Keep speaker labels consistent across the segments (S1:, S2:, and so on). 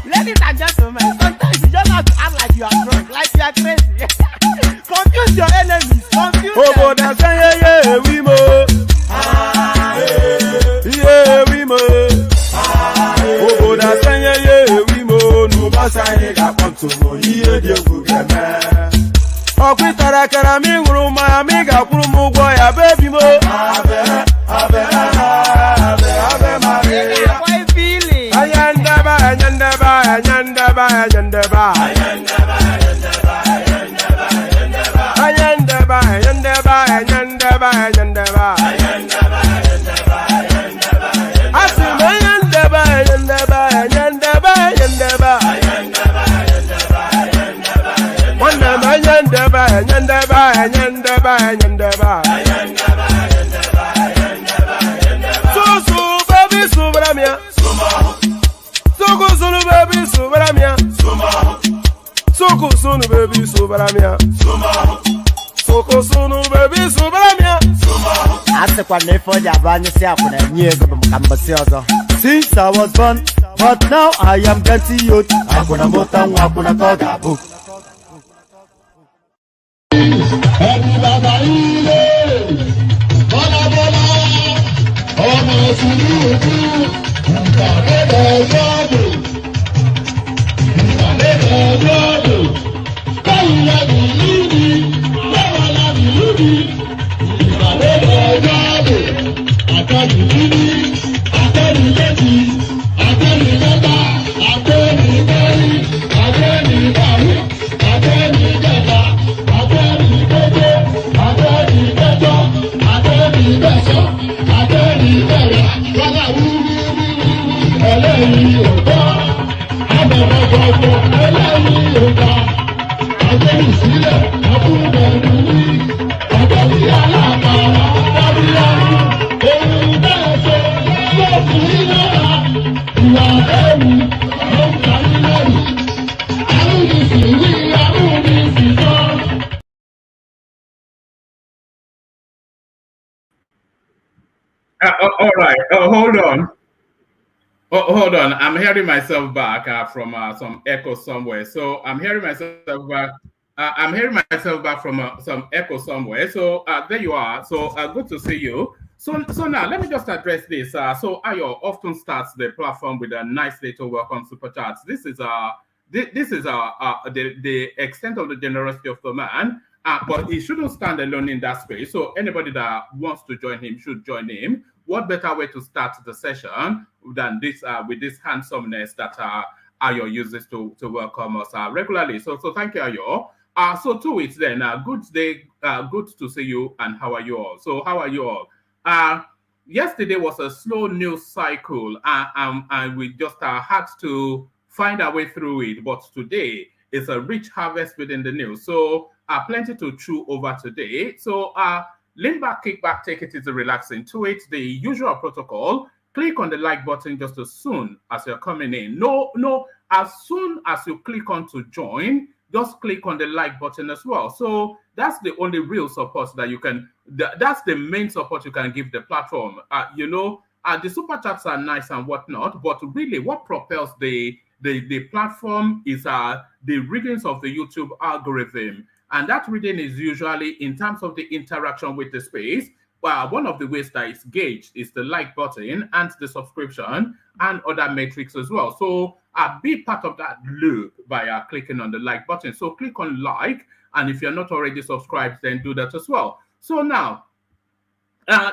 S1: Ladies and gentlemen, sometimes you just have to act like you are drunk, like you are crazy. Confuse your enemies, confuse them.
S2: Since I was born, but now I am getting youth. Hakuna motan, hakuna toga book.
S3: All right. Hold on. Hold on. I'm hearing myself back from some echo somewhere. So I'm hearing myself back. I'm hearing myself back from some echo somewhere. So there you are. So good to see you. So now let me just address this. So Ayo often starts the platform with a nice little welcome super chats. This is the extent of the generosity of the man. But he shouldn't stand alone in that space. So anybody that wants to join him should join him. What better way to start the session than this with this handsomeness that Ayo uses to welcome us regularly. So thank you, Ayo. So to it then, good day, good to see you, and how are you all? So how are you all? Yesterday was a slow news cycle, and we just had to find our way through it. But today is a rich harvest within the news. So plenty to chew over today. So lean back, kick back, take it easy, relax into it. The usual protocol. Click on the like button just as soon as you're coming in. No, as soon as you click on to join, just click on the like button as well. So that's the only real support that you can, that's the main support you can give the platform. The super chats are nice and whatnot, but really what propels the platform is the readings of the YouTube algorithm. And that reading is usually in terms of the interaction with the space. Well, one of the ways that it's gauged is the like button and the subscription and other metrics as well. So be part of that loop by clicking on the like button. So click on like, and if you're not already subscribed, then do that as well. So now,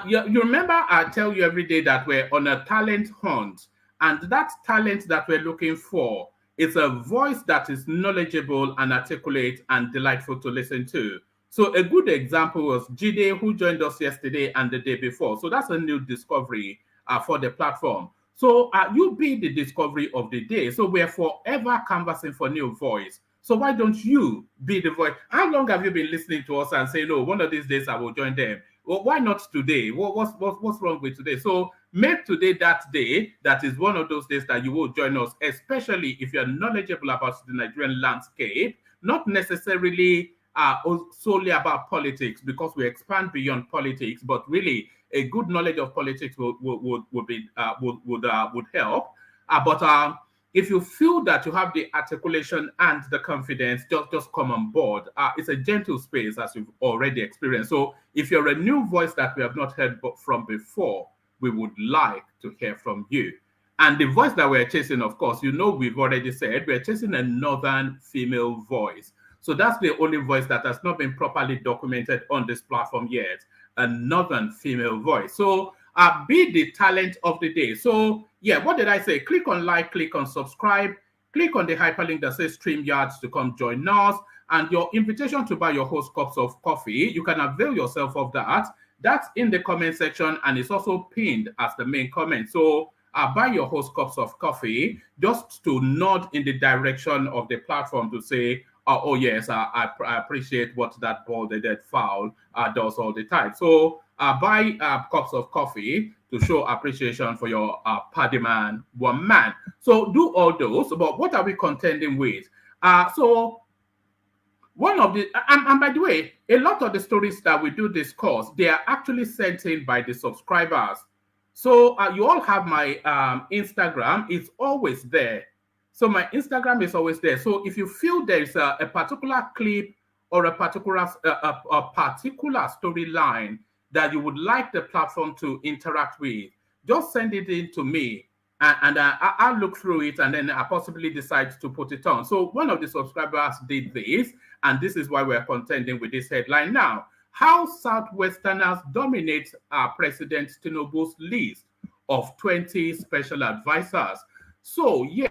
S3: you remember I tell you every day that we're on a talent hunt, and that talent that we're looking for is a voice that is knowledgeable and articulate and delightful to listen to. So a good example was Jide, who joined us yesterday and the day before. So that's a new discovery for the platform. So you be the discovery of the day. So we're forever canvassing for new voice. So why don't you be the voice? How long have you been listening to us and saying, no, one of these days I will join them? Well, why not today? What's wrong with today? So make today that day that is one of those days that you will join us, especially if you're knowledgeable about the Nigerian landscape, not necessarily solely about politics, because we expand beyond politics, but really a good knowledge of politics would help. But if you feel that you have the articulation and the confidence, just come on board. It's a gentle space, as you've already experienced. So if you're a new voice that we have not heard from before, we would like to hear from you. And the voice that we're chasing, of course, we've already said, we're chasing a northern female voice. So that's the only voice that has not been properly documented on this platform yet, a northern female voice. So be the talent of the day. So yeah, what did I say? Click on like, click on subscribe, click on the hyperlink that says StreamYard to come join us, and your invitation to buy your host cups of coffee, you can avail yourself of that. That's in the comment section, and it's also pinned as the main comment. So buy your host cups of coffee just to nod in the direction of the platform to say, oh yes, I appreciate what that ball-headed fowl does all the time. So buy cups of coffee to show appreciation for your paddy man, one man. So do all those. But what are we contending with? So one of the, and by the way, a lot of the stories that we do discuss, they are actually sent in by the subscribers. So you all have my Instagram. It's always there. So my Instagram is always there. So if you feel there is a particular clip or a particular storyline that you would like the platform to interact with, just send it in to me, and I'll look through it, and then I possibly decide to put it on. So one of the subscribers did this, and this is why we're contending with this headline now. How Southwesterners dominate President Tinubu's list of 20 special advisors. So yes,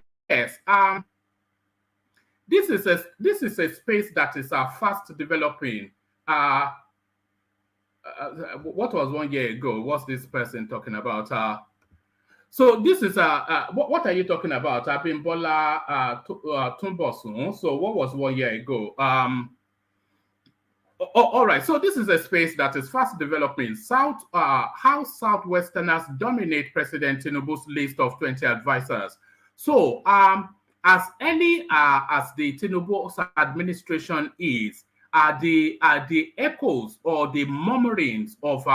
S3: this is a space that is fast developing. What was 1 year ago? What's this person talking about? So this is what are you talking about? Abimbola Tumbosun. So what was 1 year ago? All right. So this is a space that is fast developing. How Southwesterners dominate President Tinubu's list of 20 advisors. So as early as the Tinubu administration is, the echoes or the murmurings of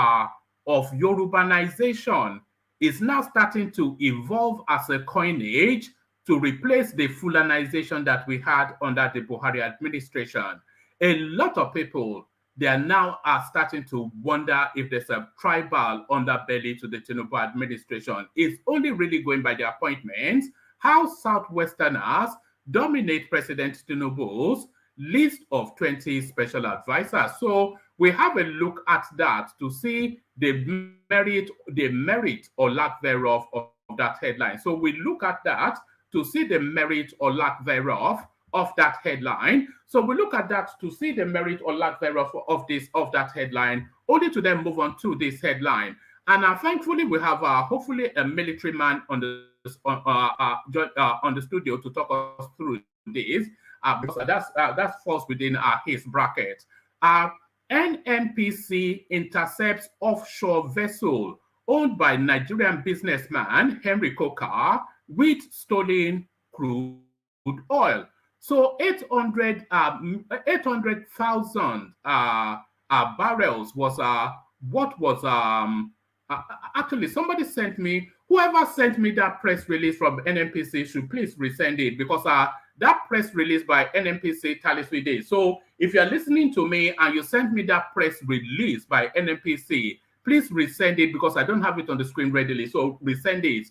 S3: Yorubanization is now starting to evolve as a coinage to replace the Fulanization that we had under the Buhari administration. A lot of people, they are now starting to wonder if there's a tribal underbelly to the Tinubu administration. It's only really going by the appointments. How Southwesterners dominate President Tinubu's list of 20 special advisors. So we have a look at that to see the merit or lack thereof of that headline. So we look at that to see the merit or lack thereof of that headline. So we look at that to see the merit or lack thereof of that headline, only to then move on to this headline. And thankfully, we have hopefully a military man on the studio to talk us through this, because that falls within his bracket. NNPC intercepts offshore vessel owned by Nigerian businessman Henry Coker with stolen crude oil. So 800,000 barrels was what was actually somebody sent me. Whoever sent me that press release from NNPC should please resend it, because that press release by NNPC tallies with it. So if you're listening to me and you sent me that press release by NNPC, please resend it, because I don't have it on the screen readily. So resend it.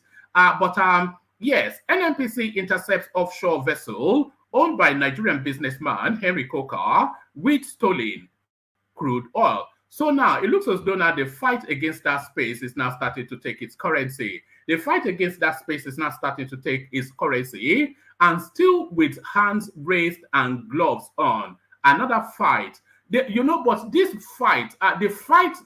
S3: Yes, NNPC intercepts offshore vessel owned by Nigerian businessman Henry Coker with stolen crude oil. So now it looks as though now the fight against that space is now starting to take its currency. The fight against that space is now starting to take its currency, and still with hands raised and gloves on. Another fight. But this fight, the fight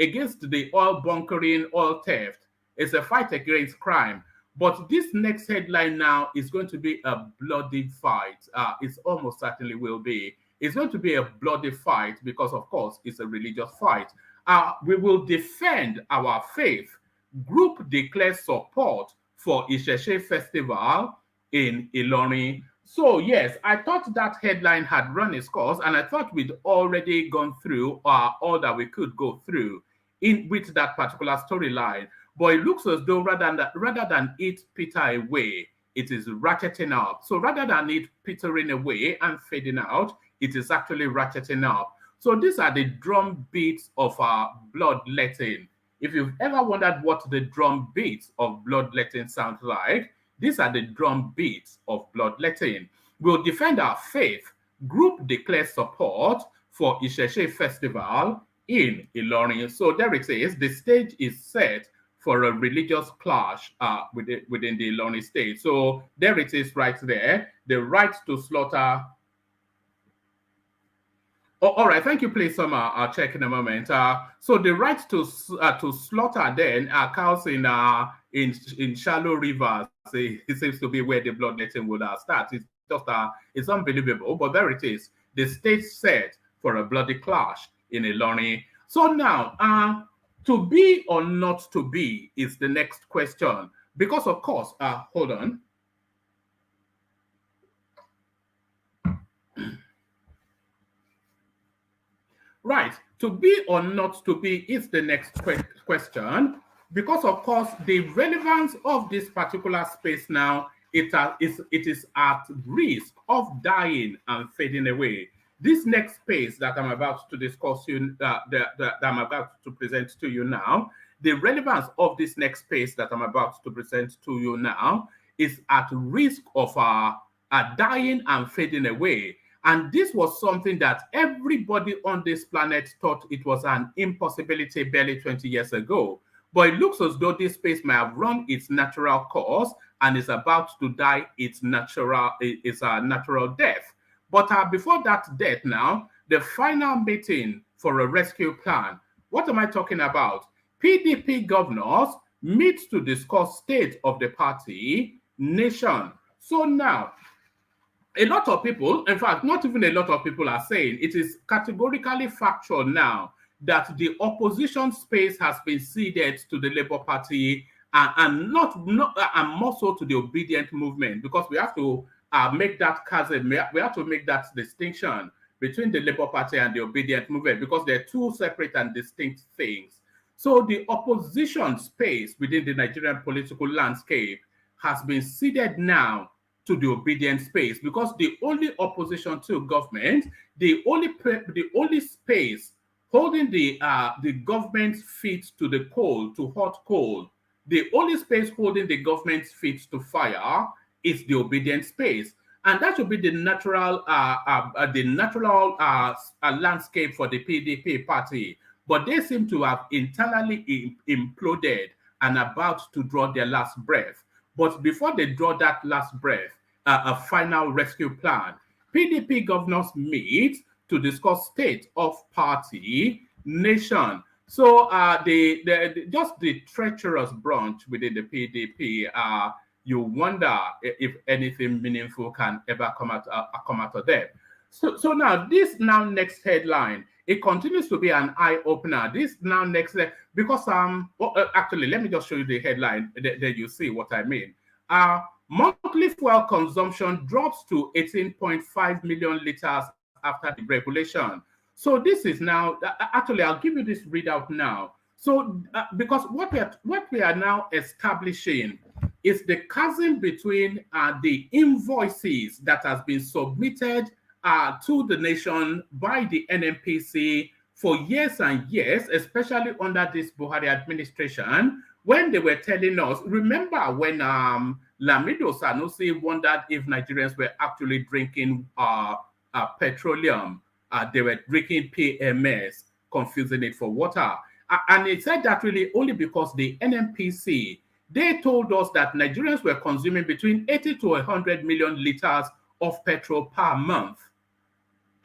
S3: against the oil bunkering, oil theft, is a fight against crime. But this next headline now is going to be a bloody fight. It almost certainly will be. It's going to be a bloody fight because, of course, it's a religious fight. We will defend our faith. Group declares support for Isese festival in Ilorin. So, yes, I thought that headline had run its course, and I thought we'd already gone through all that we could go through with that particular storyline. But it looks as though rather than it peter away, it is ratcheting up. So rather than it petering away and fading out, it is actually ratcheting up. So these are the drum beats of bloodletting. If you've ever wondered what the drum beats of bloodletting sound like, these are the drum beats of bloodletting. We'll defend our faith. Group declares support for Isese festival in Ilorin. So there it is. The stage is set for a religious clash within the Ilorin state. So there it is right there. The right to slaughter. Oh, all right, thank you, please. I'll check in a moment. So the right to slaughter then cows in shallow rivers. It seems to be where the bloodletting would start. It's just it's unbelievable, but there it is. The stage set for a bloody clash in Ilorin. So now, to be or not to be is the next question. Because, of course, hold on. Right, to be or not to be is the next question. Because, of course, the relevance of this particular space now, it is at risk of dying and fading away. This next space that I'm about to discuss, that I'm about to present to you now, the relevance of this next space that I'm about to present to you now is at risk of dying and fading away. And this was something that everybody on this planet thought it was an impossibility barely 20 years ago. But it looks as though this space may have run its natural course and is about to die its natural death. But before that death now, the final meeting for a rescue plan. What am I talking about? PDP governors meet to discuss state of the party, nation. So now, a lot of people, in fact, not even a lot of people are saying it is categorically factual now that the opposition space has been ceded to the Labour Party and more so to the obedient movement, because we have to make that chasm. We have to make that distinction between the Labour Party and the obedient movement, because they're two separate and distinct things. So the opposition space within the Nigerian political landscape has been ceded now to the obedient space, because the only opposition to government, the only space holding the government's feet to the coal, to hot coal, the only space holding the government's feet to fire is the obedient space. And that should be the natural landscape for the PDP party. But they seem to have internally imploded and about to draw their last breath. But before they draw that last breath, a final rescue plan. PDP governors meet to discuss state of party nation. So just the treacherous branch within the PDP, you wonder if anything meaningful can ever come out of them. So now this next headline, it continues to be an eye opener. This now next, because actually let me just show you the headline. Then you see what I mean. Monthly fuel consumption drops to 18.5 million liters after the regulation. So this is now, actually, I'll give you this readout now. So because what we are now establishing is the chasm between the invoices that has been submitted to the nation by the NNPC for years and years, especially under this Buhari administration, when they were telling us, remember when Lamido Sanusi wondered if Nigerians were actually drinking petroleum, they were drinking PMS, confusing it for water. And it said that really only because the NNPC, they told us that Nigerians were consuming between 80 to 100 million liters of petrol per month.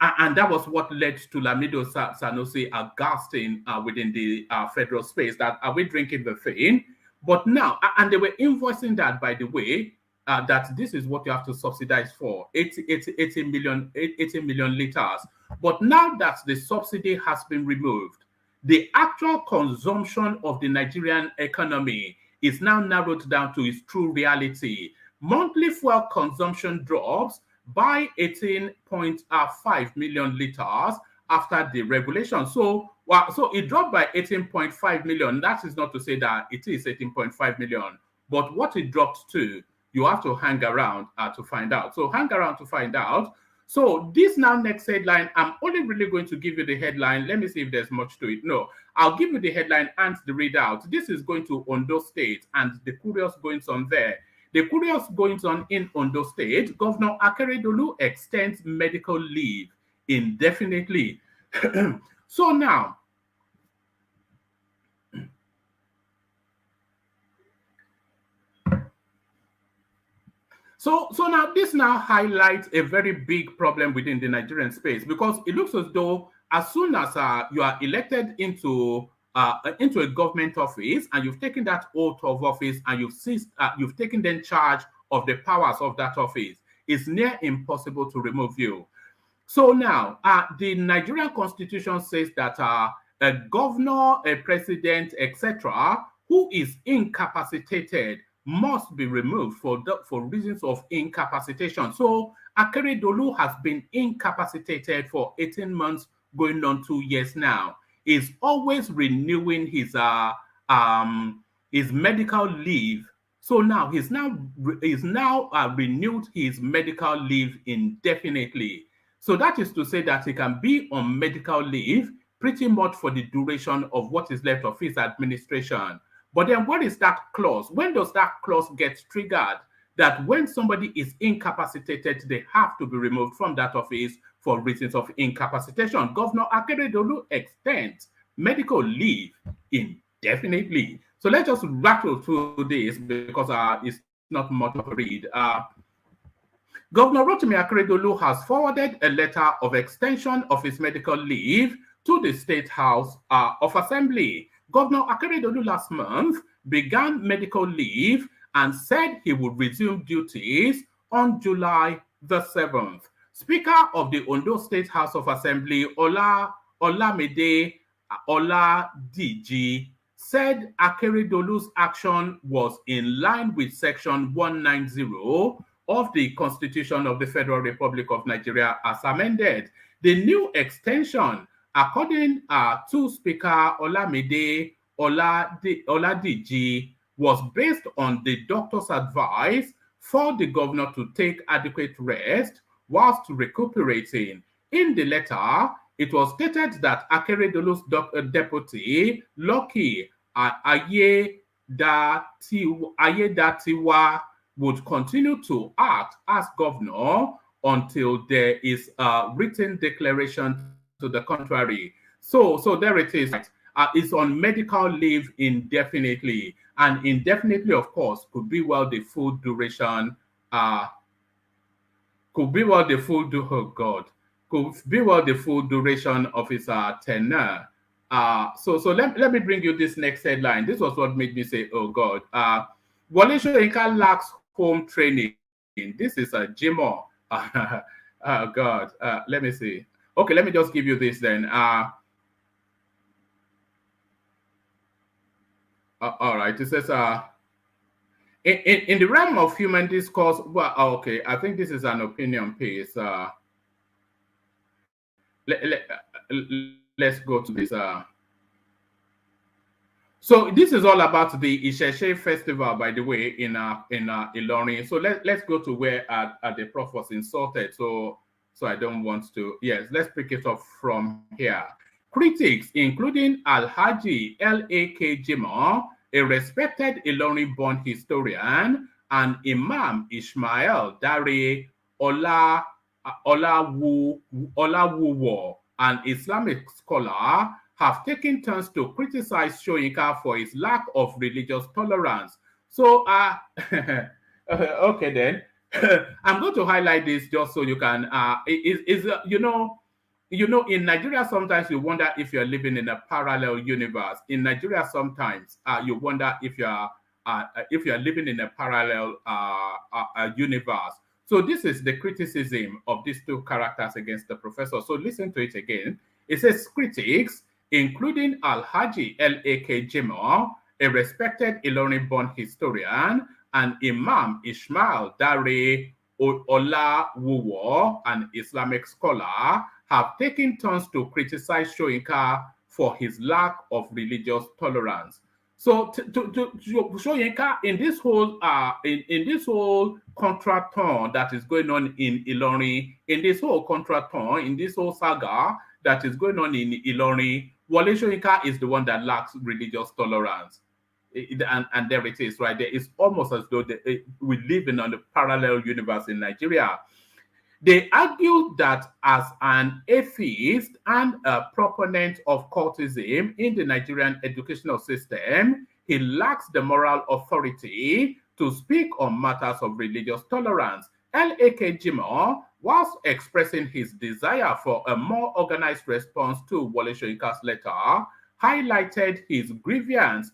S3: And that was what led to Lamido Sanusi gasping within the federal space that are we drinking the thing? But now, and they were invoicing that, by the way, that this is what you have to subsidize for, 80 million liters. But now that the subsidy has been removed, the actual consumption of the Nigerian economy is now narrowed down to its true reality. Monthly fuel consumption drops by 18.5 million liters after the regulation. So it dropped by 18.5 million. That is not to say that it is 18.5 million, but what it dropped to, you have to hang around to find out. So hang around to find out. So this now next headline, I'm only really going to give you the headline. Let me see if there's much to it. No, I'll give you the headline and the readout. This is going to Ondo State and the curious goings on there. The curious goings on in Ondo State, Governor Akeredolu extends medical leave indefinitely. So now, So now this now highlights a very big problem within the Nigerian space, because it looks as though as soon as you are elected into a government office and you've taken that oath of office and you've taken then charge of the powers of that office, it's near impossible to remove you. So now the Nigerian constitution says that a governor, a president, etc., who is incapacitated must be removed for reasons of incapacitation. So Akeredolu has been incapacitated for 18 months, going on 2 years now. Is always renewing his medical leave. So now he's now renewed his medical leave indefinitely. So that is to say that he can be on medical leave pretty much for the duration of what is left of his administration. But then what is that clause? When does that clause get triggered? That when somebody is incapacitated, they have to be removed from that office for reasons of incapacitation. Governor Akeredolu extends medical leave indefinitely. So let's just rattle through this because it's not much of a read. Governor Rotimi Akeredolu has forwarded a letter of extension of his medical leave to the State House of Assembly. Governor Akeredolu last month began medical leave and said he would resume duties on July the 7th. Speaker of the Ondo State House of Assembly, Olamide Oladiji, said Akeredolu's action was in line with Section 190 of the Constitution of the Federal Republic of Nigeria as amended. The new extension, according to Speaker Olamide Oladiji, was based on the doctor's advice for the governor to take adequate rest whilst recuperating. In the letter, it was stated that Akeredolu's deputy, Lucky Ayedatiwa, would continue to act as governor until there is a written declaration to the contrary. So there it is. It's on medical leave indefinitely. And indefinitely, of course, could be well the full duration could be what the full could be what the full duration of his tenure. So let me bring you this next headline. This was what made me say, oh God. Wole Soyinka lacks home training. This is a Jimo. Oh God. Let me see. Okay, let me just give you this then. All right. It says in the realm of human discourse. Well, okay. I think this is an opinion piece. Let's go to this. So this is all about the Isese festival, by the way, in Ilorin. So let's go to where the prof was insulted. So I don't want to. Yes, let's pick it up from here. Critics, including Alhaji L.A.K. Jimo, a respected Ilorin-born historian, and Imam Ismail Dare Olawuwo, an Islamic scholar, have taken turns to criticize Soyinka for his lack of religious tolerance. So, okay then, I'm going to highlight this just so you can. In Nigeria, sometimes you wonder if you're living in a parallel universe. In Nigeria, sometimes you wonder if you're living in a parallel universe. So this is the criticism of these two characters against the professor. So listen to it again. It says critics, including Alhaji L.A.K. Jimo, a respected Ilorin-born historian, and Imam Ismail Dare Olawuwo, an Islamic scholar, have taken turns to criticize Soyinka for his lack of religious tolerance. So to Soyinka, in this whole contraturn that is going on in Ilorin, in this whole saga that is going on in Ilorin, Wole Soyinka is the one that lacks religious tolerance. And there it is, right there. It's almost as though we live in a parallel universe in Nigeria. They argue that as an atheist and a proponent of cultism in the Nigerian educational system, he lacks the moral authority to speak on matters of religious tolerance. L.A.K. Jimo, whilst expressing his desire for a more organized response to Wole Soyinka's letter, highlighted his grievances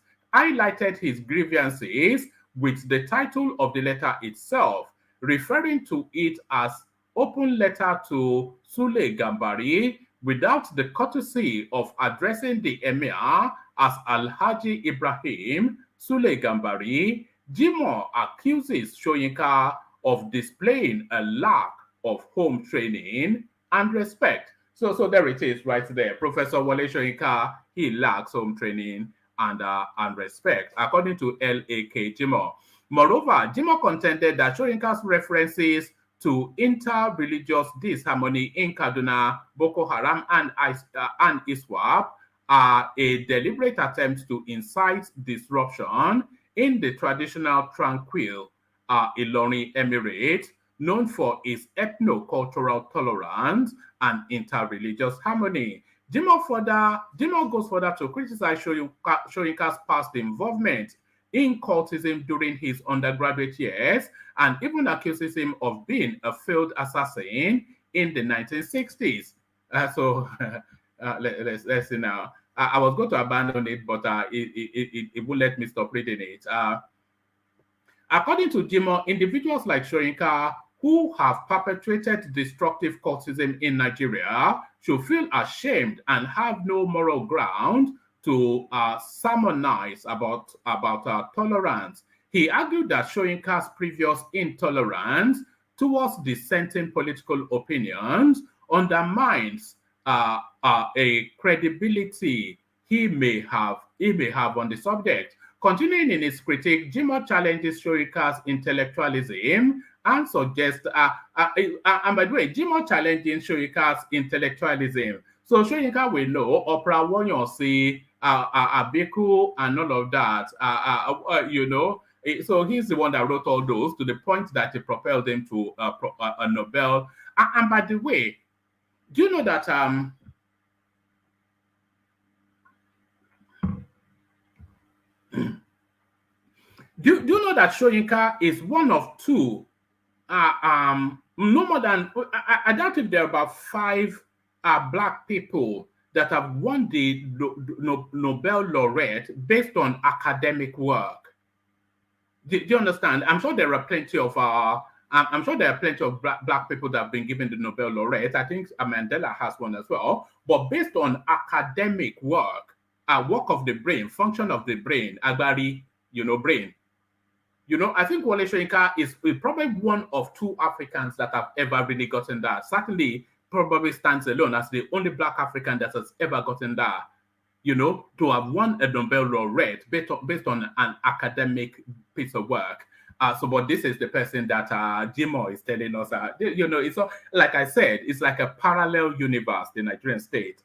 S3: with the title of the letter itself, referring to it as open letter to Sule Gambari without the courtesy of addressing the Emir as Alhaji Ibrahim Sule Gambari. Jimo accuses Soyinka of displaying a lack of home training and respect. So there it is right there. Professor Wole Soyinka, he lacks home training and respect, according to L.A.K. Jimo. Moreover, Jimo contended that Soyinka's references to inter-religious disharmony in Kaduna, Boko Haram, and ISWAP are a deliberate attempt to incite disruption in the traditional tranquil Ilorin Emirate, known for its ethno-cultural tolerance and inter-religious harmony. Jimo goes further to criticize Soyinka's past involvement in cultism during his undergraduate years, and even accuses him of being a failed assassin in the 1960s. Let's see now. I was going to abandon it, but it won't let me stop reading it. According to Jimo, individuals like Soyinka who have perpetrated destructive cultism in Nigeria should feel ashamed and have no moral ground to sermonize about tolerance. He argued that Soyinka's previous intolerance towards dissenting political opinions undermines a credibility he may have on the subject. Continuing in his critique, Jimo challenges Soyinka's intellectualism and suggests, and by the way, Jimo challenging Soyinka's intellectualism. So Soyinka will know Oprah Wonyosi, Abeku, and all of that, So he's the one that wrote all those to the point that he propelled him to a Nobel. And by the way, do you know that do you know that Soyinka is one of two no more than, I doubt if there are about 5 Black people that have won the Nobel laureate based on academic work. Do you understand? I'm sure there are plenty of I'm sure there are plenty of black people that have been given the Nobel laureate. I think Mandela has one as well. But based on academic work, work of the brain, function of the brain, agbari, brain. I think Wole Soyinka is probably one of 2 Africans that have ever really gotten that. Certainly, probably stands alone as the only Black African that has ever gotten that. To have won a Nobel laureate based on an academic piece of work. But this is the person that Jimo is telling us. It's like I said, it's like a parallel universe, the Nigerian state.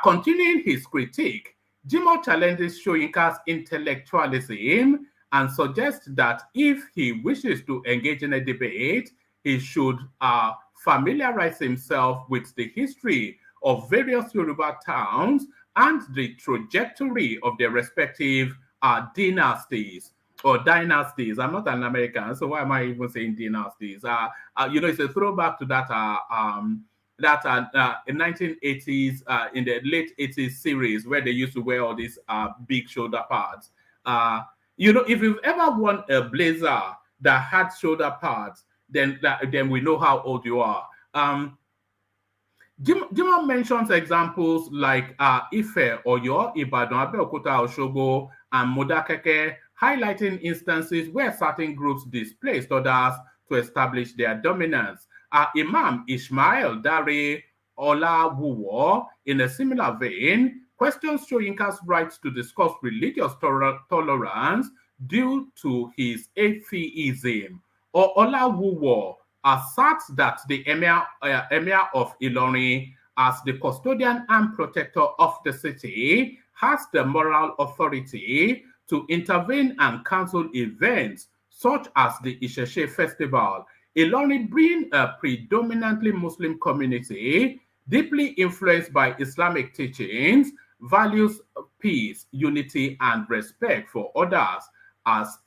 S3: Continuing his critique, Jimo challenges Soyinka's intellectualism and suggests that if he wishes to engage in a debate, he should familiarize himself with the history of various Yoruba towns and the trajectory of their respective dynasties or dynasties. I'm not an American, so why am I even saying dynasties? It's a throwback to that in 1980s, in the late 80s series where they used to wear all these big shoulder pads. If you've ever worn a blazer that had shoulder pads, then we know how old you are. Jimo mentions examples like Ife, Oyo, Ibadan, Abeokuta, Osogbo, and Modakeke, highlighting instances where certain groups displaced others to establish their dominance. Imam Ismail Dare Olawuwo, in a similar vein, questions Soyinka's right to discuss religious tolerance due to his atheism. Olawuwo asserts that the Emir of Ilorin, as the custodian and protector of the city, has the moral authority to intervene and cancel events such as the Isese festival. Ilorin being a predominantly Muslim community, deeply influenced by Islamic teachings, values peace, unity, and respect for others as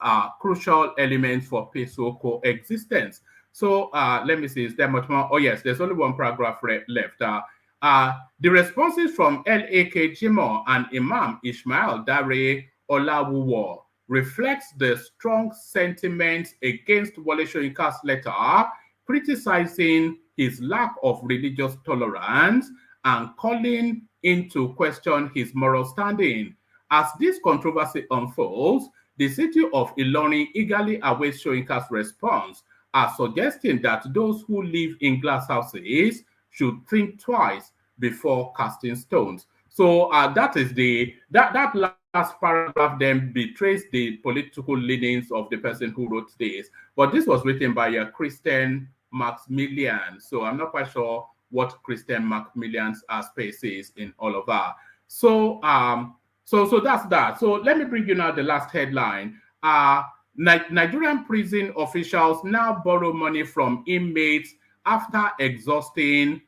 S3: crucial elements for peaceful coexistence. So let me see, is there much more? Oh yes, there's only one paragraph left. The responses from LAK Jimo and Imam Ismail Dare Olawuwo reflects the strong sentiments against Wole Soyinka's letter, criticizing his lack of religious tolerance and calling into question his moral standing. As this controversy unfolds, the city of Ilorin eagerly awaits Soyinka's response, suggesting that those who live in glass houses should think twice before casting stones. So that is that last paragraph then betrays the political leanings of the person who wrote this. But this was written by a Christian Maximilian. So I'm not quite sure what Christian Maximilian's space is in all of that. So so that's that. So let me bring you now the last headline. Nigerian prison officials now borrow money from inmates after exhausting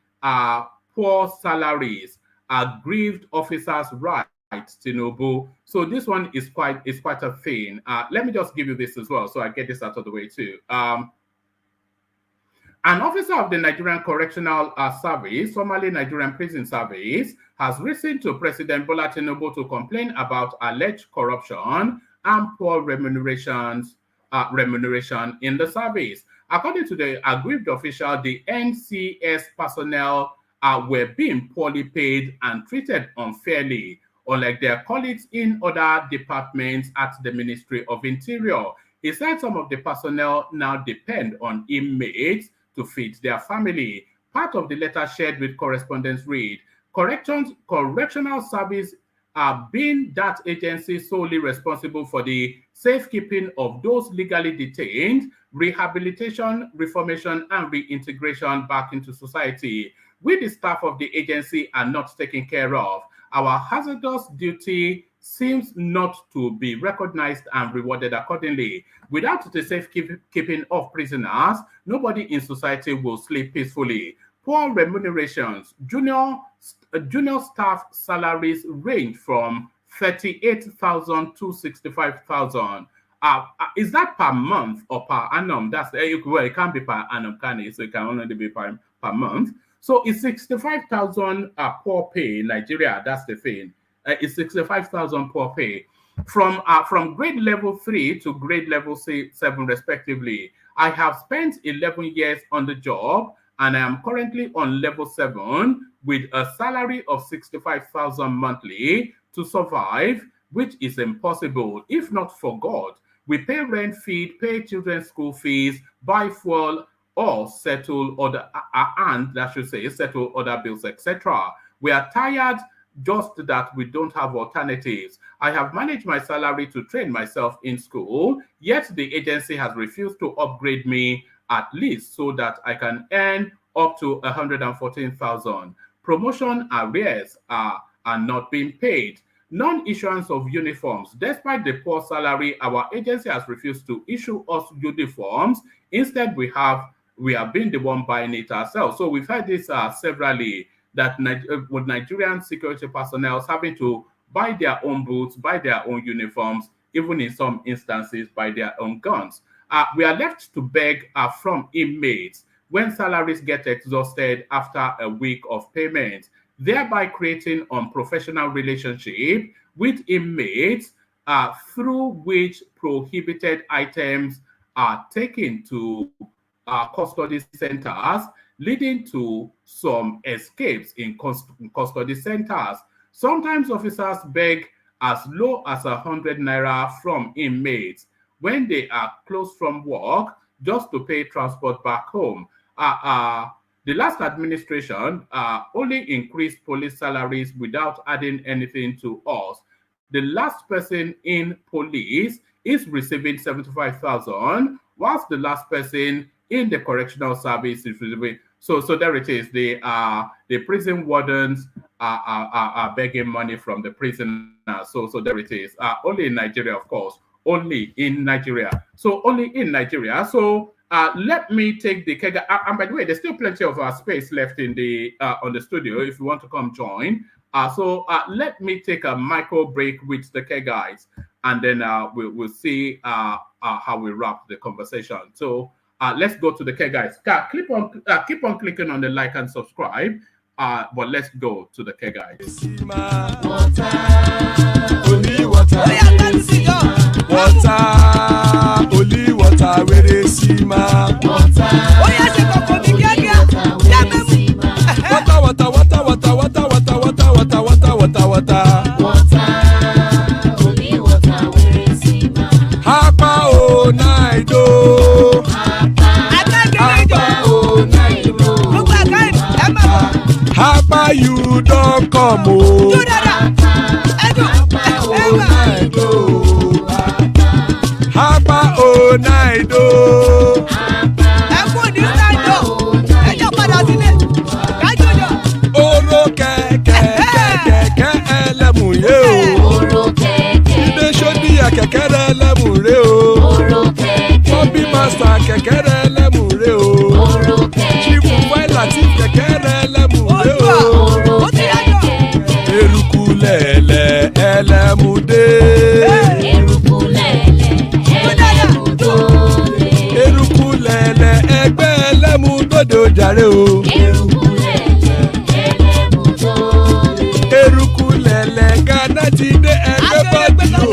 S3: poor salaries. Aggrieved officers' rights, Inubu. So this one is quite a thing. Let me just give you this as well, so I get this out of the way too. An officer of the Nigerian Correctional Service, formerly Nigerian Prison Service, has written to President Bola Tinubu to complain about alleged corruption and poor remuneration in the service. According to the aggrieved official, the NCS personnel were being poorly paid and treated unfairly, unlike their colleagues in other departments at the Ministry of Interior. He said some of the personnel now depend on inmates to feed their family. Part of the letter shared with correspondents read, Correctional Service being that agency solely responsible for the safekeeping of those legally detained, rehabilitation, reformation, and reintegration back into society. We, the staff of the agency, are not taken care of. Our hazardous duty seems not to be recognized and rewarded accordingly. Without the safekeeping of prisoners, nobody in society will sleep peacefully. Poor remunerations. Junior staff salaries range from 38,000 to 65,000. is that per month or per annum? That's well, it can't be per annum, can it? So it can only be per month. So it's 65,000 poor pay in Nigeria. That's the thing. It's 65,000 poor pay from grade level 3 to grade level 7 respectively. I have spent 11 years on the job, and I am currently on level 7 with a salary of 65,000 monthly to survive, which is impossible if not for God. We pay rent, feed, pay children's school fees, buy fuel, or settle other settle other bills, etc. We are tired, just that we don't have alternatives. I have managed my salary to train myself in school, yet the agency has refused to upgrade me at least so that I can earn up to 114,000. Promotion arrears are not being paid. Non-issuance of uniforms. Despite the poor salary, our agency has refused to issue us uniforms. Instead, we have been the one buying it ourselves. So we've had this severally, that with Nigerian security personnel having to buy their own boots, buy their own uniforms, even in some instances buy their own guns. We are left to beg from inmates when salaries get exhausted after a week of payment, thereby creating unprofessional relationship with inmates through which prohibited items are taken to custody centers, leading to some escapes in custody centers. Sometimes officers beg as low as 100 naira from inmates when they are closed from work just to pay transport back home. The last administration only increased police salaries without adding anything to us. The last person in police is receiving 75,000, whilst the last person in the correctional service is receiving. So there it is. The prison wardens are begging money from the prisoners. So there it is. Only in Nigeria, of course. Only in Nigeria. So only in Nigeria. So let me take the kega. And by the way, there's still plenty of space left in the on the studio if you want to come join. So let me take a micro break with the K guys, and then we'll see how we wrap the conversation. So let's go to the K guys. Keep on clicking on the like and subscribe. But let's go to the K guys.
S4: Water, only water, where they see ma. Water,
S5: only water, where they see ma.
S4: Hapa o naido.
S5: Hapa o naido.
S4: Hapa you don't come o. Hapa o naido. Hapa o naido. Oro kẹ̀kẹ́ ẹlẹ́mùrè o. Ilé sọ́díyà kẹ̀kẹ́ ẹlẹ́mùrè o. Bobby Master kẹ̀kẹ́ ẹlẹ́mùrè o. Chief Latif kẹ̀kẹ́ ẹlẹ́mùrè o. Eruku lẹ̀lẹ̀ ẹlẹ́mùdé. Eruku lẹ̀lẹ̀ ẹgbẹ́ ẹlẹ́mùdódò jàre o. Eruku lẹ̀lẹ̀ Ghana ti dé ẹgbẹ́ bọ́dì o.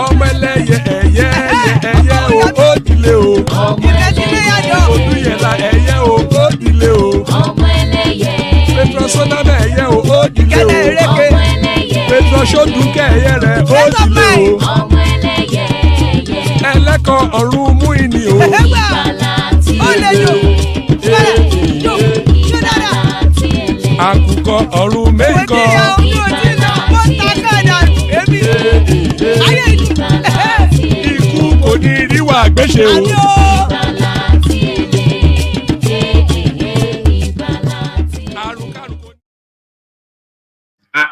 S4: Ọmọ ẹlẹ́yẹ ẹ̀yẹ o ó dilé o. Olúyẹ̀lá ẹ̀yẹ o ó dilé o. Petrosoname ẹ̀yẹ o ó dilé o. Petrosodunke ẹ̀yẹ rẹ̀ ó dilé o. Ẹlẹ́kọ̀ ọ̀run mú ìní o. Àkùkọ ọ̀run mẹ́kọ̀. Ikú kò ní ríwà gbéṣe o.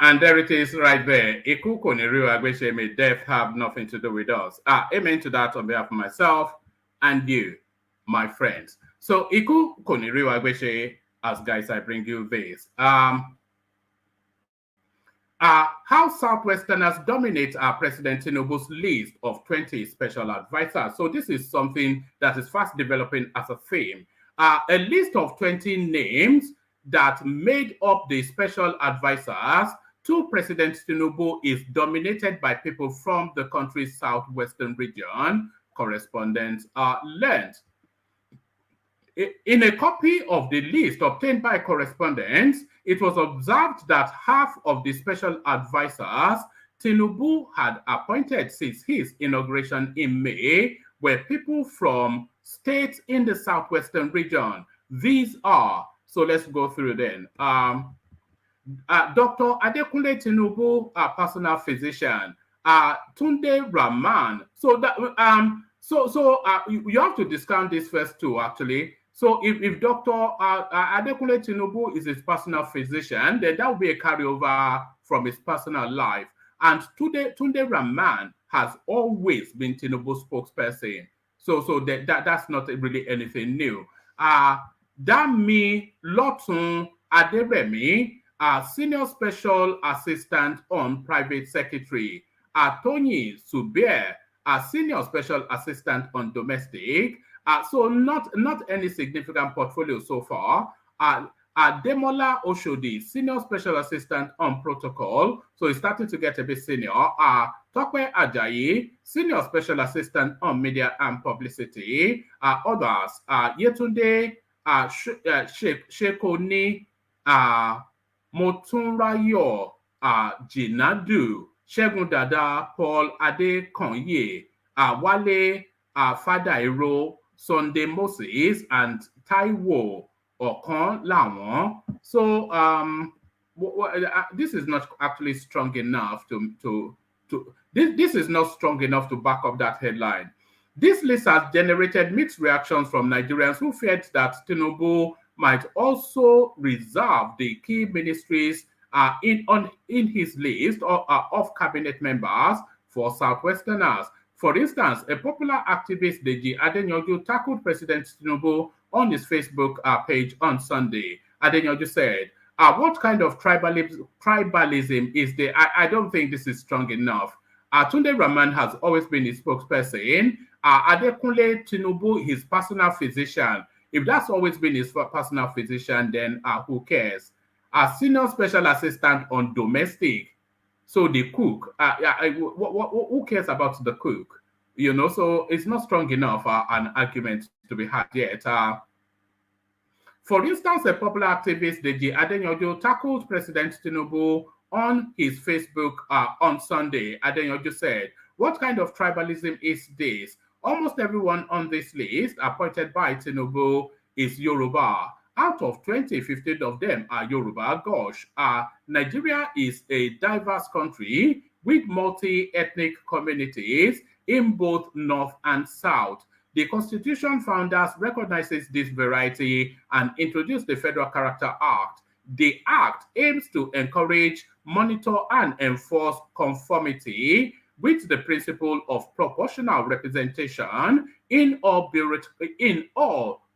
S3: And there it is right there. Iku Koniriu Agbeshe, may death have nothing to do with us. Amen to that on behalf of myself and you, my friends. So Iku Koniriu Agbeshe, as guys, I bring you this. how Southwesterners dominate President Tinubu's list of 20 special advisors. So this is something that is fast developing as a theme. A list of 20 names that made up the special advisors to President Tinubu is dominated by people from the country's southwestern region, correspondents learned. In a copy of the list obtained by correspondents, it was observed that half of the special advisors Tinubu had appointed since his inauguration in May were people from states in the southwestern region. These are, so let's go through them. Dr. Adekunle Tinubu, a personal physician. Tunde Rahman. So that you have to discount these first two actually. So if Dr. Adekunle Tinubu is his personal physician, then that will be a carryover from his personal life. And Tunde Rahman has always been Tinubu's spokesperson. So that's not really anything new. Dami Lotun Aderemi, Senior Special Assistant on Private Secretary. Tony Subir, Senior Special Assistant on Domestic. So not any significant portfolio so far. Demola Oshodi, Senior Special Assistant on Protocol. So he's starting to get a bit senior. Tokwe Ajayi, Senior Special Assistant on Media and Publicity. Others, Yetunde Shekoni, Motunrayo, Jinadu, Shegun Dada, Paul Adekonye, Wale Fadairo, Sunday Moses, and Taiwo Okon Lawon. So this is not actually strong enough this is not strong enough to back up that headline. This list has generated mixed reactions from Nigerians who feared that Tinubu might also reserve the key ministries in his list of cabinet members for Southwesterners. For instance, a popular activist, Deji Adenyoju, tackled President Tinubu on his Facebook page on Sunday. Adenyoju said, what kind of tribalism is there? I don't think this is strong enough. Tunde Rahman has always been his spokesperson. Adekunle Tinubu, his personal physician. If that's always been his personal physician, then who cares? Senior Special Assistant on Domestic. So the cook, who cares about the cook? You know, so it's not strong enough an argument to be had yet. For instance, a popular activist, Deji Adenyoju, tackled President Tinubu on his Facebook on Sunday. Adenyoju said, what kind of tribalism is this? Almost everyone on this list appointed by Tinubu is Yoruba. Out of 20, 15 of them are Yoruba. Gosh, Nigeria is a diverse country with multi-ethnic communities in both North and South. The Constitution founders recognizes this variety and introduced the Federal Character Act. The Act aims to encourage, monitor, and enforce conformity with the principle of proportional representation in all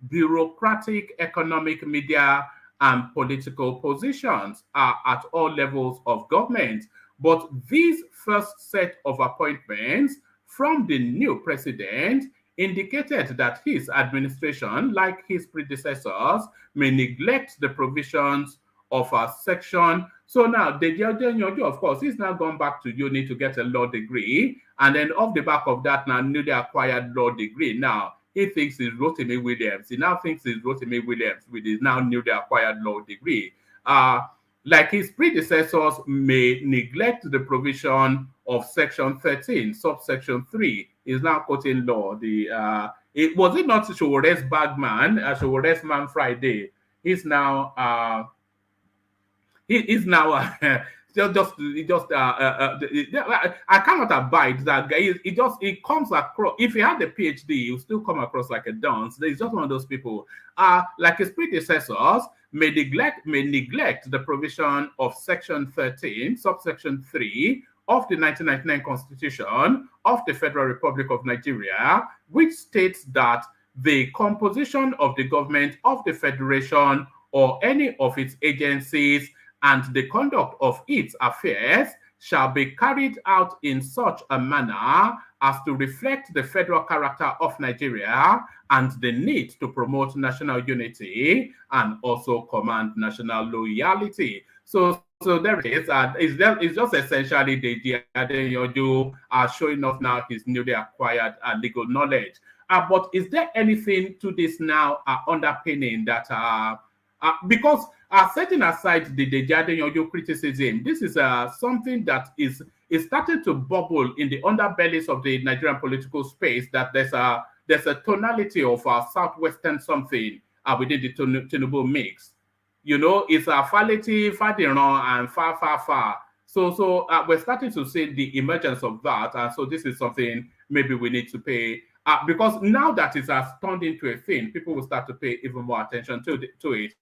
S3: bureaucratic, economic, media, and political positions at all levels of government. But this first set of appointments from the new president indicated that his administration, like his predecessors, may neglect the provisions of a section. So now, the Deji, of course, he's now gone back to uni to get a law degree, and then off the back of that, now newly acquired law degree. Now, he thinks he's Rotimi Williams. He now thinks he's Rotimi Williams with his now newly acquired law degree. Like his predecessors may neglect the provision of Section 13, subsection 3, is now quoting law. It was it not Showore's Bagman, Showore's Man Friday. He's now I cannot abide that guy. It comes across. If he had a PhD, he would still come across like a dunce. He's just one of those people. Like his predecessors, may neglect the provision of Section 13, subsection 3 of the 1999 Constitution of the Federal Republic of Nigeria, which states that the composition of the government of the Federation or any of its agencies and the conduct of its affairs shall be carried out in such a manner as to reflect the federal character of Nigeria and the need to promote national unity and also command national loyalty. So there it is. It's just essentially the Adeyanju showing off now his newly acquired legal knowledge. But is there anything to this now underpinning that because setting aside the Adeyanju criticism, this is something that is starting to bubble in the underbellies of the Nigerian political space, that there's a tonality of southwestern something within the Tinubu mix. You know, it's a fality, fadiran, and far. So we're starting to see the emergence of that, and so this is something maybe we need to pay. Because now that it has turned into a thing, people will start to pay even more attention to it.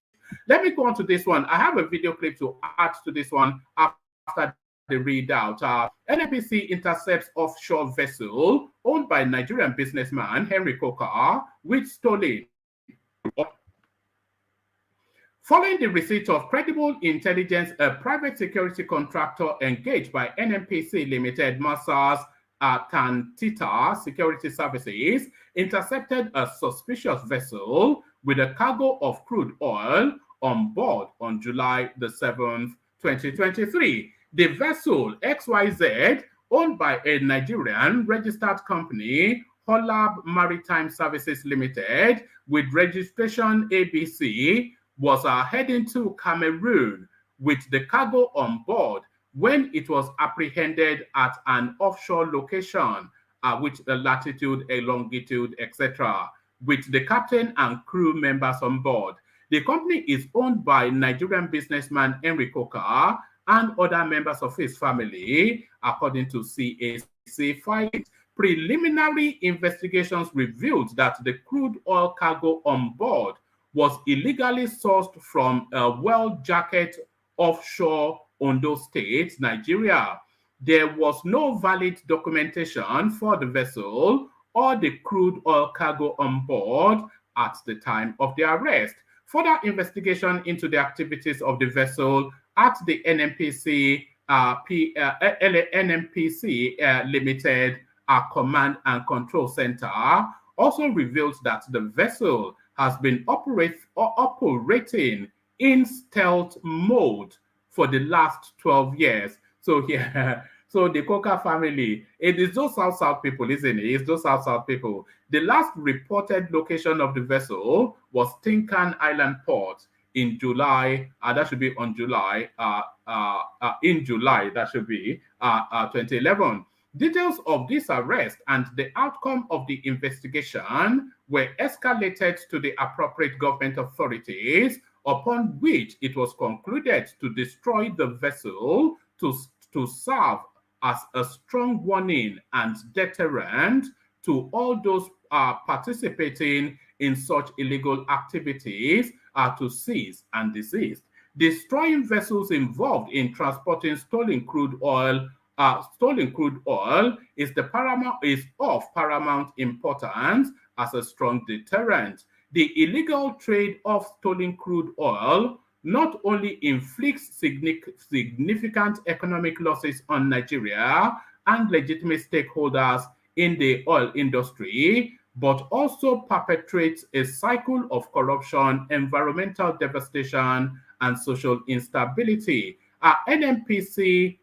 S3: Let me go on to this one. I have a video clip to add to this one after the readout. NNPC intercepts offshore vessel owned by Nigerian businessman Henry Coker with stolen. Following the receipt of credible intelligence, a private security contractor engaged by NNPC Limited Masters Tantita Security Services intercepted a suspicious vessel with a cargo of crude oil on board on July the 7th, 2023. The vessel XYZ, owned by a Nigerian registered company, Holab Maritime Services Limited, with registration ABC, was heading to Cameroon with the cargo on board when it was apprehended at an offshore location, with a latitude, a longitude, etc., with the captain and crew members on board. The company is owned by Nigerian businessman Henry Coker and other members of his family, according to CAC filings. Preliminary investigations revealed that the crude oil cargo on board was illegally sourced from a well jacket offshore Ondo State, Nigeria. There was no valid documentation for the vessel or the crude oil cargo on board at the time of the arrest. Further investigation into the activities of the vessel at the NNPC Limited Command and Control Center also reveals that the vessel has been operating in stealth mode for the last 12 years. So yeah, so the Coker family, it is those South people, isn't it? It's those South people. The last reported location of the vessel was Tinkan Island Port in July. That should be on July. In July, that should be 2011. Details of this arrest and the outcome of the investigation were escalated to the appropriate government authorities, upon which it was concluded to destroy the vessel to serve as a strong warning and deterrent to all those participating in such illegal activities to seize and desist. Destroying vessels involved in transporting stolen crude oil is of paramount importance as a strong deterrent. The illegal trade of stolen crude oil not only inflicts significant economic losses on Nigeria and legitimate stakeholders in the oil industry, but also perpetrates a cycle of corruption, environmental devastation, and social instability. NNPC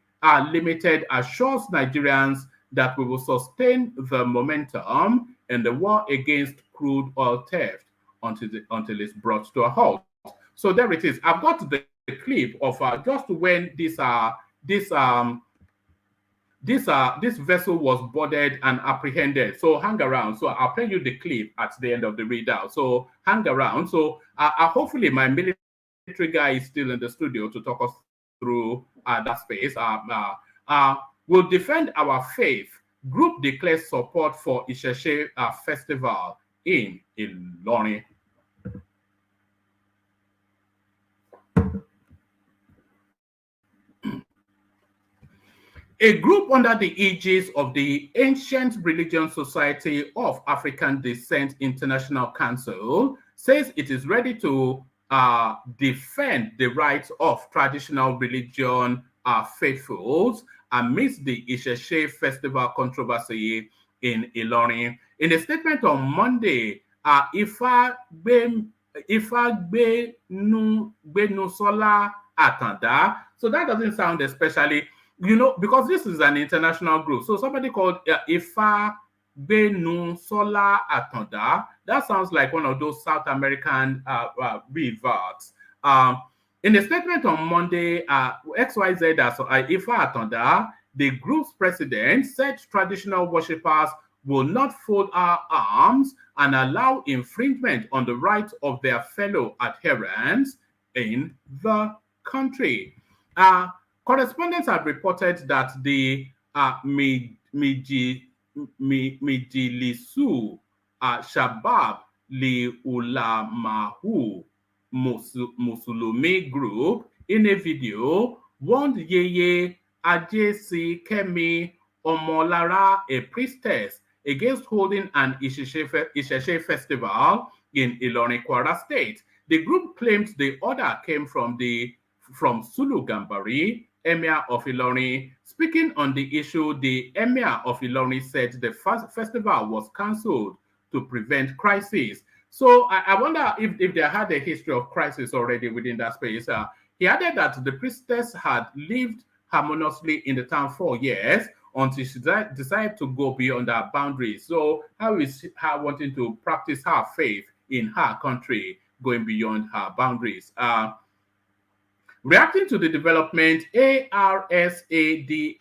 S3: Limited assures Nigerians that we will sustain the momentum in the war against crude oil theft until it's brought to a halt. So there it is. I've got the clip of just when this vessel was boarded and apprehended. So hang around. So I'll play you the clip at the end of the readout. So hang around. So hopefully my military guy is still in the studio to talk us through that space. We'll defend our faith. Group declares support for Isese festival in Ilorin. A group under the aegis of the Ancient Religion Society of African Descent International Council says it is ready to defend the rights of traditional religion faithfuls amidst the Isese festival controversy in Ilorin. In a statement on Monday, Ifagbenusola Atanda. So that doesn't sound especially, because this is an international group. So somebody called Ifagbenusola Atanda. That sounds like one of those South American reverts. In a statement on Monday, XYZ, Ifa Atanda, the group's president, said traditional worshippers will not fold our arms and allow infringement on the rights of their fellow adherents in the country. Correspondents have reported that the Mijilisu Shabab Li Ulamahu Musulumi group in a video warned Yeye Ajesi Kemi Omolara, a priestess, against holding an Isese festival in Ilorin, Kwara State. The group claimed the order came from Sulu Gambari, Emir of Ilorin. Speaking on the issue, the Emir of Ilorin said the festival was cancelled to prevent crisis. So I wonder if they had a history of crisis already within that space. He added that the priestess had lived harmoniously in the town for years until she decided to go beyond her boundaries. So how is her wanting to practice her faith in her country going beyond her boundaries? Reacting to the development, ARSADIC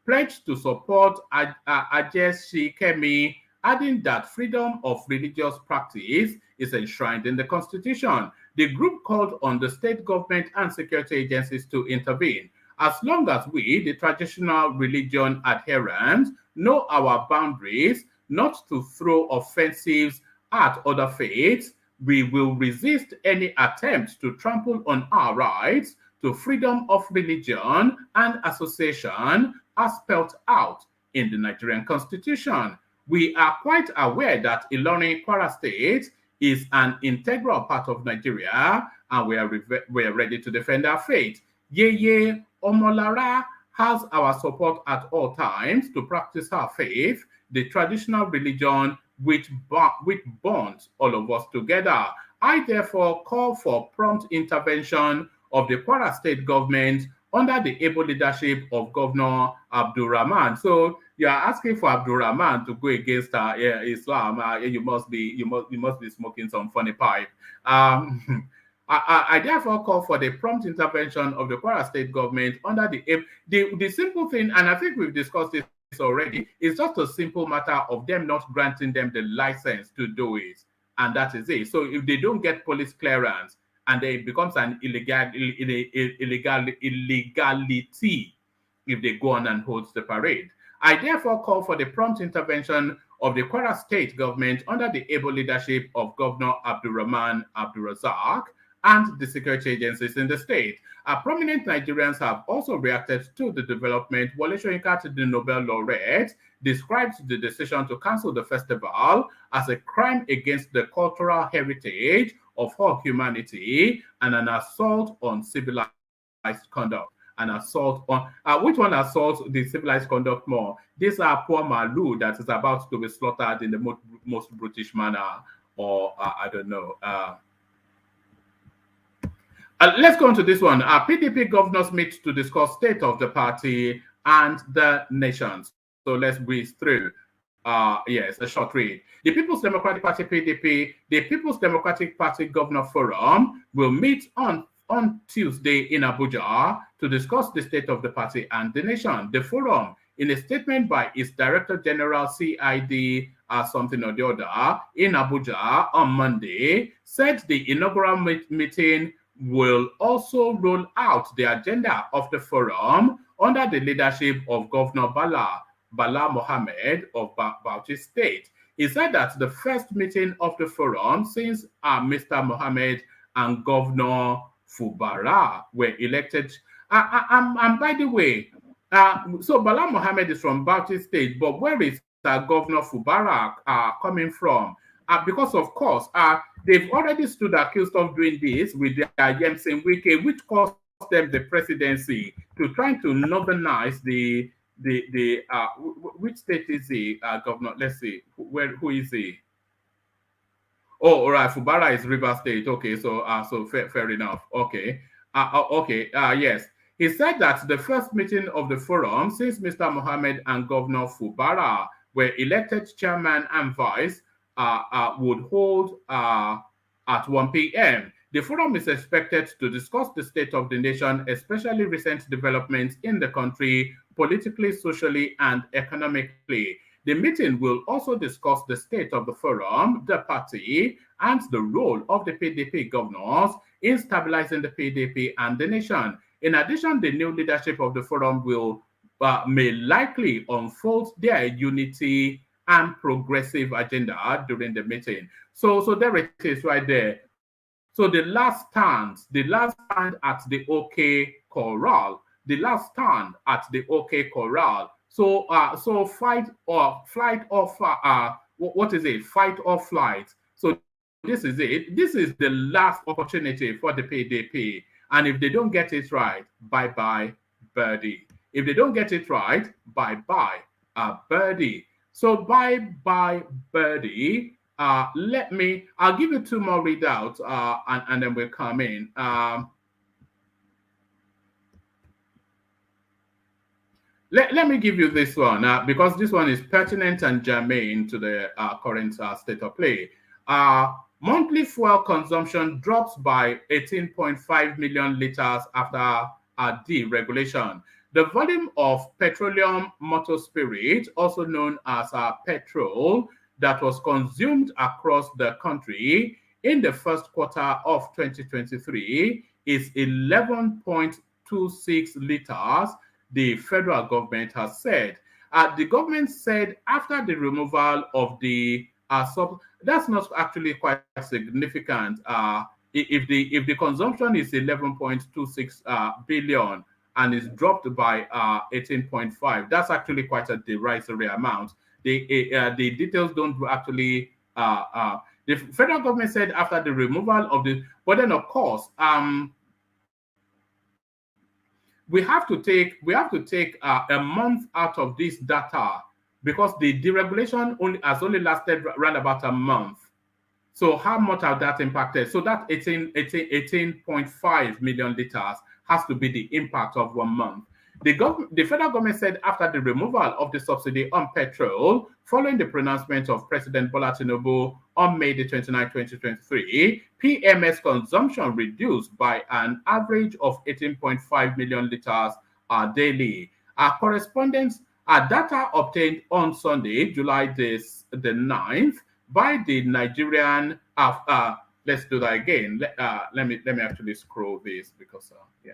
S3: pledged to support Ajesi Kemi, adding that freedom of religious practice is enshrined in the Constitution. The group called on the state government and security agencies to intervene. As long as we, the traditional religion adherents, know our boundaries, not to throw offensives at other faiths, we will resist any attempt to trample on our rights to freedom of religion and association as spelled out in the Nigerian Constitution. We are quite aware that Ilorin, Kwara State is an integral part of Nigeria, and we are ready to defend our faith. Yeye Omolara has our support at all times to practice our faith, the traditional religion which bonds all of us together. I therefore call for prompt intervention of the Kwara State government under the able leadership of Governor Abdulrahman. So you are asking for Abdulrahman to go against Islam. You must be smoking some funny pipe. I therefore call for the prompt intervention of the Kwara State government under the simple thing, and I think we've discussed this already, is just a simple matter of them not granting them the license to do it, and that is it. So if they don't get police clearance, and then it becomes an illegality if they go on and hold the parade. I therefore call for the prompt intervention of the Kwara State government under the able leadership of Governor Abdulrahman Abdulrazak and the security agencies in the state. Prominent Nigerians have also reacted to the development. Wole Soyinka, the Nobel laureate, described the decision to cancel the festival as a crime against the cultural heritage of all humanity and an assault on civilized conduct. An assault on which one assaults the civilized conduct more? These are poor Malu that is about to be slaughtered in the most brutish manner, or I don't know. Let's go on to this one. PDP governors meet to discuss state of the party and the nations. So let's breeze through. Yes, a short read. The People's Democratic Party PDP, the People's Democratic Party Governor Forum will meet on Tuesday in Abuja to discuss the state of the party and the nation. The forum, in a statement by its Director General CID something or the other in Abuja on Monday, said the inaugural meeting will also roll out the agenda of the forum under the leadership of Governor Bala Mohammed of Bauchi State. He said that the first meeting of the forum since Mr. Mohammed and Governor Fubara were elected. And by the way, so Bala Mohammed is from Bauchi State, but where is Governor Fubara coming from? because of course, they've already stood accused of doing this with their Yemsen Wike, which cost them the presidency, to trying to northernize which state is he, governor? Let's see, who is he? Oh, all right, Fubara is River State. Okay, so fair enough. Okay, yes. He said that the first meeting of the forum since Mr. Mohammed and Governor Fubara were elected chairman and vice would hold at 1 p.m. The forum is expected to discuss the state of the nation, especially recent developments in the country, politically, socially, and economically. The meeting will also discuss the state of the forum, the party, and the role of the PDP governors in stabilizing the PDP and the nation. In addition, the new leadership of the forum may likely unfold their unity and progressive agenda during the meeting. So there it is right there. So the last stand at the OK Corral, So fight or flight. What is it? Fight or flight. So this is it. This is the last opportunity for the PDP. And if they don't get it right, bye-bye, birdie. If they don't get it right, bye-bye, birdie. So bye-bye, birdie. I'll give you two more readouts, and then we'll come in. Let me give you this one, because this one is pertinent and germane to the current state of play. Monthly fuel consumption drops by 18.5 million liters after deregulation. The volume of petroleum motor spirit, also known as petrol, that was consumed across the country in the first quarter of 2023 is 11.26 liters, the federal government has said. The government said after the removal of the that's not actually quite significant. If the consumption is 11.26 billion and is dropped by 18.5, that's actually quite a derisory amount. The details don't actually. The federal government said after the removal of the, but then of course, we have to take a month out of this data, because the deregulation has only lasted around about a month. So how much have that impacted? So that 18.5 million liters has to be the impact of 1 month. The federal government said after the removal of the subsidy on petrol, following the pronouncement of President Bola Tinubu on May 29, 2023, PMS consumption reduced by an average of 18.5 million liters daily. Correspondence data obtained on Sunday, July the 9th, by the Nigerian. Let's do that again. Let me actually scroll this because yeah.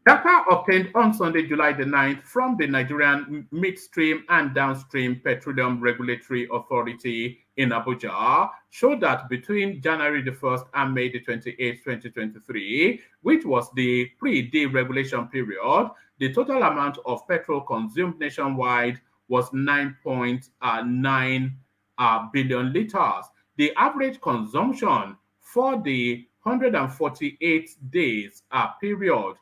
S3: Data obtained on Sunday, July the 9th, from the Nigerian Midstream and Downstream Petroleum Regulatory Authority in Abuja showed that between January the 1st and May the 28th, 2023, which was the pre-deregulation period, the total amount of petrol consumed nationwide was 9.9 billion liters. The average consumption for the 148 days period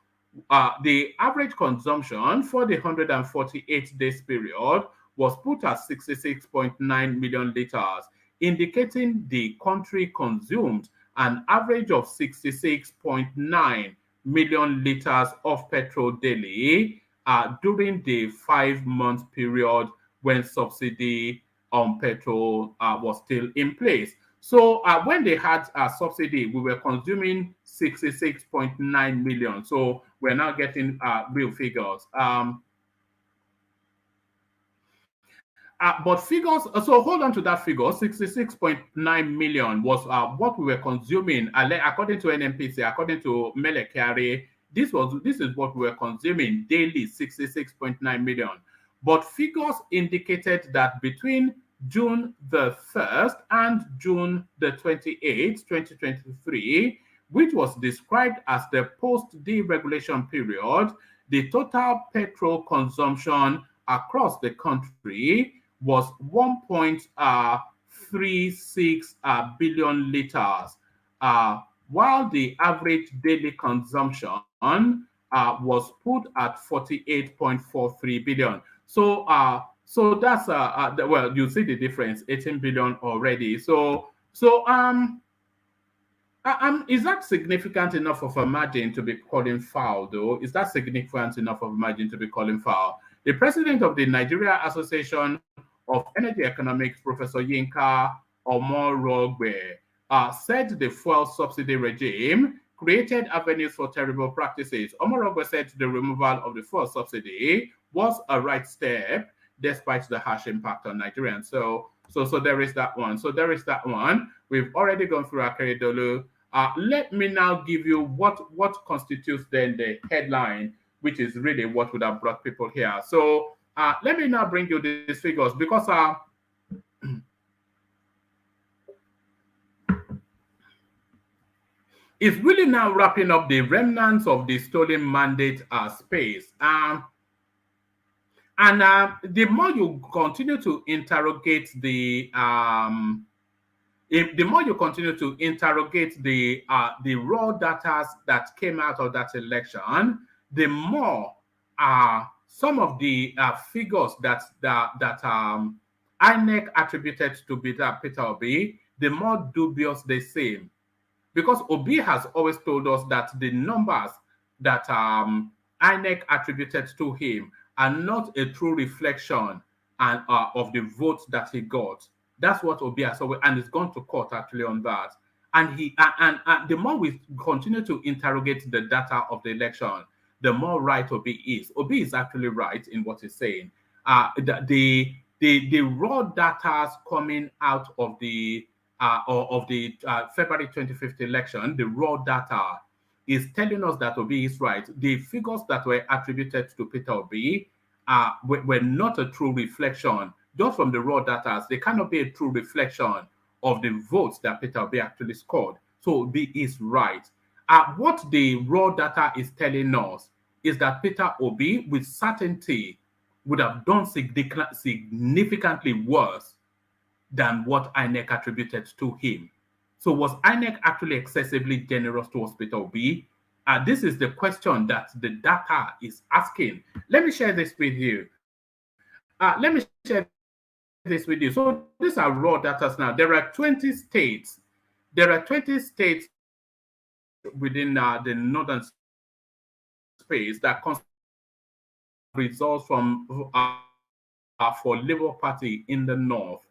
S3: the average consumption for the 148 days period was put at 66.9 million liters, indicating the country consumed an average of 66.9 million liters of petrol daily during the 5-month period when subsidy on petrol was still in place. So when they had a subsidy, we were consuming 66.9 million. So we're now getting real figures. But figures, so hold on to that figure, 66.9 million was what we were consuming, according to NMPC, according to Melekari, this is what we were consuming daily, 66.9 million. But figures indicated that between June the 1st and June the 28th, 2023, which was described as the post-deregulation period, the total petrol consumption across the country was 1.36 billion liters, while the average daily consumption was put at 48.43 billion. So, so that's well, you see the difference, 18 billion already. So, is that significant enough of a margin to be calling foul, though? Is that significant enough of a margin to be calling foul? The president of the Nigeria Association of Energy Economics, Professor Yinka Omorogbe, said the fuel subsidy regime created avenues for terrible practices. Omorogbe said the removal of the fuel subsidy was a right step, despite the harsh impact on Nigerians. So there is that one. So there is that one. We've already gone through Akeredolu. Let me now give you what constitutes then the headline, which is really what would have brought people here. So let me now bring you these figures, because it's really now wrapping up the remnants of the stolen mandate space. And the more you continue to interrogate the raw data that came out of that election, the more some of the figures that INEC attributed to Peter Obi, the more dubious they seem. Because Obi has always told us that the numbers that INEC attributed to him are not a true reflection of the votes that he got. That's what Obi has always, and he's gone to court actually on that. And the more we continue to interrogate the data of the election, the more right Obi is. Obi is actually right in what he's saying. The raw data coming out of the February 25th election, the raw data is telling us that Obi is right. The figures that were attributed to Peter Obi were not a true reflection. Just from the raw data, they cannot be a true reflection of the votes that Peter Obi actually scored. So Obi is right. What the raw data is telling us is that Peter Obi, with certainty, would have done significantly worse than what INEC attributed to him. So was INEC actually excessively generous towards Peter Obi? This is the question that the data is asking. Let me share this with you. So these are raw data now. There are 20 states. There are 20 states within the northern space that results from for Labour Party in the north.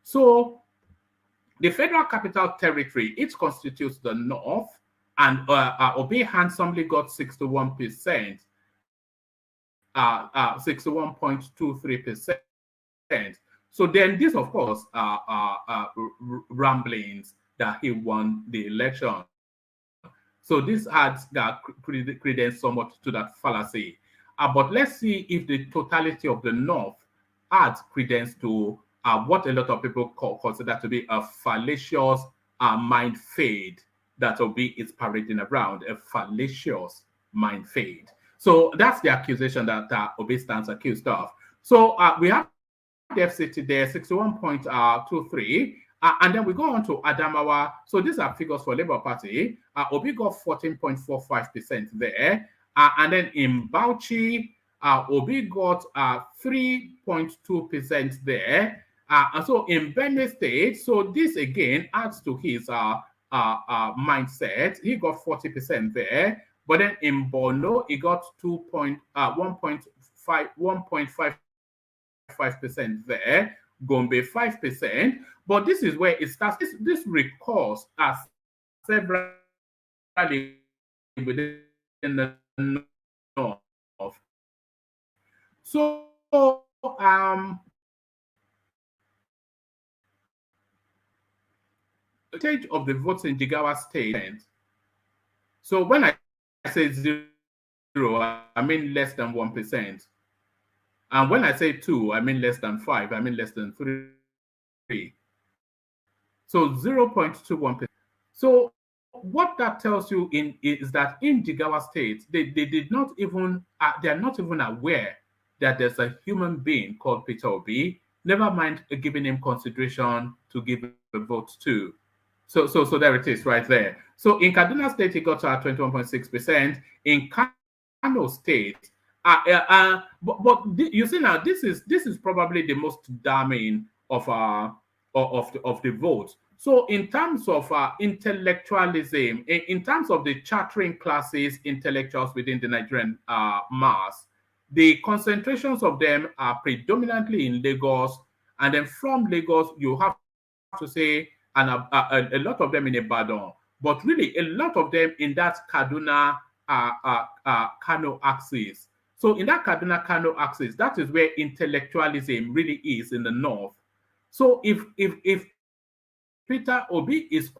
S3: So the Federal Capital Territory, it constitutes the north, and Obi handsomely got 61%, 61.23%. So then this, of course, ramblings that he won the election. So this adds credence somewhat to that fallacy. But let's see if the totality of the North adds credence to what a lot of people consider to be a fallacious mind fade that Obi is parading around, a fallacious mind fade. So that's the accusation that Obi stands accused of. So we have the FCT there, 61.23. And then we go on to Adamawa. So these are figures for Labour Party. Obi got 14.45% there. And then in Bauchi, Obi got 3.2% there. And so in Benue State, so this again adds to his mindset. He got 40% there. But then in Borno, he got 1.55% there. Gombe 5%. But this is where it starts. This recurs as several within the north. So percentage of the votes in Jigawa State. So when I say 0, I mean less than 1%. And when I say 2, I mean less than 5, I mean less than 3. So 0.21%. So what that tells you is that in Jigawa State, they did not even, they are not even aware that there's a human being called Peter Obi never mind giving him consideration to give a vote to. So there it is right there. So in Kaduna State, he got 21.6%. In Kano State, you see now, this is probably the most damning of the vote. So in terms of intellectualism, in terms of the chattering classes, intellectuals within the Nigerian mass, the concentrations of them are predominantly in Lagos, and then from Lagos you have to say, and a lot of them in Ibadan, but really a lot of them in that Kaduna Kano axis. So in that Kaduna Kano axis, that is where intellectualism really is in the north. So if Peter Obi is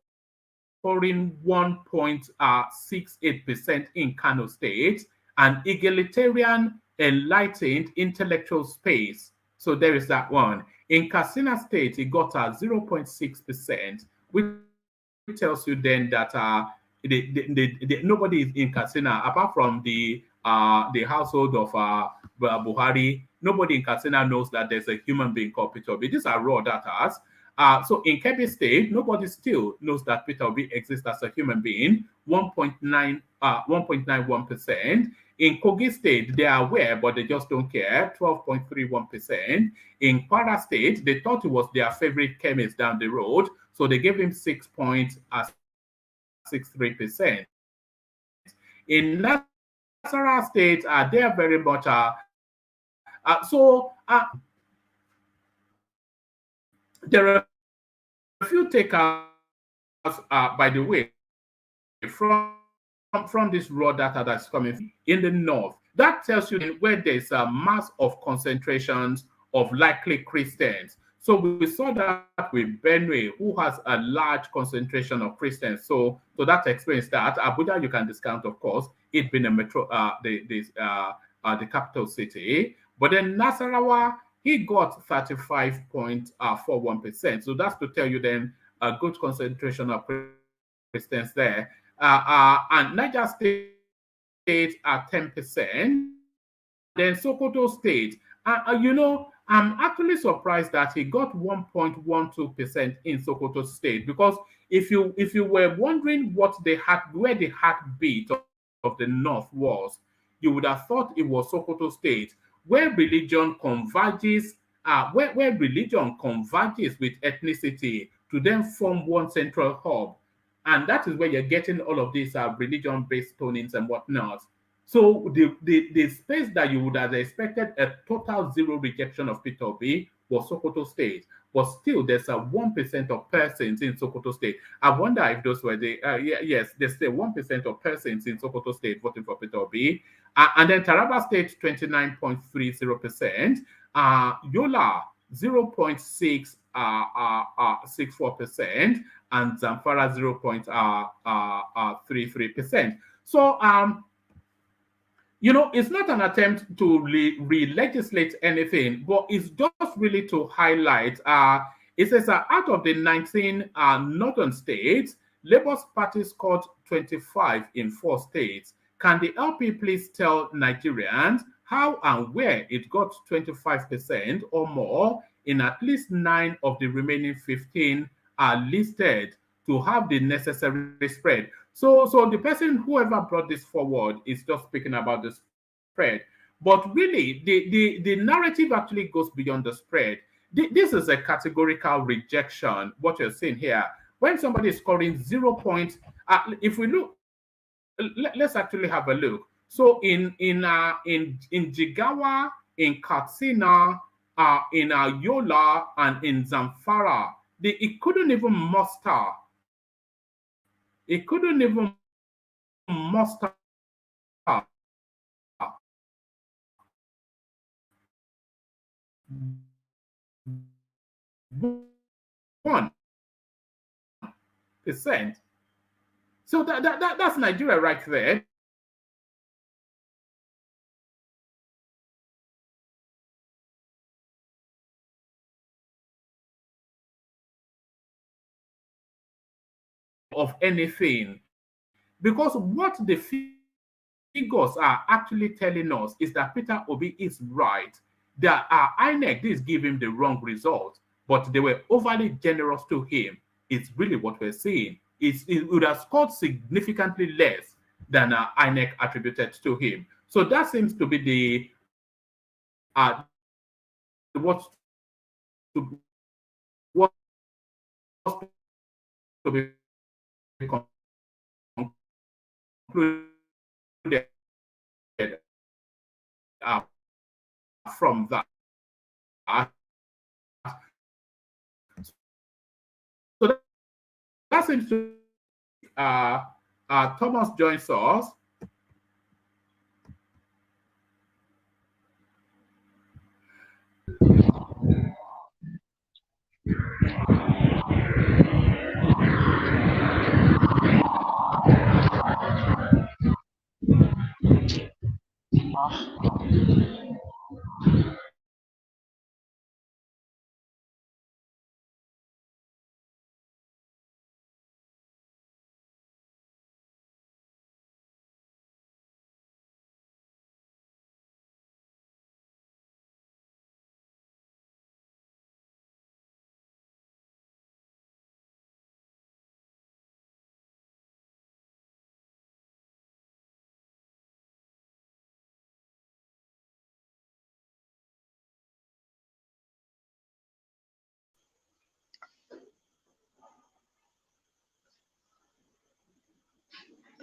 S3: scoring 1.68% in Kano State, an egalitarian, enlightened intellectual space. So there is that one. In Katsina State, it got 0.6%, which tells you then that nobody is in Katsina apart from the household of Buhari. Nobody in Katsina knows that there's a human being called Peter Obi. These are raw data. So in Kebbi State, nobody still knows that Peter Obi exists as a human being, 1.91%. In Kogi State, they are aware, but they just don't care, 12.31%. In Kwara State, they thought it was their favorite chemist down the road, so they gave him 6.63%. In Nasarawa State, they are very much there are a few takers, by the way, from this raw data that's coming in the north. That tells you where there's a mass of concentrations of likely Christians. So we saw that with Benue, who has a large concentration of Christians. So that explains that. Abuja, you can discount, of course, it being a metro, the capital city. But then Nasarawa, he got 35.41%. So that's to tell you then a good concentration of Christians there. And Niger State at 10%. Then Sokoto State, I'm actually surprised that he got 1.12% in Sokoto State, because if you were wondering where the heartbeat of the North was, you would have thought it was Sokoto State, where religion converges, with ethnicity to then form one central hub. And that is where you're getting all of these religion-based stonings and whatnot. So the space that you would have expected a total zero rejection of Peter Obi was Sokoto State. But still, there's a 1% of persons in Sokoto State. I wonder if those were yes, there's a 1% of persons in Sokoto State voting for Peter Obi. And then Taraba State, 29.30%. Yola, 0.64%. And Zamfara, 0.33%. So, it's not an attempt to re-legislate anything, but it's just really to highlight. It says out of the 19 northern states, Labour's party scored 25 in 4 states. Can the LP please tell Nigerians how and where it got 25% or more in at least 9 of the remaining 15 are listed to have the necessary spread? So the person, whoever brought this forward, is just speaking about the spread. But really, the narrative actually goes beyond the spread. This is a categorical rejection, what you're seeing here. When somebody is scoring 0 points, if we look, let's actually have a look. So in Jigawa, in Katsina, in Yola, and in Zamfara, it couldn't even muster. It couldn't even muster 1%. So that's Nigeria right there. Of anything, because what the figures are actually telling us is that Peter Obi is right. that INEC did give him the wrong result, but they were overly generous to him. It's really what we're seeing. It would have scored significantly less than INEC attributed to him. So that seems to be the what's to be concluded from that. So that seems to Thomas joins us.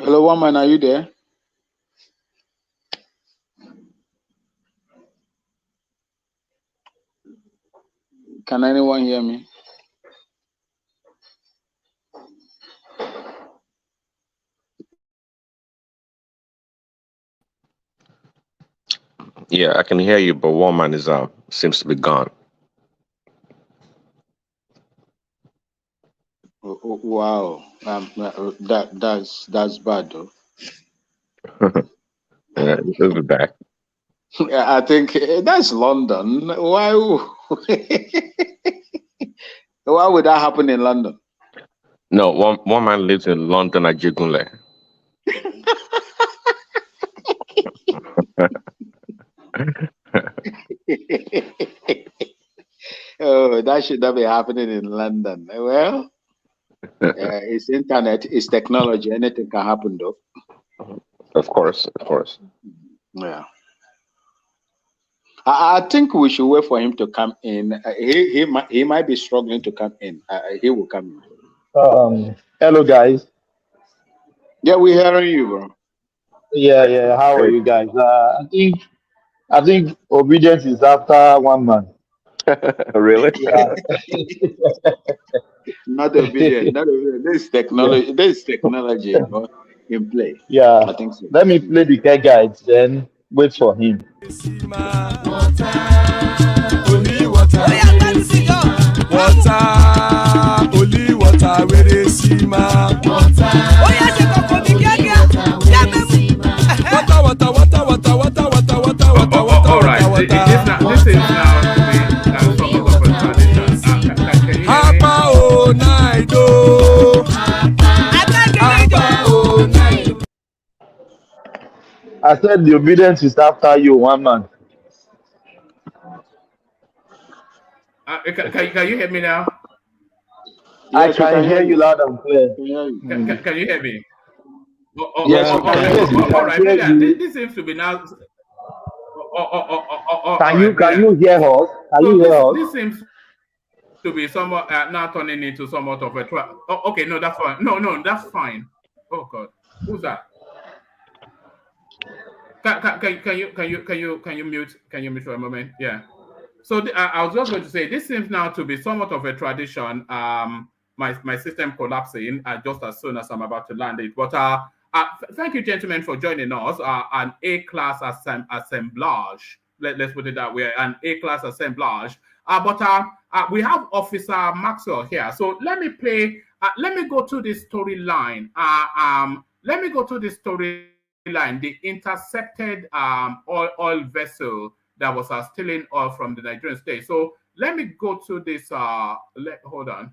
S6: Hello, woman, are you there? Can anyone hear me?
S7: Yeah, I can hear you, but one man is seems to be gone.
S6: Wow, that's bad though.
S7: Yeah, he'll be back.
S6: I think that's London. Why? Why would that happen in London?
S7: No, one man lives in London at Jigunle.
S6: Oh, that should not be happening in London. Well, it's internet, it's technology. Anything can happen, though.
S7: Of course, of course.
S6: Yeah. I think we should wait for him to come in. He might be struggling to come in. He will come in.
S8: Hello guys.
S6: Yeah, we're hearing you, bro.
S8: Yeah. How are you guys? I think obedience is after one man.
S7: Really?
S8: Yeah.
S6: Not obedient. Not obedient. There's technology. There's technology in play.
S8: Yeah.
S6: I think so.
S8: Let me play the care guides, then wait for him.
S4: Only water. Water. Only water. Where they see ma. Water.
S3: All right. This is now to be somewhat of a tradition. Can you hear me?
S8: I said the obedience is after you, one man.
S3: Can you hear me now?
S8: I can hear you loud and clear.
S3: Can you hear me?
S6: Yes,
S3: all right. This seems to be now.
S8: Can you hear us? Can you hear us?
S3: This seems to be somewhat now turning into somewhat of a trap. Oh, okay, no, that's fine. No, that's fine. Oh God, who's that? Can you mute for a moment? Yeah. So I was just going to say this seems now to be somewhat of a tradition. My system collapsing just as soon as I'm about to land it. But thank you, gentlemen, for joining us. An A-class assemblage. Let's put it that way. An A-class assemblage. But we have Officer Maxwell here. So let me play. Let me go to this storyline. Let me go to this storyline. The intercepted oil vessel that was stealing oil from the Nigerian state. So let me go to this. Hold on.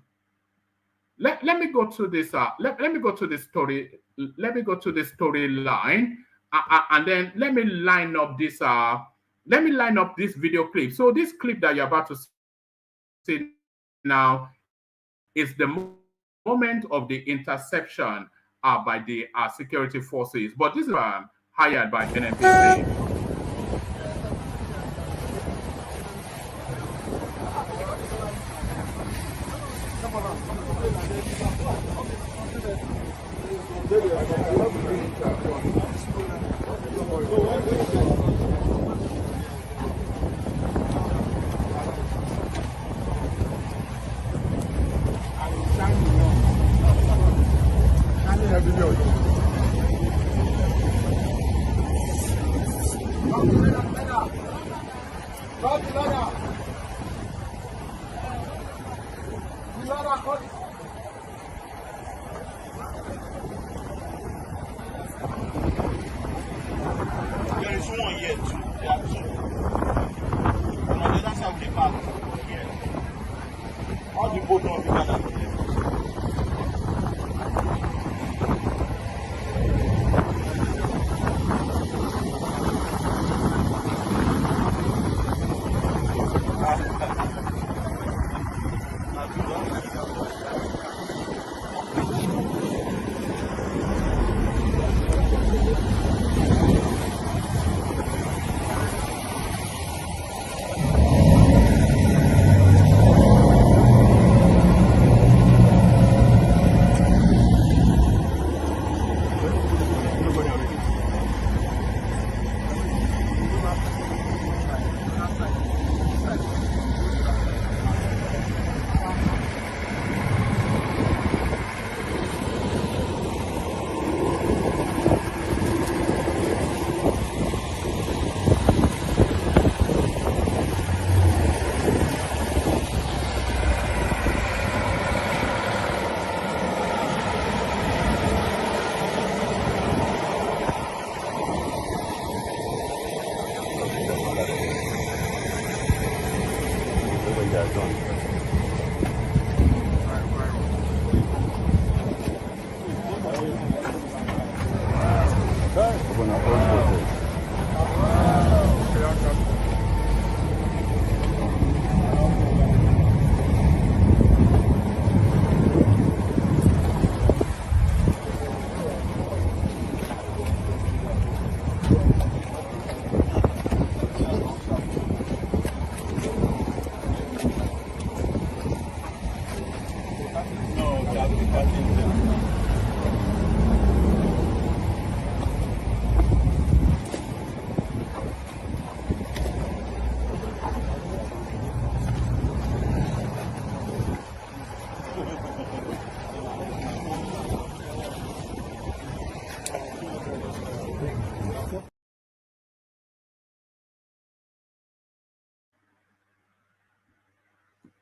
S3: Let me go to this. Let me go to this story. Let me go to the storyline, and then let me line up this let me line up this video clip. So this clip that you're about to see now is the moment of the interception by the security forces. But this is hired by NNPC.
S9: There is one here too. There are two. On the other side of the park here. All the boat of the Ghana.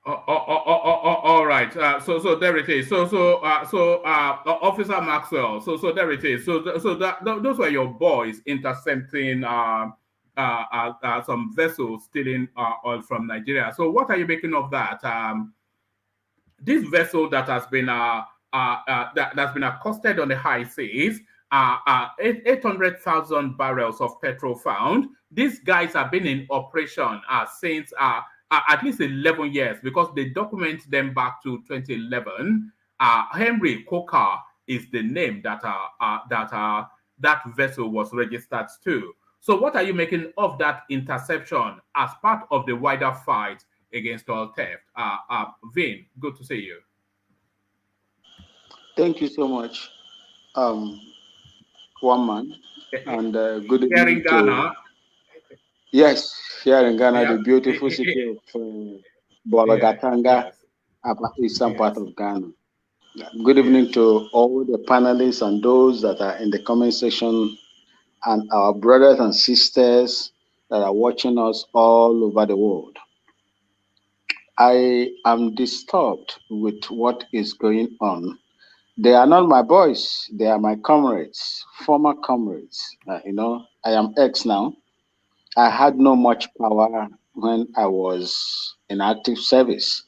S9: All right. So there it is. Officer Maxwell. So there it is. Those were your boys intercepting some vessels stealing oil from Nigeria. So what are you making of that? This vessel that has been that's been accosted on the high seas. 800,000 barrels of petrol found. These guys have been in operation since at least 11 years, because they document them back to 2011. Henry Coker is the name that that vessel was registered to. So what are you making of that interception as part of the wider fight against oil theft? Vin, good to see you.
S6: Thank you so much, one man, and good evening
S3: here in Ghana.
S6: Yes, here in Ghana,
S3: Yeah.
S6: the beautiful city of Bolagatanga, eastern
S3: Yes.
S6: part of Ghana. Good evening to all the panelists and those that are in the comment section, and our brothers and sisters that are watching us all over the world. I am disturbed with what is going on. They are not my boys, they are my comrades, former comrades. I am ex now. I had no much power when I was in active service.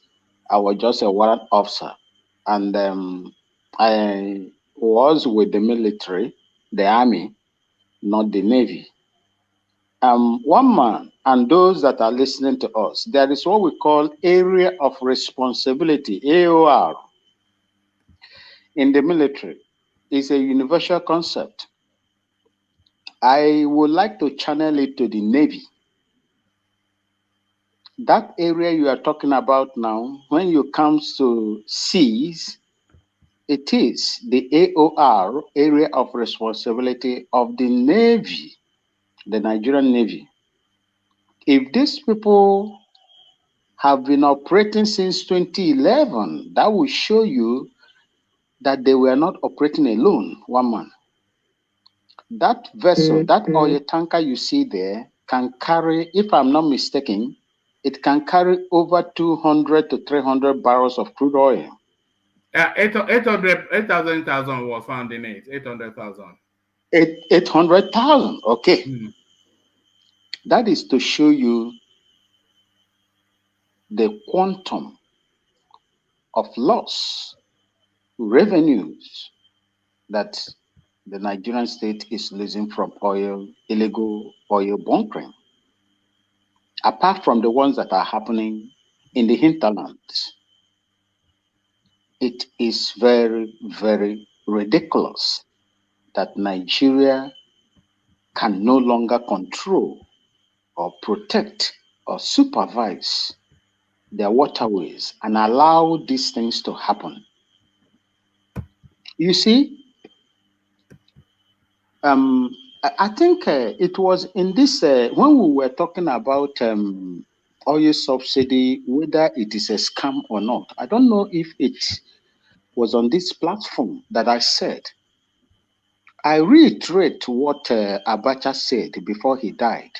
S6: I was just a warrant officer. And I was with the military, the army, not the Navy. one man and those that are listening to us, there is what we call area of responsibility, AOR, in the military. It's a universal concept. I would like to channel it to the Navy. That area you are talking about now, when you come to seas, it is the AOR, area of responsibility of the Navy, the Nigerian Navy. If these people have been operating since 2011, that will show you that they were not operating alone, one man. That vessel, that oil tanker you see there can carry, if I'm not mistaken, it can carry over 200 to 300 barrels of crude oil.
S9: 800,000 was found in it. 800,000.
S6: 800,000. Okay. That is to show you the quantum of loss, revenues that the Nigerian state is losing from oil, illegal oil bunkering, apart from the ones that are happening in the hinterlands. It is very, very ridiculous that Nigeria can no longer control or protect or supervise their waterways and allow these things to happen. You see, I think it was in this, when we were talking about oil subsidy, whether it is a scam or not. I don't know if it was on this platform that I said. I reiterate what Abacha said before he died.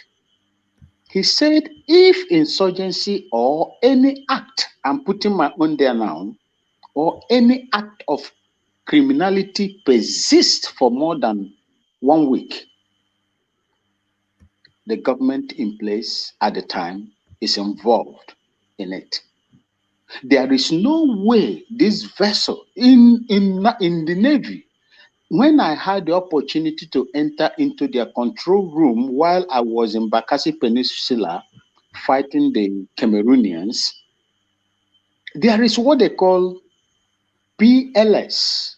S6: He said, if insurgency or any act, I'm putting my own there now, or any act of criminality persists for more than 1 week, the government in place at the time is involved in it. There is no way this vessel in the Navy, when I had the opportunity to enter into their control room while I was in Bakassi Peninsula fighting the Cameroonians, there is what they call PLS,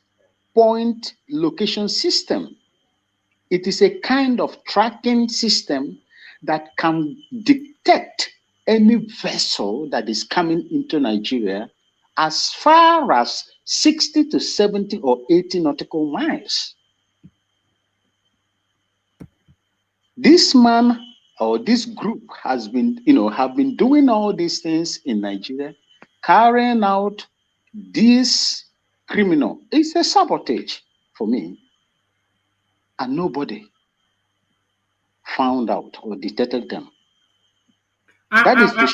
S6: Point Location System. It is a kind of tracking system that can detect any vessel that is coming into Nigeria as far as 60 to 70 or 80 nautical miles. This man or this group has been, have been doing all these things in Nigeria, carrying out this criminal. It's a sabotage for me. And nobody found out or detected them. That is the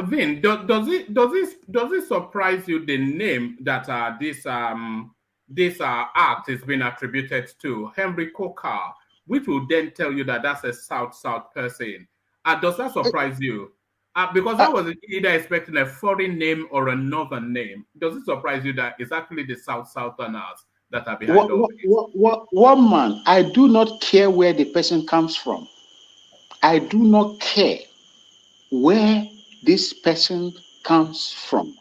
S9: Vin, does it surprise you the name that this act is being attributed to, Henry Coker, which will then tell you that that's a South person? Does that surprise you? Because I was either expecting a foreign name or a northern name. Does it surprise you that it's actually the Southerners that are behind all this?
S6: One man, I do not care where the person comes from. I do not care where this person comes from.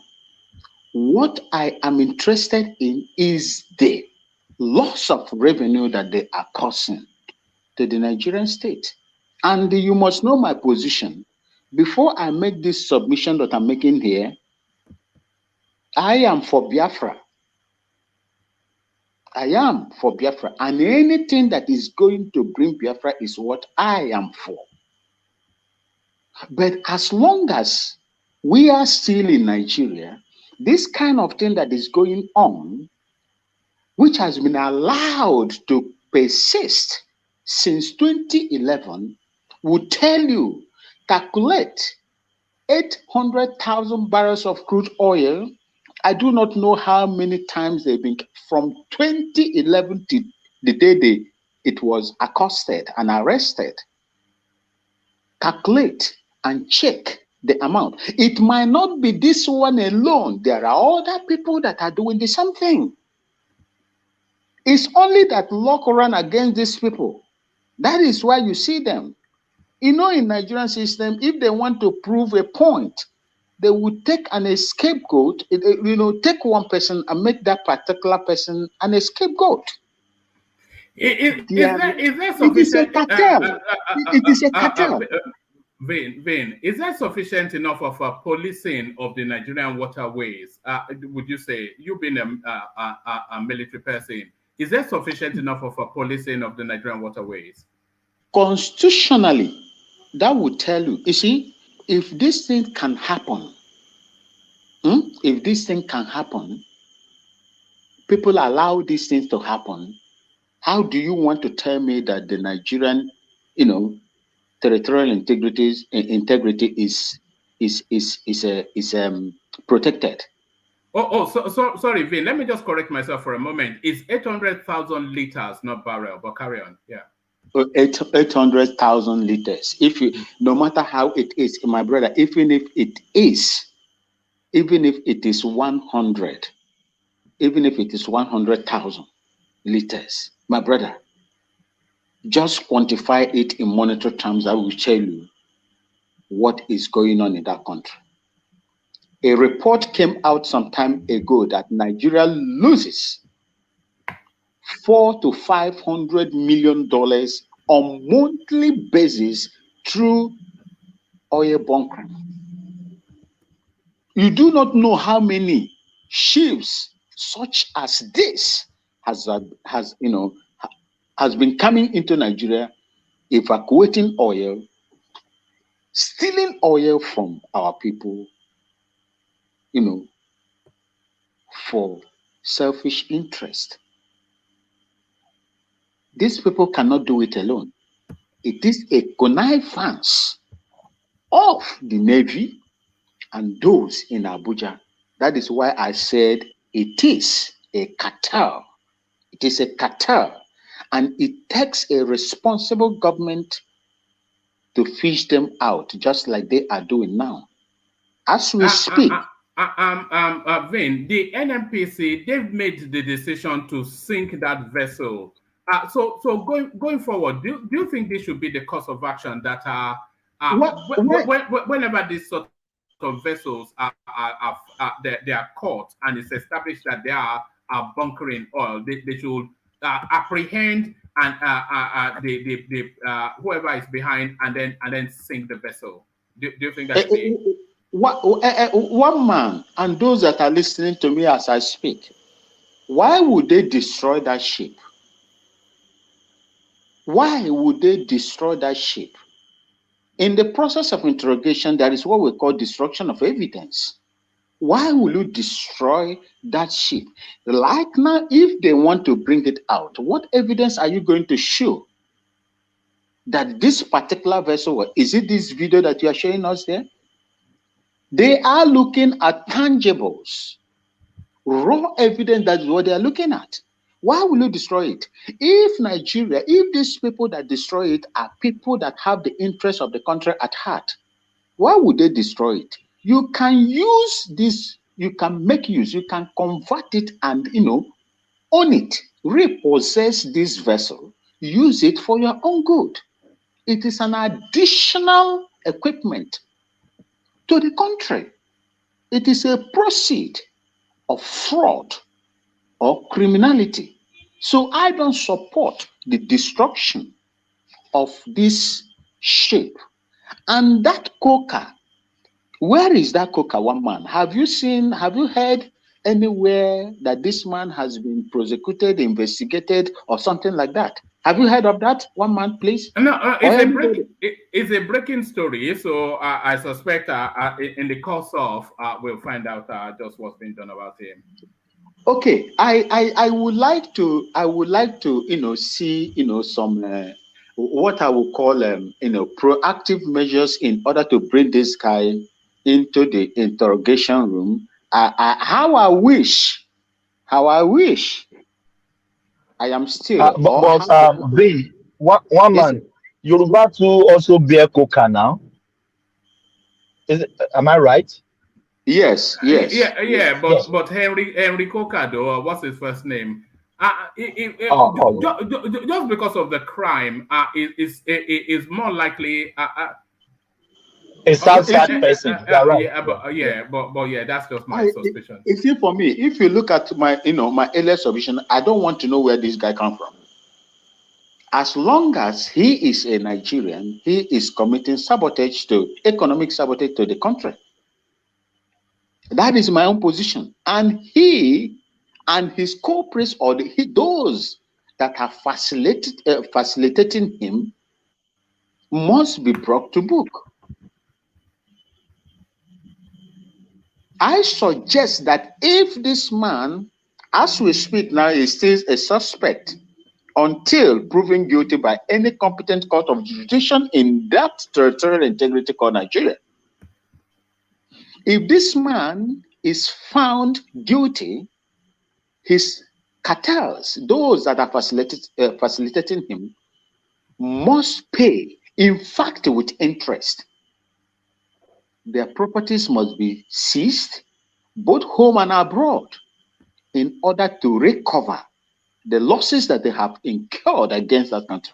S6: What I am interested in is the loss of revenue that they are causing to the Nigerian state. And you must know my position. Before I make this submission that I'm making here, I am for Biafra. I am for Biafra. And anything that is going to bring Biafra is what I am for. But as long as we are still in Nigeria, this kind of thing that is going on, which has been allowed to persist since 2011, will tell you, calculate 800,000 barrels of crude oil. I do not know how many times they've been, from 2011 to the day it was accosted and arrested. Calculate and check the amount. It might not be this one alone. There are other people that are doing the same thing. It's only that lock run against these people. That is why you see them. You know, in Nigerian system, if they want to prove a point, they would take an scapegoat, take one person and make that particular person an scapegoat.
S3: Is that
S6: It is a
S3: sufficient?
S6: cartel. It is a cartel.
S3: Vin, is that sufficient enough of a policing of the Nigerian waterways? Would you say, you being a military person, is that sufficient enough of a policing of the Nigerian waterways?
S6: Constitutionally, that would tell you. You see, if this thing can happen, people allow these things to happen. How do you want to tell me that the Nigerian, territorial integrity is protected?
S3: Sorry, Vin. Let me just correct myself for a moment. It's 800,000 liters, not barrel. But carry on. Yeah.
S6: 800,000 liters. No matter how it is, my brother, even if it is 100, even if it is 100,000 liters, my brother, just quantify it in monetary terms. I will tell you what is going on in that country. A report came out some time ago that Nigeria loses $400 to $500 million on monthly basis through oil bunkering. You do not know how many ships such as this has been coming into Nigeria, evacuating oil, stealing oil from our people, for selfish interest. These people cannot do it alone. It is a connivance of the Navy and those in Abuja. That is why I said it is a cartel. It is a cartel. And it takes a responsible government to fish them out, just like they are doing now. As we speak.
S3: Vin, the NNPC, they've made the decision to sink that vessel. So going forward, do you think this should be the course of action that whenever these sort of vessels they are caught and it's established that they are bunkering oil, they should apprehend and whoever is behind and then sink the vessel? Do you think that's
S6: one man and those that are listening to me as I speak, why would they destroy that ship? Why would they destroy that ship? In the process of interrogation, there is what we call destruction of evidence. Why will you destroy that ship? Like now, if they want to bring it out, what evidence are you going to show that this particular vessel, is it this video that you are showing us there? They are looking at tangibles, raw evidence. That is what they are looking at. Why will you destroy it? If these people that destroy it are people that have the interest of the country at heart, why would they destroy it? You can use this, you can make use, you can convert it and, own it, repossess this vessel, use it for your own good. It is an additional equipment to the country. It is a proceed of fraud or criminality. So I don't support the destruction of this ship. And that coca, where is that coca, one man? Have you heard anywhere that this man has been prosecuted, investigated, or something like that? Have you heard of that, one man, please?
S3: No, it's a breaking story. So I suspect in the course of, we'll find out just what's been done about him.
S6: Okay, I would like to see some what I would call proactive measures in order to bring this guy into the interrogation room. How I wish I am still.
S8: Vin, one man, Yoruba too also bear coca now. Am I right?
S6: Yes.
S3: But Henry Coca, though, what's his first name?
S9: Just because of the crime, is more likely.
S8: A sad person.
S9: But that's just my suspicion.
S6: You see, for me, if you look at my earlier submission, I don't want to know where this guy come from. As long as he is a Nigerian, he is committing economic sabotage to the country. That is my own position. And he and his corporates, or those that are facilitating him, must be brought to book. I suggest that if this man, as we speak now, is still a suspect until proven guilty by any competent court of jurisdiction in that territorial integrity called Nigeria, if this man is found guilty, his cartels, those that are facilitating him, must pay, in fact, with interest. Their properties must be seized, both home and abroad, in order to recover the losses that they have incurred against that country.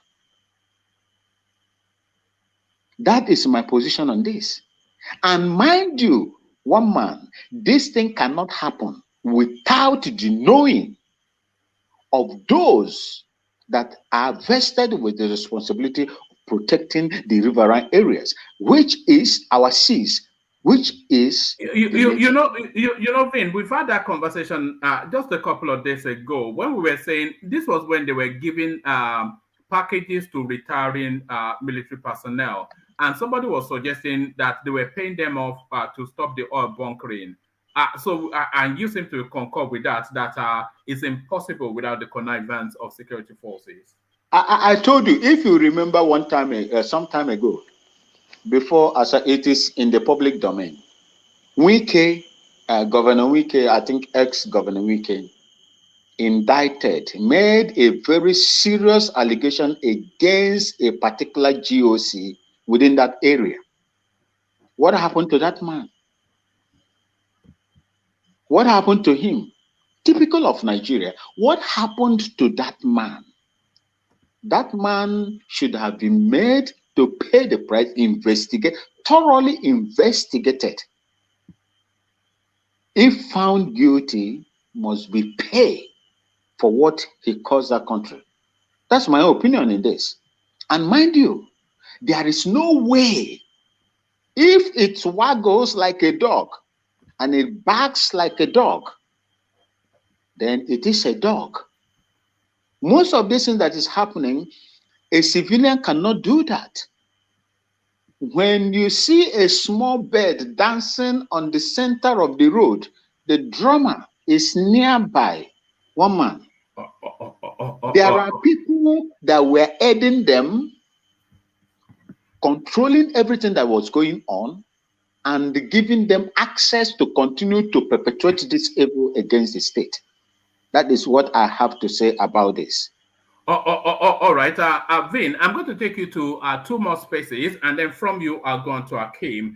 S6: That is my position on this. And mind you, one man, this thing cannot happen without the knowing of those that are vested with the responsibility of protecting the riverine areas, which is our seas, which is
S9: you know, Vin, we've had that conversation just a couple of days ago when we were saying this was when they were giving packages to retiring military personnel, and somebody was suggesting that they were paying them off to stop the oil bunkering. And you seem to concur with that it's impossible without the connivance of security forces.
S6: I told you, if you remember some time ago, before it is in the public domain, Wike, Governor Wike, I think ex-Governor Wike, made a very serious allegation against a particular GOC within that area. What happened to that man? What happened to him? Typical of Nigeria. What happened to that man? That man should have been made to pay the price, thoroughly investigated. If found guilty, must be paid for what he caused that country. That's my opinion in this. And mind you, there is no way, if it waggles like a dog and it barks like a dog, then it is a dog. Most of this thing that is happening, a civilian cannot do that. When you see a small bird dancing on the center of the road, the drummer is nearby. One man. There are people that were aiding them, controlling everything that was going on, and giving them access to continue to perpetuate this evil against the state. That is what I have to say about this.
S9: All right, Vin, I'm going to take you to two more spaces, and then from you, I'll go on to Akeem.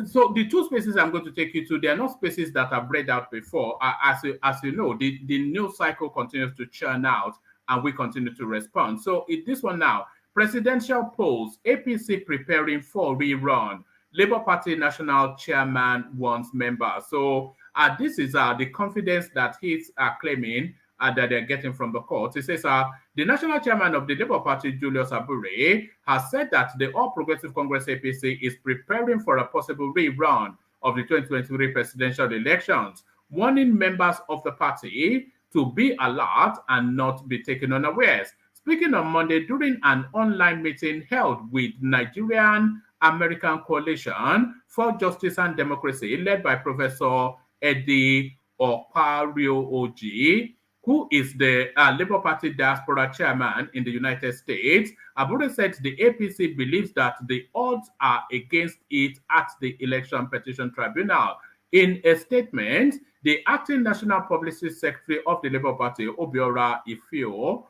S9: So the two spaces I'm going to take you to, they are not spaces that I've read out before. As you know, the news cycle continues to churn out, and we continue to respond. So this one now, presidential polls, APC preparing for rerun. Labour Party National Chairman wants members. So this is the confidence that he's claiming that they're getting from the court. He says the national chairman of the Labour Party, Julius Abure, has said that the All Progressive Congress APC is preparing for a possible rerun of the 2023 presidential elections, warning members of the party to be alert and not be taken unawares. Speaking on Monday during an online meeting held with Nigerian American Coalition for Justice and Democracy, led by Professor Eddie Opario Oji, who is the Labour Party diaspora chairman in the United States, Abure said the APC believes that the odds are against it at the Election Petition Tribunal. In a statement, the acting National Publicity Secretary of the Labour Party, Obiora Ifeo,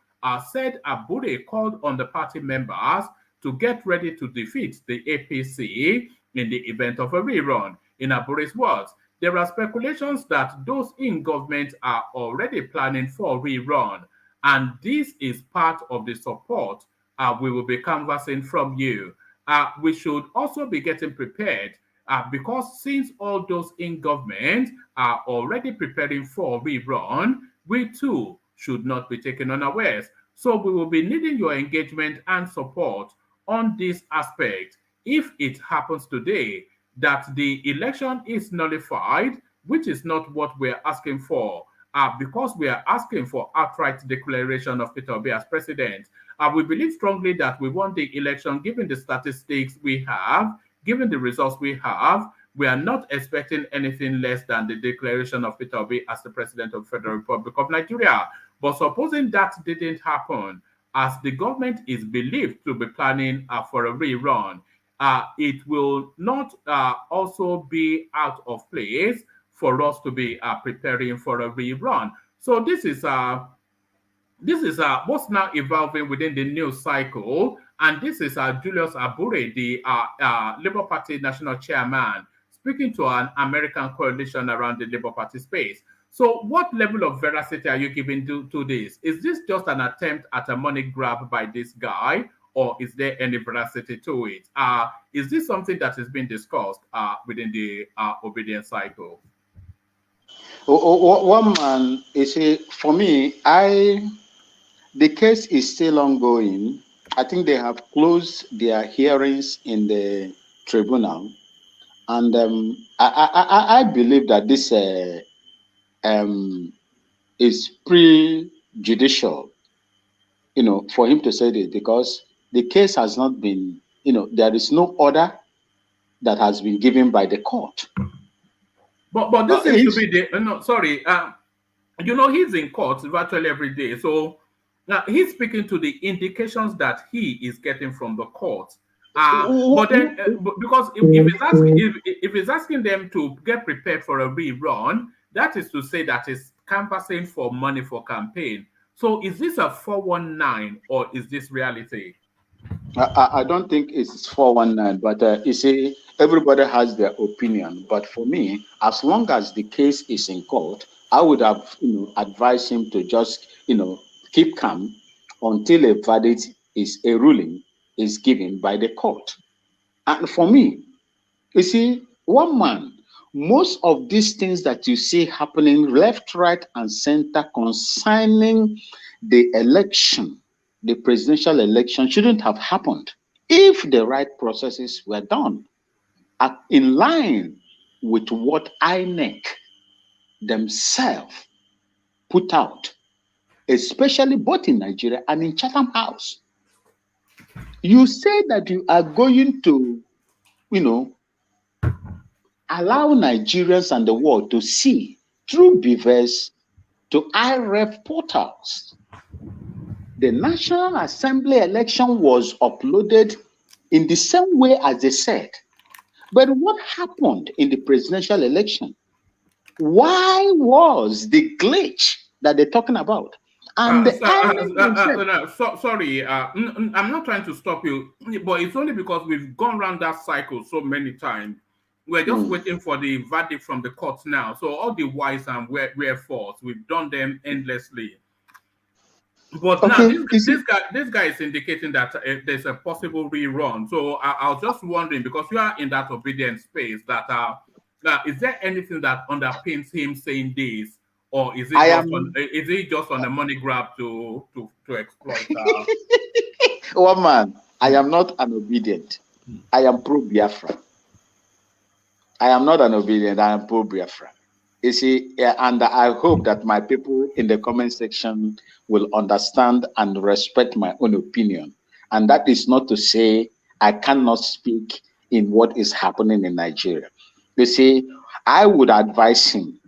S9: said Abure called on the party members to get ready to defeat the APC in the event of a rerun. In Abure's words, there are speculations that those in government are already planning for a rerun, and this is part of the support we will be canvassing from you. We should also be getting prepared because since all those in government are already preparing for a rerun, we too should not be taken unawares. So we will be needing your engagement and support on this aspect. If it happens today that the election is nullified, which is not what we're asking for, because we are asking for outright declaration of Peter Obi as president. We believe strongly that we want the election, given the statistics we have, given the results we have. We are not expecting anything less than the declaration of Peter Obi as the president of the Federal Republic of Nigeria. But supposing that didn't happen, as the government is believed to be planning for a rerun, it will not also be out of place for us to be preparing for a rerun. So this is what's now evolving within the news cycle, and this is Julius Abure, the Labour Party national chairman, speaking to an American coalition around the Labour Party space. So what level of veracity are you giving to this? Is this just an attempt at a money grab by this guy, or is there any veracity to it? Is this something that is being discussed within the obedience cycle?
S6: One man, you see, for me, the case is still ongoing. I think they have closed their hearings in the tribunal, and I believe that this is prejudicial, for him to say this, because the case has not been, there is no order that has been given by the court.
S9: But this seems to be the he's in court virtually every day. So now he's speaking to the indications that he is getting from the court. But then, because if he's asking them to get prepared for a rerun, that is to say that he's canvassing for money for campaign. So is this a 419 or is this reality?
S6: I don't think it's 419, but you see, everybody has their opinion. But for me, as long as the case is in court, I would have advised him to just keep calm until a verdict a ruling is given by the court. And for me, you see, one man, most of these things that you see happening left, right, and center concerning the election, the presidential election, shouldn't have happened if the right processes were done in line with what INEC themselves put out, especially both in Nigeria and in Chatham House. You say that you are going to, allow Nigerians and the world to see through beavers to IREF portals. The National Assembly election was uploaded in the same way as they said. But what happened in the presidential election? Why was the glitch that they're talking about? And
S9: sorry, I'm not trying to stop you, but it's only because we've gone around that cycle so many times. We're just waiting for the verdict from the courts now. So all the whys and wherefores, we've done them endlessly. But now this guy is indicating that there's a possible rerun. So I was just wondering, because you are in that obedience space, that is there anything that underpins him saying this, or is it just on a money grab to exploit?
S6: One man, I am not an obedient. I am pro-Biafra. I am not an obedient. I am pro-Biafra. You see, and I hope that my people in the comment section will understand and respect my own opinion. And that is not to say I cannot speak in what is happening in Nigeria. You see, I would advise him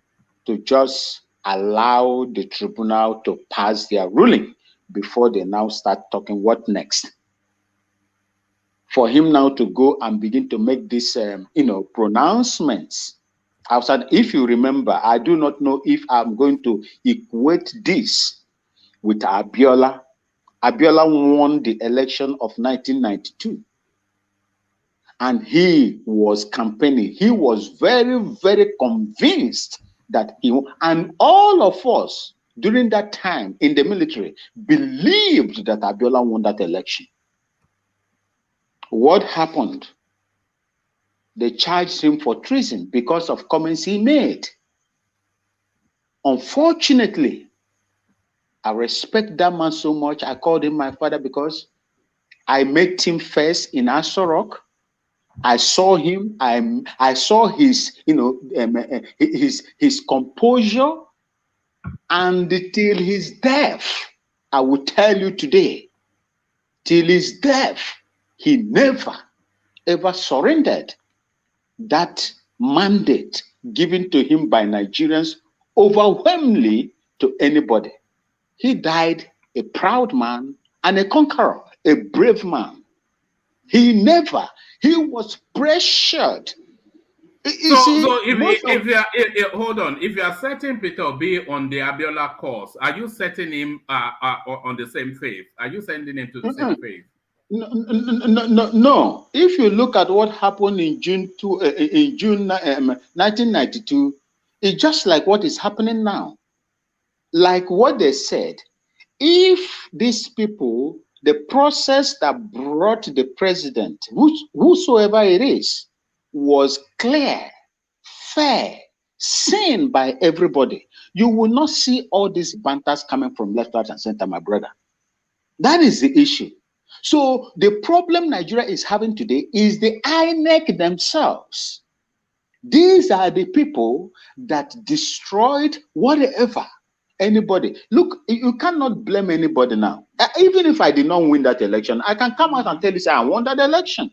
S6: to just allow the tribunal to pass their ruling before they now start talking what next. For him now to go and begin to make these, pronouncements outside. If you remember, I do not know if I'm going to equate this with Abiola. Abiola won the election of 1992. And he was campaigning. He was very, very convinced that and all of us during that time in the military believed that Abiola won that election. What happened? They charged him for treason because of comments he made. Unfortunately, I respect that man so much. I called him my father because I met him first in Aso Rock. I saw him. I saw his, his composure, and till his death, I will tell you today, till his death, he never ever surrendered that mandate given to him by Nigerians overwhelmingly to anybody. He died a proud man and a conqueror, a brave man. He was pressured.
S9: Hold on, if you are setting Peter Obi on the Abiola course, are you setting him on the same faith? Are you sending him to the same faith?
S6: No. If you look at what happened in June 1992, it's just like what is happening now. Like what they said, if these people, the process that brought the president, whosoever it is, was clear, fair, seen by everybody, you will not see all these banters coming from left, right, and center, my brother. That is the issue. So the problem Nigeria is having today is the INEC themselves. These are the people that destroyed whatever anybody. Look, you cannot blame anybody now. Even if I did not win that election, I can come out and tell you, say, I won that election.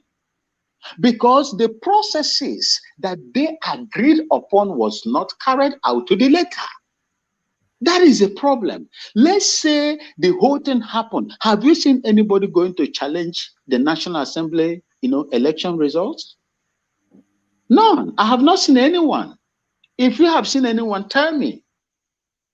S6: Because the processes that they agreed upon was not carried out to the letter. That is a problem. Let's say the whole thing happened. Have you seen anybody going to challenge the National Assembly, election results? None. I have not seen anyone. If you have seen anyone, tell me.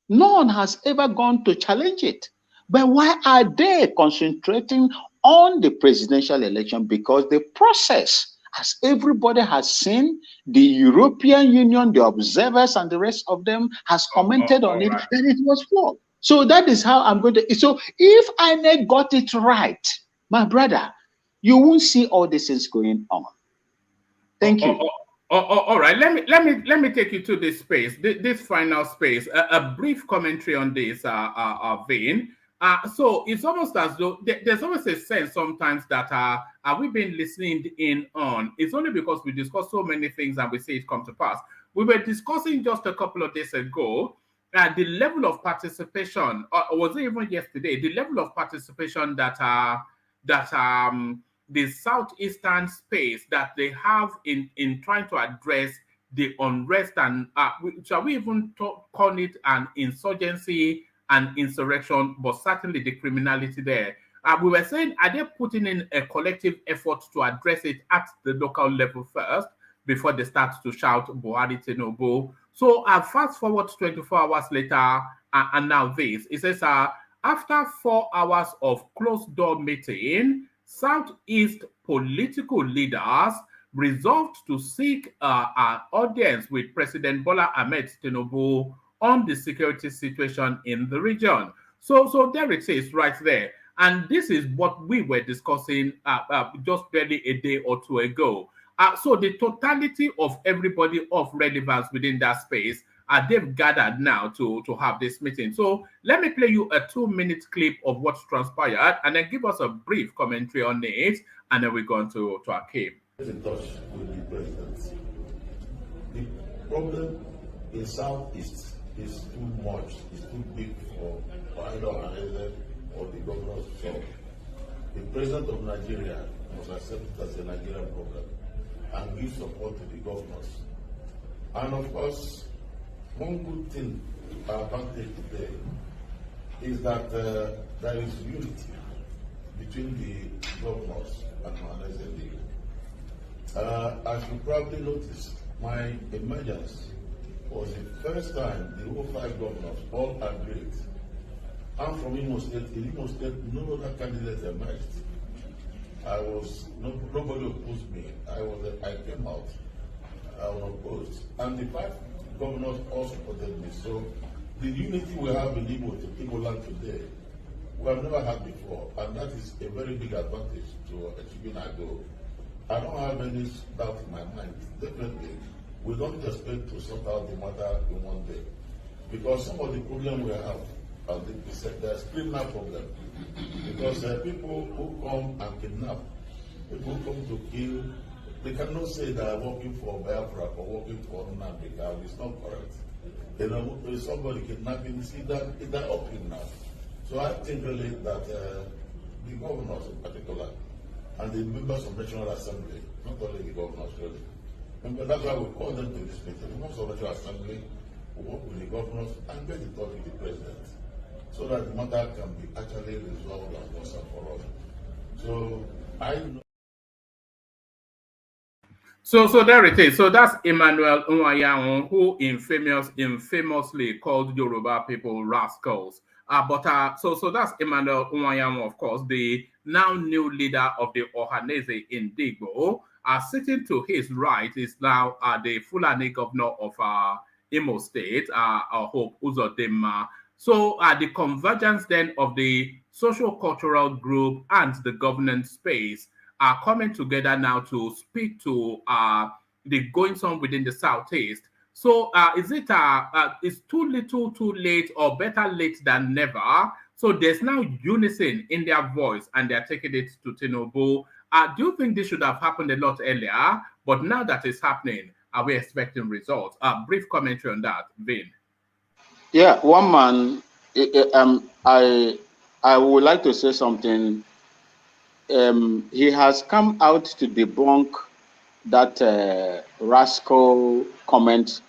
S6: No one has ever gone to challenge it. But why are they concentrating on the presidential election? Because the process, as everybody has seen, the European Union, the observers, and the rest of them has commented on it, and it was flawed. So that is how I'm going to. So if INEC got it right, my brother, you won't see all these things going on. Thank you.
S9: All right. Let me take you to this space, this final space. A brief commentary on this, Vane. So it's almost as though there's always a sense sometimes that we've been listening in on. It's only because we discuss so many things and we see it come to pass. We were discussing just a couple of days ago the level of participation, or was it even yesterday? The level of participation that the southeastern space that they have in trying to address the unrest and shall we even call it an insurgency and insurrection, but certainly the criminality there. We were saying, are they putting in a collective effort to address it at the local level first before they start to shout Buhari Tinubu? So fast forward 24 hours later, and now this. It says, after 4 hours of closed-door meeting, Southeast political leaders resolved to seek an audience with President Bola Ahmed Tinubu on the security situation in the region. So there it is right there. And this is what we were discussing just barely a day or two ago. So the totality of everybody of relevance within that space, they've gathered now to have this meeting. So let me play you a 2-minute clip of what transpired and then give us a brief commentary on it. And then we're going to Akeem.
S10: In touch with the president. The problem in Southeast is too much, it's too big for either Isese or the governors to solve. The president of Nigeria must accept it as a Nigerian problem and give support to the governors. And of course, one good thing about it today is that there is unity between the governors and Isese. As you probably noticed, my emergence was the first time the whole 5 governors all agreed. I'm from Imo State. In Imo State, no other candidate emerged. Nobody opposed me. I came out. I was opposed. And the 5 governors all supported me. So the unity we have in Igbo land today, we have never had before. And that is a very big advantage to achieving our goal. I don't have any doubt in my mind. Definitely, we don't expect to sort out the matter in one day. Because some of the problems we have, there's criminal problem. Because people who come and kidnap, people who come to kill, they cannot say they are working for Biafra or working for Nnamdi Kanu. It's not correct. You know, if somebody kidnapping, see that they're up now. So I think really that the governors in particular and the members of National Assembly, not only the governors really, and that's why we call them to this meeting. The members of National Assembly will work with the governors and get in touch with the president, so that the matter can be actually resolved and once and for all. So I know.
S9: So there it is. So that's Emmanuel Nwayamu, who infamously called Yoruba people rascals. So that's Emmanuel Nwayamu, of course, the now new leader of the Ohanese Indigbo. Sitting to his right is now the Fulani governor of Imo State, Hope Uzodinma. So the convergence then of the socio-cultural group and the governance space are coming together now to speak to the goings on within the Southeast. So is it is too little, too late, or better late than never? So there's now unison in their voice and they're taking it to Tinubu. Do you think this should have happened a lot earlier? But now that it's happening, are we expecting results? Brief commentary on that, Vin.
S6: Yeah, one man, I would like to say something. He has come out to debunk that rascal comment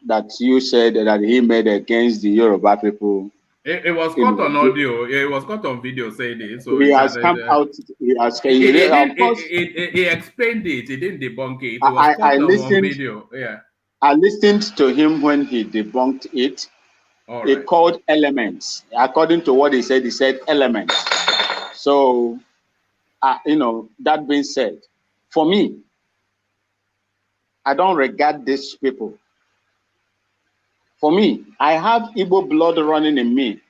S6: that you said that he made against the Yoruba people.
S9: It was caught on audio. It was caught on video saying it. So
S6: he has come out. He has. He
S9: explained it. He didn't debunk it. It was caught on video. Yeah.
S6: I listened to him when he debunked it. He called elements. According to what he said elements. So, you know, that being said, for me, I don't regard these people. For me, I have Igbo blood running in me.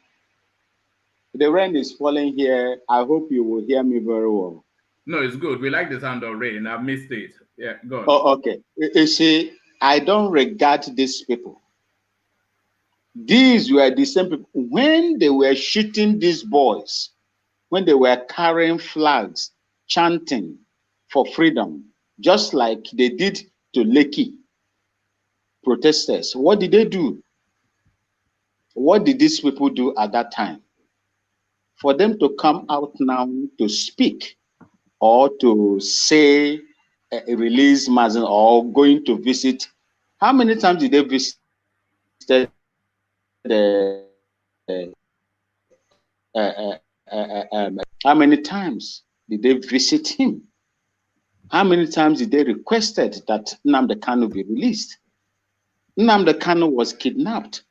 S6: The rain is falling here. I hope you will hear me very well.
S9: No, it's good. We like the sound of rain. I missed it. Yeah, go on.
S6: Oh, okay. You see, I don't regard these people. These were the same people. When they were shooting these boys, when they were carrying flags, chanting for freedom, just like they did to Lekki protesters, what did they do? What did these people do at that time? For them to come out now to speak or to say release Mazen or going to visit, how many times did they visit? How many times did they visit him? How many times did they requested that Nnamdi Kanu be released? Nnamdi Kanu was kidnapped.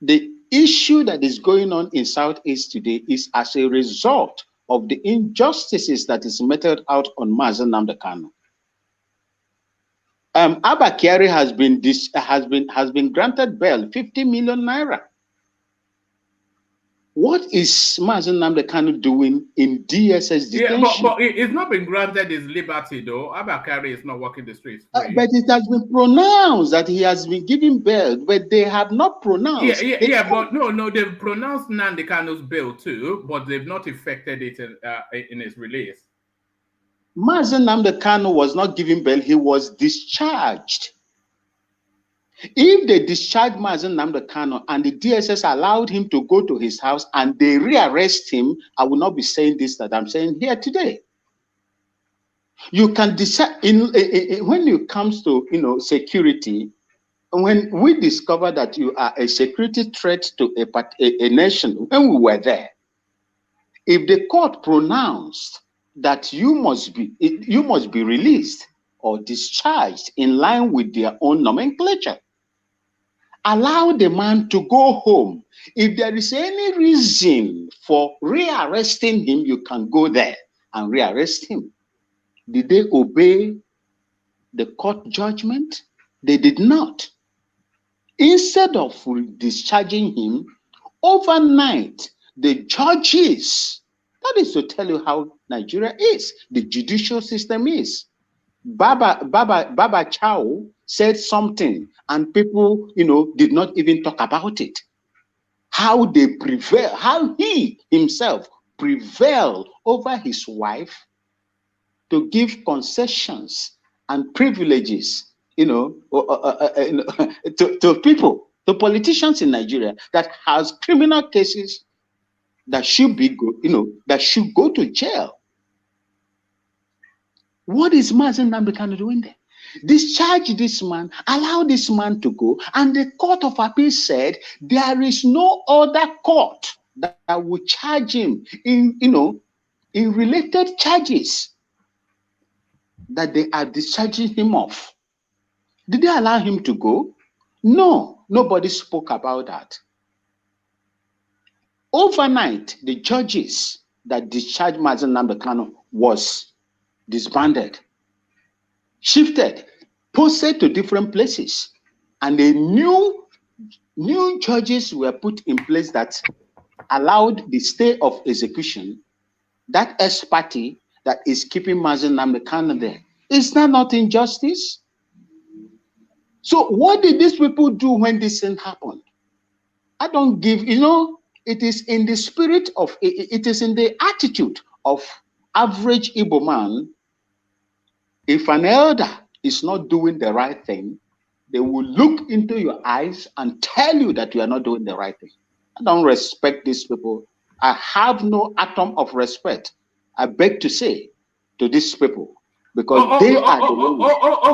S6: The issue that is going on in Southeast today is as a result of the injustices that is meted out on Mazen Nnamdi Kanu. Abba Kyari has been granted bail, 50 million naira. What is Mazen Nnamdi Kanu doing in DSS detention?
S9: Yeah, but it's not been granted his liberty, though. Abba Kyari is not walking the streets free.
S6: But it has been pronounced that he has been given bail, but they have not pronounced.
S9: But no, they've pronounced Nnamdi Kanu's bail too, but they've not effected it in his release.
S6: Mazen Nnamdi Kanu was not given bail; he was discharged. If they discharged Mazen Nnamdi Kanu and the DSS allowed him to go to his house and they rearrest him, I will not be saying this that I'm saying here today. You can decide when it comes to security. When we discover that you are a security threat to a nation, when we were there, if the court pronounced that you must be released or discharged in line with their own nomenclature, allow the man to go home. If there is any reason for rearresting him, you can go there and rearrest him. Did they obey the court judgment? They did not. Instead of discharging him, overnight, the judges, that is to tell you how Nigeria is, the judicial system is. Baba Chow said something and people, did not even talk about it. How they prevail, how he himself prevailed over his wife to give concessions and privileges, to people, to politicians in Nigeria that has criminal cases that should that should go to jail. What is Mazen Nnamdi Kanu doing there? Discharge this man, allow this man to go, and the Court of Appeal said there is no other court that will charge him in related charges that they are discharging him of. Did they allow him to go? No, nobody spoke about that. Overnight, the judges that discharged Mazen Nnamdi Kanu was disbanded, shifted, posted to different places, and a new judges were put in place that allowed the stay of execution. That ex-party that is keeping Mazen Nnamdi Kanu there. Is that not injustice? So what did these people do when this thing happened? I don't give, it is in the spirit of, it is in the attitude of average Igbo man. If an elder is not doing the right thing, they will look into your eyes and tell you that you are not doing the right thing. I don't respect these people. I have no atom of respect, I beg to say, to these people, because they are the ones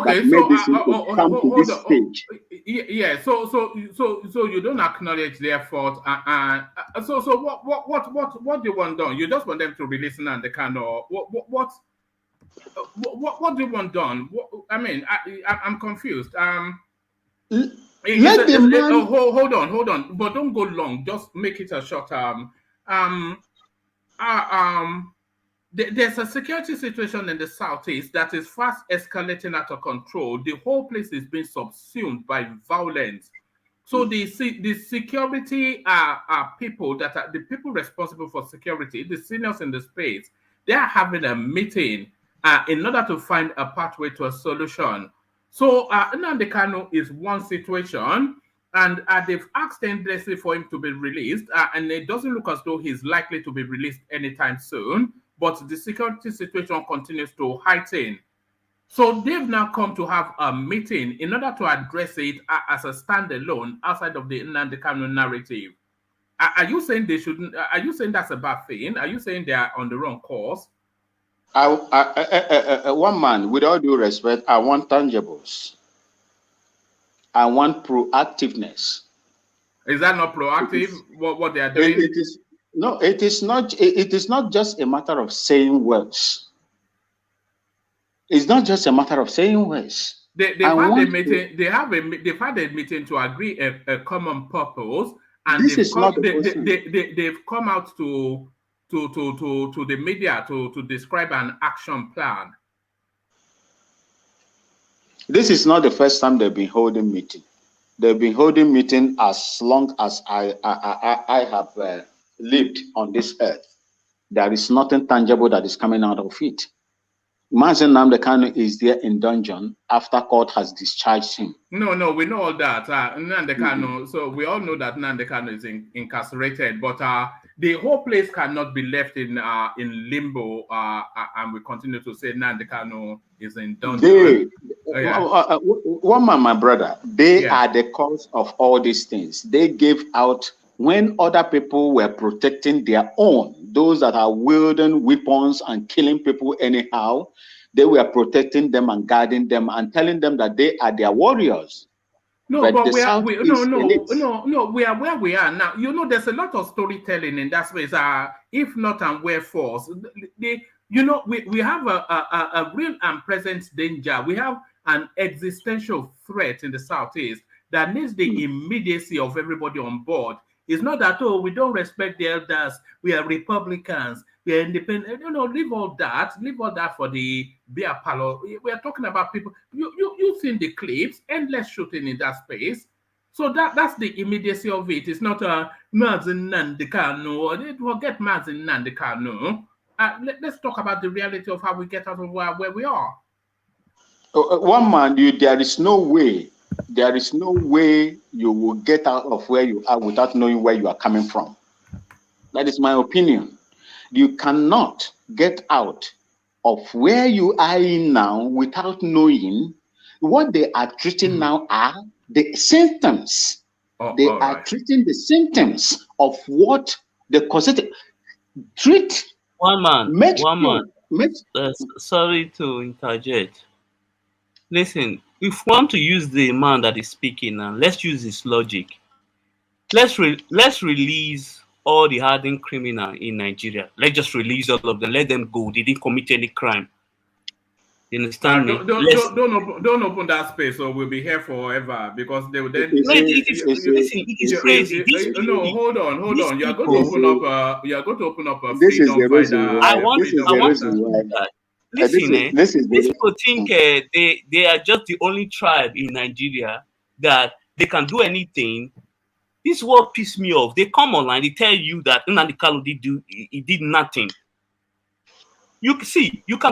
S6: that made this thing come to this stage.
S9: Yeah. So you don't acknowledge their fault. So what do you want done? You just want them to release Nnamdi Kanu. What do you want done? I'm confused.
S6: Let the man...
S9: hold on, but don't go long. Just make it a short term. There's a security situation in the southeast that is fast escalating out of control. The whole place is being subsumed by violence. So the security people that are the people responsible for security, the seniors in the space, they are having a meeting in order to find a pathway to a solution. So Nnamdi Kanu is one situation, and they've asked endlessly for him to be released, and it doesn't look as though he's likely to be released anytime soon. But the security situation continues to heighten. So they've now come to have a meeting in order to address it as a standalone outside of the Nnamdi Kanu narrative. Are you saying they shouldn't? Are you saying that's a bad thing? Are you saying they are on the wrong course?
S6: One man, with all due respect, I want tangibles. I want proactiveness.
S9: Is that not proactive? What they are doing?
S6: It is. No, it is not. It is not just a matter of saying words. It's not just a matter of saying words.
S9: They've had a meeting. They've had a meeting to agree a common purpose, and they've come out to the media to describe an action plan.
S6: This is not the first time they've been holding meeting. They've been holding meeting as long as I have lived on this earth. There is nothing tangible that is coming out of it. Mazen Nnamdi Kanu is there in dungeon after court has discharged him.
S9: No, we know all that. Nnamdi Kanu, so we all know that Nnamdi Kanu is incarcerated, but the whole place cannot be left in limbo, and we continue to say Nnamdi Kanu is in dungeon.
S6: One man, my brother, they are the cause of all these things. They gave out when other people were protecting their own, those that are wielding weapons and killing people anyhow, they were protecting them and guarding them and telling them that they are their warriors.
S9: No, but we are where we are now. There's a lot of storytelling in that space. If not unaware force, we have a real and present danger. We have an existential threat in the southeast that needs the immediacy of everybody on board. It's not that, oh, we don't respect the elders, we are Republicans, we are independent. Leave all that for the beer parlor. We are talking about people. You've seen the clips, endless shooting in that space. So that's the immediacy of it. It's not Mazin Nandekano. Forget Mazin Nandekano. Let's talk about the reality of how we get out of where we are.
S6: One man, there is no way you will get out of where you are without knowing where you are coming from. That is my opinion. You cannot get out of where you are in now without knowing what they are treating now are the symptoms. They are treating the symptoms of what the causative treat.
S11: One man. Sorry to interject. Listen, if we want to use the man that is speaking now, let's use his logic. Let's release all the hardened criminals in Nigeria. Let's just release all of them. Let them go. They didn't commit any crime. You understand me?
S9: Don't open that space, or we'll be here forever, because they will then.
S11: It is crazy.
S9: No, hold on. You are going to open up a freedom fighter.
S11: I want to do that. Listen, these people think they are just the only tribe in Nigeria that they can do anything. This is what pissed me off. They come online, they tell you that Nnamdi Kanu did nothing. You can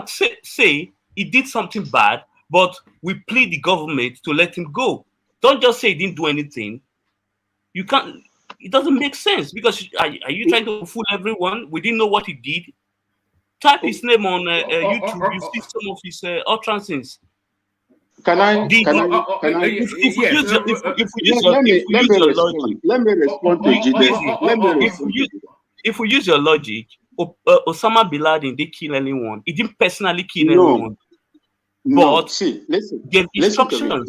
S11: say he did something bad, but we plead the government to let him go. Don't just say he didn't do anything. You can't. It doesn't make sense, because are you trying to fool everyone? We didn't know what he did. Type his name on YouTube. You see some of his utterances.
S6: Let me respond to Jide.
S11: If we use your logic, Osama bin Laden didn't kill anyone. He didn't personally kill anyone. But
S6: see, listen.
S11: Listen to
S6: me.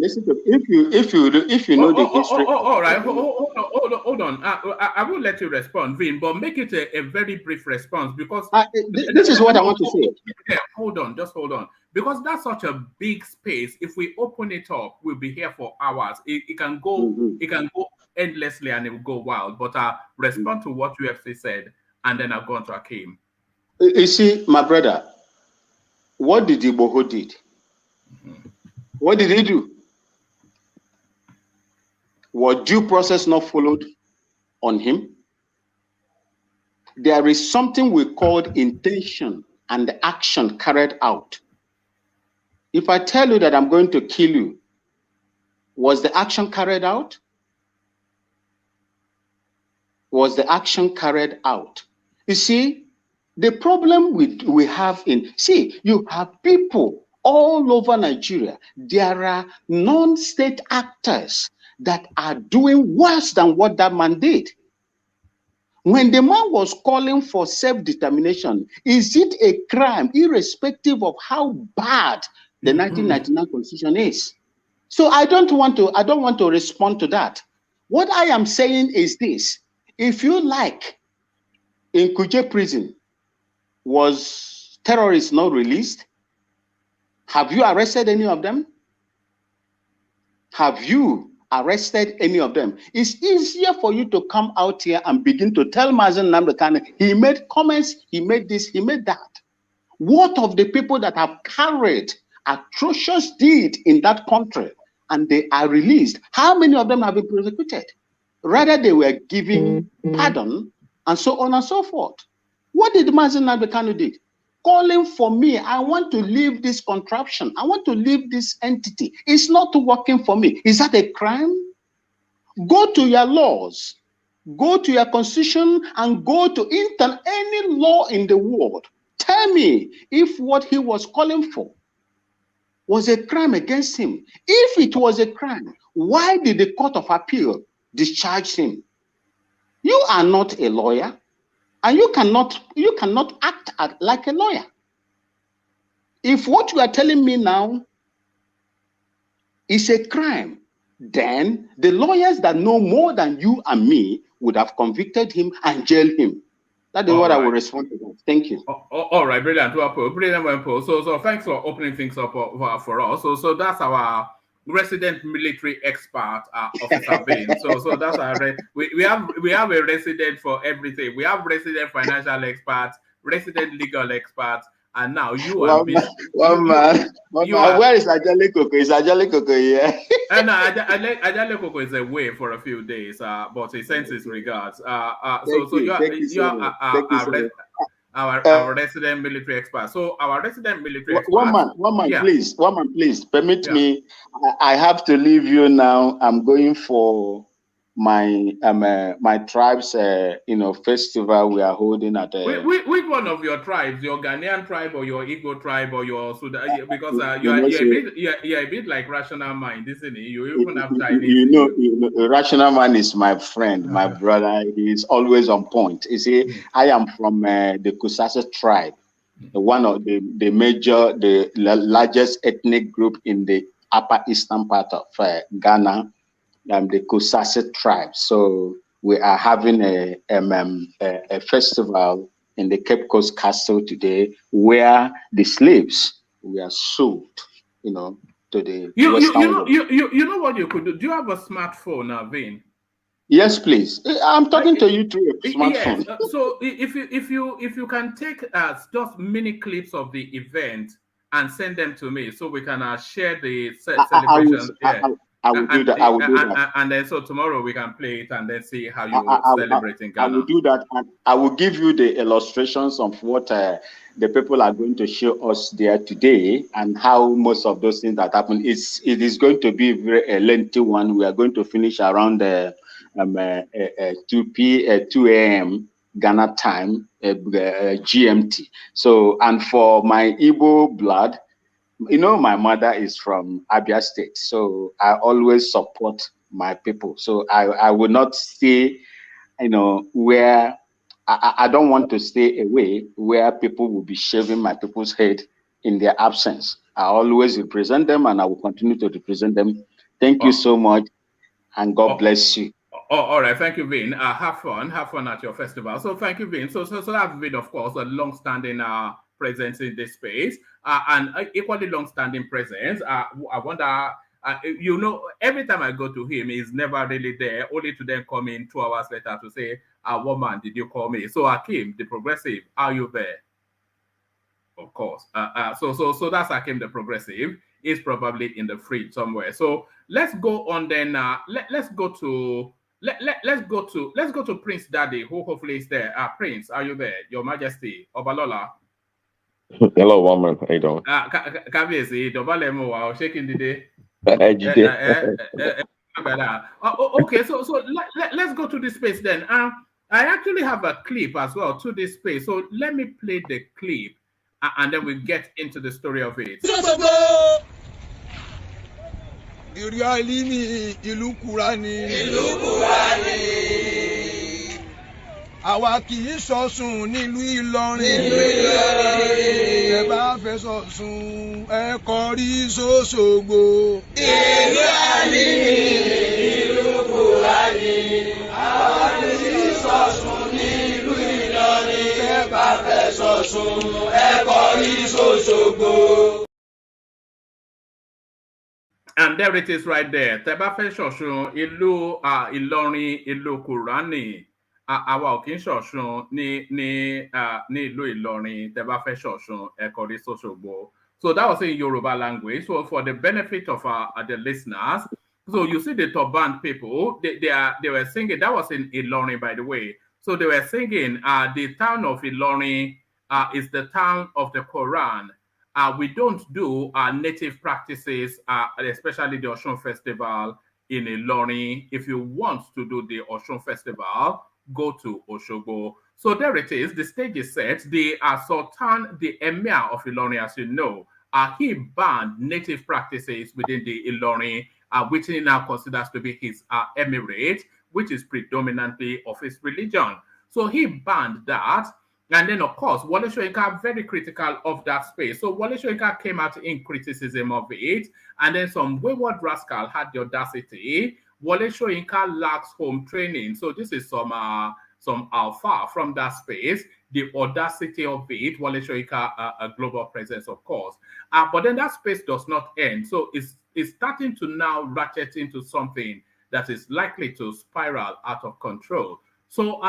S6: If you know the history.
S9: All right, hold on. I will let you respond, Vin, but make it a very brief response, because
S6: this is what I want to say.
S9: Yeah, hold on, because that's such a big space. If we open it up, we'll be here for hours. It can go, it can go endlessly, and it will go wild. But respond to what UFC said, and then I'll go on to Akeem.
S6: You see, my brother, what did Igboho did? What did he do? Was due process not followed on him? There is something we call intention and action carried out. If I tell you that I'm going to kill you, was the action carried out? Was the action carried out? You see, the problem we have you have people all over Nigeria. There are non-state actors that are doing worse than what that man did. When the man was calling for self-determination, is it a crime, irrespective of how bad the 1999 Constitution is? So I don't want to respond to that. What I am saying is this: if you like, in Kuje prison, was terrorists not released? Have you arrested any of them? Have you arrested any of them? It's easier for you to come out here and begin to tell Mazen Nnamdi Kanu, he made comments, he made this, he made that. What of the people that have carried atrocious deed in that country and they are released? How many of them have been prosecuted? Rather, they were given pardon and so on and so forth. What did Mazen Nnamdi Kanu do? Calling for me, I want to leave this contraption. I want to leave this entity. It's not working for me. Is that a crime? Go to your laws, go to your constitution, and go to any law in the world. Tell me if what he was calling for was a crime against him. If it was a crime, why did the Court of Appeal discharge him? You are not a lawyer. And you cannot act like a lawyer. If what you are telling me now is a crime, then the lawyers that know more than you and me would have convicted him and jailed him. That is what I will respond to that. Thank you.
S9: All right, brilliant. So thanks for opening things up for us. So that's our resident military expert officer Vin. So that's our we have a resident for everything. We have resident financial experts, resident legal experts, and now you are
S6: one man. Where is Ajale Koko? Is Ajale Koko here?
S9: No, Ajale Koko is away for a few days, but he sends his regards. So you are our resident military expert. So our resident military expert.
S6: One man, please permit me. I have to leave you now. I'm going for my my tribe's festival we are holding at
S9: which one of your tribes, your Ghanaian tribe or your Igbo tribe or your Sudan, because you're a bit like Rational Mind, isn't it? You even have Chinese.
S6: You know, Rational Mind is my friend, my brother. He's always on point. You see, I am from the Kusasa tribe, one of the largest ethnic group in the upper eastern part of Ghana. The Kusasa tribe. So we are having a festival in the Cape Coast Castle today, where the slaves were sold, to the
S9: you know what you could do. Do you have a smartphone, Vin?
S6: Yes, please. I'm talking to you through a smartphone.
S9: Yes. So if you can take just mini clips of the event and send them to me, so we can share the celebrations.
S6: I will do that. I will do that.
S9: And then so tomorrow we can play it and then see how you celebrate in Ghana.
S6: I will do that, and I will give you the illustrations of what the people are going to show us there today, and how most of those things that happen. It is going to be a lengthy one. We are going to finish around 2 a.m. Ghana time, GMT. So, and for my Igbo blood, my mother is from Abia State, so I always support my people. So I will not stay, where I don't want to stay away where people will be shaving my people's head in their absence. I always represent them, and I will continue to represent them. Thank you so much, and God bless you.
S9: All right, thank you, Vin. Have fun at your festival. So thank you, Vin. So that's Vin, of course, a long-standing presence in this space, and equally long-standing presence. I wonder, every time I go to him, he's never really there, only to then come in 2 hours later to say, what man did you call me? So Akim, the progressive, are you there? Of course. So that's Akim, the progressive. He's probably in the fridge somewhere. So let's go on then. Let's go to Prince Daddy, who hopefully is there. Prince, are you there? Your Majesty, Obalola.
S7: Hello, woman. How you doing?
S9: Shaking the day. Okay, so let's go to this space then. I actually have a clip as well to this space. So let me play the clip, and then we get into the story of it.
S4: Àwa kì í sọ̀sùn nílùú Ìlọrin. Ẹ bá fẹ́ sọ̀sùn ẹ kọrí s'Òṣogbo. Ìlú Àlímì, ìlú Kùránì. Àwa kì í sọ̀sùn nílùú Ìlọrin. Ẹ bá fẹ́ sọ̀sùn ẹ kọrí s'Òṣogbo.
S9: And there it is right there. Tẹ́ bá fẹ́ sọ̀sùn ìlú Ìlọrin, ìlú Kùránì. Àwa ò kì í ṣọ̀ṣun ní ìlú Ìlọrin, tẹ́ bá fẹ́ ṣọ̀ṣun ẹ kọrí s'Òṣogbo. So that was in Yoruba language. So for the benefit of the listeners, so you see the turban people, they were singing. That was in Ilorin, by the way. So they were singing. The town of Ilorin is the town of the Quran. We don't do native practices, especially the Osun Festival in Ilorin. If you want to do the Osun Festival, go to Osogbo. So there it is. The stage is set. The Sultan, the Emir of Ilorin, as you know, he banned native practices within the Ilorin, which he now considers to be his emirate, which is predominantly of his religion. So he banned that. And then, of course, Wole Soyinka very critical of that space. So Wole Soyinka came out in criticism of it. And then some wayward rascal had the audacity. Wole Soyinka lacks home training. So this is some some alpha from that space. The audacity of it, Wole Soyinka, a global presence, of course. But then that space does not end. So it's starting to now ratchet into something that is likely to spiral out of control. So,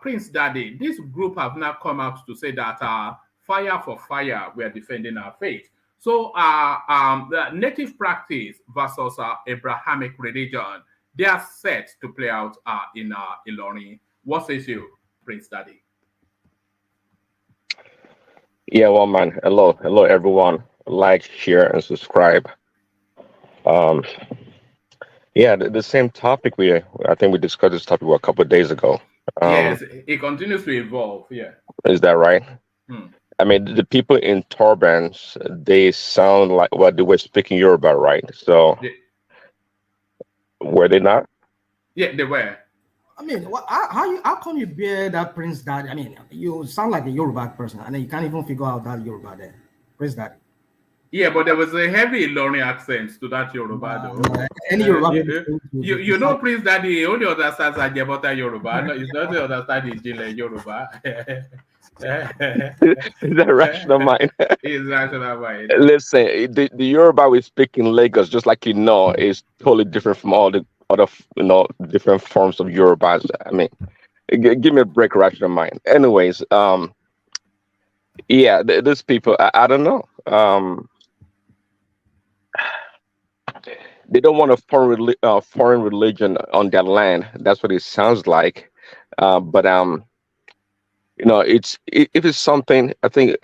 S9: Prince Daddy, this group have now come out to say that fire for fire, we are defending our faith. So, the native practice versus Abrahamic religion, they are set to play out in Ilorin. What says you, Prince Daddy?
S7: Yeah, well, man. Hello, everyone. Like, share, and subscribe. Yeah, the same topic I think we discussed this topic a couple of days ago.
S9: Yes, it continues to evolve. Yeah,
S7: is that right? I mean, the people in turbans, they sound like they were speaking Yoruba, right? So, were they not?
S9: Yeah, they were.
S1: I mean, how come you bear that Prince Daddy? I mean, you sound like a Yoruba person, and then you can't even figure out that Yoruba there, Prince Daddy.
S9: Yeah, but there was a heavy Ilorin accent to that Yoruba, though.
S1: Any Yoruba
S9: you know, Prince Daddy only understands Ajebota Yoruba. No, he doesn't understand Ijile Yoruba.
S7: Is that rational mind?
S9: It's rational mind.
S7: Listen, the Yoruba we speak in Lagos, just like is totally different from all the other, different forms of Yorubas. I mean, give me a break, rational mind. Anyways, yeah, these people, I don't know. They don't want a foreign religion on their land. That's what it sounds like. But if it's something, I think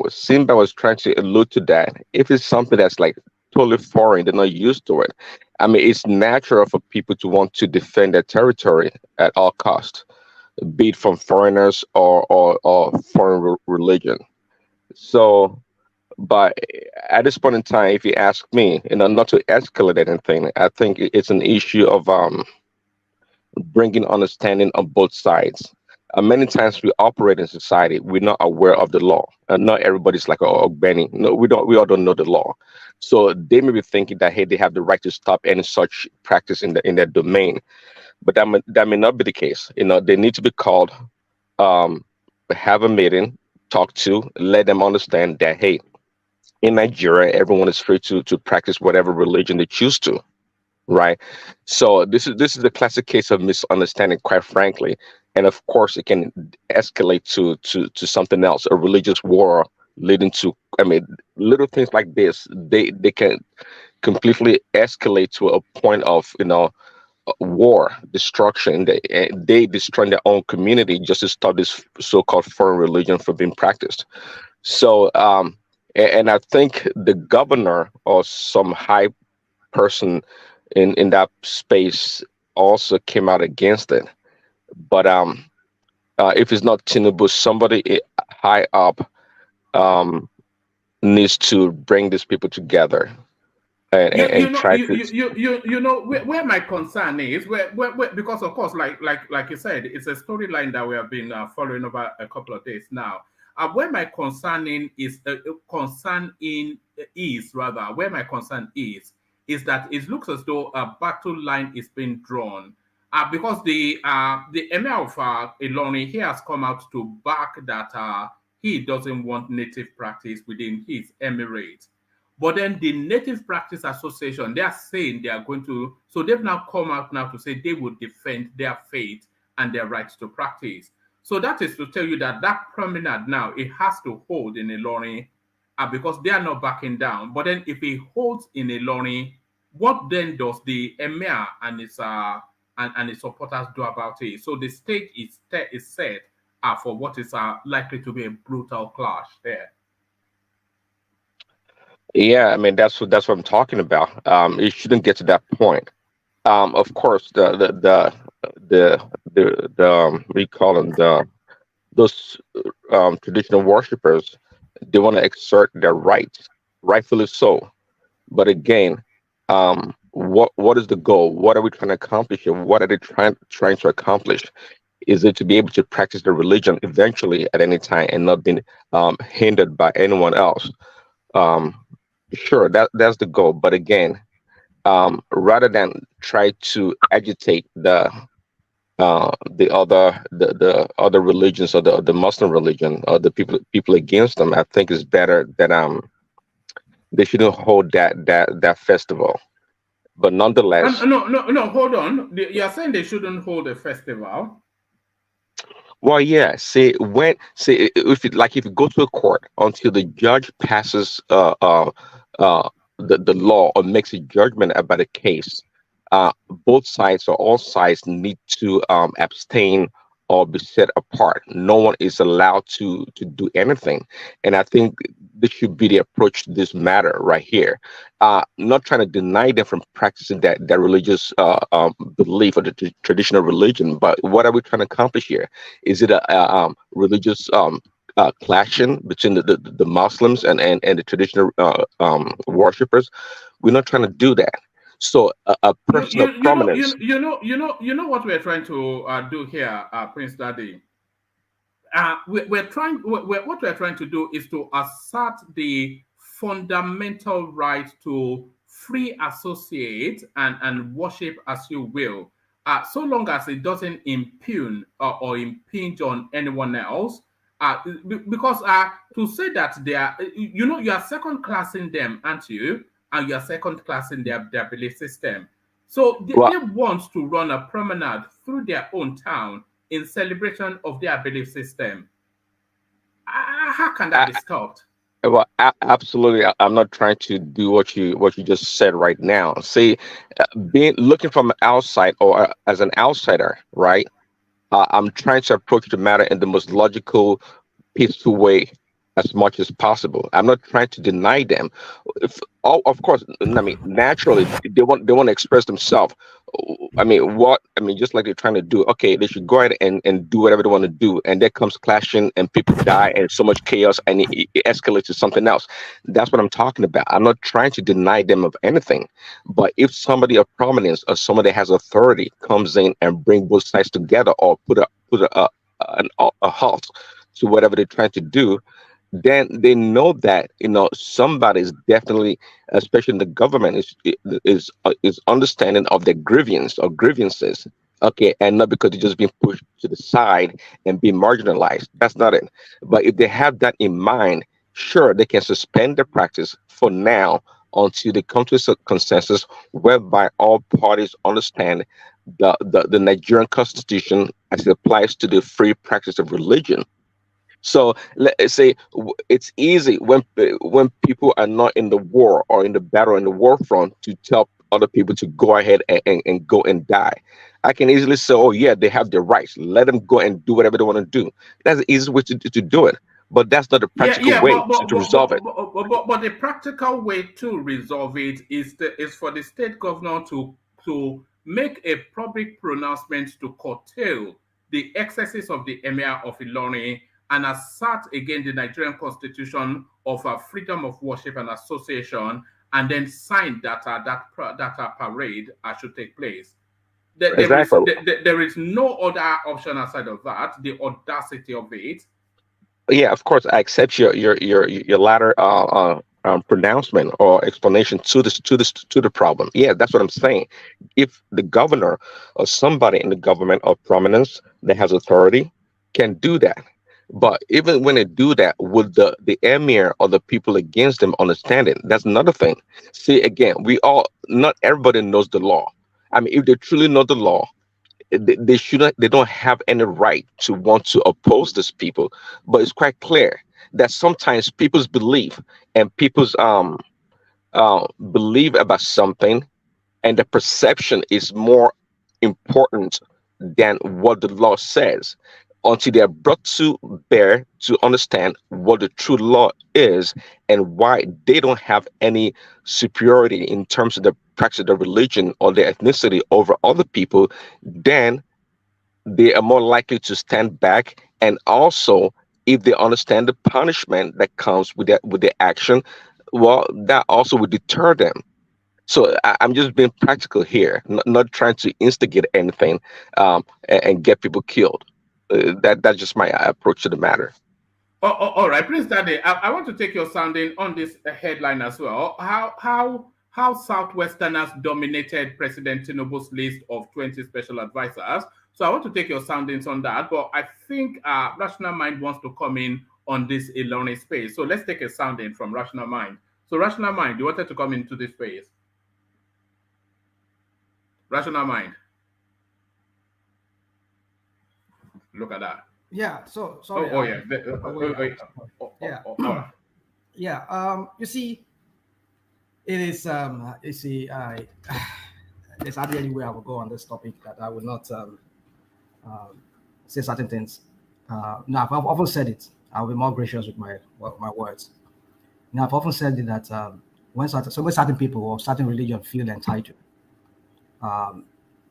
S7: Simba was trying to allude to that. If it's something that's like totally foreign, they're not used to it. I mean, it's natural for people to want to defend their territory at all costs, be it from foreigners or foreign religion. So, but at this point in time, if you ask me, not to escalate anything, I think it's an issue of bringing understanding on both sides. Many times we operate in society, we're not aware of the law, and not everybody's like Benny. No, we don't. We all don't know the law, so they may be thinking that hey, they have the right to stop any such practice in their domain, but that may not be the case. They need to be called, have a meeting, talk to, let them understand that hey, in Nigeria, everyone is free to practice whatever religion they choose to, right? So this is the classic case of misunderstanding, quite frankly. And of course, it can escalate to something else, a religious war leading to, I mean, little things like this, they can completely escalate to a point of, war, destruction. They destroy their own community just to stop this so-called foreign religion from being practiced. So, and I think the governor or some high person in that space also came out against it. But if it's not Tinubu, somebody high up needs to bring these people together and try to.
S9: Where my concern is, where because of course, like you said, it's a storyline that we have been following over a couple of days now. Where my concern is that it looks as though a battle line is being drawn. Because the Emir of Ilorin, he has come out to back that he doesn't want native practice within his emirate. But then the Native Practice Association, they are saying they are going to, so they've now come out now to say they will defend their faith and their rights to practice. So that is to tell you that promenade now, it has to hold in Ilorin because they are not backing down. But then if it holds in Ilorin, what then does the Emir and its supporters do about it? So the stage is set for what is likely to be a brutal clash there.
S7: Yeah, I mean that's what I'm talking about. It shouldn't get to that point. Of course, the we call them those traditional worshippers. They want to exert their rights, rightfully so. But again, what is the goal? What are we trying to accomplish here? What are they trying to accomplish? Is it to be able to practice their religion eventually at any time and not being hindered by anyone else? Sure, that's the goal. But again, rather than try to agitate the the other religions or the Muslim religion or the people against them, I think it's better that they shouldn't hold that festival. But nonetheless,
S9: no. Hold on. You are saying they shouldn't hold a festival?
S7: well, yeah. If you go to a court until the judge passes the law or makes a judgment about a case, both sides or all sides need to abstain or be set apart. No one is allowed to do anything, and I think this should be the approach to this matter right here. Not trying to deny them from practicing that religious belief or the traditional religion, but what are we trying to accomplish here? Is it a religious clashing between the Muslims and the traditional worshippers? We're not trying to do that. So a person of prominence.
S9: You know what we're trying to do here, Prince Daddy. What we're trying to do is to assert the fundamental right to free associate and worship as you will, so long as it doesn't impugn or impinge on anyone else. Because to say that they are, you are second classing them, aren't you? And you are second classing their belief system. So they want to run a promenade through their own town in celebration of their belief system. How can that be stopped?
S7: Well, absolutely. I'm not trying to do what you just said right now. See, looking from outside or as an outsider, right? I'm trying to approach the matter in the most logical, peaceful way as much as possible. I'm not trying to deny them. Of course, I mean, naturally, they want to express themselves. Just like they're trying to do. Okay, they should go ahead and do whatever they want to do, and there comes clashing, and people die, and so much chaos, and it escalates to something else. That's what I'm talking about. I'm not trying to deny them of anything, but if somebody of prominence or somebody that has authority comes in and bring both sides together, or put a halt to whatever they're trying to do, then they know that somebody's definitely, especially in the government, is understanding of their grievances. Okay, and not because they're just being pushed to the side and being marginalized. That's not it. But if they have that in mind, sure, they can suspend the practice for now until they come to a consensus whereby all parties understand the Nigerian Constitution as it applies to the free practice of religion. So let's say it's easy when people are not in the war or in the battle in the war front to tell other people to go ahead and go and die. I can easily say, oh yeah, they have their rights. Let them go and do whatever they want to do. That's the easiest way to do it. But that's not the practical way to resolve it.
S9: But the practical way to resolve it is for the state governor to make a public pronouncement to curtail the excesses of the Emir of Ilorin and assert again the Nigerian Constitution of freedom of worship and association, and then sign that parade should take place. There is no other option aside of that. The audacity of it.
S7: Yeah, of course, I accept your latter pronouncement or explanation to the problem. Yeah, that's what I'm saying. If the governor or somebody in the government of prominence that has authority can do that. But even when they do that, would the emir or the people against them understand it? That's another thing. See, again, not everybody knows the law. I mean, if they truly know the law, they don't have any right to want to oppose these people. But it's quite clear that sometimes people's belief and people's believe about something and the perception is more important than what the law says, until they are brought to bear to understand what the true law is and why they don't have any superiority in terms of the practice of their religion or their ethnicity over other people, then they are more likely to stand back. And also, if they understand the punishment that comes with their action, well, that also would deter them. So I'm just being practical here, not trying to instigate anything and get people killed. That's just my approach to the matter.
S9: All right, Prince Daddy, I want to take your sounding on this headline as well. How Southwesterners dominated President Tinubu's list of 20 special advisors. So I want to take your soundings on that, but I think Rational Mind wants to come in on this Ilorin space. So let's take a sounding from Rational Mind. So Rational Mind, you wanted to come into this space. Rational Mind. Look at that.
S12: Yeah, so sorry.
S9: Yeah.
S12: You see, it is you see, there's hardly any way I will go on this topic that I will not say certain things. Now, I've often said it. I'll be more gracious with my words. Now, I've often said it that when certain people or certain religion feel entitled,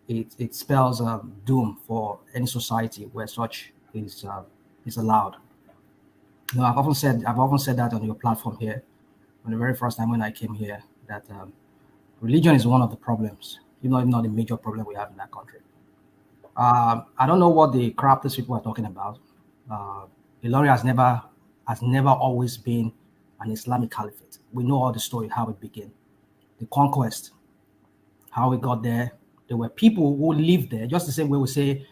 S12: it spells doom for any society where such is allowed. You know, I've often said that on your platform here, on the very first time when I came here, that religion is one of the problems, if not the major problem we have in that country. I don't know what the crap these people are talking about. Ilorin has never always been an Islamic caliphate. We know all the story, how it began, the conquest, how we got there. There were people who lived there, just the same way we say,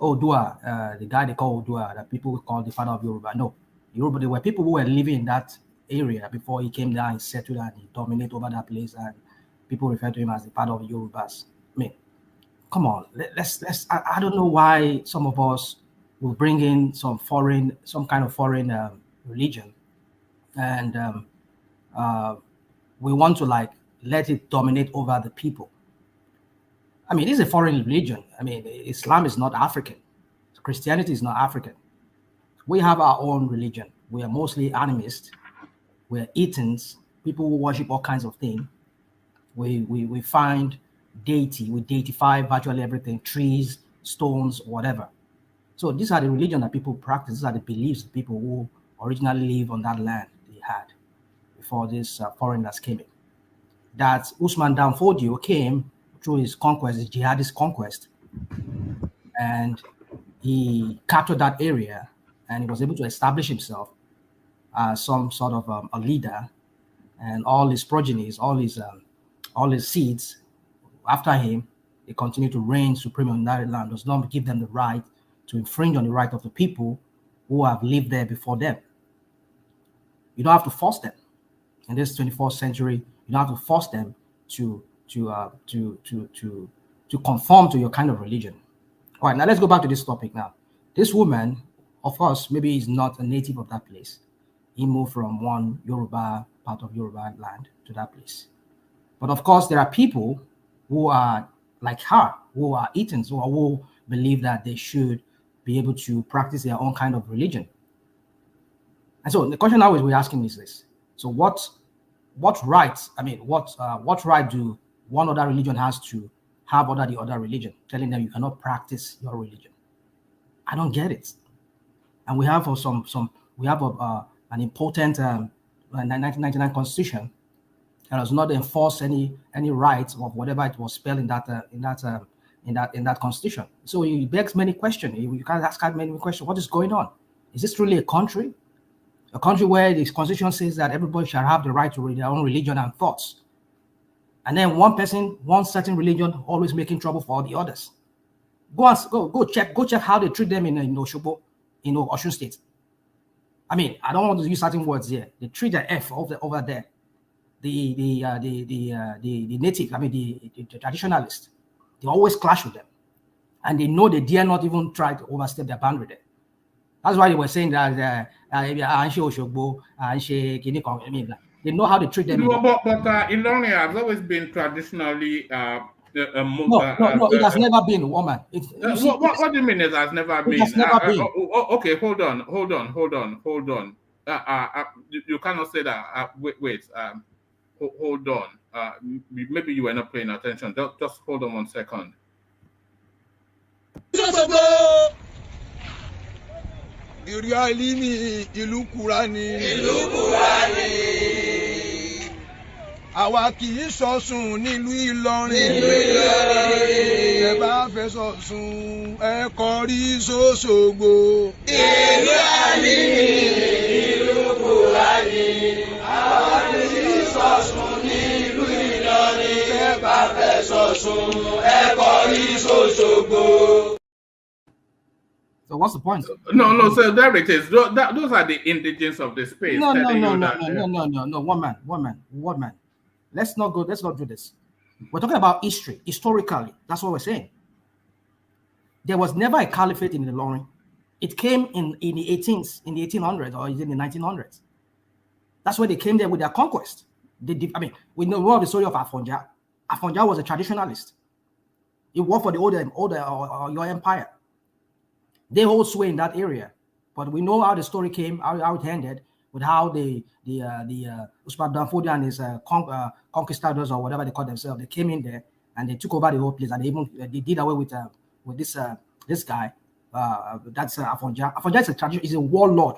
S12: Odua, the guy they call Odua, that people call the father of Yoruba. No, Yoruba, there were people who were living in that area before he came down and settled and he dominated over that place, and people refer to him as the father of Yorubas. I mean, come on, let's. I don't know why some of us will bring in some kind of foreign religion, and we want to like let it dominate over the people. I mean, this is a foreign religion. I mean, Islam is not African. Christianity is not African. We have our own religion. We are mostly animists. We are Ethans, people who worship all kinds of things. We find deity. We deify virtually everything, trees, stones, whatever. So these are the religion that people practice. These are the beliefs of people who originally live on that land they had before these foreigners came in. That Usman Dan Fodio came through his conquest, his jihadist conquest, and he captured that area, and he was able to establish himself as some sort of a leader, and all his progenies, all his seeds after him, they continue to reign supreme on that land. Does not give them the right to infringe on the right of the people who have lived there before them. You don't have to force them. In this 21st century, you don't have to force them to conform to your kind of religion. All right, now let's go back to this topic now. This woman, of course, maybe is not a native of that place. He moved from one Yoruba part of Yoruba land to that place. But of course, there are people who are like her, who are Ethans, who believe that they should be able to practice their own kind of religion. And so the question now is we're asking is this. So what rights, I mean, what right do one other religion has to have other the other religion, telling them you cannot practice your religion? I don't get it. And we have an important 1999 constitution that does not enforce any rights of whatever it was spelled in that constitution. So it begs many questions. You can't ask many questions. What is going on? Is this really a country? A country where the constitution says that everybody shall have the right to their own religion and thoughts. And then one person, one certain religion, always making trouble for all the others. Go check how they treat them in Oshobo, in Osun State. I mean, I don't want to use certain words here. They treat the F over there. The native, I mean the traditionalists, they always clash with them. And they know they dare not even try to overstep their boundary there. That's why they were saying that they know how to treat them.
S9: No, but Ilorin has always been traditionally
S12: no, it has never been a woman.
S9: What do you mean it has never been?
S12: It has never been.
S9: Okay, hold on. You cannot say that. Wait. Hold on. Maybe you were not paying attention. Just hold on 1 second.
S4: Ìrìálímì ìlú Kúránì. Àwa kì í sọ̀sùn nílùú Ìlọrin. Ẹ bá fẹ́ sọ̀sùn ẹ kọrí s'Óṣogbo.
S5: Ìrìálímì ìlú Kúránì. Àwa kì í sọ̀sùn nílùú Ìlọrin. Ẹ bá fẹ́ sọ̀sùn
S12: So what's the point?
S9: No. So there it is. Those are the indigents of the space.
S12: No. One man. Let's not do this. We're talking about history. Historically, that's what we're saying. There was never a caliphate in Ilorin. It came in the 1800s or in the 1900s. That's where they came there with their conquest. We know the story of Afonja. Afonja was a traditionalist. He worked for the older your empire. They hold sway in that area, but we know how the story came, how it ended, with how the Usman Danfodio and his conquistadors or whatever they call themselves, they came in there and they took over the whole place, and they did away with this guy. That's Afonja. Afonja is a warlord.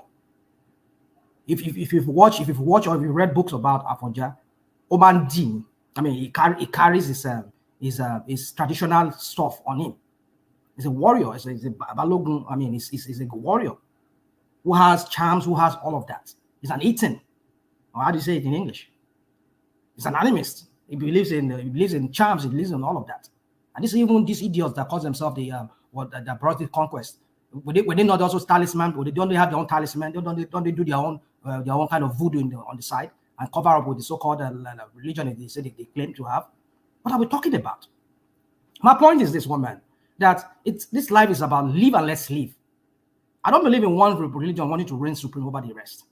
S12: If you've watched or if you read books about Afonja, Oman Din, he carries his traditional stuff on him. He's a warrior. He's a Balogun. He's a warrior who has charms, who has all of that. He's an Eton, or how do you say it in English? He's an animist. He believes in charms. He believes in all of that. And this even these idiots that call themselves that brought the conquest. Were they not also talisman? Don't they have their own talisman? Don't they do their own kind of voodoo on the side and cover up with the so-called religion they say they claim to have? What are we talking about? My point is this, woman, that this life is about live and let's live. I don't believe in one religion wanting to reign supreme over the rest.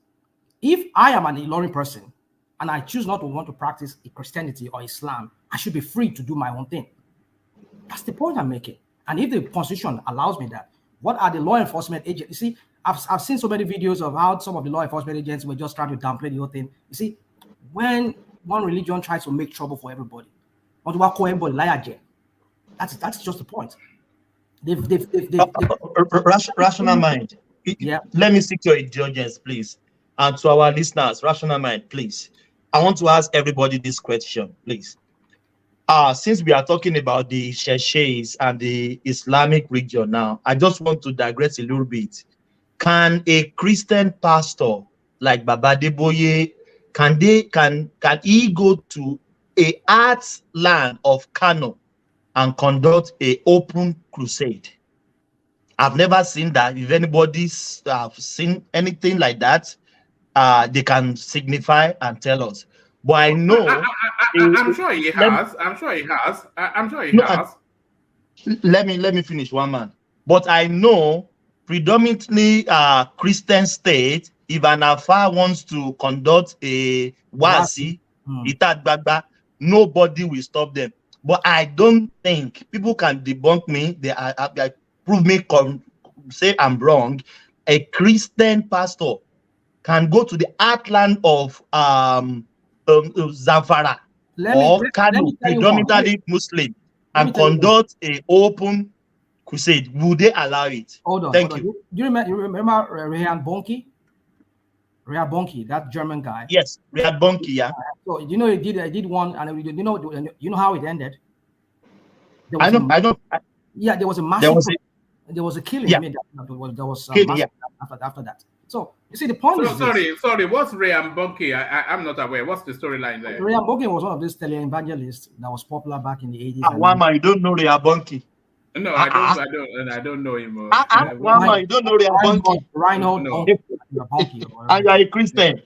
S12: If I am an Ilorin person and I choose not to want to practice Christianity or Islam, I should be free to do my own thing. That's the point I'm making. And if the constitution allows me that, what are the law enforcement agents? You see, I've seen so many videos of how some of the law enforcement agents were just trying to downplay the whole thing. You see, when one religion tries to make trouble for everybody, that's just the point.
S13: Rational mind.
S12: Yeah.
S13: Let me seek your indulgence, please. And to our listeners, rational mind, please. I want to ask everybody this question, please. Since we are talking about the Sheshis and the Islamic region now, I just want to digress a little bit. Can a Christian pastor like Baba Deboye, can he go to a arts land of Kano and conduct an open crusade? I've never seen that. If anybody's seen anything like that, they can signify and tell us. But I know
S9: I'm sure he has.
S13: Let me finish, one man. But I know predominantly Christian state, if an Afa wants to conduct a wasi, nobody will stop them. But I don't think people can debunk me. They prove me, say I'm wrong. A Christian pastor can go to the heartland of Zamfara or Kano, predominantly Muslim, and conduct an open crusade. Would they allow it?
S12: Hold on.
S13: Thank you.
S12: Do you remember Rehan Bonki? Rehan Bonki, that German guy.
S13: Yes, Rehan Bonki. Yeah.
S12: So he did one, and you know how it ended.
S13: I don't.
S12: Yeah, there was a massive. There was a killing.
S13: Yeah.
S12: There was
S13: killing, yeah.
S12: after that. So you see, the point is
S9: sorry. What's Rehan Bonki? I'm not aware. What's the storyline there?
S12: Rehan Bonki was one of these televangelists that was popular back in the 80s.
S13: You don't know Rehan Bonki?
S9: No, I don't know him.
S13: You don't know Rehan Bonki?
S12: Reinhold Bonki.
S13: And you are a Christian.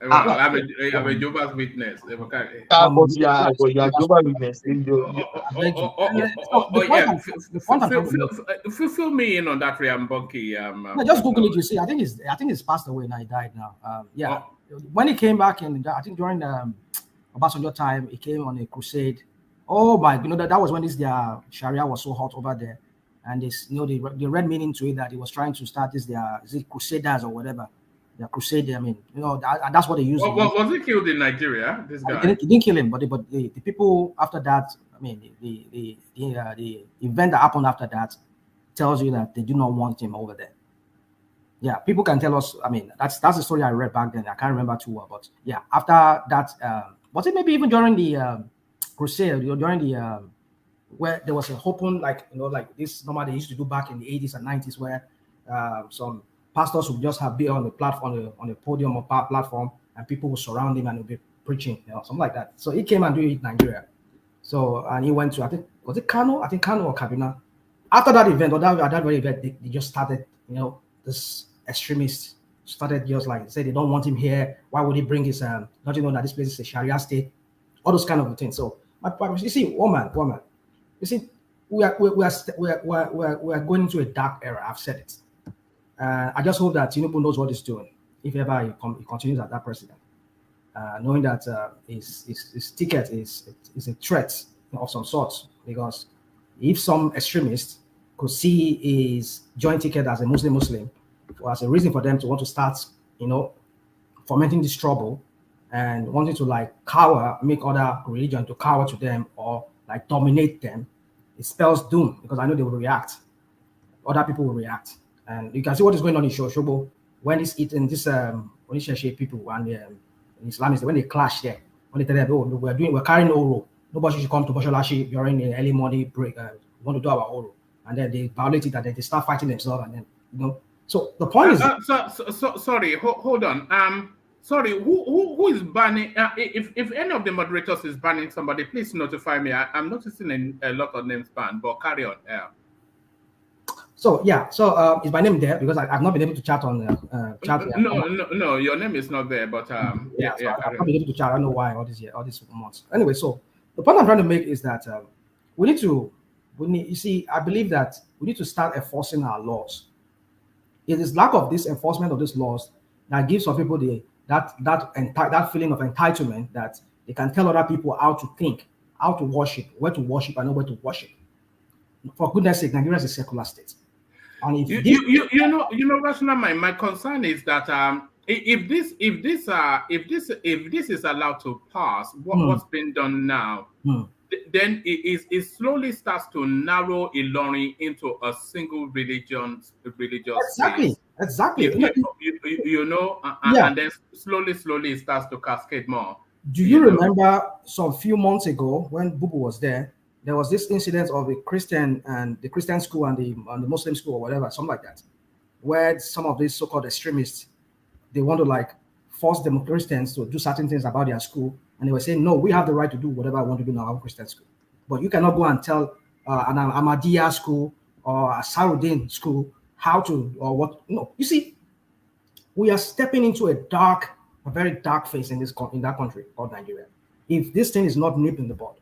S9: I'm a Jehovah's Witness.
S13: You are Jehovah's Witness.
S9: Fill me in on that Rehan Bonki.
S12: No, just Google it. You see, I think he's passed away now. He died now. When he came back in, I think during the Obasanjo time, he came on a crusade. Oh my, that was when their Sharia was so hot over there, and they read meaning to it that he was trying to start is it Crusaders or whatever. The crusade, that's what they used.
S9: Was he killed in Nigeria? This guy?
S12: He didn't kill him, but the people after that, the event that happened after that tells you that they do not want him over there. Yeah, people can tell us. That's the story I read back then. I can't remember too well, but yeah, after that, was it maybe even during the crusade, during the where there was a open like this normally they used to do back in the 80s and 90s, where some pastors would just be on the platform, on the podium or platform, and people would surround him and would be preaching, something like that. So he came and do it in Nigeria. So, and he went to, I think, was it Kano? I think Kano or Kaduna. After that event, or that very event, they just started, this extremist started just like, say they don't want him here. Why would he bring his, don't you know that this place is a Sharia state? All those kind of things. So, you see, woman, you see, we are going into a dark era. I've said it. I just hope that Inubu knows what he's doing. If ever he continues as that president, knowing that his ticket is a threat of some sort, because if some extremists could see his joint ticket as a Muslim, or as a reason for them to want to start, fomenting this trouble and wanting to like make other religion to cower to them or like dominate them, it spells doom, because I know they will react. Other people will react. And you can see what is going on in Shoshobo when people and Islamists, when they clash there, when they tell them, oh, we're carrying Oro. Nobody should come to Bosholashi during the early morning break. We want to do our Oro. And then they violate it, and then they start fighting themselves. And then, so the point is.
S9: Sorry, hold on. Sorry, who is banning? If any of the moderators is banning somebody, please notify me. I'm noticing a lot of names banned, but carry on.
S12: So is my name there? Because I've not been able to chat on the chat.
S9: No, your name is not there. But
S12: I've not been able to chat. I don't know why all these months. Anyway, so the point I'm trying to make is that you see, I believe that we need to start enforcing our laws. It is lack of this enforcement of these laws that gives some people that feeling of entitlement that they can tell other people how to think, how to worship, where to worship, and where to worship. For goodness sake, Nigeria is a secular state. And if
S9: Rational, my concern is that if this is allowed to pass, what's been done now, then it slowly starts to narrow Ilorin into a single religious
S12: Exactly.
S9: And then slowly it starts to cascade more.
S12: Do you remember some few months ago when Bubu was there? There was this incident of the Christian school and the Muslim school or whatever, something like that, where some of these so-called extremists, they want to like force the Christians to do certain things about their school, and they were saying, no, we have the right to do whatever I want to do in our own Christian school, but you cannot go and tell an Ahmadiyya school or a Saruddin school how to or what. No, you see, we are stepping into a very dark phase in that country called Nigeria. If this thing is not nipped in the bud,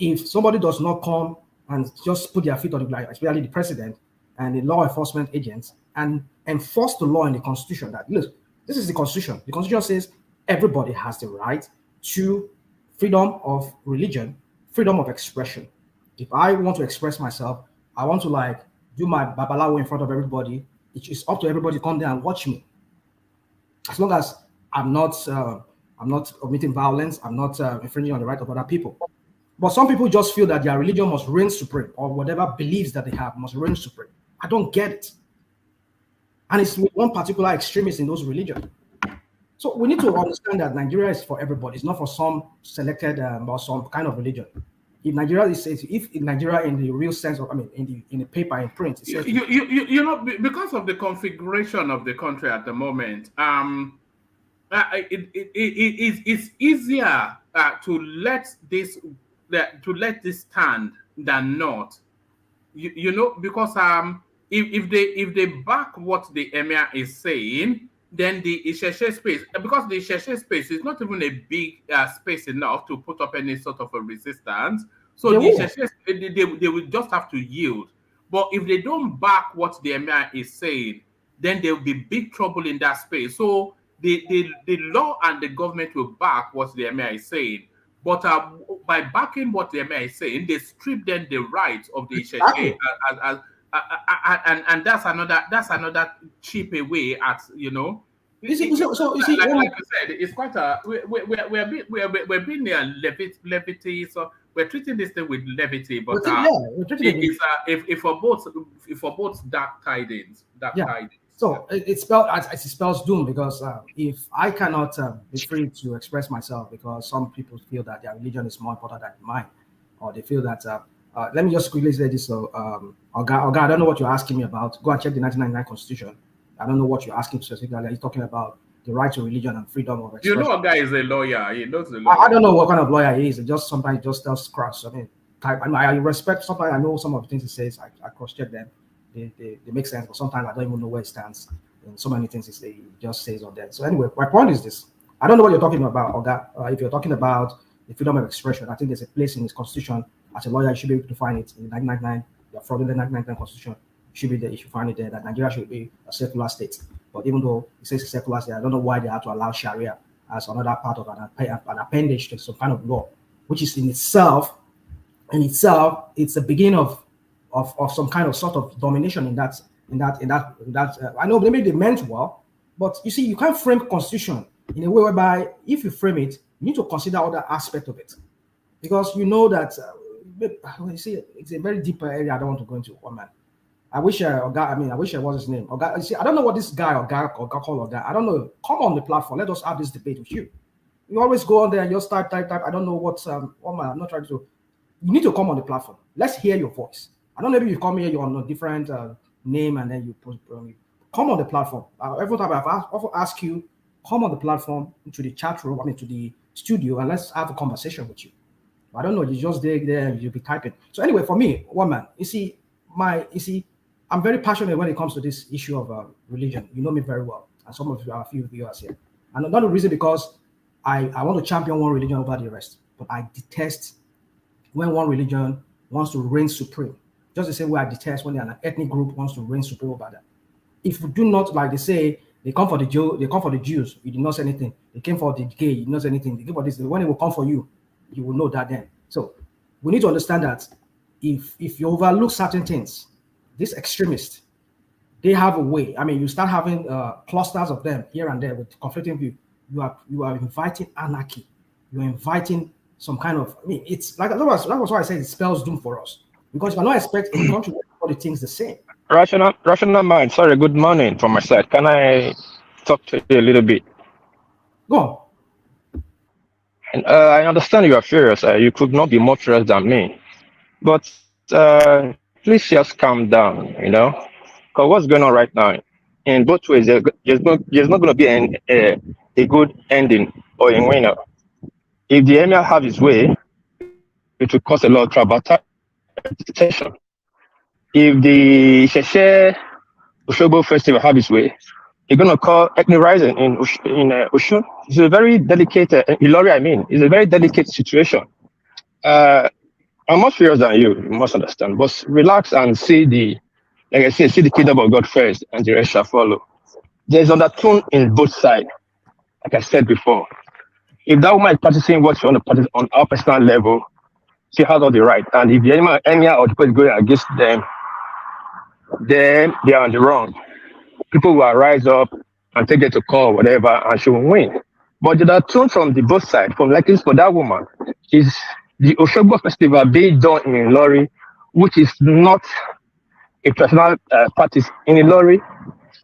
S12: if somebody does not come and just put their feet on the ground, especially the president and the law enforcement agents, and enforce the law in the Constitution that, look, this is the Constitution. The Constitution says everybody has the right to freedom of religion, freedom of expression. If I want to express myself, I want to like do my Babalawo in front of everybody, it is up to everybody to come there and watch me. As long as I'm not committing violence, I'm not infringing on the right of other people. But some people just feel that their religion must reign supreme, or whatever beliefs that they have must reign supreme. I don't get it. And it's with one particular extremist in those religions. So we need to understand that Nigeria is for everybody. It's not for some selected or some kind of religion. If Nigeria in the real sense of, in the paper, in print, it says,
S9: because of the configuration of the country at the moment, it's easier to let this stand than not. Because if they back what the Emir is saying, then the Isese space, because the Isese space is not even a big space enough to put up any sort of a resistance. So they will just have to yield. But if they don't back what the Emir is saying, then there will be big trouble in that space. So the law and the government will back what the Emir is saying. But by backing what the Emir is saying, they strip then the rights of the Isese, and that's another cheaper way at
S12: You see, like
S9: you said, it's quite a we're being levity, so we're treating this thing with levity, but if for both dark tidings.
S12: So it spells doom, because if I cannot be free to express myself because some people feel that their religion is more important than mine, or they feel that let me just quickly say this. So, Oga, I don't know what you're asking me about. Go and check the 1999 Constitution. I don't know what you're asking specifically. Are you talking about the right to religion and freedom of
S9: You
S12: expression.
S9: know, a guy is a lawyer. He knows the law.
S12: I don't know what kind of lawyer he is. It just sometimes just tells cross. I mean, I respect. Sometimes I know some of the things he says. I cross check them. They make sense, but sometimes I don't even know where it stands. And so many things he just says on that. So anyway, my point is this: I don't know what you're talking about, Oga. If you're talking about the freedom of expression, I think there's a place in his constitution. As a lawyer, you should be able to find it in 1999. The fraudulent 1999 constitution should be there. You should find it there that Nigeria should be a secular state. But even though it says a secular state, I don't know why they have to allow Sharia as another part of an appendage to some kind of law, which is in itself, it's the beginning of some kind of sort of domination in that. I know maybe they meant well, but you see, you can't frame constitution in a way whereby if you frame it, you need to consider other aspects of it, because you know that you see, it's a very deep area. I don't want to go into. Oh man, I wish I wish I was his name. Oga, see, I don't know what this guy or call Oga. I don't know. Come on the platform. Let us have this debate with you. You always go on there and just type. I don't know what's I'm not trying to. You need to come on the platform. Let's hear your voice. I don't know if you come here, you're on a different name, and then you come on the platform. Every time I've often asked you, come on the platform, into the chat room, to the studio, and let's have a conversation with you. I don't know, you just there and you'll be typing. So anyway, for me, one man, I'm very passionate when it comes to this issue of religion. You know me very well, and some of you are a few viewers here. And not the reason because I want to champion one religion over the rest, but I detest when one religion wants to reign supreme. Just the same way I detest when an ethnic group wants to reign supreme over that. If you do not, like they say, they come for the Jews, you did not say anything. They came for the gay, you did not say anything. They came for this. When it will come for you, you will know that then. So we need to understand that if you overlook certain things, these extremists, they have a way. You start having clusters of them here and there with conflicting views. You are inviting anarchy. You are inviting some kind of. It's like that was why I said it spells doom for us, because you cannot expect a country where all the things the same.
S14: Rational mind. Sorry, good morning from my side. Can I talk to you a little bit?
S12: Go on.
S14: And, I understand you are furious. You could not be more furious than me. But please just calm down, Because what's going on right now, in both ways, there's not going to be a good ending or a winner. If the Emir have his way, it will cause a lot of tribalism. If the Isese Osogbo festival have its way, you're going to call ethnic rising in Osun. It's a very delicate, Ilorin, it's a very delicate situation. I'm more serious than you must understand. But relax and see the kingdom of God first, and the rest shall follow. There's undertone in both sides, like I said before. If that woman is practicing what she wants to practice on our personal level, she has all the right. And if the Emir or the person is going against them, then they are on the wrong. People will rise up and take it to court, whatever, and she will win. But the tone from the both sides, from like this for that woman, is the Osogbo festival being done in Ilorin, which is not a traditional practice in Ilorin.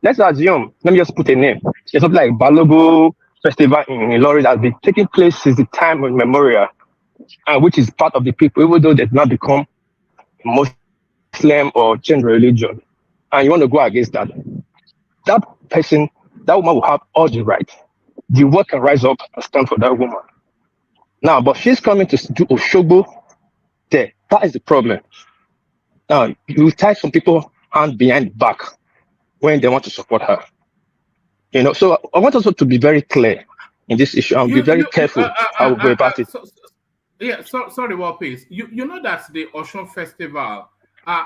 S14: Let's assume, let me just put a name. There's something like Babalawos festival in Ilorin that has been taking place since the time of memorial, and which is part of the people, even though they've not become Muslim or change religion, and you want to go against that. That person, that woman will have all the right. The world can rise up and stand for that woman. Now, but she's coming to do Osogbo there. That is the problem. Now, you tie some people hand behind the back when they want to support her. So I want us to be very clear in this issue and be very careful how we go about it.
S9: Sorry, Wole. You know that the Osun festival,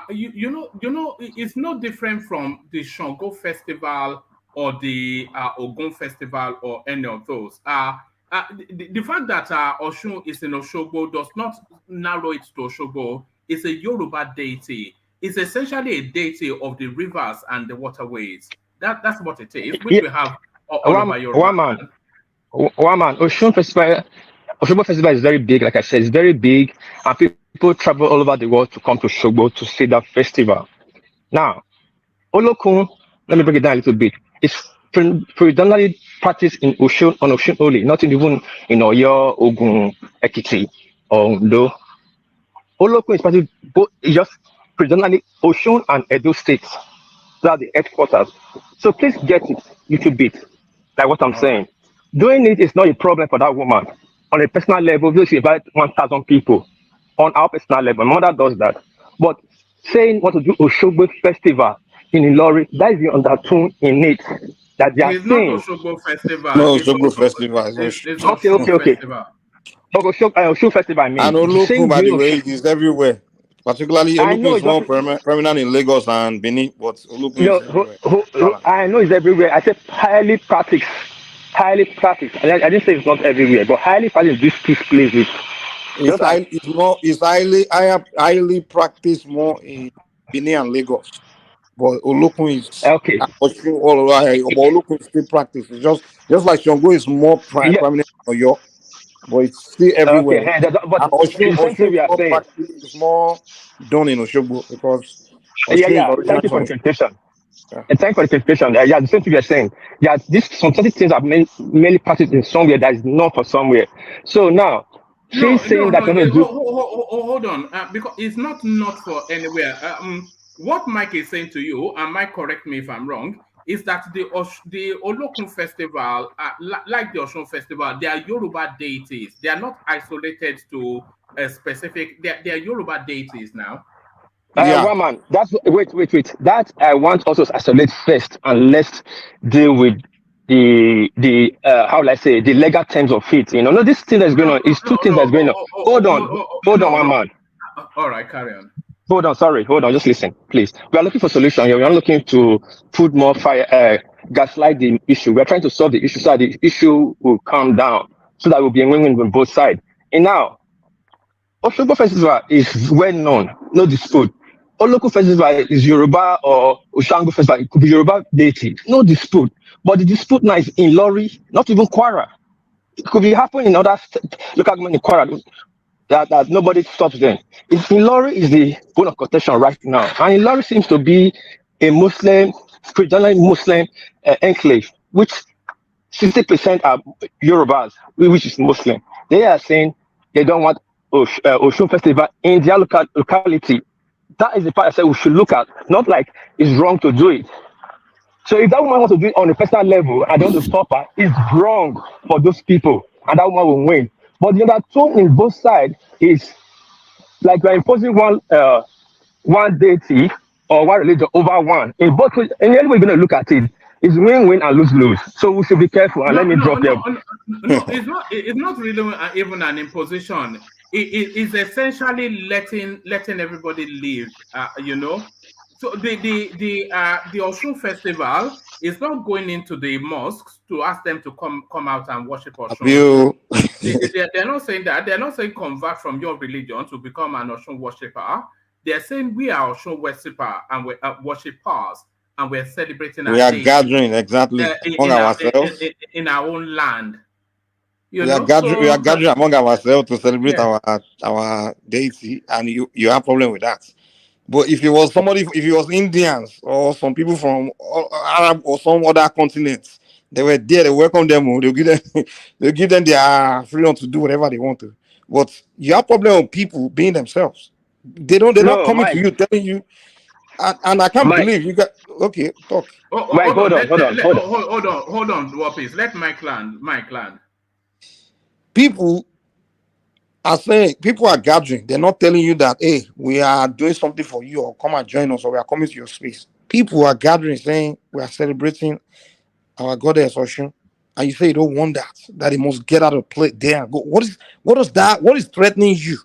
S9: it's no different from the Shango festival or the Ogun festival or any of those. The fact that Osun is in Osogbo does not narrow it to Osogbo. It's a Yoruba deity. It's essentially a deity of the rivers and the waterways. That's what it is, which we have all over Yoruba.
S14: One man. Osogbo festival is very big, like I said, it's very big, and people travel all over the world to come to Osogbo to see that festival. Now, Olokun, let me break it down a little bit. It's predominantly practiced in Osun, on Osun only, not even in Oyo, Ogun, Ekiti, or Ondo. Olokun is practiced just predominantly Osun and Edo states. That are the headquarters. So please get it a little bit. like what I'm saying. Doing it is not a problem for that woman. On a personal level, she invite 1,000 people. On our personal level, my mother does that. But saying what to do Oshogbo festival in Ilorin, that is the undertone in it that they are
S9: it's
S14: saying.
S9: Not Oshogbo festival.
S15: No, Oshogbo festival.
S9: It's
S14: Okay.
S9: Festival.
S14: Oshogbo festival, I mean.
S15: And Olokun, by the way, it is everywhere. Particularly, Olokun is more prominent in Lagos and Benin, but Olokun is everywhere.
S14: I know it's everywhere. I said highly practiced. Highly practiced. I didn't say it's not everywhere, but highly practiced these peace places.
S15: It's highly practiced more in Benin and Lagos. But Olokun is
S14: okay.
S15: All over. But Olokun is still practiced. It's just like Shango is more prominent in New York, but it's still everywhere.
S14: Okay. But
S15: and Oshun is more done in Oshogbo because Oshun is
S14: thank you for the clarification. And thank you for the clarification. The same thing you're saying. Some certain things are mainly practiced in somewhere that is not for somewhere. So now,
S9: hold on, because it's not for anywhere. What Mike is saying to you, and Mike, correct me if I'm wrong, is that the Olokun festival, like the Oshun festival, they are Yoruba deities. They are not isolated to a specific. They are Yoruba deities now.
S14: Man, wait. That I want also to isolate first, and let's deal with the how will I say the legal terms of it. No, this thing that's going on is two things that's going on. Hold on, one man.
S9: All right, carry on.
S14: Hold on, just listen, please. We are looking for solution here. We are looking to put more fire, gaslight the issue. We are trying to solve the issue so that the issue will calm down, so that we'll be a win-win on both sides. And now, Oshogbo Festival is well known, no dispute. Olokun Festival is Yoruba or Oshango Festival. It could be Yoruba deity, no dispute. But the dispute now is in Ilorin, not even Kwara. It could be happening in other local government in Kwara. That nobody stops them. Ilorin is the bone of contention right now. And Ilorin seems to be a Muslim, predominantly Muslim enclave, which 60% are Yorubas, which is Muslim. They are saying they don't want Oshun Festival in their locality. That is the part I said we should look at, not like it's wrong to do it. So if that woman wants to do it on a personal level and don't stop her, it's wrong for those people, and that woman will win. But the undertone in both sides is like we're imposing one deity or one religion over one. In both ways, any way you're going to look at it, it's win-win and lose-lose. So we should be careful. And let me drop there.
S9: No, it's not really even an imposition. It's essentially letting everybody live. So the Oshun Festival is not going into the mosques to ask them to come out and worship Oshun. They're not saying that. They're not saying convert from your religion to become an Oshun worshipper. They're saying we are Oshun worshipper and we're worshippers, and we're celebrating.
S15: We are gathering exactly among ourselves
S9: in our own land.
S15: We are gathering among ourselves to celebrate our deity, and you have a problem with that. But if it was Indians or some people from Arab or some other continents, they were there, they welcome them, they'll give them their freedom to do whatever they want to. But you have problem with people being themselves. They're not coming to you, telling you, and I can't believe you got talk.
S9: Hold on, Wapis. Let Mike land.
S15: People are gathering. They're not telling you that, hey, we are doing something for you, or come and join us, or we are coming to your space. People are gathering saying we are celebrating our goddess Oshun, and you say you don't want that it must get out of play there and go. What is that? What is threatening you?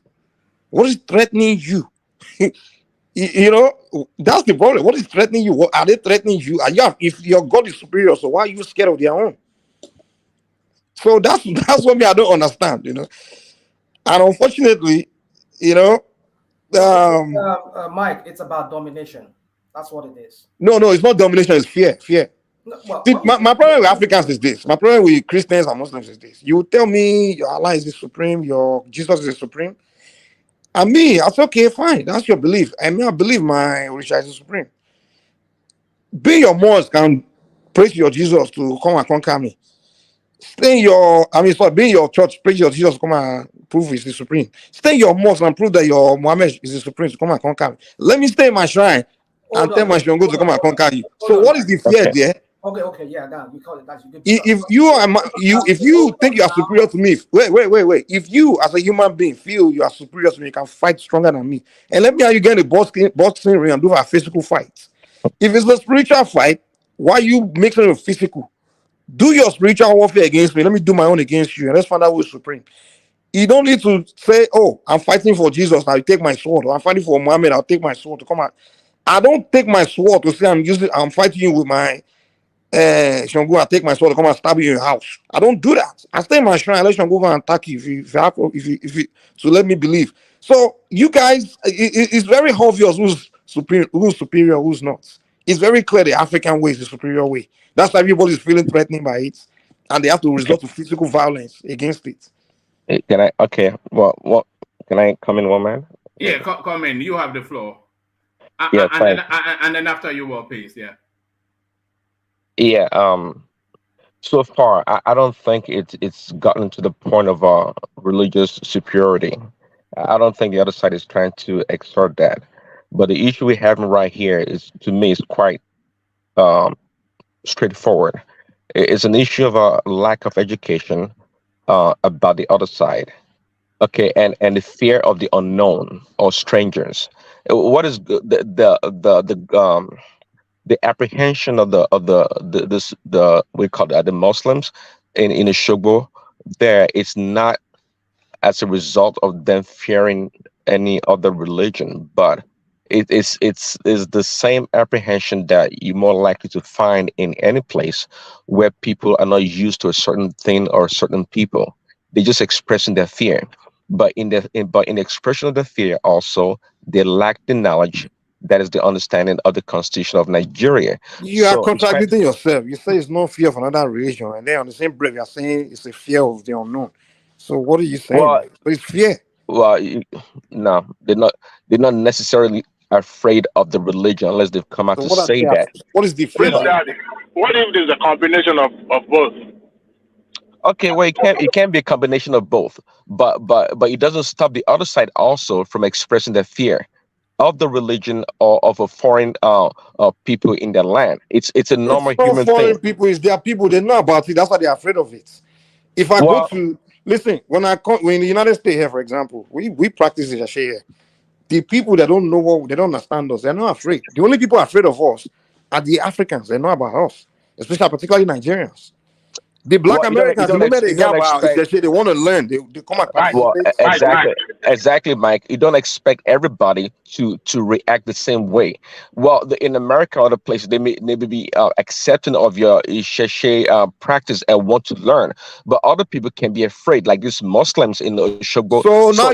S15: What is threatening you? That's the problem. What is threatening you? What are they threatening you? If your God is superior, so why are you scared of their own? So that's what I don't understand, And unfortunately,
S12: Mike, it's about domination. That's what it is.
S15: No, it's not domination. It's fear. No, my problem with Africans is this. My problem with Christians and Muslims is this. You tell me your Allah is the supreme, your Jesus is the supreme. And me, I say, okay, fine. That's your belief. I believe my Orisha is the supreme. Be your mosque and pray to your Jesus to come and conquer me. Be in your church, pray to your Jesus to come and prove he's the supreme. Stay in your mosque and prove that your Muhammad is the supreme to come and conquer me. Let me stay in my shrine and tell my Shango to come and conquer you. So what is the fear there?
S12: Okay, yeah, now you call it that.
S15: If you are if you think you are superior to me, wait. If you as a human being feel you are superior to me, you can fight stronger than me. And let me how you get in a boxing ring and do a physical fight. If it's a spiritual fight, why you mixing with physical? Do your spiritual warfare against me. Let me do my own against you, and let's find out who is supreme. You don't need to say, "Oh, I'm fighting for Jesus. I'll take my sword." Or, "I'm fighting for Muhammad. I'll take my sword to come out." I don't take my sword to say I'm fighting you with my Shango. I take my sword to come and stab you in your house. I don't do that. I stay in my shrine. I let Shango go and attack you if you so let me believe. So you guys, it's very obvious who's superior, who's not. It's very clear the African way is the superior way. That's why everybody's feeling threatened by it, and they have to resort to physical violence against it.
S7: Can I? Okay. Well, can I come in, woman?
S9: Yeah, come in. You have the floor.
S7: Yeah,
S9: and then after you, will please. Yeah.
S7: Yeah. So far, I don't think it's gotten to the point of religious superiority. I don't think the other side is trying to exert that. But the issue we have right here is, to me, is quite straightforward. It's an issue of a lack of education about the other side. Okay, and the fear of the unknown or strangers. What is the apprehension of the we call that the Muslims in the Shogbo? There, it's not as a result of them fearing any other religion, but it's the same apprehension that you're more likely to find in any place where people are not used to a certain thing or certain people. They're just expressing their fear. But in the expression of the fear, also they lack the knowledge that is the understanding of the Constitution of Nigeria.
S15: You are contradicting yourself. You say it's no fear of another religion, and then on the same breath you are saying it's a fear of the unknown. So what are you saying?
S7: Well,
S15: it's fear.
S7: Well, no, they're not. They're not necessarily afraid of the religion unless they've come out to say that.
S15: What is the fear?
S16: What if there's a combination of both?
S7: Okay, well, it can be a combination of both, but it doesn't stop the other side also from expressing their fear of the religion or of a foreign people in their land. It's a normal human
S15: foreign
S7: thing.
S15: people is their people. They know about it. That's why they're afraid of it. If I go to listen, when in the United States here, for example, we practice Isese here. The people that don't know what they don't understand us, they're not afraid. The only people afraid of us are the Africans. They know about us, especially particularly Nigerians. The Black Americans, the moment they hear about Isese, they want to learn. They come and participate.
S7: Exactly, Mike. You don't expect everybody to react the same way. Well, in America, other places, they may be accepting of your Isese practice and want to learn, but other people can be afraid, like these Muslims in the Shogbo.
S15: So now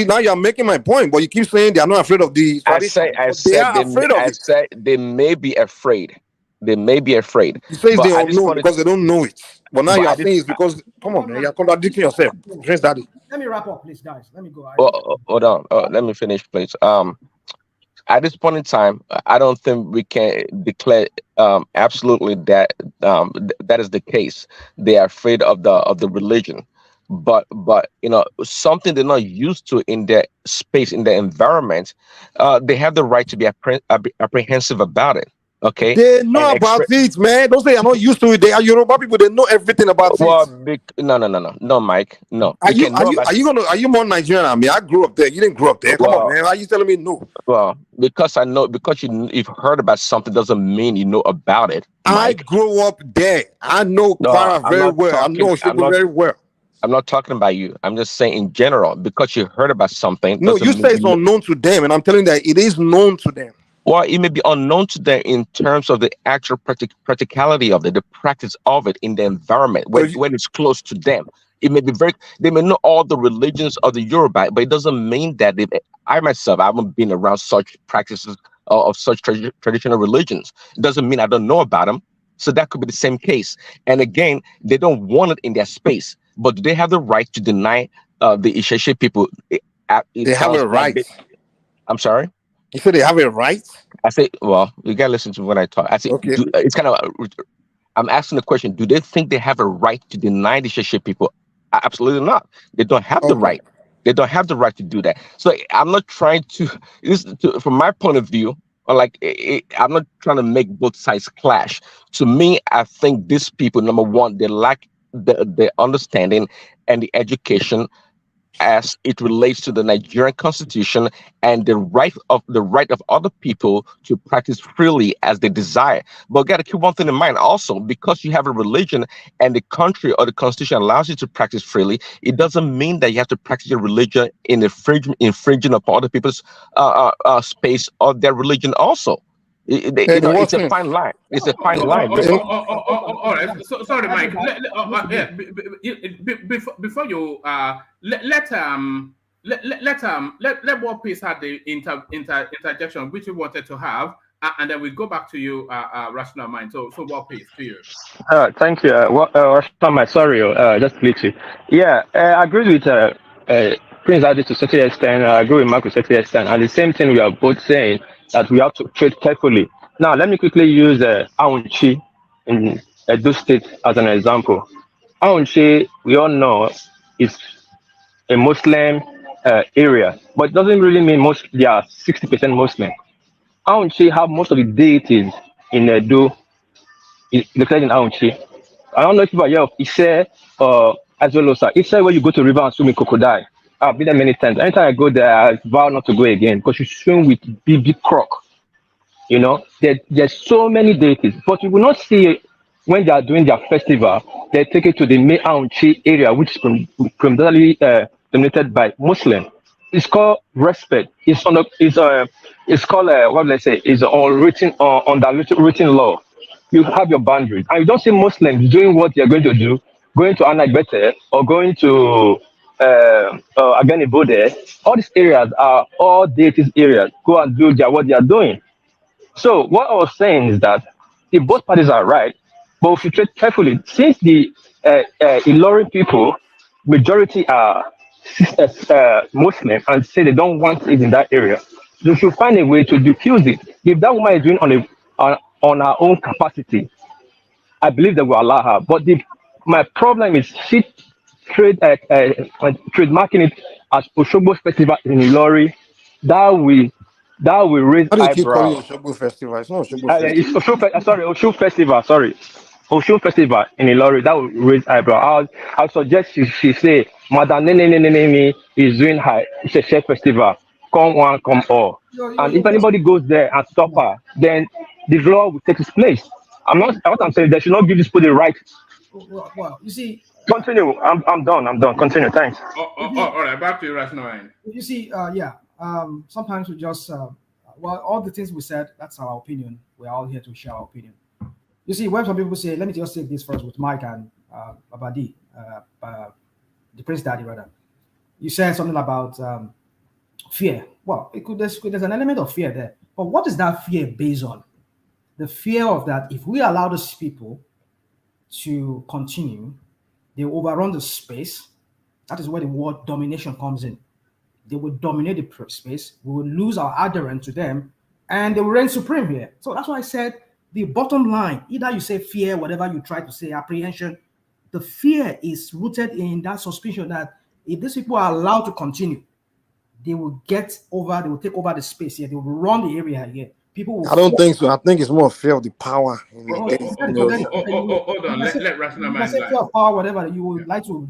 S15: now you're making my point, but you keep saying they are not afraid of the tradition.
S7: I said they may be afraid. They may be afraid.
S15: You say they don't know because they don't know it. But now you're saying it's because, come on, man, you're contradicting yourself. Prince Daddy.
S12: Let me wrap up, please, guys. Let me go.
S7: Hold on. Let me finish, please. At this point in time, I don't think we can declare absolutely that that is the case. They are afraid of the religion. But something they're not used to in their space, in their environment, they have the right to be apprehensive about it. Okay,
S15: they know about it, man. Don't say I'm not used to it. They are Yoruba people. They know everything about it.
S7: No, Mike. No.
S15: Are you more Nigerian than me? I grew up there. You didn't grow up there. Come on, man. Why are you telling me no?
S7: Well, because I know. Because you've heard about something doesn't mean you know about it.
S15: Mike. I grew up there. I know Kwara very well. I know Shogbo very well.
S7: I'm not talking about you. I'm just saying in general, because you heard about something.
S15: No, you say it's unknown to them, and I'm telling you that it is known to them.
S7: Well, it may be unknown to them in terms of the actual practicality of it, the practice of it in the environment when it's close to them. It may be they may know all the religions of the Yoruba, but it doesn't mean that I myself, I haven't been around such practices of such traditional religions. It doesn't mean I don't know about them. So that could be the same case. And again, they don't want it in their space, but do they have the right to deny the Isese people?
S15: They have a right.
S7: I'm sorry?
S15: You said they have a right?
S7: I say, well, you gotta listen to when I talk. I say, okay. It's kind of. I'm asking the question: do they think they have a right to deny the Isese people? Absolutely not. They don't have the right. They don't have the right to do that. So I'm not trying to. From my point of view, or like I'm not trying to make both sides clash. To me, I think these people, number one, they lack the understanding and the education as it relates to the Nigerian constitution and the right of other people to practice freely as they desire. But got to keep one thing in mind also, because you have a religion and the country or the constitution allows you to practice freely, it doesn't mean that you have to practice your religion in infringing upon other people's space of their religion also. It's a fine line. It's a fine line.
S3: All right. So, sorry, Mike. Before you let World Peace have the interjection which you wanted to have, and then we go back to you, Rational Mind. So World Peace to you.
S14: Thank you. Rational Mind. Sorry, just glitchy. Yeah, I agree with Prince Adi to a certain extent. I agree with Mark to a certain extent, and the same thing we are both saying, that we have to tread carefully. Now, let me quickly use Aunchi in Edo State as an example. Aunchi, we all know, is a Muslim area, but it doesn't really mean they are 60% Muslim. Aunchi have most of the deities in Edo, located in Aunchi. I don't know if you are aware of Isese as well as Isese, where you go to river and swim with crocodile. I've been there many times. Anytime I go there, I vow not to go again because you swim with big croc. You know, there's so many deities, but you will not see when they are doing their festival, they take it to the main Aunchi area, which is predominantly dominated by Muslim. It's called respect. It's called what let's say is on the written law. You have your boundaries, and you don't see Muslims doing what they're going to do, going to Anagbete or going to Aganibode. All these areas are all deities areas. Go and do what they are doing. So what I was saying is that if both parties are right, but if you tread carefully, since the Ilorin people, majority are Muslim and say they don't want it in that area, you should find a way to diffuse it. If that woman is doing on her own capacity, I believe they will allow her. But my problem is she trademarking it as Oshogbo Festival in Ilorin. That will raise eyebrows.
S15: Keep calling it Oshogbo Festival. It's not Oshogbo Festival.
S14: It's Oshun Festival. Sorry, Oshun Festival in Ilorin. That will raise eyebrows. I suggest she say, Madam Nene is doing her Isese Festival. Come one, come all. And if anybody goes there and stop her, then the law will take its place. What I'm saying, they should not give this people the right.
S12: Well, you see.
S14: Continue. I'm done. Continue. Thanks.
S3: All right. Back to you, Rational Mind.
S12: You see, sometimes we just, all the things we said, that's our opinion. We're all here to share our opinion. You see, when some people say, let me just say this first with Mike and Babadi, the Prince Daddy, rather. You said something about fear. Well, there's an element of fear there. But what is that fear based on? The fear of that if we allow those people to continue, they will overrun the space. That is where the word domination comes in. They will dominate the space. We will lose our adherence to them, and they will reign supreme here. So that's why I said the bottom line, either you say fear, whatever you try to say, apprehension, the fear is rooted in that suspicion that if these people are allowed to continue, they will take over the space here. They will run the area here. People will.
S15: I don't think so. I think it's more fear of the power.
S3: Hold on. Let Rational Mind
S12: fear of power, whatever you would like to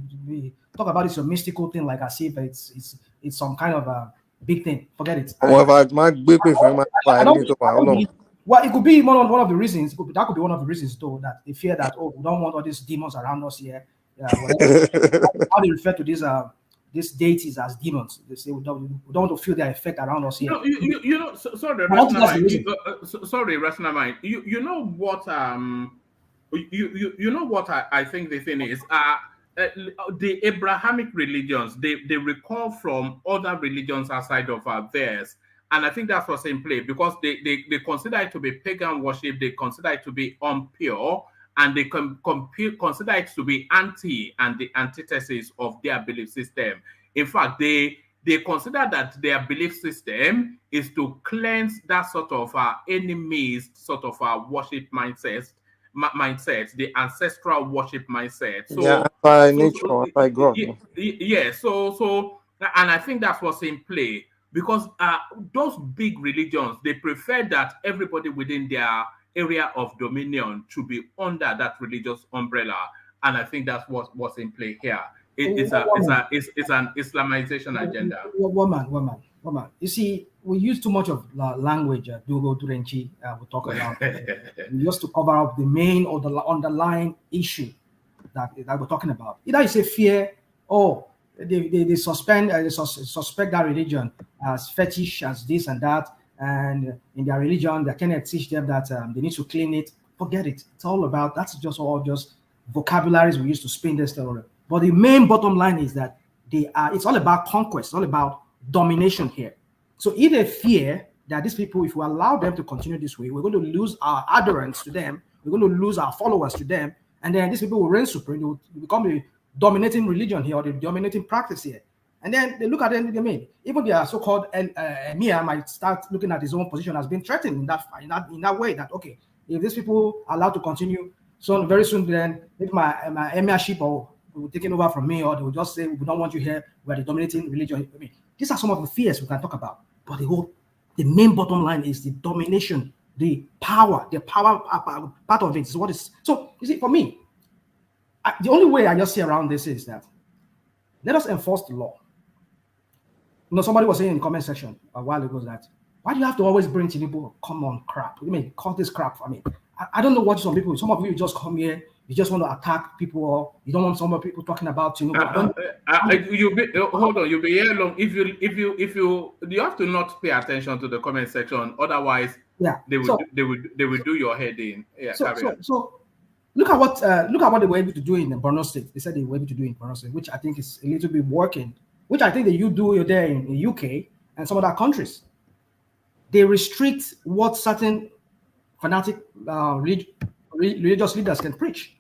S12: talk about, it's a mystical thing, like as if it's some kind of a big thing. Forget it.
S15: Well,
S12: it could be one of the reasons. That could be one of the reasons, though, that they fear that we don't want all these demons around us here. How they refer to these deities as demons. They say we don't want to feel their effect around us here.
S3: Sorry, Rational Mind. You know what? You know what I think the thing is. The Abrahamic religions, they recall from other religions outside of theirs. And I think that's what's in play because they consider it to be pagan worship, they consider it to be impure, and they consider it to be anti and the antithesis of their belief system. In fact, they consider that their belief system is to cleanse that sort of enemies, sort of worship mindset, the ancestral worship mindset. So,
S15: by nature, by God.
S3: Yeah. So, and I think that's what's in play.
S9: because those big religions, they prefer that everybody within their area of dominion to be under that religious umbrella, and I think that's what's in play here. It's an Islamization agenda.
S12: Woman. You see, we use too much of language. Dogo Turenchi, we talk about just to cover up the main or the underlying issue that we're talking about. Either you say fear, or they suspect that religion as fetish, as this and that, and in their religion they cannot teach them that they need to clean it. Forget it. It's all about, that's just all just vocabularies we use to spin this story. But the main bottom line is that it's all about conquest, it's all about domination here. So if they fear that these people, if we allow them to continue this way, we're going to lose our adherents to them, we're going to lose our followers to them, and then these people will reign supreme, they will become the dominating religion here, or the dominating practice here. And then they look at it, even their so-called Emir might start looking at his own position as being threatened in that way, that, okay, if these people are allowed to continue, so very soon then maybe my emirship will be taken over from me, or they will just say, we don't want you here, we're the dominating religion. These are some of the fears we can talk about, but the main bottom line is the domination, the power part of it is what is. So you see, for me, the only way I just see around this is that let us enforce the law. Somebody was saying in the comment section a while ago that, why do you have to always bring Tinubu? Come on, crap. Call this crap. I don't know what some of you just come here, you just want to attack people, or you don't want some of people talking about Tinubu.
S9: Hold on, you'll be here long. If you have to not pay attention to the comment section, otherwise, they would do your head in. Yeah.
S12: So look at what they were able to do in Borno State. They said they were able to do in Borno State, which I think is a little bit working, which I think that you do there in the UK and some other countries. They restrict what certain fanatic religious leaders can preach.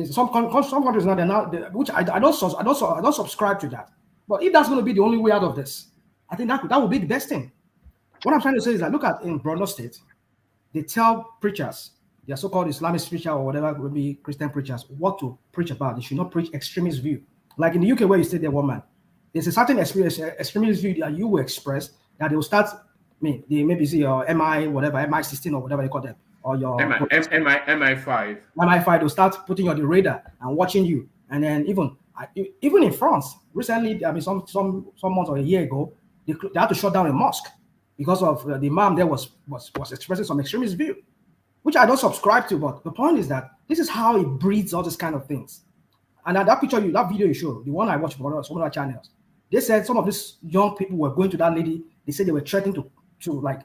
S12: Some countries now, which I don't subscribe to that. But if that's going to be the only way out of this, I think that would be the best thing. What I'm trying to say is that look at in Borno State, they tell preachers, their so-called Islamic preacher or whatever would be Christian preachers, what to preach about. They should not preach extremist view. Like in the UK where you stay there, woman, there's a certain extremist view that you will express that they will start. They maybe see your MI16 or whatever they call them, or your
S9: MI5.
S12: MI5, they'll start putting you on the radar and watching you. And then even in France, recently, some months or a year ago, they had to shut down a mosque because of the imam there was expressing some extremist view, which I don't subscribe to. But the point is that this is how it breeds all these kind of things. And that video you showed, the one I watched for some other channels, they said some of these young people were going to that lady. They said they were threatening to like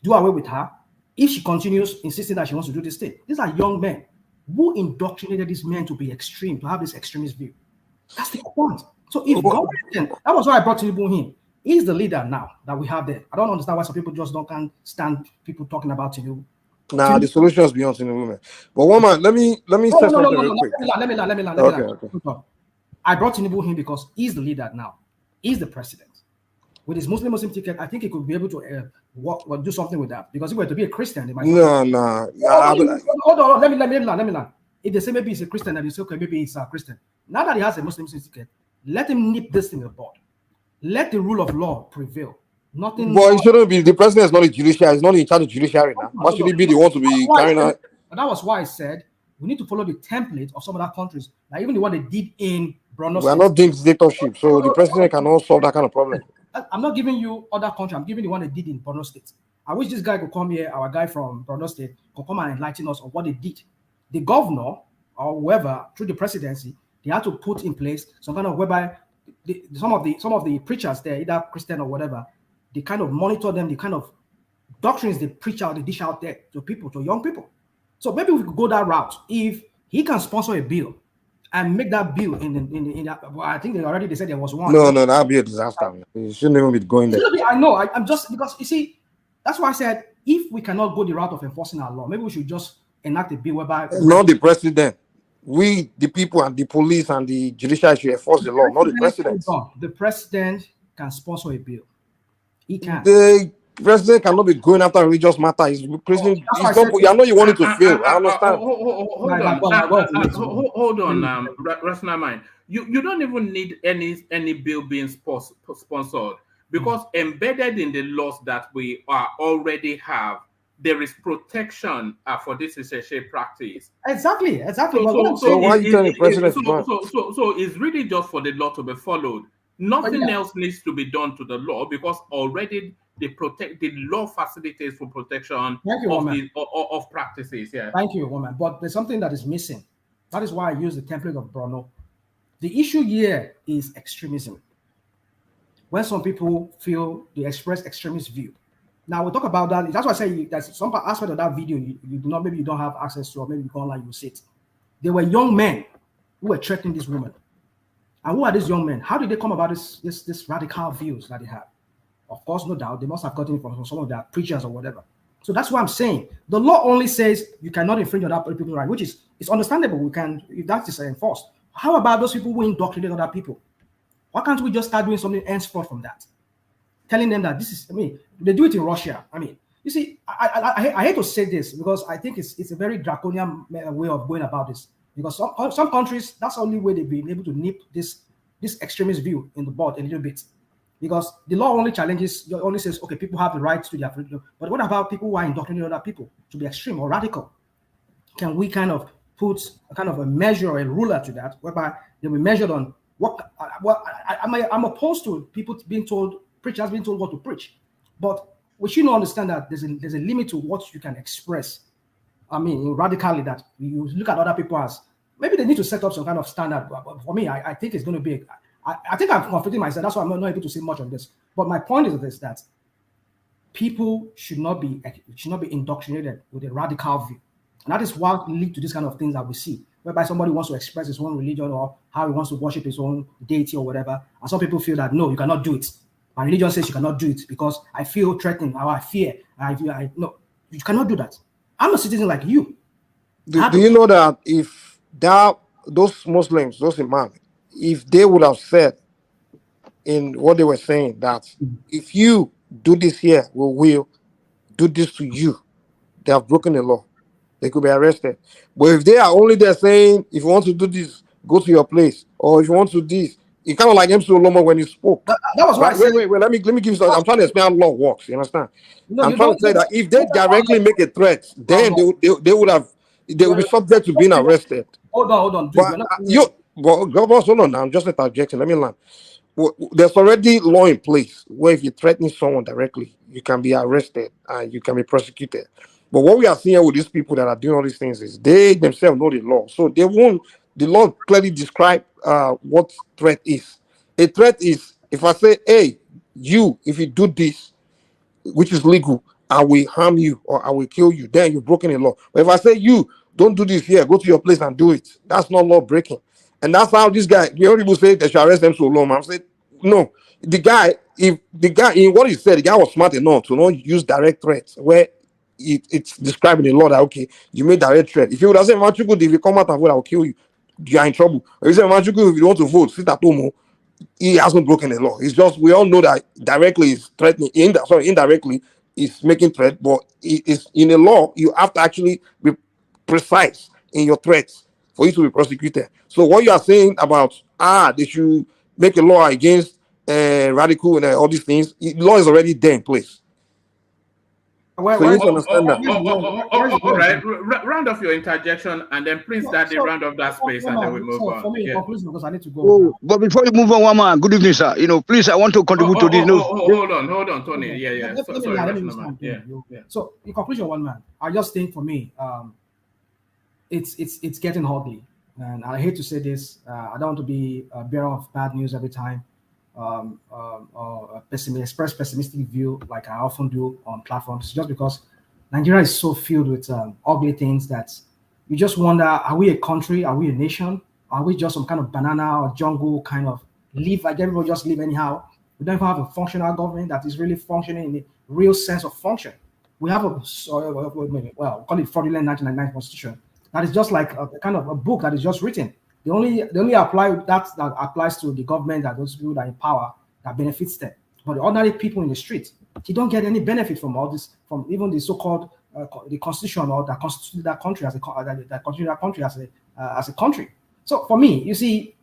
S12: do away with her if she continues insisting that she wants to do this thing. These are young men who indoctrinated these men to be extreme, to have this extremist view. That's the point. So if God, that was why I brought Tinubu in. He's the leader now that we have there. I don't understand why some people just can't stand people talking about Tinubu.
S15: Nah, the solution is beyond Tinubu. But woman, let me say something real quick.
S12: Let me. I brought Tinubu in because he's the leader now. He's the president. With his Muslim ticket, I think he could be able to do something with that. Because if he were to be a Christian, they might.
S15: No.
S12: Hold on. Let me. If they say maybe he's a Christian, and they say, okay, maybe he's a Christian. Now that he has a Muslim ticket, let him nip this thing in the bud. Let the rule of law prevail. Nothing.
S15: Well, it shouldn't be. The president is not a judiciary. He's not in charge of judiciary now. Why should he be the one to be carrying out?
S12: That was why I said we need to follow the template of some other countries, like even the one they did in Borno.
S15: We are not doing dictatorship, so the president cannot solve that kind of problem.
S12: I'm not giving you other country. I'm giving the one they did in Borno State. I wish this guy could come here, our guy from Borno State, could come and enlighten us on what they did. The governor or whoever, through the presidency, they had to put in place some kind of whereby some of the preachers there, either Christian or whatever, they kind of monitor them, the kind of doctrines they preach out, they dish out there to people, to young people. So maybe we could go that route. If he can sponsor a bill and make that bill in that, well, I think they said there was one.
S15: No, that'll be a disaster. You shouldn't even be going there.
S12: I know. I'm just, because you see, that's why I said if we cannot go the route of enforcing our law, maybe we should just enact a bill whereby
S15: not the president. We, the people, and the police and the judiciary should enforce the law, not the president.
S12: The president can sponsor a bill. He can.
S15: The president cannot be going after religious matters. You know you want it to fail. I understand.
S9: Hold on, rational mind. You don't even need any bill being sponsored. because embedded in the laws that we already have, there is protection for this Isese practice.
S12: Exactly.
S9: So
S15: why are you telling the president to ban?
S9: So it's really just for the law to be followed. Nothing else needs to be done to the law, because already the law facilitates for protection of practices. Yeah.
S12: Thank you, woman. But there's something that is missing. That is why I use the template of Bruno. The issue here is extremism. When some people feel they express extremist view. Now we'll talk about that. That's why I say there's some aspect of that video you do not, maybe you don't have access to, or maybe you go online, you see it. There were young men who were threatening this woman. And who are these young men? How did they come about this radical views that they have? Of course, no doubt, they must have gotten it from some of their preachers or whatever. So that's what I'm saying. The law only says you cannot infringe on other people's right, which is it's understandable. We can, if that is enforced. How about those people who indoctrinate other people? Why can't we just start doing something henceforth from that? Telling them that this is, I mean, they do it in Russia. I mean, you see, I hate to say this because I think it's a very draconian way of going about this. Because some countries, that's the only way they've been able to nip this extremist view in the bud a little bit. Because the law only says, okay, people have the right to their freedom. But what about people who are indoctrinating other people to be extreme or radical? Can we kind of put a kind of a measure or a ruler to that, whereby they'll be measured on what I'm opposed to people being told, preachers being told what to preach. But we should not understand that there's a limit to what you can express. I mean, radically, that you look at other people as, maybe they need to set up some kind of standard. But for me, I think it's going to be, I think I'm conflicting myself. That's why I'm not able to say much on this. But my point is this, that people should not be indoctrinated with a radical view. And that is what leads to this kind of things that we see, whereby somebody wants to express his own religion or how he wants to worship his own deity or whatever. And some people feel that, no, you cannot do it. My religion says you cannot do it because I feel threatened or I fear. No, you cannot do that. I'm a citizen like you.
S15: Do you know that if those Muslims, those imams, if they would have said in what they were saying that if you do this here, we will do this to you, they have broken the law. They could be arrested. But if they are only there saying, if you want to do this, go to your place, or if you want to do this, it's kind of like MC Oloma when he spoke. That was right. Wait. Let me give you something. I'm trying to explain how law works. You understand? No, I'm trying to say that if they directly make a threat, then they would be subject to being arrested.
S12: Hold on.
S15: But hold on. I'm just interjecting. Let me learn. There's already law in place where if you threaten someone directly, you can be arrested and you can be prosecuted. But what we are seeing with these people that are doing all these things is they themselves know the law. So they won't. The law clearly describe what threat is. A threat is if I say, hey, if you do this, which is legal, I will harm you or I will kill you, then you've broken the law. But if I say, you don't do this here, go to your place and do it, that's not law breaking. And that's how this guy, the only people say they should arrest them so long. I'm saying, no. The guy, in what he said, the guy was smart enough to not use direct threats where it's describing the law that, okay, you made direct threat. If you would have said, if you come out and vote, I will kill you, you are in trouble. If you say, if you want to vote, sit at home, he hasn't broken the law. It's just, we all know that directly is threatening, indirectly is making threat, but it is in the law, you have to actually be precise in your threats for you to be prosecuted. So what you are saying about, they should make a law against radical and all these things, the law is already there in place.
S9: All right, round off your interjection, and then Prince Daddy round off that space, and then we move on.
S12: For me, conclusion, because I need to go.
S17: But before you move on, one man, good evening, sir. Please, I want to contribute to this.
S9: Hold on, Tony. Yeah.
S12: So, in conclusion, one man, I just think for me, it's getting ugly, and I hate to say this. I don't want to be a bearer of bad news every time. Express pessimistic view like I often do on platforms, just because Nigeria is so filled with ugly things that you just wonder, are we a country? Are we a nation? Are we just some kind of banana or jungle kind of live like everybody just live anyhow? We don't even have a functional government that is really functioning in the real sense of function. We have call it fraudulent 1999 constitution that is just like a kind of a book that is just written. They only apply that applies to the government, that those people that are in power, that benefits them. But the ordinary people in the street, they don't get any benefit from all this, from even the so-called the constitution or that constitutes that country as a country. So for me, you see,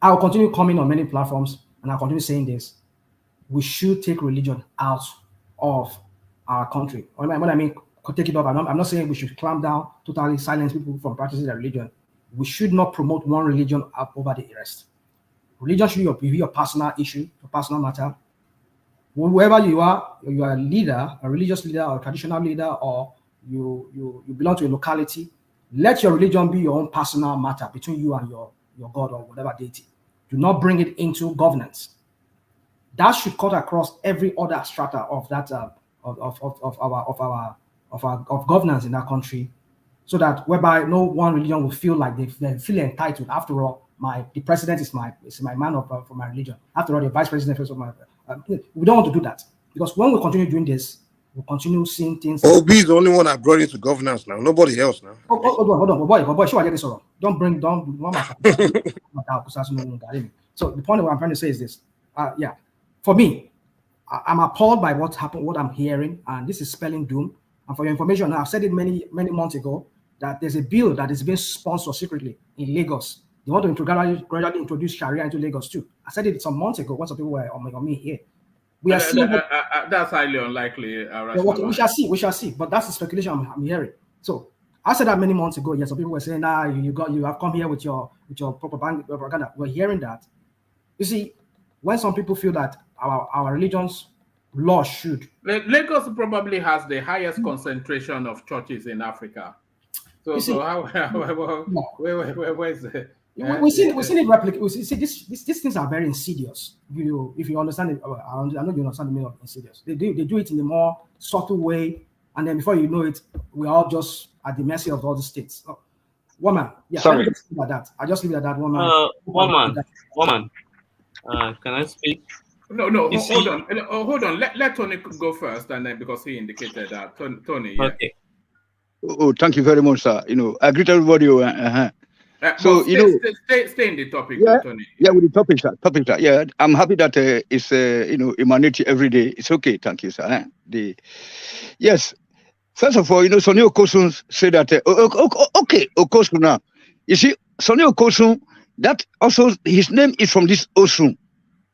S12: I'll continue coming on many platforms and I'll continue saying this. we should take religion out of our country. When I mean take it off, I'm not saying we should clamp down, totally silence people from practicing their religion. We should not promote one religion up over the rest. Religion should be your personal issue, your personal matter. Whoever you are a leader, a religious leader or a traditional leader, or you belong to a locality, let your religion be your own personal matter between you and your God or whatever deity. Do not bring it into governance. That should cut across every other strata of that of governance in that country, so that whereby no one religion will feel like they feel entitled. After all, the president is my man for my religion. After all, the vice president is my. We don't want to do that, because when we continue doing this, we'll continue seeing things.
S15: OB is the only one that brought into governance now. Nobody else now.
S12: Hold on, boy, sure I get this wrong. Don't. So the point of what I'm trying to say is this. For me, I'm appalled by what happened, what I'm hearing, and this is spelling doom. And for your information, I've said it many months ago that there's a bill that is being sponsored secretly in Lagos. They want to gradually introduce Sharia into Lagos too. I said it some months ago when some people were on me here. We are seeing
S3: that's highly unlikely.
S12: We shall see. But that's the speculation I'm hearing. So I said that many months ago. Yes, some people were saying, you have come here with your propaganda. We're hearing that. You see, when some people feel that our religion's law should.
S3: Lagos probably has the highest concentration of churches in Africa. So where is it?
S12: We've seen it replicate. We see these things are very insidious. If you understand it, I know you understand the meaning of insidious. They do it in a more subtle way, and then before you know it, we're all just at the mercy of all the states. Woman,
S11: sorry.
S12: I just leave it at that. Woman.
S11: Can I speak?
S3: No. Hold on. Let Tony go first, and then because he indicated that Tony. Yeah.
S11: Okay.
S17: Oh, thank you very much, sir. I greet everybody.
S3: So stay in the topic, Tony.
S17: Yeah, with the topic, sir. Yeah, I'm happy that it's emanating every day. It's okay, thank you, sir. Yes. First of all, Sonny Okosun said that. Okay, Okosun now. You see, Sonny Okosun. That also his name is from this Osun.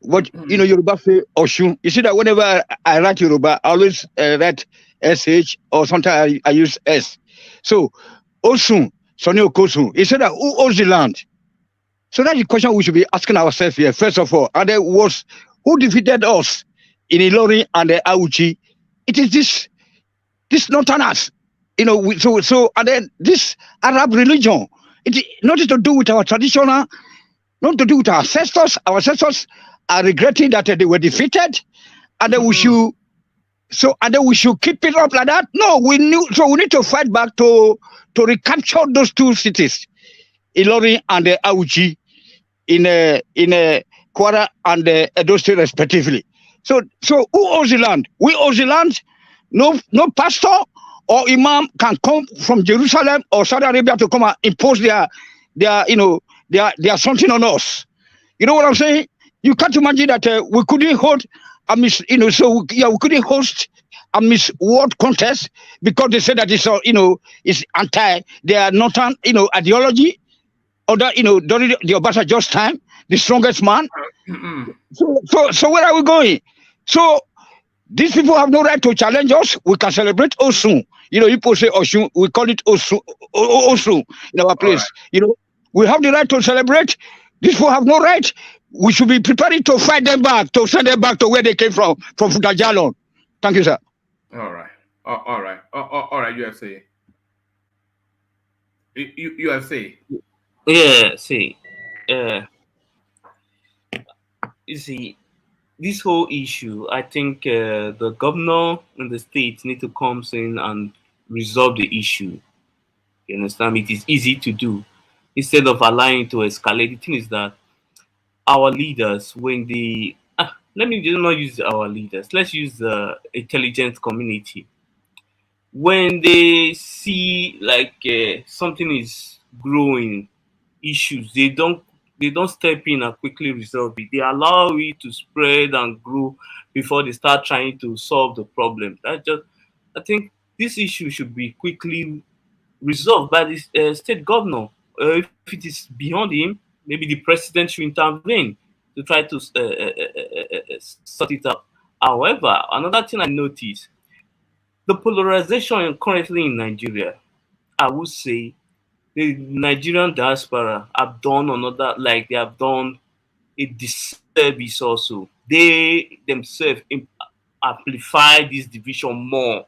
S17: What Yoruba say Oshun. You see that whenever I write Yoruba, I always write SH or sometimes I use S. So Osun, Sonny Okosun. He said that who owns the land? So that's the question we should be asking ourselves here. First of all, and there was who defeated us in Ilorin and the Auchi? It is this Northerners. So and then this Arab religion. It nothing to do with our traditional, not to do with our ancestors. Our ancestors are regretting that they were defeated, and then we should keep it up like that. No, we need to fight back to recapture those two cities, Ilorin and the Auchi, in Kwara and Edo State respectively. So who owns the land? We own the land. No pastor or imam can come from Jerusalem or Saudi Arabia to come and impose their something on us. You know what I'm saying? You can't imagine that we couldn't hold we couldn't host a Miss World contest because they said that it's anti their northern ideology, or that during the Obasanjo's time, the strongest man. So where are we going? So these people have no right to challenge us. We can celebrate Osun. People say Osun, we call it Osun in our place. Right. We have the right to celebrate. These people have no right. We should be preparing to fight them back, to send them back to where they came from Fudajalon. Thank you, sir.
S3: All right, UFC. UFC.
S11: Yeah, see. You see, this whole issue, I think the governor and the state need to come in and resolve the issue. You understand? It is easy to do instead of allowing it to escalate. The thing is that our leaders, when they let me just not use our leaders, let's use the intelligence community. When they see like something is growing, issues, they don't step in and quickly resolve it. They allow it to spread and grow before they start trying to solve the problem. I think this issue should be quickly resolved by the state governor. If it is beyond him, maybe the president should intervene to try to sort it out. However, another thing I noticed, the polarization currently in Nigeria, I would say the Nigerian diaspora have done another, like they have done a disservice also. They themselves amplify this division more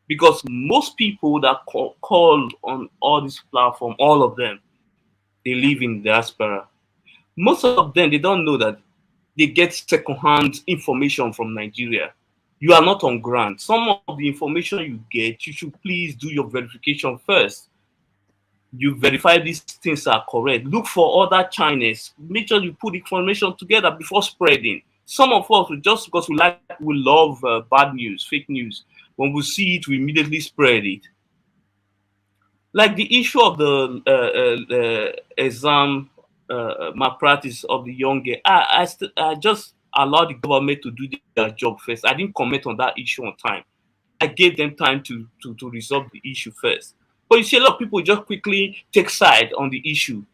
S11: because most people that call on all this platform, all of them, they live in diaspora. Most of them, they don't know that they get secondhand information from Nigeria. You are not on ground. Some of the information you get, you should please do your verification first. You verify these things are correct. Look for other channels. Make sure you put information together before spreading. Some of us, just because we love bad news, fake news, when we see it, we immediately spread it. Like the issue of the exam malpractice of the young girl, I just allowed the government to do their job first. I didn't comment on that issue on time. I gave them time to resolve the issue first. But you see, a lot of people just quickly take side on the issue.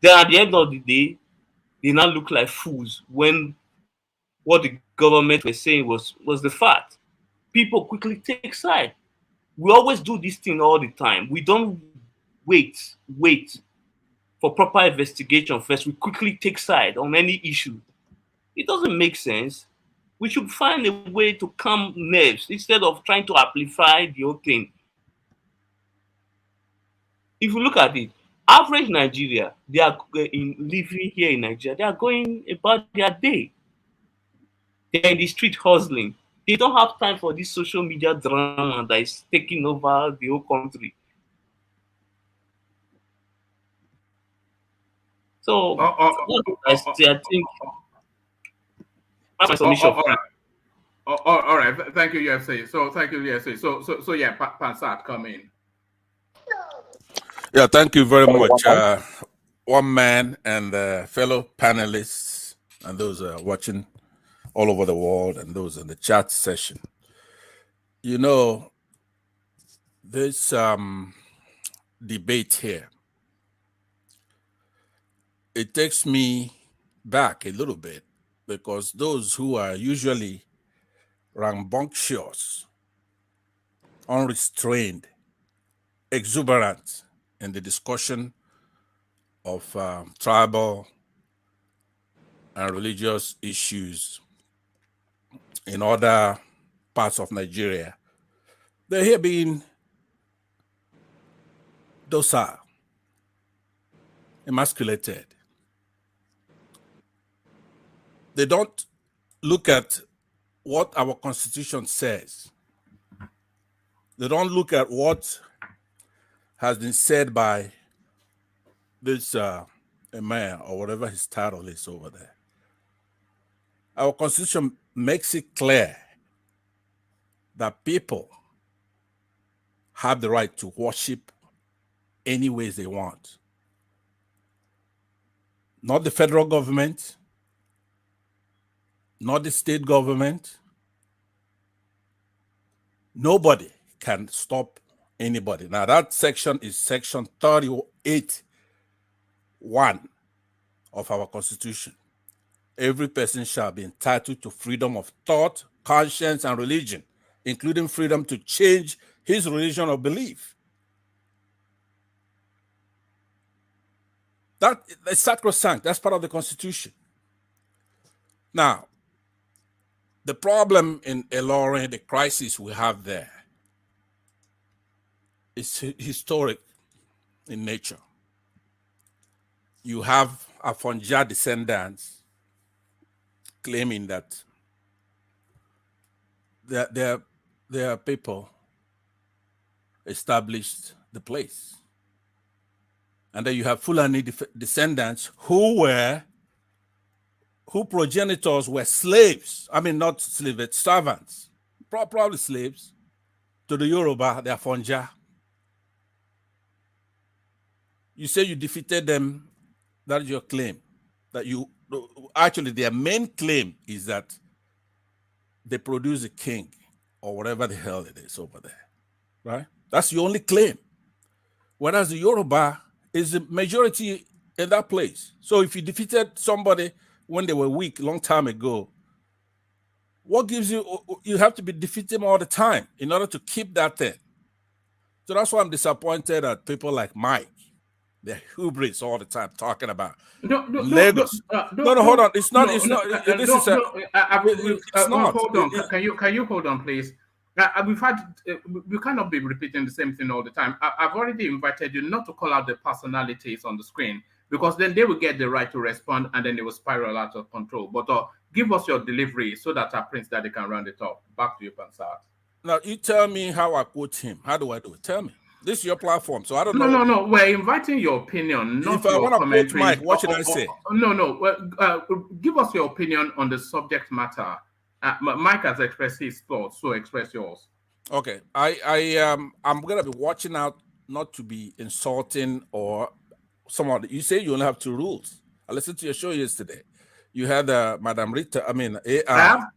S11: Then at the end of the day, they now look like fools when what the government was saying was the fact. People quickly take side. We always do this thing all the time. We don't wait for proper investigation first. We quickly take side on any issue. It doesn't make sense. We should find a way to calm nerves instead of trying to amplify the whole thing. If you look at it, average Nigeria, they are living here in Nigeria, they are going about their day. They're in the street hustling. They don't have time for this social media drama that is taking over the whole country. So, I think that's my submission.
S3: All right. Thank you, USA. So, thank you, USA. So yeah, Pansat, come in.
S18: Yeah, thank you very much, one man and fellow panelists and those watching all over the world and those in the chat session. You know, this debate here, it takes me back a little bit because those who are usually rambunctious, unrestrained, exuberant in the discussion of tribal and religious issues in other parts of Nigeria, they're here being docile, emasculated. They don't look at what our Constitution says. They don't look at what has been said by this Emir or whatever his title is over there. Our Constitution makes it clear that people have the right to worship any ways they want. Not the federal government, not the state government. Nobody can stop anybody. Now that section is section 38(1) of our Constitution. Every person shall be entitled to freedom of thought, conscience, and religion, including freedom to change his religion or belief. That is sacrosanct. That's part of the Constitution. Now, the problem in Ilorin, the crisis we have there, is historic in nature. You have Afonja descendants claiming that their people established the place. And then you have Fulani descendants who progenitors were slaves. I mean, not slaves, but servants, probably slaves to the Yoruba, the Afonja. You say you defeated them, that is your claim. That you actually, their main claim is that they produce a king or whatever the hell it is over there, right? That's your only claim. Whereas the Yoruba is the majority in that place. So if you defeated somebody when they were weak long time ago, What gives you? You have to be defeating all the time in order to keep that thing. So that's why I'm disappointed at people like Mike. They're hubris all the time talking about Lagos. No, hold on. It's not. It's not. This is a. It's not.
S9: Hold on. Can you hold on, please? We've had. We cannot be repeating the same thing all the time. I've already invited you not to call out the personalities on the screen, because then they will get the right to respond and then they will spiral out of control. But give us your delivery so that our Prince Daddy can round it up. Back to you, Pansat.
S18: Now, you tell me how I quote him. How do I do it? Tell me. This is your platform, so I don't know.
S9: No. We're inviting your opinion, not
S18: if I want to quote Mike, what should I say?
S9: No. Well, give us your opinion on the subject matter. Mike has expressed his thoughts, so express yours.
S18: Okay. I'm going to be watching out not to be insulting or someone. You say you only have 2 rules. I listened to your show yesterday. You had Madam Rita.
S9: I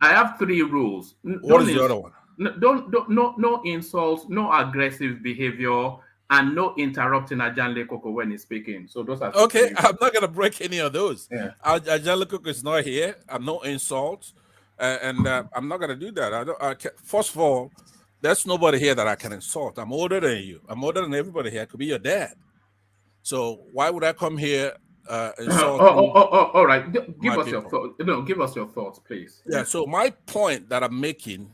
S9: have 3 rules.
S18: What is the other one?
S9: No insults, no aggressive behavior, and no interrupting Ajanle Koko when he's speaking. So those are
S18: okay. I'm not gonna break any of those.
S9: Yeah.
S18: Ajanle Koko is not here. I'm no insults, and I'm not gonna do that. First of all, there's nobody here that I can insult. I'm older than you. I'm older than everybody here. I could be your dad. So why would I come here?
S9: All right. Give us your thoughts. No, give us your thoughts, please.
S18: Yeah. So my point that I'm making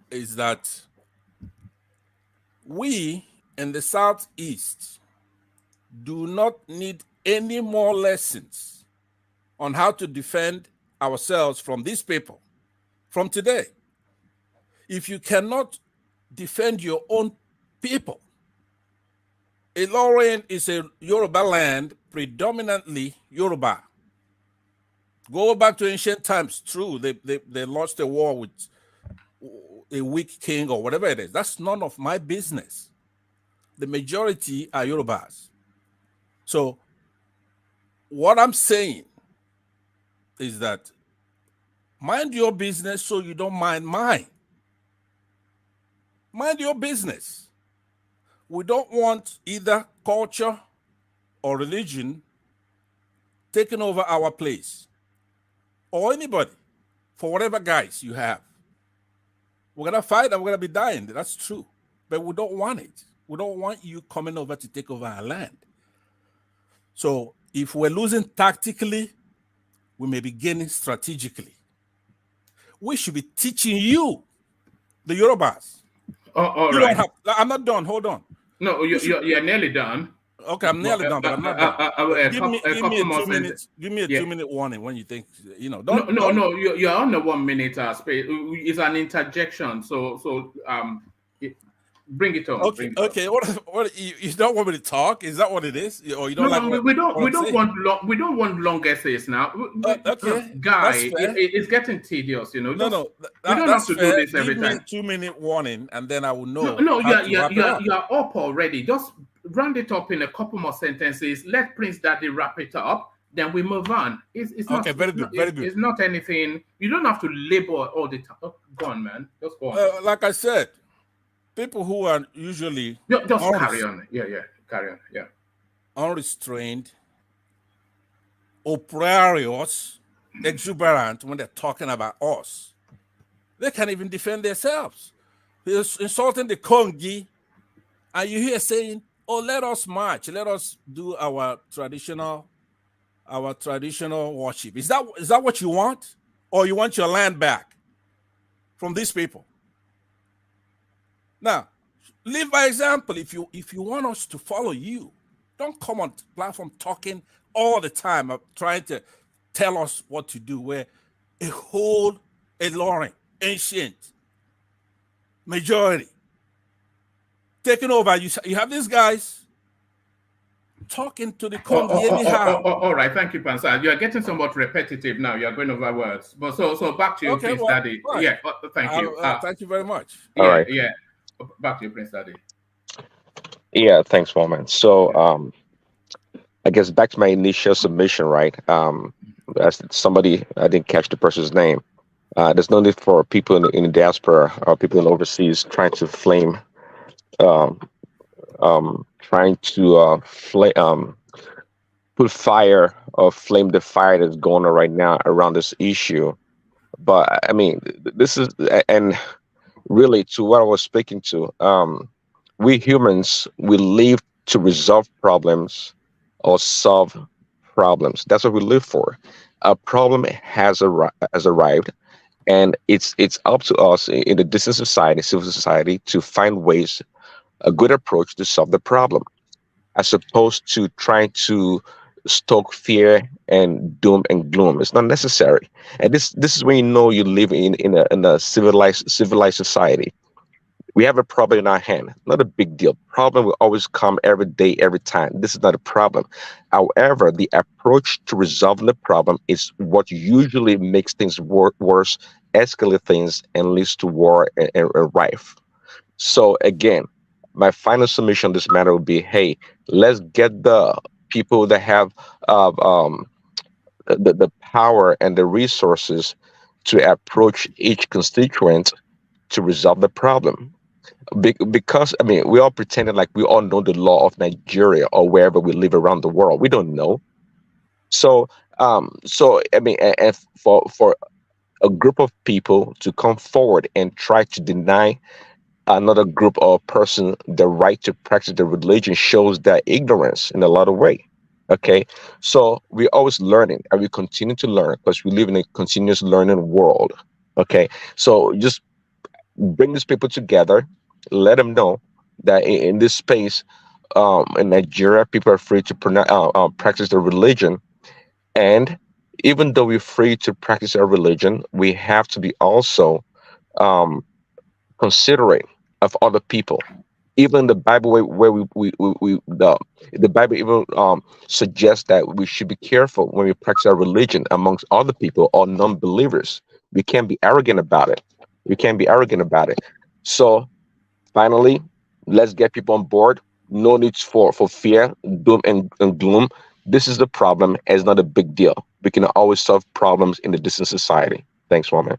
S18: is that we in the Southeast do not need any more lessons on how to defend ourselves from these people from today. If you cannot defend your own people, Ilorin is a Yoruba land, predominantly Yoruba. Go back to ancient times, true, they lost a war with a weak king or whatever it is. That's none of my business. The majority are Yorubas. So what I'm saying is that mind your business so you don't mind mine. Mind your business. We don't want either culture or religion taking over our place or anybody for whatever guys you have. We're going to fight and we're going to be dying. That's true. But we don't want it. We don't want you coming over to take over our land. So if we're losing tactically, we may be gaining strategically. We should be teaching you, the Yorubas.
S9: All right.
S18: I'm not done. Hold on.
S9: No, you're nearly done.
S18: Okay, I'm nearly done, but I'm not done. Give me a 2-minute warning when you think,
S9: No, you're on the 1 minute space. It's an interjection, so bring it on.
S18: Okay. What you don't want me to talk? Is that what it is? Or you don't like?
S9: We don't want long essays now.
S18: Okay,
S9: guy, it's getting tedious. No.
S18: We
S9: don't have to do this every time.
S18: Give me a 2-minute warning, and then I will know.
S9: No, you're up already. Just round it up in a couple more sentences. Let Prince Daddy wrap it up. Then we move on. It's not,
S18: okay, very good.
S9: It's not anything. You don't have to labor all the time. Oh, go on, man. Just go on.
S18: Like I said, people who are usually
S9: just carry on. Yeah, carry on. Yeah,
S18: unrestrained, uproarious, exuberant when they're talking about us. They can't even defend themselves. They're insulting the Kongi, and you hear saying, "Oh, let us march. Let us do our traditional worship." Is that what you want, or you want your land back from these people? Now, live by example. If you want us to follow you, don't come on platform talking all the time of trying to tell us what to do. Where a whole Ilorin, ancient majority taking over. You have these guys talking to the Kongi anyhow.
S9: All right, thank you, Pansa. You are getting somewhat repetitive now. You are going over words. But so back to you, Prince Daddy. Right. Yeah, thank you.
S18: Thank you very much.
S7: All right.
S9: Yeah, back to you, Prince Daddy.
S7: Yeah, thanks, Woman. So I guess back to my initial submission, right? As somebody, I didn't catch the person's name. There's no need for people in the diaspora or people in overseas trying to flame, trying to put fire or flame the fire that's going on right now around this issue. But I mean, this is and really to what I was speaking to. We humans, we live to resolve problems or solve problems. That's what we live for. A problem has arrived, and it's up to us in the decent society, civil society, to find ways, a good approach to solve the problem, as opposed to trying to stoke fear and doom and gloom. It's not necessary. And this is when you know you live in a civilized society. We have a problem in our hand, not a big deal. Problem will always come every day, every time. This is not a problem. However, the approach to resolving the problem is what usually makes things worse, escalate things, and leads to war and rife. So again, my final submission on this matter would be: hey, let's get the people that have the power and the resources to approach each constituent to resolve the problem. Because I mean, we all pretended like we all know the law of Nigeria or wherever we live around the world. We don't know. So I mean, and for a group of people to come forward and try to deny another group or person the right to practice their religion shows their ignorance in a lot of way. Okay, so we're always learning, and we continue to learn because we live in a continuous learning world. Okay, so just bring these people together, let them know that in this space, in Nigeria, people are free to practice their religion. And even though we're free to practice our religion, we have to be also considerate of other people. Even the Bible, where the Bible even suggests that we should be careful when we practice our religion amongst other people or non-believers. We can't be arrogant about it. We can't be arrogant about it. So finally, let's get people on board. No need for fear, doom and gloom. This is the problem, and it's not a big deal. We can always solve problems in the distant society. Thanks, Woman.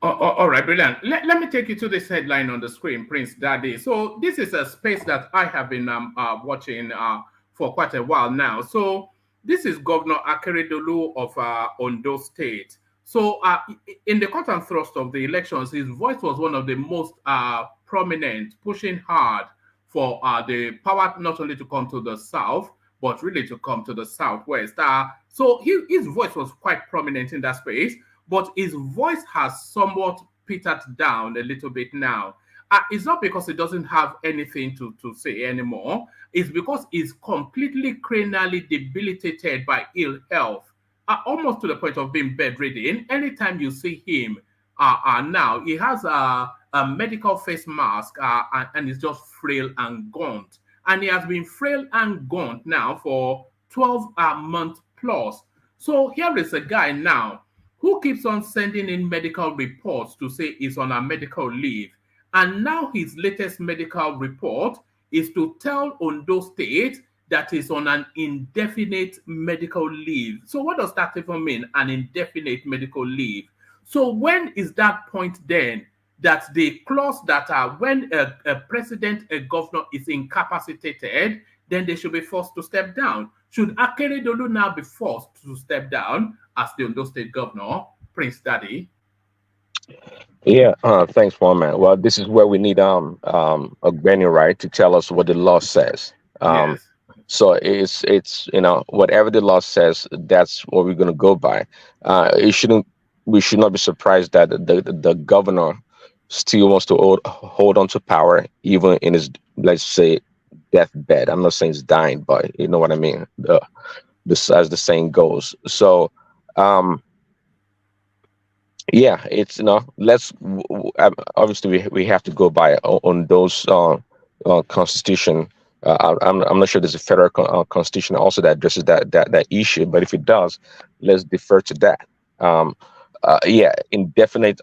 S9: All right, brilliant. Let me take you to this headline on the screen, Prince Daddy. So this is a space that I have been watching for quite a while now. So this is Governor Akeredolu of Ondo State. So in the cut and thrust of the elections, his voice was one of the most prominent, pushing hard for the power not only to come to the south, but really to come to the southwest. So his voice was quite prominent in that space, but his voice has somewhat petered down a little bit now. It's not because he doesn't have anything to say anymore. It's because he's completely cranially debilitated by ill health, almost to the point of being bedridden. Anytime you see him now, he has a medical face mask and he's just frail and gaunt. And he has been frail and gaunt now for 12 months plus. So here is a guy now who keeps on sending in medical reports to say he's on a medical leave. And now his latest medical report is to tell Ondo State that he's on an indefinite medical leave. So what does that even mean, an indefinite medical leave? So when is that point then that the clause that when a president, a governor is incapacitated, then they should be forced to step down? Should Akeredolu now be forced to step down as the Ondo State governor, Prince Daddy?
S7: Yeah, thanks, man. Well, this is where we need a granny, right, to tell us what the law says.
S9: Yes.
S7: So it's whatever the law says, that's what we're going to go by. We should not be surprised that the governor still wants to hold on to power even in his, let's say, deathbed. I'm not saying he's dying, but you know what I mean. As the saying goes. So yeah, it's let's obviously we have to go by on those constitution. I'm not sure there's a federal constitution also that addresses that issue, but if it does, let's defer to that. Yeah, indefinite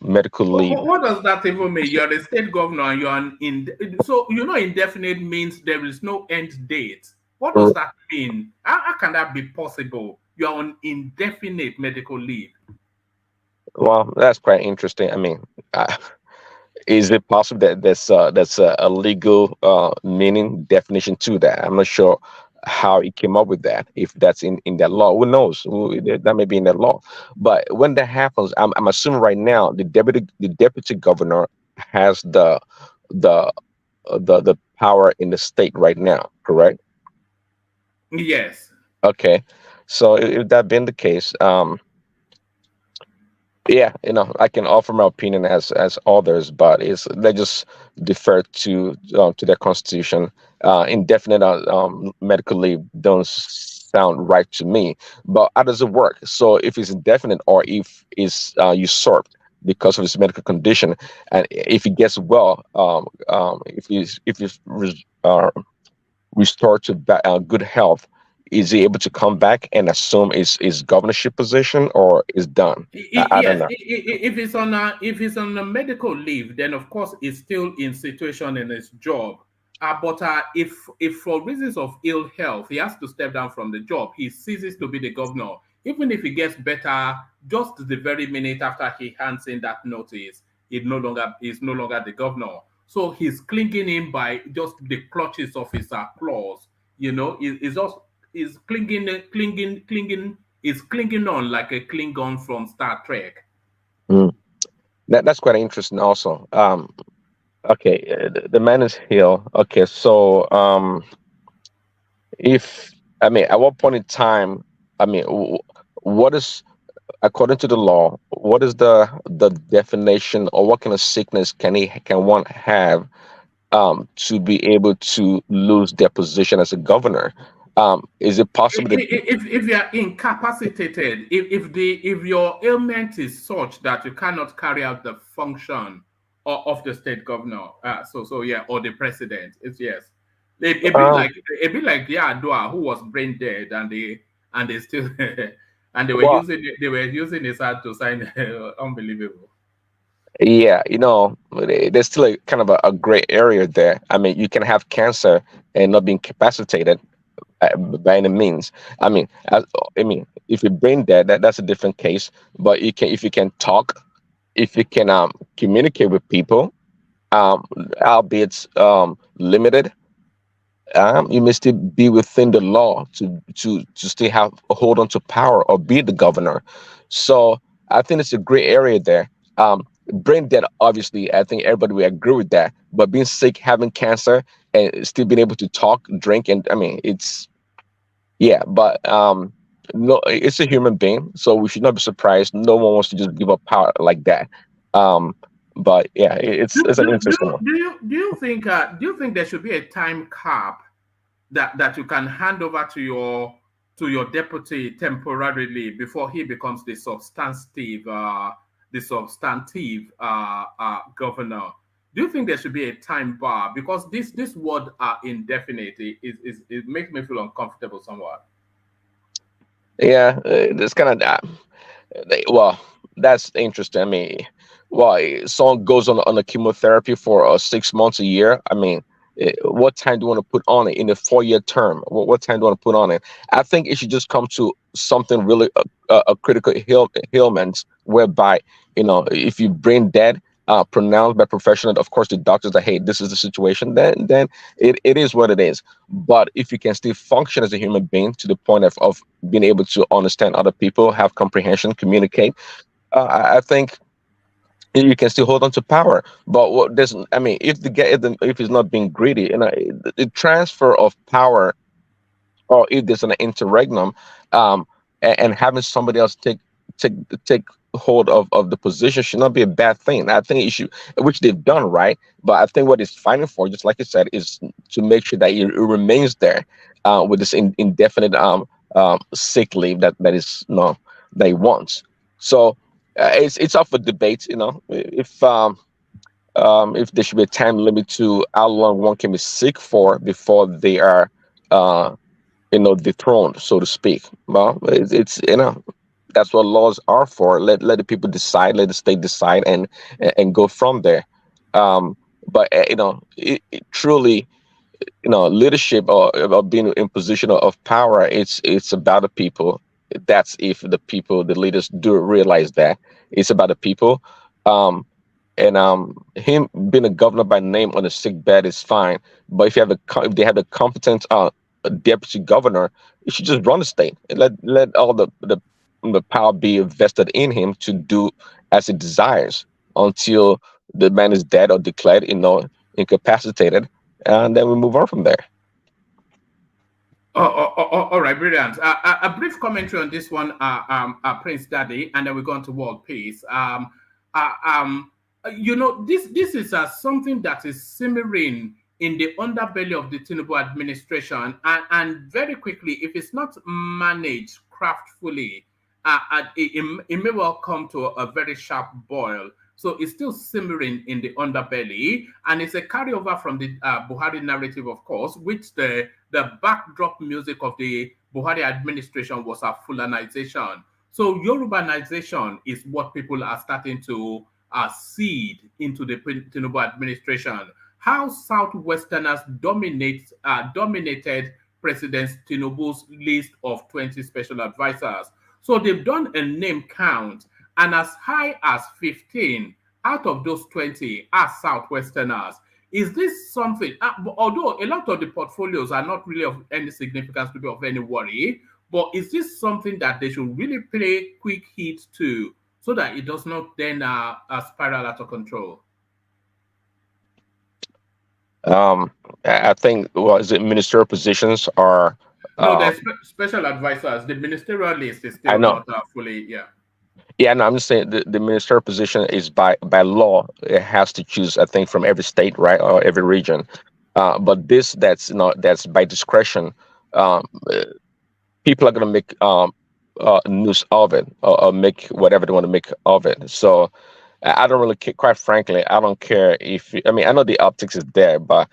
S7: medical leave.
S9: What does that even mean? You're the state governor and you're so indefinite means there is no end date. What does that mean? How can that be possible? You're on indefinite medical leave.
S7: Well, that's quite interesting. I mean, is it possible that that's a legal meaning definition to that? I'm not sure. how he came up with that. If that's in that law, who knows? That may be in that law. But when that happens, I'm assuming right now the deputy governor has the power in the state right now, correct?
S9: Yes.
S7: Okay, so if that being the case, yeah, I can offer my opinion as others, but it's they just defer to their constitution. Indefinite medical leave don't sound right to me. But how does it work? So if it's indefinite or if it's usurped because of his medical condition, and if he gets well, if he's restored to good health, is he able to come back and assume his governorship position, or is done? I don't
S9: Yes,
S7: know.
S9: if he's on a medical leave, then of course he's still in situation in his job. But if for reasons of ill health he has to step down from the job, he ceases to be the governor. Even if he gets better, just the very minute after he hands in that notice, is no longer the governor. So he's clinging in by just the clutches of his claws. He's clinging is clinging on like a Klingon from Star Trek.
S7: Mm. That's quite interesting also. Okay, the man is here. Okay, so if I mean, at what point in time, I mean, what is, according to the law, what is the definition, or what kind of sickness can one have to be able to lose their position as a governor? Is it possible that
S9: If you are incapacitated, if your ailment is such that you cannot carry out the function of the state governor, yeah, or the president, it's yes. It be like Adua, who was brain dead, and they still and they were using his hand to sign. Unbelievable.
S7: Yeah, there's still a kind of a gray area there. I mean, you can have cancer and not be incapacitated by any means. I mean, if you're brain dead, that's a different case. But if you can talk, if you can communicate with people, albeit limited, you may still be within the law to still hold on to power or be the governor. So I think it's a gray area there. Brain dead, obviously, I think everybody will agree with that. But being sick, having cancer, and still being able to talk, drink, and I mean, but no, it's a human being, so we should not be surprised. No one wants to just give up power like that. But yeah, it's an interesting one.
S9: Do you think there should be a time cap that you can hand over to your deputy temporarily before he becomes the substantive governor? Do you think there should be a time bar? Because this word indefinite it makes me feel uncomfortable somewhat.
S7: Yeah, it's kind of well, that's interesting. I mean, someone goes on a chemotherapy for 6 months, a year. I mean, what time do you want to put on it in a 4-year term? What time do you want to put on it? I think it should just come to something really a critical ailment, whereby if you brain dead, pronounced by professional, of course, the doctors that, hey, this is the situation, then it is what it is. But if you can still function as a human being to the point of being able to understand other people, have comprehension, communicate, I think you can still hold on to power. But what doesn't, I mean, if he's not being greedy, the transfer of power, or if there's an interregnum, and having somebody else take hold of the position should not be a bad thing. I think it should, which they've done, right? But I think what he's fighting for, just like you said, is to make sure that it remains there with this indefinite sick leave that he wants. So it's up for debate. If there should be a time limit to how long one can be sick for before they are dethroned, so to speak. Well, it's that's what laws are for. Let the people decide, let the state decide, and go from there. But truly, leadership or being in position of power, it's about the people. That's if the people, the leaders, do realize that it's about the people. Him being a governor by name on a sick bed is fine, but if they have the competent deputy governor, he should just run the state and let all the power be vested in him to do as he desires until the man is dead or declared, incapacitated, and then we move on from there.
S9: All right, brilliant. A brief commentary on this one, Prince Daddy, and then we go on to world peace. This is something that is simmering in the underbelly of the Tinubu administration, and very quickly, if it's not managed craftfully, it may well come to a very sharp boil. So it's still simmering in the underbelly, and it's a carryover from the Buhari narrative, of course, which the backdrop music of the Buhari administration was a Fulanization. So Yorubanization is what people are starting to seed into the Tinubu administration. How Southwesterners dominated President Tinubu's list of 20 special advisors. So they've done a name count, and as high as 15 out of those 20 are Southwesterners. Is this something, although a lot of the portfolios are not really of any significance to be of any worry, but is this something that they should really pay quick heed to so that it does not then spiral out of control?
S7: I think, is it ministerial positions are...
S9: No, there's special advisors. The ministerial list is still not fully,
S7: Yeah, no, I'm just saying the ministerial position is by law. It has to choose, I think, from every state, right, or every region. But that's by discretion. People are going to make news of it or make whatever they want to make of it. So I don't really care. Quite frankly, I don't care if. I mean, I know the optics is there, but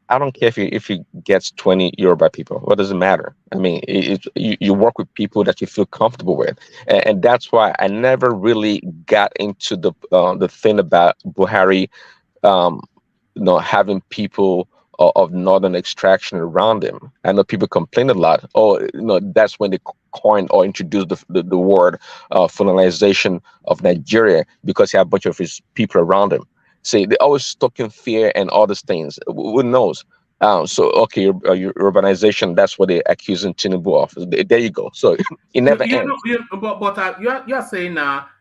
S7: I don't care if he gets 20 Yoruba people. What does it matter? I mean, you work with people that you feel comfortable with, and that's why I never really got into the thing about Buhari, having people of northern extraction around him. I know people complain a lot. Oh, that's when they coined or introduced the word colonization of Nigeria, because he had a bunch of his people around him. See, they always stuck in fear and all these things. Who knows? So, okay, urbanization, that's what they're accusing Tinubu of. There you go. So it never ends.
S9: But you're saying,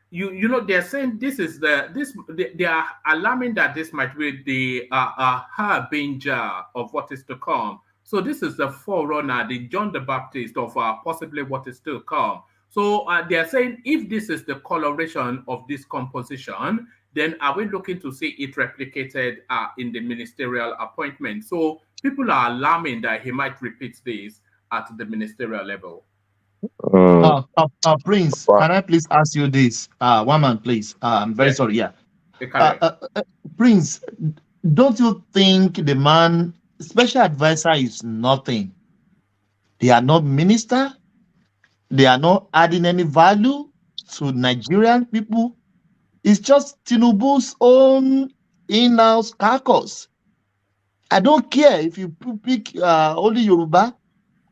S9: they're saying they are alarming that this might be the harbinger of what is to come. So this is the forerunner, the John the Baptist of possibly what is to come. So they're saying if this is the coloration of this composition, then are we looking to see it replicated in the ministerial appointment? So people are alarming that he might repeat this at the ministerial level.
S13: Prince, can I please ask you this? One man, please. I'm very sorry. Yeah. Prince, don't you think the man, special advisor is nothing? They are not minister. They are not adding any value to Nigerian people. It's just Tinubu's own in-house caucus. I don't care if you pick only Yoruba.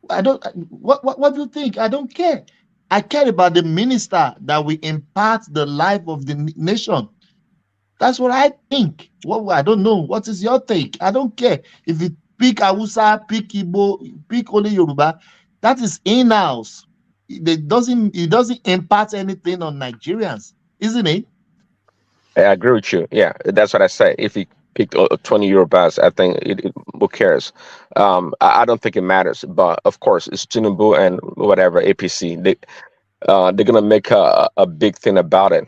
S13: I don't. What do you think? I don't care. I care about the minister that will impart the life of the nation. That's what I think. I don't know. What is your take? I don't care if you pick Hausa, pick Igbo, pick only Yoruba. That is in-house. It doesn't impart anything on Nigerians, isn't it?
S7: I agree with you. Yeah, that's what I say. If he picked 20 Yorubas, I think who cares? I don't think it matters. But of course, it's Tinubu and whatever APC. They're gonna make a big thing about it,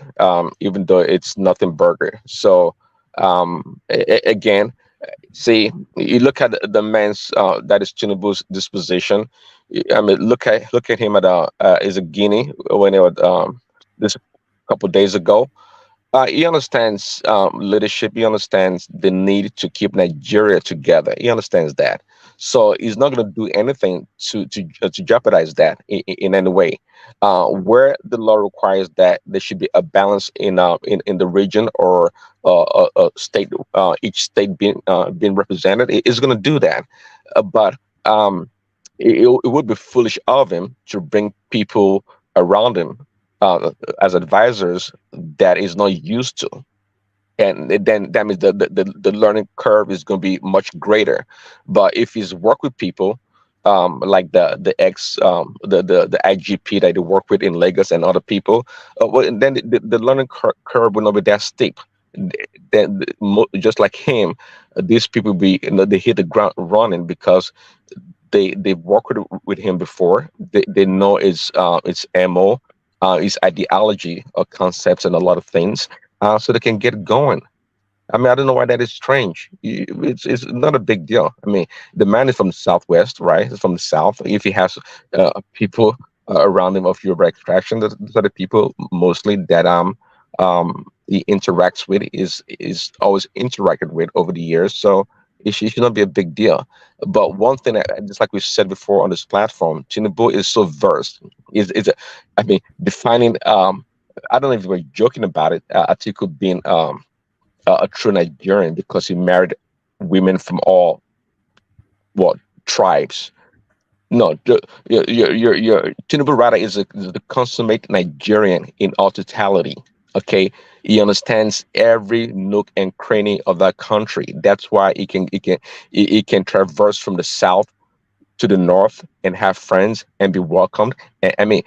S7: even though it's nothing burger. So again, see, you look at the man's that is Tinubu's disposition. I mean, look at him at is a Guinea when they were this couple of days ago. He understands leadership. He understands the need to keep Nigeria together. He understands that. So he's not going to do anything to jeopardize that in any way. Where the law requires that there should be a balance in the region or a state, each state being represented, is going to do that. But it would be foolish of him to bring people around him as advisors that is not used to, and then that means the learning curve is going to be much greater. But if he's worked with people like the ex the IGP that they work with in Lagos and other people, well, and then the learning curve will not be that steep. Then just like him, these people be they hit the ground running because they've worked with him before. They know his MO, his ideology or concepts and a lot of things, so they can get going. I mean, I don't know why that is strange. It's not a big deal. I mean, the man is from the Southwest, right? He's from the South. If he has people around him of Yoruba extraction, those are the people mostly that he interacts with, is always interacted with over the years. So it should not be a big deal. But one thing, just like we said before on this platform, Tinubu is so versed. I mean, defining. I don't know if we were joking about it. Atiku being a true Nigerian because he married women from all tribes. No, your Tinubu Rada is the consummate Nigerian in all totality. Okay, he understands every nook and cranny of that country. That's why he can traverse from the south to the north and have friends and be welcomed. And, I mean,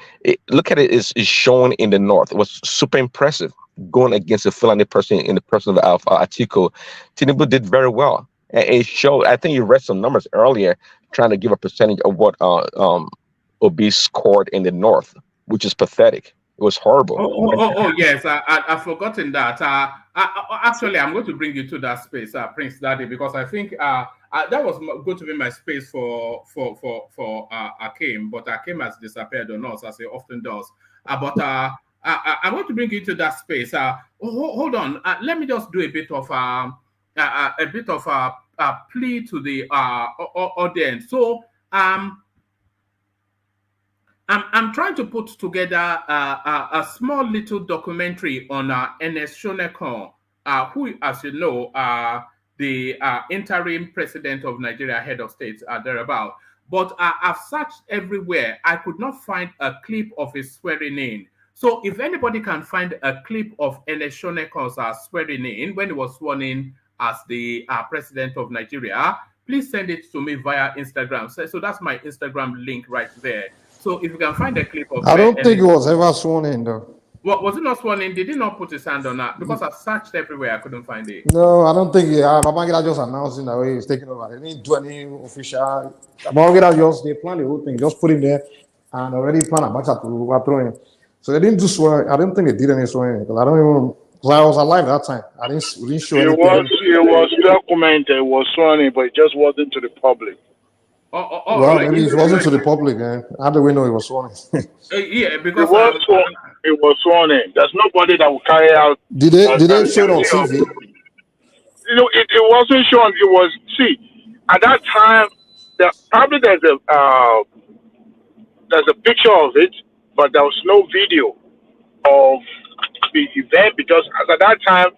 S7: look at it, is shown in the north. It was super impressive going against a Fulani person in the person of Atiku. Tinubu did very well. And it showed, I think you read some numbers earlier trying to give a percentage of what Obi scored in the north, which is pathetic. It was horrible.
S9: Oh yes, I've forgotten that. Actually, I'm going to bring you to that space, Prince Daddy, because I think that was going to be my space for Akeem, but Akeem has disappeared on us as he often does. But I want to bring you to that space. Hold on, let me just do a bit of a plea to the audience. So I'm trying to put together a small little documentary on Ernest Shonekan, who, as you know, the interim president of Nigeria, head of state, thereabout. But I've searched everywhere. I could not find a clip of his swearing in. So if anybody can find a clip of Ernest Shonekan's swearing in when he was sworn in as the president of Nigeria, please send it to me via Instagram. So that's my Instagram link right there. So if you can find a clip of
S15: I don't think it was ever sworn in though.
S9: What was it not sworn in? Did he not put his hand on that? Because I've searched everywhere, I couldn't find it.
S15: No, I don't think Babangida just announcing that way he's taking over. They didn't do any official. Babangida they planned the whole thing, just put him there and already planned a match to throw him. So they didn't do swear. I don't think they did any swearing because I don't even. Because I was alive that time. We didn't show anything.
S16: It was documented. It was sworn in, but it just wasn't to the public.
S15: Well, right. Maybe it wasn't to the public. How do we know it was sworn in?
S9: Yeah, because
S16: it was sworn in. There's nobody that will carry out.
S15: Did they show it on TV?
S16: You know, it wasn't shown. It was at that time. Probably there's a picture of it, but there was no video of the event because at that time,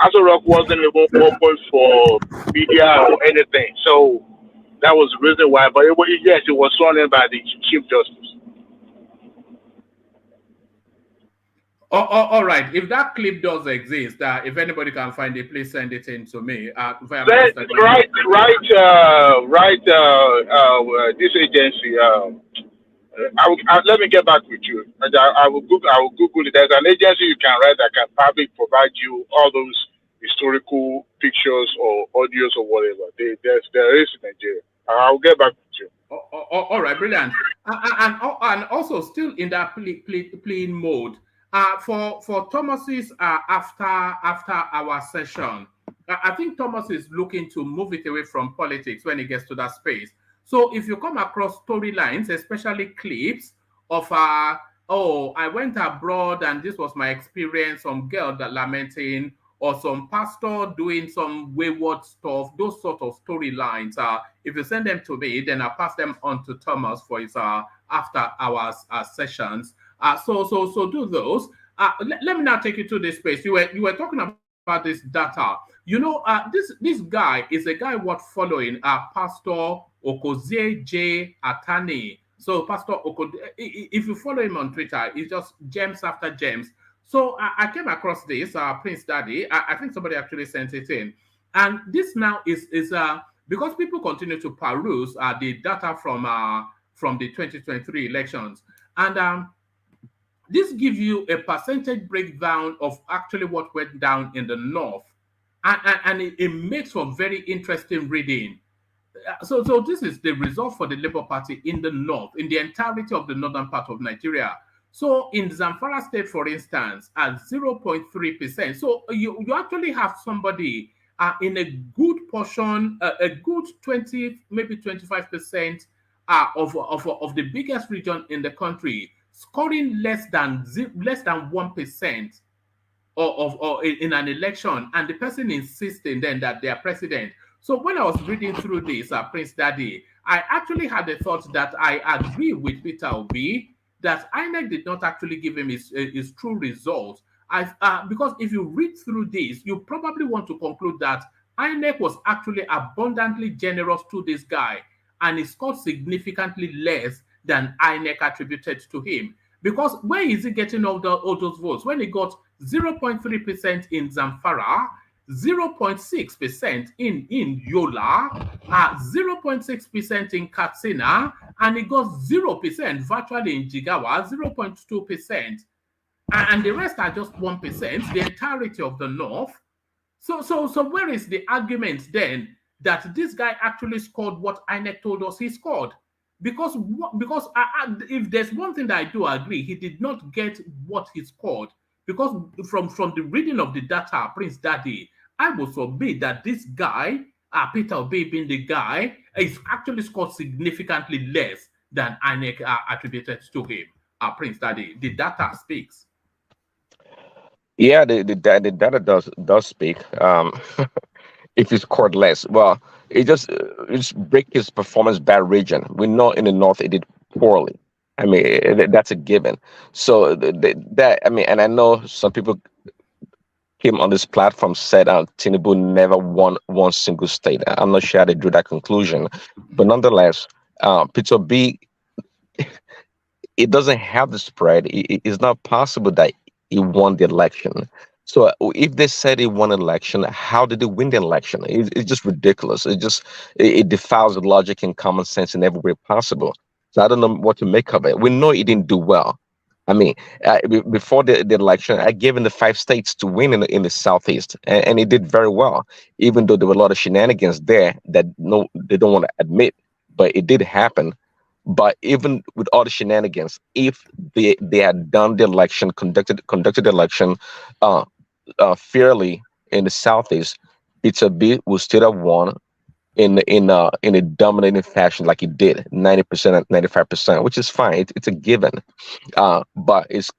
S16: Aso Rock wasn't even open for media or anything. So that was the reason why. But it was sworn in by the Chief Justice.
S9: All right. If that clip does exist, if anybody can find it, please send it in to me. Via
S16: this agency. Let me get back with you. I will Google it. There's an agency you can write that can probably provide you all those historical pictures or audios or whatever. There is in Nigeria. I'll get back with you.
S9: All right, brilliant. And also still in that playing mode. For Thomas's after our session, I think Thomas is looking to move it away from politics when he gets to that space. So if you come across storylines, especially clips of I went abroad and this was my experience, some girl that lamenting, or some pastor doing some wayward stuff, those sort of storylines, if you send them to me, then I'll pass them on to Thomas for his after hours sessions. So do those. Let me now take you to this space. You were talking about this data. You know, this guy is a guy worth following, Pastor Okozie J. Atani. So Pastor Okozie, if you follow him on Twitter, it's just gems after gems. So I came across this, Prince Daddy. I think somebody actually sent it in. And this now is because people continue to peruse the data from the 2023 elections, and this gives you a percentage breakdown of actually what went down in the north, and it makes for very interesting reading. So this is the result for the Labour Party in the north, in the entirety of the northern part of Nigeria. So in Zamfara State, for instance, at 0.3%. So you actually have somebody in a good portion, a good 20, maybe 25% of the biggest region in the country, scoring less than 1% or in an election, and the person insisting then that they are president. So when I was reading through this, Prince Daddy, I actually had the thought that I agree with Peter Obi that INEC did not actually give him his true result. Because if you read through this, you probably want to conclude that INEC was actually abundantly generous to this guy, and he scored significantly less than INEC attributed to him. Because where is he getting all those votes? When he got 0.3% in Zamfara, 0.6% in Yola, 0.6% in Katsina, and it got 0% virtually in Jigawa, 0.2%, and the rest are just 1%, the entirety of the north. So where is the argument then that this guy actually scored what INEC told us he scored? Because if there's one thing that I do agree, he did not get what he scored. Because from the reading of the data, Prince Daddy, I will submit that this guy, Peter Obi being the guy, is actually scored significantly less than INEC attributed to him. Prince Daddy, the data speaks.
S7: Yeah, the data does speak. If he scored less, well, it just break his performance bad region. We know in the north it did poorly. I mean, that's a given. So that I mean, and I know some people came on this platform said Tinubu never won one single state. I'm not sure they drew that conclusion, but nonetheless, Peter B, it doesn't have the spread. It's not possible that he won the election. So if they said he won an election, how did he win the election? It's just ridiculous. It defies the logic and common sense in every way possible. So I don't know what to make of it. We know he didn't do well. I mean, before the election, I gave him the 5 states to win in the Southeast, and he did very well, even though there were a lot of shenanigans there that they don't want to admit, but it did happen. But even with all the shenanigans, if they had done the election, conducted the election fairly in the Southeast, Peter B would still have won in a dominating fashion like he did, 90% and 95%, which is fine. It's a given. But it's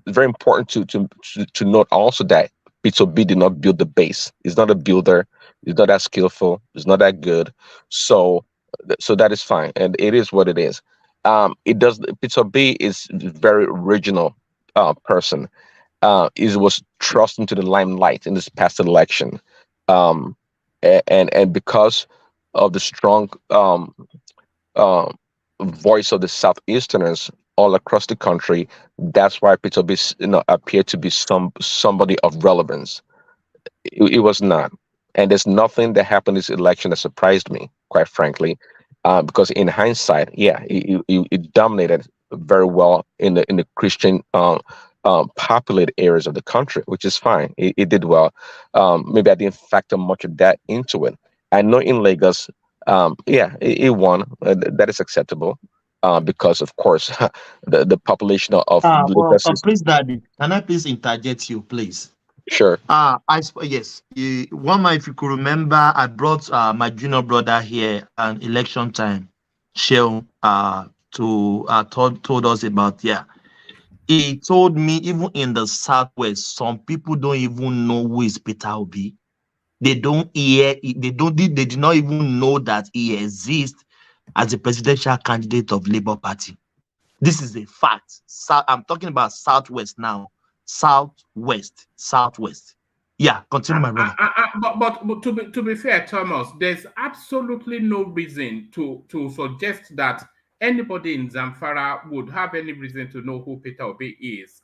S7: very important to note also that Peter B did not build the base. He's not a builder. He's not that skillful. He's not that good. So that is fine, and it is what it is. Peter B is a very original person. He was thrust into the limelight in this past election, and because of the strong voice of the Southeasterners all across the country, that's why Peter B appeared to be somebody of relevance. It was not. And there's nothing that happened in this election that surprised me, quite frankly, because in hindsight, yeah, he dominated very well in the Christian populated areas of the country, which is fine. It did well. Maybe I didn't factor much of that into it. I know in Lagos, it won. That is acceptable because, of course, the population of Lagos is...
S13: Please, Daddy, can I please interject you, please?
S7: Sure.
S13: Yes. If you could remember, I brought my junior brother here an election time. Sheil told us about He told me even in the Southwest, some people don't even know who is Peter Obi. They don't hear. They did not even know that he exists as a presidential candidate of Labour Party. This is a fact. I'm talking about Southwest now. Southwest. Yeah, continue, my brother.
S9: But to be fair, Thomas, there's absolutely no reason to suggest that anybody in Zamfara would have any reason to know who Peter Obi is.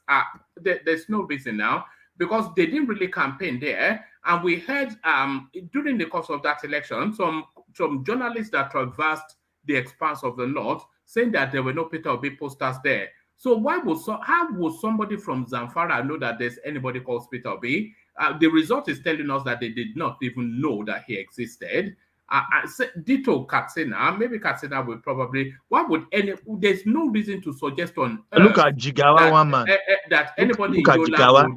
S9: There's no reason now, because they didn't really campaign there. And we heard during the course of that election, some some journalists that traversed the expanse of the North saying that there were no Peter Obi posters there. So how would somebody from Zamfara know that there's anybody called Peter Obi? The result is telling us that they did not even know that he existed. Ditto Katsina, maybe Katsina will probably. Why would there's no reason to suggest on earth
S13: look at Jigawa,
S9: that,
S13: one man.
S9: That anybody
S13: look
S9: in
S13: at
S9: Yola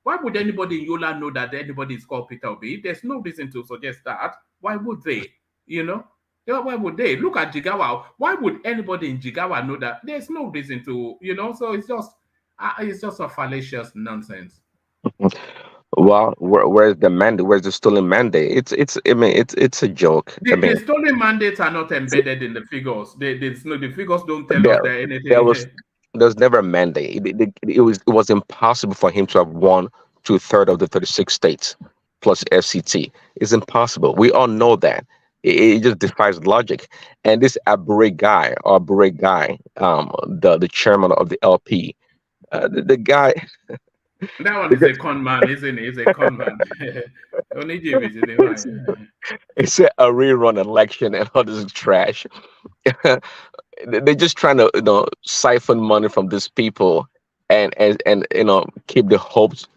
S9: why would anybody in Yola know that anybody is called Peter Obi? There's no reason to suggest that. Why would they? You know? Why would they? Look at Jigawa. Why would anybody in Jigawa know that? There's no reason to, so it's just a fallacious nonsense.
S7: Well, where's the mandate? Where's the stolen mandate? It's a joke.
S9: The stolen mandates are not embedded in the figures. The figures don't tell us that anything.
S7: There's never a mandate. It was impossible for him to have won 2/3 of the 36 states plus FCT. It's impossible. We all know that. It just defies logic. And this Abure guy, the chairman of the LP, the guy.
S9: That one is a con man, isn't it? He's a con man.
S7: It's a rerun election and all this trash. They're just trying to siphon money from these people and keep the hopes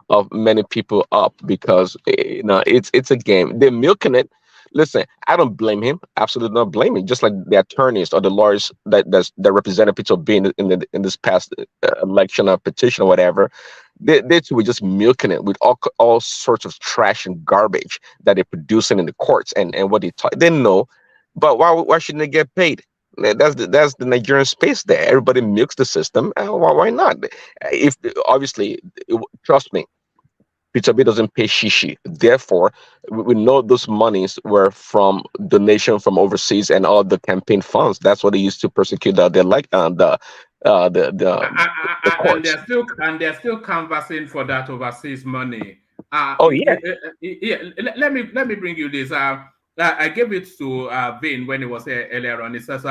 S7: of many people up because it's a game. They're milking it. Listen, I don't blame him. Absolutely not blame him. Just like the attorneys or the lawyers that represented Peter Obi in this past election or petition or whatever, they too were just milking it with all sorts of trash and garbage that they're producing in the courts and what they know. But why shouldn't they get paid? That's the Nigerian space there. Everybody milks the system. Why not? If obviously, trust me, Peter Obi doesn't pay shishi. Therefore, we know those monies were from donation from overseas and all the campaign funds. That's what they used to persecute the courts.
S9: And they're still canvassing for that overseas money. Let me bring you this. I gave it to Vin when he was here earlier on. It says,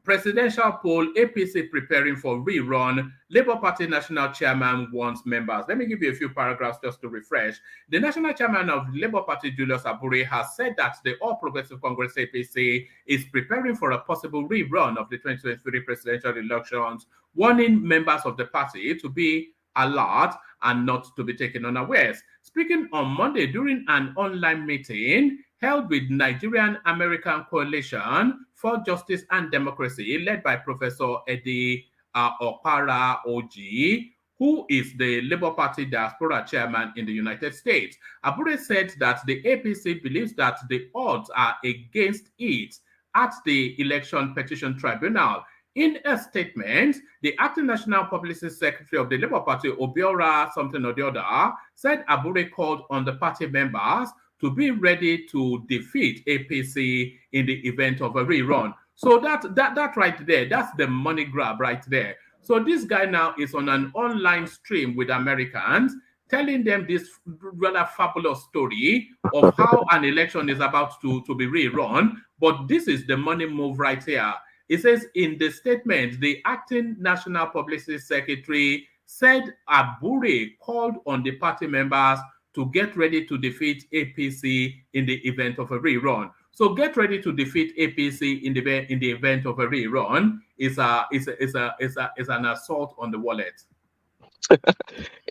S9: presidential poll, APC preparing for rerun, Labour Party national chairman wants members. Let me give you a few paragraphs just to refresh. The national chairman of Labour Party, Julius Abure, has said that the All Progressive Congress, APC, is preparing for a possible rerun of the 2023 presidential elections, warning members of the party to be alert and not to be taken unawares. Speaking on Monday during an online meeting held with Nigerian American Coalition for Justice and Democracy, led by Professor Eddie Okpara Oji, who is the Labour Party diaspora chairman in the United States. Abure said that the APC believes that the odds are against it at the Election Petition Tribunal. In a statement, the acting national publicity secretary of the Labour Party, Obiora something or the other, said Abure called on the party members to be ready to defeat APC in the event of a rerun. So that right there, that's the money grab right there. So this guy now is on an online stream with Americans, telling them this rather fabulous story of how an election is about to be rerun. But this is the money move right here. It says in the statement, the acting national publicity secretary said Abure called on the party members to get ready to defeat APC in the event of a rerun. So get ready to defeat APC in the event of a rerun is an assault on the wallet.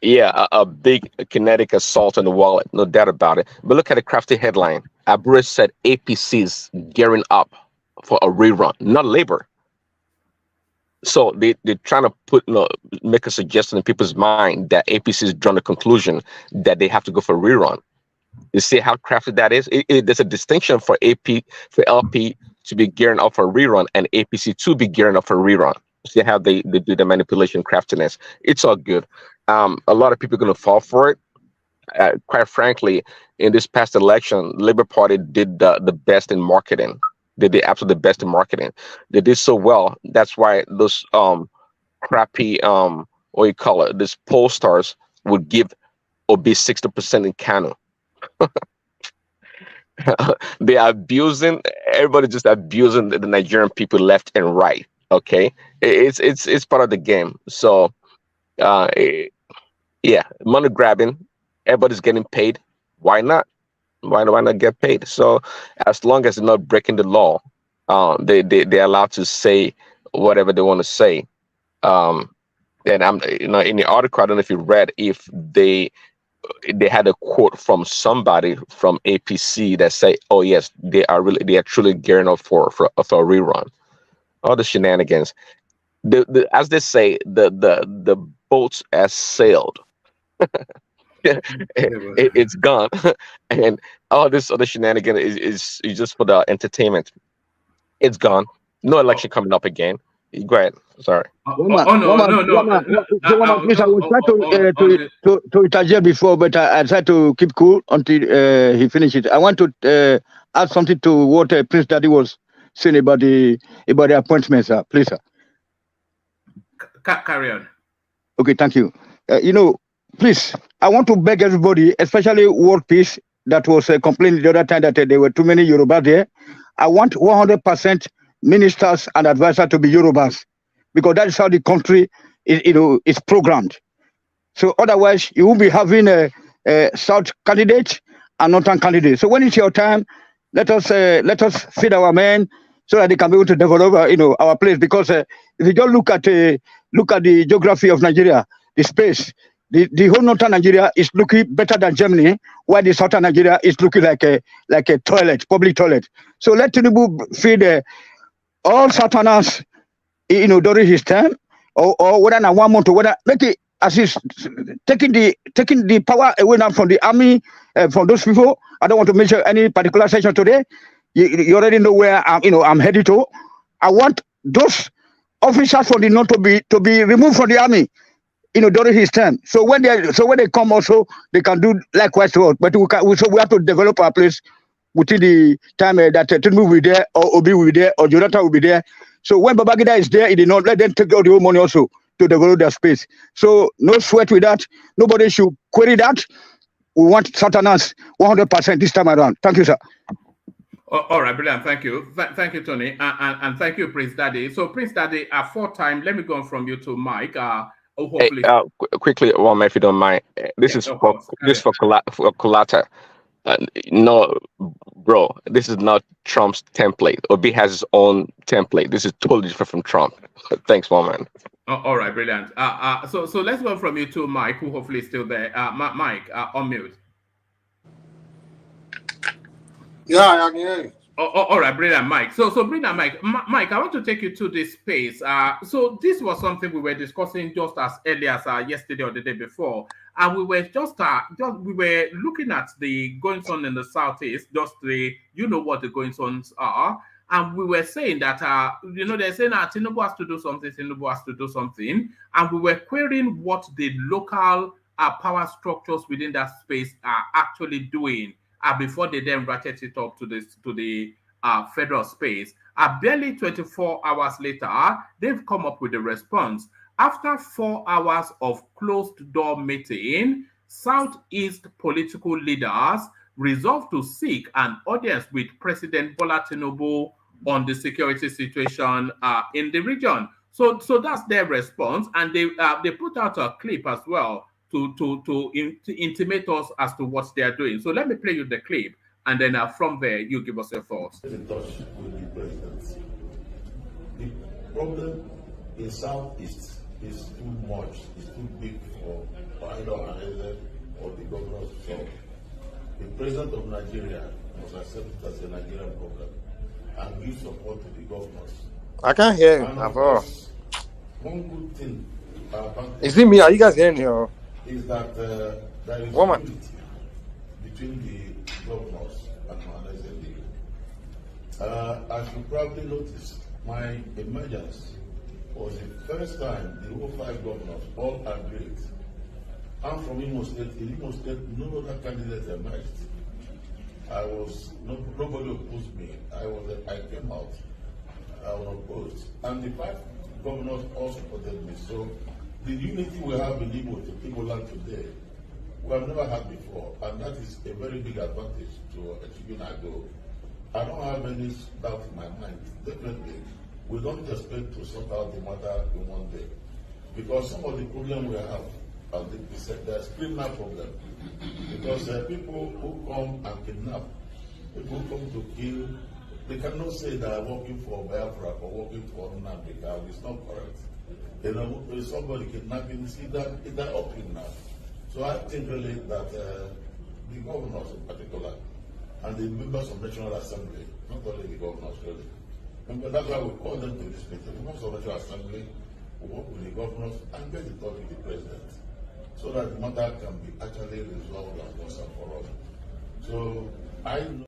S7: Yeah, a big kinetic assault on the wallet, no doubt about it. But look at the crafty headline. Abure said APC's gearing up for a rerun, not Labour. So they're trying to make a suggestion in people's mind that APC has drawn a conclusion that they have to go for a rerun. You see how crafty that is? There's a distinction for LP to be gearing up for a rerun and APC to be gearing up for a rerun. See how they do the manipulation craftiness. It's all good. A lot of people are going to fall for it. Quite frankly, in this past election, Labour Party did the best in marketing. They did absolutely the best in marketing. They did so well. That's why those crappy these poll stars would give Obi 60% in Kano. They are abusing everybody, just abusing the Nigerian people left and right. Okay, it's part of the game. So yeah, money grabbing, everybody's getting paid. Why not? Why not get paid? So as long as they're not breaking the law, they're allowed to say whatever they want to say. And I'm, in the article, I don't know if you read, if they had a quote from somebody from APC that say, "Oh yes, they are truly gearing up for a rerun." All the shenanigans. As they say, the boats has sailed. It's gone, and all this other shenanigan is just for the entertainment. It's gone. No election coming up again. Go ahead. Sorry.
S17: Please, I was trying to interject before, but I tried to keep cool until he finishes. I want to add something to what Prince Daddy was saying about the appointments, sir. Please, sir.
S9: Carry on.
S17: Okay, thank you. Please, I want to beg everybody, especially World Peace, that was complaining the other time that there were too many Yoruba there. I want 100% ministers and advisors to be Yorubas, because that is how the country is programmed. So otherwise, you will be having a South candidate and Northern candidate. So when it's your time, let us feed our men so that they can be able to develop our place. Because if you just look at the geography of Nigeria, the space, the whole Northern Nigeria is looking better than Germany, while the Southern Nigeria is looking like a toilet, public toilet. So let Tinubu feed all Southerners, during his time, or whether in 1 month, or whether make it as he's taking the power away now from the army, from those people. I don't want to mention any particular section today. You already know where I'm headed to. I want those officers from the north to be removed from the army, during his time. So when they come also, they can do likewise to us. But we have to develop our place within the time that Tinubu will be there, or Obi will be there, or Jonathan will be there. So when Babangida is there, it did not let them take all the whole money also to develop their space. So no sweat with that. Nobody should query that. We want Southerners 100% this time around. Thank you, sir.
S9: All right, brilliant. Thank you. Thank you, Tony. And thank you, Prince Daddy. So, Prince Daddy, 4 times, let me go on from you to Mike. Hopefully.
S7: Hey, quickly, one, if you don't mind. This is for Kulata. No, bro, this is not Trump's template. Obi has his own template. This is totally different from Trump. Thanks, one man.
S9: All right, brilliant. So let's go from you to Mike, who hopefully is still there. Mike, on mute.
S15: Yeah, I can hear you.
S9: All right, brilliant, Mike. So brilliant, Mike, I want to take you to this space. So this was something we were discussing just as early as yesterday or the day before, and we were we were looking at the goings on in the southeast, just what the goings ons are, and we were saying that they're saying that Tinubu has to do something, and we were querying what the local power structures within that space are actually doing. Before they then ratchet it up to the federal space. Barely 24 hours later, they've come up with a response. After 4 hours of closed-door meeting, Southeast political leaders resolved to seek an audience with President Bola Tinubu on the security situation in the region. So that's their response, and they put out a clip as well to intimate us as to what they are doing. So let me play you the clip, and then from there, you give us your thoughts.
S10: In touch with the presidency. The problem in Southeast is too much, it's too big for either Isese or the governors to solve. The president of Nigeria must accept it as a Nigerian problem and give support to the governors.
S15: I can't hear you at all.
S10: One good thing
S15: is it me? Are you guys hearing me?
S10: Is that there is unity between the governors and Isese. As you probably noticed, my emergence was the first time the whole 5 governors all agreed. I'm from Imo State. In Imo State, no other candidate emerged. Nobody opposed me. I came out. I was opposed. And the 5 governors all supported me. So the unity we have in Igbo land today, we have never had before, and that is a very big advantage to achieving our goal. I don't have any doubt in my mind. Definitely, we don't expect to sort out the matter in one day, because some of the problems we have, the criminal problem, Because people who come and kidnap, people who come to kill, they cannot say they are working for Biafra or working for Nnamdi. It's not correct. You know, if somebody kidnapping, see that up kidnap. So I think really that the governors in particular and the members of National Assembly, not only the governors really, and that's why we call them to this meeting. The members of National Assembly will work with the governors and get in touch with the president, so that the matter can be actually resolved and once and for all. So I know.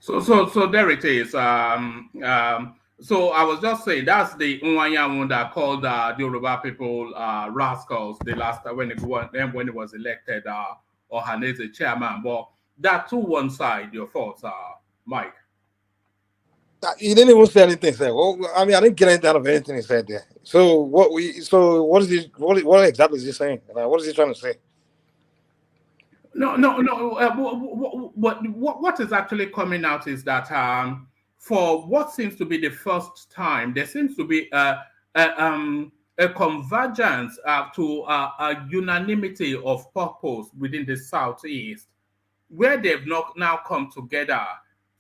S9: So there it is. So I was just saying that's the Nwanyamu that called the Yoruba people rascals the last time when he was elected Ohaneze chairman. But that to one side, your thoughts, Mike.
S15: He didn't even say anything. Well, I mean, I didn't get anything out of anything he said there. So what is he? What exactly is he saying? What is he trying to say?
S9: No. What is actually coming out is that for what seems to be the first time, there seems to be a convergence to a unanimity of purpose within the Southeast, where they've not now come together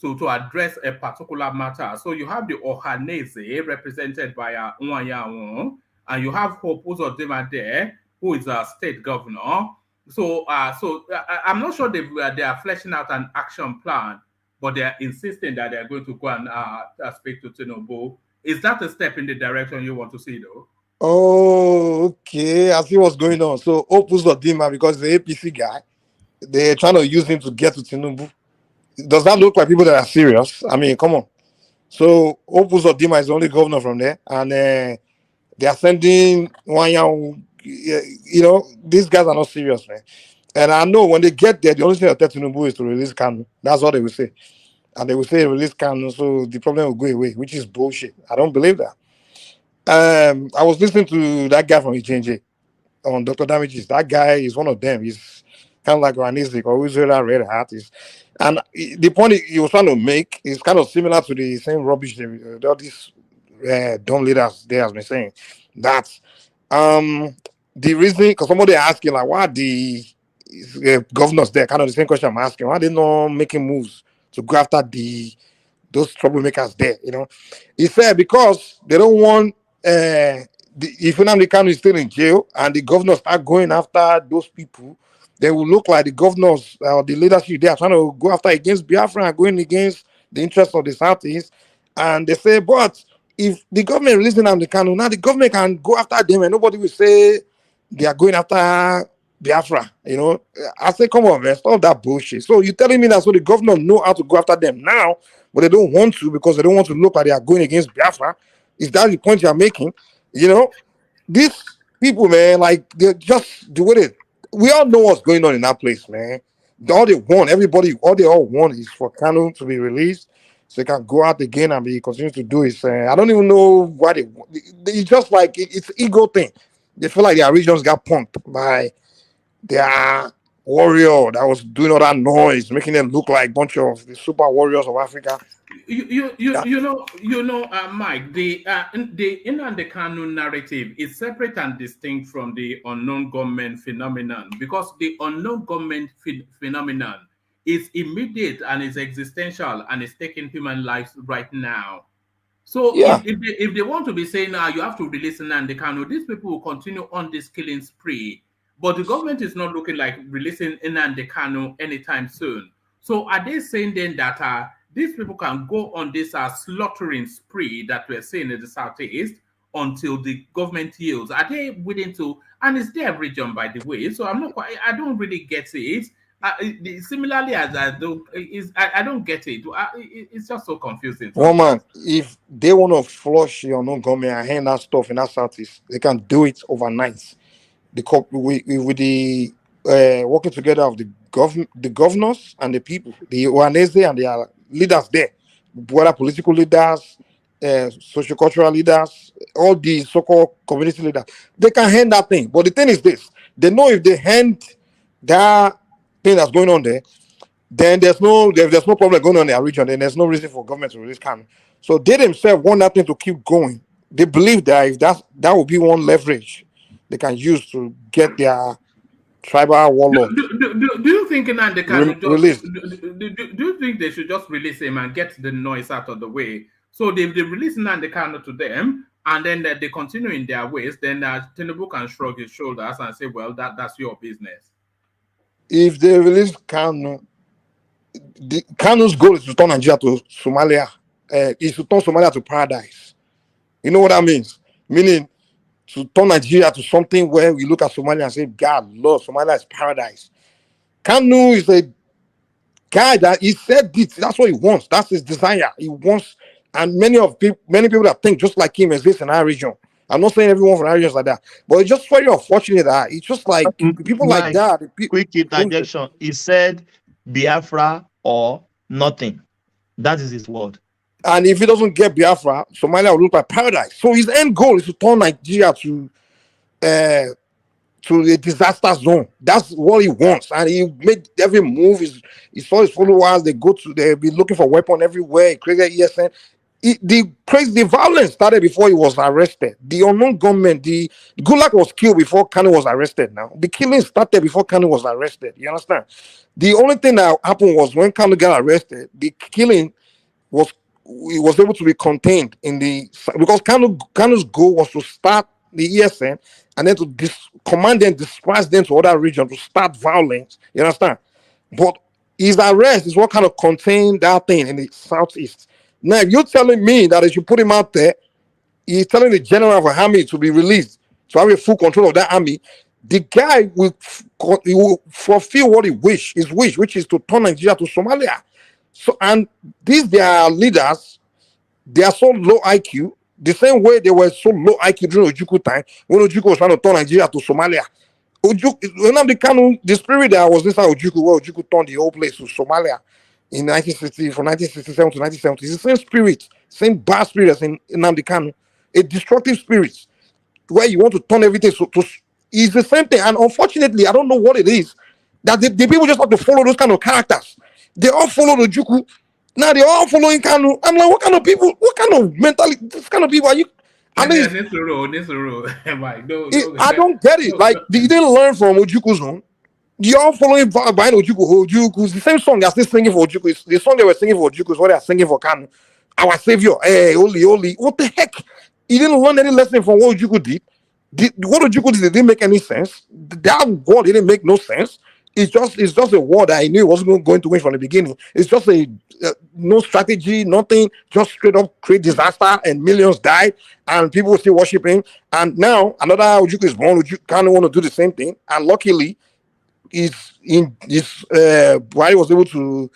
S9: to address a particular matter. So you have the Ohaneze represented by Nwanyamu, and you have Hope Uzodinma there, who is a state governor. So I'm not sure they are fleshing out an action plan, but they are insisting that they are going to go and speak to Tinubu. Is that a step in the direction you want to see, though?
S15: Oh, okay. I see what's going on. So Hope Uzodinma, because the APC guy, they're trying to use him to get to Tinubu. Does that look like people that are serious? I mean, come on. So Hope Uzodinma is the only governor from there, and they are sending Nwanyamu. You know, these guys are not serious, man. And I know when they get there, the only thing they'll tell Tinubu is to release Kanu. That's what they will say. And they will say release Kanu, so the problem will go away, which is bullshit. I don't believe that. I was listening to that guy from EJJ on Dr. Damages. That guy is one of them. He's kind of like Ranisik or Israel Red Hat. And the point he was trying to make is kind of similar to the same rubbish that all these dumb leaders there has been saying. That the reason, because somebody asking like, why the governors there, kind of the same question I'm asking, why are they not making moves to go after those troublemakers there? You know, he said because they don't want if Nnamdi Kanu is still in jail and the governors start going after those people, they will look like the governors or the leadership they are trying to go after against Biafra and going against the interests of the Southeast. And they say, but if the government releasing Nnamdi Kanu, now the government can go after them and nobody will say they are going after Biafra. You know, I say, come on, man, stop that bullshit. So you're telling me that so the governor know how to go after them now, but they don't want to because they don't want to look like they are going against Biafra? Is that the point you're making? You know, these people, man, like they're just the way we all know what's going on in that place, man. All they want, all they all want is for Kanu to be released so they can go out again and be continue to do his. I don't even know why it's just like it's ego thing. They feel like their regions got punked by their warrior that was doing all that noise, making them look like a bunch of the super warriors of Africa.
S9: You know, Mike, the Nnamdi Kanu narrative is separate and distinct from the unknown gunmen phenomenon, because the unknown gunmen phenomenon is immediate and is existential and is taking human lives right now. So if they want to be saying now you have to release Nnamdi Kanu, these people will continue on this killing spree. But the government is not looking like releasing Nnamdi Kanu anytime soon. So are they saying then that these people can go on this slaughtering spree that we're seeing in the Southeast until the government yields? Are they willing to? And it's their region, by the way. So I don't really get it. Similarly, as I don't get it. It's just so confusing.
S15: Woman, if they want to flush your own government and hand that stuff in that Southeast, they can do it overnight. With the working together of the governors and the people, the Ohaneze and their leaders there, whether political leaders, socio-cultural leaders, all the so-called community leaders, they can hand that thing. But the thing is this: they know if they hand that thing that's going on there, then there's no problem going on in their region. Then there's no reason for government to release Kanu. So they themselves want that thing to keep going. They believe that if that will be one leverage they can use to get their tribal warlord.
S9: Do you think Nnamdi Kanu
S15: Released.
S9: do you think they should just release him and get the noise out of the way? So they release Nnamdi Kanu to them, and then they continue in their ways. Then Tinubu can shrug his shoulders and say, "Well, that's your business."
S15: If they release Kanu, Kanu's goal is to turn Nigeria to Somalia. Is to turn Somalia to paradise. You know what that means? Meaning to turn Nigeria to something where we look at Somalia and say, God, Lord, Somalia is paradise. Kanu is a guy that he said this. That's what he wants. That's his desire. He wants, and many people that think just like him exist in our region. I'm not saying everyone from our region is like that, but it's just very unfortunate that it's just like people like that.
S13: Quick interjection. He said Biafra or nothing. That is his word.
S15: And if he doesn't get Biafra, Somalia will look like paradise. So his end goal is to turn Nigeria to a disaster zone. That's what he wants. And he made every move. He saw his followers. They'll be looking for weapon everywhere. He created ESN. The violence started before he was arrested. The unknown gunman, the Gulag was killed before Kanu was arrested now. The killing started before Kanu was arrested. You understand? The only thing that happened was when Kanu got arrested, the killing was able to be contained because Kanu's goal was to start the ESN and then to command them, disperse them to other regions to start violence. You understand? But his arrest is what kind of contained that thing in the southeast. Now, if you're telling me that if you put him out there, he's telling the general of an army to be released, to have a full control of that army, the guy will fulfill what his wish, which is to turn Nigeria to Somalia. So, and these their leaders, they are so low IQ, the same way they were so low IQ during Ojukwu time, when Ojukwu was trying to turn Nigeria to Somalia. The spirit that was inside Ojukwu, where Ojukwu turned the whole place to Somalia in 1960, from 1967 to 1970, it's the same spirit, same bad spirit as in Nnamdi Kanu, a destructive spirit, where you want to turn everything it's the same thing. And unfortunately, I don't know what it is, that the people just have to follow those kind of characters. They all follow the Juku. Now they're all following Kanu. I'm like, what kind of people? What kind of mentality? This kind of people are you? I mean, I don't get it. Like they didn't learn from Ojuku's own. You're all following behind Ojuku. The same song they're still singing for Ojuku. The song they were singing for Ojuku is what they're singing for Kanu. Our savior. Hey, Oli. What the heck? He didn't learn any lesson from what Ojuku did. What Ojuku did didn't make any sense. That word didn't make no sense. It's just a war that I knew it wasn't going to win from the beginning. It's just no strategy, nothing, just straight up create disaster and millions died and people were still worshiping. And now another Ojukwu is born. Ojukwu kind of want to do the same thing. And luckily, Buhari was able to,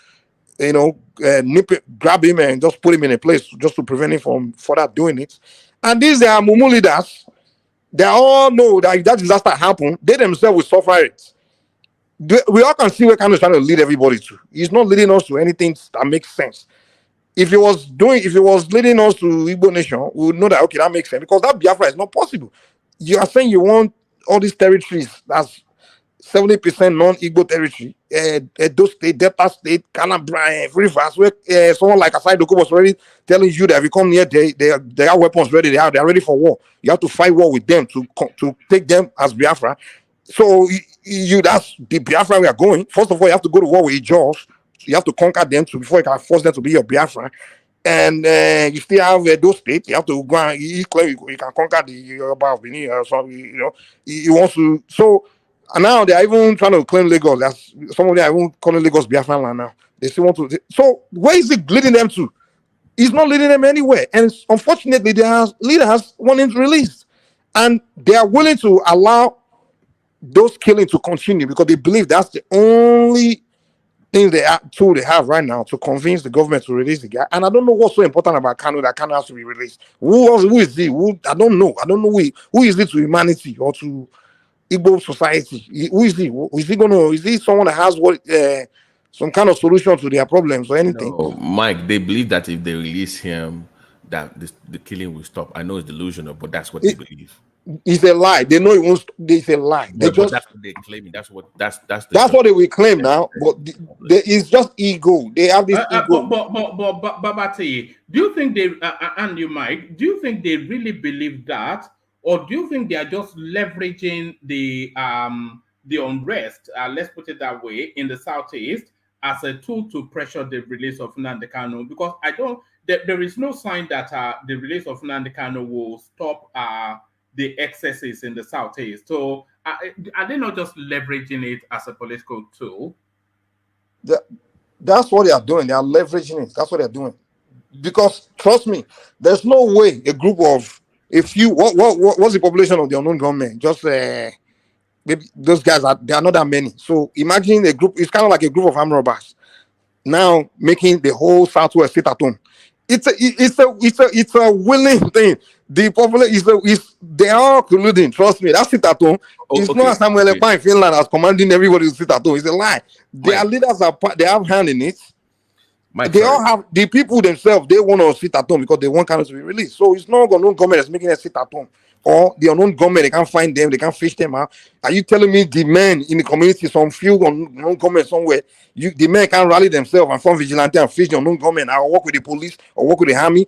S15: grab him and just put him in a place just to prevent him from further doing it. And these are Mumu leaders. They all know that if that disaster happened, they themselves will suffer it. We all can see where Kanu is trying to lead everybody to. He's not leading us to anything that makes sense. If he was leading us to Igbo nation, we would know that okay, that makes sense because that Biafra is not possible. You are saying you want all these territories that's 70% non-Igbo territory, Edo State, Delta State, Canabra, Rivers, where someone like Asai Doku was already telling you that if you come near, they have weapons ready. They are ready for war. You have to fight war with them to take them as Biafra. So that's the Biafra we are going. First of all, you have to go to war with Ijaws. So you have to conquer them before you can force them to be your Biafra. And you still have those states. You have to go and you claim you can conquer the Yoruba of Benin or something. He wants to. So and now they are even trying to claim Lagos. Some of them are even calling Lagos Biafra land now. They still want to. So where is it leading them to? He's not leading them anywhere. And unfortunately, there are leaders wanting to release, and they are willing to allow those killings to continue because they believe that's the only thing they have right now to convince the government to release the guy. And I don't know what's so important about Kanu that Kanu has to be released. Who is he? I don't know. I don't know who is it to humanity or to Igbo society. Who is he? Is he someone that has some kind of solution to their problems or anything?
S19: No, Mike, they believe that if they release him, that the killing will stop. I know it's delusional, but that's what they believe.
S15: It's a lie. They know it won't. It's a lie.
S19: But that's what they're claiming. That's what
S15: they will claim now. But it's just ego. They have this ego.
S9: But Babati, do you think they and you, Mike? Do you think they really believe that, or do you think they are just leveraging the the unrest, let's put it that way, in the southeast as a tool to pressure the release of Nnamdi Kanu, because there is no sign that the release of Nnamdi Kanu will stop the excesses in the southeast. So are they not just leveraging it as a political tool?
S15: That's what they are doing. They are leveraging it. That's what they're doing. Because trust me, there's no way a group of what's the population of the unknown government? Just maybe those guys they are not that many. So imagine a group. It's kind of like a group of armed robbers now making the whole Southwest sit at home. It's a willing thing. The population they are colluding. Trust me, that's sit at home. It's not Samuel Ekpa in Finland as commanding everybody to sit at home. It's a lie. Their leaders they have hand in it. They all have the people themselves. They want to sit at home because they want Kanu to be released. So it's not unknown government that's making them sit at home, or the unknown government they can't find them, they can't fish them out. Are you telling me the men in the community, some few unknown government somewhere, the men can rally themselves and form vigilante and fish the unknown government, or work with the police or work with the army?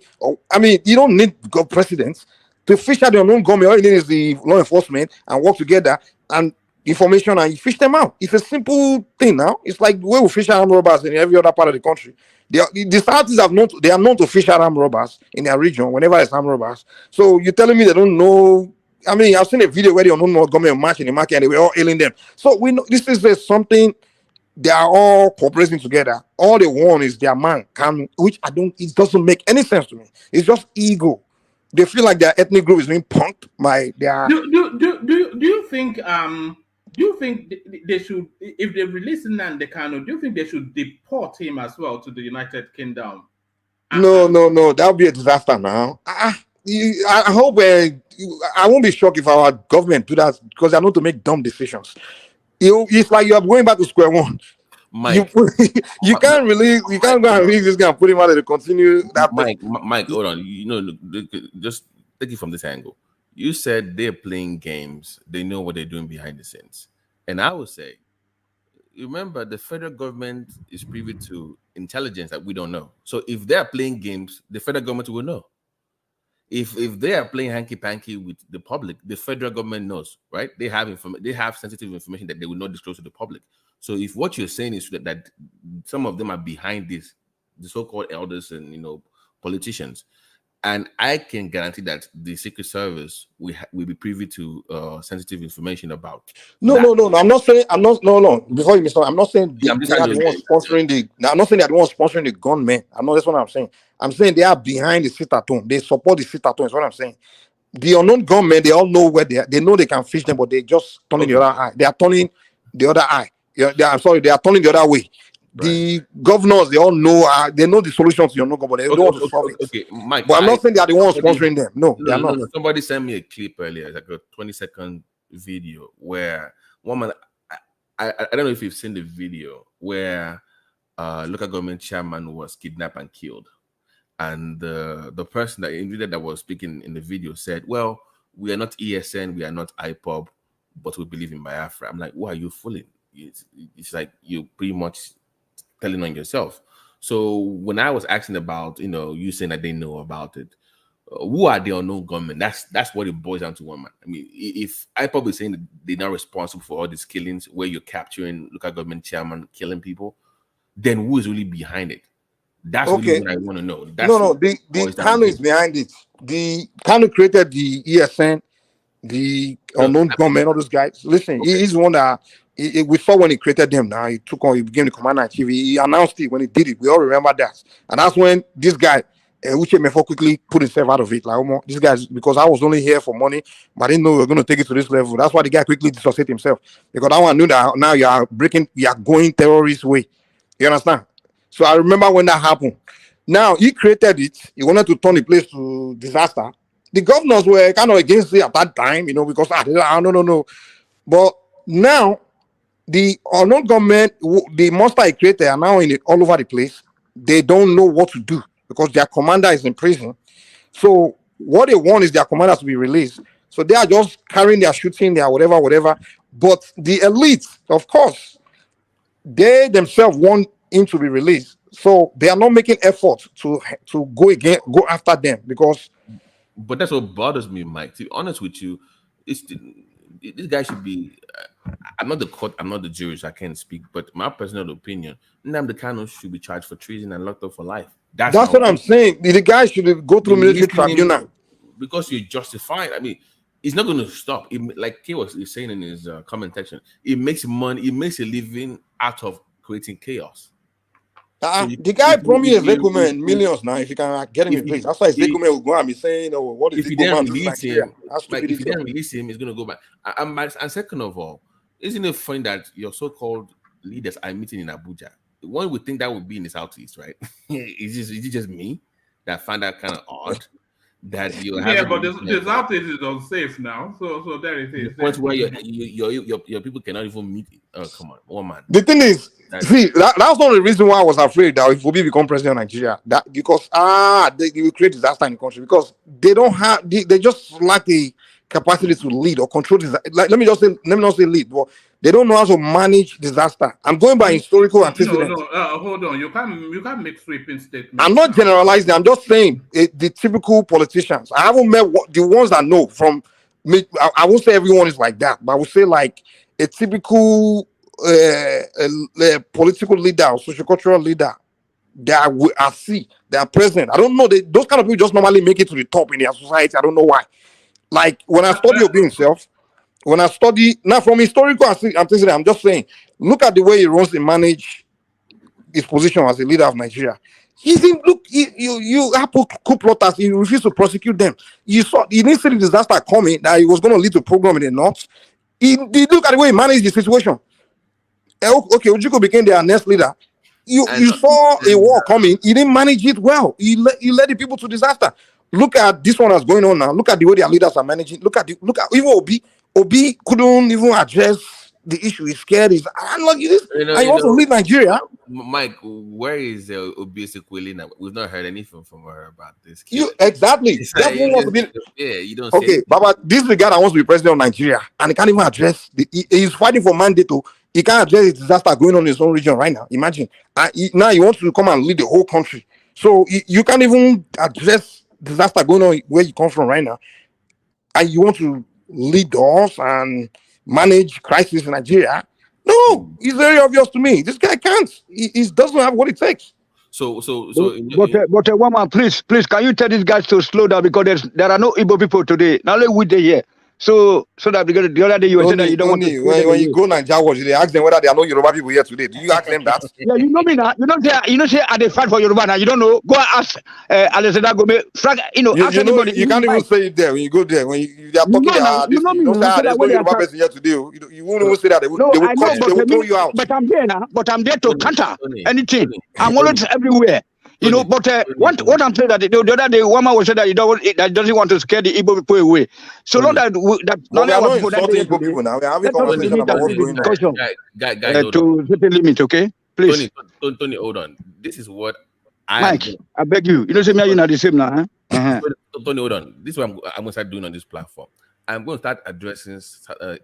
S15: You don't need presidents to fish out the unknown government. All you need is the law enforcement and work together and information, and you fish them out. It's a simple thing now. It's like the way we fish armed robbers in every other part of the country. The Southeast they are known to fish armed robbers in their region whenever there's armed robbers. So you're telling me they don't know? I've seen a video where the unknown government march in the market and they were all hailing them. So we know this is something they are all cooperating together. All they want is their man which it doesn't make any sense to me. It's just ego. They feel like their ethnic group is being punked by their.
S9: Do you think they should, if they release Nnamdi Kanu, do you think they should deport him as well to the United Kingdom?
S15: No, that would be a disaster now. I hope I won't be shocked if our government do that, because they're not to make dumb decisions. It's like you are going back to square one.
S19: Mike,
S15: you can't go and release this guy and put him out and continue that.
S19: Mike, hold on. Just take it from this angle. You said they're playing games. They know what they're doing behind the scenes. And I would say, remember, the federal government is privy to intelligence that we don't know. So if they're playing games, the federal government will know. If they are playing hanky-panky with the public, the federal government knows, right? They have sensitive information that they will not disclose to the public. So if what you're saying is that some of them are behind this, the so-called elders and politicians, and I can guarantee that the Secret Service will be privy to sensitive information about.
S15: No. I'm not saying. Before you misunderstand, I'm not saying they are the ones sponsoring the. I'm not saying they are the ones sponsoring the gunmen. That's what I'm saying. I'm saying they are behind the sit at home. They support the sit at home. Is what I'm saying. The unknown gunmen, they all know where they are. They know they can fish them, but they just turning the other eye. They are turning the other eye. I'm sorry. They are turning the other way. Right. The governors, they all know. They know the solutions to your but they don't want to solve it.
S19: Okay, Mike.
S15: But I'm not saying they are the ones sponsoring them. No, they are not.
S19: No. Somebody sent me a clip earlier, like a 20-second video where woman. I don't know if you've seen the video where local government chairman was kidnapped and killed, and the person that was speaking in the video said, "Well, we are not ESN, we are not IPOB, but we believe in Biafra." I'm like, "Why are you fooling?" It's like you pretty much telling on yourself. So when I was asking about, you saying that they know about it, who are the unknown gunmen? That's what it boils down to, one man. If IPOB is saying that they're not responsible for all these killings, where you're capturing local government chairman killing people, then who is really behind it? That's really what I want to know.
S15: The Kanu is behind it. The Kanu created the ESN, the unknown gunmen, all those guys. Listen, he's one that. We saw when he created them. Now he became the commander in chief. He announced it when he did it. We all remember that, and that's when this guy, Uche Mefo, quickly put himself out of it. Like, this guy, because I was only here for money, but I didn't know we were going to take it to this level. That's why the guy quickly dissociated himself, because I knew that now you are going terrorist way. You understand? So I remember when that happened. Now he created it. He wanted to turn the place to disaster. The governors were kind of against it at that time, because no. But now. The unknown government, the monster he created, are now all over the place. They don't know what to do because their commander is in prison. So what they want is their commander to be released. So they are just carrying their shooting, their whatever. But the elite, of course, they themselves want him to be released. So they are not making efforts to go after them because.
S19: But that's what bothers me, Mike. To be honest with you, this guy should be. I'm not the court. I'm not the jury, so I can't speak. But my personal opinion, Nnamdi Kanu should be charged for treason and locked up for life.
S15: That's what I'm saying. The guy should go through military tribunal
S19: because you're justified. I mean, it's not going to stop. Like Kay was saying in his comment section, it makes money. It makes a living out of creating chaos.
S15: The guy promised Ezekiel man millions now. If you can get him in place, that's why Ezekiel will go and be saying, "Oh, what is Ezekiel man doing like here?"
S19: If you didn't release him, he's going to go back. And second of all, isn't it funny that your so-called leaders are meeting in Abuja? One would think that would be in the southeast, right? Is it just me that find that kind of odd? That you
S9: but the southeast is unsafe now, so there it is.
S19: The point where your people cannot even meet. Oh, come on, one man.
S15: The thing is, that's not the reason why I was afraid that if Obi become president of Nigeria, that because they will create disaster in the country because they don't have they just lack the capacity to lead or control disaster. Like let me not say lead, but they don't know how to manage disaster. I'm going by historical antecedents.
S9: Hold on. You can't make sweeping statements.
S15: I'm not generalizing. I'm just saying the typical politicians. I haven't met the ones that know from me. I won't say everyone is like that, but I would say like a typical political leader or sociocultural leader that I see they are present. I don't know. Those kind of people just normally make it to the top in their society. I don't know why. Like when I study Obi himself, when I study now from historical antecedents, I'm just saying, look at the way he runs and manage his position as a leader of Nigeria. You have coup plotters. He refused to prosecute them. You didn't see the disaster coming that it was going to lead to pogrom in the north. He look at the way he managed the situation. Okay, Ojukwu became their next leader. You saw a war coming. He didn't manage it well. He led the people to disaster. Look at this one that's going on now. Look at the way their leaders are managing. Look at even Obi. Obi couldn't even address the issue. He's scared. He's unlucky. And you want to lead Nigeria.
S19: Mike, where is Obi Ezekweli now? We've not heard anything from her about this.
S15: Exactly. That's what wants to be.
S19: Yeah, you don't.
S15: Okay, Baba, this is the guy that wants to be president of Nigeria, and he can't even address. He's fighting for mandate to. He can't address the disaster going on in his own region right now. Imagine. Now he wants to come and lead the whole country. So you can't even address disaster going on where you come from right now, and you want to lead us and manage crisis in Nigeria. No, it's very obvious to me. This guy can't. He doesn't have what it takes.
S17: But one man, please, can you tell these guys to slow down because there are no Igbo people today. Not only we they here. So that because the other day you were saying that you don't want to.
S15: When you go Nigeria, they ask them whether there are no Yoruba people here today. Do you ask them that?
S17: Yeah, you know me now. You know say are they fight for Yoruba now? You don't know. Go and ask Alexander Gome. Frank, ask anybody.
S15: You can't even say it there when you go there. When they are talking, you don't say there's no Yoruba person here today. You won't even say that. They will throw you out.
S17: But I'm there now. But I'm there to counter anything. I'm always everywhere. But what I'm saying that the other day, one man was saying that doesn't want to scare the Igbo people away. So not that
S15: we are not insulting Igbo people now. We are having conversation about what's going on.
S19: Guys,
S17: to set a limit, okay? Please.
S19: Tony, hold on. This is what
S17: Mike, I beg you. You don't say me you're not the same now, huh?
S19: Tony, hold on. This is what I'm going to start doing on this platform. I'm going to start addressing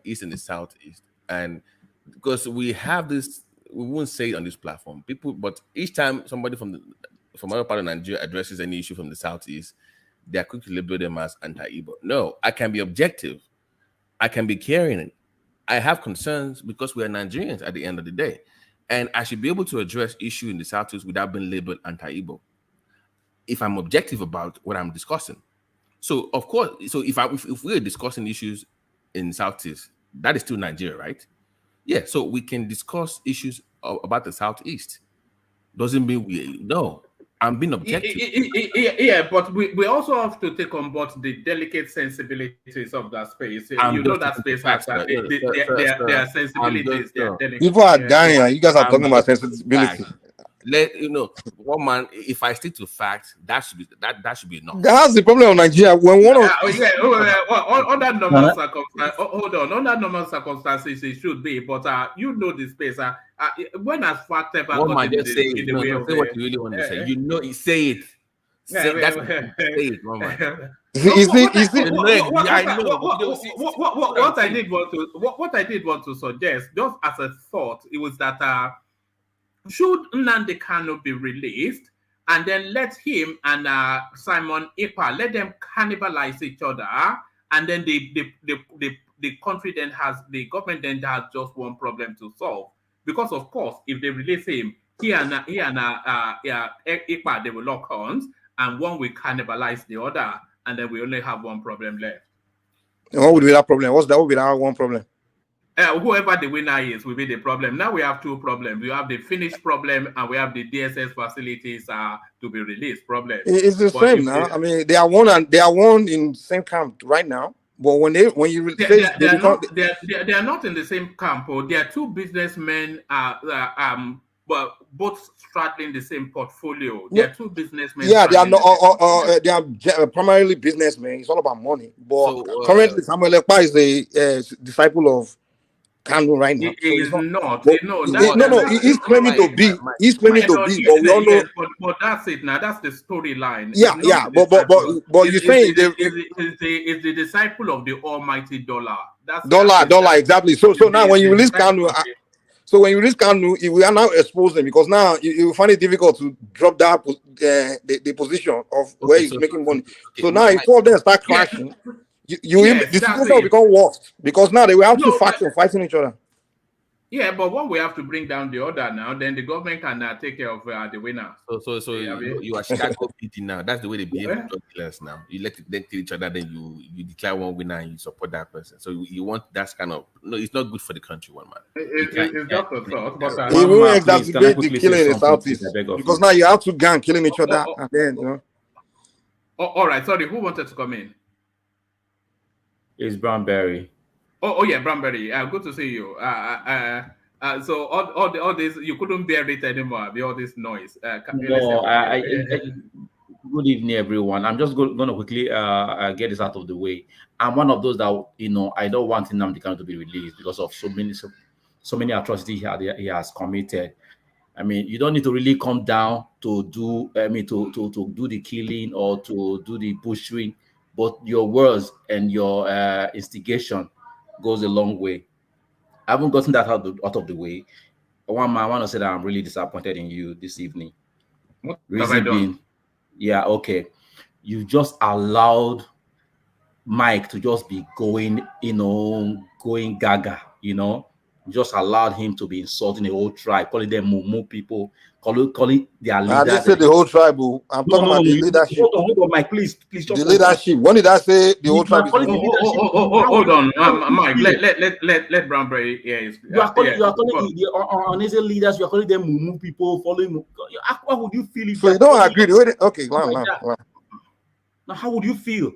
S19: East and the Southeast, and because we have this, we won't say it on this platform. But each time somebody from other part of Nigeria addresses any issue from the Southeast, they are quick to label them as anti-Igbo. No, I can be objective. I can be caring. I have concerns because we are Nigerians at the end of the day. And I should be able to address issue in the Southeast without being labeled anti-Igbo if I'm objective about what I'm discussing. So, of course, if we're discussing issues in Southeast, that is still Nigeria, right? Yeah, so we can discuss issues about the Southeast. Doesn't mean no. I'm being objective.
S9: Yeah, but we also have to take on board the delicate sensibilities of that space. That space has their sensibilities.
S15: People are dying, and you guys are talking about sensibility.
S19: One man. If I stick to facts, that should be enough.
S15: That's the problem of Nigeria. When
S9: under normal circumstances, hold on. Under normal circumstances, it should be. But the space. When has fact ever
S19: got in the way of what you really want to say? You say it. Say it, Mama.
S9: What I did want to suggest, just as a thought, it was that should Nnamdi Kanu be released, and then let him and Simon Ekpa let them cannibalize each other, and then they the government then has just one problem to solve. Because of course, if they release him, he and Ikpa, they will lock horns, and one will cannibalize the other, and then we only have one problem left.
S15: And what would be that problem? That would be that one problem?
S9: Whoever the winner is will be the problem. Now we have two problems. We have the finished problem, and we have the DSS facilities to be released problem.
S15: It's the same now. I mean, they are one in same camp right now. But when you
S9: they are not in the same camp. Or they are two businessmen. But both straddling the same portfolio. They are two businessmen.
S15: Yeah, they are not. They are primarily businessmen. It's all about money. But currently, Samuel Ekpa is a disciple of Kanu right now.
S9: He is not.
S15: He's claiming to be. He's claiming to be. But we all know.
S9: But that's it. Now that's the storyline.
S15: Yeah. But you're saying
S9: is the disciple of the Almighty Dollar. That's
S15: dollar exactly. So now when you release Kanu. So when you release Kanu, we are now exposing because now you find it difficult to drop that the position of where he's making money. So now if all of them start clashing, the situation will become worse because now they will have two factions fighting each other.
S9: Yeah, but one we have to bring down the other now. Then the government can take care of the winner.
S19: So you are Chicago beating now. That's the way they behave with drug dealers now. You let them kill each other, then you declare one winner and you support that person. So you want that kind of it's not good for the country, one man.
S9: It's just a thought, but
S15: it will exacerbate the killing in the southeast because now you have two gangs killing each other, and then
S9: all right, sorry, who wanted to come in?
S20: It's Brownberry.
S9: Oh yeah, Brownberry. Good to see you. So all this you couldn't bear it anymore. All this noise.
S20: Good evening, everyone. I'm just going to quickly get this out of the way. I'm one of those that I don't want Nnamdi Kanu to be released because of so many atrocities he has committed. I mean, you don't need to really come down to do to do the killing or to do the butchering, but your words and your instigation goes a long way. I haven't gotten that out of the way. I want to say that I'm really disappointed in you this evening.
S9: What
S20: reason being, you just allowed Mike to just be going gaga, just allowed him to be insulting the whole tribe, calling them mumu people, calling their leaders.
S15: I didn't say the whole tribe. I'm talking about the leadership.
S20: Hold on, Mike, please.
S15: The leadership. When did I say the whole tribe?
S9: Hold on, Mike. Let Brownberry.
S20: You are calling the Onese leaders. You are calling them mumu people. Following. How would you feel if?
S15: So you don't agree with it? Okay,
S20: now how would you feel?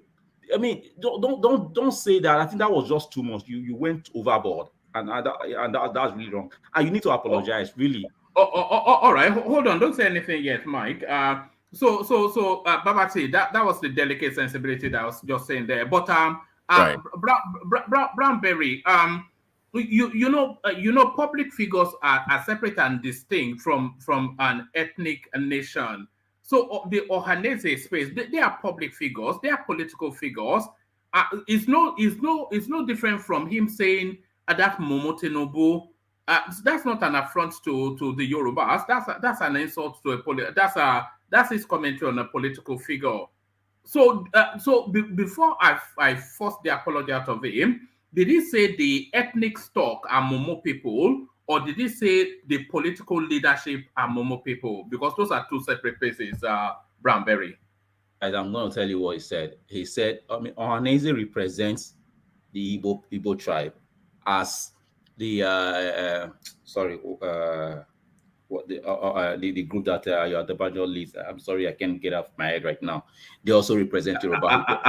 S20: I mean, don't say that. I think that was just too much. You went overboard. And that's really wrong. And you need to apologize, really.
S9: All right. Hold on. Don't say anything yet, Mike. So Babati, that was the delicate sensibility that I was just saying there. But
S19: right.
S9: Brownberry, public figures are separate and distinct from an ethnic nation. So the Ohanese space, they are public figures. They are political figures. It's no different from him saying. That Momotinubu, that's not an affront to the Yorubas. That's an insult to that's his commentary on a political figure. So before I forced the apology out of him, did he say the ethnic stock are Momo people, or did he say the political leadership are Momo people? Because those are two separate places. Brownberry.
S20: As I'm going to tell you what he said. He said, Ohanese represents the Igbo tribe. As the the group that your Adebayo leads. I'm sorry, I can't get off my head right now. They also represent Yoruba people.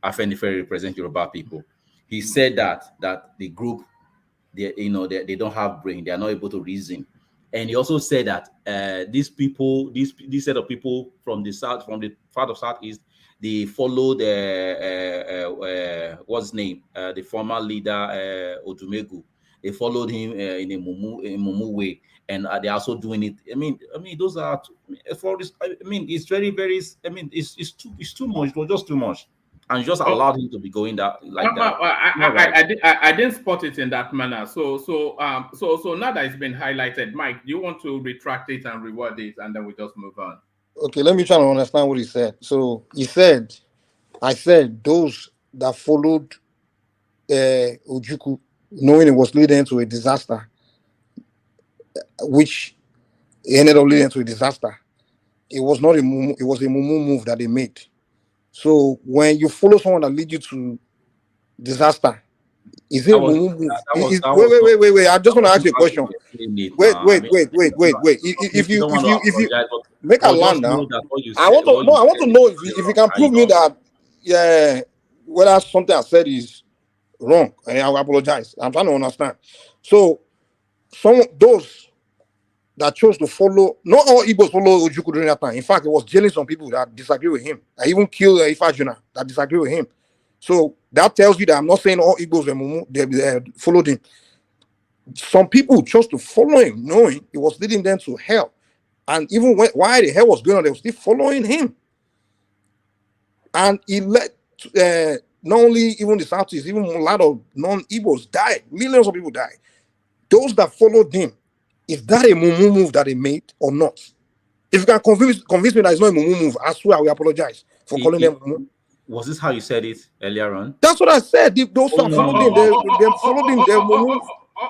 S20: Afenifere represent Yoruba people. He said that the group, they don't have brain, they are not able to reason. And he also said that these people, this set of people from the south, from the part of southeast, they followed what's his name? The former leader Odumegu. They followed him in a mumu way, and they're also doing it. I mean, those are for this. I mean, it's very, very. I mean, it's too much. It was just too much, and you just allowed him to be going that like that.
S9: I didn't spot it in that manner. So now that it's been highlighted, Mike, do you want to retract it and reword it, and then we just move on?
S15: Okay, let me try to understand what he said. So he said, I said those that followed Ojukwu, knowing it was leading to a disaster, which ended up leading to a disaster. It was not a mumu, it was a mumu move that they made. So when you follow someone that leads you to disaster, is it a mumu move? Wait. I just want to ask you a question. Wait. If you make a land now, I want to know if you can prove me that whether something I said is wrong, and I will apologize. I'm trying to understand. So those that chose to follow, not all Igbos follow Ojukwu during that time. In fact, it was jailing some people that disagree with him. I even killed Ifajuna that disagree with him. So that tells you that I'm not saying all Igbos were Mumu, they followed him. Some people chose to follow him, knowing it was leading them to hell. And even while the hell was going on, they were still following him. And he led not only even the Southeast, even a lot of non-Igbos died. Millions of people died. Those that followed him, is that a mumu move that they made or not? If you can convince me that it's not a mumu move, I swear I will apologize for calling them mumu.
S20: Was this how you said it earlier on?
S15: That's what I said. Those that followed him, they followed him, they're mumu.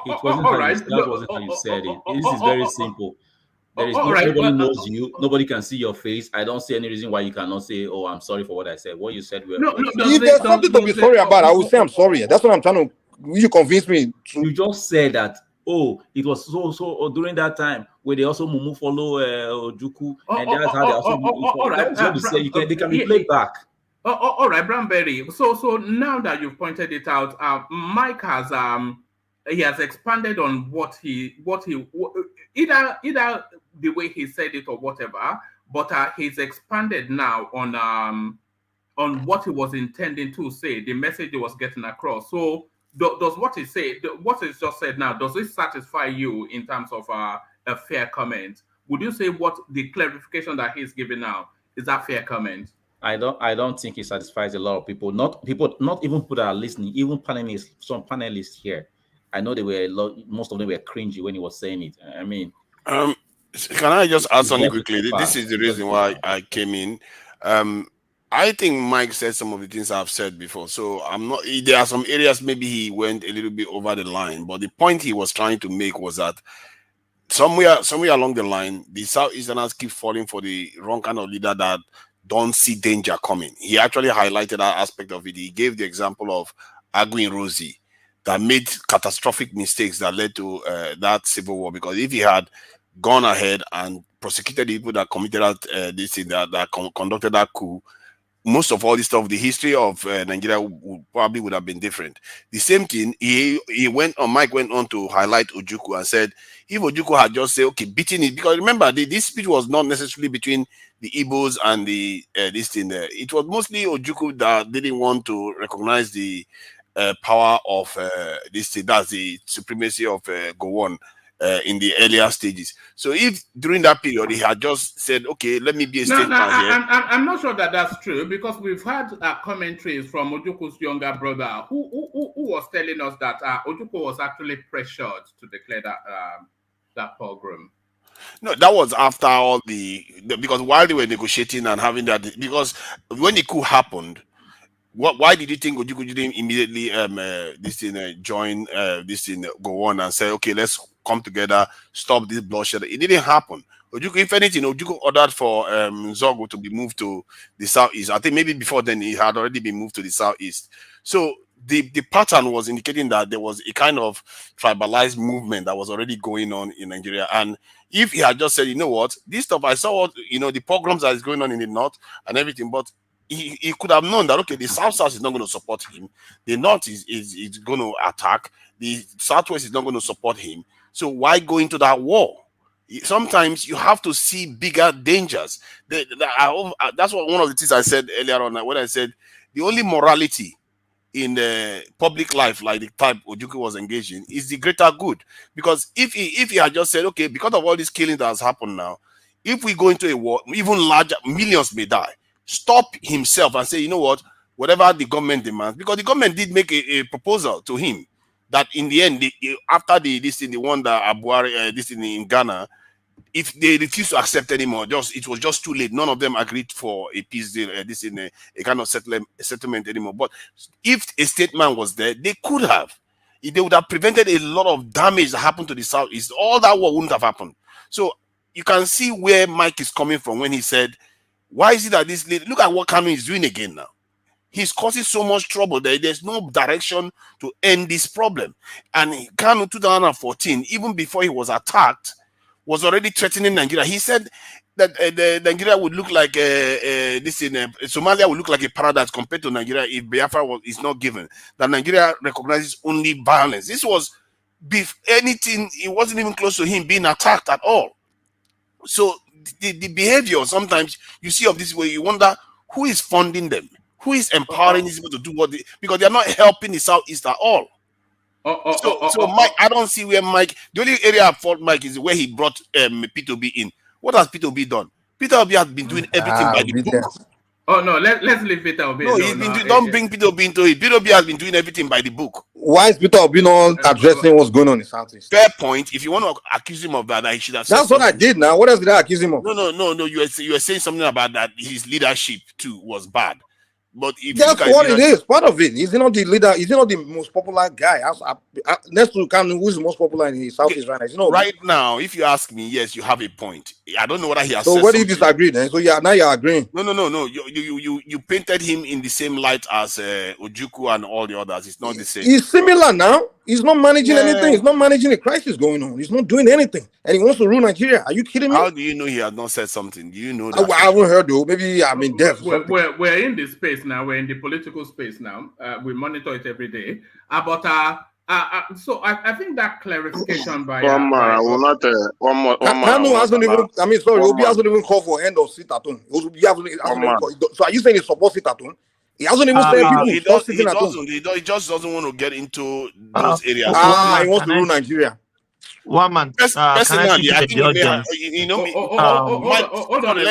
S20: It wasn't that wasn't how you said it. This is very simple. There is nobody knows you. Nobody can see your face. I don't see any reason why you cannot say, "Oh, I'm sorry for what I said." What you said.
S15: If there's something to be sorry about, I will say I'm sorry. That's what I'm trying to. You convince me.
S20: You just said that. Oh, it was so during that time where they also mumu follow Ojukwu, and that's how they also. They can be played back.
S9: All right, Branberry. So now that you've pointed it out, Mike has he has expanded on what he either the way he said it or whatever, but he's expanded now on what he was intending to say, the message he was getting across. So does what he said, what he's just said now, does it satisfy you in terms of a fair comment? Would you say what the clarification that he's giving now is that fair comment?
S20: I don't think it satisfies a lot of people. Not even people that are listening, even panelists, some panelists here. I know they were most of them were cringy when he was saying it. I mean,
S2: can I just add something quickly? This is the reason why I came in. I think Mike said some of the things I've said before. So I'm not. There are some areas maybe he went a little bit over the line, but the point he was trying to make was that somewhere along the line, the Southeasterners keep falling for the wrong kind of leader that don't see danger coming. He actually highlighted that aspect of it. He gave the example of Agui Rosie that made catastrophic mistakes that led to that civil war. Because if he had gone ahead and prosecuted the people that committed that conducted that coup, most of all this stuff, the history of Nigeria would have been different. The same thing, Mike went on to highlight Ojukwu and said, if Ojukwu had just said, okay, beating it, because remember, this speech was not necessarily between the Igbos and this thing there. It was mostly Ojukwu that didn't want to recognize the power of this thing, that's the supremacy of Gowon in the earlier stages. So if during that period he had just said, okay, let me be a statesman here.
S9: I'm not sure that that's true, because we've had commentaries from Ojukwu's younger brother who was telling us that Ojukwu was actually pressured to declare that pogrom.
S2: No, that was after all because while they were negotiating and having that, because when the coup happened, why did you think Ojukwu didn't immediately join this thing, go on and say, okay, let's come together, stop this bloodshed? It didn't happen. Ojukwu, if anything, Ojukwu ordered for Zogo to be moved to the southeast. I think maybe before then he had already been moved to the southeast. So the pattern was indicating that there was a kind of tribalized movement that was already going on in Nigeria. And if he had just said, you know what, this stuff, I saw what, the pogroms that is going on in the north and everything, but he could have known that, okay, the South is not going to support him. The North is going to attack. The Southwest is not going to support him. So why go into that war? Sometimes you have to see bigger dangers. That's what one of the things I said earlier on, when I said the only morality in the public life, like the type Ojukwu was engaged in, is the greater good. Because if he had just said, okay, because of all this killing that has happened now, if we go into a war, even larger, millions may die. Stop himself and say, you know what, whatever the government demands, because the government did make a proposal to him that in the end, after the one that Abuari, this in Ghana, if they refuse to accept anymore, it was just too late. None of them agreed for a peace deal, this in a kind of settlement anymore. But if a statement was there, they could have. They would have prevented a lot of damage that happened to the Southeast. All that war wouldn't have happened. So you can see where Mike is coming from when he said, why is it that this lady, look at what Kanu is doing again now. He's causing so much trouble that there's no direction to end this problem. And Kanu 2014, even before he was attacked, was already threatening Nigeria. He said that Nigeria would look like Somalia would look like a paradise compared to Nigeria if Biafra is not given. That Nigeria recognizes only violence. This was, anything, it wasn't even close to him being attacked at all. So the behavior sometimes you see of this way, you wonder who is funding them, who is empowering these people to do because they are not helping the Southeast at all. So Mike, I don't see where Mike. The only area I fault Mike is where he brought P2B in. What has P2B done? P2B has been doing everything by the book.
S9: Oh no, let's leave Peter Obi.
S2: No, don't bring Peter Obi into it. Peter Obi has been doing everything by the book.
S15: Why is Peter Obi not addressing what's going on in Southeast?
S2: Fair point. If you want to accuse him of that, he should have.
S15: That's what I did. Now, what else did I accuse him of?
S2: No. You were saying something about that. His leadership too was bad. But if
S15: that's what it is. Part of it. Is he not the leader? Is he not the most popular guy? Next to Kanu, who's the most popular in the Southeast right now?
S2: Right now, if you ask me, yes, you have a point. I don't know whether he has.
S15: So where do you disagree then? So now you're agreeing.
S2: No. You painted him in the same light as Ojukwu and all the others. It's not the same.
S15: He's similar now. He's not managing anything. He's not managing a crisis going on. He's not doing anything, and he wants to rule Nigeria. Are you kidding me?
S2: How do you know he has not said something? Do you know that?
S15: I haven't heard though. Maybe I'm in deaf.
S9: We're in this space now. We're in the political space now. We monitor it every day. So I think that clarification by
S16: one more. I will not. One more.
S15: Kanu hasn't even. I mean, sorry, Obi hasn't even called for end of sit at home. So are you saying he supports sit at home? He hasn't even said people
S2: he just doesn't want to get into those areas.
S15: He wants to rule Nigeria.
S13: One man.
S2: Personally, I think let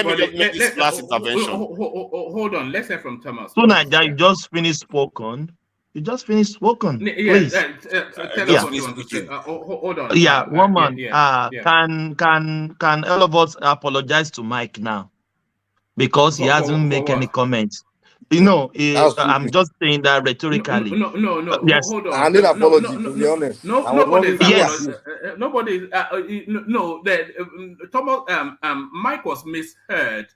S2: me just make this last intervention.
S9: Hold on. Let's hear from Thomas.
S13: So Nigeria, you just finished spoken. Please.
S9: Hold on.
S13: Yeah, one man. Can all of us apologize to Mike now because he hasn't made any comments? I'm just saying that rhetorically.
S9: No.
S13: Yes.
S9: Hold on.
S15: I need an apology, to be honest.
S9: Thomas, Mike was misheard,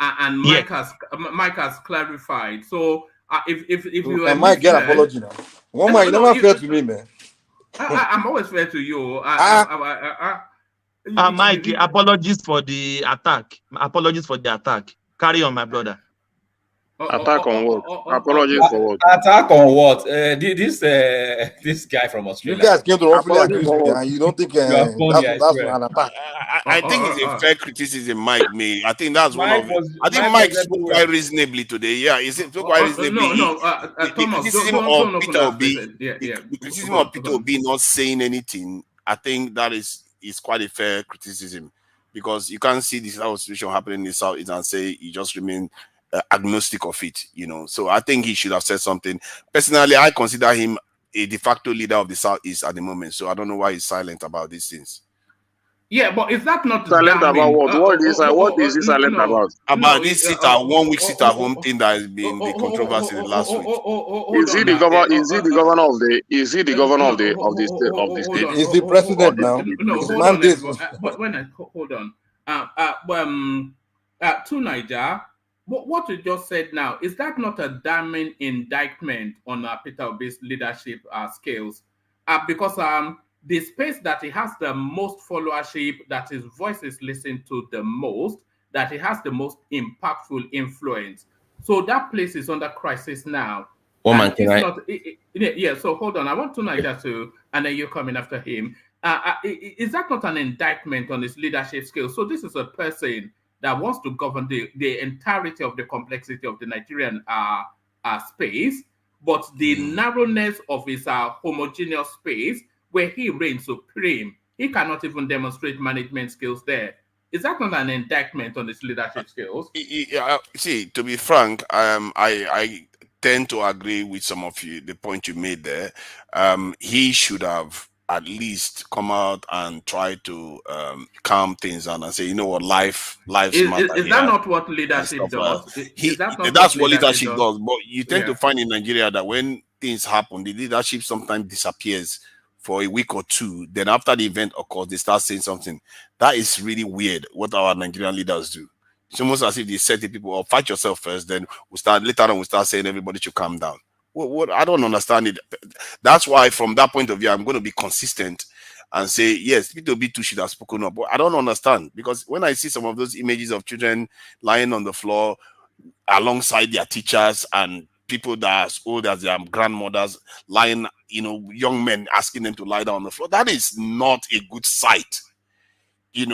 S9: and Mike has clarified. So if you
S15: I might get an apology now. One man, you never fair to me, man.
S9: I'm always fair to you.
S13: Mike, apologies for the attack. Carry on, my brother.
S16: Attack on what? Apologies for what?
S20: Attack on what? This guy from Australia.
S15: You guys came to roughly agree with me, and you don't think that's an attack.
S2: I think it's a fair criticism Mike made. I think that's one of it. I think Mike spoke quite reasonably today. Yeah, he spoke quite reasonably. The criticism of Peter Obi, the criticism of Peter Obi not saying anything, I think that is quite a fair criticism, because you can't see this whole situation happening in the South and say he just remained agnostic of it, So I think he should have said something. Personally, I consider him a de facto leader of the Southeast at the moment, so I don't know why he's silent about these things.
S9: Yeah, but is that not
S16: silent about what? What is he silent about?
S2: About this 1 week sit at home thing that has been the controversy in the last week.
S16: Is he the governor? Is he the governor of the? Is he the governor of the state?
S15: He's the president now.
S9: But when I hold on, to Niger. What you just said now, is that not a damning indictment on Peter Obi's leadership skills? Because the space that he has the most followership, that his voice is listened to the most, that he has the most impactful influence. So that place is under crisis now.
S19: So
S9: hold on. I want to Niger to, and then you're coming after him. Is that not an indictment on his leadership skills? So this is a person that wants to govern the entirety of the complexity of the Nigerian space, but the narrowness of his homogeneous space, where he reigns supreme, he cannot even demonstrate management skills there. Is that not an indictment on his leadership skills?
S2: See, to be frank, I tend to agree with some of the point you made there. He should have at least come out and try to calm things down and say, you know what, lives matter
S9: Is
S2: here
S9: that not what
S2: and
S9: leadership
S2: stuff.
S9: does? Is that not
S2: That's
S9: what
S2: what
S9: leadership
S2: leadership
S9: does?
S2: does. But you tend to
S9: Yeah.
S2: find in Nigeria that when things happen, the leadership sometimes disappears for a week or two. Then after the event occurs, they start saying something. That is really weird. What our Nigerian leaders do. It's almost as if they say to people, "Oh, fight yourself first." Then later on we start saying everybody should calm down. What I don't understand it. That's why, from that point of view, I'm going to be consistent and say yes, P2B2 should have spoken up. But I don't understand, because when I see some of those images of children lying on the floor alongside their teachers and people that are as old as their grandmothers lying, young men asking them to lie down on the floor, that is not a good sight. You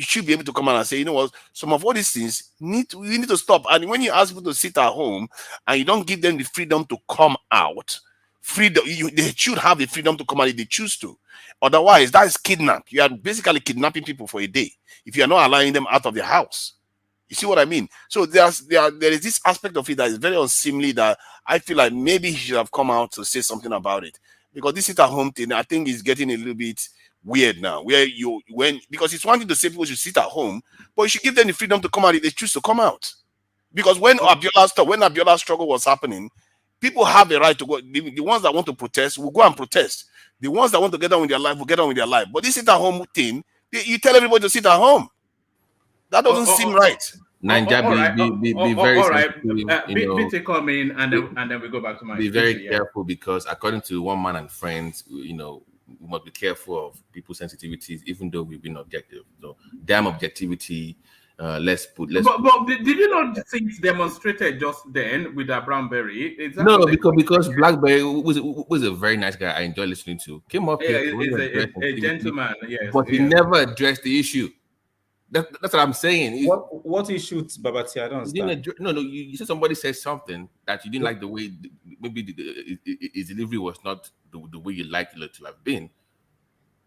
S2: should be able to come out and say, you know what, some of all these things we need to stop. And when you ask people to sit at home and you don't give them the freedom to come out, they should have the freedom to come out if they choose to. Otherwise, that is kidnap. You are basically kidnapping people for a day if you are not allowing them out of their house. You see what I mean? So there is this aspect of it that is very unseemly that I feel like maybe he should have come out to say something about it. Because this sit at home thing, I think, is getting a little bit weird now, because it's one thing to say people should sit at home, but you should give them the freedom to come out if they choose to come out. Because when Abiola's struggle was happening, people have a right to go. The ones that want to protest will go and protest. The ones that want to get on with their life will get on with their life. But this sit at home thing, you tell everybody to sit at home. That doesn't seem right.
S19: Nigeria, be very
S9: sensitive. BT come in and then we go back to my.
S19: Be very careful, because according to one man and friends, we must be careful of people's sensitivities, even though we've been objective. So damn objectivity. But
S9: did you not think it's demonstrated just then with that Brownberry?
S19: Exactly. No, because Blackberry was a very nice guy. I enjoy listening to. Came up here,
S9: he's a gentleman, yes.
S19: But he never addressed the issue. That's what I'm saying.
S20: What issue, Babati? I don't understand.
S19: No. You said somebody said something that you didn't like the way, maybe his delivery was not the way you like it to have been.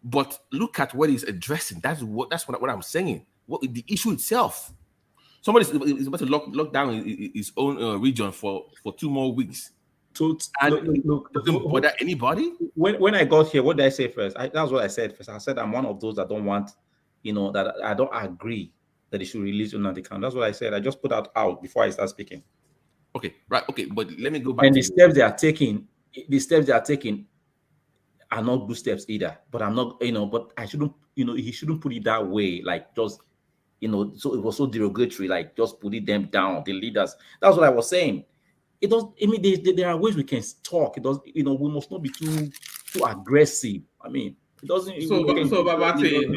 S19: But look at what he's addressing. That's what I'm saying. What the issue itself? Somebody is about to lock down his own region for 2 more weeks.
S20: Look,
S19: bother anybody.
S20: When I got here, what did I say first? That's what I said first. I said I'm one of those that don't want. That I don't agree that they should release Nnamdi Kanu. That's what I said. I just put that out before I start speaking.
S19: Okay, right. Okay, but let me go back.
S20: And the steps they are taking are not good steps either. But I'm not, but I shouldn't, he shouldn't put it that way. Like just, so it was so derogatory. Like just putting them down, the leaders. That's what I was saying. It does. I mean, there are ways we can talk. It does. We must not be too aggressive. I mean. It doesn't.
S9: So Babati,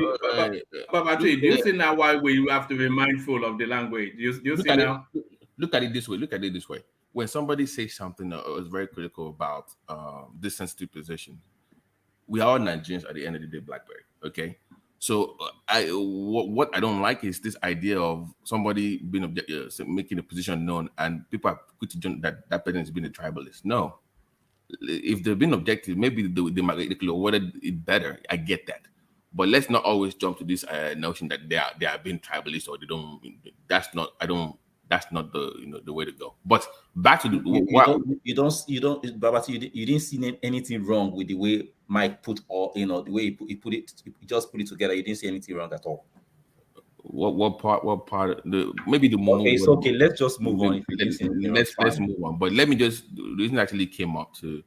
S9: do you see now why we have to be mindful of the language? Do you see now?
S19: Look at it this way. When somebody says something that is very critical about this sensitive position, we are all Nigerians at the end of the day, Blackberry. Okay, so what I don't like is this idea of somebody being making a position known, and people are quick to judge that person is being a tribalist. No. If they've been objective, maybe they might worded it better. I get that, but let's not always jump to this notion that they are being tribalist or they don't. That's not. That's not the way to go. But back to the
S20: Babati, you didn't see anything wrong with the way Mike put the way he put it. He just put it together. You didn't see anything wrong at all.
S19: What part? Maybe the more.
S20: Okay, it's okay. Let's just move on.
S19: Let's move on. But let me just. The reason actually came up to.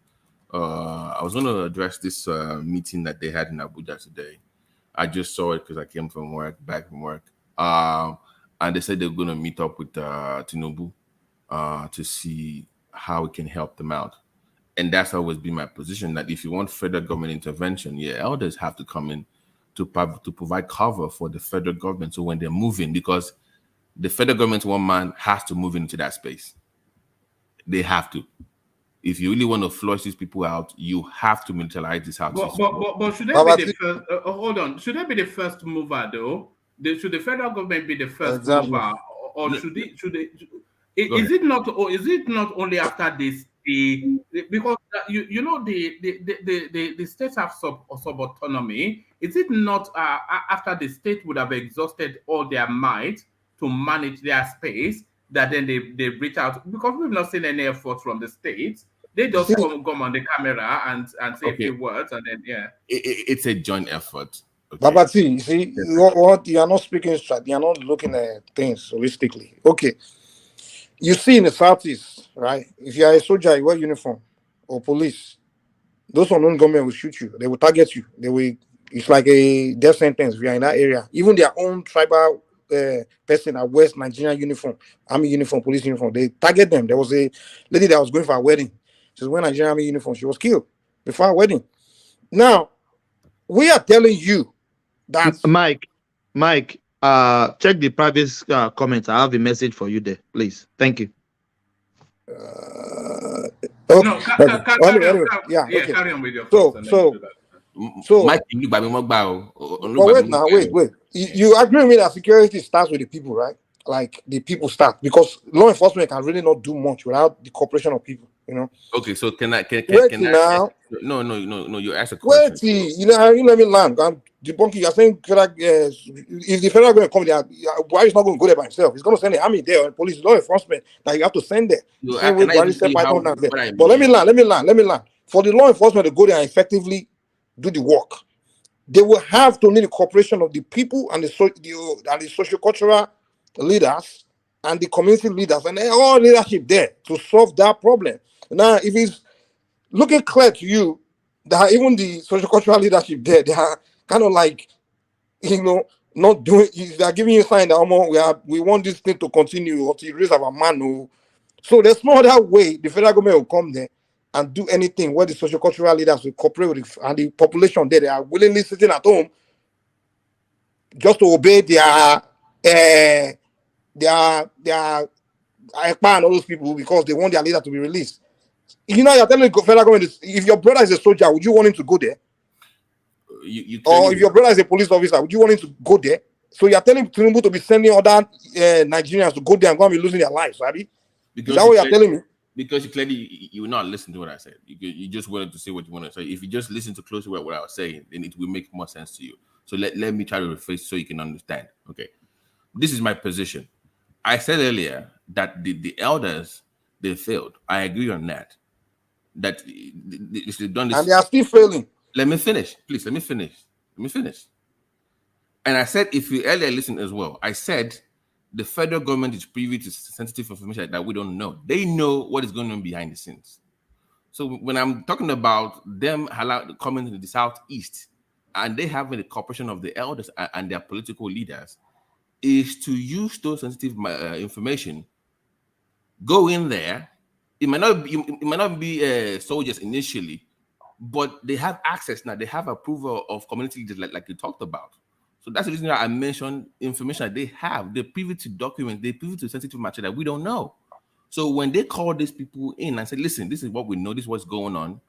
S19: I was going to address this meeting that they had in Abuja today. I just saw it because I came back from work. And they said they're going to meet up with Tinubu to see how we can help them out. And that's always been my position, that if you want federal government intervention, elders have to come in to provide cover for the federal government. So when they're moving, because the federal government, one man has to move into that space. They have to. If you really want to flush these people out, you have to militarize this house.
S9: But should they be the first? Hold on. Should they be the first mover though? Should the federal government be the first mover, or should they? Is it not? Or is it not only after this? Because the states have sub autonomy. Is it not after the state would have exhausted all their might to manage their space that then they reach out? Because we've not seen any effort from the states They just come on the camera and say a few words, and then
S19: it's a joint effort.
S15: Baba T, you see, what you are not speaking straight. You are not looking at things holistically. Okay, you see in the Southeast, right? If you are a soldier, you wear uniform or police. Those unknown government will shoot you. They will target you. They will. It's like a death sentence if you are in that area. Even their own tribal person that wears Nigerian uniform, army uniform, police uniform, they target them. There was a lady that was going for a wedding. She was wearing Nigerian army uniform. She was killed before a wedding. Now, we are telling you that
S13: Mike, check the private comments. I have a message for you there, please. Thank you.
S9: No, carry on with your thoughts.
S15: So, but wait. You agree with me that security starts with the people, right? Like the people start, because law enforcement can really not do much without the cooperation of people, you know.
S19: Okay, so can I
S15: now?
S19: No. You ask a question.
S15: Wait, you let me land. I'm debunking. You're saying if the federal government come there, why is not going to go there by himself? He's going to send the army there, or police, law enforcement that you have to send there. But let me land. For the law enforcement to go there and effectively do the work, they will have to need the cooperation of the people and the socio-cultural leaders and the community leaders and all leadership there to solve that problem. Now, if it's looking clear to you that even the socio-cultural leadership there, they are kind of like, not doing, they are giving you a sign that we want this thing to continue or to raise our man. So there's no other way the federal government will come there and do anything where the socio-cultural leaders will cooperate with and the population there, they are willingly sitting at home just to obey their and all those people because they want their leader to be released. You're telling the federal government, if your brother is a soldier, would you want him to go there? Or if your brother is a police officer, would you want him to go there? So you're telling Tinubu to be sending other Nigerians to go there and go and be losing their lives, right? Is that what you're telling me?
S19: Because you will not listen to what I said. You just wanted to say what you want to say. If you just listen to closely what I was saying, then it will make more sense to you. So let me try to rephrase so you can understand. Okay. This is my position. I said earlier that the elders, they failed. I agree on that. That they've done this.
S15: And they are still failing.
S19: Let me finish. Please, let me finish. And I said, if you earlier listened as well, I said the federal government is privy to sensitive information that we don't know. They know what is going on behind the scenes. So when I'm talking about them coming to the Southeast and they having the cooperation of the elders and their political leaders, is to use those sensitive information, go in there. It might not be soldiers initially, but they have access now. They have approval of community leaders like you talked about. So that's the reason why I mentioned information that they have. They're privy to documents. They're privy to sensitive material that we don't know. So when they call these people in and say, listen, this is what we know. This is what's going on.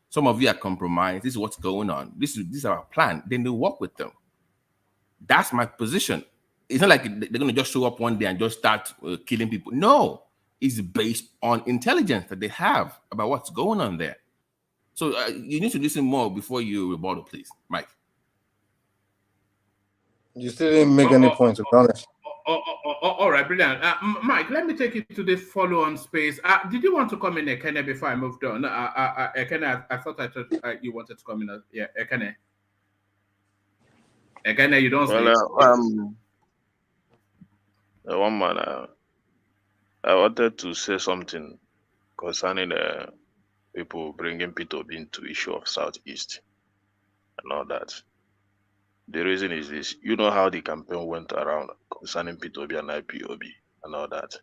S19: Some of you are compromised. This is what's going on. This is our plan. Then they work with them. That's my position. It's not like they're going to just show up one day and just start killing people. No, it's based on intelligence that they have about what's going on there. So you need to listen more before you rebuttal, please, Mike.
S15: You still didn't make any points, to be honest.
S9: All right, brilliant. Mike, let me take you to this follow-on space. Did you want to come in, Ekene, before I moved on? Ekene, I thought you wanted to come in. Yeah, Ekene. Ekene, you don't sleep.
S21: One man, I wanted to say something concerning people bringing P2B into issue of Southeast and all that. The reason is this: you know how the campaign went around concerning P2B and IPOB and all that.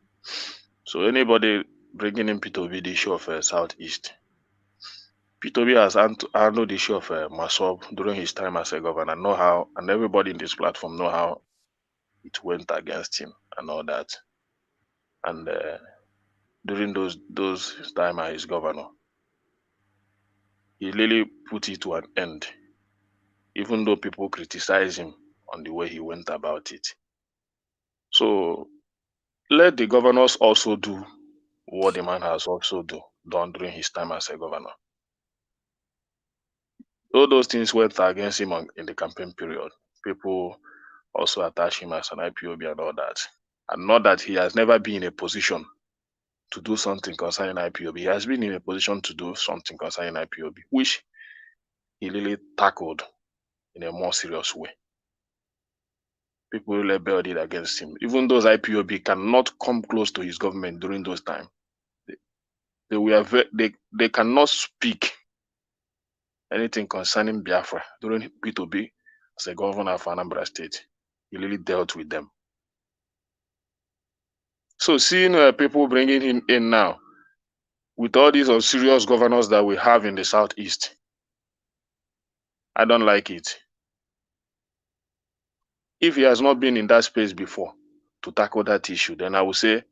S21: So anybody bringing in P2B the issue of Southeast, P2B has handled the issue of Maswab during his time as a governor. Know how, and everybody in this platform know how it went against him and all that. And during those time as governor, he really put it to an end, even though people criticize him on the way he went about it. So let the governors also do what the man has also done during his time as a governor. All those things went against him in the campaign period. People also attach him as an IPOB and all that. And not that he has never been in a position to do something concerning IPOB. He has been in a position to do something concerning IPOB, which he really tackled in a more serious way. People really rebelled against him. Even those IPOB cannot come close to his government during those times. They cannot speak anything concerning Biafra during P2B as a governor of Anambra State. He really dealt with them. So seeing people bringing him in now, with all these serious governors that we have in the Southeast, I don't like it. If he has not been in that space before to tackle that issue, then I would say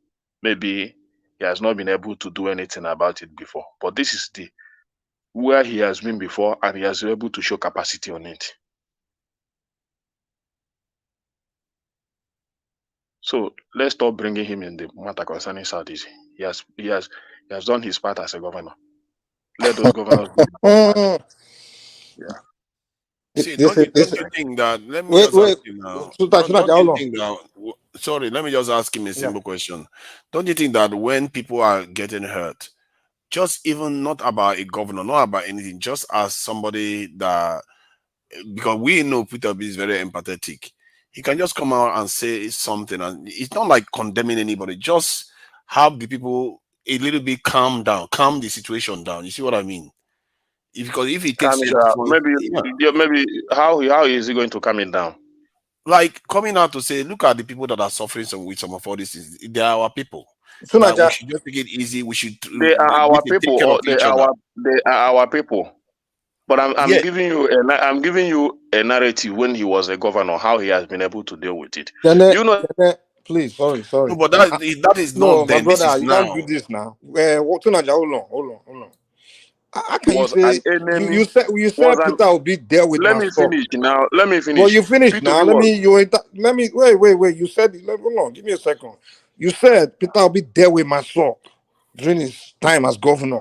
S21: maybe he has not been able to do anything about it before. But this is where he has been before, and he has been able to show capacity on it. So let's stop bringing him in the matter concerning Southeast. He has done his part as a governor. Let those governors do their part. Yeah.
S2: See, don't you think that? Let me just ask you now. Don't you think that? Sorry, let me just ask him a simple question. Don't you think that when people are getting hurt, just even not about a governor, not about anything, just as somebody that, because we know Peter B is very empathetic, he can just come out and say something, and it's not like condemning anybody. Just have the people a little bit calm the situation down. You see what I mean? Because if he takes
S21: maybe how is he going to calm it down?
S2: Like coming out to say, look at the people that are suffering with some of all these things. They are our people. So we should just take it easy.
S21: They are our people. They are our people. But I'm giving you a narrative when he was a governor, how he has been able to deal with it.
S15: Please, sorry.
S2: No, but that is
S15: no,
S2: not then.
S15: My brother,
S2: this is
S15: you
S2: now.
S15: can't do this now. Hold on. How can you say you said Peter Obi dealt with
S21: Let me finish now.
S15: Well, you finished now. Let me wait. You said hold on, give me a second. You said Peter Obi dealt with Masop during his time as governor.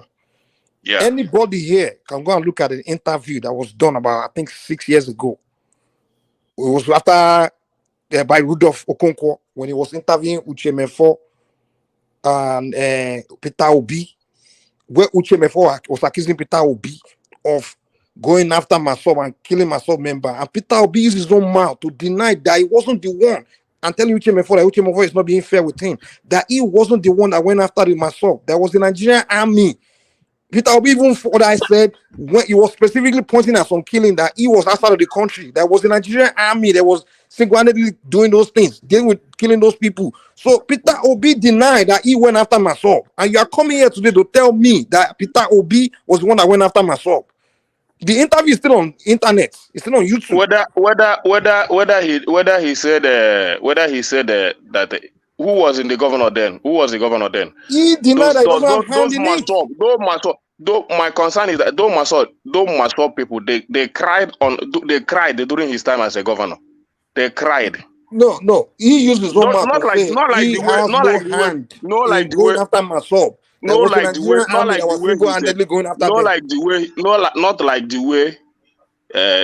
S21: Yeah.
S15: Anybody here can go and look at an interview that was done about, I think, 6 years ago. It was after by Rudolph Okonkwo when he was interviewing Uchemefo and Peter Obi, where Uchemefo was accusing Peter Obi of going after Masop and killing Masop member. And Peter Obi used his own mouth to deny that he wasn't the one. And telling Uchemefo that Uchemefo is not being fair with him. That he wasn't the one that went after the Masop. There was the Nigerian army. Peter Obi, even what I said, when he was specifically pointing at some killing that he was outside of the country. There was the Nigerian army that was single-handedly doing those things, dealing with killing those people. So Peter Obi denied that he went after Masop. And you are coming here today to tell me that Peter Obi was the one that went after Masop. The interview is still on internet. It's still on YouTube.
S21: Whether he said that. Who was the governor then?
S15: He denied that he doesn't have hand in it.
S21: My concern is that those Masop people, they cried during his time as a governor. They cried.
S15: No. He used his own mouth to say he has no hand in going after Masop. Not like the
S21: way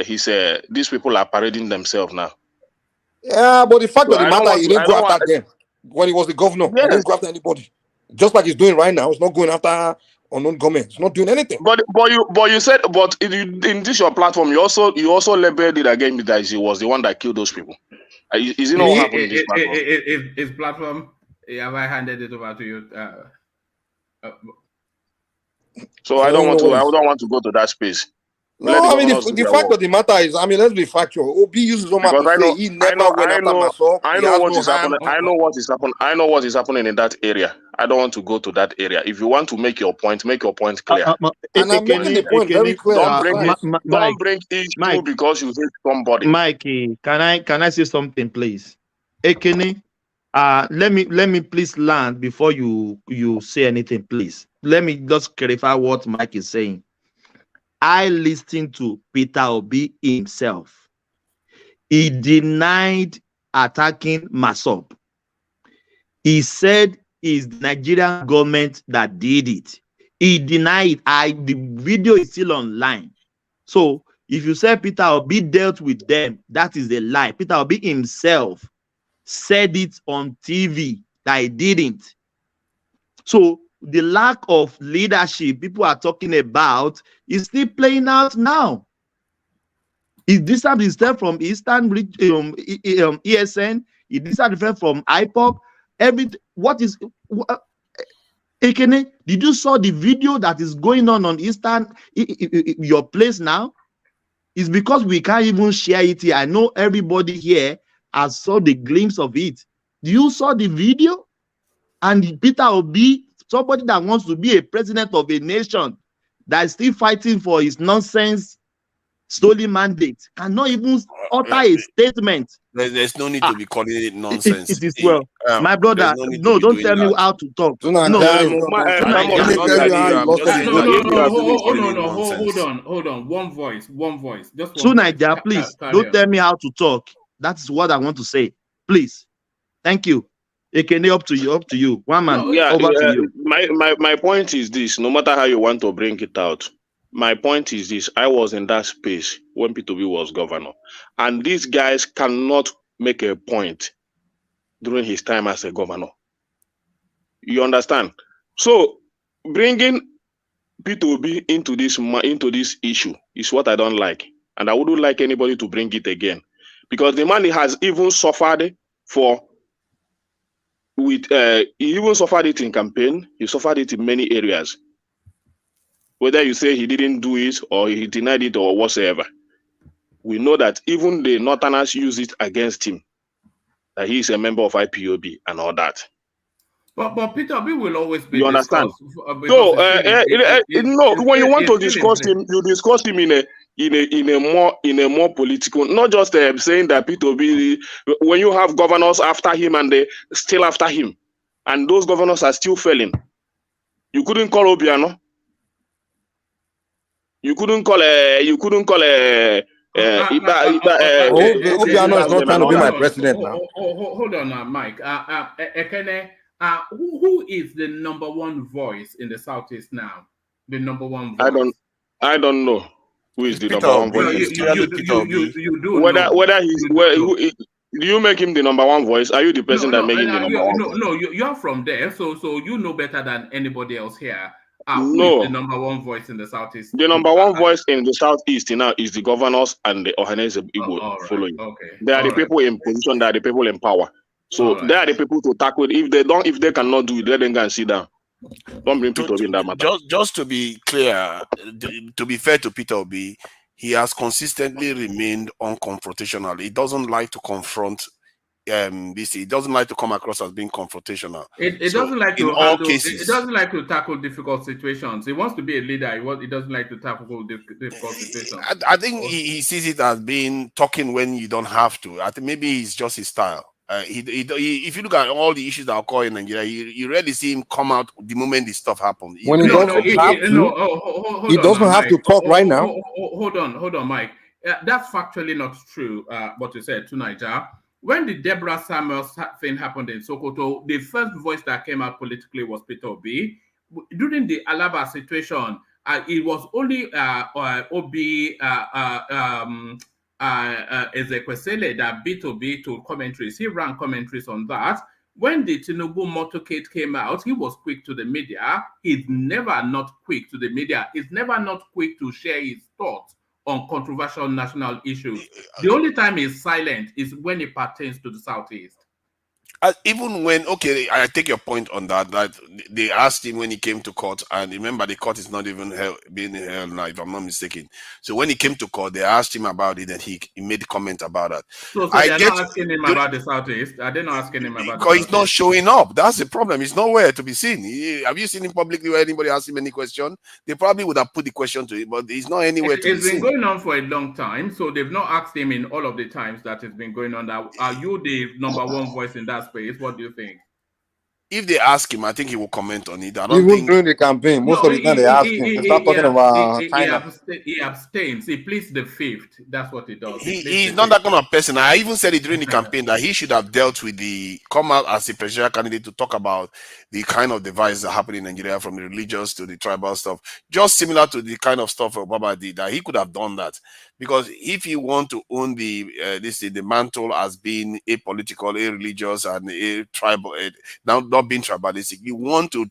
S21: he said these people are parading themselves now.
S15: Yeah, but the fact of the matter, he didn't go after them when he was the governor. He didn't go after anybody. Just like he's doing right now. He's not going after unknown government. He's not doing anything.
S21: But you said, but in this your platform, you also labeled it again that he was the one that killed those people. Is it not what happened in this platform?
S9: His platform, have I handed it over to you?
S21: So I don't want to go to that space.
S15: No, I mean the fact of the matter is, I mean, let's be factual. Obi uses his own mouth to say he never went after Masop.
S21: I know what is happening. I know what is happening in that area. I don't want to go to that area. If you want to make your point clear.
S15: And I'm making the point very clear.
S21: Don't bring issue because you hate somebody.
S13: Mikey, can I say something, please? Ekene, let me please land before you say anything, please. Let me just clarify what Mike is saying. I listened to Peter Obi himself. He denied attacking Masop. He said it's the Nigerian government that did it. He denied. The video is still online. So if you say Peter Obi dealt with them, that is a lie. Peter Obi himself said it on TV that he didn't. So the lack of leadership people are talking about is still playing out now. He distanced himself from Eastern ESN. He distanced himself from IPOP. Ekene, did you saw the video that is going on Eastern, your place now? It's because we can't even share it here. I know everybody here has saw the glimpse of it. Do you saw the video? And Peter Obi, somebody that wants to be a president of a nation that is still fighting for his nonsense stolen mandate, cannot even utter a statement.
S2: There's no need to be calling it nonsense.
S13: It is well. My brother, no, don't tell me how to talk.
S3: Hold on. One voice. Just one.
S13: Naija, please, don't tell me how to talk. That's what I want to say. Please. Thank you. Ekene, up to you. One man, over to you.
S21: My point is this, no matter how you want to bring it out, my point is this: I was in that space when P2B was governor, and these guys cannot make a point during his time as a governor. You understand? So bringing P2B into this issue is what I don't like, and I wouldn't like anybody to bring it again, because the man has even suffered he even suffered it in campaign. He suffered it in many areas. Whether you say he didn't do it or he denied it or whatsoever, we know that even the Northerners use it against him, that he is a member of IPOB and all that.
S9: But Peter B will always be.
S21: You understand? So when you want to discuss him, you discuss him in a more political, not just saying that P2B. When you have governors after him and they still after him, and those governors are still failing, you couldn't call Obiano. You couldn't call Obiano
S15: is not trying to be my president now.
S9: Hold on, Mike. Ekene, who is the number one voice in the Southeast now? The number one voice.
S21: I don't know who is the number one voice.
S9: You do.
S21: Whether he's do you make him the number one voice? Are you the person that make him the number one voice?
S9: No, you're from there, so you know better than anybody else here. Who is the number one voice in the Southeast?
S21: The number one voice in the Southeast now is the governors and the Ohanese Igbo following.
S9: Okay.
S21: They are the people in position, they are the people in power. So they are the people to tackle it. If they cannot do it, let them go and sit down. Don't bring Peter Obi in that matter.
S2: Just to be clear, to be fair to Peter Obi, he has consistently remained unconfrontational. He doesn't like to confront he doesn't like to come across as being confrontational.
S9: It doesn't like to it doesn't like to tackle difficult situations. He wants to be a leader. He doesn't like to tackle difficult situations.
S2: I think he sees it as being talking when you don't have to. I think maybe it's just his style. If you look at all the issues that occur in Nigeria, you rarely see him come out the moment this stuff happens.
S15: When he doesn't have to talk right now.
S9: Hold on, Mike. That's factually not true. What you said to Nigeria. When the Deborah Samuels thing happened in Sokoto, the first voice that came out politically was Peter Obi. During the Alaba situation, it was only Obi Ezekwesili that beat Obi to commentaries. He ran commentaries on that. When the Tinubu motorcade came out, he was quick to the media. He's never not quick to the media. He's never not quick to share his thoughts on controversial national issues. The only time he's silent is when it pertains to the Southeast.
S2: Even when, I take your point on that they asked him when he came to court, and remember the court is not even being held now, if I'm not mistaken. So when he came to court, they asked him about it, and he made a comment about that.
S9: So they're not asking him about the Southeast? Are they not asking him about
S2: because he's not showing up. That's the problem. He's nowhere to be seen. Have you seen him publicly where anybody asked him any question? They probably would have put the question to him, but he's not anywhere to be seen.
S9: It's been going on for a long time, so they've not asked him in all of the times that it's been going on. Are you the number one voice in that space? What do you think?
S2: If they ask him, I think he will comment on it. I don't
S15: Even
S2: think
S15: during the campaign, most of the time they ask him. They start talking about China.
S9: He abstains. He pleads the fifth. That's what he does.
S2: He's not that kind of person. I even said it during the campaign that he should have dealt with come out as a presidential candidate to talk about the kind of divides that happen in Nigeria, from the religious to the tribal stuff, just similar to the kind of stuff Obama did. That he could have done that, because if you want to own the mantle as being apolitical, a religious, and a tribal, not being tribalistic, you want to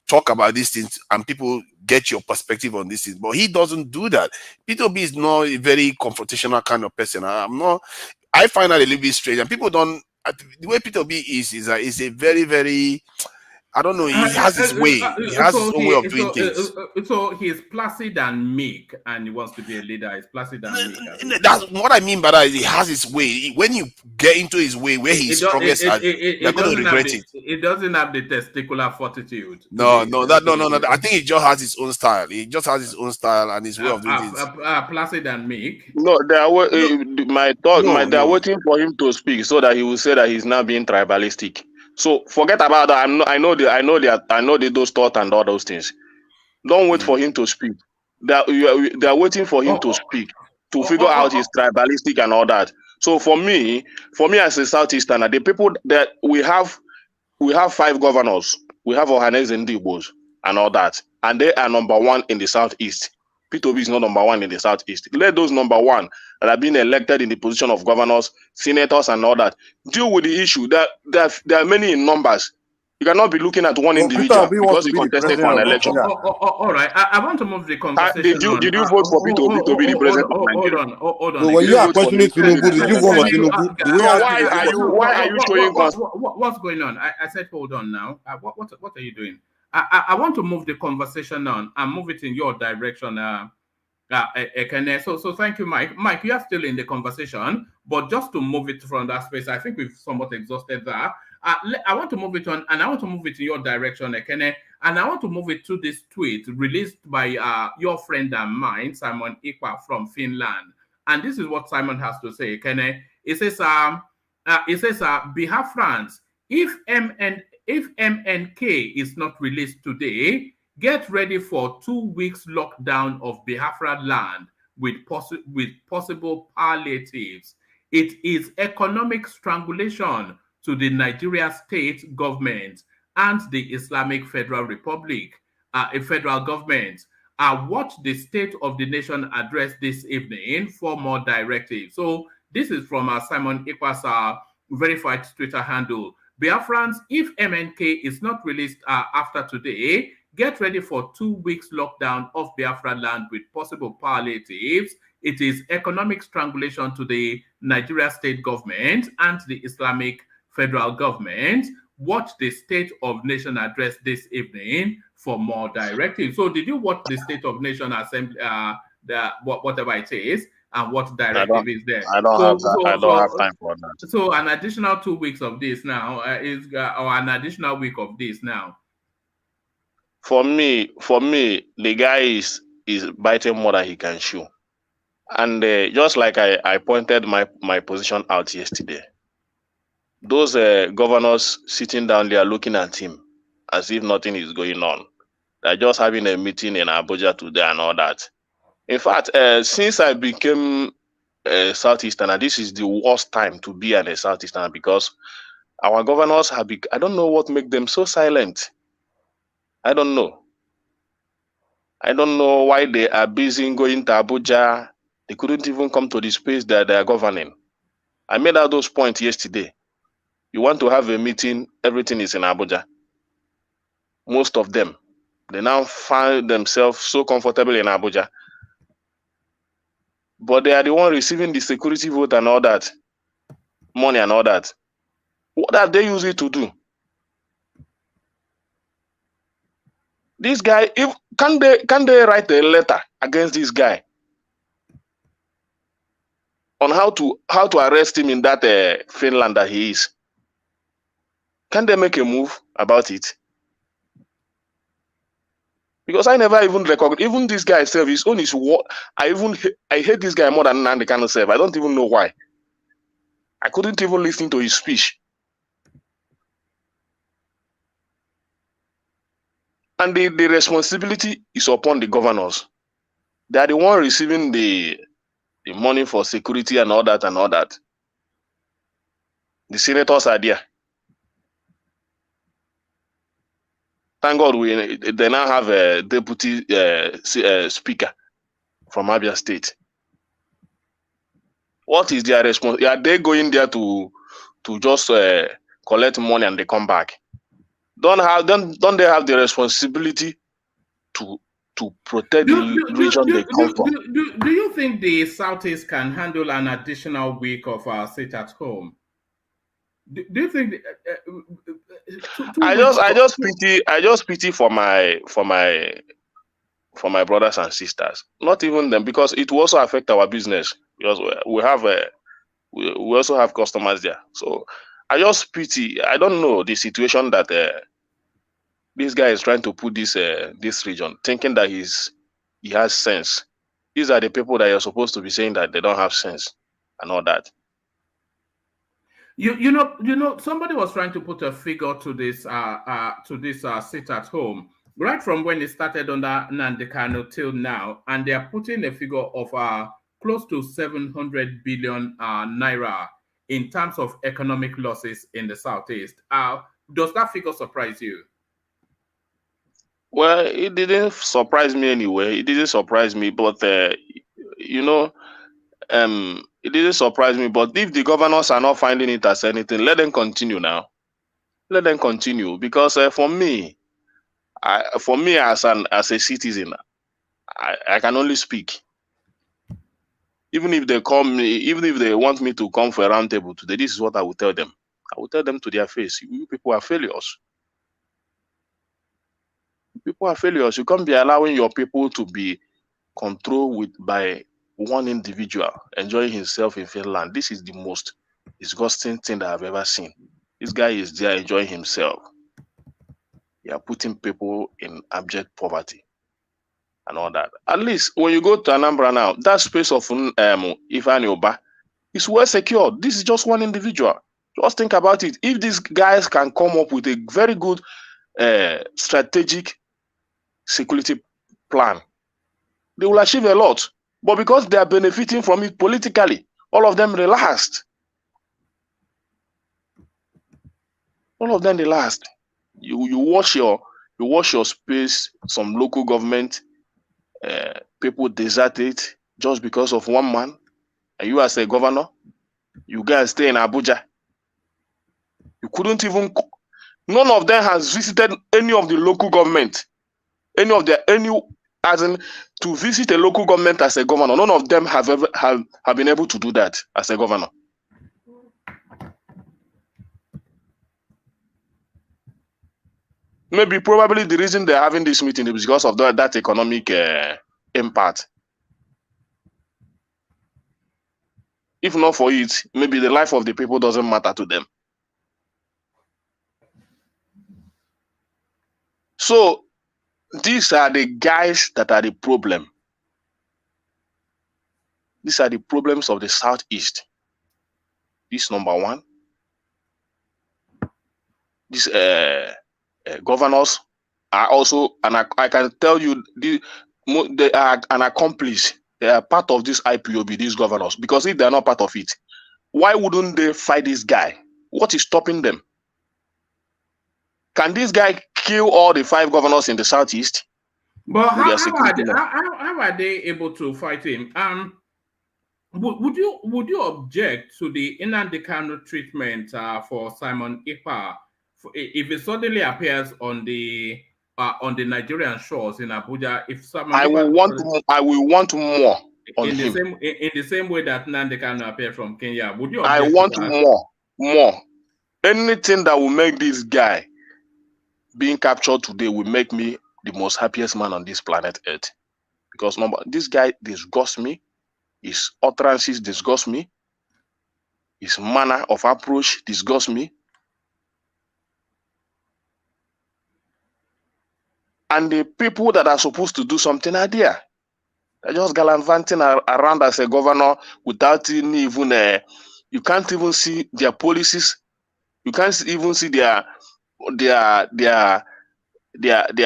S2: talk about these things and people get your perspective on these things. But he doesn't do that. Peter B is not a very confrontational kind of person. I find that a little bit strange, and people don't. The way Peter B is a very, very, I don't know. He has his way. He has his own way of doing things.
S9: So he's placid and meek, and he wants to be a leader. He's placid and meek.
S2: That's what I mean by that. He has his way. When you get into his way, where he's strongest, you're going to regret it.
S9: It doesn't have the testicular fortitude.
S2: No. I think he just has his own style. He just has his own style and his way of doing things.
S9: Placid and meek.
S21: No, they are they are waiting for him to speak so that he will say that he's now being tribalistic. So forget about that. I know those thoughts and all those things. Don't wait for him to speak. They are waiting for him to speak to figure out his tribalistic and all that. So for me as a Southeasterner, the people that we have 5 governors. We have Ohanes and Dibos and all that, and they are number 1 in the Southeast. P2B is not number 1 in the Southeast. Let those number 1 that have been elected in the position of governors, senators, and all that deal with the issue. There are many in numbers. You cannot be looking at one individual because he contested for an election.
S9: All right, I want to move the conversation.
S21: Did you vote for P2B to be the president of Nigeria?
S9: Hold on.
S15: No, when you are questioning Tinubu, did you vote for Tinubu?
S21: Why are you showing
S9: what's going on? I said hold on now. What are you doing? I want to move the conversation on and move it in your direction, Ekene. So thank you, Mike. Mike, you are still in the conversation, but just to move it from that space, I think we've somewhat exhausted that. I want to move it on, and I want to move it in your direction, Ekene, and I want to move it to this tweet released by your friend and mine, Simon Ikwa from Finland. And this is what Simon has to say, Ekene. It says, Biafrans, if MNK is not released today, get ready for 2 weeks lockdown of Biafra land with possible palliatives. It is economic strangulation to the Nigeria state government and the Islamic Federal Republic, a federal government. Watch the State of the Nation address this evening for more directives. So this is from Simon Ikwa's verified Twitter handle. Biafrans, if MNK is not released after today, get ready for 2 weeks lockdown of Biafra land with possible palliatives. It is economic strangulation to the Nigeria state government and the Islamic Federal government. Watch the State of Nation address this evening for more directives. So did you watch the State of Nation Assembly, whatever it is, and what directive is there?
S21: I don't have time for that.
S9: So an additional 2 weeks of this now or an additional week of this now.
S21: For me, the guy is biting more than he can chew. And just like I pointed my position out yesterday, those governors sitting down there looking at him as if nothing is going on. They're just having a meeting in Abuja today and all that. In fact, since I became a Southeasterner, this is the worst time to be a Southeasterner because our governors have I don't know what makes them so silent. I don't know. I don't know why they are busy going to Abuja. They couldn't even come to the space that they are governing. I made out those points yesterday. You want to have a meeting, everything is in Abuja. Most of them. They now find themselves so comfortable in Abuja. But they are the one receiving the security vote and all that. Money and all that. What have they used it to do? This guy, can they write a letter against this guy on how to arrest him in that Finland that he is? Can they make a move about it? Because I never even recognize, even this guy self, his own is what I hate this guy more than Nandi Kanu self. I don't even know why. I couldn't even listen to his speech. And the responsibility is upon the governors. They are the one receiving the money for security and all that and all that. The senators are there. Thank God they now have a deputy speaker from Abia State. What is their response? Are they going there to just collect money and they come back? don't they have the responsibility to protect the region they come from?
S9: Do you think the Southeast can handle an additional week of sit at home? Do you think?
S21: I just pity for my brothers and sisters. Not even them, because it will also affect our business, because we have we also have customers there. So I just pity. I don't know the situation that this guy is trying to put this region, thinking that he has sense. These are the people that you're supposed to be saying that they don't have sense and all that.
S9: You know, somebody was trying to put a figure to this sit at home right from when it started under Nnamdi Kanu till now, and they are putting a figure of close to 700 billion naira in terms of economic losses in the Southeast. Does that figure surprise you?
S21: Well, it didn't surprise me anyway. It didn't surprise me, but you know, it didn't surprise me. But if the governors are not finding it as anything, let them continue now. Let them continue, because for me as a citizen, I can only speak. Even if they call me, even if they want me to come for a round table today, this is what I will tell them. I will tell them to their face: you people are failures. People are failures. You can't be allowing your people to be controlled by one individual enjoying himself in Finland. This is the most disgusting thing that I've ever seen. This guy is there enjoying himself. You are putting people in abject poverty and all that. At least when you go to Anambra now, that space of Ifeanyi Oba is well secured. This is just one individual. Just think about it. If these guys can come up with a very good strategic security plan, they will achieve a lot. But because they are benefiting from it politically, all of them relaxed. All of them relaxed. You watch your space. Some local government people desert it just because of one man. And you as a governor, you guys stay in Abuja. You couldn't even. None of them has visited any of the local government. As in to visit a local government as a governor. None of them have been able to do that as a governor. Probably the reason they're having this meeting is because of that economic impact. If not for it, maybe the life of the people doesn't matter to them. So these are the guys that are the problem. These are the problems of the Southeast. This number one. These governors are also, and I can tell you, they are an accomplice. They are part of this IPOB, these governors. Because if they are not part of it, why wouldn't they fight this guy? What is stopping them? Can this guy kill all the 5 governors in the Southeast?
S9: But how are they able to fight him? Would you object to the Nnamdi Kanu treatment for Simon Ekpa if it suddenly appears on the Nigerian shores in Abuja? If Simon
S21: I will want more on him.
S9: In the same way that Nnamdi Kanu appeared from Kenya, would you?
S21: I want more. Anything that will make this guy being captured today will make me the most happiest man on this planet Earth. Because this guy disgusts me. His utterances disgust me. His manner of approach disgusts me. And the people that are supposed to do something are there. They're just gallivanting around as a governor without even you can't even see their policies. You can't even see their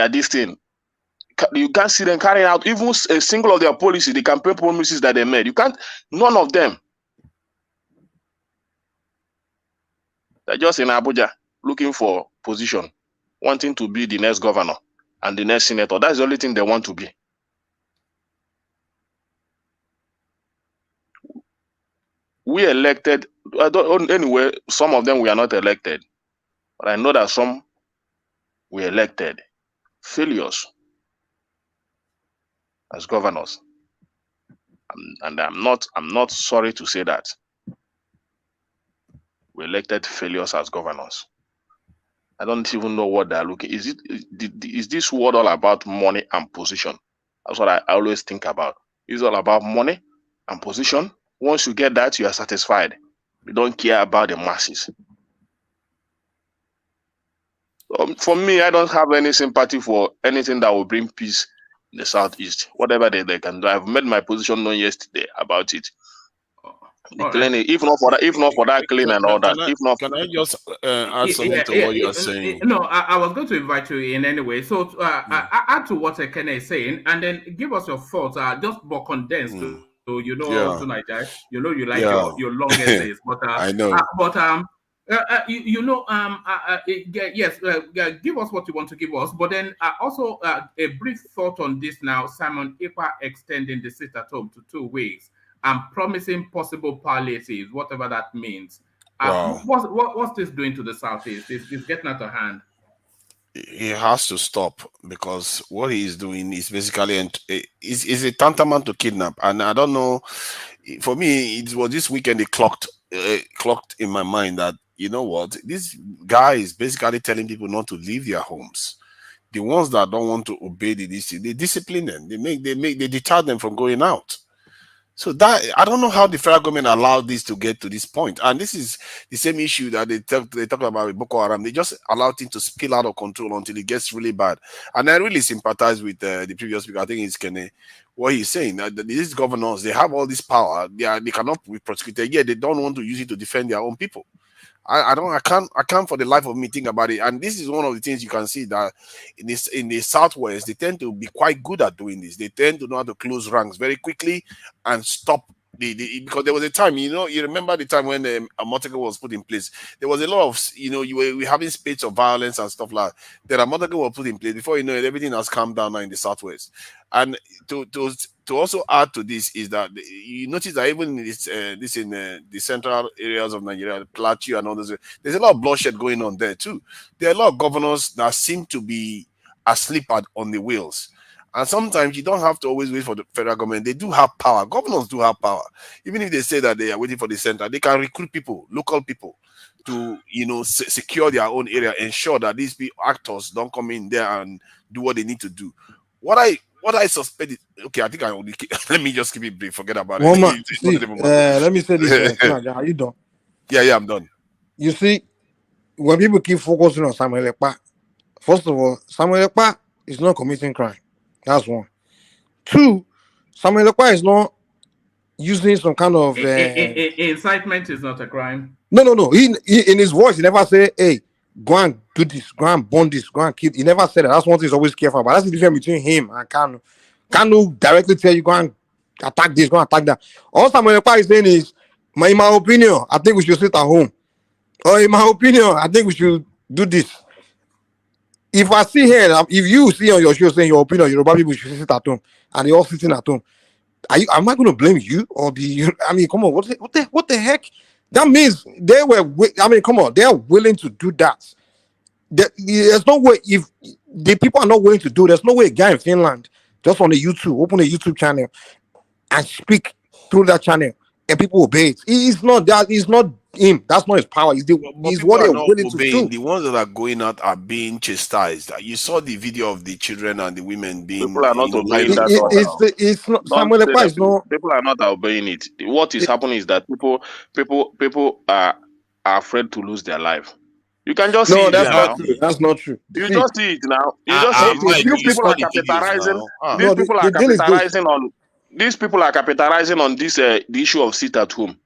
S21: this thing. You can't see them carrying out even a single of their policies, the campaign promises that they made. You can't, none of them. They're just in Abuja looking for position, wanting to be the next governor and the next senator. That's the only thing they want to be. We elected, anyway, some of them we are not elected. But I know that some we elected failures as governors. And I'm not sorry to say that. We elected failures as governors. I don't even know what they're looking. Is this word all about money and position? That's what I always think about. It's all about money and position. Once you get that, you are satisfied. You don't care about the masses. For me, I don't have any sympathy for anything that will bring peace in the Southeast. Whatever they can do. I've made my position known yesterday about it. The cleaning, if not for that clean and all that.
S2: Can I just add something to what you are saying?
S9: No, I was going to invite you in anyway. So add to what Ken is saying, and then give us your thoughts. Just more condensed. So you like your long essays, but
S2: I know.
S9: Yes, give us what you want to give us, but then also a brief thought on this now. Simon Ekpa extending the sit at home to 2 weeks and promising possible palliatives, whatever that means.
S2: Wow.
S9: What's this doing to the Southeast? It's getting out of hand.
S2: He has to stop, because what he is doing is basically is a tantamount to kidnap. And I don't know, for me, it was this weekend it clocked in my mind that, you know what, this guy is basically telling people not to leave their homes. The ones that don't want to obey they discipline them. They deter them from going out. So that, I don't know how the federal government allowed this to get to this point. And this is the same issue that they talk about with Boko Haram. They just allow things to spill out of control until it gets really bad. And I really sympathize with the previous speaker. I think it's Kene, what he's saying. These governors, they have all this power. They cannot be prosecuted. Yet they don't want to use it to defend their own people. I can't for the life of me think about it. And this is one of the things you can see that in the Southwest, they tend to be quite good at doing this. They tend to know how to close ranks very quickly and stop because there was a time, you remember the time when Amoteka was put in place. There was a lot of, you were having spate of violence and stuff like that. Then Amoteka was put in place. Before you know it, everything has calmed down now in the Southwest. And to also add to this is that you notice that even in the central areas of Nigeria, the Plateau and all those, there's a lot of bloodshed going on there too. There are a lot of governors that seem to be asleep on the wheels. And sometimes you don't have to always wait for the federal government. They do have power. Governors do have power. Even if they say that they are waiting for the center, they can recruit people, local people, to secure their own area, ensure that these actors don't come in there and do what they need to do. What I suspect is, okay, I think let me just keep it brief. Forget about it.
S15: Let me say this. Are you done?
S2: Yeah, I'm done.
S15: You see, when people keep focusing on Samuel Ekpa, first of all, Samuel Ekpa is not committing crime. That's one. Two, Samuel Ekpa is not using some kind of
S9: incitement is not a crime.
S15: No. He in his voice, he never say, "Hey, go and do this, go and burn this, go and kill." He never said that. That's one thing he's always careful about. That's the difference between him and Kanu. Kanu directly tell you, go and attack this, go and attack that. All Samuel Ekpa is saying is, in my opinion, I think we should sit at home. Or in my opinion, I think we should do this. If I see here, if you see on your show saying your opinion, Yoruba people should sit at home, and they all sitting at home, am I going to blame you or come on, what the heck? That means they were. Come on, they are willing to do that. There's no way if the people are not willing to do. There's no way a guy in Finland just on the YouTube open a YouTube channel and speak through that channel and people obey it. It's not that. It's not him. That's not his power. It's what they're willing to do.
S2: The ones that are going out are being chastised. You saw the video of the children and the women being.
S21: People are not obeying that.
S15: It's not. Samuel Ekpa is not.
S21: People are not obeying it. What is happening is that people are afraid to lose their life. You can just see it
S15: that's
S21: now.
S15: not true. That's not true.
S21: You just see it now. You just see it. These people are capitalizing. These people are capitalizing on this the issue of sit at home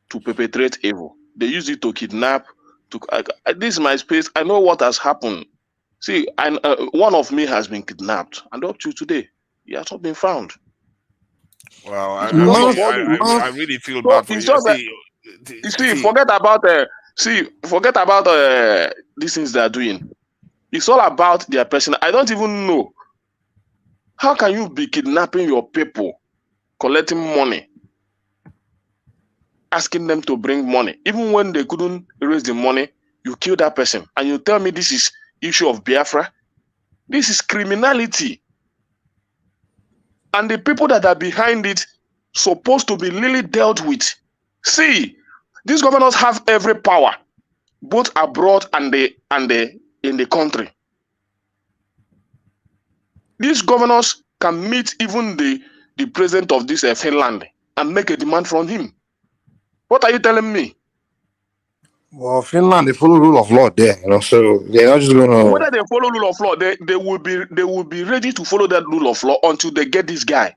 S21: to perpetrate evil. They use it to kidnap. This is my space. I know what has happened. See, one of me has been kidnapped, and up to today, he has not been found.
S2: Well, I really feel bad for you.
S21: Forget about these things they are doing. It's all about their personal. I don't even know. How can you be kidnapping your people, collecting money, asking them to bring money, even when they couldn't raise the money? You kill that person, and you tell me this is
S16: issue of Biafra. This is criminality. And the people that are behind it supposed to be really dealt with. See, these governors have every power, both abroad and in the country. These governors can meet even the president of this Finland and make a demand from him. What are you telling me?
S15: Well, Finland, they follow rule of law there, so they're not just gonna.
S16: Whether they follow rule of law, they will be ready to follow that rule of law until they get this guy.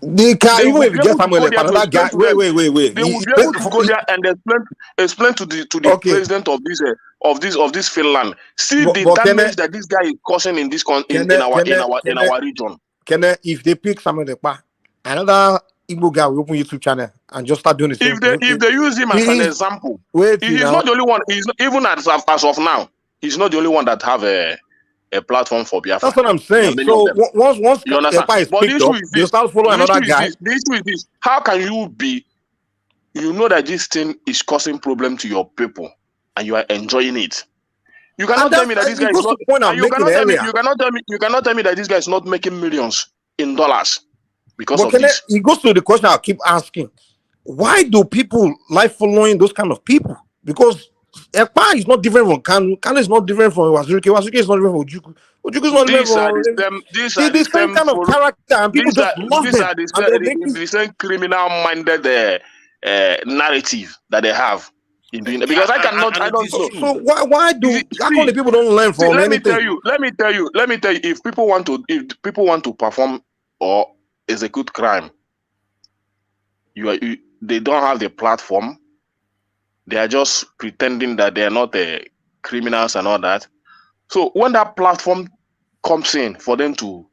S15: They can even if you get Samuel, another guy. Wait.
S16: They will be able to go there and explain to the president of this Finland. See the damage that this guy is causing in this in our region.
S15: If they pick Samuel, another Igbo guy will open YouTube channel and just start doing the same thing.
S16: If they use him as an example, he's not the only one. He's not, even as of now, he's not the only one that have a platform for Biafra.
S15: That's what I'm saying. So once Kepa is picked up, they start following another guy.
S16: The issue is this: how can you be? You know that this thing is causing problem to your people, and you are enjoying it. You cannot tell me that this guy is not. You cannot tell me that this guy is not making millions in dollars because of this.
S15: It goes to the question I keep asking: why do people like following those kind of people? Because Ekpa is not different from Kanu. Kanu is not different from Wazuke. Wazuke is not different from Ojukwu. Ojukwu is not different from... These are the same kind of character, and people just love them.
S16: These are the same criminal-minded narrative that they have in doing that. Because I don't know.
S15: So why how come the people don't learn from anything?
S16: Let me tell you. If people want to perform or execute crime, they don't have the platform. They are just pretending that they are not criminals and all that. So when that platform comes in for them to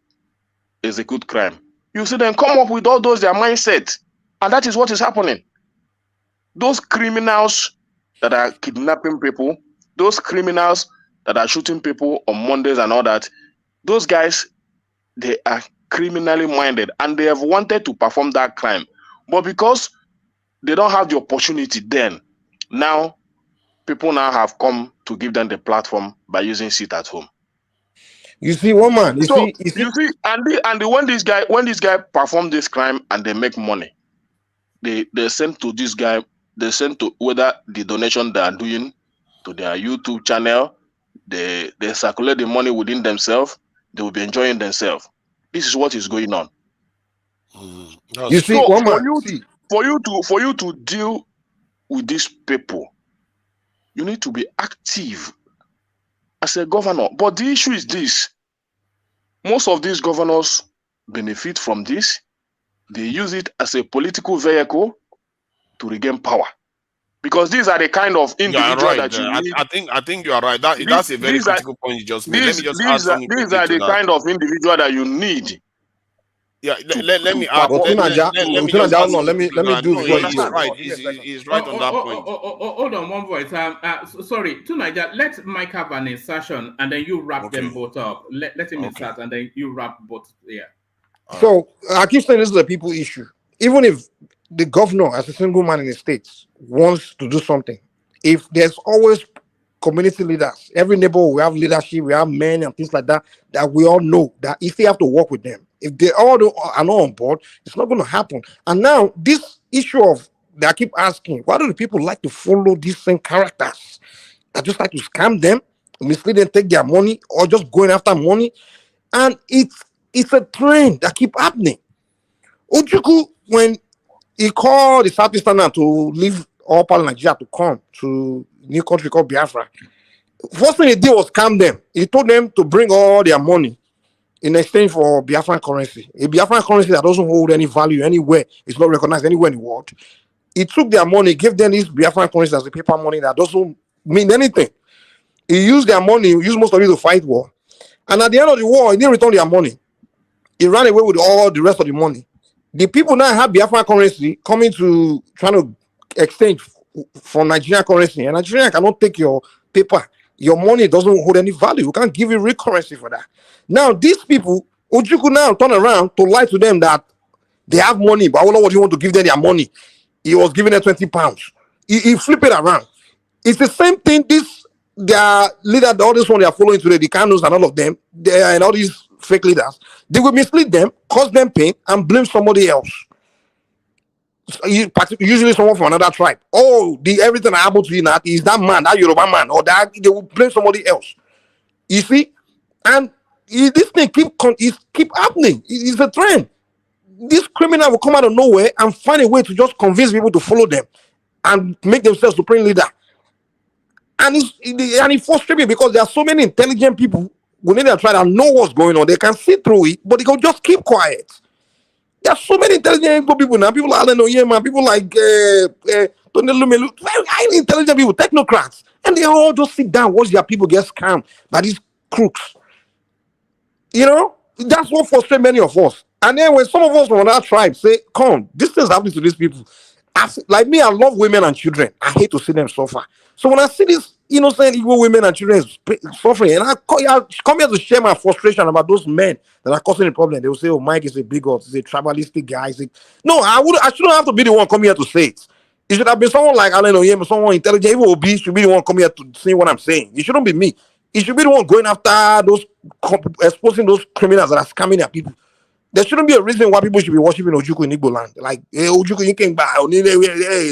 S16: execute crime, you see them come up with all those their mindset, and that is what is happening. Those criminals that are kidnapping people, those criminals that are shooting people on Mondays and all that, those guys, they are criminally minded and they have wanted to perform that crime, but because they don't have the opportunity then. Now, people now have come to give them the platform by using sit at home.
S15: You see, woman.
S16: You see, and when this guy perform this crime and they make money, they send to this guy. They send to whether the donation they are doing to their YouTube channel. They circulate the money within themselves. They will be enjoying themselves. This is what is going on.
S15: You see,
S16: so
S15: woman.
S16: For you to deal with these people, you need to be active as a governor. But the issue is this: most of these governors benefit from this. They use it as a political vehicle to regain power, because these are the kind of individual that you need.
S2: I think you are right. That's a very critical point you just made. Let me just add something.
S16: These are the kind of individual that you need.
S2: Yeah, let me add. Let me do. He's right on that point.
S9: Hold on, one voice. Sorry, Tunaja, let Mike have an insertion and then you wrap them both up. Let him insert and then you wrap both. Yeah.
S15: So I keep saying this is a people issue. Even if the governor, as a single man in the states, wants to do something, if there's always community leaders, every neighbor we have leadership, we have men and things like that, that we all know that if they have to work with them, if they all are not on board, it's not going to happen. And now this issue of that I keep asking, why do the people like to follow these same characters that just like to scam them, mislead them, take their money, or just going after money? And it's a trend that keep happening. Ojukwu, when he called the Southeastern to leave all part of Nigeria to come to a new country called Biafra, first thing he did was scam them. He told them to bring all their money in exchange for Biafran currency. A Biafran currency that doesn't hold any value anywhere, it's not recognized anywhere in the world. He took their money, gave them this Biafran currency as a paper money that doesn't mean anything. He used their money, used most of it to fight war. And at the end of the war, he didn't return their money. He ran away with all the rest of the money. The people now have Biafran currency coming to trying to exchange from Nigerian currency. And Nigeria cannot take your paper. Your money doesn't hold any value. We can't give you real currency for that. Now, these people, Ojukwu now turn around to lie to them that they have money, but I don't know what you want to give them their money. He was giving them 20 pounds. He flipped it around. It's the same thing this their leader, all this one they are following today, the Kanus and all of them, and all these fake leaders, they will mislead them, cause them pain, and blame somebody else. Usually someone from another tribe. Oh, everything that happened to you now is that man, that Yoruba man, or that they will blame somebody else. You see, and this thing keep happening. It's a trend. This criminal will come out of nowhere and find a way to just convince people to follow them and make themselves supreme leader. And it frustrates me because there are so many intelligent people within their tribe that know what's going on. They can see through it, but they can just keep quiet. There are so many intelligent people now. People like Alan Oyema, people like Tony Lumelu, very highly intelligent people, technocrats. And they all just sit down, watch their people get scammed by these crooks. You know, that's what frustrates many of us. And then when some of us from that tribe say, come, this thing's happening to these people. Like me, I love women and children. I hate to see them suffer. So when I see these innocent Igbo women and children suffering, and I come here to share my frustration about those men that are causing the problem, they will say, oh, Mike is a bigot, he's a tribalistic guy. No, I shouldn't have to be the one coming here to say it. It should have been someone like Alan Oyema, someone intelligent, even Obi should be the one coming here to say what I'm saying. It shouldn't be me. It should be the one going after those, exposing those criminals that are scamming their people. There shouldn't be a reason why people should be worshiping Ojukwu in Igbo land. Like, hey, Ojukwu, you can't buy,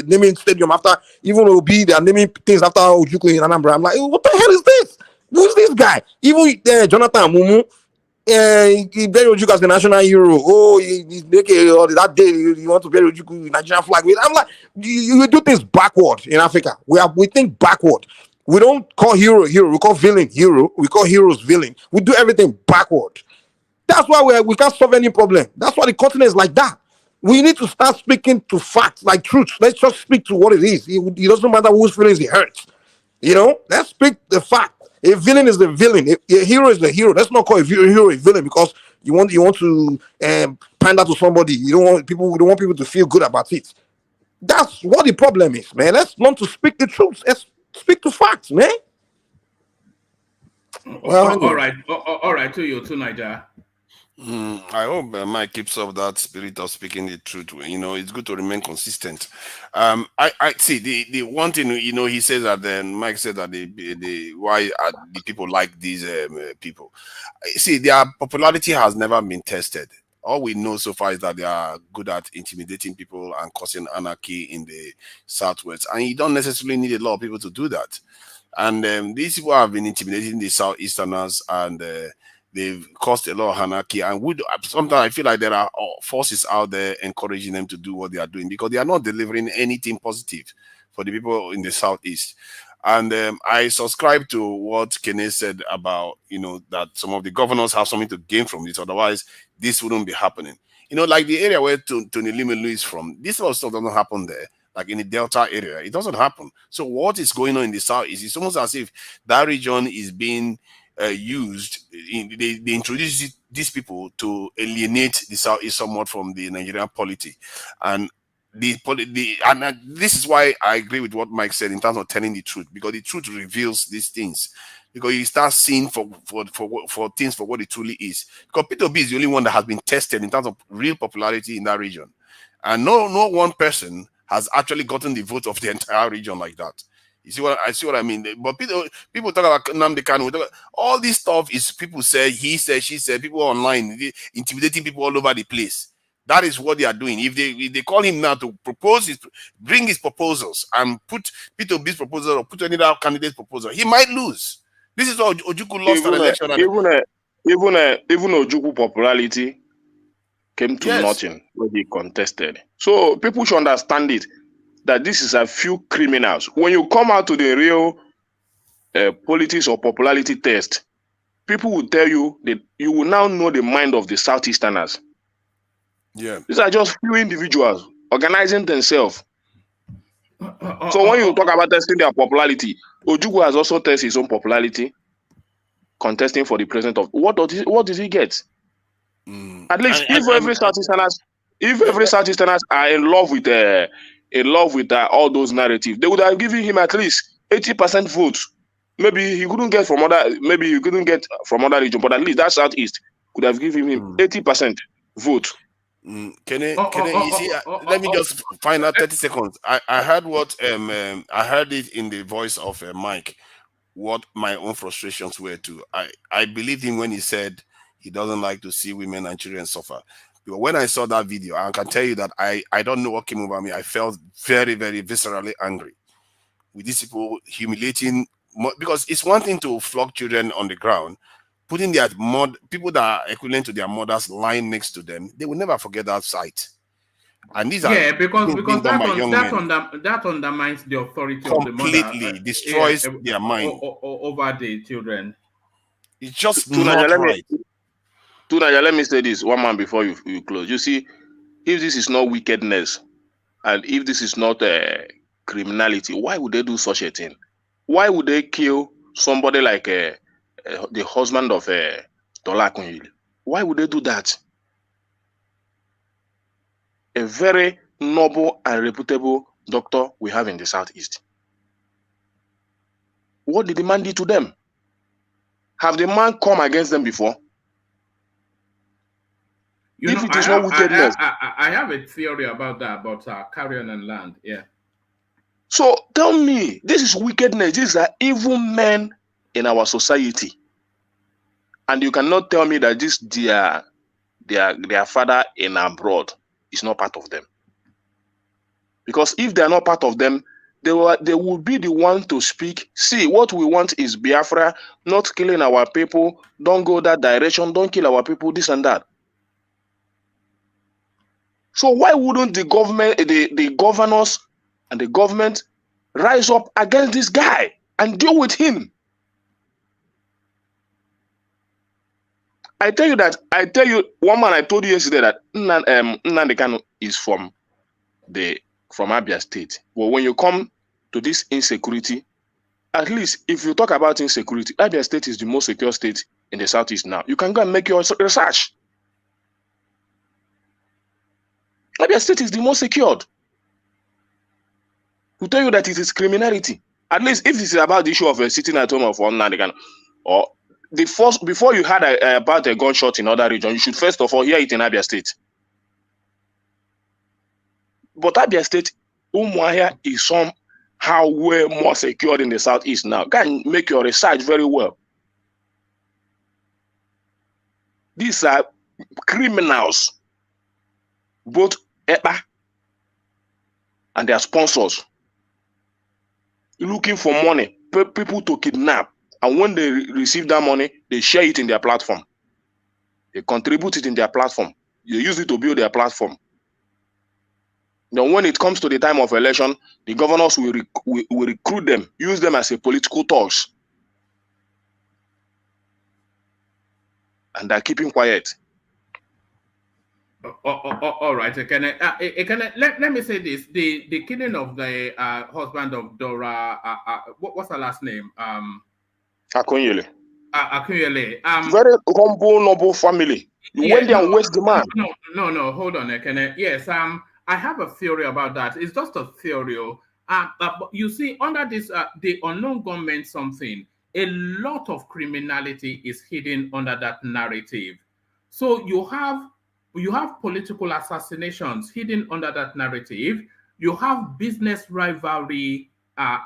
S15: naming stadium after, even Obi, they are naming things after Ojukwu in Anambra. I'm like, what the hell is this? Who's this guy? Even Jonathan Mumu, he buried Ojukwu as the national hero. Oh, that day you want to bury Ojukwu Nigerian flag. I'm like, you do things backward in Africa. We think backward. We don't call hero. We call villain hero. We call heroes villain. We do everything backward. That's why we can't solve any problem. That's why the continent is like that. We need to start speaking to facts, like truth. Let's just speak to what it is. It doesn't matter whose feelings it hurts. You know, let's speak the fact. A villain is the villain. A hero is the hero. Let's not call a hero a villain because you want to pander to somebody. We don't want people to feel good about it. That's what the problem is, man. Let's learn to speak the truth. Let's speak to facts, man.
S9: Well, all right, to you, to Niger.
S2: I hope Mike keeps up that spirit of speaking the truth. You know, it's good to remain consistent. I see the one thing, you know, he says that then Mike said that why the people like these people. See, their popularity has never been tested. All we know so far is that they are good at intimidating people and causing anarchy in the Southwest, and you don't necessarily need a lot of people to do that. And these people have been intimidating the Southeasterners, and they've caused a lot of anarchy, and sometimes I feel like there are forces out there encouraging them to do what they are doing because they are not delivering anything positive for the people in the Southeast. And I subscribe to what Kene said about, you know, that some of the governors have something to gain from this. Otherwise, this wouldn't be happening. You know, like the area where Tony Limelu is from, this sort of stuff doesn't happen there. Like in the Delta area, it doesn't happen. So what is going on in the Southeast? It's almost as if that region is being used. They introduce these people to alienate the Southeast somewhat from the Nigerian polity, and this is why I agree with what Mike said in terms of telling the truth, because the truth reveals these things. Because you start seeing for things for what it truly is. Because Peter B is the only one that has been tested in terms of real popularity in that region, and no one person has actually gotten the vote of the entire region like that. You see what I mean? But people talk about Nnamdi Kanu. All this stuff is people say, he said, she said, people online intimidating people all over the place. That is what they are doing. If they call him now to bring his proposals and put Peter B's proposal or put any other candidate's proposal, he might lose. This is what Ojukwu lost an election.
S16: Even Ojukwu popularity came to nothing when he contested. So people should understand it, that this is a few criminals. When you come out to the real politics or popularity test, people will tell you that you will now know the mind of the Southeasterners.
S2: Yeah.
S16: These are just few individuals organizing themselves. So when you talk about testing their popularity, Ojukwu has also tested his own popularity, contesting for the president of what does he get? At least if every Southeasterners are in love with all those narratives, they would have given him at least 80% votes. Maybe he couldn't get from other region, but at least that Southeast could have given him 80% vote.
S2: Can you see? Let me just find out 30 seconds. I heard what I heard it in the voice of Mike what my own frustrations were too. I believed him when he said he doesn't like to see women and children suffer. But when I saw that video, I can tell you that I don't know what came over me. I felt very, very viscerally angry with these people humiliating, because it's one thing to flog children on the ground, putting their people that are equivalent to their mothers lying next to them. They will never forget that sight. And these are
S9: because that undermines the authority of the mother.
S2: Completely destroys their mind
S9: over the children.
S2: It's just not right.
S21: Tunaya, let me say this one man before you close. You see, if this is not wickedness, and if this is not criminality, why would they do such a thing? Why would they kill somebody like the husband of Tola Akunyili? Why would they do that? A very noble and reputable doctor we have in the Southeast. What did the man do to them? Have the man come against them before?
S9: If it is not wickedness. I have a theory about that, about carrion and land. Yeah.
S21: So tell me, this is wickedness. These are evil men in our society. And you cannot tell me that this their father in abroad is not part of them. Because if they are not part of them, they will be the one to speak. See, what we want is Biafra, not killing our people. Don't go that direction. Don't kill our people, this and that. So why wouldn't the government, the governors and the government rise up against this guy and deal with him? I tell you, one man I told you yesterday that Nnamdi Kanu is from Abia State. Well, when you come to this insecurity, at least if you talk about insecurity, Abia State is the most secure state in the Southeast now. You can go and make your research. Abia State is the most secured. To tell you that it is criminality. At least if it's about the issue of sitting at home of Nnamdi Kanu, or the first, before you had about a gunshot in other region, you should first of all hear it in Abia State. But Abia State, Umuahia is somehow way more secured in the Southeast now. Go and make your research very well. These are criminals, both EPA and their sponsors, looking for money, people to kidnap. And when they receive that money, they share it in their platform. They contribute it in their platform. They use it to build their platform. Then when it comes to the time of election, the governors will recruit them, use them as a political tools. And they're keeping quiet.
S9: All right. Let me say this. The killing of the husband of Dora, what's her last name?
S21: Akunyili.
S9: Akunyili.
S21: Very humble, noble family. You went there and waste the man.
S9: No, hold on, yes, I have a theory about that. It's just a theory. But you see, under this, the unknown government something, a lot of criminality is hidden under that narrative. So you have political assassinations hidden under that narrative. You have business rivalry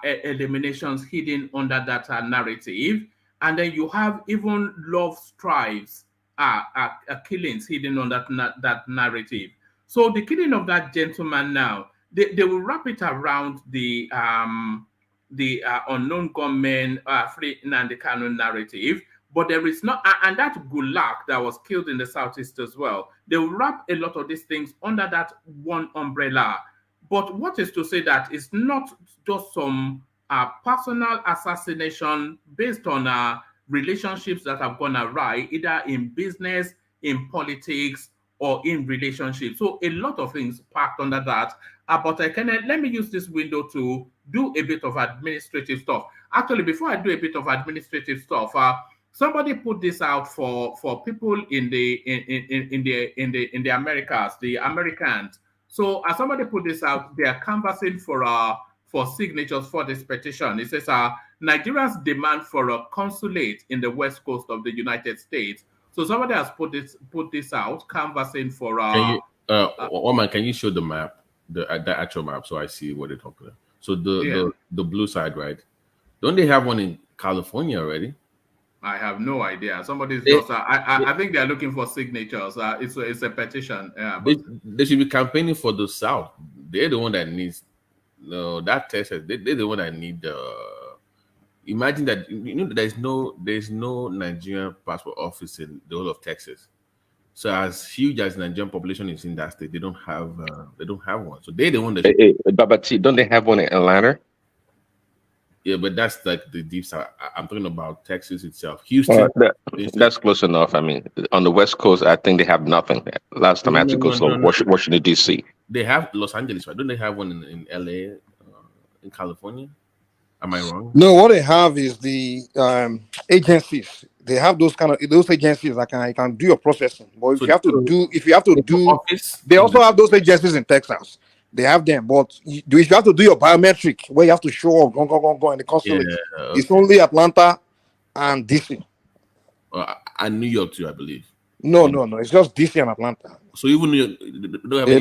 S9: eliminations hidden under that narrative. And then you have even love strifes, killings hidden on that narrative. So the killing of that gentleman now, they will wrap it around the unknown gunmen, Free Nnamdi Kanu narrative. But there is not, and that Gulag that was killed in the Southeast as well, they will wrap a lot of these things under that one umbrella. But what is to say that it's not just some personal assassination based on relationships that have gone awry, either in business, in politics, or in relationships. So a lot of things packed under that. But let me use this window to do a bit of administrative stuff. Actually, before I do a bit of administrative stuff, somebody put this out for people in the Americas, the Americans. So as somebody put this out, they are canvassing for signatures for this petition. It says Nigerians demand for a consulate in the west coast of the United States. So somebody has put this out, canvassing for.
S19: Woman, can you show the map, the actual map, so I see what they're talking about? So the blue side, right? Don't they have one in California already.
S9: I have no idea. Somebody's just. I think they are looking for signatures. It's a petition. Yeah, but
S19: They should be campaigning for the South. They're the one that needs. No, that Texas. They're the one that need. Imagine that there's no Nigerian passport office in the whole of Texas. So as huge as Nigerian population is in that state, they don't have one. So they're the one that.
S7: But don't they have one in Atlanta?
S19: Yeah, but that's like the deep south. I'm talking about Texas itself. Houston.
S7: That's close enough. I mean, on the West Coast, I think they have nothing. Last time I had to go to Washington, D.C.
S19: They have Los Angeles, right? Don't they have one in L.A., in California? Am I wrong?
S15: No, what they have is the agencies. They have those agencies that can do your processing. But if you have to do,
S19: office,
S15: they also have those agencies in Texas. They have them, but if you have to do your biometric, where you have to show up, go in the consulate, it's only Atlanta and DC.
S19: And New York too, I believe.
S15: No, it's just DC and Atlanta.
S19: So even they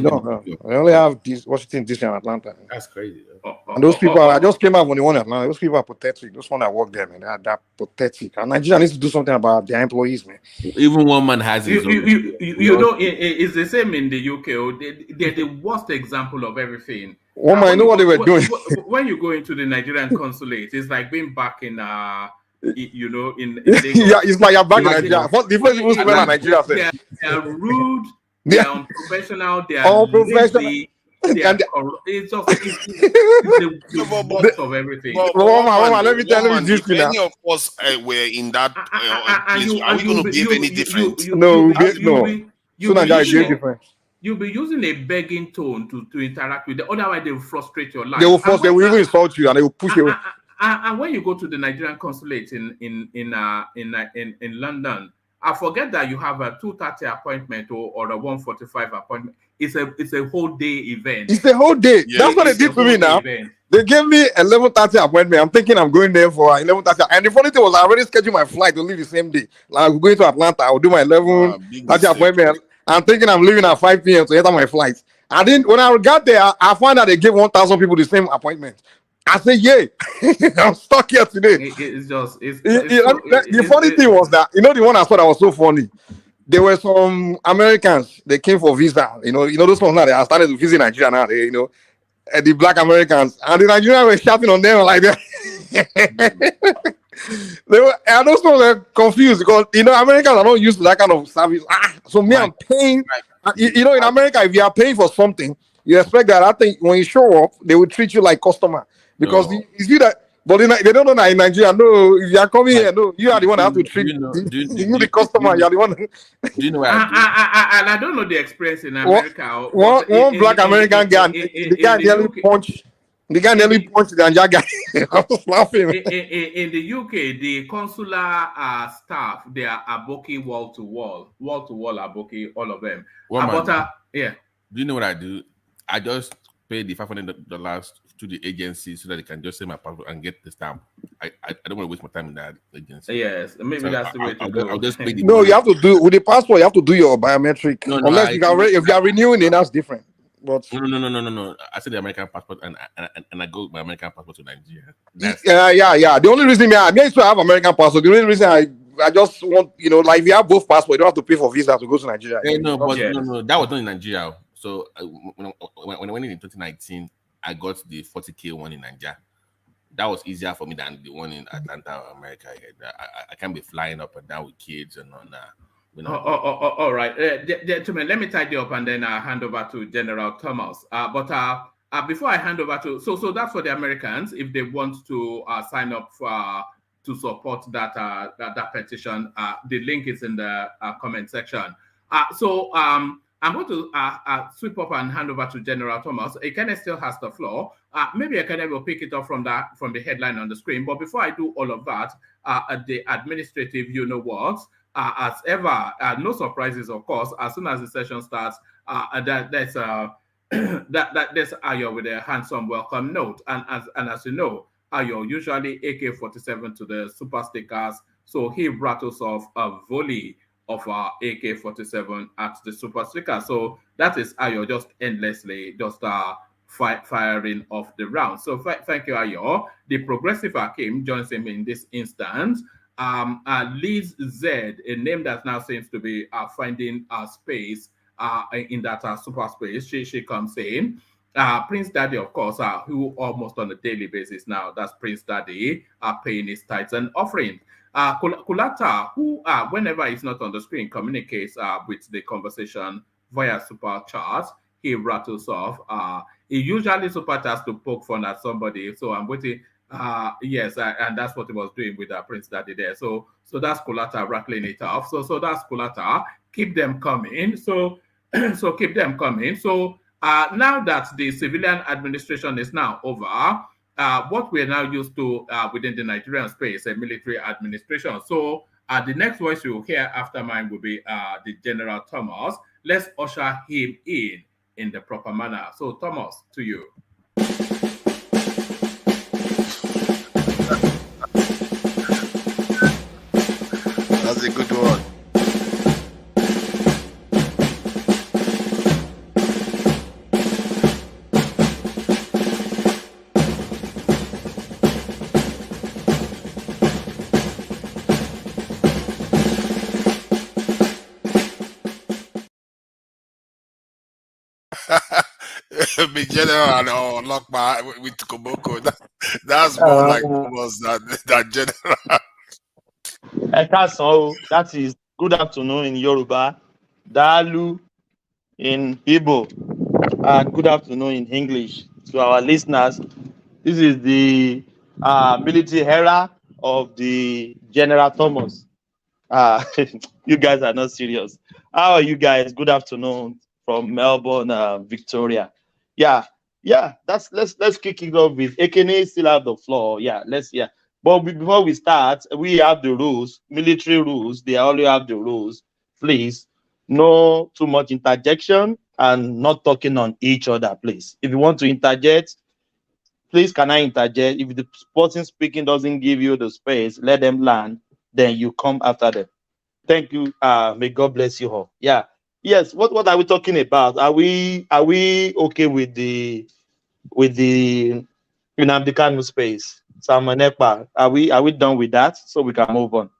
S19: don't have
S15: They only have Washington, DC, and Atlanta.
S19: That's crazy.
S15: And those people, I just came out when they won Atlanta. Those people are pathetic. Those one that work there, man, they're pathetic. And Nigeria needs to do something about their employees, man.
S19: Even one man has his own.
S9: It's the same in the UK. They're the worst example of everything.
S15: One man, I know what they were doing.
S9: When you go into the Nigerian consulate, it's like being back in in
S15: yeah, it's like you're back in Nigeria. What the first people smell in Nigeria?
S9: They are rude. They are unprofessional. They are
S15: unprofessional.
S9: Lazy. It's the worst of everything.
S15: Let me tell you this.
S2: Many of us were in that place. Are we going to behave any different?
S15: No. So Nigeria is very different.
S9: You'll be using a begging tone to interact with them. Otherwise, they will frustrate your life.
S15: They will even insult you and they will push you.
S9: And when you go to the Nigerian consulate in London, I forget that you have a 2:30 appointment or a 1:45 appointment. It's a whole day event.
S15: It's a whole day. Yeah, that's what they did to me now. Event. They gave me 11:30 appointment. I'm thinking I'm going there for 11:30. And the funny thing was I already scheduled my flight to leave the same day. Like I'm going to Atlanta. I'll do my 11:30 appointment. I'm thinking I'm leaving at 5 p.m. to enter my flight. When I got there, I found out they gave 1,000 people the same appointment. I said, "Yay, I'm stuck here today." The funny thing was that the one I thought that was so funny. There were some Americans. They came for visa. Those ones now they are starting to visit Nigeria now. The black Americans and the Nigerians were shouting on them like that. Those ones were confused because Americans are not used to that kind of service. So me, I'm paying. In America, if you are paying for something, you expect that. I think when you show up, they will treat you like customer. Because you see that, but they don't know that in Nigeria. No, if you are coming here, no, you are the one that have to treat the customer. You are the one.
S19: Do you know what
S9: I don't know the experience in America.
S15: One black American guy, the guy nearly punched. The guy nearly punched the Anja guy. I was laughing.
S9: In the UK, the consular staff, they are aboki wall to wall aboki, all of them. Yeah.
S19: Do you know what I do? I just pay the $500 to the agency so that they can just send my passport and get the stamp. I don't want to waste my time in that agency.
S9: Yes, maybe that's the way to go.
S19: I'll just pay the
S15: you have to do with the passport. You have to do your biometric. Unless if you are renewing it, that's different. But
S19: no. I said the American passport and I go with my American passport to Nigeria.
S15: Yeah. The only reason I used to have American passport. The only reason I just want like if you have both passports, you don't have to pay for visa to go to Nigeria.
S19: No, that was not in Nigeria. So when I went in 2019, I got the 40K one in Nigeria. That was easier for me than the one in Atlanta, America. I can't be flying up and down with kids and all that.
S9: All right, gentlemen, let me tidy up and then I'll hand over to General Thomas. But before I hand over to so that's for the Americans if they want to sign up to support that petition. The link is in the comment section. I'm going to sweep up and hand over to General Thomas. Ekene still has the floor. Maybe Ekene will pick it up from the headline on the screen. But before I do all of that, the administrative works. As ever, no surprises, of course. As soon as the session starts, there's Ayo with a handsome welcome note. And as you know, Ayo usually AK-47 to the super stickers. So he rattles off a volley of our AK-47 at the super sticker. So that is Ayo just endlessly just firing of the round. So thank you, Ayo. The progressive Hakim joins him in this instance. Liz Z, a name that now seems to be finding space in that super space. She comes in. Prince Daddy, of course, who almost on a daily basis now, that's Prince Daddy, paying his tithes and offerings. Kulata, who, whenever he's not on the screen, communicates with the conversation via super chats. He rattles off. He usually super chats to poke fun at somebody. So I'm waiting. Yes, and that's what he was doing with Prince Daddy there. So that's Kulata rattling it off. So that's Kulata. Keep them coming. So keep them coming. So now that the civilian administration is now over, what we're now used to within the Nigerian space, a military administration. So the next voice you'll hear after mine will be the General Thomas. Let's usher him in the proper manner. So Thomas, to you.
S2: That's a good one. Big General and Lockma with Koboko. That's more like almost that General.
S13: That is good afternoon in Yoruba, Dalu in Igbo, and good afternoon in English. To our listeners, this is the military era of the General Thomas. You guys are not serious. How are you guys? Good afternoon from Melbourne, Victoria. Yeah. Let's kick it off with Ekene still have the floor. But before we start, we have the rules, military rules. They only have the rules. Please, no too much interjection and not talking on each other, please. If you want to interject, please can I interject? If the person speaking doesn't give you the space, let them land, then you come after them. Thank you. May God bless you all. Yeah. Yes. What are we talking about? Are we okay with the Nnamdi Kanu space? Samanepa, are we done with that so we can move on?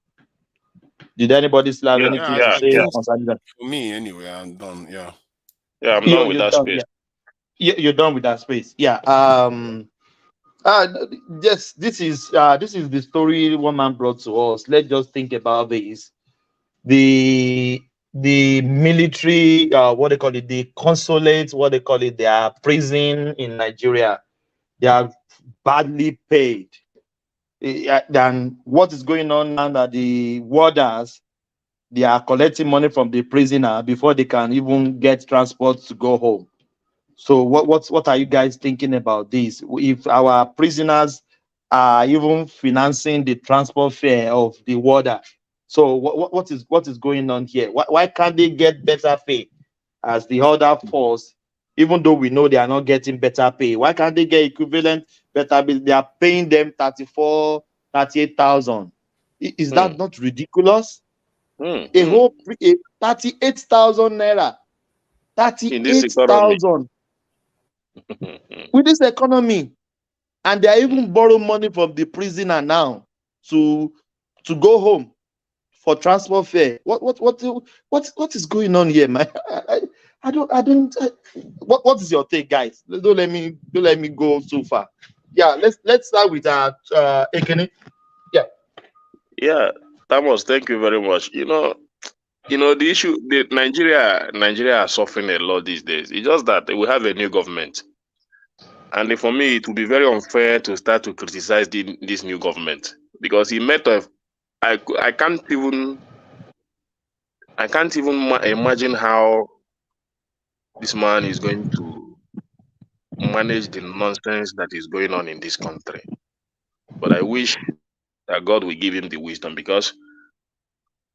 S13: Did anybody still have anything to say concerning that?
S2: For me, anyway, I'm done.
S21: Yeah, I'm done with that space.
S13: Yeah, you're done with that space. Yeah. Yes, this is the story one man brought to us. Let's just think about this. The military, what they call it, the consulate, what they call it, their prison in Nigeria, they are badly paid. Than what is going on now that the warders, they are collecting money from the prisoner before they can even get transport to go home. So what are you guys thinking about this? If our prisoners are even financing the transport fare of the warder, so what is going on here? Why can't they get better pay as the other force? Even though we know they are not getting better pay, why can't they get equivalent better pay? They are paying them 38,000. Is that not ridiculous? A whole 38,000 naira, 38,000 with this economy, and they are even borrowing money from the prisoner now to go home for transport fare. What is going on here, man? I don't. What is your take, guys? Don't let me go so far. Yeah, let's start with Ekene.
S21: Yeah, Thomas, thank you very much. You know the issue. Nigeria are suffering a lot these days. It's just that we have a new government, and for me, it would be very unfair to start to criticize this new government because he met a. I can't even imagine how this man is going to manage the nonsense that is going on in this country. But I wish that God will give him the wisdom, because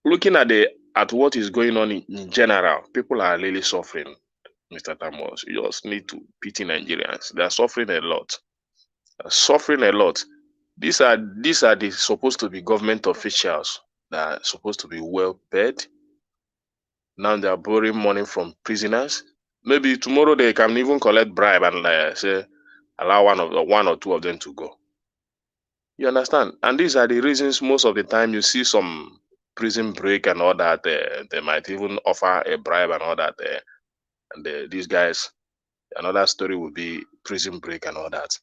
S21: looking at what is going on in general, people are really suffering, Mr. Thomas. You just need to pity Nigerians. They are suffering a lot. These are supposed to be government officials that are supposed to be well paid. Now they are borrowing money from prisoners. maybe tomorrow they can even collect bribe and say allow one or two of them to go. You understand? And these are the reasons most of the time you see some prison break and all that. They might even offer a bribe and all that. These guys, another story would be prison break and all that.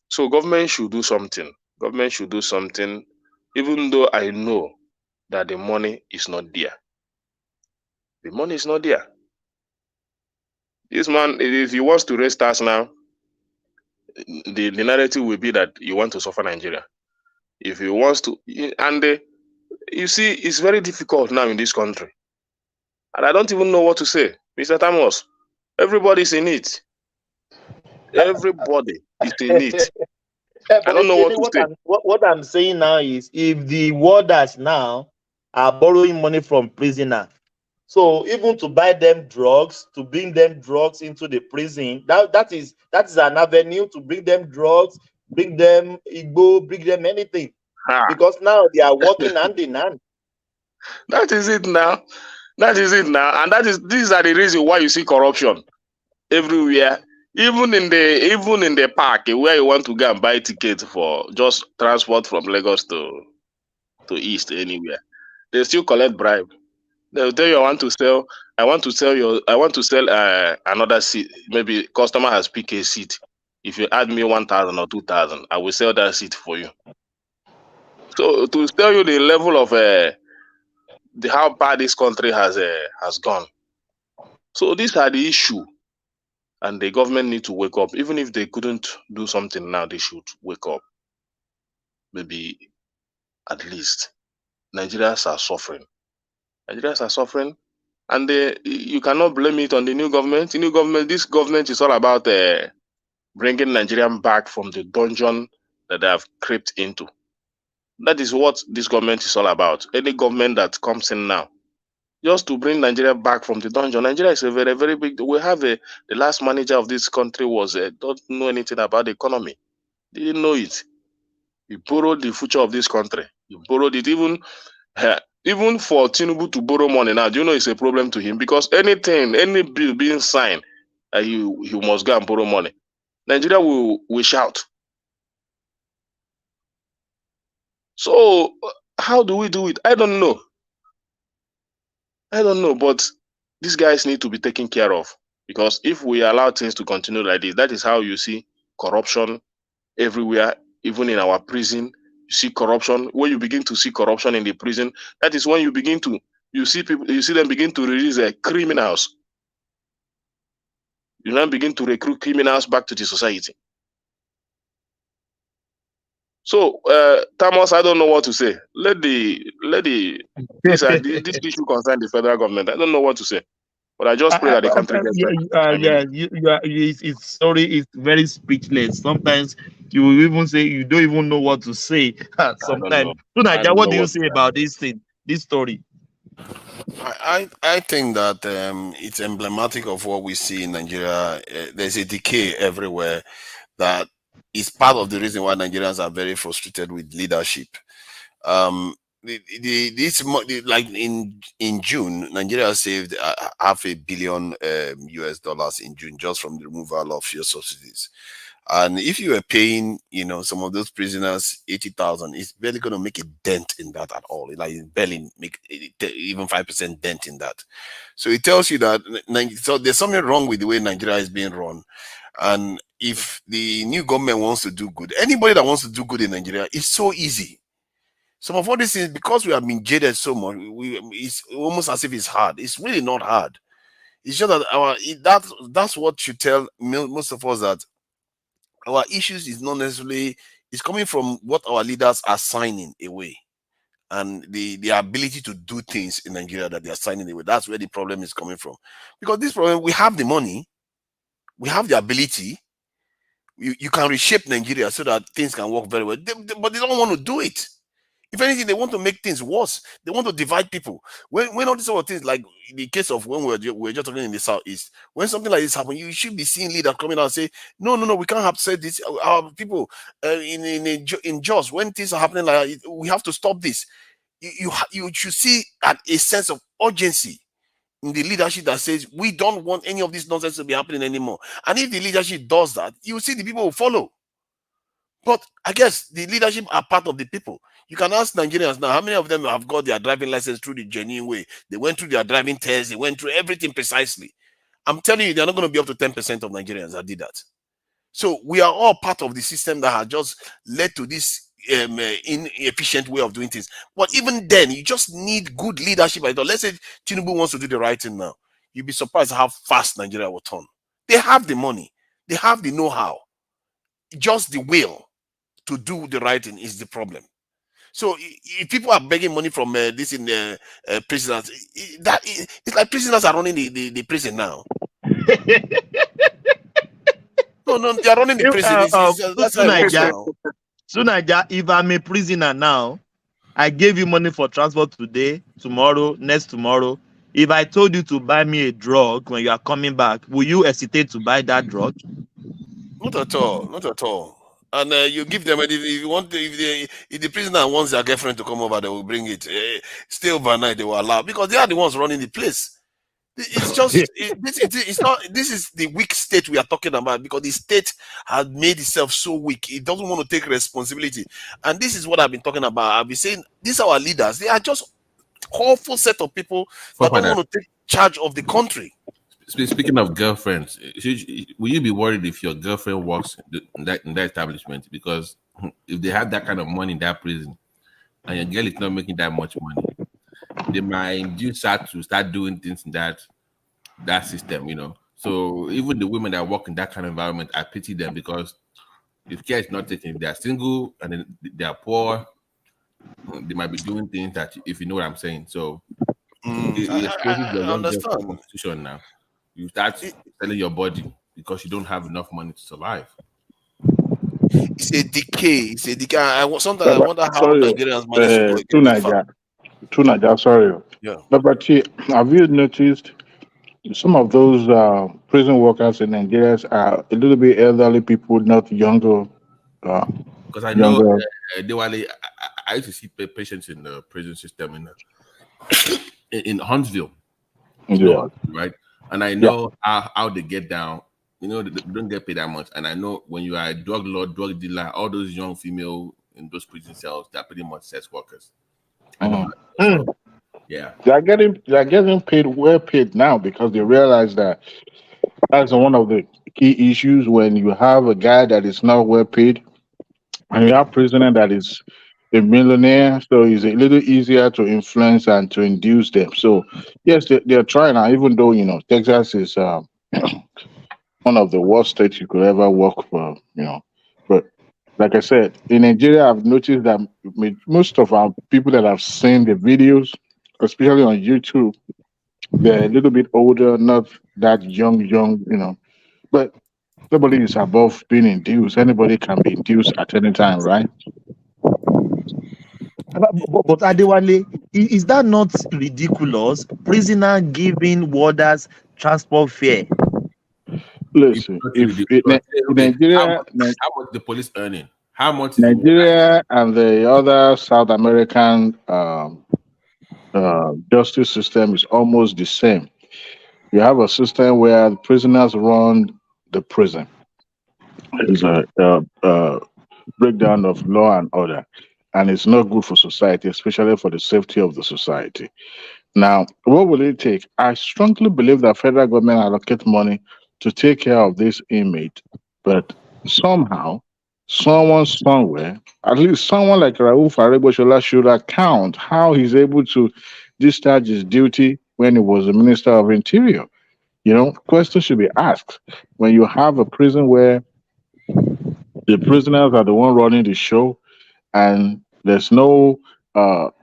S21: So government should do something. Government should do something, even though I know that the money is not there. The money is not there. This man, if he wants to raise tax now, the narrative will be that you want to suffer Nigeria. If he wants to, and you see, it's very difficult now in this country. And I don't even know what to say. Mr. Thomas, everybody's in it. Everybody is in it. I don't know what to say.
S13: What I'm saying now is, if the warders now are borrowing money from prisoners, so even to buy them drugs, to bring them drugs into the prison, that is an avenue to bring them drugs, bring them Igbo, bring them anything. Because now they are working hand in hand.
S21: That is it now. That is it now. And these are the reasons why you see corruption everywhere. Even in the park where you want to go and buy tickets for just transport from Lagos to East anywhere, they still collect bribe. They'll tell you I want to sell another seat. Maybe customer has picked a seat. If you add me 1,000 or 2,000, I will sell that seat for you. So to tell you the level of how bad this country has gone. So these are the issue, and the government need to wake up. Even if they couldn't do something now, they should wake up. Maybe at least Nigerians are suffering. Nigerians are suffering, and you cannot blame it on the new government. The new government, this government is all about bringing Nigerians back from the dungeon that they have crept into. That is what this government is all about. Any government that comes in now, just to bring Nigeria back from the dungeon. Nigeria is a very, very big. We have the last manager of this country was don't know anything about the economy. Didn't know it. He borrowed the future of this country. He borrowed it even for Tinubu to borrow money now. Do you know it's a problem to him? Because any bill being signed, he must go and borrow money. Nigeria will shout. So how do we do it? I don't know. But these guys need to be taken care of, because if we allow things to continue like this, that is how you see corruption everywhere, even in our prison. You see corruption. When you begin to see corruption in the prison, that is when you see them begin to release criminals. You now begin to recruit criminals back to the society. So, Thomas, I don't know what to say. This issue concern the federal government. I don't know what to say, but I just pray that the country gets
S13: it's very speechless. Sometimes you will even say you don't even know what to say. Sometimes, so Naija, what do you say about this thing, this story?
S2: I think that it's emblematic of what we see in Nigeria. There's a decay everywhere that is part of the reason why Nigerians are very frustrated with leadership. Like in June, Nigeria saved $500 million US in June just from the removal of fuel subsidies. And if you were paying, some of those prisoners 80,000, it's barely going to make a dent in that at all. Like it's barely make even 5% dent in that. So it tells you that there's something wrong with the way Nigeria is being run. And if the new government wants to do good, anybody that wants to do good in Nigeria, it's so easy. Some of all these things, because we have been jaded so much, it's almost as if it's hard. It's really not hard. It's just that that's what should tell most of us that our issues is not necessarily, it's coming from what our leaders are signing away, and the ability to do things in Nigeria that they are signing away. That's where the problem is coming from. Because this problem, we have the money, we have the ability, you can reshape Nigeria so that things can work very well, but they don't want to do it. If anything, they want to make things worse. They want to divide people. When all these sort of things, like in the case of when we're just talking in the Southeast, when something like this happens, you should be seeing leaders coming out and say, no, we can't have said this. Our people in Jos, when things are happening like that, we have to stop this. You should see a sense of urgency in the leadership that says we don't want any of this nonsense to be happening anymore. And if the leadership does that, you see the people will follow. But I guess the leadership are part of the people. You can ask Nigerians now, how many of them have got their driving license through the genuine way? They went through their driving test, they went through everything precisely. I'm telling you, they're not going to be up to 10% of Nigerians that did that. So we are all part of the system that has just led to this inefficient way of doing things. But even then, you just need good leadership. Let's say Tinubu wants to do the right thing now. You'd be surprised how fast Nigeria will turn. They have the money. They have the know-how. Just the will to do the right thing is the problem. So if people are begging money from this in prisoners, it's like prisoners are running the prison now. No, they are running the prison. That's how it works now.
S13: So Naija, if I'm a prisoner now, I gave you money for transport today, tomorrow, next tomorrow. If I told you to buy me a drug when you are coming back, will you hesitate to buy that drug?
S2: Not at all. Not at all. And you give them, if you want, if the prisoner wants their girlfriend to come over, they will bring it. Stay overnight, they will allow, because they are the ones running the place. It's just it's not. This is the weak state we are talking about, because the state has made itself so weak. It doesn't want to take responsibility, and this is what I've been talking about. I've been saying these are our leaders. They are just awful set of people that don't want to take charge of the country.
S19: Speaking of girlfriends, will you be worried if your girlfriend works in that establishment? Because if they have that kind of money in that prison, and your girl is not making that much money, they might induce her to start doing things in that system, you know. So even the women that work in that kind of environment, I pity them, because if care is not taken, if they are single and then they are poor, they might be doing things that, if you know what I'm saying. So
S2: I understand.
S19: Constitution now. You start selling your body because you don't have enough money to survive.
S2: It's a decay. It's a decay. Sometimes I wonder how Nigerians manage to
S8: Naija, sorry.
S2: Yeah.
S8: But have you noticed some of those prison workers in Nigeria are a little bit elderly people, not younger?
S19: Because I know I used to see patients in the prison system in Huntsville, right? And I know how they get down. You know, they don't get paid that much. And I know when you are a drug lord, drug dealer, all those young female in those prison cells, they're pretty much sex workers. I know. Yeah,
S8: they are getting paid, well paid now, because they realize that that's one of the key issues. When you have a guy that is not well paid, and you have a prisoner that is a millionaire, so it's a little easier to influence and to induce them. So yes, they're trying now, even though, you know, Texas is one of the worst states you could ever work for, you know. But like I said, in Nigeria, I've noticed that most of our people that have seen the videos, especially on YouTube, they're a little bit older, not that young, you know. But nobody is above being induced. Anybody can be induced at any time, right?
S13: But Adewale, is that not ridiculous? Prisoner giving warders transport fare.
S8: Listen, Nigeria,
S19: how much the police earning? How much?
S8: Nigeria and the other South American justice system is almost the same. You have a system where the prisoners run the prison. There's a breakdown of law and order, and it's not good for society, especially for the safety of the society. Now, what will it take? I strongly believe that federal government allocate money to take care of this inmate, but somehow, someone somewhere, at least someone like Rauf Aregbesola, should account how he's able to discharge his duty when he was the Minister of Interior. You know, questions should be asked. When you have a prison where the prisoners are the one running the show, and there's no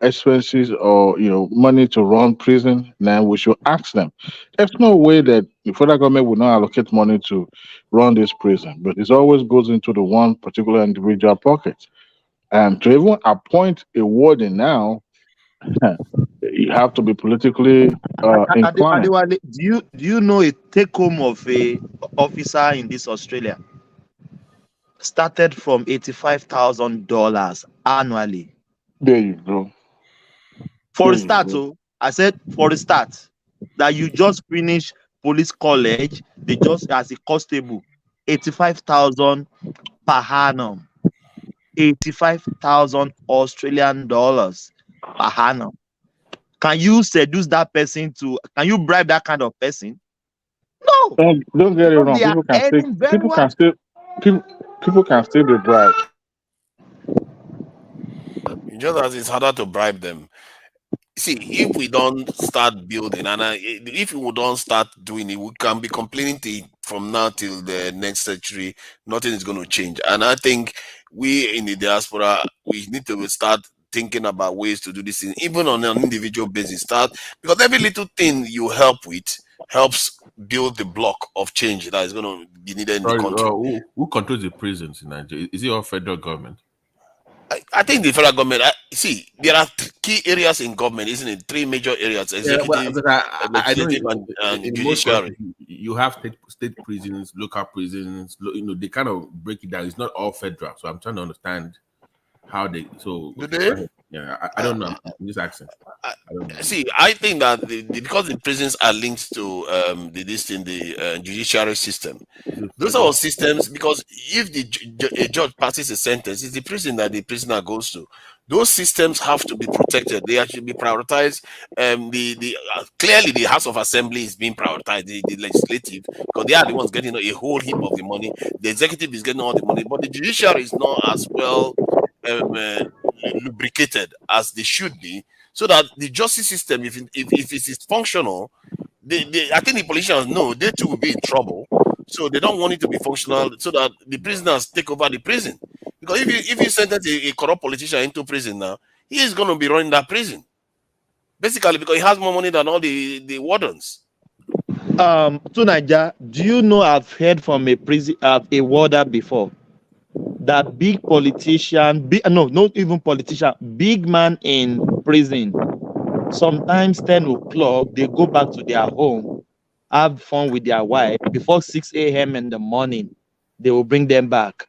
S8: expenses or, you know, money to run prison, then we should ask them. There's no way that the federal government will not allocate money to run this prison, but it always goes into the one particular individual pocket. And to even appoint a warden now, you have to be politically inclined.
S13: Adewale, do you know a take home of a officer in this Australia started from $85,000 annually?
S8: There you go.
S13: For a start, I said for a start. that you just finished police college, they just as a constable, 85,000 per annum, 85,000 Australian dollars per annum. Can you seduce that person to? Can you bribe that kind of person? No.
S8: Don't get it
S13: Because
S8: wrong.
S13: they are earning very well.
S8: People can still be bribed.
S2: Just as it's harder to bribe them. See, if we don't start building, and if we don't start doing it, we can be complaining from now till the next century. Nothing is going to change. And I think we in the diaspora, we need to start thinking about ways to do this thing, even on an individual basis. Because every little thing you help with helps build the block of change that is going to be needed in the country.
S19: Who controls the prisons in Nigeria? Is it our federal government?
S2: I think the federal government. See, there are key areas in government, isn't it? 3 major areas: executive, legislative, and judiciary.
S19: You have state prisons, local prisons. They kind of break it down. It's not all federal, so I'm trying to understand how they. So
S2: do they?
S19: Yeah, I don't know. I'm just asking. I don't know.
S2: See, I think that because the prisons are linked to the judiciary system, those are all systems. Because if a judge passes a sentence, it's the prison that the prisoner goes to. Those systems have to be protected. They should be prioritized. Clearly, the House of Assembly is being prioritized. The legislative, because they are the ones getting a whole heap of the money. The executive is getting all the money, but the judiciary is not as well lubricated as they should be, so that the justice system, if it is functional, I think the politicians know they too will be in trouble, so they don't want it to be functional, so that the prisoners take over the prison. Because if you sentence a corrupt politician into prison now, he is going to be running that prison, basically, because he has more money than all the wardens.
S13: To Nigeria, do you know I've heard from a warder before that big politician, not even politician, big man in prison, sometimes 10 o'clock, they go back to their home, have fun with their wife. Before 6 a.m. in the morning, they will bring them back.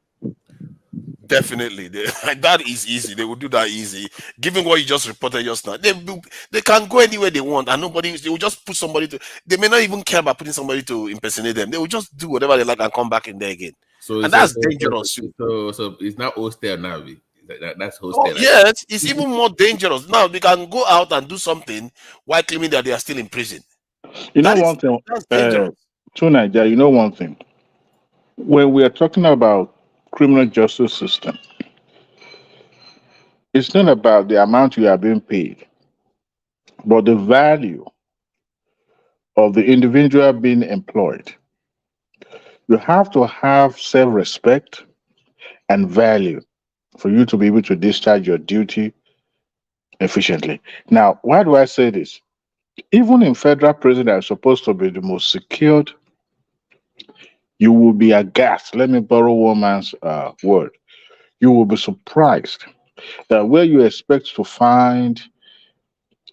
S2: Definitely. That is easy. They will do that easy. Given what you just reported just now, they can go anywhere they want, and they will just put somebody to, they may not even care about putting somebody to impersonate them. They will just do whatever they like and come back in there again. And that's dangerous.
S19: So it's not hostel now. That's hostel.
S2: Yes, it's even more dangerous. Now they can go out and do something while claiming that they are still in prison.
S8: You know one thing, to Nigeria, you know one thing. When we are talking about criminal justice system, it's not about the amount you are being paid, but the value of the individual being employed. You have to have self-respect and value for you to be able to discharge your duty efficiently. Now, why do I say this? Even in federal prison that is supposed to be the most secured, you will be aghast. Let me borrow one man's word. You will be surprised that where you expect to find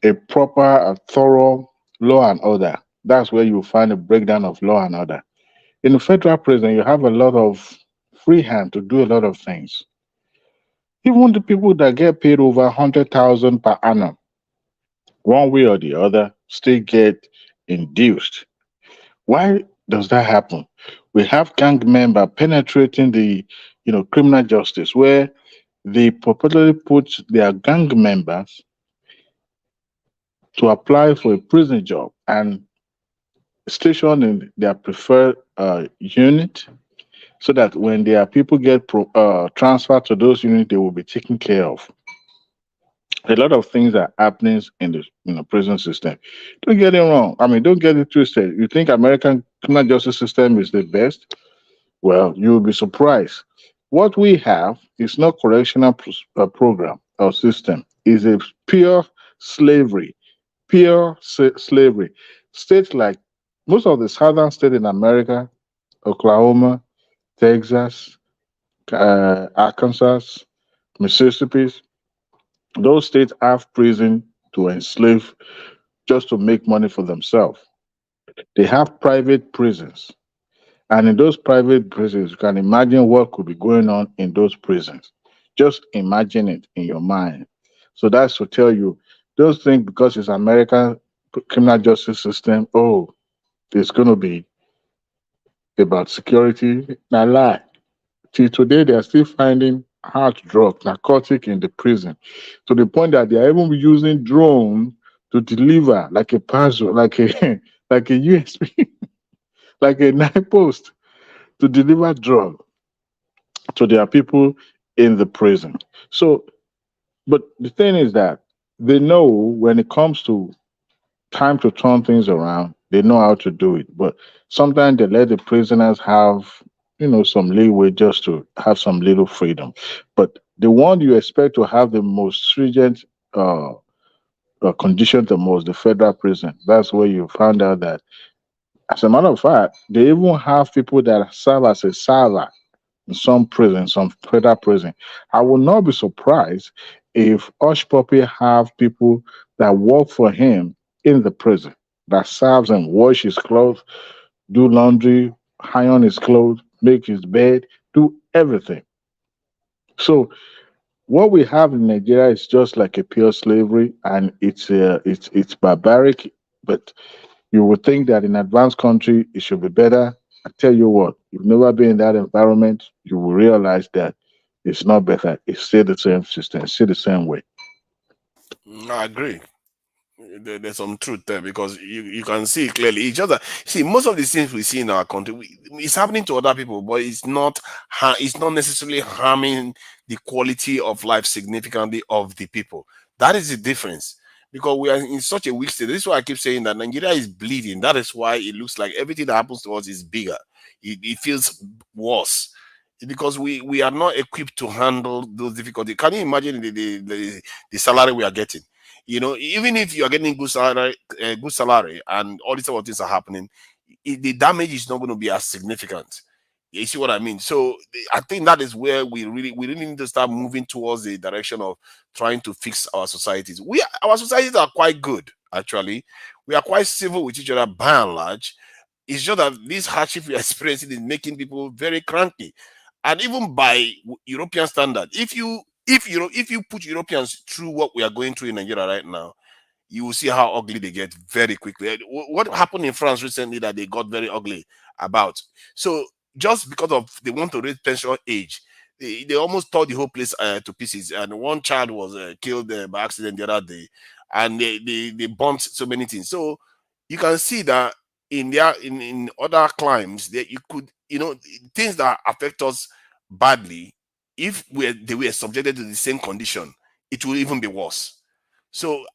S8: a proper, thorough law and order, that's where you find a breakdown of law and order. In the federal prison, you have a lot of free hand to do a lot of things. Even the people that get paid over 100,000 per annum, one way or the other, still get induced. Why does that happen? We have gang members penetrating the criminal justice, where they purportedly put their gang members to apply for a prison job and station in their preferred unit, so that when their people get transferred to those units, they will be taken care of. A lot of things are happening in the prison system. Don't get it wrong. I mean, don't get it twisted. You think American criminal justice system is the best? Well, you'll be surprised. What we have is not correctional program or system. It's a pure slavery. Pure slavery. States like most of the southern states in America, Oklahoma, Texas, Arkansas, Mississippi, those states have prison to enslave just to make money for themselves. They have private prisons. And in those private prisons, you can imagine what could be going on in those prisons. Just imagine it in your mind. So that's to tell you, those things, because it's American criminal justice system. Oh, it's going to be about security. Now, lie. Till today, they are still finding hard drugs, narcotic in the prison, to the point that they are even using drones to deliver like a puzzle, like a like a USB, like a nine post to deliver drug to their people in the prison. So, but the thing is that they know when it comes to time to turn things around, they know how to do it. But sometimes they let the prisoners have, some leeway just to have some little freedom. But the one you expect to have the most stringent conditions, the most, the federal prison. That's where you found out that, as a matter of fact, they even have people that serve as a server in some prison, some federal prison. I will not be surprised if Hush Puppy have people that work for him in the prison, that serves him, wash his clothes, do laundry, iron his clothes, make his bed, do everything. So what we have in Nigeria is just like a pure slavery, and it's barbaric. But you would think that in advanced country it should be better. I tell you what, you've never been in that environment, you will realize that it's not better. It's still the same system, it's still the same way.
S2: I agree. There's some truth there, because you can see clearly. It's just that, see, most of the things we see in our country, it's happening to other people, but it's not necessarily harming the quality of life significantly of the people. That is the difference, because we are in such a weak state. This is why I keep saying that Nigeria is bleeding. That is why it looks like everything that happens to us is bigger. It feels worse, because we are not equipped to handle those difficulties. Can you imagine the salary we are getting? Even if you are getting good salary, and all these sort of things are happening, the damage is not going to be as significant. You see what I mean? So I think that is where we really need to start moving towards the direction of trying to fix our societies. Our societies are quite good, actually. We are quite civil with each other by and large. It's just that this hardship we are experiencing is making people very cranky. And even by European standard, if you put Europeans through what we are going through in Nigeria right now, you will see how ugly they get very quickly. What happened in France recently that they got very ugly about? So just because of they want to raise pension age, they almost tore the whole place to pieces. And one child was killed by accident the other day, and they burnt so many things. So you can see that in other climes that you could, things that affect us badly, if they were subjected to the same condition, it will even be worse. So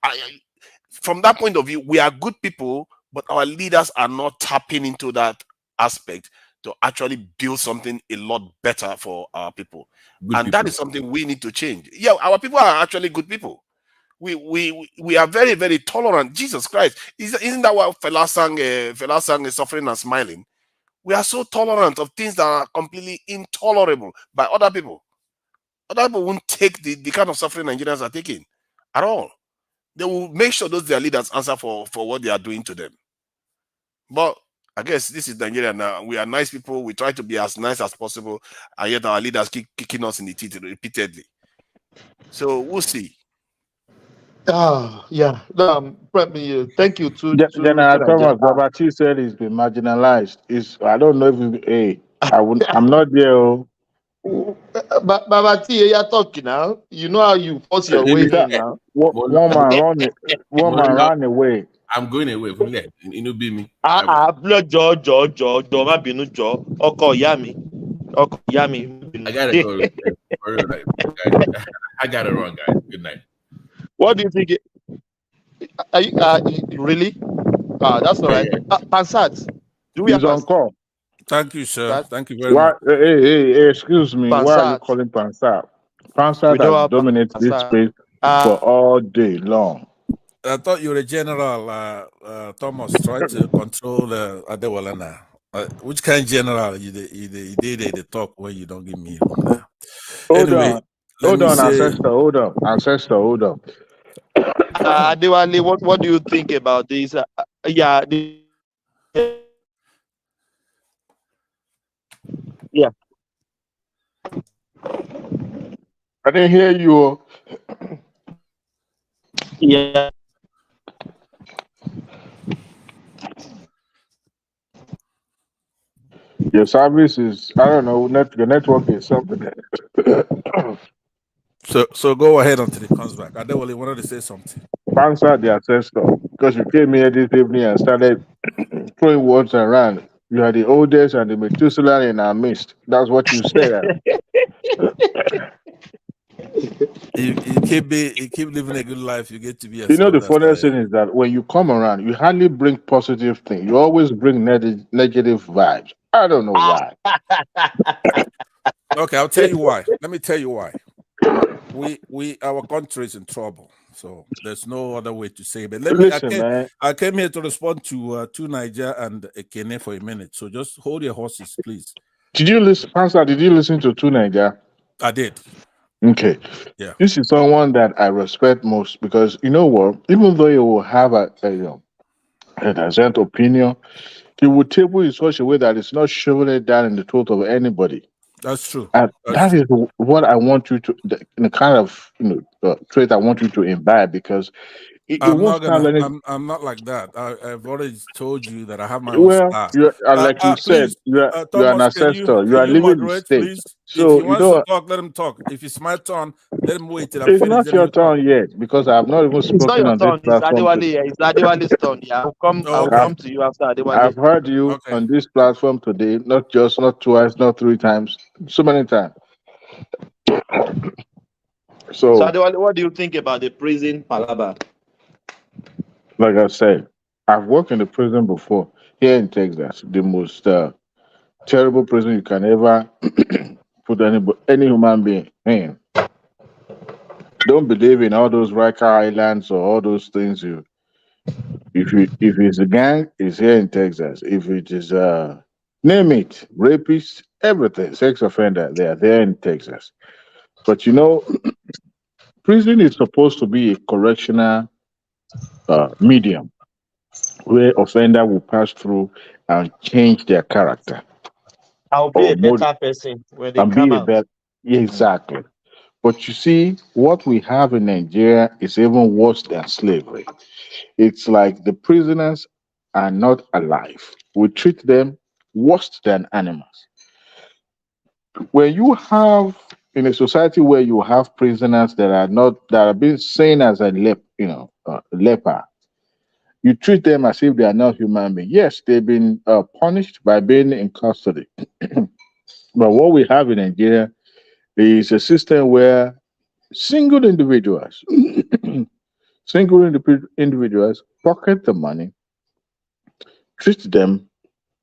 S2: from that point of view, we are good people, but our leaders are not tapping into that aspect to actually build something a lot better for our people. That is something we need to change. Yeah, our people are actually good people. We are very, very tolerant. Jesus Christ. Isn't that what Fela sang Suffering and Smiling? We are so tolerant of things that are completely intolerable by other people. Other people won't take the kind of suffering Nigerians are taking at all. They will make sure those their leaders answer for what they are doing to them. But I guess this is Nigeria now. We are nice people. We try to be as nice as possible, and yet our leaders keep kicking us in the teeth repeatedly. So we'll see.
S13: Yeah. Thank you.
S8: General Thomas Babati said he's been marginalized. I don't know if I'm not there.
S13: Babati, you're talking now. You know how you force your way in now.
S8: One man run away.
S19: I'm going away from there. Inubu me.
S13: Blood Joe, ma binu Joe. Oko yami.
S19: I gotta go. I got it wrong, guys. Good night.
S13: What do you think? Are you really? That's all right. Pansat, do we have
S8: on call?
S18: Thank you, sir. Thank you very much.
S8: Hey, excuse me. Pansat. Why are you calling Pansat? Pansat has dominated this space for all day long.
S18: I thought you were a general, Thomas, trying to control Adewale now. Which kind of general you did the talk when you don't give me room now?
S8: Hold on, Ancestor. Hold on.
S13: Adewale, what do you think about this? Yeah.
S8: I didn't hear you.
S13: Yeah.
S8: Your service is, I don't know, the network is something.
S18: So go ahead until it comes back. Adewale wanted to say something.
S8: Answer the ancestor. Because you came here this evening and started throwing words around. You are the oldest and the Methuselah in our midst. That's what you said.
S18: You keep living a good life. You get to be
S8: You
S18: as
S8: know, the
S18: old as
S8: funniest thing is that when you come around, you hardly bring positive things. You always bring negative vibes. I don't know why.
S18: Okay, I'll tell you why. Let me tell you why. Our country is in trouble. So there's no other way to say it. But I came here to respond to Niger and Ekene for a minute. So just hold your horses, please.
S8: Did you listen, Pastor? Did you listen to Niger?
S18: I did.
S8: Okay.
S18: Yeah.
S8: This is someone that I respect most because you know what? Even though you will have a different opinion, he will table in such a way that it's not shoving it down in the throat of anybody.
S18: That's true.
S8: And that is what I want you to, the kind of trait I want you to imbibe, because
S18: I'm not like that. I've already told you that I have my own style.
S8: Like you said, you're an ancestor. You are living the state.
S18: Please?
S8: So
S18: if he wants to talk, let him talk. If it's my turn, let him wait till I'm
S8: it's
S18: finished.
S8: not your turn yet, because I have not even spoken on this platform.
S13: It's Adewale's turn. Yeah, I'll come to you after Adewale.
S8: I've heard you on this platform today, not twice, not 3 times, so many times. So
S13: Adewale, what do you think about the prison palaver?
S8: Like I said, I've worked in the prison before here in Texas, the most terrible prison you can ever put any human being in. Don't believe in all those Riker Islands or all those things. If it's a gang, it's here in Texas. If it is name it, rapist, everything, sex offender, they are there in Texas. But you know, prison is supposed to be a correctional medium where offender will pass through and change their character.
S13: I'll be a better person when they come out.
S8: Exactly. But you see, what we have in Nigeria is even worse than slavery. It's like the prisoners are not alive. We treat them worse than animals. When you have in a society where you have prisoners that are being seen as a leper, you treat them as if they are not human beings. Yes, they've been punished by being in custody. But what we have in Nigeria is a system where single individuals pocket the money, treat them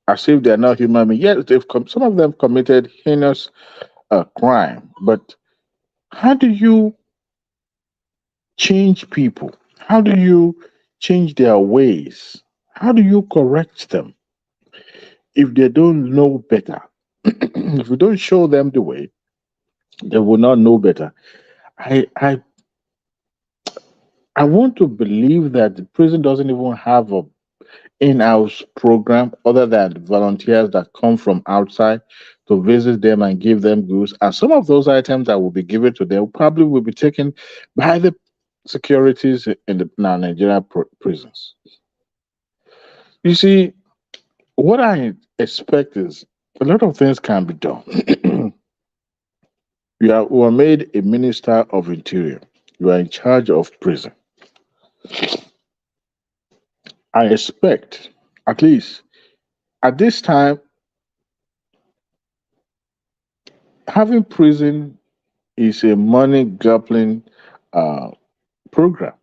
S8: as if they are not human beings. Yes, some of them committed heinous crime. But how do you change people? How do you change their ways? How do you correct them if they don't know better? If you don't show them the way, they will not know better. I want to believe that the prison doesn't even have a in-house program other than volunteers that come from outside to visit them and give them goods. And some of those items that will be given to them probably will be taken by the securities in the Nigerian prisons. You see, what I expect is a lot of things can be done. You are made a minister of interior. You are in charge of prison. I expect, at least at this time, having prison is a money gobbling program.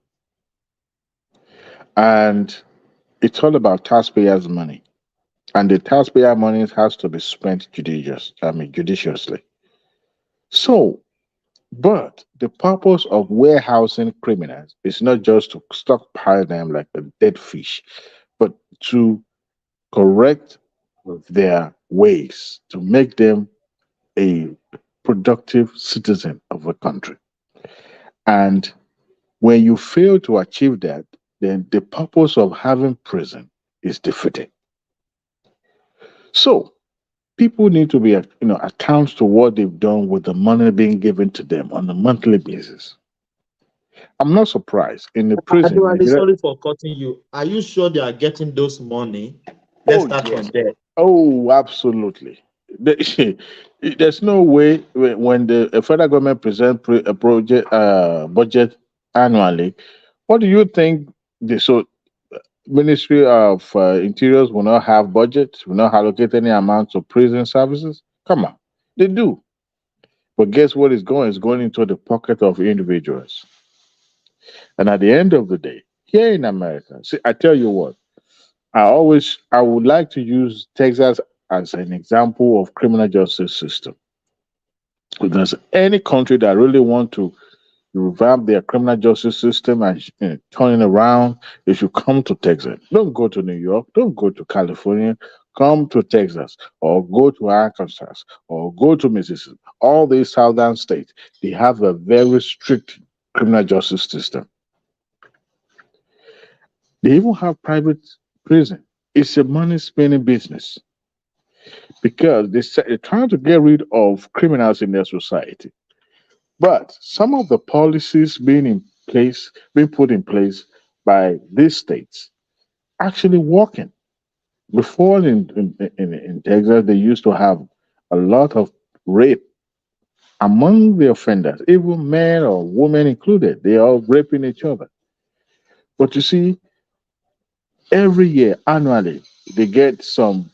S8: And it's all about taxpayers' money. And the taxpayer money has to be spent judiciously. So, but the purpose of warehousing criminals is not just to stockpile them like a dead fish, but to correct their ways, to make them a productive citizen of the country. And when you fail to achieve that, then the purpose of having prison is defeated. So people need to be account to what they've done with the money being given to them on a monthly basis. I'm not surprised in the prison.
S13: Sorry for cutting you. Are you sure they are getting those money? Let's start from there.
S8: Oh, absolutely. There's no way when the federal government present a project budget annually. What do you think? So Ministry of Interiors will not have budget, will not allocate any amount to prison services? Come on, they do. But guess what is going? It's going into the pocket of individuals. And at the end of the day, here in America, see, I tell you what, I would like to use Texas as an example of criminal justice system. If there's any country that really want to revamp their criminal justice system and turn it around, they should come to Texas. Don't go to New York. Don't go to California. Come to Texas or go to Arkansas or go to Mississippi. All these southern states, they have a very strict criminal justice system. They even have private prison. It's a money spending business because they're trying to get rid of criminals in their society. But some of the policies being put in place by these states, actually working. Before in Texas, they used to have a lot of rape among the offenders, even men or women included. They are raping each other. But you see, every year, annually, they get some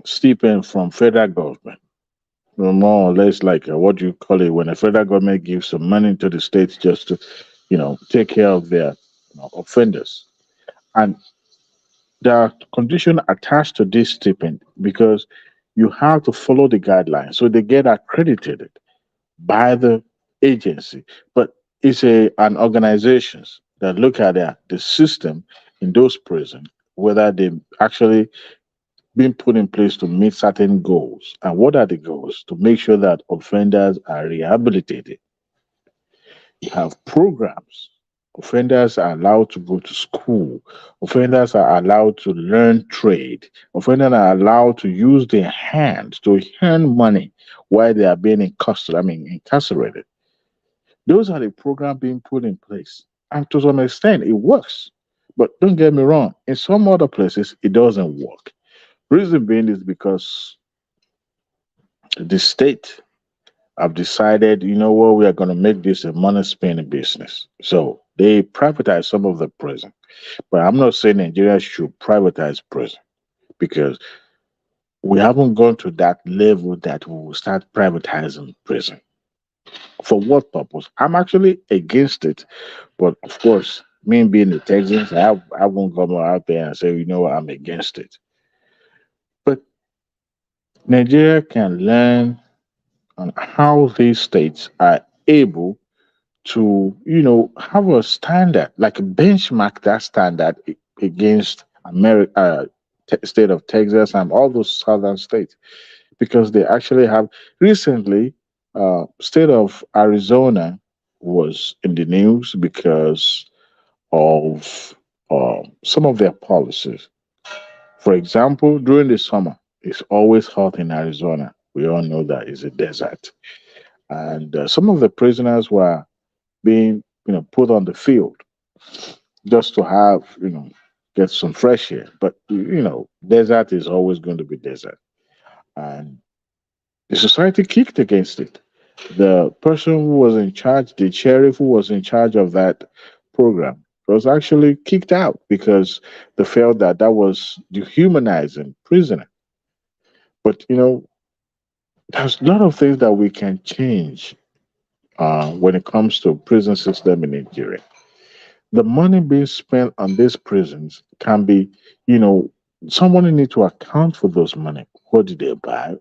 S8: stipend from federal government. More or less like what do you call it when the federal government gives some money to the states just to, take care of their offenders. And there are conditions attached to this stipend because you have to follow the guidelines. So they get accredited by the agency. But it's an organization that look at the system in those prisons, whether they actually been put in place to meet certain goals. And what are the goals? To make sure that offenders are rehabilitated. You have programs. Offenders are allowed to go to school. Offenders are allowed to learn trade. Offenders are allowed to use their hands to earn money while they are being incarcerated. Those are the programs being put in place. And to some extent, it works. But don't get me wrong, in some other places, it doesn't work. Reason being is because the state have decided, you know what, we are going to make this a money spending business. So they privatize some of the prison. But I'm not saying Nigeria should privatize prison because we haven't gone to that level that we will start privatizing prison. For what purpose? I'm actually against it. But of course, me being the Texans, I won't go out there and say, you know what, I'm against it. But Nigeria can learn on how these states are able to, have a standard, like a benchmark that standard against America, state of Texas and all those southern states, because they actually have recently, state of Arizona was in the news because of some of their policies. For example, during the summer, it's always hot in Arizona. We all know that it's a desert. And some of the prisoners were being, put on the field just to have, get some fresh air. But, desert is always going to be desert. And the society kicked against it. The person who was in charge, the sheriff who was in charge of that program, was actually kicked out because they felt that that was dehumanizing prisoner. But, there's a lot of things that we can change when it comes to prison system in Nigeria. The money being spent on these prisons can be, someone need to account for those money. What did they buy?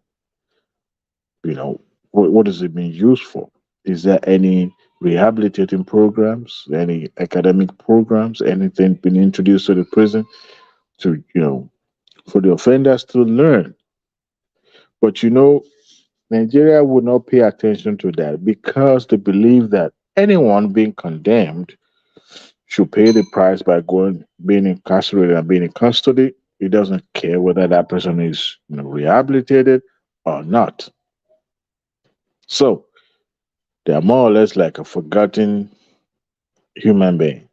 S8: What is it being used for? Is there any rehabilitating programs, any academic programs, anything being introduced to the prison to, for the offenders to learn? But Nigeria would not pay attention to that because they believe that anyone being condemned should pay the price by being incarcerated and being in custody. It doesn't care whether that person is rehabilitated or not. So they are more or less like a forgotten human being.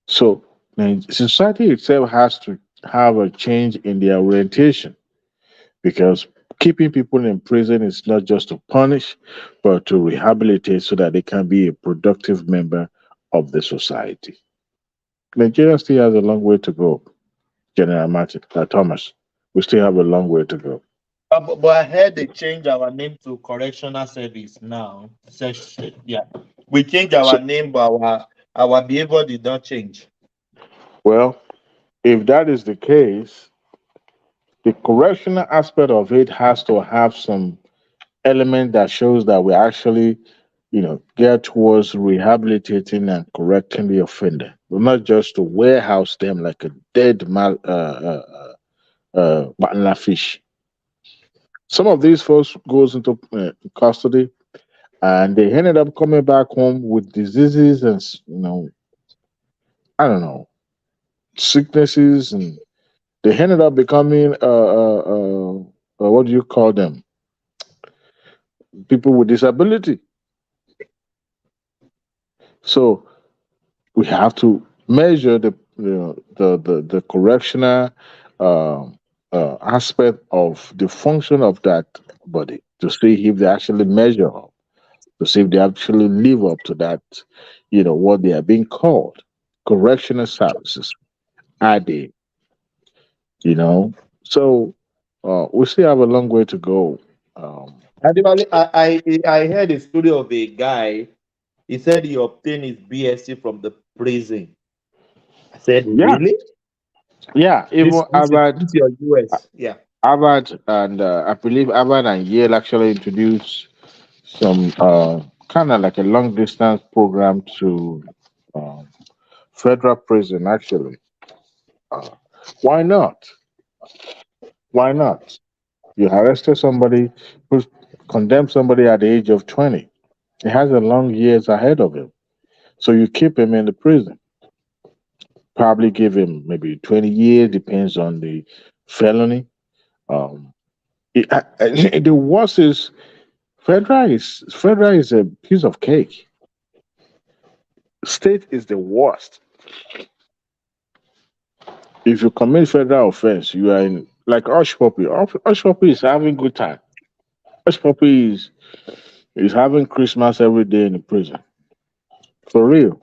S8: So society itself has to have a change in their orientation, because keeping people in prison is not just to punish, but to rehabilitate so that they can be a productive member of the society. Nigeria still has a long way to go, General Martin, Thomas. We still have a long way to go.
S13: But I heard they change our name to correctional service now. Yeah, we change our name, but our behavior did not change.
S8: Well, if that is the case, the correctional aspect of it has to have some element that shows that we actually, get towards rehabilitating and correcting the offender. We're not just to warehouse them like a dead butler fish. Some of these folks goes into custody, and they ended up coming back home with diseases and I don't know, sicknesses, and they ended up becoming what do you call them? People with disability. So we have to measure the correctional aspect of the function of that body to see if they actually measure up, to see if they actually live up to that, what they are being called. Correctional services. Are they? So we still have a long way to go.
S13: I heard a story of a guy. He said he obtained his BSc from the prison. I said, really?
S8: Yeah, even Harvard,
S13: your US. Yeah.
S8: Harvard, and I believe Harvard and Yale actually introduced some kind of like a long distance program to federal prison. Actually, why not? Why not? You arrested somebody who condemned somebody at the age of 20. He has a long years ahead of him. So you keep him in the prison. Probably give him maybe 20 years, depends on the felony. The worst is federal is a piece of cake. State is the worst. If you commit federal offense, you are in like Hush Puppy. Hush Puppy is having good time. Hush Puppy is having Christmas every day in the prison. For real.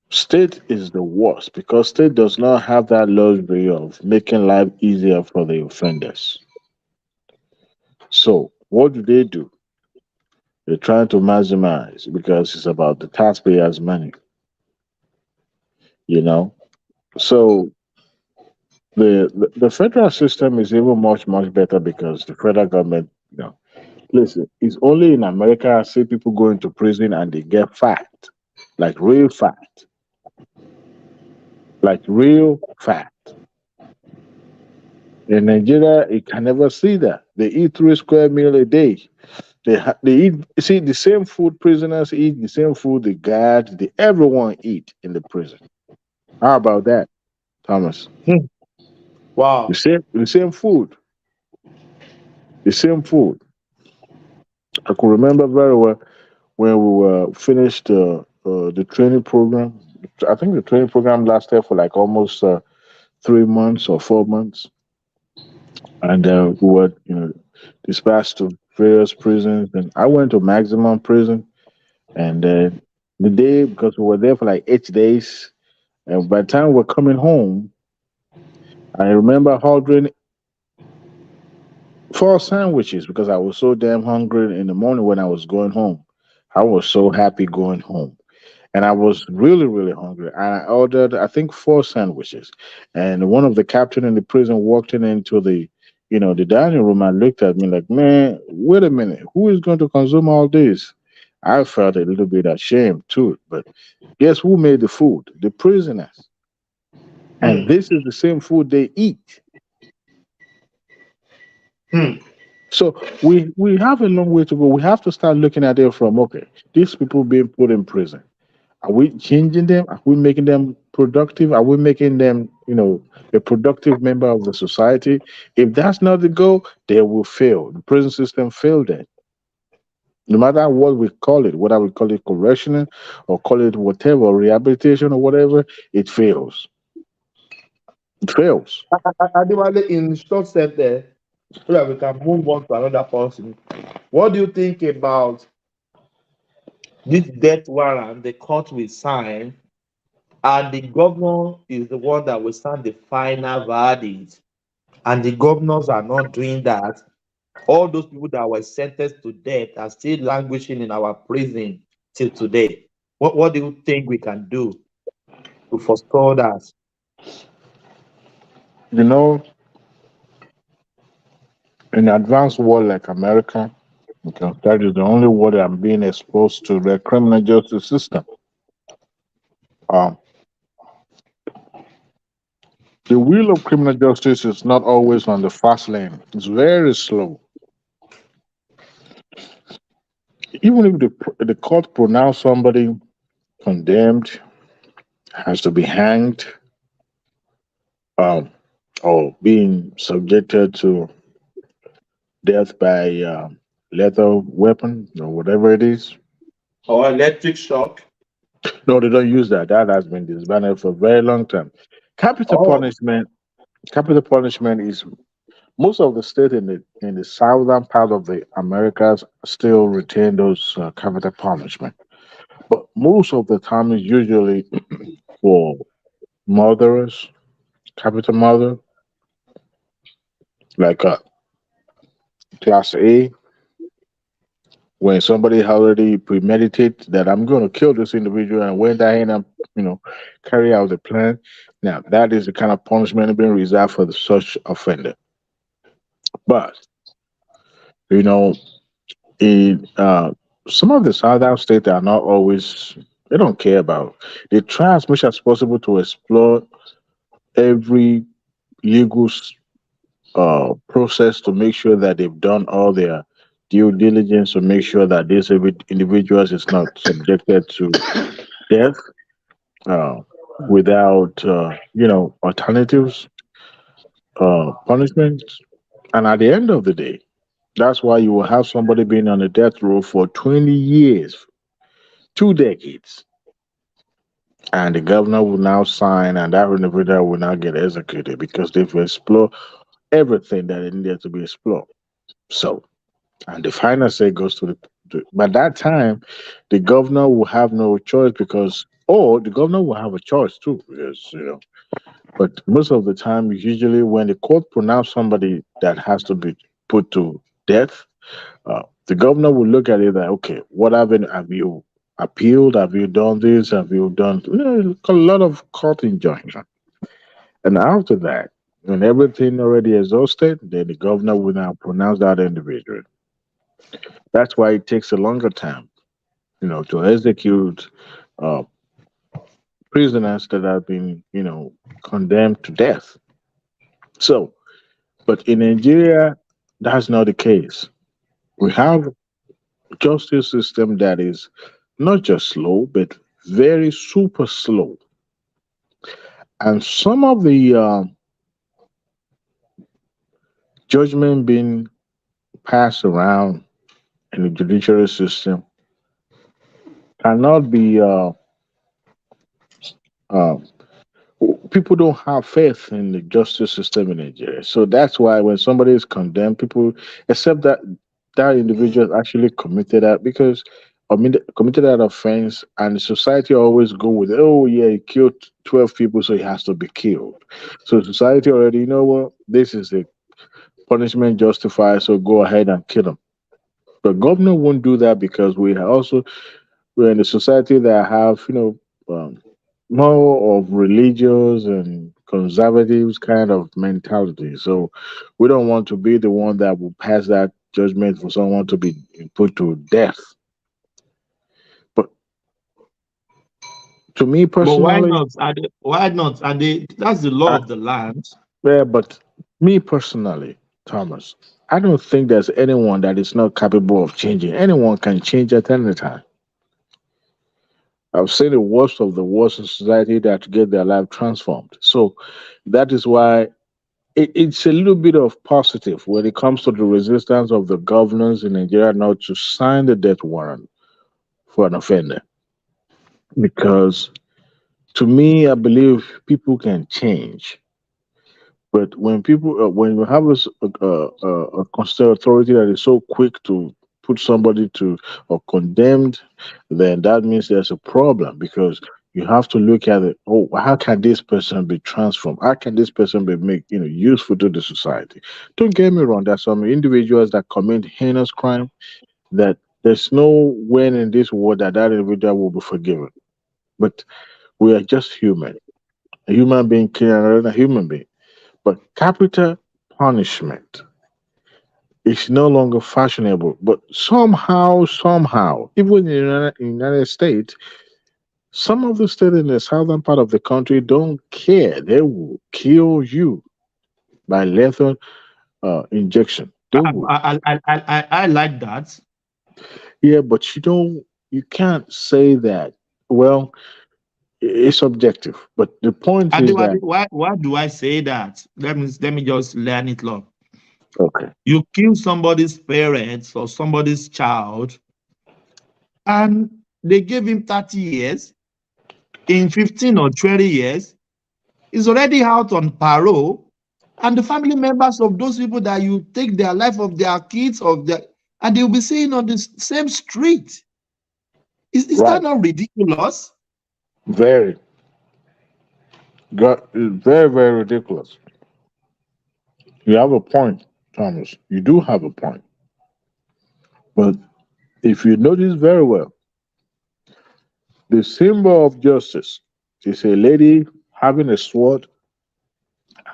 S8: State is the worst because state does not have that luxury of making life easier for the offenders. So what do? They're trying to maximize because it's about the taxpayers' money. So the federal system is even much better because the federal government, listen, it's only in America I see people go into prison and they get fat, like real fat, like real fat. In Nigeria, you can never see that. They eat 3 square meal a day. They eat. See the same food prisoners eat, the same food the guards, everyone eat in the prison. How about that, Thomas?
S13: Wow.
S8: The same food. The same food. I could remember very well when we were finished the training program. I think the training program lasted for like almost 3 months or 4 months, and we were dispatched to various prisons. And I went to maximum prison, and the day because we were there for like 8 days, and by the time we're coming home, I remember ordering 4 sandwiches because I was so damn hungry in the morning when I was going home. I was so happy going home. And I was really hungry. And I ordered, I think, 4 sandwiches. And one of the captain in the prison walked into the dining room and looked at me like, man, wait a minute, who is going to consume all this? I felt a little bit ashamed too. But guess who made the food? The prisoners. And this is the same food they eat. So we have a long way to go. We have to start looking at it from, okay, these people being put in prison. Are we changing them? Are we making them productive? Are we making them, a productive member of the society? If that's not the goal, they will fail. The prison system failed them. No matter what we call it, whether we call it correctional or call it whatever, rehabilitation or whatever, it fails. It fails.
S13: Adewale, in short set there, so that we can move on to another person. What do you think about this death warrant the court will sign, and the governor is the one that will sign the final verdict, and the governors are not doing that? All those people that were sentenced to death are still languishing in our prison till today. What do you think we can do to forestall that?
S8: You know, in an advanced world like America, because that is the only world I'm being exposed to the criminal justice system. The wheel of criminal justice is not always on the fast lane. It's very slow. Even if the court pronounce somebody condemned, has to be hanged, or being subjected to death by lethal weapon or whatever it is.
S13: Or electric shock?
S8: No, they don't use that. That has been disbanded for a very long time. Capital punishment. Capital punishment is most of the state in the southern part of the Americas still retain those capital punishment, but most of the time is usually for murderers, capital murder, like class A, when somebody already premeditate that I'm going to kill this individual and went ahead and carry out the plan. Now that is the kind of punishment being reserved for the such offender. But in some of the southern states are not always, they don't care about, they try as much as possible to explore every legal process to make sure that they've done all their due diligence to make sure that this individuals is not subjected to death without alternatives punishments. And at the end of the day, that's why you will have somebody being on a death row for 20 years, 2 decades. And the governor will now sign, and that individual will now get executed because they've explored everything that it needed to be explored. So, and the final say goes to by that time, the governor will have no choice or the governor will have a choice too, because, but most of the time, usually when the court pronounce somebody that has to be put to death, the governor will look at it like, okay, what have you appealed? Have you done this? Have you done a lot of court injunction? And after that, when everything already exhausted, then the governor will now pronounce that individual. That's why it takes a longer time, to execute prisoners that have been, condemned to death. So, but in Nigeria, that's not the case. We have a justice system that is not just slow, but very super slow. And some of the judgment being passed around in the judiciary system cannot be people don't have faith in the justice system in Nigeria. So that's why when somebody is condemned, people accept that that individual actually committed that because committed that offense, and the society always go with, oh yeah, he killed 12 people, so he has to be killed. So society already, this is a punishment justified, so go ahead and kill him. But governor won't do that because we're in a society that have, more of religious and conservatives kind of mentality. So we don't want to be the one that will pass that judgment for someone to be put to death. But to me personally,
S13: but why not? And that's the law of the land.
S8: Yeah, but me personally, Thomas, I don't think there's anyone that is not capable of changing. Anyone can change at any time. I've seen the worst of the worst in society that get their life transformed. So that is why it's a little bit of positive when it comes to the resistance of the governors in Nigeria not to sign the death warrant for an offender. Because to me, I believe people can change. But when people, when you have a constitutional authority that is so quick to put somebody to or condemned, then that means there's a problem because you have to look at it. Oh, how can this person be transformed? How can this person be make useful to the society? Don't get me wrong. There's some individuals that commit heinous crime that there's no when in this world that that individual will be forgiven. But we are just human. A human being killing another human being. But capital punishment is no longer fashionable. But somehow, even in the United States, some of the states in the southern part of the country don't care. They will kill you by lethal injection. They will.
S13: I like that.
S8: Yeah, but you can't say that. Well, it's subjective. But the point is that
S13: Why do I say that? Let me just learn it, Lord.
S8: okay.
S13: You kill somebody's parents or somebody's child, and they gave him 30 years. In 15 or 20 years, he's already out on parole, and the family members of those people that you take their life of their kids and they'll be staying on the same street. Is
S8: Right.
S13: that not ridiculous?
S8: Very. Very, very ridiculous. You have a point, Thomas. You do have a point. But if you notice very well, the symbol of justice is a lady having a sword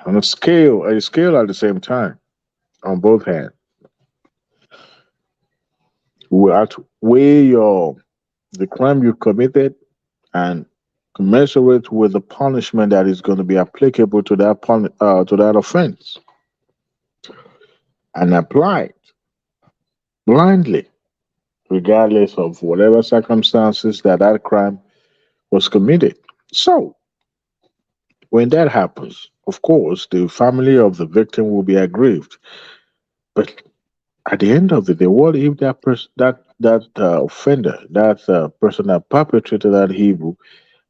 S8: and a scale at the same time on both hands. We have to weigh the crime you committed and commensurate with the punishment that is going to be applicable to that offense, and apply it blindly, regardless of whatever circumstances that crime was committed. So, when that happens, of course, the family of the victim will be aggrieved. But at the end of the day, what if that person, that offender, that person that perpetrated that evil,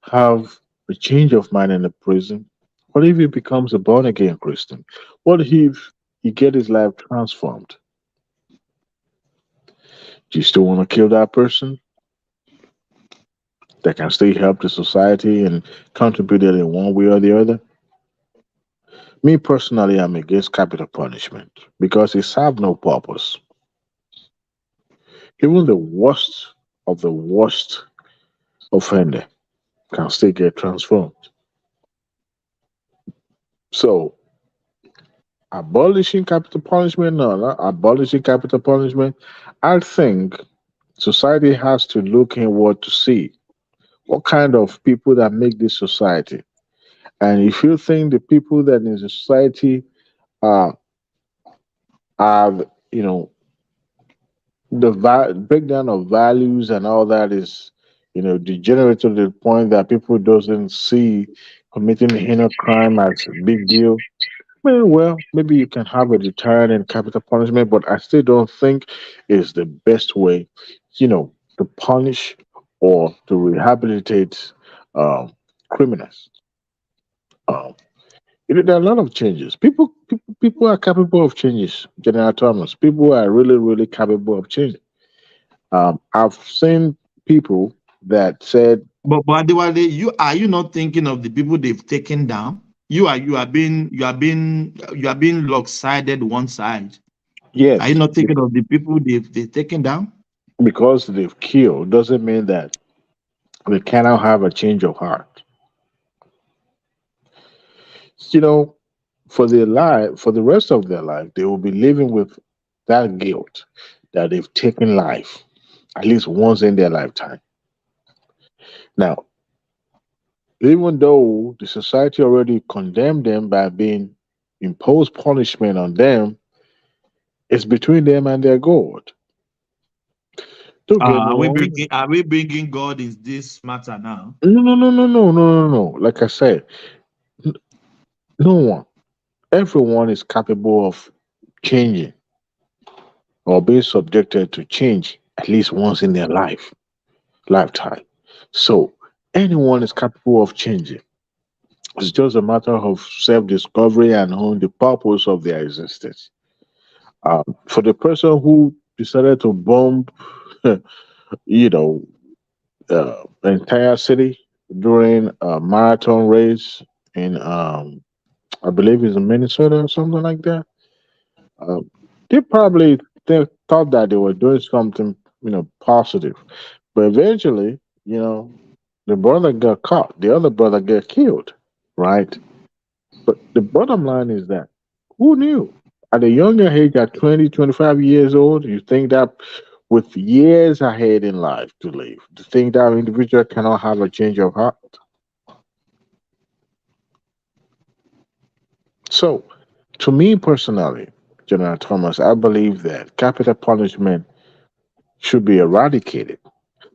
S8: have a change of mind in the prison? What if he becomes a born again Christian? What if he get his life transformed? Do you still want to kill that person that can still help the society and contribute in one way or the other? Me personally, I'm against capital punishment because it serves no purpose. Even the worst of the worst offender can still get transformed. So, abolishing capital punishment, no, not abolishing capital punishment. I think society has to look inward to see what kind of people that make this society. And if you think the people that in society are, are you know, the breakdown of values and all that is, degenerate to the point that people doesn't see committing heinous crime as a big deal. Well, maybe you can have a deterrent and capital punishment, but I still don't think is the best way, to punish or to rehabilitate criminals. Um, there are a lot of changes. People are capable of changes. General Thomas, people are really, really capable of change. I've seen people that said,
S13: But Adewale, are you not thinking of the people they've taken down? You are being lopsided one side.
S8: yes.
S13: Are you not thinking of the people they've taken down?
S8: Because they've killed doesn't mean that they cannot have a change of heart. For the rest of their life, they will be living with that guilt that they've taken life at least once in their lifetime. Now, even though the society already condemned them by being imposed punishment on them, it's between them and their God.
S13: Are we bringing God in this matter now?
S8: No. Like I said, no one, everyone is capable of changing or being subjected to change at least once in their lifetime. So anyone is capable of changing. It's just a matter of self-discovery and knowing the purpose of their existence. For the person who decided to bomb, you know, entire city during a marathon race in, I believe it's in Minnesota or something like that, they probably thought that they were doing something, positive. But eventually, the brother got caught, the other brother got killed, right? But the bottom line is that who knew? At a younger age, at 20, 25 years old, you think that with years ahead in life to live, to think that an individual cannot have a change of heart? So, to me personally, General Thomas, I believe that capital punishment should be eradicated,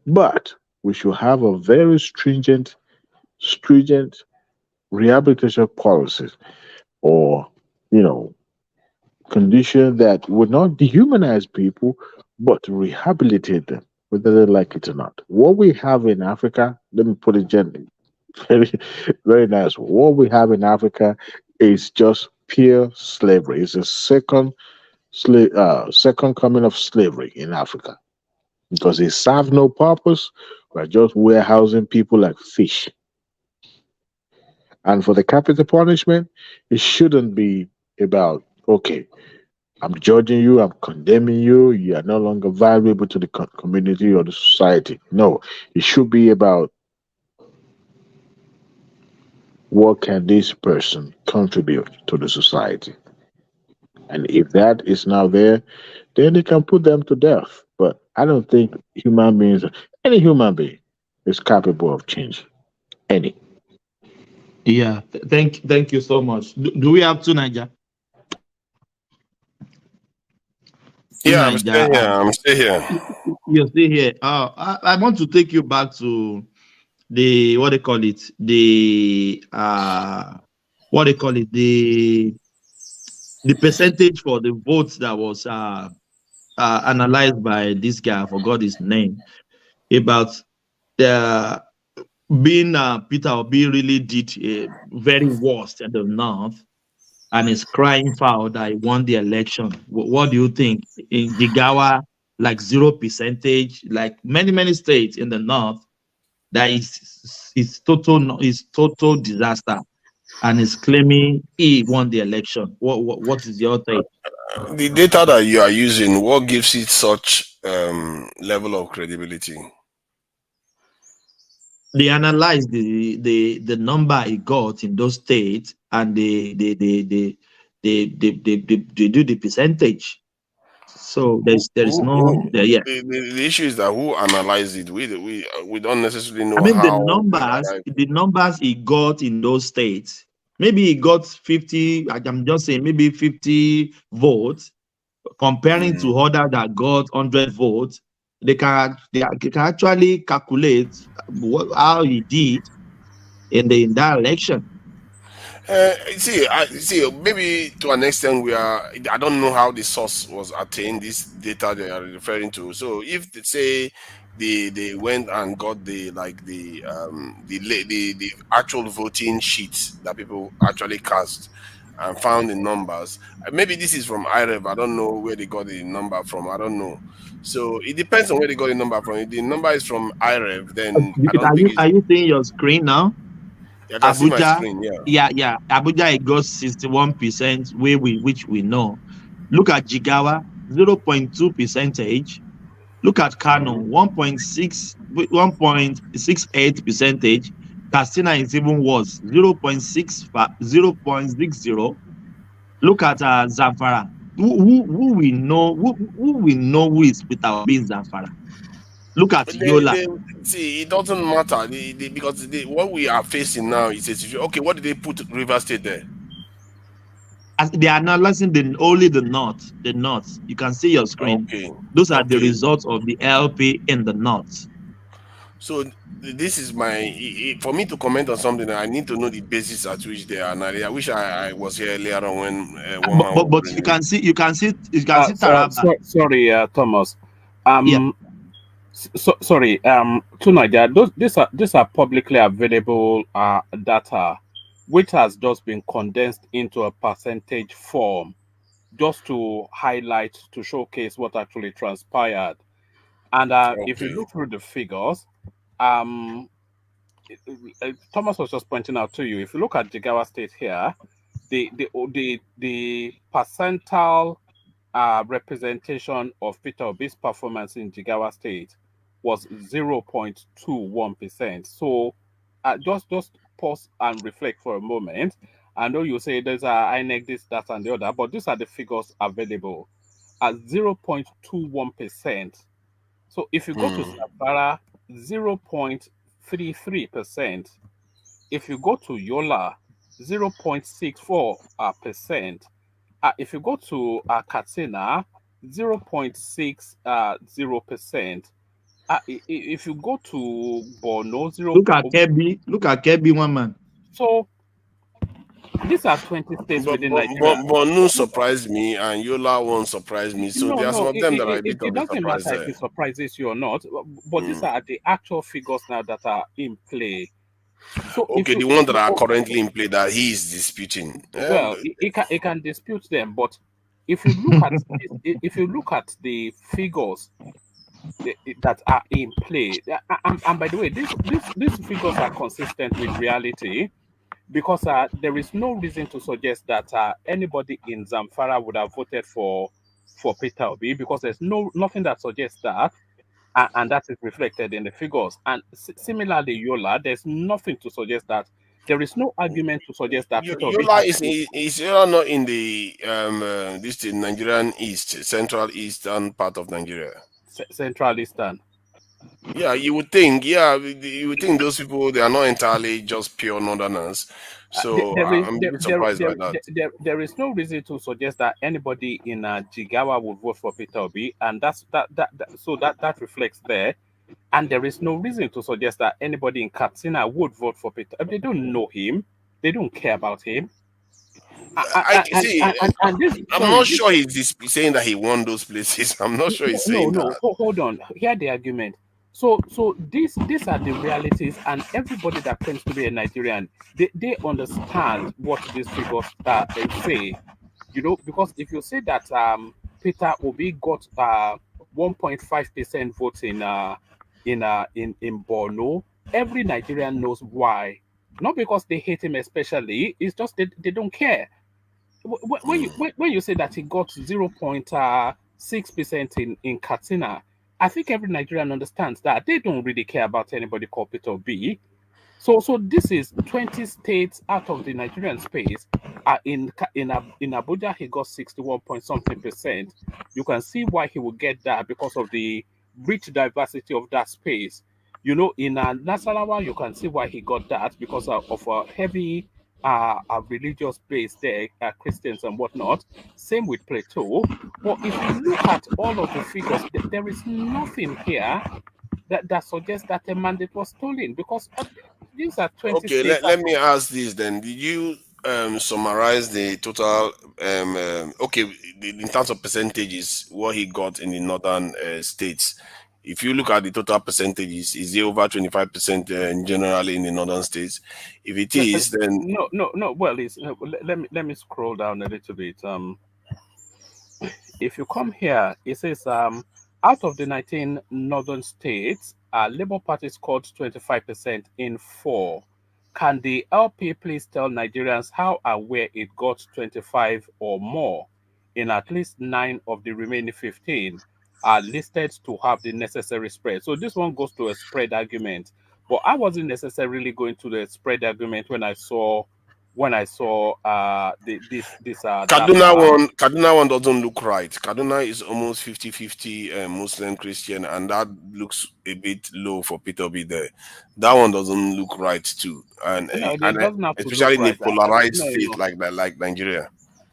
S8: but we should have a very stringent rehabilitation policies, or condition that would not dehumanize people but rehabilitate them, whether they like it or not. What we have in Africa, let me put it gently, very, very nice. What we have in Africa is just pure slavery. It's a second coming of slavery in Africa, because it serves no purpose. We're just warehousing people like fish. And for the capital punishment, it shouldn't be about, okay, I'm judging you, I'm condemning you, you are no longer valuable to the community or the society. No, it should be about what can this person contribute to the society. And if that is not there, then they can put them to death. But I don't think any human being is capable of change. Any.
S13: Yeah, thank you so much. Do we have two Niger?
S2: Yeah, I'm still here. I'm still here.
S13: You're still here. I want to take you back to the what they call it, the percentage for the votes that was analyzed by this guy. I forgot his name, about being Peter Obi really did very worst at the north, and is crying foul that he won the election. What do you think? In Jigawa, like 0%, like many states in the north, that is total disaster, and is claiming he won the election. What is your take?
S2: The data that you are using, what gives it such level of credibility?
S13: They analyze the number he got in those states, and they do the percentage. So there is no.
S2: The issue is that who analyzed it? We don't necessarily know.
S13: I mean,
S2: how
S13: the numbers he got in those states. Maybe he got 50. I'm just saying, maybe 50 votes, comparing to others that got 100 votes. They can actually calculate how he did in that election.
S2: See, maybe to an extent I don't know how the source was attained, this data they are referring to. So if they say they went and got the actual voting sheets that people actually cast and found the numbers, maybe this is from IREV. I don't know where they got the number from. I don't know. So it depends on where they got the number from. If the number is from IREV, then
S13: Are you seeing your screen now?
S2: Yeah, I can see my
S13: Abuja,
S2: screen,
S13: yeah. Abuja, it got 61%, which we know. Look at Jigawa, 0.2%. Look at Kano, 1.68%. Katsina is even worse, 0.60. Look at Zamfara. Who we know? Who is Peter Obi in Zamfara? Look at Yola.
S2: See, it doesn't matter because what we are facing now is a situation. Okay, what did they put River State there?
S13: As they are analyzing only the north. The north. You can see your screen.
S2: Okay.
S13: Those are the results of the LP in the north.
S2: So this is for me to comment on something, I need to know the basis at which they are. I wish I was here earlier on when.
S13: But you can see Taraba.
S6: Sorry, Thomas. Sorry, Tunaja, these are publicly available data which has just been condensed into a percentage form, just to highlight, to showcase what actually transpired. And if you look through the figures, Thomas was just pointing out to you, if you look at Jigawa State here, the percentile representation of Peter Obi's performance in Jigawa State was 0.21%. So just pause and reflect for a moment. I know you say there's INEC, this, that, and the other, but these are the figures available at 0.21%. So if you go to Zamfara, 0.33%. If you go to Yola, 0.64%. If you go to Katsina, 0.60%. If you go to Borno,
S13: Look at Kebbi, one man.
S6: So these are 20 states within Nigeria.
S2: Borno surprised me, and Yola won't surprise me. So there are some of them that are a bit of a surprise.
S6: It doesn't matter if it surprises you or not, but these are the actual figures now that are in play. So
S2: okay, the ones that are currently in play that he is disputing.
S6: Well, he can dispute them, but if you look at the figures that are in play, and by the way, these figures are consistent with reality, because there is no reason to suggest that anybody in Zamfara would have voted for Peter Obi, because there's nothing that suggests that. And that is reflected in the figures. And similarly, Yola, there's nothing to suggest that. There is no argument to suggest that
S2: Yola is Yola not in the Nigerian Central Eastern part of Nigeria?
S6: Central Eastern.
S2: Yeah, you would think. Yeah, you would think those people, they are not entirely just pure Northerners. So I'm a bit surprised by that.
S6: There is no reason to suggest that anybody in Jigawa would vote for Peter Obi, and so that reflects there. And there is no reason to suggest that anybody in Katsina would vote for Peter. They don't know him. They don't care about him.
S2: I'm not sure he's saying that he won those places. I'm not sure he's saying that.
S6: No, hold on. Hear the argument. So these are the realities, and everybody that claims to be a Nigerian, they understand what these figures say. You know, because if you say that Peter Obi got 1.5% votes in Borno, every Nigerian knows why. Not because they hate him especially, it's just they don't care. When you say that he got 0.6% in Katsina, I think every Nigerian understands that they don't really care about anybody called Peter Obi. So this is 20 states out of the Nigerian space. In Abuja, he got 61 point something %. You can see why he would get that, because of the rich diversity of that space. You know, in Nasarawa, you can see why he got that, because of a heavy religious base there, Christians and whatnot. Same with Plateau. But if you look at all of the figures, there is nothing here that suggests that a mandate was stolen, because these are 20
S2: okay,
S6: states.
S2: Let me ask this then. Did you summarize the total, in terms of percentages, what he got in the northern states? If you look at the total percentages, is it over 25% generally in the northern states? If it is, then
S6: no. Well, it's let me scroll down a little bit. If you come here, it says out of the 19 northern states, Labour Party scored 25% in 4. Can the LP please tell Nigerians how aware it got 25 or more in at least 9 of the remaining 15? Are listed to have the necessary spread. So this one goes to a spread argument, but I wasn't necessarily going to the spread argument when I saw this
S2: Kaduna one doesn't look right. Kaduna is almost 50-50 Muslim Christian, and that looks a bit low for Peter Obi there. That one doesn't look right too, and especially in a polarized state like Nigeria.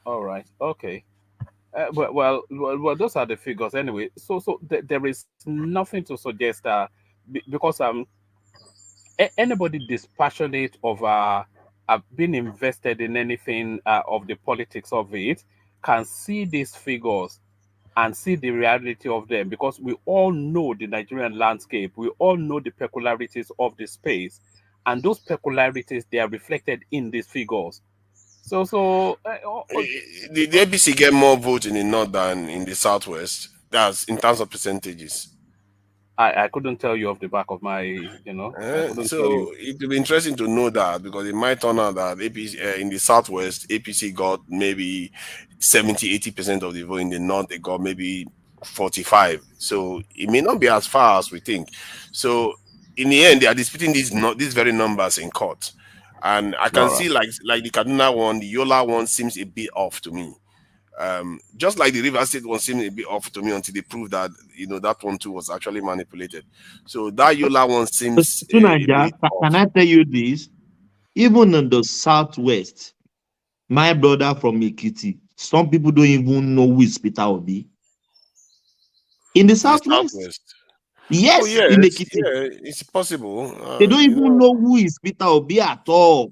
S6: All right, okay. Well, those are the figures anyway. So there is nothing to suggest that because anybody dispassionate of being invested in anything of the politics of it can see these figures and see the reality of them, because we all know the Nigerian landscape. We all know the peculiarities of the space. and those peculiarities, they are reflected in these figures. So
S2: the APC get more votes in the north than in the southwest. That's in terms of percentages.
S6: I couldn't tell you off the back of my, I couldn't tell you.
S2: So it will be interesting to know that, because it might turn out that APC in the southwest, APC got maybe 70-80% of the vote. In the north, they got maybe 45. So it may not be as far as we think. So in the end, they are disputing these very numbers in court, and I can see like the Kaduna one, the Yola one seems a bit off to me. Just like the River State one seemed a bit off to me until they proved that that one too was actually manipulated. So that Yola one seems
S13: can I tell you this? Even in the southwest, my brother from Ekiti, some people don't even know who is Peter Obi. In the southwest? Yes, in Ekiti.
S2: Yeah, it's possible.
S13: They don't even know who is Peter Obi at all.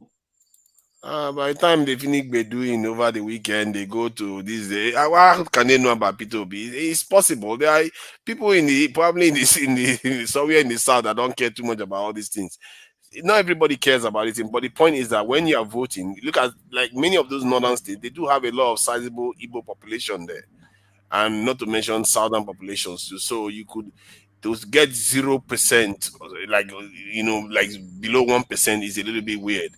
S2: By the time they finish doing over the weekend, they go to this day. How can they know about Peter Obi? It's possible. There are people probably in somewhere in the south that don't care too much about all these things. Not everybody cares about it, but the point is that when you are voting, look at like many of those northern states, they do have a lot of sizable Igbo population there, and not to mention southern populations too. So you could get 0%, like below 1% is a little bit weird.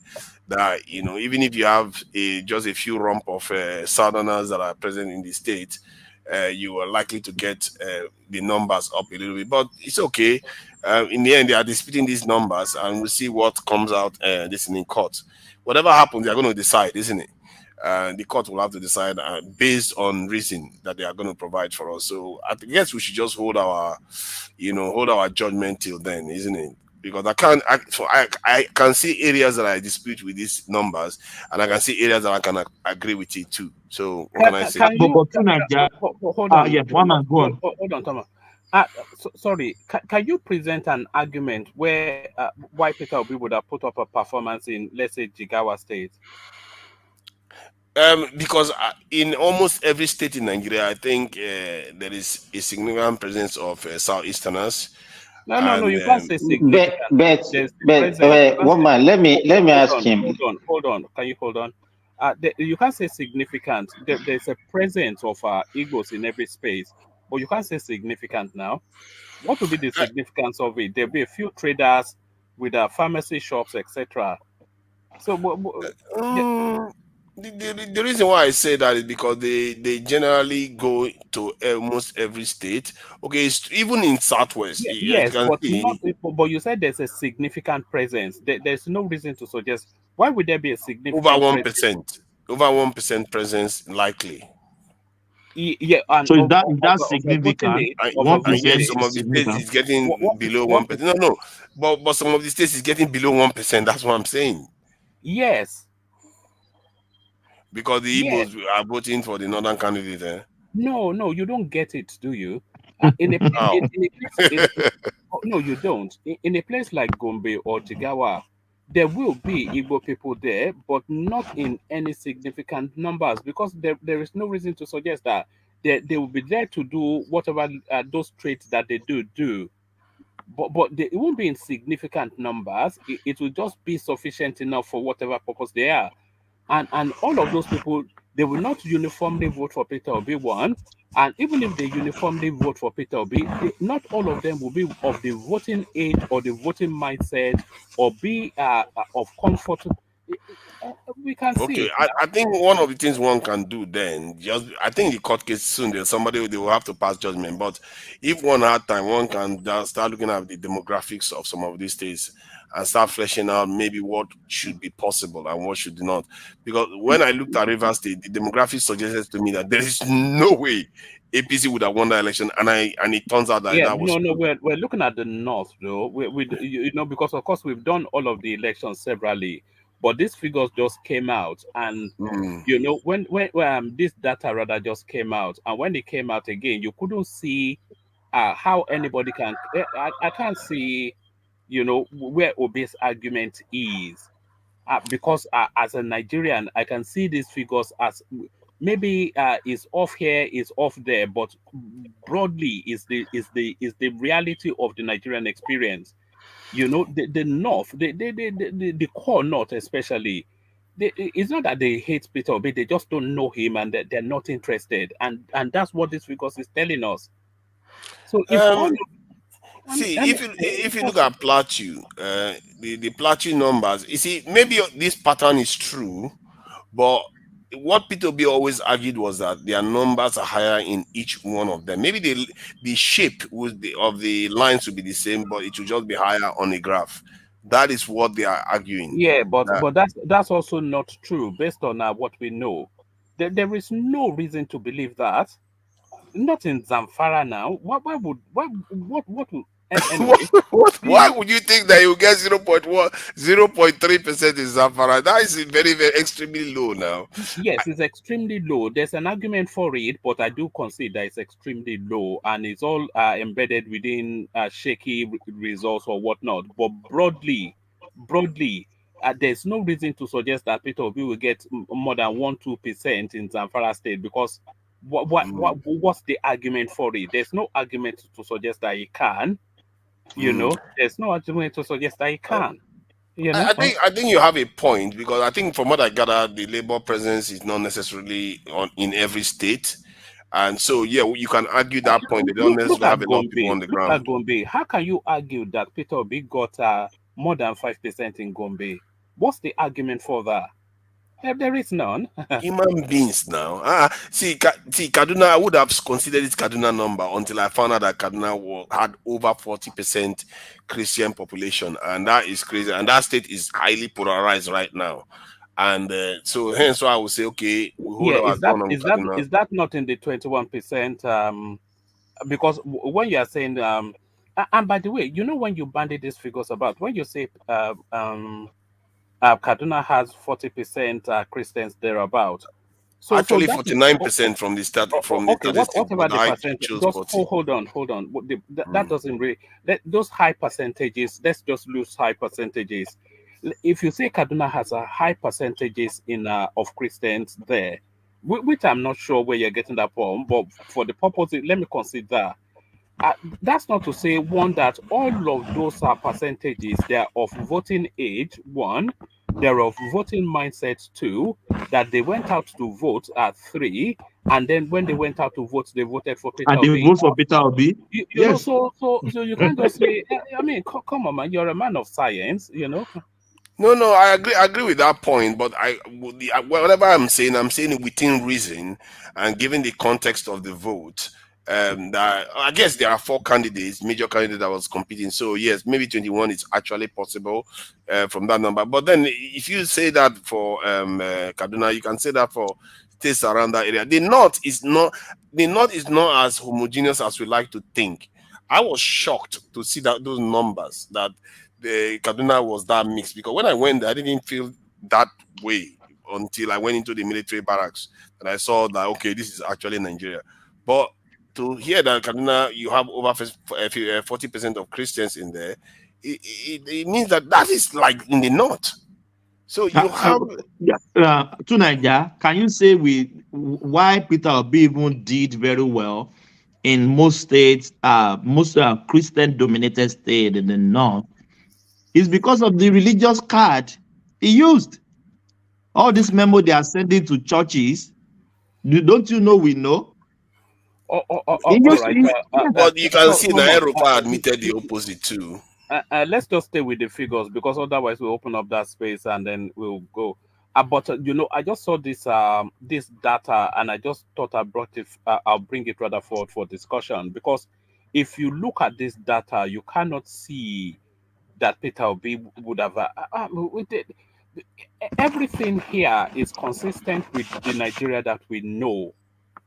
S2: That even if you have just a few rump of southerners that are present in the state, you are likely to get the numbers up a little bit, but it's okay. In the end, they are disputing these numbers, and we'll see what comes out this in court. Whatever happens, they are going to decide, isn't it? The court will have to decide based on reason that they are going to provide for us. So I guess we should just hold our judgment till then, isn't it? Because I can see areas that I dispute with these numbers, and I can see areas that I can agree with it too. So what can I say?
S6: Hold on, Thomas. Sorry, can you present an argument where why Peter Obi would have put up a performance in, let's say, Jigawa State?
S2: Because in almost every state in Nigeria, I think there is a significant presence of Southeasterners.
S6: No, you can't say significant.
S1: But woman, let me ask him.
S6: Hold on. Can you hold on? You can't say significant. There's a presence of Igbos in every space, but you can't say significant now. What will be the significance of it? There'll be a few traders with pharmacy shops, etc. So,
S2: the reason why I say that is because they generally go to almost every state. Okay, even in Southwest.
S6: Yes, but you said there's a significant presence. There's no reason to suggest. Why would there be a significant
S2: over 1%? Over 1% presence likely.
S6: Yeah, and
S13: so that's significant. 1%.
S2: Some of the states is getting below 1%. No, but some of the states is getting below 1%. That's what I'm saying.
S6: Yes.
S2: Because the Igbos are voting for the northern candidate. Eh?
S6: No, you don't get it, do you? In a no, you don't. In a place like Gombe or Jigawa, there will be Igbo people there, but not in any significant numbers, because there is no reason to suggest that they will be there to do whatever those traits that they do. But it won't be in significant numbers. It will just be sufficient enough for whatever purpose they are. And all of those people, they will not uniformly vote for Peter Obi one. And even if they uniformly vote for Peter Obi, not all of them will be of the voting age or the voting mindset or be of comfort. We can see.
S2: Okay, I think one of the things one can do then, I think the court case soon, there's somebody they will have to pass judgment. But if one had time, one can just start looking at the demographics of some of these states and start fleshing out maybe what should be possible and what should not. Because when I looked at Rivers State, the demographics suggested to me that there is no way APC would have won the election, and it turns out that that was
S6: we're looking at the north though. Because of course we've done all of the elections severally, but these figures just came out, and when this data rather just came out, and when it came out again, you couldn't see how anybody can. I can't see, where Obi's argument is, because as a Nigerian, I can see these figures as maybe is off here, is off there, but broadly is the reality of the Nigerian experience. You know, the North, the core North especially, it's not that they hate Peter Obi, they just don't know him and they're not interested. And that's what this figures is telling us. So if all
S2: if you look at Plateau, the Plateau numbers, you see, maybe this pattern is true, but what Peter Obi always argued was that their numbers are higher in each one of them. Maybe the shape of the lines will be the same, but it will just be higher on a graph. That is what they are arguing.
S6: Yeah, but that's also not true based on what we know. There is no reason to believe that. Not in Zamfara now. What would anyway,
S2: why would you think that you get 0.3% in Zamfara? That is very, very extremely low now.
S6: Yes, it's extremely low. There's an argument for it, but I do concede that it's extremely low, and it's all embedded within shaky results or whatnot. But broadly, there's no reason to suggest that Peter Obi will get more than 1-2% in Zamfara State, because what's the argument for it? There's no argument to suggest that he can. You know, there's no argument to suggest that he can. You know?
S2: I think you have a point, because I think from what I gather, the Labour presence is not necessarily in every state, and so yeah, you can argue that point. They don't necessarily have a lot of people on the ground.
S6: Look at Gombe. How can you argue that Peter Obi got more than 5% in Gombe? What's the argument for that? There is none.
S2: Human beings now. See, Kaduna, I would have considered this Kaduna number until I found out that Kaduna had over 40% Christian population, and that is crazy. And that state is highly polarized right now. And so hence why I would say, okay,
S6: is that not in the 21%? Because when you are saying, and by the way, you know, when you bandy these figures about, when you say Kaduna has 40% Christians thereabout.
S2: So actually, 49% from the start. From the
S6: whatever the percentage. Hold on. That doesn't really. Those high percentages. Let's just lose high percentages. If you say Kaduna has a high percentages in of Christians there, which I'm not sure where you're getting that from, but for the purpose, let me consider. That's not to say, one, that all of those percentages, they're of voting age, one, they're of voting mindset, two, that they went out to vote at 3, and then when they went out to vote, they voted for Peter Obi.
S13: And they vote for Peter Obi?
S6: Yes. So you can't just say, I mean, come on, man, you're a man of science, you know.
S2: No, I agree with that point, but whatever I'm saying it within reason and given the context of the vote. That I guess there are 4 candidates, major candidates that was competing. So yes, maybe 21 is actually possible from that number. But then if you say that for Kaduna, you can say that for states around that area. The North is not as homogeneous as we like to think. I was shocked to see that those numbers, that the Kaduna was that mixed, because when I went there, I didn't feel that way until I went into the military barracks and I saw that, okay, this is actually Nigeria. But to hear that Kaduna, you have over 40% of Christians in there, it means that is like in the North. So you have
S13: to Nigeria. Can you say why Peter Obi even did very well in most states, most Christian-dominated states in the North? Is because of the religious card he used. All this memo they are sending to churches. Don't you know? We know.
S2: But you can see that Europa admitted the opposite too.
S6: Let's just stay with the figures, because otherwise we'll open up that space and then we'll go. But you know, I just saw this this data and I just thought I'll bring it rather forward for discussion, because if you look at this data, you cannot see that Peter Obi would have. Everything here is consistent with the Nigeria that we know.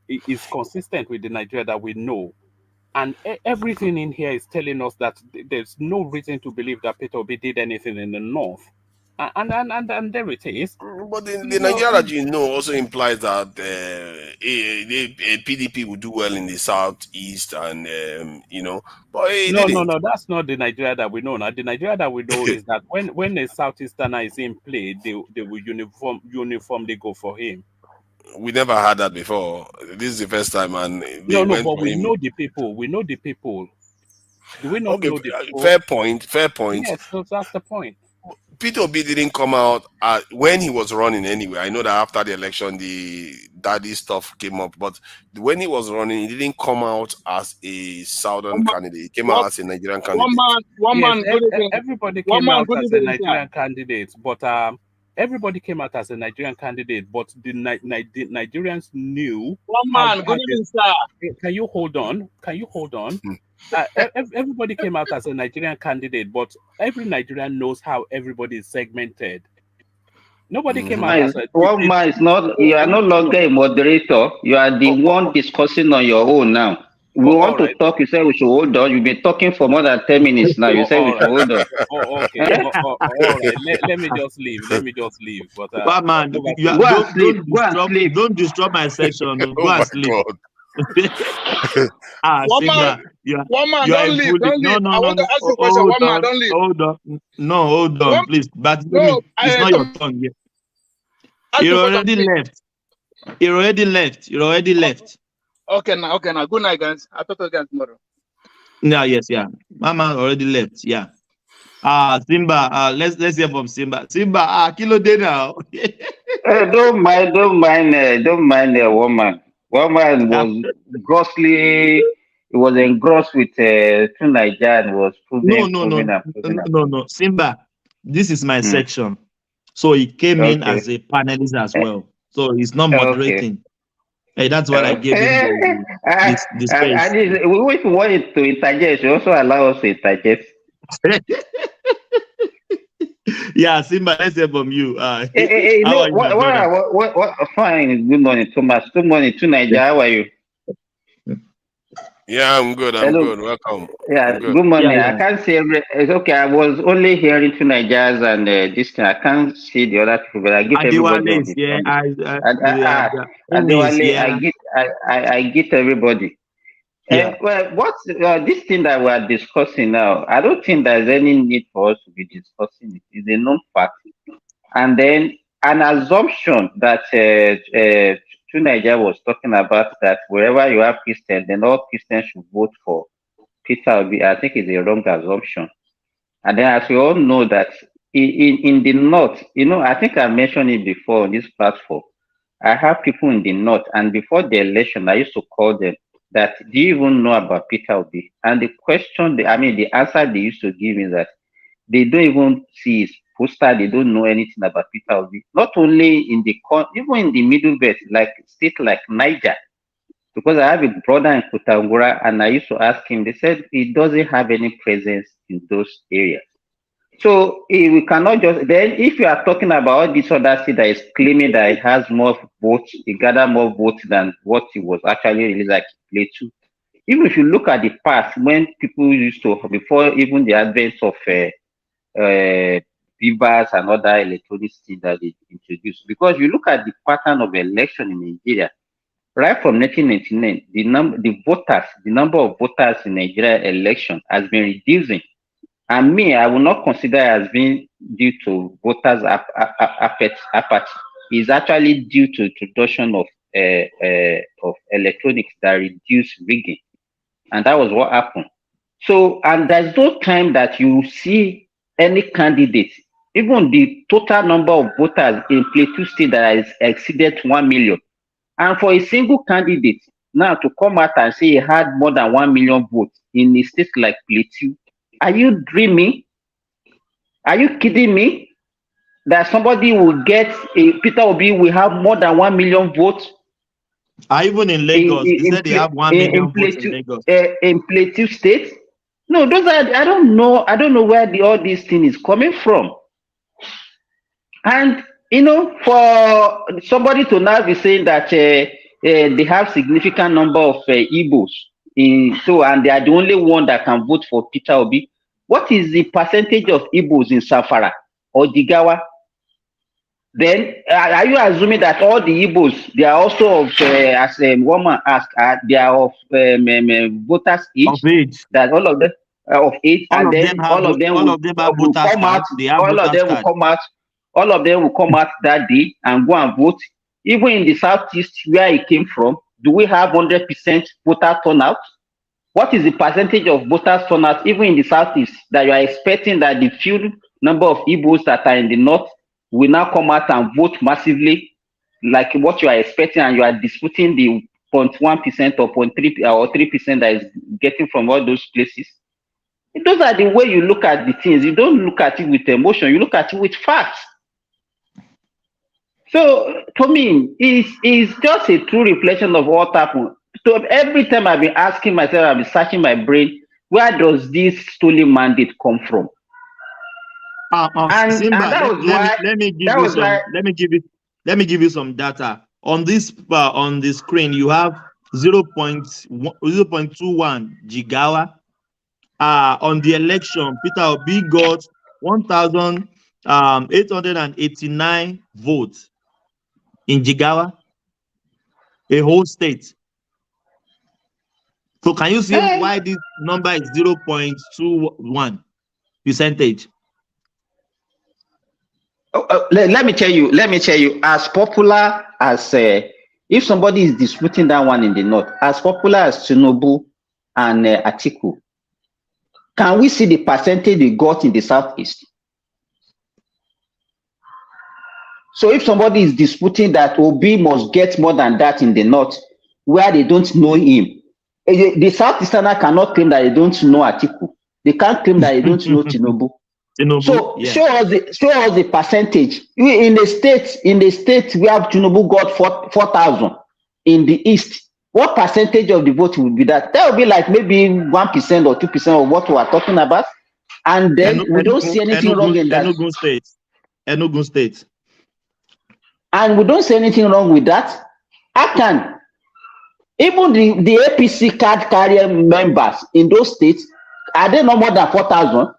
S6: It is consistent with the Nigeria that we know. And everything in here is telling us that there's no reason to believe that Peter Obi did anything in the North. And there it is.
S2: But the Nigeria that you know also implies that PDP will do well in the Southeast, and you know. But
S6: no, that's not the Nigeria that we know. Now the Nigeria that we know is that when a Southeasterner is in play, they will uniformly go for him.
S2: We never had that before. This is the first time, and
S6: but we know the people. We know the people. Do we not know the
S2: fair point.
S6: Yes, so that's the point.
S2: Fair point.
S6: Yes, so that's the point.
S2: Peter Obi didn't come out when he was running anyway. I know that after the election, the daddy stuff came up, but when he was running, he didn't come out as a Southern candidate. He came out as a Nigerian candidate.
S6: Everybody came out as a Nigerian candidate, but everybody came out as a Nigerian candidate, but the Nigerians knew.
S4: One man, good evening, sir.
S6: Can you hold on? Everybody came out as a Nigerian candidate, but every Nigerian knows how everybody is segmented. Nobody came out as a...
S1: One man is not... You are no longer a moderator. You are the one discussing on your own now. We want to talk. You say we should hold on. You've been talking for more than 10 minutes now. You say we should hold on.
S6: Okay. All right. Let me just leave. But
S13: one man, don't disturb my section. Go and sleep.
S4: One man, don't leave. Don't leave. I want to ask you a question. One man, don't leave.
S13: Hold on, please. But it's not your turn yet. You already left.
S4: Okay, now. Good night, guys. I'll talk to you again tomorrow.
S13: Yeah. Mama already left. Yeah. Simba. Let's hear from Simba. Simba. Kilo day now.
S1: Don't mind the woman. Woman was grossly. It was engrossed with two Nigeria and was proving.
S13: No. Simba. This is my section. So he came in as a panelist as well. So he's not moderating. Hey, that's what I gave him the space.
S1: If we wanted to interject, you also allow us to interject.
S13: Yeah, Simba, let's hear from you.
S1: Fine. Good morning, Thomas. Good morning to Nigeria. How are you?
S2: Yeah, I'm good. Good. Welcome.
S1: Yeah, good morning. Yeah. I can't see it's okay. I was only hearing to Nigerians and this thing. I can't see the other people, but I get everybody. I get everybody.
S13: Yeah.
S1: Well, what's this thing that we are discussing now? I don't think there's any need for us to be discussing it. It's a known fact, and then an assumption that Nigeria was talking about that wherever you have Christians, then all Christians should vote for Peter Obi. I think is a wrong assumption. And then, as we all know, that in the north, I think I mentioned it before on this platform. I have people in the north, and before the election, I used to call them that, do you even know about Peter Obi? And the answer they used to give is that they don't even see his poster, they don't know anything about Peter Obi. Not only even in the Middle Belt, like state like Niger, because I have a brother in Kutangura, and I used to ask him. They said he doesn't have any presence in those areas. So we cannot just then. If you are talking about this other state that is claiming that it has more votes, it gathered more votes than what it was actually released like Plateau. Even if you look at the past, when people used to, before even the advent of Vivas and other electronic things that they introduced. Because you look at the pattern of election in Nigeria, right from 1999, the number of voters in Nigeria election has been reducing. And I will not consider it as being due to voters' apathy. It's actually due to introduction of electronics that reduce rigging. And that was what happened. So, and there's no time that you see any candidate, even the total number of voters in Plateau State that has exceeded 1 million. And for a single candidate now to come out and say he had more than 1 million votes in a state like Plateau, are you dreaming? Are you kidding me? That somebody will get Peter Obi will have more than 1 million votes?
S13: Even in Lagos, they said they have 1 million votes in Lagos.
S1: In Plateau State? No, those are, I don't know where all this thing is coming from. And for somebody to now be saying that they have significant number of Igbos, and they are the only one that can vote for Peter Obi. What is the percentage of Igbos in Safara or Digawa? Then are you assuming that all the Igbos, they are also of, as a woman asked, they are of voters age? That all of them of age, and then all of them will come out. All of them will come out that day and go and vote. Even in the southeast where he came from, do we have 100% voter turnout? What is the percentage of voters turnout, even in the southeast, that you are expecting that the few number of Igbos that are in the north will now come out and vote massively, like what you are expecting, and you are disputing the 0.1% or 0.3 or 3% that is getting from all those places? Those are the way you look at the things. You don't look at it with emotion. You look at it with facts. So, to me, it's just a true reflection of what happened. So every time I've been asking myself, I've been searching my brain, where does this stolen mandate come from?
S13: Simba, let me give you some data. On this on the screen, you have 0.21 gigawatt. On the election, Peter Obi got 1,889 votes in Jigawa, a whole state. So can you see why this number is 0.21%?
S1: Let me tell you, as popular as if somebody is disputing that one in the north, as popular as Tinubu and Atiku, can we see the percentage they got in the southeast? So if somebody is disputing that Obi must get more than that in the north, where they don't know him, the Southeasterner cannot claim that they don't know Atiku. They can't claim that they don't know Tinubu. So yeah. show us the percentage. In the state we have Tinubu got 4,000 in the east. What percentage of the vote would be that? That would be like maybe 1% or 2% of what we are talking about. And then we don't see anything wrong in that.
S13: Enugu State.
S1: And we don't see anything wrong with that. Even the APC card carrier members in those states, are they no more than 4,000?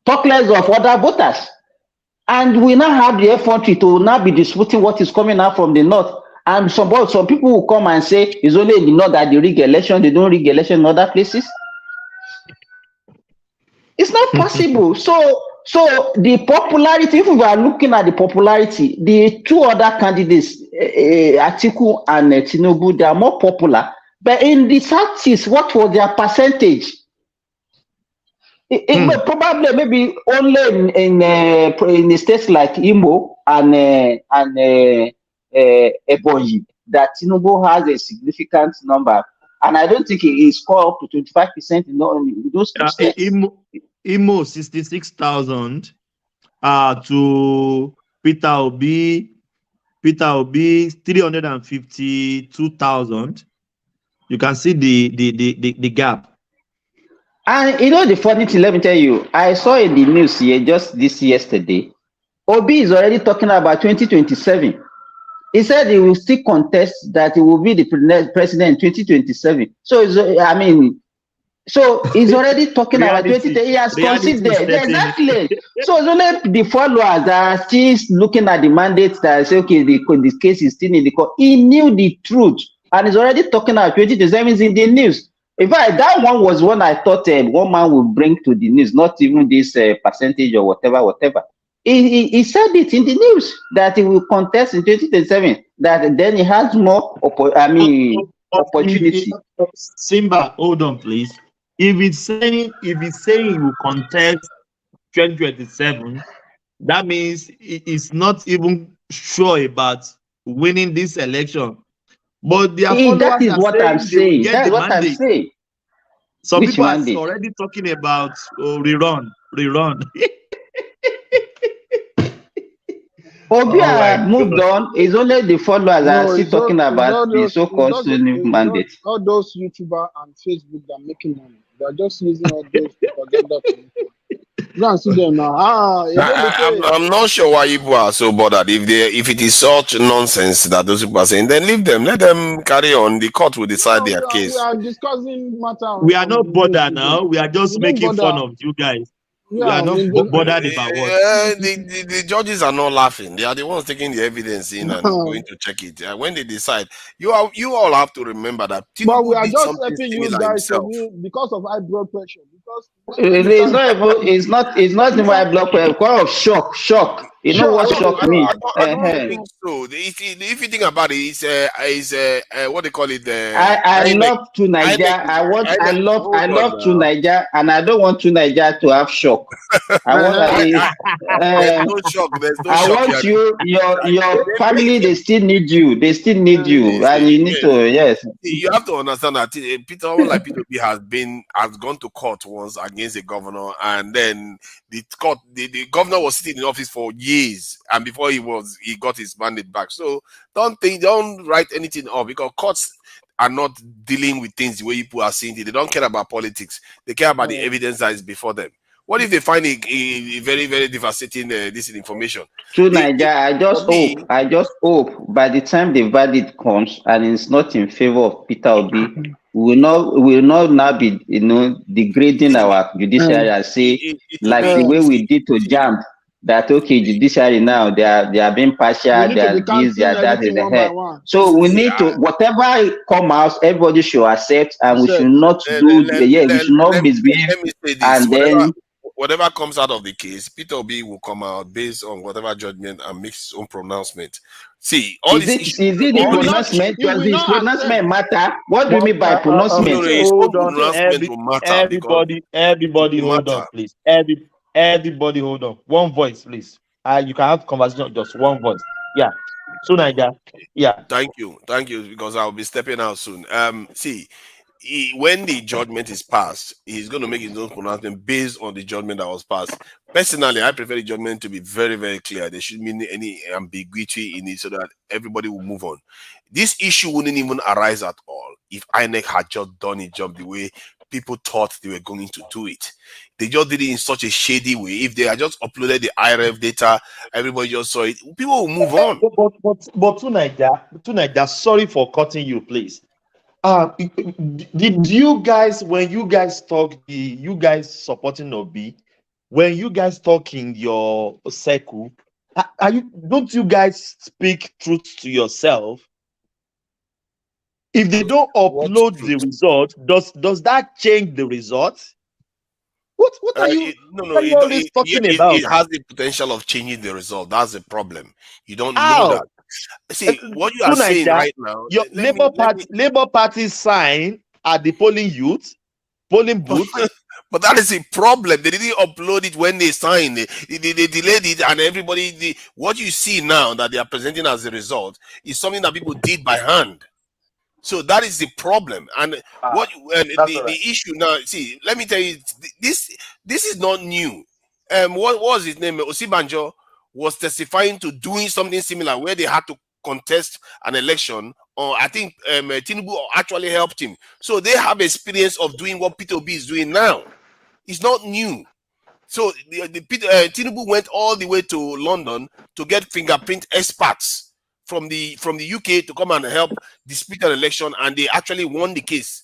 S1: Talk less of other voters. And we now have the effrontery to now be disputing what is coming out from the north. And some people will come and say it's only in the north that they rig election, they don't rig election in other places. It's not possible. So the popularity, if we are looking at the popularity, the two other candidates, Atiku and Tinubu, they are more popular. But in the southeast, what was their percentage? Probably maybe only in the states like Imo and Ebonyi that Tinubu has a significant number. And I don't think it is scored up to 25% in those two states.
S13: Imo 66,000 to Peter Obi 352,000. You can see the gap.
S1: And you know the funny thing, let me tell you, I saw in the news here just this yesterday, Obi is already talking about 2027. He said he will still contest, that he will be the president in 2027. So he's already talking about 2020. He has considered exactly. So it's only the followers that are still looking at the mandates that say, okay, this case is still in the court. He knew the truth, and he's already talking about 2027 in the news. In fact, that one was one I thought one man would bring to the news, not even this percentage or whatever. He said it in the news that he will contest in 2027. That then he has more opportunity.
S13: Simba, hold on, please. If he's saying he will contest 2027, that means he's not even sure about winning this election. But their followers
S1: that is what I'm saying. That's what I'm saying.
S13: Some people are already talking about rerun.
S1: Obi moved on. It's only the followers that are still talking about the so-called mandate.
S5: All those YouTubers and Facebook that are making money, they're just using all those propaganda. Go and see them now.
S2: I'm not sure why people are so bothered. If it is such nonsense that those people are saying, then leave them. Let them carry on. The court will decide their case.
S5: We are discussing matter.
S13: We are not bothered now. We are just making fun of you guys. We are not bothered about what.
S2: The judges are not laughing. They are the ones taking the evidence in and going to check it. When they decide, you all have to remember that.
S5: But we are just helping you guys because of high blood pressure.
S1: It's not even high blood pressure. Because of shock. You know what shocked me?
S2: I don't think so. If you think about it, it's what they call it.
S1: I love to Niger. I love to Niger, and I don't want to Niger to have shock. I want
S2: there's no shock. There's no
S1: I
S2: shock.
S1: want your family. They still need you. They still need you, and you need to. Yes.
S2: You have to understand that someone like Peter B has gone to court once against a governor, and then the governor was sitting in office for years, and before he got his mandate back. So don't write anything off, because courts are not dealing with things the way people are seeing it. They don't care about politics. They care about the evidence that is before them. What if they find a very, very devastating information?
S1: To Niger, I just hope by the time the verdict comes and it's not in favor of Peter Obi, we will not now be degrading our judiciary and say like the way we did to JAMB, that okay, judiciary now they are being partial, they are this, they are that, in the head. So we need to, whatever come out, everybody should accept, and we should not we should not misbehave. And then
S2: whatever comes out of the case, Peter Obi will come out based on whatever judgment and make his own pronouncement. See, all
S1: is it the pronouncement? Does his pronouncement matter? What do you mean by pronouncement?
S13: Everybody hold on, please. Everybody hold on. One voice, please. You can have conversation just one voice. Yeah. So Niger. Yeah.
S2: Thank you, because I'll be stepping out soon. See, when the judgment is passed, he's going to make his own pronouncement based on the judgment that was passed. Personally, I prefer the judgment to be very, very clear. There shouldn't be any ambiguity in it, so that everybody will move on. This issue wouldn't even arise at all if INEC had just done its job the way people thought they were going to do it. They just did it in such a shady way. If they had just uploaded the IRF data, everybody just saw it, people will move on.
S13: But to Niger, sorry for cutting you, please. Did you guys, when you guys talk, you guys supporting Obi, when you guys talk in your circle, don't you guys speak truth to yourself? If they don't upload the result, does that change the result? What are you?
S2: It has the potential of changing the result. That's the problem. You don't know that. See, what you are saying right now,
S13: your Labour Party sign at the polling booth.
S2: But that is a problem. They didn't upload it when they signed it. They delayed it, and everybody. What you see now that they are presenting as a result is something that people did by hand. So that is the problem. And the issue now. See, let me tell you, this is not new. What was his name? Osibanjo was testifying to doing something similar where they had to contest an election, or I think Tinubu actually helped him. So they have experience of doing what Peter Obi is doing now. It's not new. So Tinubu went all the way to London to get fingerprint experts from the UK to come and help dispute an election, and they actually won the case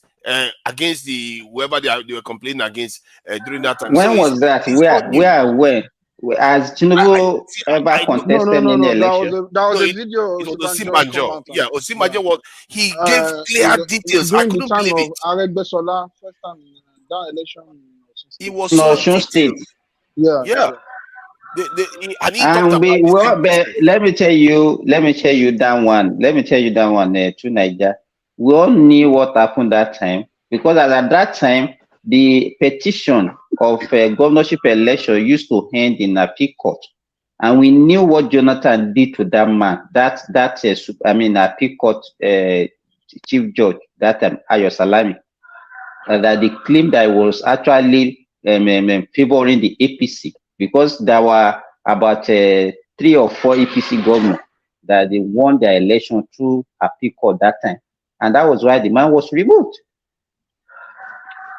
S2: against whoever they were complaining against during that time.
S1: When was that? Where? As Tinubu ever contested in the election?
S5: That was a video.
S2: It was Osibanjo. Yeah, Osibanjo he gave clear details. I couldn't believe it.
S5: Akeredolu, first time in that election.
S2: It was so
S1: State.
S5: Yeah.
S1: Let me tell you that one. To Niger, we all knew what happened that time, because at that time the petition of governorship election used to end in appeal court, and we knew what Jonathan did to that man. Appeal court chief judge that time, Ayo Salami, that they claimed that it was actually favoring the APC, because there were about 3 or 4 APC governors that they won their election through appeal court that time, and that was why the man was removed.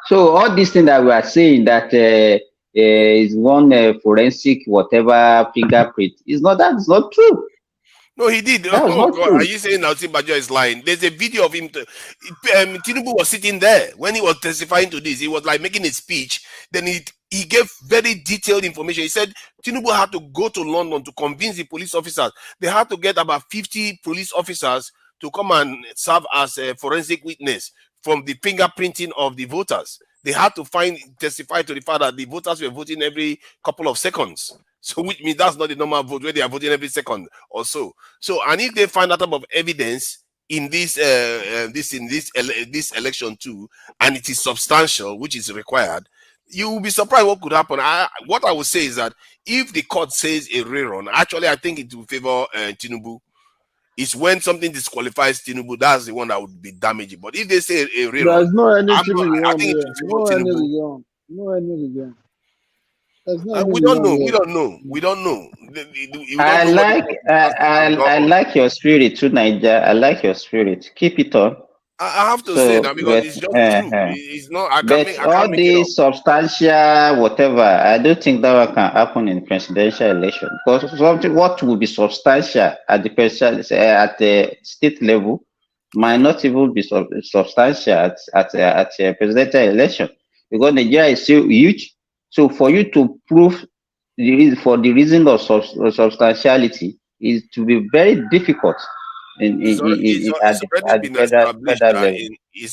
S1: So all these things that we are saying that is one forensic whatever fingerprint is not true.
S2: No, he did. Oh God, are you saying now Simbajo is lying? There's a video of him. Tinubu was sitting there when he was testifying to this. He was like making a speech. Then he gave very detailed information. He said Tinubu had to go to London to convince the police officers. They had to get about 50 police officers to come and serve as a forensic witness from the fingerprinting of the voters. they had to testify to the fact that the voters were voting every couple of seconds. So which means that's not the normal vote where they are voting every second or so. So, and if they find that type of evidence in this election too, and it is substantial, which is required, you will be surprised what could happen. What I would say is that if the court says a rerun, actually I think it will favor Tinubu. It's when something disqualifies Tinubu, that's the one that would be damaging. But if they say a rerun,
S5: there's no any
S2: I think it will favor Tinubu.
S5: No any rerun.
S2: We don't know.
S1: I like your spirit too, Niger. I like your spirit. Keep it on.
S2: I have to say that because it's just true. It's not.
S1: All these substantial whatever, I don't think that one can happen in presidential election because what will be substantial at the state level might not even be substantial at a presidential election because Nigeria is still huge. So for you to prove for the reason of substantiality is to be very difficult. It's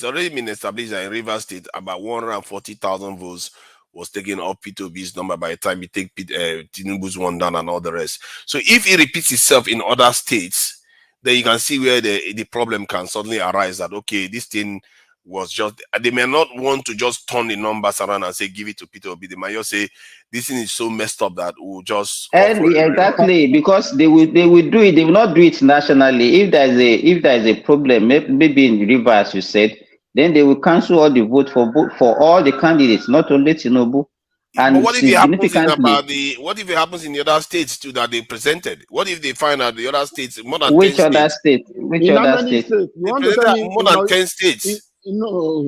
S2: already been established that in Rivers State about 140,000 votes was taken off P2B's number by the time you take Tinubu's one down and all the rest. So if it repeats itself in other states, then you can see where the problem can suddenly arise that, okay, this thing was just, they may not want to just turn the numbers around and say, give it to P2B. They might just say, this thing is so messed up that we'll just...
S1: Exactly, because they will do it. They will not do it nationally. If there is a problem, maybe in Rivers, you said, then they will cancel all the vote for all the candidates, not only Tinubu. And
S2: but what if it happens what if it happens in the other states too that they presented? What if they find out the other states more than 10 states?
S1: Which other states?
S2: More than 10 states.
S5: No.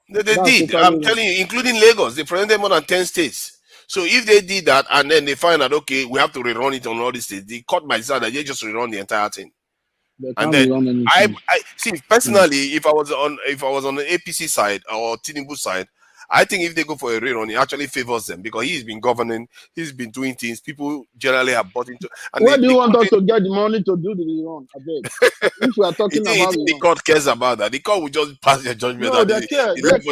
S2: They did. I'm telling you, including Lagos, they presented more than 10 states. So if they did that and then they find out, okay, we have to rerun it on all these states, the court might decide that they just rerun the entire thing. And then I see personally, if I was on the APC side or Tinubu side, I think if they go for a rerun, it actually favors them because he's been governing, he's been doing things. People generally have bought into. And
S5: where do you want us to get the money to do the rerun? I beg. If we are talking about
S2: the court cares about that, the court will just pass their judgment.
S5: No, they care.
S2: He's left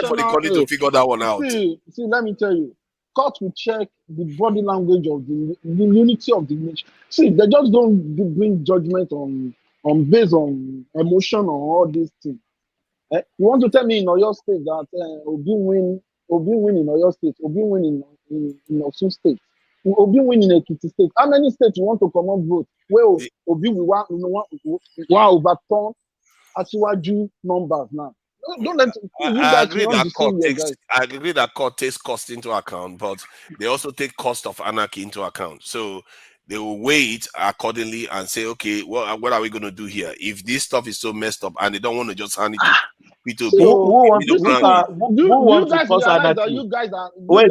S2: for the country to figure that one out.
S5: See, let me tell you, court will check the body language of the unity of the nation. See, they just don't bring judgment on based on emotion or all these things. You want to tell me in Oyo State that Obi win in Oyo State, Obi win in Osun State, Obi win in Ekiti State. How many states you want to come on vote? Where Obi will want overturn Asiwaju numbers now? Don't let
S2: I agree that court takes cost into account, but they also take cost of anarchy into account. So they will weigh it accordingly and say, okay, what are we going to do here? If this stuff is so messed up and they don't want to just hand it to P2B.
S13: Who wants to cause anarchy? Wait.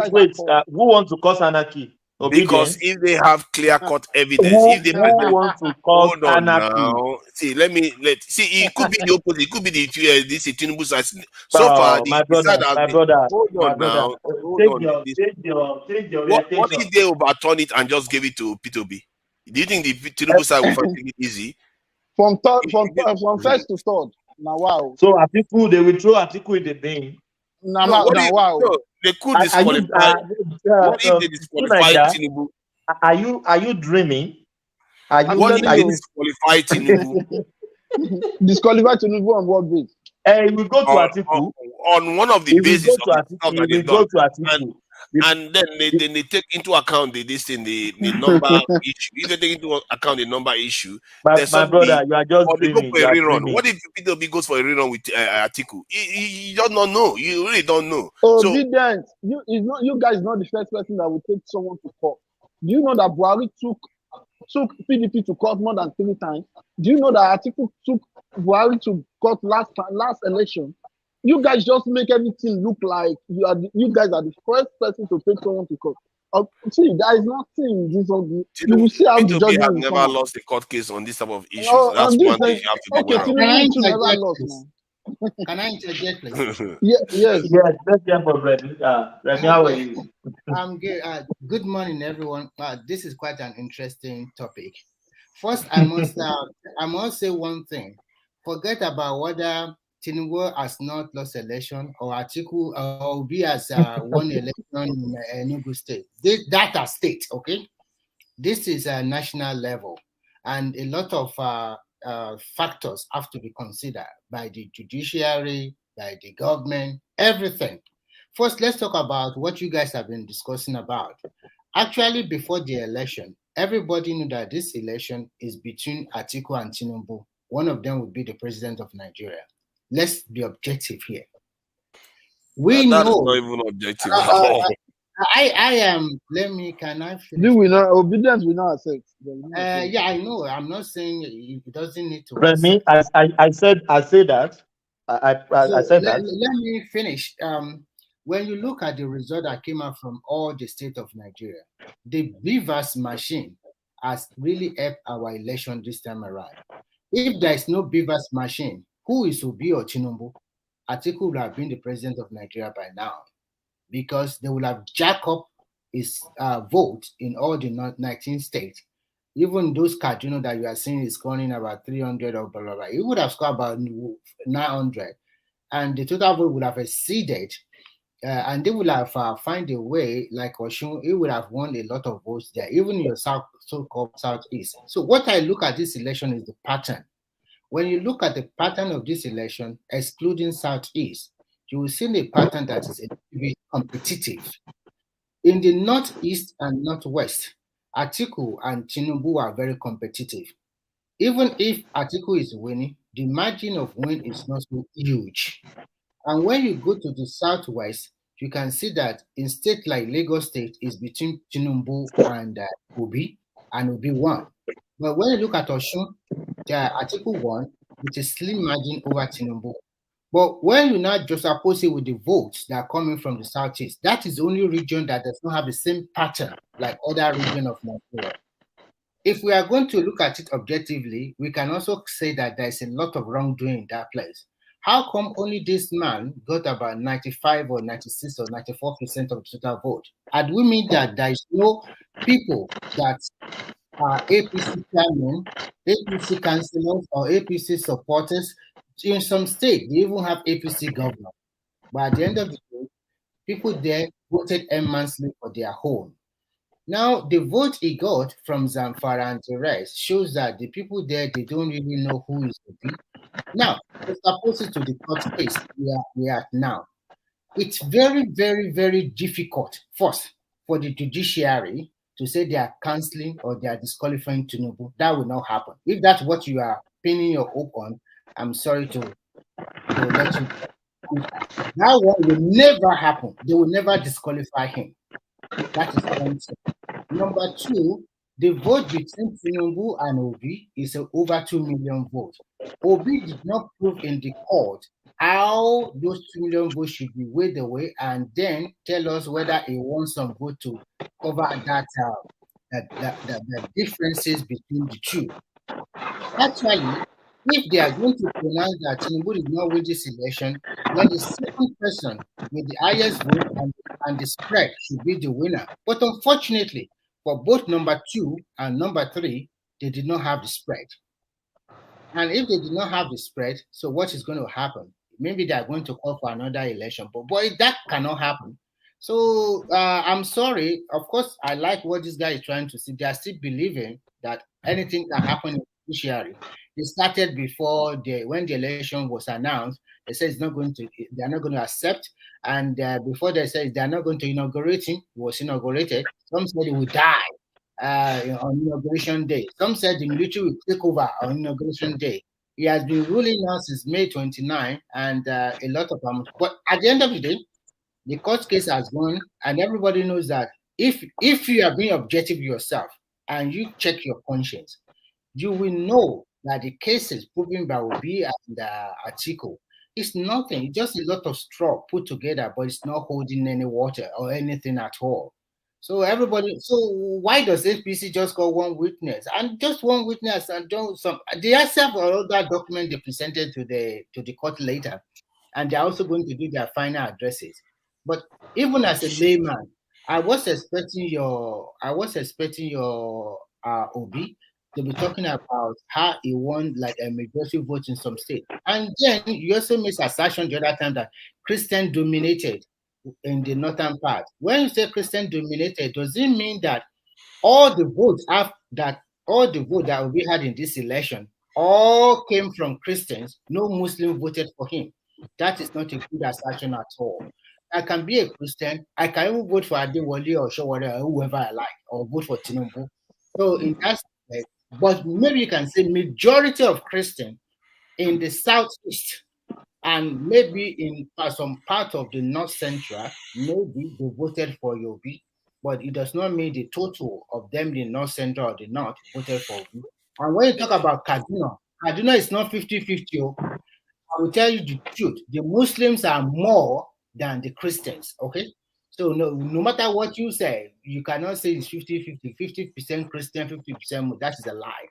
S13: Who wants to cause anarchy? Obedience?
S2: Because if they have clear-cut evidence, if they
S13: want to cause anarchy,
S2: it could be the opposite. It could be this Tinubu side. So far,
S13: my brother,
S2: what if they overturn it and just give it to P2B? Do you think the Tinubu side will find it easy?
S5: From first to third. Now wow.
S13: So Atiku, they will throw Atiku in the bin.
S5: Wow.
S2: They could disqualify. What if they disqualify Tinubu?
S13: Are you dreaming?
S2: What if they disqualify Tinubu?
S5: Disqualify Tinubu on what base?
S13: We go to Atiku.
S2: On one of the bases of the stuff that they've done. And then they take into account the number issue. If they take into account the number issue,
S13: my brother, you are just dreaming.
S2: Go for a rerun. What if P2B goes for a rerun with Atiku? You just don't know. You really don't know.
S5: Obedience. You guys not the first person that will take someone to court. Do you know that Buhari took PDP to court more than 3 times? Do you know that Atiku took Buhari to court last election? You guys just make everything look like you guys are the first person to take someone to court. See, there is nothing. You will see how the judgment
S2: have never lost a court case on this type of issues. That's one thing you have to be aware of.
S14: Can I interject, please?
S5: Yes.
S13: Let's get for Remy. How are you?
S14: I'm good. Good morning, everyone. This is quite an interesting topic. First, I must say one thing. Forget about whether Tinubu has not lost election, or Atiku or Obi has won election in Enugu State. That are state, okay? This is a national level, and a lot of factors have to be considered by the judiciary, by the government, everything. First, let's talk about what you guys have been discussing about. Actually, before the election, everybody knew that this election is between Atiku and Tinubu. One of them would be the president of Nigeria. Let's be objective here. We
S2: that
S14: know.
S2: Is not even objective at all.
S14: I am. Can I finish?
S5: Do we not obedience? We not accept.
S14: Yeah, I know. I'm not saying it doesn't need to.
S13: Remy, I said that. I said that.
S14: Let me finish. When you look at the result that came out from all the state of Nigeria, the Beavers machine has really helped our election this time around. If there is no Beavers machine, who is Obi or Tinubu? Atiku would have been the president of Nigeria by now, because they will have jacked up his vote in all the 19 states. Even those Kaduna that you are seeing is scoring about 300 or blah, blah, blah. He would have scored about 900, and the total vote would have exceeded. And they will have find a way, like Oshun, he would have won a lot of votes there, even in your so-called southeast. So what I look at this election is the pattern. When you look at the pattern of this election, excluding southeast, you will see a pattern that is very competitive. In the northeast and northwest, Atiku and Tinubu are very competitive. Even if Atiku is winning, the margin of win is not so huge. And when you go to the southwest, you can see that in states like Lagos State is between Tinubu and Obi, and Obi won. But when you look at Oshun, Atiku won with a slim margin over Tinubu. But when you now just oppose it with the votes that are coming from the southeast, that is the only region that does not have the same pattern like other regions of Nigeria. If we are going to look at it objectively, we can also say that there is a lot of wrongdoing in that place. How come only this man got about 95 or 96 or 94% of the total vote? And we mean that there is no people that are APC chairmen, APC councillors, or APC supporters. In some states, they even have APC governor. But at the end of the day, people there voted immensely for their own. Now, the vote he got from Zamfara and the rest shows that the people there, they don't really know who is Obi. Now, it's opposite to the court case we are now. It's very, very, very difficult, first, for the judiciary to say they are cancelling or they are disqualifying Tinubu. That will not happen. If that's what you are pinning your hope on, I'm sorry to let you. That one will never happen. They will never disqualify him. That is one thing. Number two, the vote between Tinubu and Obi is over 2 million votes. Obi did not prove in the court how those 2 million votes should be weighed away and then tell us whether he wants some vote to cover that the differences between the two. Actually, if they are going to pronounce that Tinubu did not win this election, then the second person with the highest vote and the spread should be the winner. But unfortunately, for both number 2 and number 3, they did not have the spread. And if they did not have the spread, so what is going to happen? Maybe they are going to call for another election, but boy, that cannot happen. So I'm sorry. Of course, I like what this guy is trying to see. They are still believing that anything can happen in the judiciary. They started before when the election was announced. They said they are not going to accept. And before they said they are not going to inaugurate him, he was inaugurated. Some said he would die on inauguration day. Some said the military will take over on inauguration day. He has been ruling now since May 29, and a lot of them. But at the end of the day, the court case has gone, and everybody knows that if you are being objective yourself and you check your conscience, you will know that the cases proven by Obi and Atiku is nothing. It's just a lot of straw put together, but it's not holding any water or anything at all. So why does APC just got one witness and just one witness and don't some? They have other document they presented to the court later, and they're also going to do their final addresses. But even as a layman, I was expecting your Obi. they'll be talking about how he won like a majority vote in some state. And then you also made assertion the other time that Christian dominated in the northern part. When you say Christian dominated, does it mean that all the votes that we had in this election all came from Christians? No Muslim voted for him. That is not a good assertion at all. I can be a Christian. I can even vote for Adewale or Showore or whoever I like, or vote for Tinubu. So in that aspect, but maybe you can say majority of Christians in the southeast and maybe in some part of the north central, maybe they voted for Yobi, but it does not mean the total of them, the north central or the north, voted for Yobi. And when you talk about Kaduna is not 50-50. I will tell you the truth. The Muslims are more than the Christians, okay? So no matter what you say, you cannot say it's 50-50, 50% Christian, 50% that is a lie.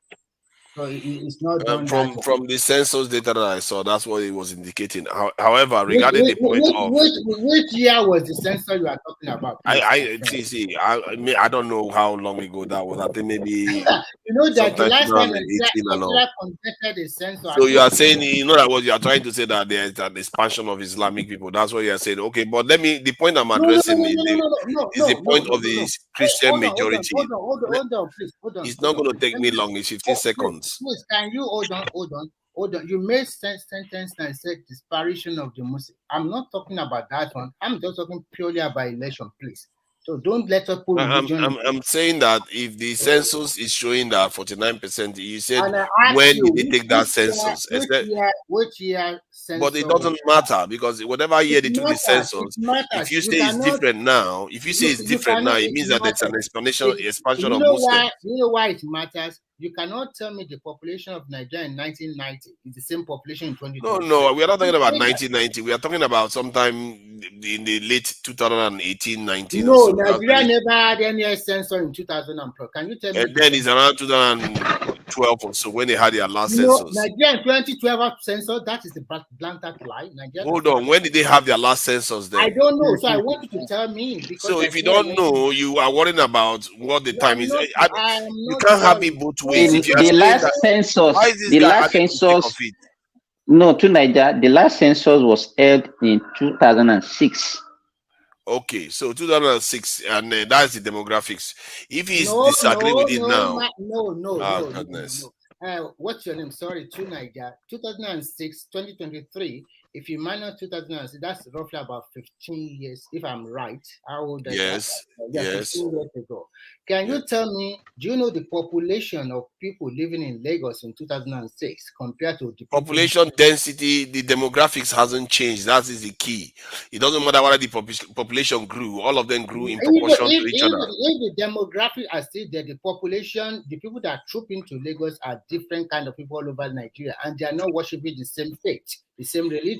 S14: So it's not done
S2: from the census data that I saw, that's what it was indicating. However, regarding the point of
S14: which year was the census you are talking about?
S2: I don't know how long ago that was. I think maybe
S14: you know that the last time
S2: Nigeria
S14: conducted a census.
S2: So you are saying, you know, that what you are trying to say, that there is an expansion of Islamic people. That's what you are saying. Okay, but the point I'm addressing is the point of the Christian majority.
S14: Hold on, please.
S2: It's not going to take me long. It's 15 seconds.
S14: Please, can you hold on? You made sentence and said disparition of the Muslim. I'm not talking about that one. I'm just talking purely about election, please. So don't let us put religion.
S2: I'm saying that if the census is showing that 49%, you said when did they take that census?
S14: Which year census?
S2: But it doesn't matter, because whatever year they took the census, if you say it's different now, it means that there's an expansion of Muslims.
S14: You know why it matters? You cannot tell me the population of Nigeria in 1990 is the same population in 2020.
S2: No, we are not talking about 1990. We are talking about sometime in the late 2018, 19.
S14: No, Nigeria never had any census in 2012. Can you tell me?
S2: And then it's around 2012 or so when they had their last census.
S14: Nigeria in 2012 census, that is the blatant lie.
S2: Hold on, when did they have their last census then?
S14: I don't know, so I want you to tell me.
S2: So if you don't know, you are worrying about what the time is. You can't have me both ways.
S1: The last census, no, to Nigeria, the last census was held in 2006.
S2: Okay, so 2006, and that's the demographics. If he's disagree with it now,
S14: no.
S2: Goodness.
S14: What's your name? Sorry, to Nigeria, 2006, 2023. If you minus 2006, that's roughly about 15 years, if I'm right. How old are you?
S2: Yes.
S14: 15 years ago. Can you tell me, do you know the population of people living in Lagos in 2006 compared to the
S2: population density? The demographics hasn't changed. That is the key. It doesn't matter whether the population grew. All of them grew in proportion to each other.
S14: If the demographics are still there, the population, the people that troop into Lagos are different kind of people all over Nigeria, and they are not worshiping the same faith, the same religion.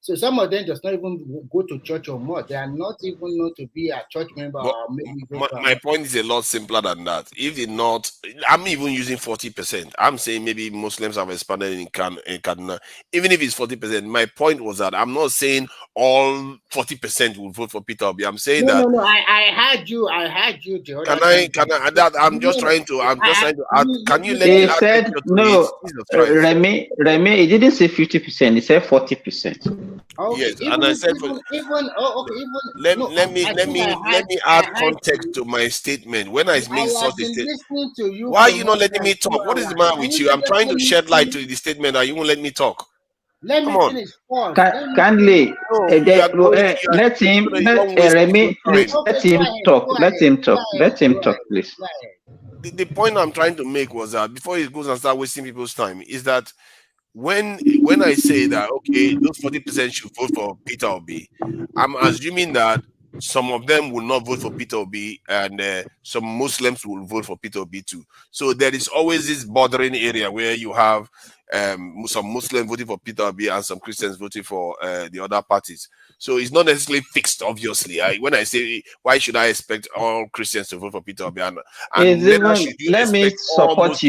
S14: So some of them does not even go to church or more. They are not even known to be a church member. Or maybe
S2: my point is a lot simpler than that. If they're not, I'm even using 40%. I'm saying maybe Muslims have expanded in Kaduna. Even if it's 40%, my point was that I'm not saying all 40% will vote for Peter Obi. I'm saying that.
S14: No. I heard you. The other
S2: I'm just trying to add. Can you let
S1: me?
S2: They
S1: said no. Remy, it didn't say 50%. It said 40%.
S14: Okay,
S2: yes, and I said, let me add context to my statement. When I make such a statement, why are you not letting me talk? What is the matter with you? I'm trying to shed light to the statement, and you won't let me talk.
S14: Let me finish.
S1: Kindly, let him talk, please.
S2: The point I'm trying to make was that before he goes and start wasting people's time, is that when I say that, okay, those 40% should vote for Peter Obi, I'm assuming that some of them will not vote for Peter Obi, and some Muslims will vote for Peter Obi too. So there is always this bordering area where you have some Muslims voting for Peter Obi and some Christians voting for the other parties. So it's not necessarily fixed, obviously. When I say, why should I expect all Christians to vote for Peter Obi?
S1: Let me support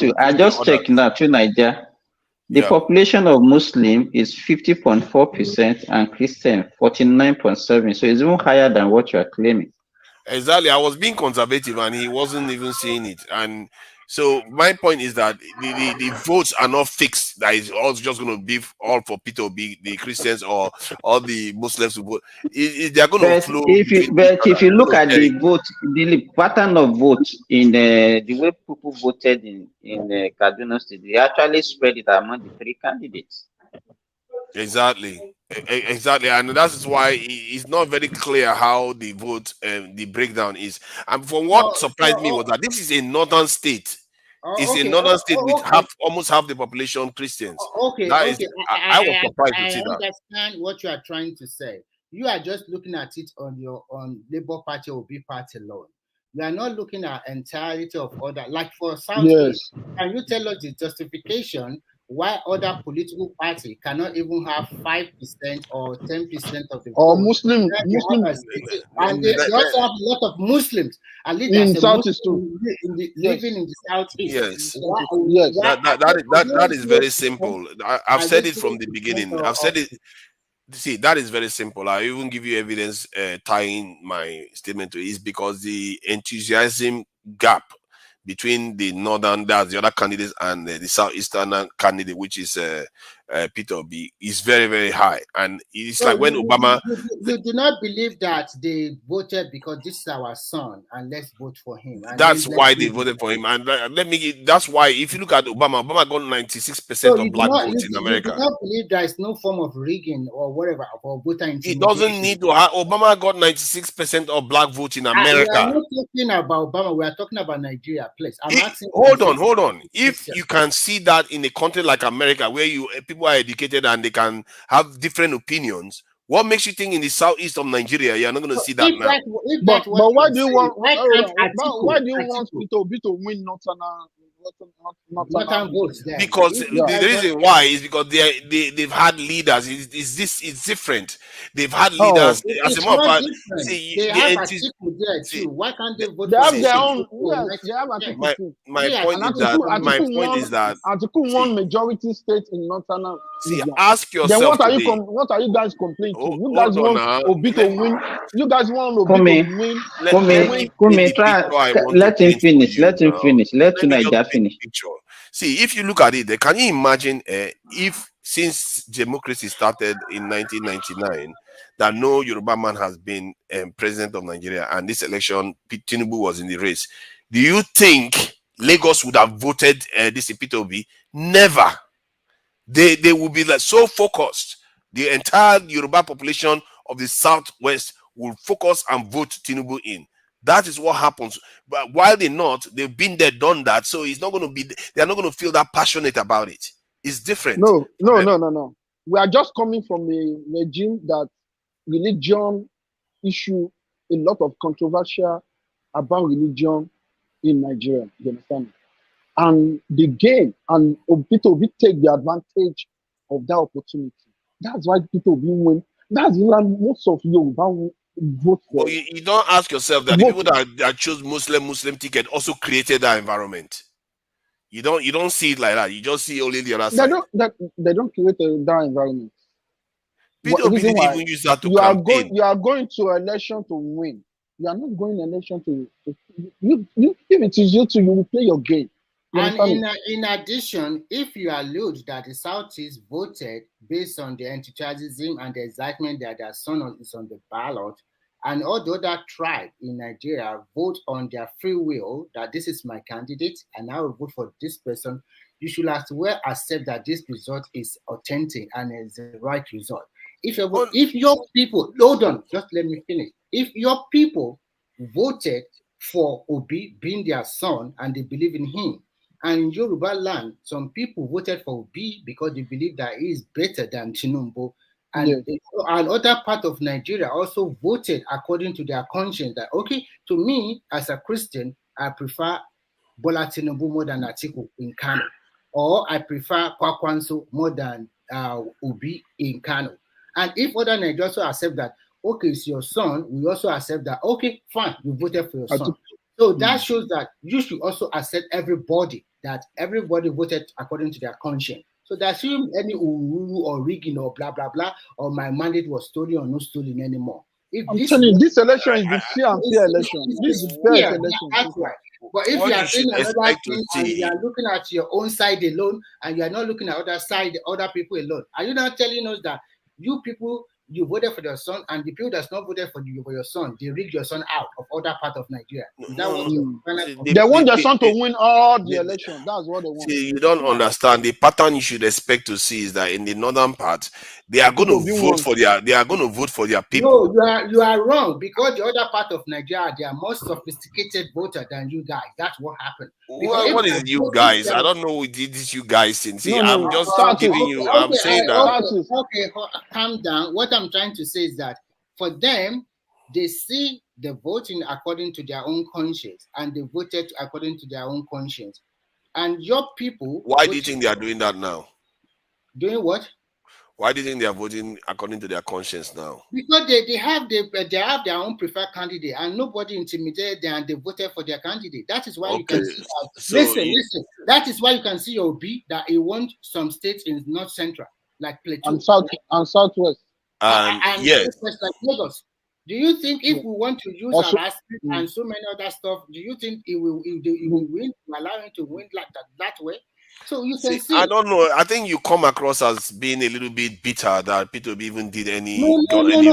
S1: you. I just checked now to Nigeria. The population of Muslim is 50.4% and Christian 49.7%. So it's even higher than what you are claiming.
S2: Exactly. I was being conservative and he wasn't even saying it. And So my point is that the votes are not fixed. That is also just going to be all for Peter Obi, the Christians or all the Muslims who vote. They are going to flow.
S1: If you look at the vote, the pattern of votes in the way people voted in Kaduna State, they actually spread it among the three candidates.
S2: Exactly, and that is why it's not very clear how the vote, the breakdown is. And from what surprised me was that this is a northern state. It's a northern state with almost half the population Christians. I was surprised to see that.
S14: I understand what you are trying to say. You are just looking at it on Labour Party or Obi Party alone. You are not looking at entirety of other. Like for Southeast, can you tell us the justification why other political party cannot even have 5% or 10% of the vote?
S5: Or Muslim,
S14: and they also have a lot of Muslims. At least
S5: in Southeast too.
S14: Living in the Southeast.
S2: Yes. That is very simple. I've said it from the beginning. I've said it. See, that is very simple. I even give you evidence tying my statement to it. Is because the enthusiasm gap between the northern, that's the other candidates, and the southeastern candidate, which is Peter Obi, is very, very high. And it's so like when Obama...
S14: You do not believe that they voted because this is our son and let's vote for him. And
S2: that's why they voted for him. And that's why, if you look at Obama got 96% of black votes in America.
S14: You do not believe there is no form of rigging or whatever for voter intimidation.
S2: It doesn't need to have... Obama got 96% of black votes in America.
S14: We are not talking about Obama. We are talking about Nigeria, please. I'm asking...
S2: Hold on. If you can see that in a country like America, where people are educated and they can have different opinions, what makes you think in the southeast of Nigeria you're not going to see that now?
S5: But why do you want? Why do you want Peter Obi to win Northern
S14: votes?
S2: Because the reason why is because they've had leaders. It's different. They've had leaders. As a matter of fact,
S14: they have Atiku there too. Why can't they vote?
S5: They have their own.
S2: My point is that
S5: Atiku won majority states in Northern.
S2: See, ask yourself.
S5: Then what are you guys complaining to? You guys want Obi to win. You guys want Obi to win.
S1: Let him finish. Let Naija finish.
S2: See, if you look at it, can you imagine if since democracy started in 1999, that no Yoruba man has been president of Nigeria, and this election Tinubu was in the race? Do you think Lagos would have voted this Peter Obi? Never. They will be like so focused. The entire Yoruba population of the Southwest will focus and vote Tinubu in. That is what happens. But while they've been there, done that. So it's not going to be. They are not going to feel that passionate about it. It's different.
S5: No. We are just coming from a regime that religion issue a lot of controversial about religion in Nigeria. You understand? And the game and Peter Obi take the advantage of that opportunity. That's why Peter Obi win. That's why most of Yoruba vote for.
S2: Well, you don't ask yourself that the people that chose Muslim ticket also created that environment. You don't see it like that. You just see only the other side.
S5: They don't create that environment.
S2: Peter Obi didn't even use that to campaign.
S5: You are going to election to win. You are not going election to you. If it is you will play your game.
S14: And in addition, if you allude that the Southeast voted based on the enthusiasm and the excitement that their son is on the ballot, and all the other tribe in Nigeria vote on their free will that this is my candidate and I will vote for this person, you should as well accept that this result is authentic and is the right result. If your people, hold on, just let me finish. If your people voted for Obi being their son and they believe in him, and in Yoruba land, some people voted for Obi because they believe that he is better than Tinubu. And other part of Nigeria also voted according to their conscience that, okay, to me, as a Christian, I prefer Bola Tinubu more than Atiku in Kano. Or I prefer Kwakwanso more than Obi in Kano. And if other Nigerians also accept that, okay, it's your son, we also accept that, okay, fine, you voted for your son. So that shows that you should also accept that everybody voted according to their conscience. So there shouldn't any uru or rigging or blah, blah, blah, or my mandate was stolen or not stolen anymore. If
S5: I'm telling you, this election is the fair and fair election. This is the best
S14: yeah,
S5: election.
S14: that's right. But if
S2: What
S14: you
S2: you
S14: are saying
S2: should
S14: another
S2: expect to
S14: thing and you
S2: see.
S14: are looking at your own side alone and you are not looking at other side, other people alone, are you not telling us that you people, you voted for your son and the people that's not voted for you for your son, they rigged your son out of other part of Nigeria? Is that what you're
S5: They want their son to win all the elections. That's what they want.
S2: See, you don't understand. The pattern you should expect to see is that in the northern part, they are going to vote for their. They are going to vote for their people.
S14: No, you are wrong because the other part of Nigeria they are more sophisticated voter than you guys. That's what happened.
S2: Well, what is you guys? I don't know what this you guys think. See, I'm just giving you. I'm saying that.
S14: Okay, calm down. What I'm trying to say is that for them, they see the voting according to their own conscience, and they voted according to their own conscience. And your people.
S2: Why do you think they are doing that now?
S14: Doing what?
S2: Why do you think they are voting according to their conscience now?
S14: Because they have their own preferred candidate, and nobody intimidated them, and they voted for their candidate. That is why you can see. Listen. That is why you can see Obi that he won some states in North Central, like Plateau
S5: and Southwest,
S14: and
S2: yes,
S14: like Lagos. Do you think if we want to use
S5: Also,
S14: our aspect and so many other stuff, do you think it will win? Allow him to win like that way? So you can see.
S2: I don't know. I think you come across as being a little bit bitter that Peter even did any.
S14: No,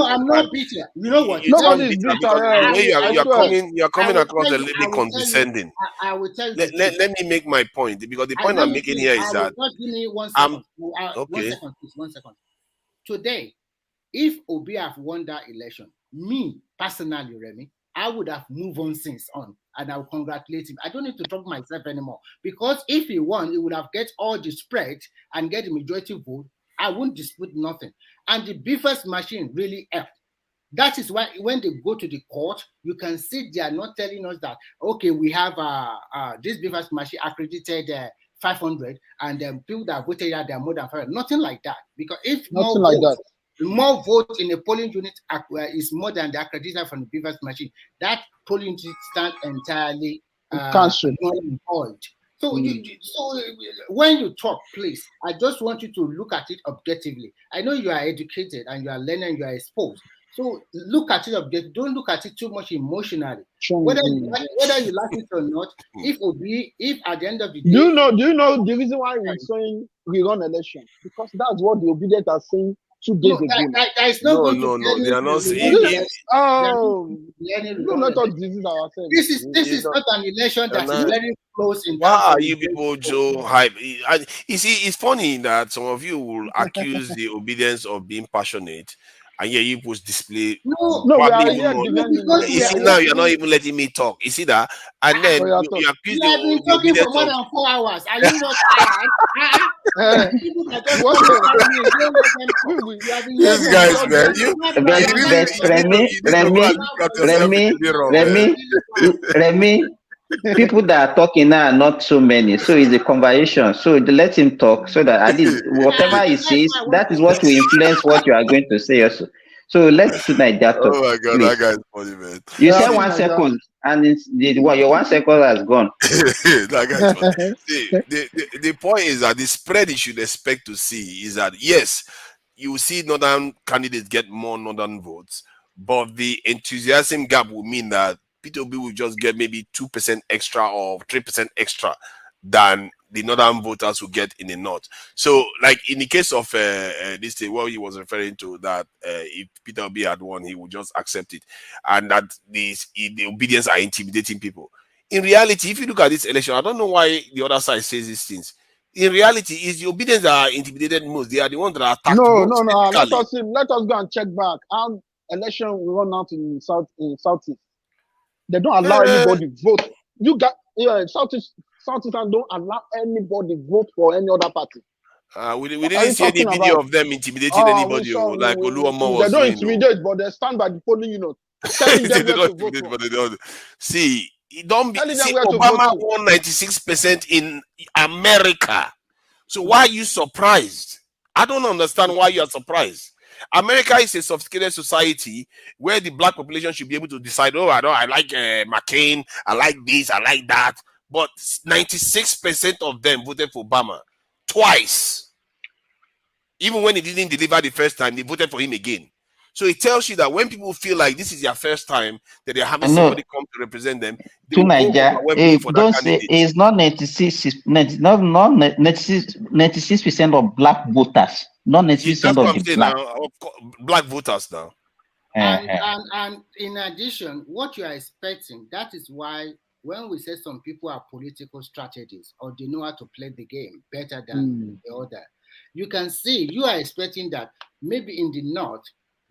S14: I'm not bitter. You know what?
S5: Nobody's bitter.
S2: You're coming across a little bit condescending.
S14: I will tell you.
S2: Let me make my point because the point I'm making here is that.
S14: Just give me 1 second. Okay. 1 second. Today, if Obi have won that election, me personally, Remy, I would have moved on since on, and I will congratulate him. I don't need to talk myself anymore because if he won, he would have get all the spread and get the majority vote. I won't dispute nothing. And the beefers machine really helped. That is why when they go to the court, you can see they are not telling us that okay, we have this beefers machine accredited 500, and people that voted here they are more than 500. Nothing like that, because if more votes in a polling unit is more than the accredited from the beavers machine, that polling unit stands entirely void. So, so when you talk, please, I just want you to look at it objectively. I know you are educated and you are learning, you are exposed. So look at it objectively. Don't look at it too much emotionally. Whether you like it or not, if at the end of the day,
S5: do you know the reason why we're saying we run election? Because that's what the obedient are saying 2 days ago.
S2: No, they are not saying.
S5: Don't let us disease ourselves.
S14: This is not an election that is very close in.
S2: Why are you people so hype? You see, it's funny that some of you will accuse the obedience of being passionate. And yeah, you post display.
S5: No,
S2: you see, now you're not even letting me talk. You see that? And then you accuse
S14: you have been talking for more than 4 hours. Are you not tired?
S2: These guys, man.
S1: Remy, people that are talking now are not so many, so it's a conversation. So let him talk, so that at least whatever he says, that is what will influence what you are going to say also. So let's tonight that talk.
S2: Oh my God, that guy is funny, man.
S1: You said 1 second, and your 1 second has gone.
S2: That guy is funny. See, the point is that the spread you should expect to see is that yes, you will see northern candidates get more northern votes, but the enthusiasm gap will mean that P2B will just get maybe 2% extra or 3% extra than the northern voters will get in the north. So, like in the case of this thing, what he was referring to, that if Peter Obi had won, he would just accept it, and that the obedience are intimidating people. In reality, if you look at this election, I don't know why the other side says these things. In reality, it's the obedience that are intimidated most. They are the ones that are attacked most.
S5: No. Let us go and check back how election will run out in Southeast. They don't allow anybody vote. You got Southeast don't allow anybody vote for any other party.
S2: We didn't see any video of them intimidating anybody, like Oluomo was.
S5: They don't intimidate, but they stand by the polling unit. Telling them where to vote for.
S2: They don't. See, Obama won 96% in America. So why are you surprised? I don't understand why you are surprised. America is a sophisticated society where the black population should be able to decide, oh, I like McCain, I like this, I like that. But 96% of them voted for Obama twice. Even when he didn't deliver the first time, they voted for him again. So it tells you that when people feel like this is their first time that they're having somebody come to represent them, they will go overwhelmingly for that candidate.
S1: It's not 96% of black voters, not 96% of the black.
S2: Black voters now.
S14: And in addition, what you are expecting, that is why when we say some people are political strategists or they know how to play the game better than the other, you can see you are expecting that maybe in the north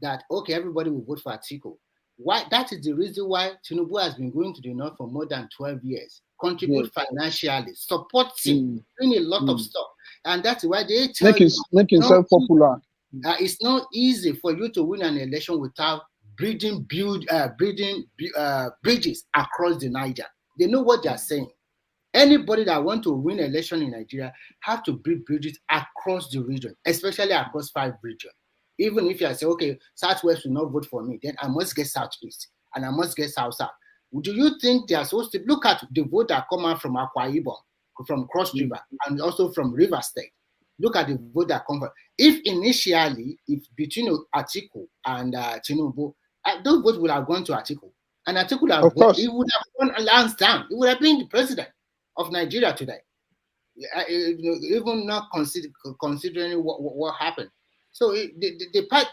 S14: that, okay, everybody will vote for Atiku. Why? That is the reason why Tinubu has been going to the north for more than 12 years, contribute financially, supporting, doing a lot of stuff. And that's why they tell
S5: make himself popular.
S14: It's not easy for you to win an election without bridging bridges across the Niger. They know what they are saying. Anybody that want to win election in Nigeria have to build bridges across the region, especially across 5 regions. Even if you say, okay, Southwest will not vote for me, then I must get Southeast and I must get South-South. Do you think they are supposed to look at the vote that come out from Akwa Ibom, from Cross River, and also from River State? Look at the vote that come from. If initially, if between Atiku and Tinubu, those votes would have gone to Atiku, and Atiku would have gone, he would have gone hands down. He would have been the president of Nigeria today, even not considering what happened. So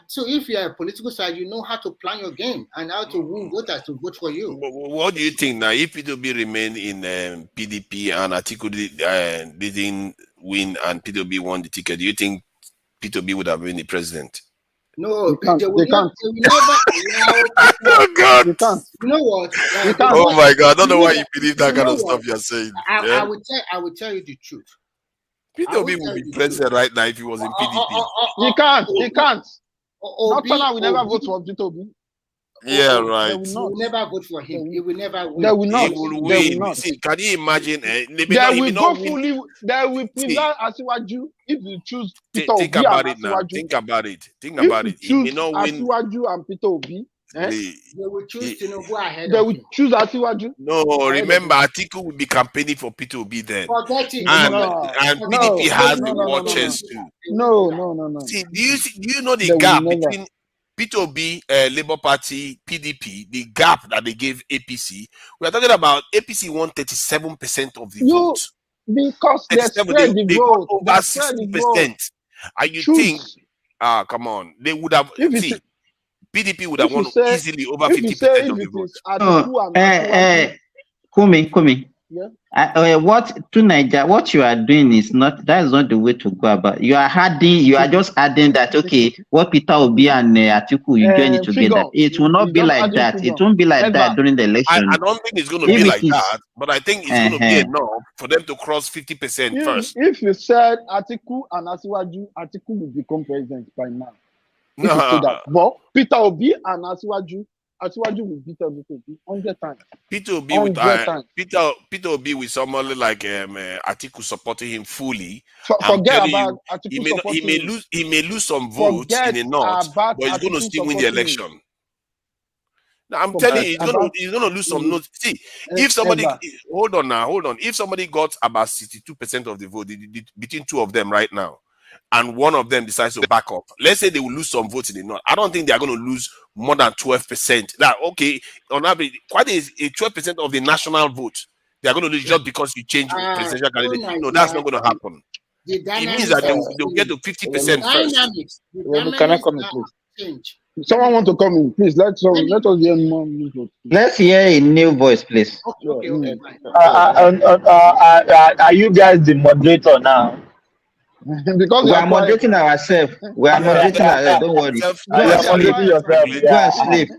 S14: so if you are a political side, you know how to plan your game and how to win voters to vote for you.
S2: What do you think now? If P2B remained in PDP and Atiku didn't win and P2B won the ticket, do you think P2B would have been the president?
S14: No,
S5: they can't.
S14: They will never
S2: Oh God!
S5: They can't.
S14: You know what?
S2: Oh my God! I don't know why you believe that kind of stuff you're saying.
S14: I will tell you the truth.
S2: P2B would be president right now if he was in PDP.
S5: He can't. Northerner will never vote for P2B.
S2: Yeah, right.
S14: They will never vote for him. He will never win.
S5: They will not.
S2: He will win. See, can you imagine?
S5: They will present Asiwaju if you choose Peter Obi.
S2: Think about it now. Think about it. He may not win.
S5: Asiwaju and Peter Obi.
S14: They will choose Tinubu ahead.
S5: They will choose Asiwaju.
S2: No, remember, Atiku will be campaigning for Peter Obi then.
S14: Forget it.
S2: And PDP has the war chest too.
S5: No.
S2: See, do you know the gap between Peter Obi, Labour Party, PDP, the gap that they gave APC? We are talking about APC won 37% of the vote.
S5: Because they spread the vote.
S2: Over 60%. And you think, come on, they would have, PDP would have won easily over 50% of the vote.
S1: Kumi.
S5: Yeah.
S1: What you are doing is not the way to go about. You are just adding that, okay, what Peter Obi and Atiku, you join it together. It will not be like that. It won't be like that during the election.
S2: I don't think it's going to be like that, but I think it's going to be enough for them to cross 50% first.
S5: If you said Atiku and Asiwaju, Atiku will become president by now. But Peter Obi and Asiwaju will beat everything 100 times.
S2: Peter Obi with somebody like Atiku supporting him fully.
S5: Forget about Atiku
S2: supporting he may lose some votes in the north, but he's going to still win the election. Now, I'm telling you, he's going to lose some votes. See, if somebody hold on. If somebody got about 62% of the vote between two of them right now, and one of them decides to back up, let's say they will lose some votes in the north. I don't think they are going to lose more than 12%. That okay, on average, quite a 12% of the national vote they are going to lose just because you change presidential candidate. No, that's not going to happen. It means that they will get to 50% first.
S5: Can I come in, please? Someone want to come in, please. Let us hear more.
S1: Let's hear a new voice, please.
S13: Okay. Are you guys the moderator now?
S1: Because we are moderating ourselves. Don't worry.
S13: Go and sleep.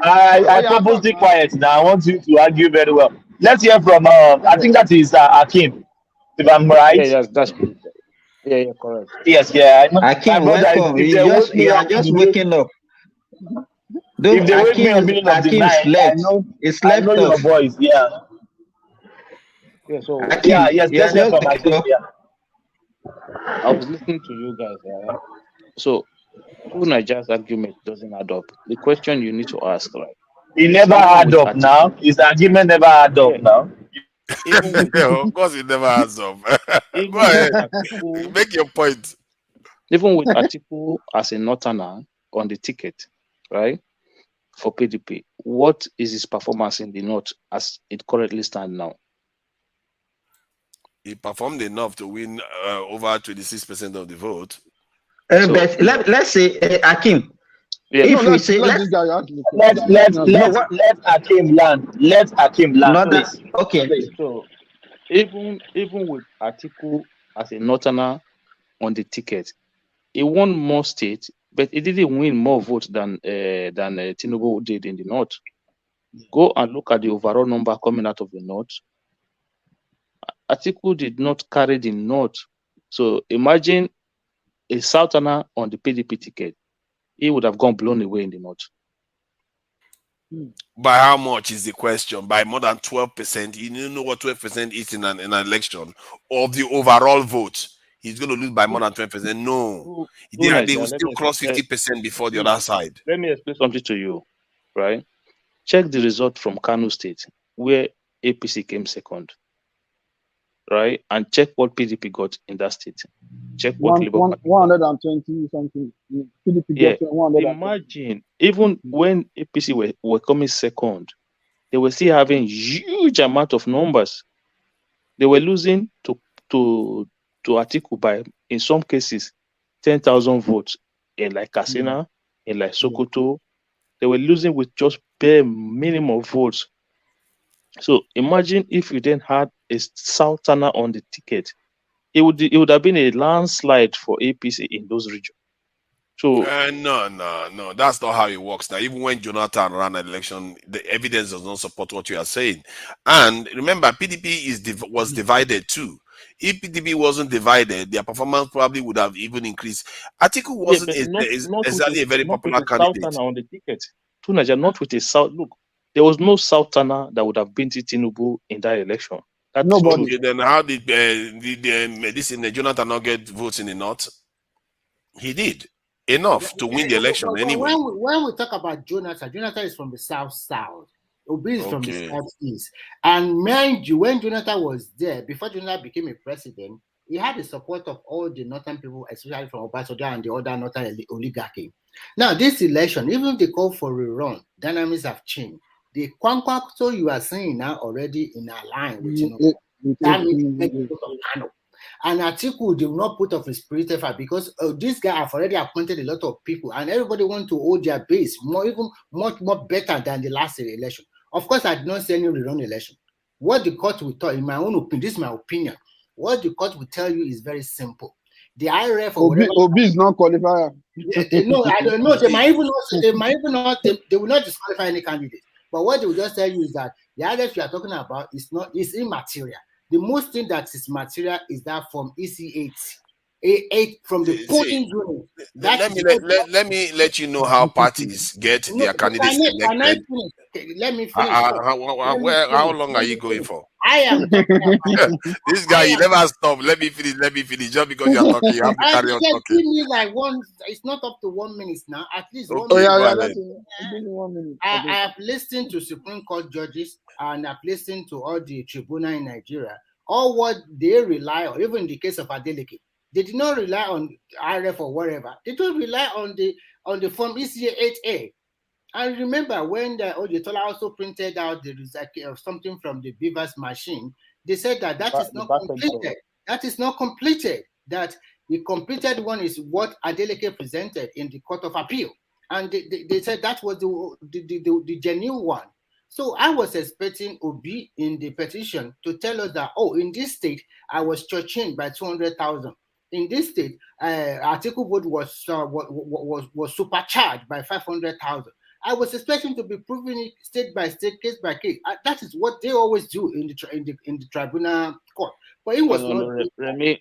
S13: I purposely quiet now. I want you to argue very well. Let's hear from I think that is Akim, if I'm right.
S12: Yes, that's good. Yeah, correct.
S13: Yes, yeah.
S1: Akim, welcome. You are just waking up.
S13: If they wake me up in the night,
S1: slept.
S13: I know your voice. Yeah.
S12: Yeah. So
S13: yes. Let's hear from Akim. Yeah.
S12: I was listening to you guys. So, who Nigeria's argument doesn't add up? The question you need to ask, right?
S13: It never add up now. His argument never add up now.
S2: Of course, it never adds up. Go ahead. Make your point.
S12: Even with Atiku as a northerner, on the ticket, right, for PDP, what is his performance in the North as it currently stands now?
S2: He performed enough to win over 26% of the vote.
S11: But let's say, Akim,
S12: yeah.
S11: If we say let Akim land, let Akim land, please. Okay.
S12: So even with Atiku as a Northerner on the ticket, he won more states, but he didn't win more votes than Tinubu did in the North. Go and look at the overall number coming out of the North. Atiku did not carry the North. So imagine a Southerner on the PDP ticket. He would have gone blown away in the North.
S2: By how much is the question? By more than 12%. You know what 12% is in an election of the overall vote. He's going to lose by more than 12%. No. They will still cross 50% before the other side.
S12: Let me explain something to you, right? Check the result from Kano State, where APC came second, right? And check what PDP got in that state. Check what Labour Party
S5: 120 something. PDP got 100.
S12: Imagine, even when APC were coming second, they were still having huge amount of numbers. They were losing to Atiku by, in some cases, 10,000 votes. In like Katsina, in like Sokoto, they were losing with just bare minimum votes. So imagine if you then had a Southerner on the ticket, it would have been a landslide for APC in those regions. So
S2: no, that's not how it works. Now, even when Jonathan ran an election, the evidence does not support what you are saying. And remember, PDP was divided too. If PDP wasn't divided, their performance probably would have even increased. Atiku wasn't exactly a very popular candidate.
S12: Southerner on the ticket. Not with a South. Look, there was no Southerner that would have beaten Tinubu in that election.
S2: Nobody. Okay, then how did Jonathan not get votes in the North? He did enough to win the election anyway.
S14: When we talk about Jonathan is from the South. Obi is from the Southeast. And mind you, when Jonathan was there, before Jonathan became a president, he had the support of all the northern people, especially from Obasanjo and the other northern oligarchy. Now, this election, even if they call for a rerun, dynamics have changed. The Kwankwaso you are seeing now already in a line with that means and Atiku did not put off his spirit effort because this guy have already appointed a lot of people and everybody want to hold their base much more better than the last election. Of course, I did not say any rerun election. What the court will tell, in my own opinion, this is my opinion. What the court will tell you is very simple. The IRF or whatever.
S5: Obi is not qualified.
S14: No, I don't know. They will not disqualify any candidate. But what they will just tell you is that the IRF you are talking about is immaterial. The most thing that is material is that from EC8 from the polling unit.
S2: Let me let you know how parties get their candidates elected.
S14: Let me finish.
S2: How long are you going for?
S14: I am.
S2: This guy, he never stop. Let me finish. Just because you are talking, you have to carry on talking.
S14: Give me like it's not up to 1 minute now. At least 1
S2: minute.
S14: Give me 1 minute. I have listened to Supreme Court judges and I've listened to all the tribunal in Nigeria. All what they rely on, even in the case of Adeleke, they did not rely on IRF or whatever. They don't rely on the form ECA8A. And remember when the Oyetola also printed out the result of something from the Beavers machine, they said that is not completed. That is not completed. That the completed one is what Adeleke presented in the Court of Appeal. And they said that was the genuine one. So I was expecting Obi in the petition to tell us that, in this state, I was churching by 200,000. In this state, article vote was supercharged by 500,000. I was expecting to be proving it state by state, case by case. That is what they always do in the tribunal court. But it was not.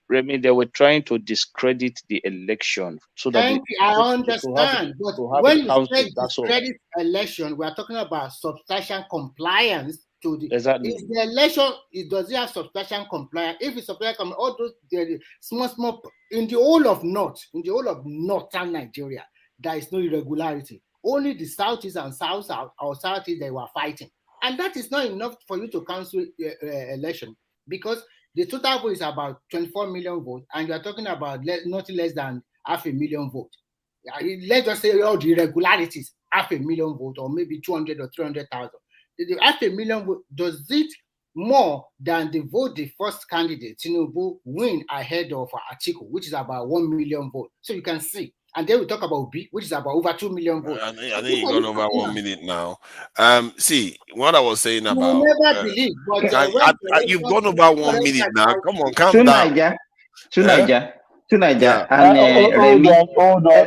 S12: Remy, they were trying to discredit the election so that.
S14: I understand, but when you say discredit election, we are talking about substantial compliance to the.
S12: Exactly.
S14: Is the election? Does it have substantial compliance? If it's substantial, all those small in the whole of northern Nigeria, there is no irregularity. Only the Southeast and South or Southeast they were fighting. And that is not enough for you to cancel election because the total vote is about 24 million votes and you are talking about nothing less than 500,000 votes. let's just say all the irregularities, 500,000 votes, or maybe 200 or 300,000. The 500,000 vote, does it more than the vote the first candidate, Inubu, win ahead of Atiku, which is about 1 million votes? So you can see. And then we talk about B, which is about over 2 million votes.
S2: I think you got over 1 minute now. See, what I was saying about...
S14: You will never believe, but...
S2: you've gone over 1 minute now. Come on, calm down.
S1: To Niger, and Remy.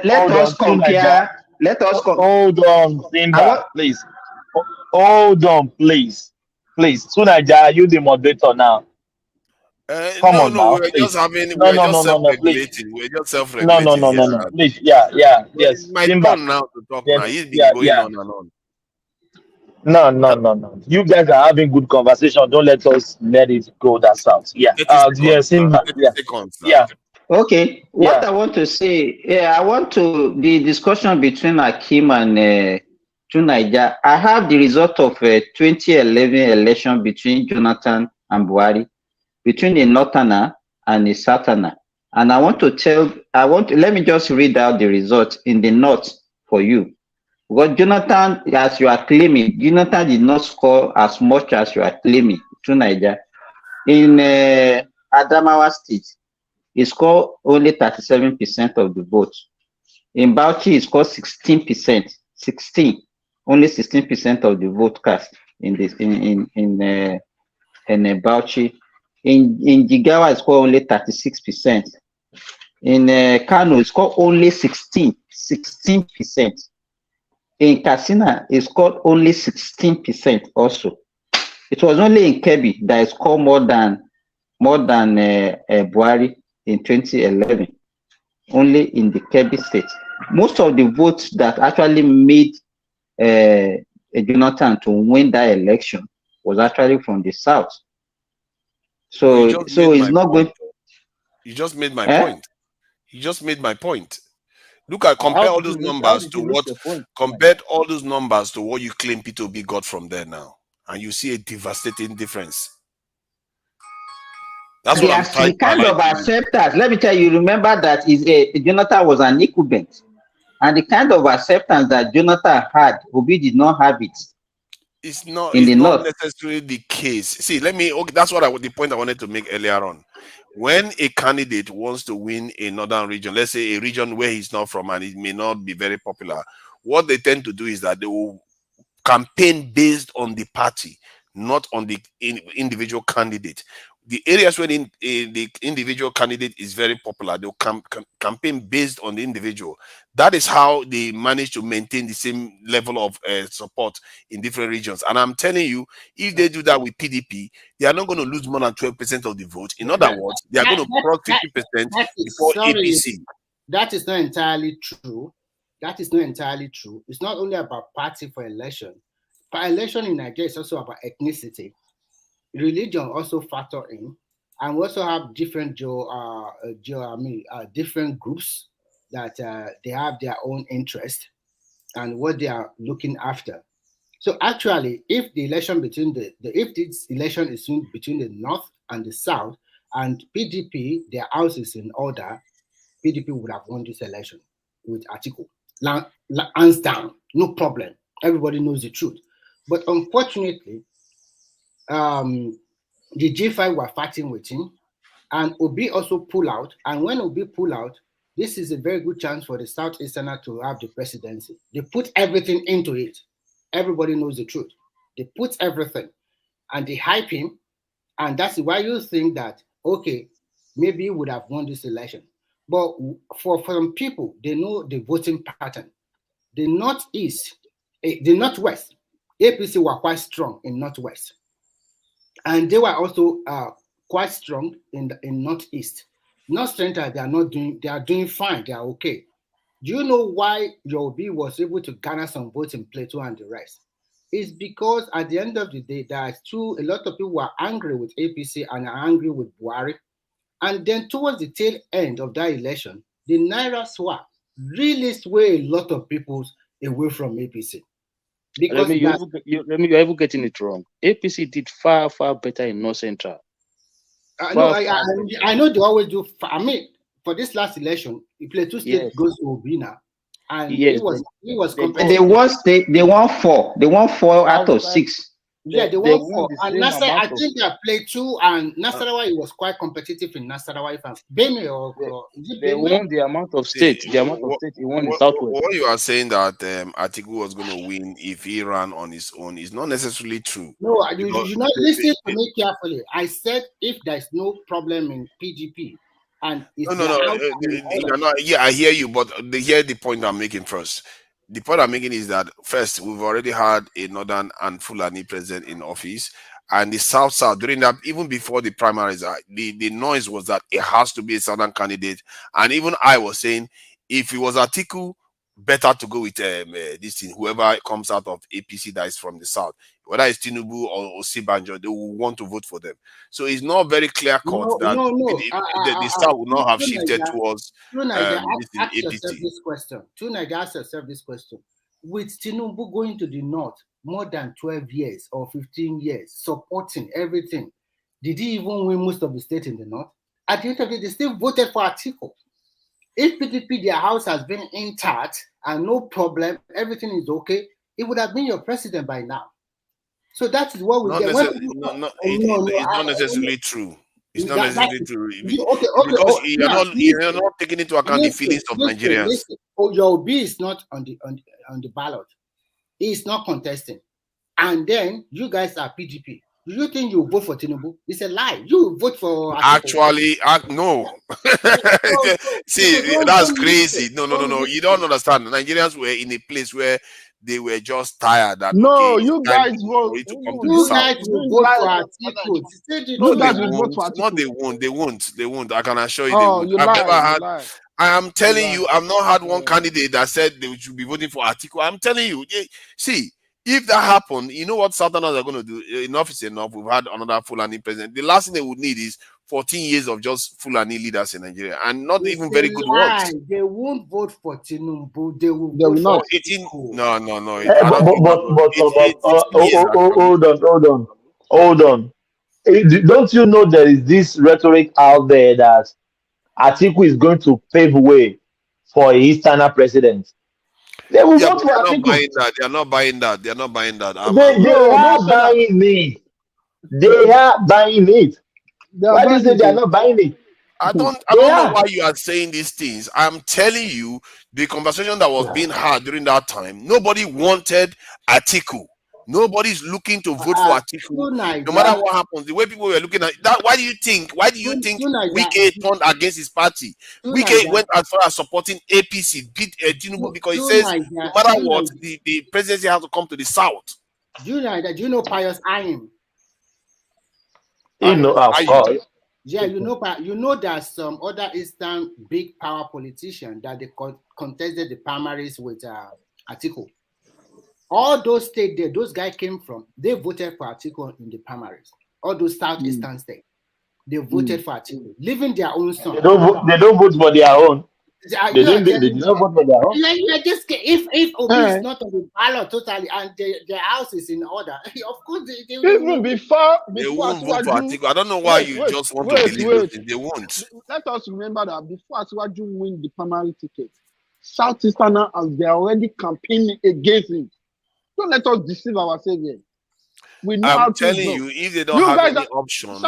S1: Let us compare.
S13: Hold on, Simba, please. Hold on, please. Please, Sunaja, you the moderator now. Come on now,
S2: we're
S13: please.
S2: just having.
S13: No,
S2: we're
S13: no,
S2: just
S13: no, no, no,
S2: self-regulating.
S13: please.
S2: We're just self-regulating.
S13: No. Please, yeah, yes.
S2: It's my
S13: Simba.
S2: turn now to talk
S13: Yes,
S2: now. He's been going on and on.
S13: No. You guys are having good conversation. Don't let us let it go that south. Yeah.
S2: 30
S13: Simba.
S2: 30 seconds now.
S13: Yeah.
S1: Okay. What I want to say, the discussion between Akim and Tunaija. I have the result of 2011 election between Jonathan and Buhari, between the Northerner and the Southerner. And let me just read out the result in the North for you. Because Jonathan, as you are claiming, Jonathan did not score as much as you are claiming, Tunaija. In Adamawa State, he scored only 37% of the vote. In Bauchi, he scored 16%. Only 16% of the vote cast in Bauchi. In Jigawa, he scored only 36%. In Kano, he scored only 16%. In Katsina, he scored only 16% also. It was only in Kebbi that he scored more than Buhari in 2011. Only in the Kebbi state. Most of the votes that actually made Jonathan to win that election was actually from the south. So it's not going.
S2: You just made my point. You just made my point. Compare all those numbers to what you claim P2B got from there now, and you see a devastating difference. That's what I'm trying to
S1: kind of acceptance. Let me tell you, remember that Jonathan was an incumbent, and the kind of acceptance that Jonathan had, Obi did not have it.
S2: It's not necessarily the case. See, that's what the point I wanted to make earlier on. When a candidate wants to win a northern region, let's say a region where he's not from and it may not be very popular, what they tend to do is that they will campaign based on the party, not on the individual candidate. The areas where the individual candidate is very popular, they'll campaign based on the individual. That is how they manage to maintain the same level of support in different regions. And I'm telling you, if they do that with PDP, they are not going to lose more than 12% of the vote. In other words, they are going to cross 50% before APC.
S14: That is not entirely true. It's not only about party for election. For election in Nigeria, it's also about ethnicity. Religion also factor in, and we also have different different groups that they have their own interest and what they are looking after. So actually, if the election if this election is between the north and the south, and PDP, their house is in order, PDP would have won this election with Atiku, hands down, no problem. Everybody knows the truth. But unfortunately, the G5 were fighting with him, and Obi also pull out. And when Obi pull out, this is a very good chance for the Southeasterner to have the presidency. They put everything into it. Everybody knows the truth. They put everything, and they hype him, and that's why you think that, okay, maybe he would have won this election. But for some people, they know the voting pattern. The Northwest, APC were quite strong in Northwest. And they were also quite strong in Northeast. North Central, they are doing fine, they are okay. Do you know why Yoruba was able to garner some votes in Plateau and the rest? It's because at the end of the day, a lot of people were angry with APC and are angry with Buhari. And then towards the tail end of that election, the Naira swap really swayed a lot of people away from APC. Because
S12: you're ever getting it wrong. APC did far, far better in North Central.
S14: I know they always do. I mean, for this last election, Plateau State goes to Obina. and
S12: Yes,
S14: he was
S1: They
S14: competitive.
S1: won state. They won 4. They won 4 out of 6.
S14: Yeah, they
S12: they
S14: won
S12: won
S14: 4.
S12: the
S14: And
S12: same
S14: Nasser, I
S12: amount of
S14: think they played 2, and Nasarawa, he was quite competitive in Nasarawa. If I'm Benue or is it
S12: they
S14: Benue?
S12: won the amount of state. The amount of state he won in Southwest.
S2: What you are saying that Atiku was going to win if he ran on his own is not necessarily true.
S14: No, you not listen to
S2: the-
S14: me carefully. I said if there's no problem in PGP and it's
S2: No. You're not, yeah, I hear you, but hear the point I'm making first. The point I'm making is that first, we've already had a Northern and Fulani president in office, and the South during that, even before the primaries, the noise was that it has to be a Southern candidate, and even I was saying if it was Atiku, better to go with this thing. Whoever comes out of APC that is from the South, whether it's Tinubu or Osibanjo, they will want to vote for them. So it's not very clear cut that the South will not have shifted towards
S14: ask yourself
S2: APC.
S14: this question. Ask yourself this question. With Tinubu going to the North more than 12 years or 15 years, supporting everything, did he even win most of the state in the North? At the end of the day, they still voted for Atiku. If PDP, their house has been intact and no problem, everything is okay, it would have been your president by now. So that is what we get.
S2: It's not necessarily true. It's not necessarily true.
S14: Because
S2: you're not taking into account the feelings of Nigerians.
S14: Listen. Your B is not on the ballot. He is not contesting. And then you guys are PDP. Do you think you vote for Tinubu? It's a lie. You vote for
S2: Actually, no. See, that's crazy. No. You don't understand. Nigerians were in a place where they were just tired. That
S5: no,
S2: okay,
S5: you guys vote.
S14: You guys will vote for Atiku.
S2: No, they won't. I can assure you they won't. I've never had. I am telling you, I've not had one candidate that said they should be voting for Atiku. I'm telling you, see. If that happened, you know what Southerners are going to do? Enough is enough. We've had another Fulani president. The last thing they would need is 14 years of just Fulani leaders in Nigeria, and not even very good ones.
S14: They won't vote for Tinubu. They will
S2: vote
S14: not.
S13: Hold on. Don't you know there is this rhetoric out there that Atiku is going to pave way for a Easterner president? They will vote for Atiku.
S2: They are not buying that. They are not buying that.
S13: They are buying it. They are buying it. Why do you say they are not buying it?
S2: I don't know why you are saying these things. I'm telling you, the conversation that was being had during that time, nobody wanted Atiku. Nobody's looking to vote for Atiku. No matter what happens, the way people were looking at that, why do you think Wike turned against his party? Wike went as far as supporting APC, beat Tinubu, because he says no matter what, the presidency has to come to the South.
S14: Do you know Pius Ayim?
S13: Of course.
S14: Yeah, you know there's some other Eastern big power politicians that they contested the primaries with Atiku. All those states there, those guys came from, they voted for Atiku in the primaries. All those Southeastern states, they voted for Atiku, leaving their own son.
S13: They don't vote for their own. They did not vote for their own.
S14: If Obi is not on the ballot totally and their house is in order, of course they will.
S5: Even before
S2: won't vote for Atiku. I don't know why you just want to believe it. They won't.
S5: Let us remember that before Atiku win the primary ticket, Southeasterners, they're already campaigning against him. Don't let us deceive ourselves here.
S2: I'm telling you, if they don't have any option,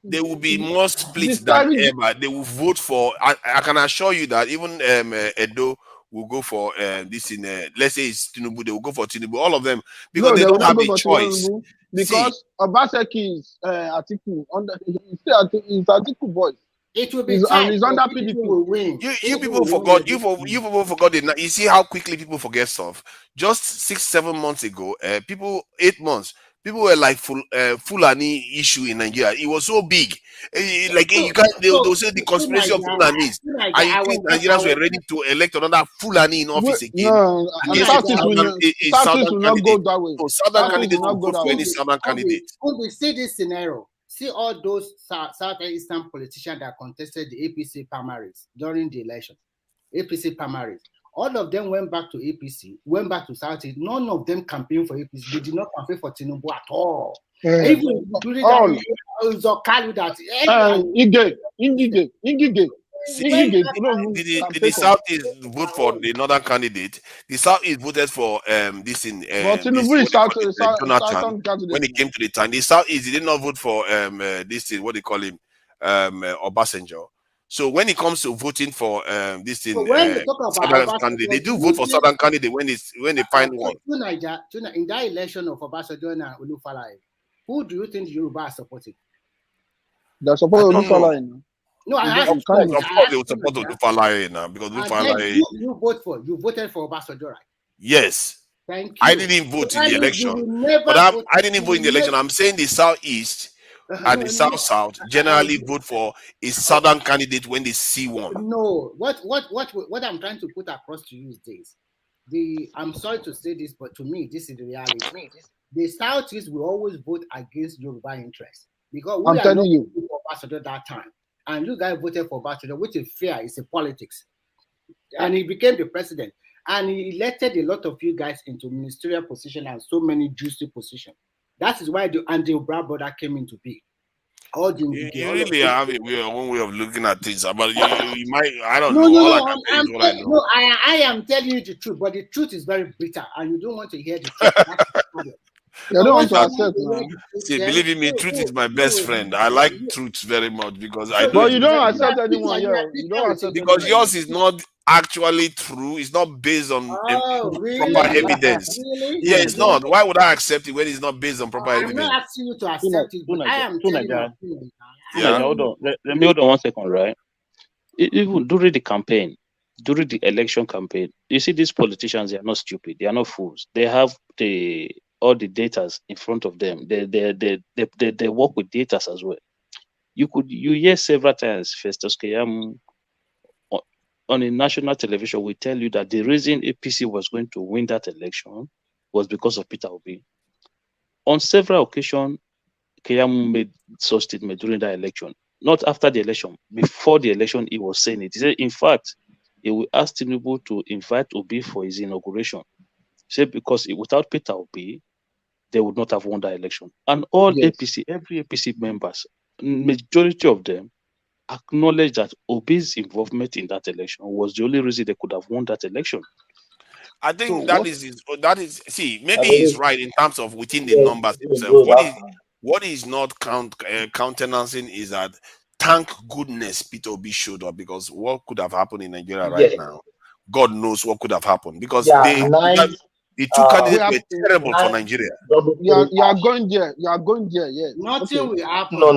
S2: they will be more split than ever. They will vote for. I can assure you that even Edo will go for this in. Let's say it's Tinubu, they will go for Tinubu. All of them, because they don't have a choice.
S5: Because Obaseki is Atiku is Atiku voice.
S14: It will be
S5: and it's under PDP.
S2: You people forgot. You people forgot it. You see how quickly people forget stuff. Just 6-7 months ago, 8 months, people were like Fulani issue in Nigeria. It was so big. Like you can't. They'll say the conspiracy of Fulanis, and you think Nigerians were ready to elect another Fulani in office again?
S5: No, Southeast will not go that way.
S2: Southern candidates will go for any Southern candidate.
S14: We see this scenario. See all those Southeastern politicians that contested the APC primaries during the election. APC primaries. All of them went back to APC, went back to Southeast. None of them campaigned for APC. They did not campaign for Tinubu at all. Even during that, Ingige.
S2: Did the Southeast vote for the northern candidate? The Southeast voted for this in
S5: But Tinubu is
S2: Jonathan when it came to the time. The Southeast did not vote for this thing, what they call him, Obasanjo. So when it comes to voting for this thing,
S14: So when they talk about
S2: southern candidate, they do vote for southern candidate when they find one.
S14: In that election of Obasanjo and Olufalaye, who do you think Yoruba are supporting?
S5: They support Olufalaye.
S14: No, I asked
S2: of course they will support Olufalaye now because Olufalaye.
S14: You voted for Obasanjo, right?
S2: Yes.
S14: Thank you.
S2: I didn't vote in the election, but I didn't vote in the election. I'm saying the Southeast and the South generally vote for a southern candidate when they see one.
S14: No, what I'm trying to put across to you is this. I'm sorry to say this, but to me, this is the reality. The Southeast will always vote against Yoruba interests because we are not voting for Obasanjo that time, and you guys voted for Obasanjo, which is fair. It's a politics, and he became the president, and he elected a lot of you guys into ministerial position and so many juicy positions. That is why the anti-Obra border came into being.
S2: You really have your own way of looking at things, but you might, I don't know. All I can tell you is what I know.
S14: No, I am telling you the truth, but the truth is very bitter, and you don't want to hear the truth.
S5: You don't want to accept now.
S2: See, believe me, truth is my best friend. I like truth very much because I.
S5: But you don't accept anyone, you don't accept
S2: because yours is not actually true. It's not based on proper evidence.
S14: Really?
S2: Yeah, it's not. Why would I accept it when it's not based on proper evidence?
S14: I'm not asking you to accept it, but I am telling you.
S12: Yeah, hold on. Let me hold on 1 second, right? Even during the campaign, during the election campaign, you see these politicians, they are not stupid, they are not fools. They have all the data in front of them. They work with data as well. You hear several times Festus Keyamo on a national television will tell you that the reason APC was going to win that election was because of Peter Obi. On several occasions, Keyamo made such statement during that election. Not after the election, before the election, he was saying it. He said, in fact, he will ask Tinubu to invite Obi for his inauguration. He said because without Peter Obi, they would not have won that election. And all APC, every APC members, majority of them, acknowledge that Obi's involvement in that election was the only reason they could have won that election.
S2: I think that is see, maybe he's right in terms of within the numbers himself. What is not countenancing is that thank goodness Peter Obi showed up, because what could have happened in Nigeria right now, God knows what could have happened, because the two candidates were terrible for Nigeria.
S5: You are going there. You are going there. Yeah.
S14: Nothing will happen.
S11: No.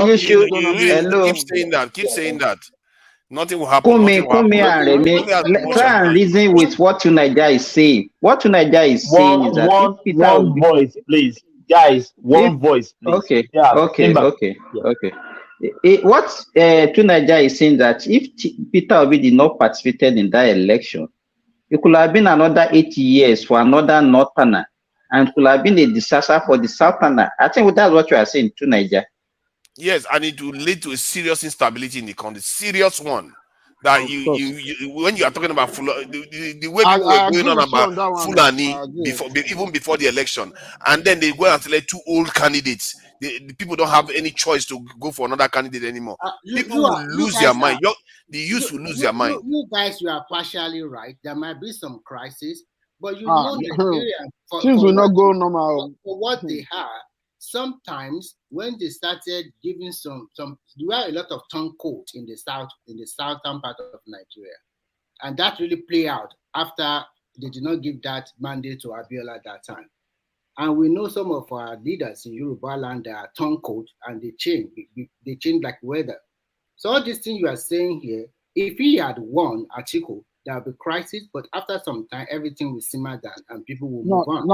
S1: You should.
S2: Keep saying that. Nothing will happen.
S1: Come and try and reason with what Tunaja is saying. What Tunaja is saying is that
S11: one voice, please, guys. One voice, please.
S1: Okay. What Tunaja is saying that if Peter Obi did not participate in that election, it could have been another 80 years for another Northerner, and it could have been a disaster for the Southerner. I think that's what you are saying to Nigeria.
S2: Yes, and it will lead to a serious instability in the country, serious one. That you when you are talking about the way people were going on about Fulani even before the election, and then they go and select two old candidates. The people don't have any choice to go for another candidate anymore. People will lose their mind. The youth will lose their mind.
S14: You guys, you are partially right. There might be some crisis, but you know Nigeria,
S5: things will not go normal.
S14: For what they have, sometimes when they started giving some there were a lot of turncoat in the southern part of Nigeria, and that really played out after they did not give that mandate to Abiola at that time. And we know some of our leaders in Yoruba land are turncoat, and they change like weather. So all these things you are saying here, if he had won Atiku, there will be crisis, but after some time, everything will simmer down and people will move on.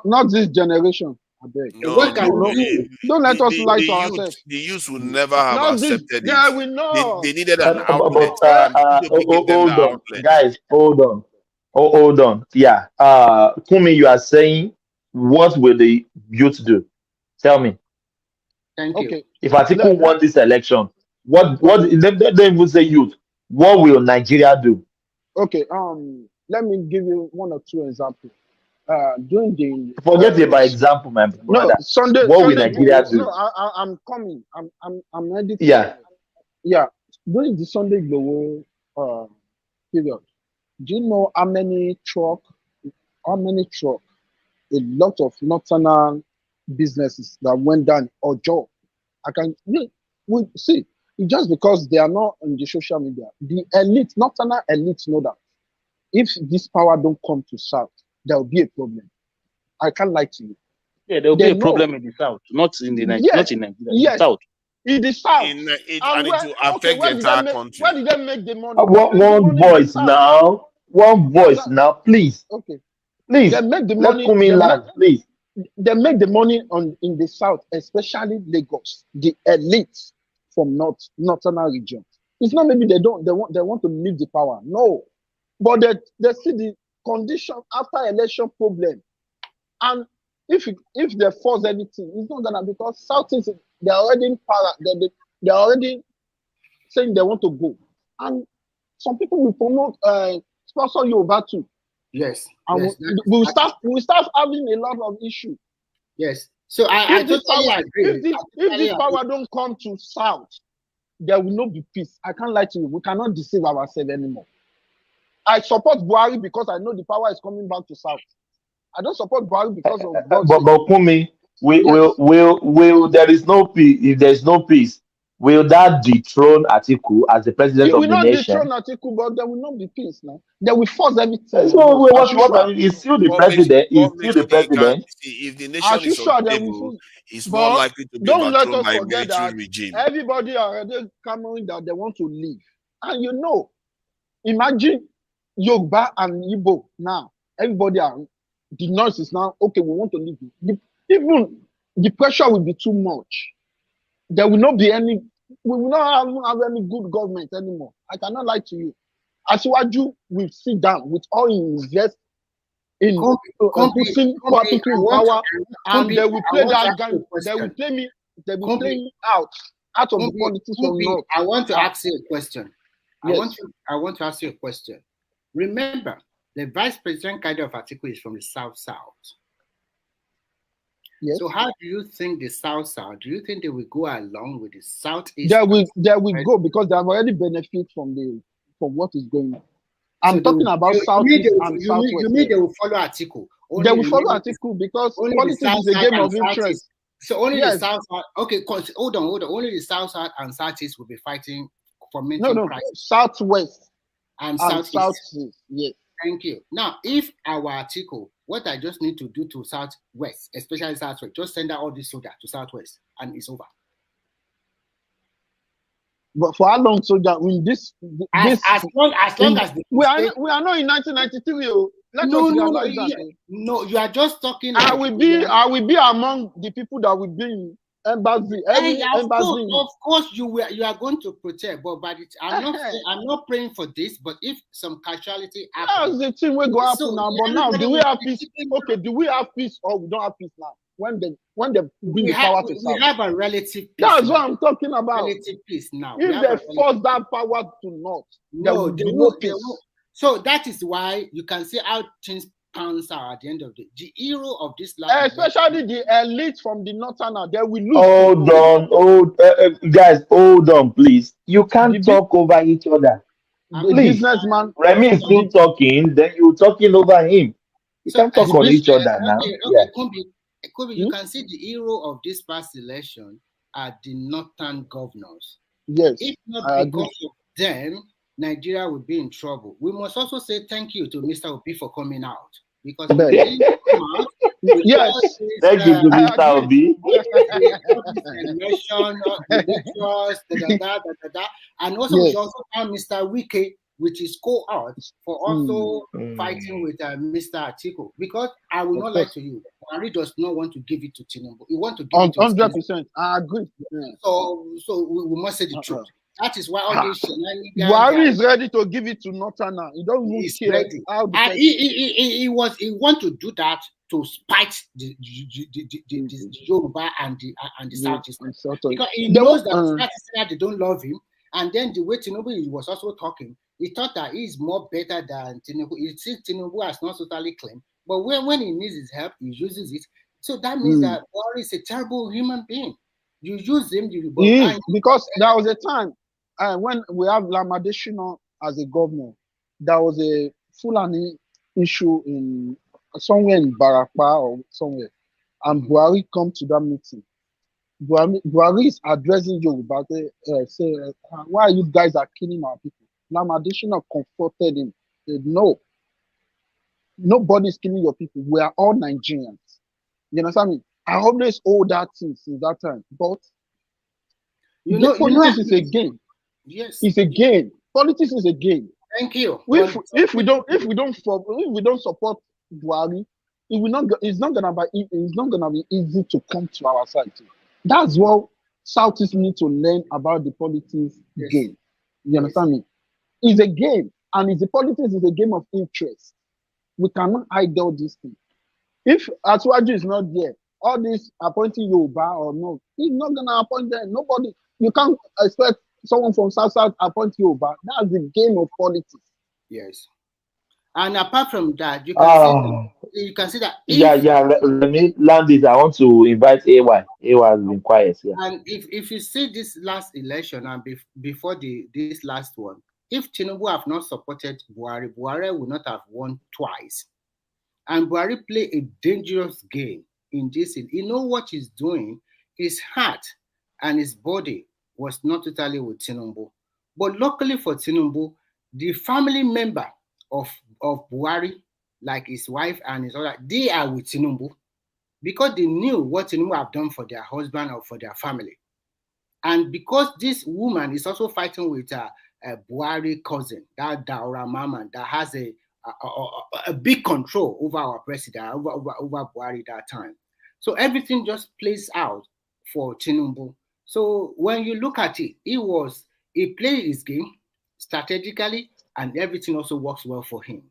S5: Not this generation. Don't let us lie to ourselves.
S2: The youth will never have accepted it.
S5: Yeah, we know.
S2: They needed an outlet.
S11: Hold on, guys. Hold on. Yeah. Kumi, you are saying, what will the youth do? Tell me.
S14: Thank you. Okay.
S11: If Atiku won this election, what let them even say youth. What will Nigeria do?
S5: Okay. Let me give you one or two examples. During the
S11: forget about example, man.
S5: No, Sunday.
S11: What will Nigeria do?
S5: No, I'm coming. I'm ready.
S11: Yeah.
S5: Yeah, during the Sunday Igboho period, do you know how many truck, a lot of northern businesses that went down or job? I can we see it's just because they are not on the social media. The elite, northern elite, know that if this power don't come to South, there will be a problem. I can't lie to you.
S12: Yeah, there will be a problem in the South, not in the
S5: Yes,
S12: not in Nigeria.
S5: yes.
S12: In the South.
S5: In the South.
S2: And it
S5: And
S2: will affect the entire country.
S5: where did they make the money?
S11: One voice now. One voice now, please.
S5: Okay.
S11: Please.
S5: They make the
S11: Let
S5: money.
S11: Kumi land, please.
S5: They make the money in the South, especially Lagos, the elites from northern region. It's not maybe they want to leave the power. No. But they see the condition after election problem. And if they force anything, it's not gonna, because South is they're already in power. They're already saying they want to go. And some people will promote sponsor Yoruba too.
S14: Yes.
S5: And
S14: yes,
S5: we'll start having a lot of issues.
S14: Yes. So I totally agree.
S5: If this power don't come to South, there will not be peace. I can't lie to you. We cannot deceive ourselves anymore. I support Buhari because I know the power is coming back to South. I don't support Buhari because of
S11: but Kumi, will there is no peace? If there is no peace, will that dethrone Atiku as the president of the nation?
S5: It will not dethrone Atiku, but there will not be peace now. They will force everything.
S11: So what I mean, he's still the president. He's still the president.
S2: If the nation is unstable, it's more likely to be
S5: don't let
S2: overthrown
S5: us
S2: by a
S5: forget
S2: military
S5: that
S2: regime.
S5: everybody already coming that they want to leave. And you know, imagine Yoruba and Igbo now. Everybody the noise is now, okay, we want to leave. Even the pressure will be too much. There will not be any, we will not have any good government anymore. I cannot lie to you. Asiwaju will sit down with all his invest in putting people in power, and they will play that game. They will play me out of the politics from North.
S14: I want to ask you a question. Yes. I want to ask you a question. Remember, the vice president candidate of Atiku is from the South. Yes. So how do you think the South? Do you think they will go along with the Southeast?
S5: They will go because they have already benefited from what is going on. I'm talking about Southeast and Southwest.
S14: You mean they will follow Atiku?
S5: They will follow Atiku because politics is a game of interest.
S14: So only the South. Okay, hold on. Only the South and Southeast will be fighting for maintaining prices.
S5: Southwest
S14: and Southeast.
S5: Yes.
S14: Thank you. Now, if our Atiku, what I just need to do to Southwest, especially Southwest, just send out all this soldier to Southwest, and it's over.
S5: But for how long, soldier? In this
S14: as long as
S5: we are not in 1993.
S14: No, you are just talking.
S5: I will be among the people that will be in embassy.
S14: Of course, you are going to protect, but I'm not praying for this. But if some casualty happens,
S5: that's the thing we go happen now. But now, do we have peace? Okay, do we have peace or we don't have peace now? When they bring the power to South,
S14: we have a relative peace.
S5: That's what I'm talking about.
S14: Relative peace now.
S5: If they force that power to North, there will be no peace.
S14: So that is why you can see how things pans out at the end of the hero of this life.
S5: Especially the elite from the northern, they will lose.
S11: Guys, hold on, please. You can't talk over each other. Please,
S5: businessman.
S11: Remy is still talking, then you're talking over him. You can't talk on each other now.
S14: Kobe, you can see the hero of this past election are the northern governors.
S5: Yes.
S14: If not because of them, Nigeria would be in trouble. We must also say thank you to Mr. Obi for coming out. Because
S5: yes,
S11: thank you to Mr. Obi.
S14: And also we also found Mr. Wike, which is co-out for also fighting with Mr. Atiku. Because I will not lie to you, Buhari does not want to give it to Tinubu. He wants to give it to
S5: 100%. I agree.
S14: Yeah. So we must say the truth. That is why all these
S5: Buhari is ready to give it to Northern now. He don't want to
S14: ready. And he want to do that to spite the Yoruba and the Southeast. Because he knows that they don't love him. And then the way Tinubu was also talking, he thought that he is more better than Tinubu. He sees Tinubu as not totally clean, but when he needs his help, he uses it. So that means that Buhari is a terrible human being. You use him,
S5: because there was a time when we have Lamadeshino as a governor, there was a Fulani issue in somewhere in Barapa or somewhere, and Buhari come to that meeting. Buhari is addressing Yoruba, say, why you guys are killing our people? Lamadeshino confronted him, said, no, nobody's killing your people. We are all Nigerians. You understand me? I always hold that thing since that time. But politics is a game.
S14: Yes,
S5: it's a game. Politics is a game.
S14: Thank you.
S5: If we don't support Buhari, it's not gonna be easy to come to our side too. That's what Southeast need to learn about the politics game. You understand me? It's a game, and the politics is a game of interest. We cannot hide all these things. If Asuwaju is not there, all this appointing Yoruba or no, he's not gonna appoint them. Nobody. You can't expect someone from South appoint Yoruba. That's the game of politics.
S14: Yes. And apart from that, you can see that.
S11: Let me land this. I want to invite AY. AY has been quiet here.
S14: And if you see this last election and before this last one, if Tinubu have not supported Buhari, Buhari would not have won twice. And Buhari play a dangerous game in this. You know what he's doing? His heart and his body was not totally with Tinubu. But luckily for Tinubu, the family member of Buhari, like his wife and his other, they are with Tinubu because they knew what Tinubu have done for their husband or for their family. And because this woman is also fighting with a Buhari cousin, that Daura Mama, that has a big control over our president, over Buhari that time. So everything just plays out for Tinubu. So when you look at it, he played his game strategically, and everything also works well for him.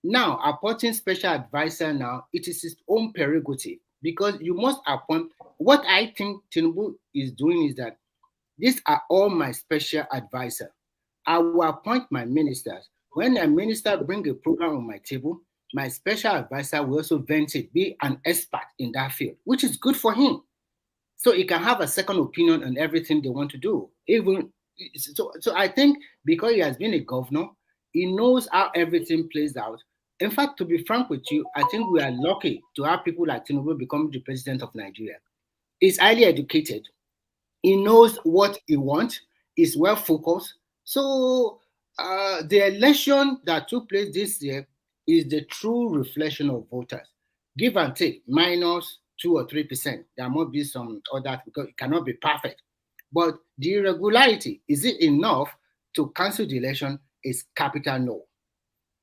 S14: Now, appointing special advisor now, it is his own prerogative because you must appoint. What I think Tinubu is doing is that these are all my special advisor. I will appoint my ministers. When a minister bring a program on my table, my special advisor will also vent it, be an expert in that field, which is good for him. So he can have a second opinion on everything they want to do. So I think because he has been a governor, he knows how everything plays out. In fact, to be frank with you, I think we are lucky to have people like Tinubu become the president of Nigeria. He's highly educated. He knows what he wants. He's well focused. So the election that took place this year is the true reflection of voters. Give and take, minus 2 or 3%. There must be some other because it cannot be perfect. But the irregularity, is it enough to cancel the election? Is capital no.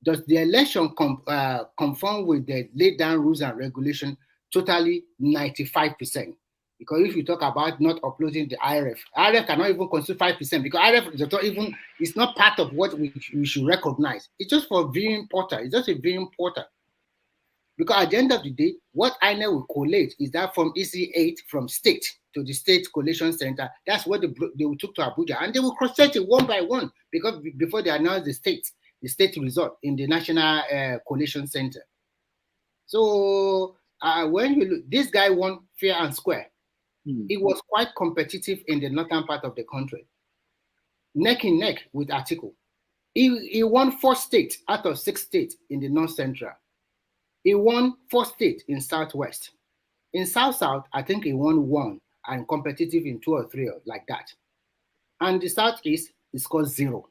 S14: Does the election conform with the laid down rules and regulation? Totally 95%. Because if you talk about not uploading the IRF cannot even constitute 5% because IRF is not part of what we should recognize. It's just for viewing portal. It's just a viewing portal. Because at the end of the day, what INEC will collate is that from EC8 from state to the state collation center, that's what they took to Abuja. And they will cross-check it one by one because before they announce the state result in the national collation center. So when you look, this guy won fair and square. It was quite competitive in the northern part of the country, neck in neck with Atiku. He won 4 states out of 6 states in the north central. He won 4 states in southwest. In south-south, I think he won 1 and competitive in 2 or 3 like that. And the southeast is called 0.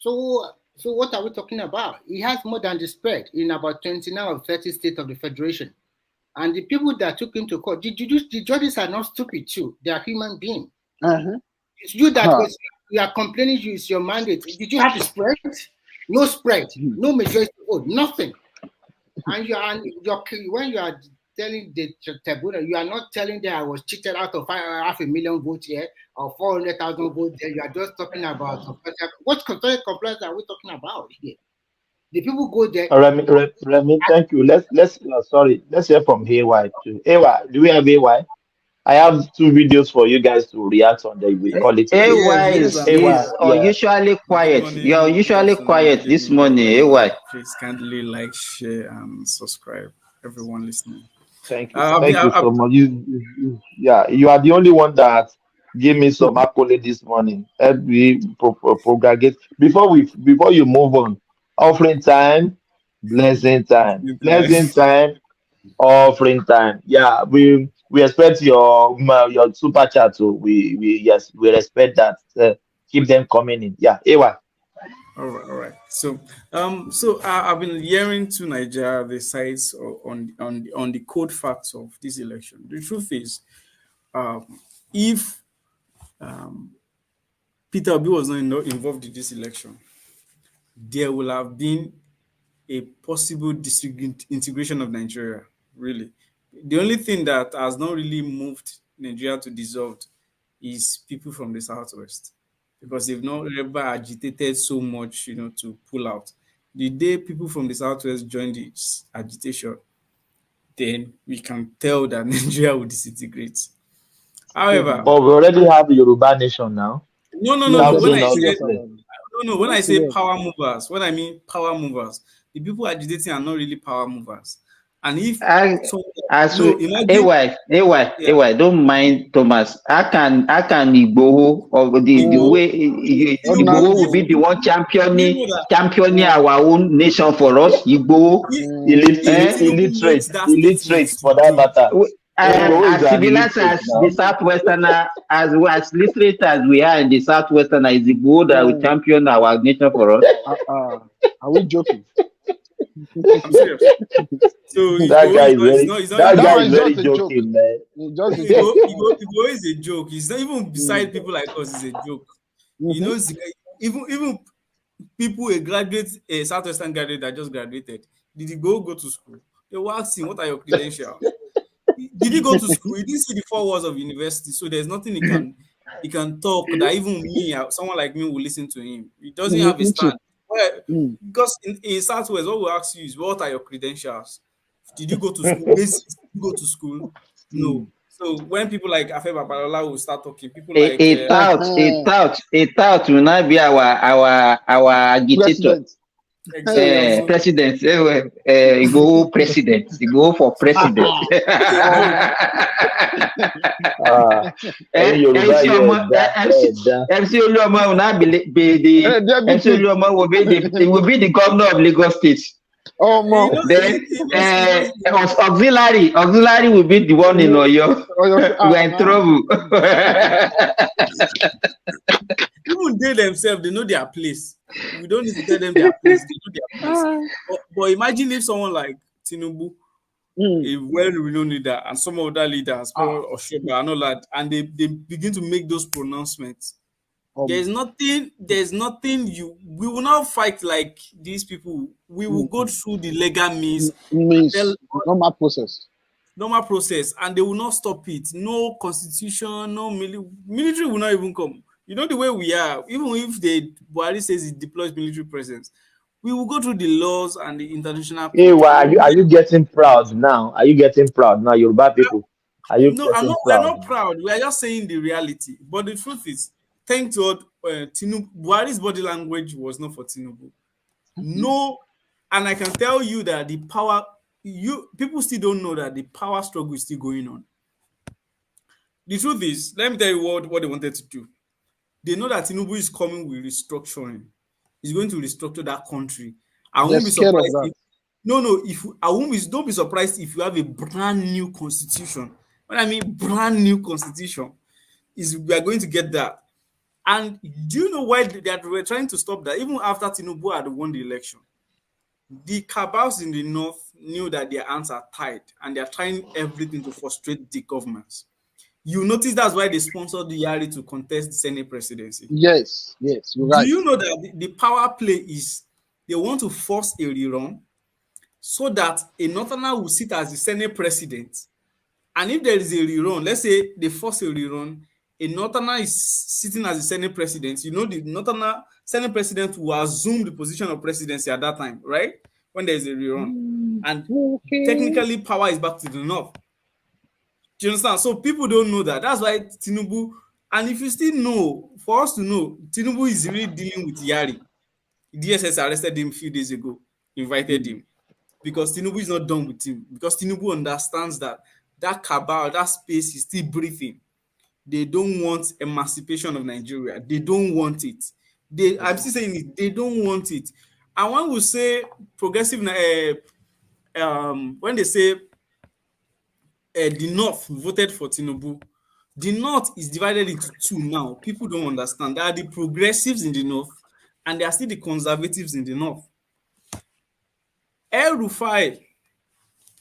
S14: So what are we talking about? He has more than the spread in about 29 or 30 states of the federation. And the people that took him to court, the judges are not stupid too. They are human beings. It's you that you are complaining. It's your mandate. Did you have the spread? No spread. No majority vote. Nothing. And when you are telling the tribunal, you are not telling them I was cheated out of 500,000 votes here or 400,000 votes there. You are just talking about what complaints are we talking about here? The people go there.
S11: Remy, thank you. Let's hear from AY too. AY, do we have AY? I have 2 videos for you guys to react on. We call it
S1: AY is unusually quiet. You're usually quiet this morning, AY.
S10: Please kindly like, share, and subscribe. Everyone listening.
S11: Thank you. Thank you so much. You are the only one that give me some accolade this morning. Help me propagate before you move on. Offering time, blessing time, blessing time, offering time. Yeah, we expect your super chat too. We yes, we respect that. Keep them coming in. Yeah, Ewa.
S10: All right. So, I've been hearing to Nigeria the sides on the code facts of this election. The truth is, if Peter Obi was not involved in this election, there will have been a possible disintegration of Nigeria. Really, the only thing that has not really moved Nigeria to dissolve is people from the southwest, because they've not ever agitated so much, to pull out. The day people from the southwest join this agitation, then we can tell that Nigeria will disintegrate. However,
S11: but we already have the Yoruba nation now.
S10: No. When I say power movers, what I mean power movers, the people agitating are not really power movers. And if
S1: don't mind Thomas. How can Igboho or the way Igboho will be the one championing our own nation for us? Igboho,
S11: illiterate for that matter.
S1: As civilized as the Southwesterner, as literate as we are in the Southwesterner, is Igboho that will champion our nation for us?
S5: Are we joking?
S10: I'm serious. So
S11: that guy is very joking, man.
S10: Igboho is a joke. It's not even beside people like us. It's a joke. Even people a Southwestern graduate that just graduated. Did he go to school? They were asking, "What are your credentials?" Did he go to school? He didn't see the 4 walls of university, so there's nothing he can talk that even me, someone like me, will listen to him. He doesn't have a stand. Because in Southwest, what we ask you is, what are your credentials? Did you go to school? Did you go to school? No. So when people like Afe Babalawos will start talking, people like
S1: a tout will not be our agitator. President. You go president. You go for president. MC Oluoma will not be will be the governor of Lagos State. Then auxiliary will be the one in Oyo. We're in trouble.
S10: Even they themselves, they know their place. We don't need to tell them their place. They know their place. But imagine if someone like Tinubu, a well-renowned leader, and some other leaders, Oshoba and all that, and they begin to make those pronouncements. There's nothing we will not fight like these people. We will go through the legal means
S5: normal process,
S10: and they will not stop it. No constitution, no military will not even come. You know the way we are. Even if Buhari says it deploys military presence, we will go through the laws and the international.
S11: Hey, are you getting proud now? Yoruba people? We're
S10: not proud. We are just saying the reality. But the truth is, thank God, Buhari's body language was not for Tinubu. No, and I can tell you that the power. People still don't know that the power struggle is still going on. The truth is, let me tell you what they wanted to do. They know that Inubu is coming with restructuring. He's going to restructure that country. I won't be surprised. Don't be surprised if you have a brand new constitution. When I mean brand new constitution, we are going to get that. And do you know why they were trying to stop that? Even after Tinubu had won the election, the cabals in the north knew that their hands are tied, and they are trying everything to frustrate the governments. You notice that's why they sponsored the Yari to contest the Senate presidency.
S5: Yes, you're right.
S10: Do you know that the power play is they want to force a rerun so that a Northerner will sit as the Senate president? And if there is a rerun, let's say they force a rerun, a Northerner is sitting as the Senate president. You know, the Northerner Senate president will assume the position of presidency at that time, right? When there is a rerun. And technically, power is back to the north. Do you understand? So people don't know that. That's why Tinubu, and if you still know, for us to know, Tinubu is really dealing with Yari. DSS arrested him a few days ago, invited him, because Tinubu is not done with him. Because Tinubu understands that cabal, that space is still breathing. they don't want emancipation of Nigeria. They don't want it. I'm still saying it. They don't want it. And when we say progressive, when they say the North voted for Tinubu, the North is divided into two now. People don't understand. There are the progressives in the North, and there are still the conservatives in the North. El-Rufai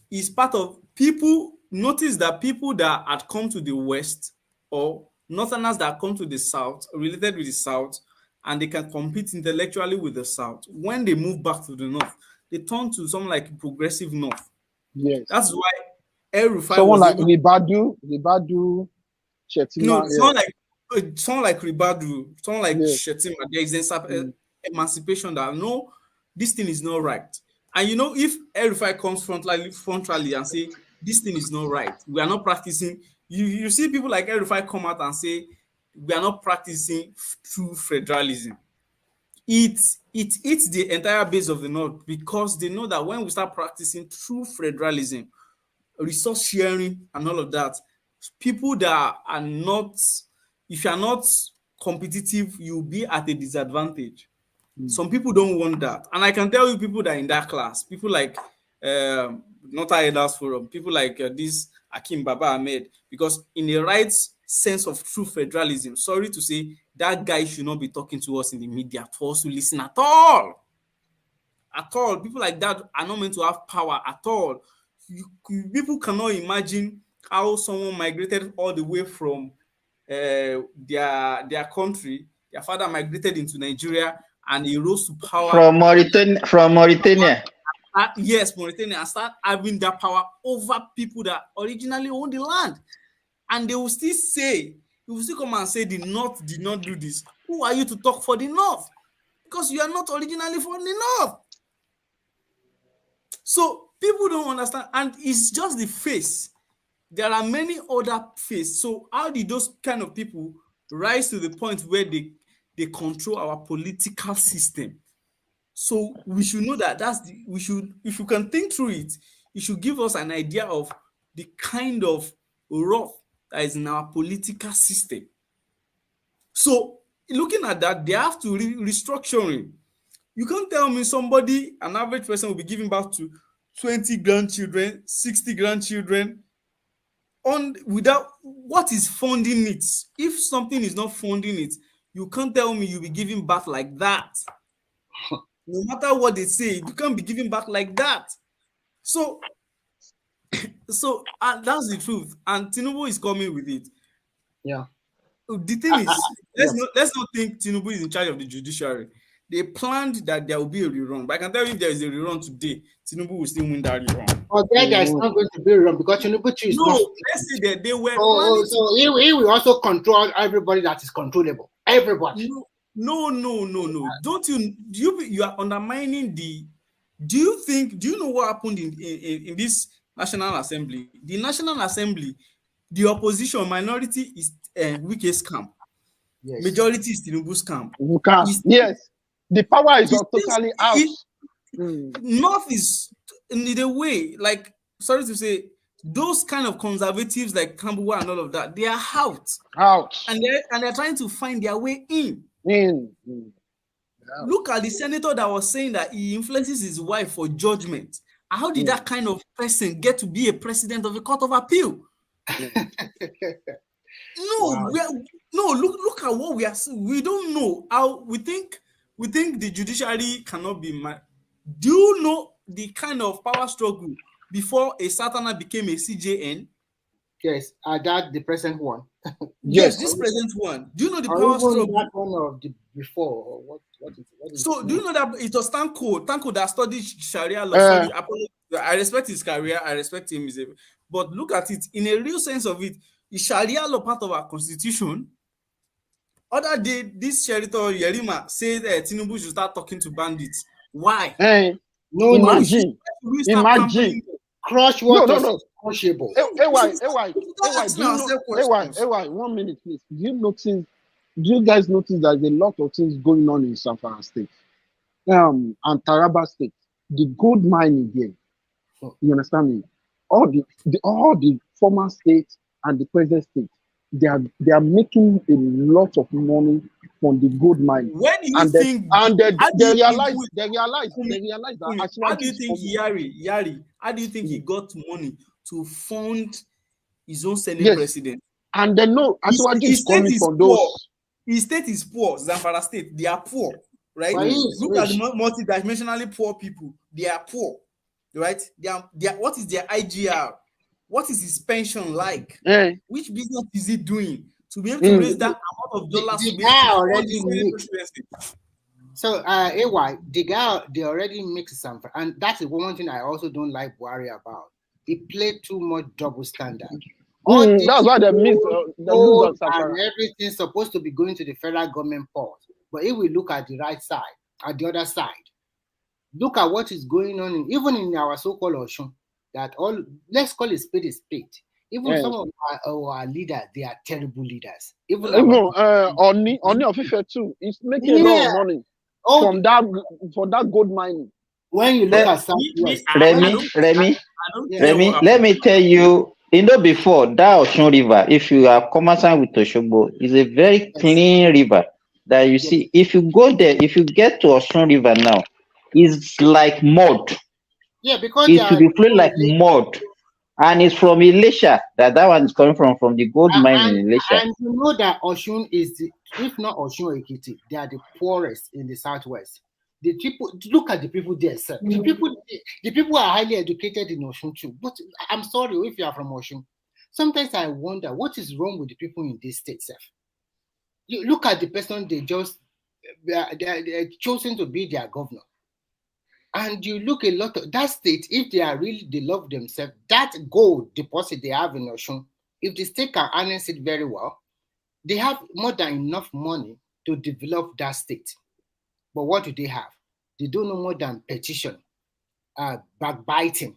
S10: is part of people. Notice that people that had come to the West or Northerners that come to the South, related with the South, and they can compete intellectually with the South, when they move back to the North, they turn to something like progressive North.
S5: Yes.
S10: That's why El-Rufai
S5: someone
S10: was
S5: like
S10: able
S5: Ribadu, Shetima.
S10: No, someone like Ribadu, someone like Shetima, there is emancipation that no, this thing is not right. And you know, if El-Rufai comes frontally and say this thing is not right, we are not practicing. You see people like El-Rufai come out and say we are not practicing true federalism. It eats the entire base of the North, because they know that when we start practicing true federalism, resource sharing and all of that, people that are not, if you are not competitive, you'll be at a disadvantage. Some people don't want that. And I can tell you people that are in that class, people like not Elders Forum, people like this Akim Baba Ahmed, because in the right sense of true federalism, sorry to say, that guy should not be talking to us in the media for us to listen at all. At all. People like that are not meant to have power at all. People cannot imagine how someone migrated all the way from their country. Their father migrated into Nigeria and he rose to power.
S1: From Mauritania.
S10: Yes, Mauritania, and start having that power over people that originally owned the land. And they will still say, you will still come and say the North did not do this. Who are you to talk for the North? Because you are not originally from the North. So people don't understand, and it's just the face. There are many other faces. So how did those kind of people rise to the point where they control our political system? So we should know that if you can think through it, it should give us an idea of the kind of rough that is in our political system. So looking at that, they have to restructuring. You can't tell me an average person will be giving back to 20 grandchildren, 60 grandchildren, without what is funding it. If something is not funding it, you can't tell me you'll be giving back like that. No matter what they say, you can't be giving back like that. So that's the truth. And Tinubu is coming with it.
S14: Yeah.
S10: The thing is, let's not think Tinubu is in charge of the judiciary. They planned that there will be a rerun. But I can tell you, if there is a rerun today, Tinubu will still win that rerun.
S14: Oh, there is not going to be a rerun because Tinubu is not.
S10: Let's say that they were
S14: planning. So he will also control everybody that is controllable. Everybody.
S10: No. Don't you are undermining the. Do you know what happened in this National Assembly? The National Assembly, the opposition minority is Wike's camp. Yes. Majority is Tinubu's camp.
S5: Yes. The power is totally out.
S10: North is in the way, like, sorry to say, those kind of conservatives like Kambuwa and all of that, they are out. And they're trying to find their way in. Yeah. Look at the senator that was saying that he influences his wife for judgment. How did that kind of person get to be a president of a court of appeal? Look at what we are. We don't know how we think the judiciary cannot be mad. Do you know the kind of power struggle before a Satana became a CJN?
S14: Yes, that the present one.
S10: Yes, this present one. Do you know the power struggle?
S14: That one of the before. What is
S10: so do you know that it was Tanko that studied Sharia law? I respect his career. I respect him. But look at it in a real sense of it. Is Sharia law part of our constitution? Other day, this Sheritor Yerima said Tinubu should start talking to bandits. Why?
S5: Hey, no, imagine.
S14: Crush what is crushable.
S5: AY, 1 minute, please. Do you guys notice that there's a lot of things going on in Zamfara State and Taraba State? The gold mine again. You understand me? All the former states and the present state, they are making a lot of money from the gold mine.
S10: When you
S5: And
S10: think,
S5: they realize that
S10: how do you think Yari, how do you think he got money to fund his own Senate president?
S5: And they know Asiwaju is coming from
S10: poor.
S5: those.
S10: His state is poor. Zamfara state, they are poor, right? Look at the multidimensionally poor people. They are poor, right? They are, what is their IGR? What is his pension like? Which business is he doing to be able to raise that amount of dollars?
S14: The guy already makes. So, AY, the guy, they already mix some, and that's the one thing I also don't like Buhari about. He played too much double standard.
S5: That's why they mix
S14: and everything supposed to be going to the federal government port. But if we look at the right side, at the other side, look at what is going on, even in our so-called Oshun, that all, let's call it spade is spade. Even some of our leaders, they are terrible leaders. Even
S5: Oni of Ife too, is making a lot of money from that gold mining.
S14: When you look at
S1: Remy, let me tell you, before that Osun River, if you are conversant with Oshogbo, is a very clean river that you see. If you go there, if you get to Osun River now, it's like mud.
S14: Yeah, because
S1: it will be flowing like mud. And it's from Elisha that one is coming from the gold mine in Elisha.
S14: And you know that Osun is, if not Osun or Ekiti, they are the poorest in the southwest. The people, look at the people there, sir. The people are highly educated in Osun too. But I'm sorry if you are from Osun. Sometimes I wonder what is wrong with the people in this state, sir. You look at the person they're chosen to be their governor. And you look a lot of that state, if they are really, they love themselves, that gold deposit they have in Osun, if the state can harness it very well, they have more than enough money to develop that state. But what do they have? They don't know more than petition, backbiting.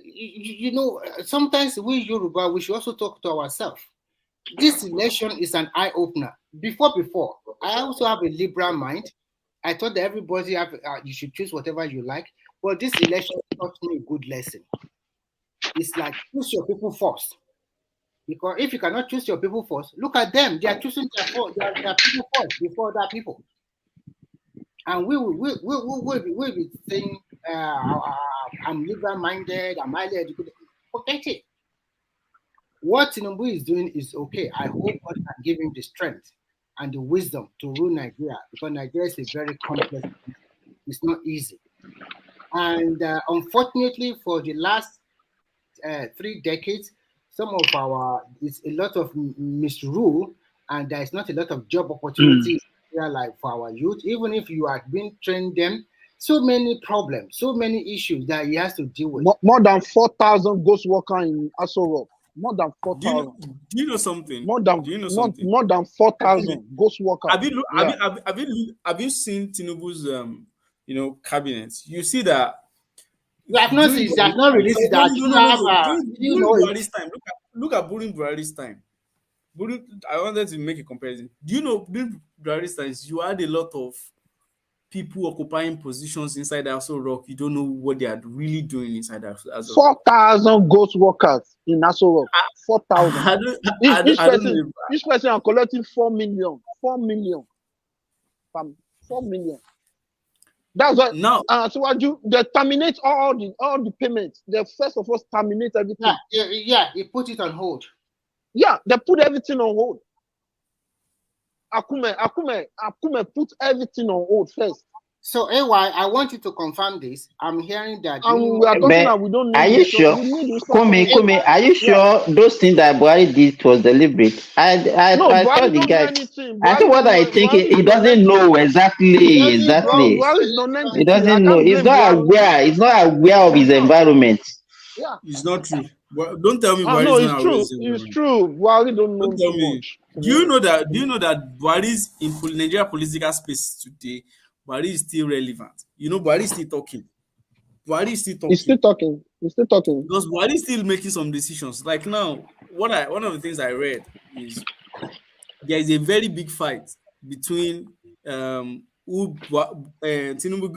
S14: You know, sometimes we Yoruba, we should also talk to ourselves. This election is an eye-opener. Before, I also have a liberal mind. I thought that everybody you should choose whatever you like, but this election taught me a good lesson. It's like choose your people first, because if you cannot choose your people first, look at them; they are choosing their people first before other people, and we will be saying I'm liberal-minded, I'm highly educated. Forget it. What Inubu is doing is okay. I hope God can give him the strength and the wisdom to rule Nigeria, because Nigeria is a very complex country. It's not easy. And unfortunately, for the last 3 decades, it's a lot of misrule, and there's not a lot of job opportunities here, like for our youth. Even if you are being trained them, so many problems, so many issues that he has to deal with.
S5: More than 4,000 ghost workers in Aso Rock. More than 4,000.
S10: Do you know something?
S5: More than 4,000 ghost workers.
S10: Have you seen Tinubu's cabinets? You see that
S14: you have not seen that, not released that.
S10: Look at Burin Buhari's time. I wanted to make a comparison. Do you know during Buhari's times you had a lot of people occupying positions inside Aso Rock? You don't know what they are really doing inside Aso Rock.
S5: 4,000 ghost workers in Aso Rock. 4,000. Each person are collecting 4 million. 4 million. 4 million. That's why now. So what they terminate all the payments. They first of all terminate everything.
S14: Yeah. They put it on hold.
S5: Yeah, they put everything on hold. Akume put everything on hold first.
S14: So, AY, I want you to confirm this. I'm hearing that.
S1: We don't know. Are you sure? Kumi, are you sure those things that Buhari did was deliberate? I saw the guy. I think what I think he doesn't know exactly. He doesn't know. He's not aware. He's not aware of his environment.
S5: Yeah,
S10: it's not true. Well, don't tell me.
S5: No, it's true. It's true. Buhari don't know too much.
S10: Do you know that Buhari's in Nigeria political space today? Buhari is still relevant. You know, Buhari is still talking.
S5: He's still talking.
S10: Because Buhari is still making some decisions. Like now, one of the things I read is there is a very big fight between Tinubu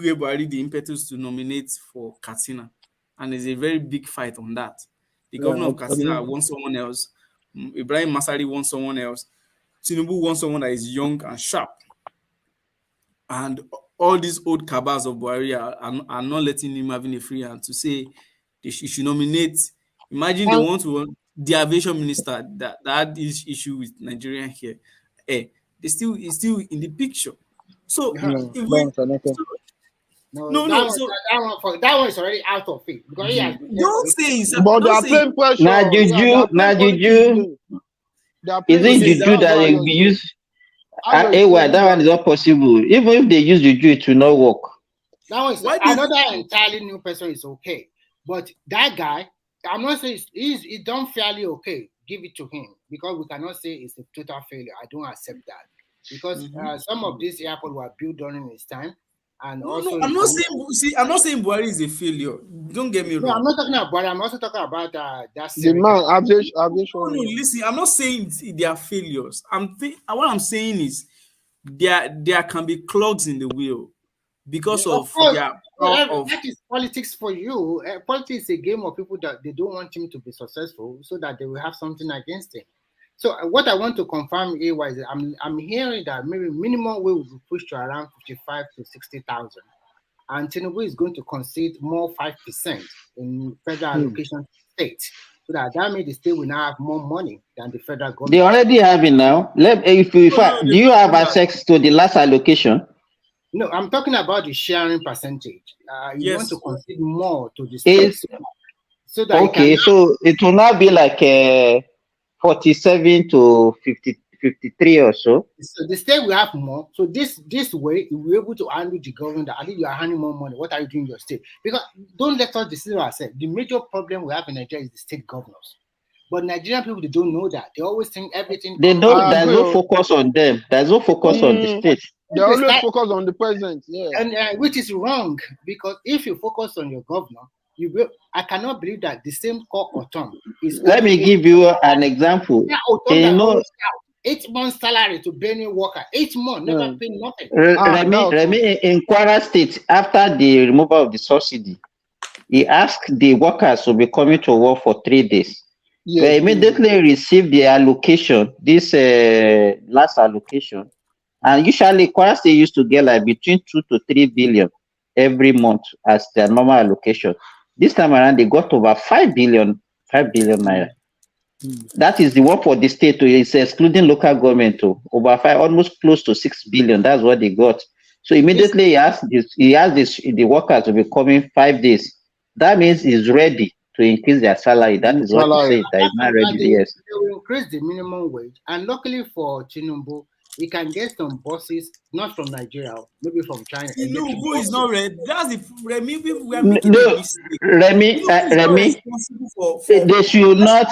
S10: gave Buhari the impetus to nominate for Katsina, and there's a very big fight on that. The governor of Katsina wants someone else, Ibrahim Masari wants someone else. Tinubu wants someone that is young and sharp. And all these old cabals of Buhari are not letting him having a free hand to say he should nominate. Imagine they want to the aviation minister that had this issue with Nigeria here. He's still in the picture. So that
S14: one is already out of it. Because he has
S10: don't say it's
S5: but they are playing pressure.
S1: Now juju. Is it juju that they use? That one is not possible. Even if they use juju, it will not work.
S14: That one is another entirely new person is okay. But that guy, I'm not saying he's done fairly okay. Give it to him, because we cannot say it's a total failure. I don't accept that, because some of these airports were built during his time, and also
S10: I'm not saying Buhari is a failure. Don't get me wrong.
S14: No, I'm not talking about Buhari. I'm also talking about that.
S5: The man aviation.
S10: No, listen, I'm not saying they are failures. What I'm saying is there can be clogs in the wheel because of their
S14: that is politics for you. Politics is a game of people that they don't want him to be successful, so that they will have something against him. So what I want to confirm here is I'm hearing that maybe minimum wage will be pushed to around 55 to 60,000, and Tinubu is going to concede more 5% in federal allocation to state, so that means the state will now have more money than the federal government.
S1: They already have it now. Do you have access to the last allocation?
S14: No, I'm talking about the sharing percentage. You want to concede more to the state, so that
S1: so it will not be like 47 to 53 or so.
S14: So the state will have more. So this way, you will be able to handle the government. That at least you are handling more money. What are you doing in your state? Because don't let us deceive ourselves. The major problem we have in Nigeria is the state governors. But Nigerian people, they don't know that. They always think everything.
S1: They don't. There's no focus on them. There's no focus on the state.
S5: They always focus on the president. Yeah,
S14: and which is wrong, because if you focus on your governor, you will. I cannot believe that the same core autumn is.
S1: Let me give you an example.
S14: 8 months salary to any worker. 8 months, never pay nothing.
S1: Remy, in Kwara State, after the removal of the subsidy, he asked the workers to be coming to work for 3 days. They immediately received the allocation, this last allocation. And usually Kwara State used to get like between 2 to 3 billion every month as their normal allocation. This time around, they got over 5 billion naira. That is the one for the state. It's excluding local government to over 5, almost close to 6 billion. That's what they got. So immediately he asked the workers to be coming 5 days. That means he's ready to increase their salary. That is what he said. That is not ready. Yes.
S14: They will increase the minimum wage, and luckily for Tinubu, we can get some buses not from Nigeria, maybe from China.
S10: Tinubu is not ready. That's the Remy. We are
S1: making a mistake. Remy. They should not.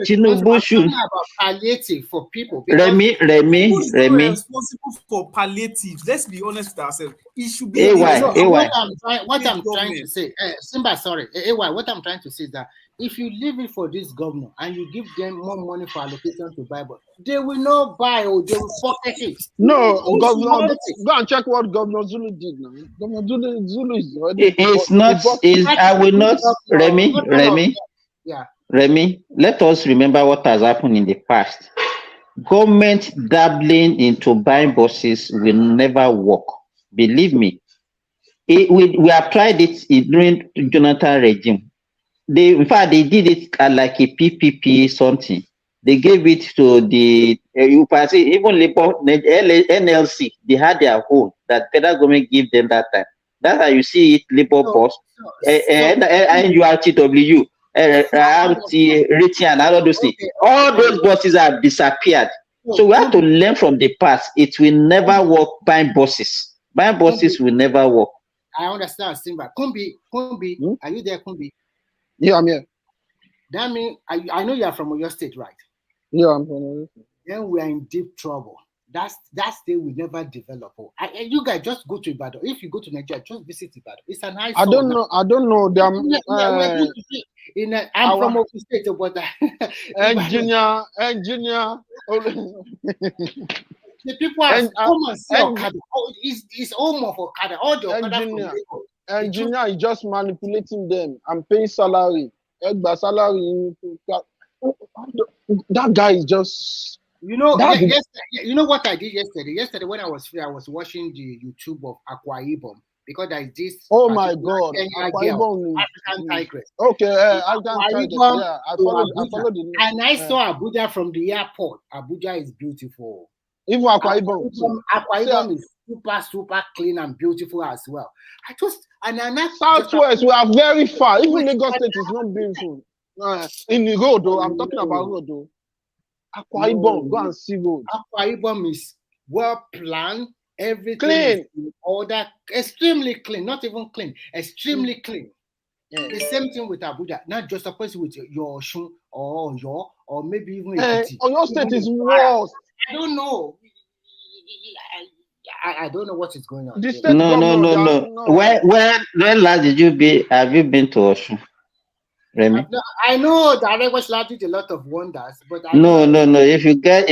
S1: Tinubu should.
S14: About palliative for people.
S1: Remy.
S10: Responsible for palliatives. Let's be honest with ourselves. It should be.
S14: What I'm trying to say, Simba, sorry, what I'm trying to say is that if you leave it for this governor and you give them more money for allocation to buy, they will not buy, or they will pocket it.
S5: No, Governor, go and check what Governor Zulu did now. Governor Zulu is already.
S1: It's not. I will not. Remy.
S14: Yeah.
S1: Remy, let us remember what has happened in the past. Government dabbling into buying buses will never work. Believe me. We have tried it during Jonathan regime. In fact, they did it like a PPP something. They gave it to the you can see even Labour NLC. They had their own that federal government gave them that time. That's how you see it. Labour bus and URTW, RT, and all those things. All those buses have disappeared. So we have to learn from the past. It will never work. Buying buses will never work.
S14: I understand, Simba. Kumbi, are you there, Kumbi?
S5: Yeah, I'm here.
S14: That means I know you are from your state, right?
S5: Yeah, I'm from Oyo State.
S14: Then we are in deep trouble. That state will never develop. You guys just go to Ibadan. If you go to Nigeria, just visit Ibadan. It's a nice.
S5: I don't know. Them.
S14: I'm from Oyo State, but
S5: engineer.
S14: The people are come and see Okada. It's home of Okada. All the Okada
S5: engineer is just manipulating them and paying salary. Salary. that guy is just.
S14: You know,
S5: That's
S14: yes, you know what I did yesterday? Yesterday when I was free, I was watching the YouTube of Akwa Ibom because there is this.
S5: Oh my God, Akwa Ibom
S14: African tigress.
S5: Okay, African tigress. Yeah, I followed the.
S14: And I saw Abuja from the airport. Abuja is beautiful.
S5: Even Akwa Ibom.
S14: Akwa Ibom is super clean and beautiful as well.
S5: Southwest, we are very far. Even Lagos State is not beautiful. In the road, though, I'm talking about road, though. Akwa Ibom, go and see road.
S14: Akwa Ibom is well planned. Everything
S5: clean.
S14: Is in order, extremely clean. Not even clean, extremely clean. Yeah. The same thing with Abuja. Not just supposed with your Osun or maybe even
S5: your state is worse.
S14: I don't know. I don't know what is going on.
S1: No. When last did you be? Have you been to Osun? Remy?
S14: I know that Aregbeshala did a lot of wonders, but
S1: no. If you get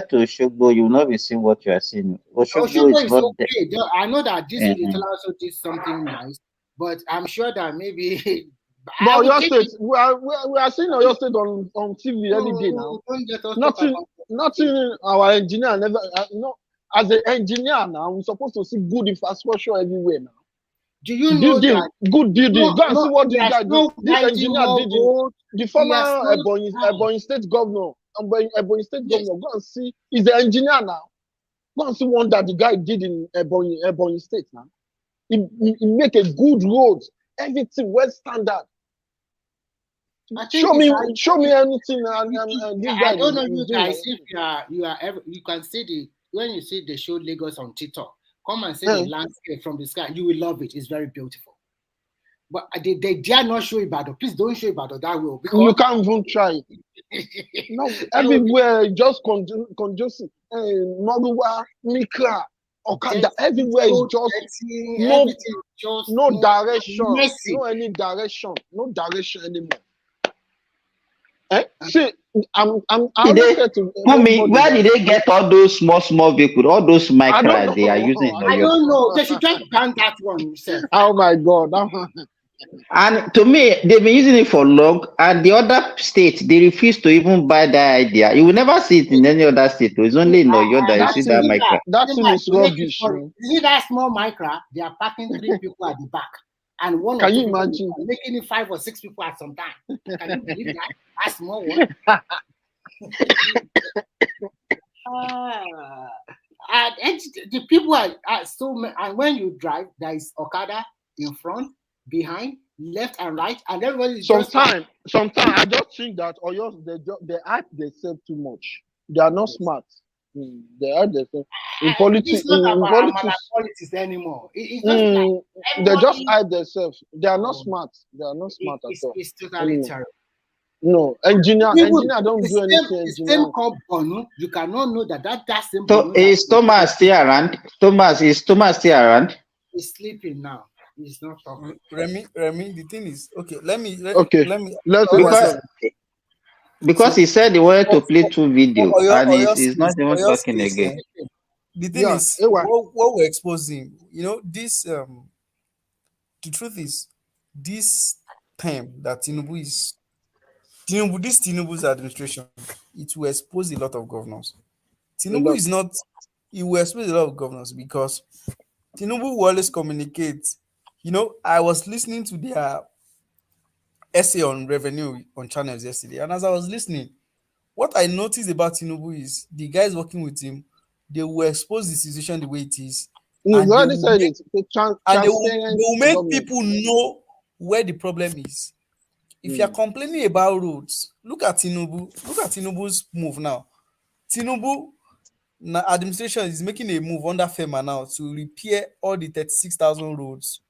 S1: to Osogbo, you will not be seeing what you are seeing. Osogbo is not
S14: okay. I know that this also did something nice, but I'm sure that maybe.
S5: But your state, we are seeing your state on TV every day now. Nothing. Our engineer never. As an engineer now, we're supposed to see good infrastructure everywhere now.
S14: Do you know that
S5: good building? Go and see what this guy did. This engineer did it. The former Ebonyi State governor, Ebonyi State governor, go and see. He's the engineer now. Go and see one that the guy did in Ebonyi State now. He make a good road, everything well standard. Show me anything.
S14: I don't know you guys. If you can see when you see the show Lagos on TikTok. Come and see the landscape from the sky. You will love it. It's very beautiful. But they dare not show Ibadan. Please don't show Ibadan that way. Because
S5: you can't even try it. No, everywhere just congested. Maruwa, Mikra, Okada. Everywhere is just no direction. Messy. No any direction. No direction anymore. See, I'm
S1: where did they get all those small vehicles, all those micro they are using?
S14: I don't know. They should just ban that one themselves.
S5: Oh my God.
S1: And to me, they've been using it for long, and the other states, they refuse to even buy that idea. You will never see it in any other state. It's only in Oyo that you see that micro.
S5: That thing is rubbish.
S14: You see that small micro, they are packing 3 people at the back. And one
S5: can you imagine
S14: making it 5 or 6 people at some time? Can you believe that? That's small one. And the people are so. And when you drive, there is Okada in front, behind, left, and right, and everybody.
S5: Sometimes I just think that they act themselves too much. They are not smart. They are themselves in politics.
S14: It's not about politics anymore. It's just
S5: they just hide themselves. They are not smart. They are not smart at all.
S14: It's totally terrible.
S5: No, engineer don't do anything.
S14: The same called Bonu, you cannot know that same.
S1: So is Thomas still around? Is Thomas still around?
S14: He's sleeping now. He's not talking.
S10: Remy, the thing is, okay, let me
S1: because he said he wanted to play 2 videos and he's not even talking again.
S10: The thing is, what we're exposing, this the truth is, this time that Tinubu's administration, it will expose a lot of governors. Tinubu is not, it will expose a lot of governors because Tinubu will always communicate. I was listening to their essay on revenue on channels yesterday, and as I was listening, what I noticed about Tinubu is the guys working with him, they will expose the situation the way it is. And they will make people know where the problem is. If you are complaining about roads, look at Tinubu. Look at Tinubu's move now. Tinubu administration is making a move under FEMA now to repair all the 36,000 roads,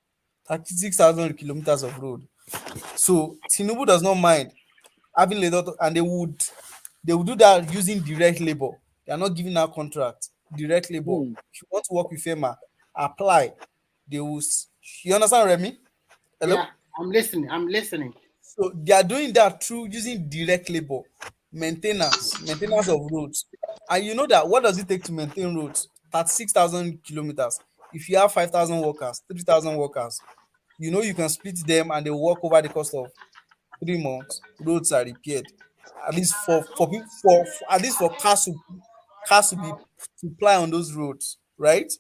S10: 36,000 kilometers of road. So Tinubu does not mind having a lot, and they would do that using direct labor. They are not giving out contracts. Direct labor. If you want to work with FEMA, apply. They will. You understand, Remy? Hello?
S14: Yeah, I'm listening.
S10: So they are doing that through using direct labor, maintenance of roads. And you know that what does it take to maintain roads? 36,000 kilometers. If you have 5,000 workers, 3,000 workers, you can split them and they work over the course of 3 months. Roads are repaired. at least for at least for cars to be to ply on those roads, right?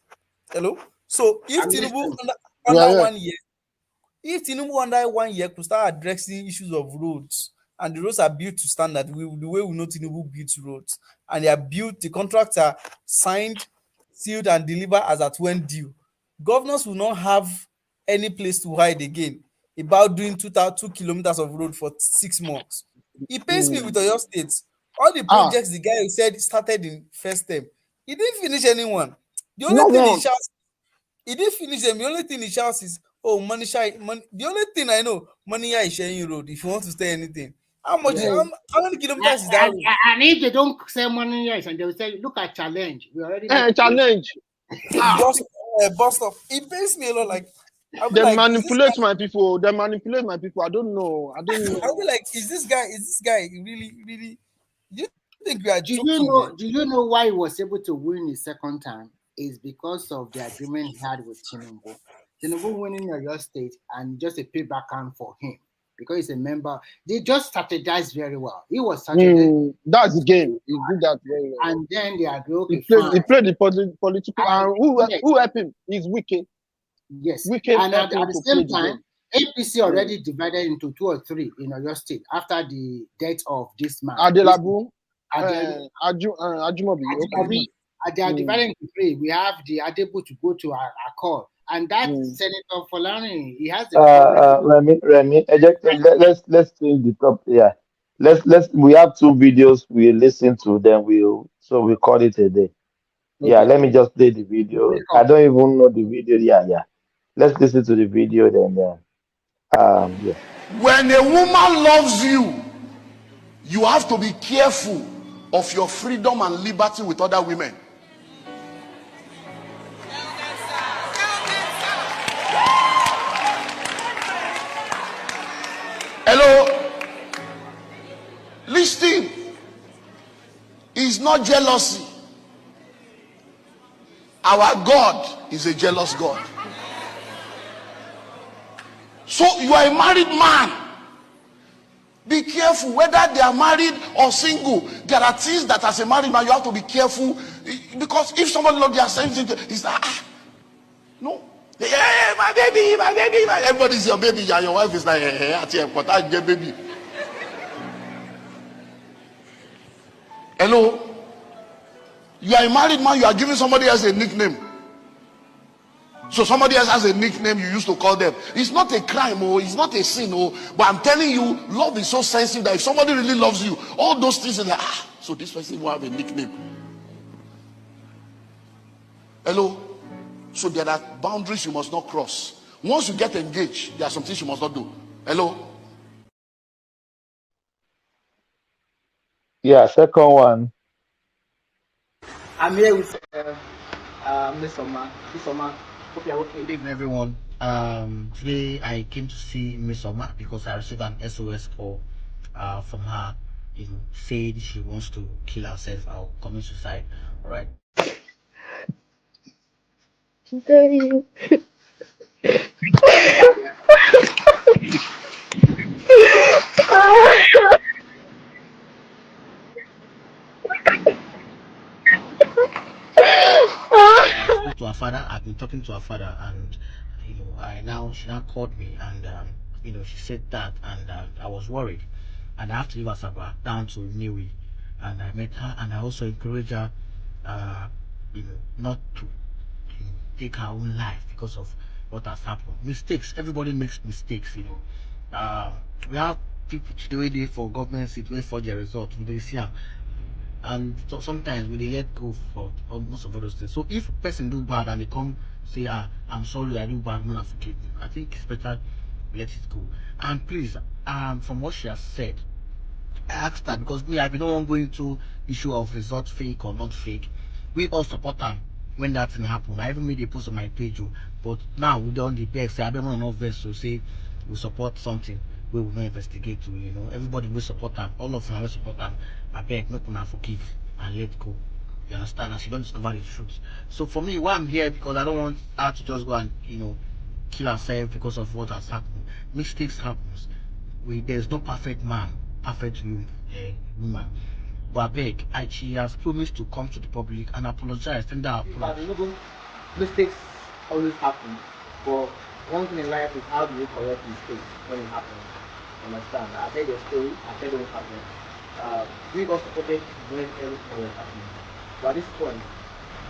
S10: Hello. So if
S14: I'm
S10: Tinubu
S14: listening.
S5: Yeah,
S10: under
S5: yeah.
S10: 1 year, if Tinubu under 1 year could start addressing issues of roads, and the roads are built to standard, the way we know Tinubu built roads, and they are built, the contracts are signed, sealed, and delivered as at when due. Governors will not have any place to hide again about doing 2 kilometers of road for 6 months. It pains me with Oyo State. All the
S5: Ah,
S10: projects the guy said started in first term, he didn't finish anyone. The only
S5: no
S10: thing he
S5: one.
S10: shouts, he didn't finish them. The only thing he shouts is, "Oh, money shy." Money. The only thing I know, money here is sharing road. If you want to say anything, how much?
S14: Yeah.
S10: How many kilometers is that road?
S14: And if they don't say money, yes, and they will say, look at challenge. We already make
S5: Challenge.
S10: Bus stop. It pains me a lot. Like I'll be
S5: They
S10: like,
S5: manipulate my people. They manipulate my people. I don't know.
S10: I'll be like, is this guy really? You think we are
S14: Do
S10: joking?
S14: you know why he was able to win his second time? Is because of the agreement he had with Tinubu. Tinubu winning your state and just a payback hand for him because he's a member. They just strategized very well. He was strategized.
S5: That's the game. He did that very well.
S14: And then they agree. Okay,
S5: he played the political. And who helped him? He's wicked.
S14: Yes.
S5: Wicked.
S14: And at the same time, APC already divided into 2 or 3 in your state after the death of this man.
S5: Adelabu.
S14: Ajumobi. They are divided into 3. We have the Adebu to go to Accord. And that Senator Folani, he has
S11: Remy, let's change the top. Yeah. We have 2 videos. We listen to them. We call it a day. Yeah, let me just play the video. I don't even know the video. Yeah. Let's listen to the video then. Yeah.
S17: When a woman loves you, you have to be careful of your freedom and liberty with other women. Hello? Listen. It's not jealousy. Our God is a jealous God. So you are a married man. Be careful whether they are married or single. There are things that as a married man you have to be careful, because if somebody loves their same thing, it's like no. Hey, my baby, everybody's your baby, and your wife is like, hey, baby. Hello? You are a married man, you are giving somebody else a nickname. So somebody else has a nickname you used to call them. It's not a crime, it's not a sin, but I'm telling you, love is so sensitive that if somebody really loves you, all those things are like, so this person will have a nickname. Hello? So there are boundaries you must not cross. Once you get engaged, there are some things you must not do. Hello?
S11: Yeah, second one.
S22: I'm here with Miss Oma. Miss Oma, hope you're okay. Good evening, everyone. Today I came to see Miss Oma because I received an SOS call from her. Said she wants to kill herself or commit suicide. All right.
S23: She's dying.
S22: I spoke to her father. I've been talking to her father, and she now called me, and she said that, and I was worried, and I have to leave Asaba down to Niwi, and I met her, and I also encouraged her, not to take her own life because of what has happened. Mistakes. Everybody makes mistakes. We have people today for government sit wait for their result. They see her. And so sometimes we let go for most of those things. So if a person do bad and they come say, I'm sorry, I do bad, no, I forgive you. I think it's better let it go. And please, from what she has said, I asked her because we have no one going to issue of result fake or not fake. We all support her when that thing happened. I even made a post on my page, but now we don't debate. Say I don't know enough verse to say we support something. We will not investigate to everybody will support them. All of them will support them. I beg, not gonna forgive and let go. You understand? And she don't discover the truth. So for me, why I'm here because I don't want her to just go and kill herself because of what has happened. Mistakes happens. There's no perfect man, perfect woman. But I beg, she has promised to come to the public and apologize. And that mistakes always happen. But one thing in life is how do you correct mistakes when it happens? Understand? I tell your story, I tell you what happened. We got supported when everything was happening. But at this point,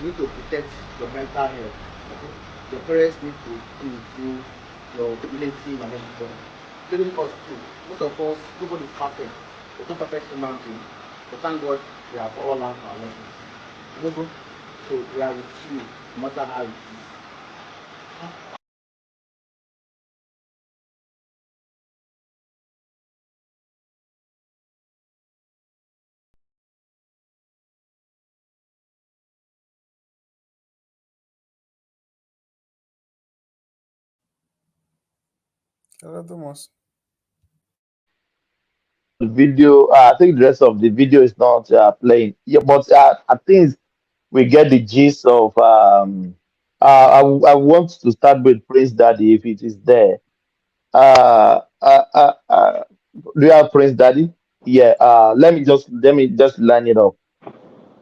S22: you need to protect your mental health. Okay? Your parents need to improve your relative and everything. Including us too. Most of us, nobody is perfect. There's no perfect human being. But thank God we have all learned our lessons. Inubu, so we are with you, no matter how it is.
S3: Hello, Thomas.
S11: The video, I think the rest of the video is not playing. Yeah, but I think we get the gist of. I want to start with Prince Daddy if it is there. Uh, uh, uh, uh, do you have Prince Daddy? Yeah. Let me just line it up.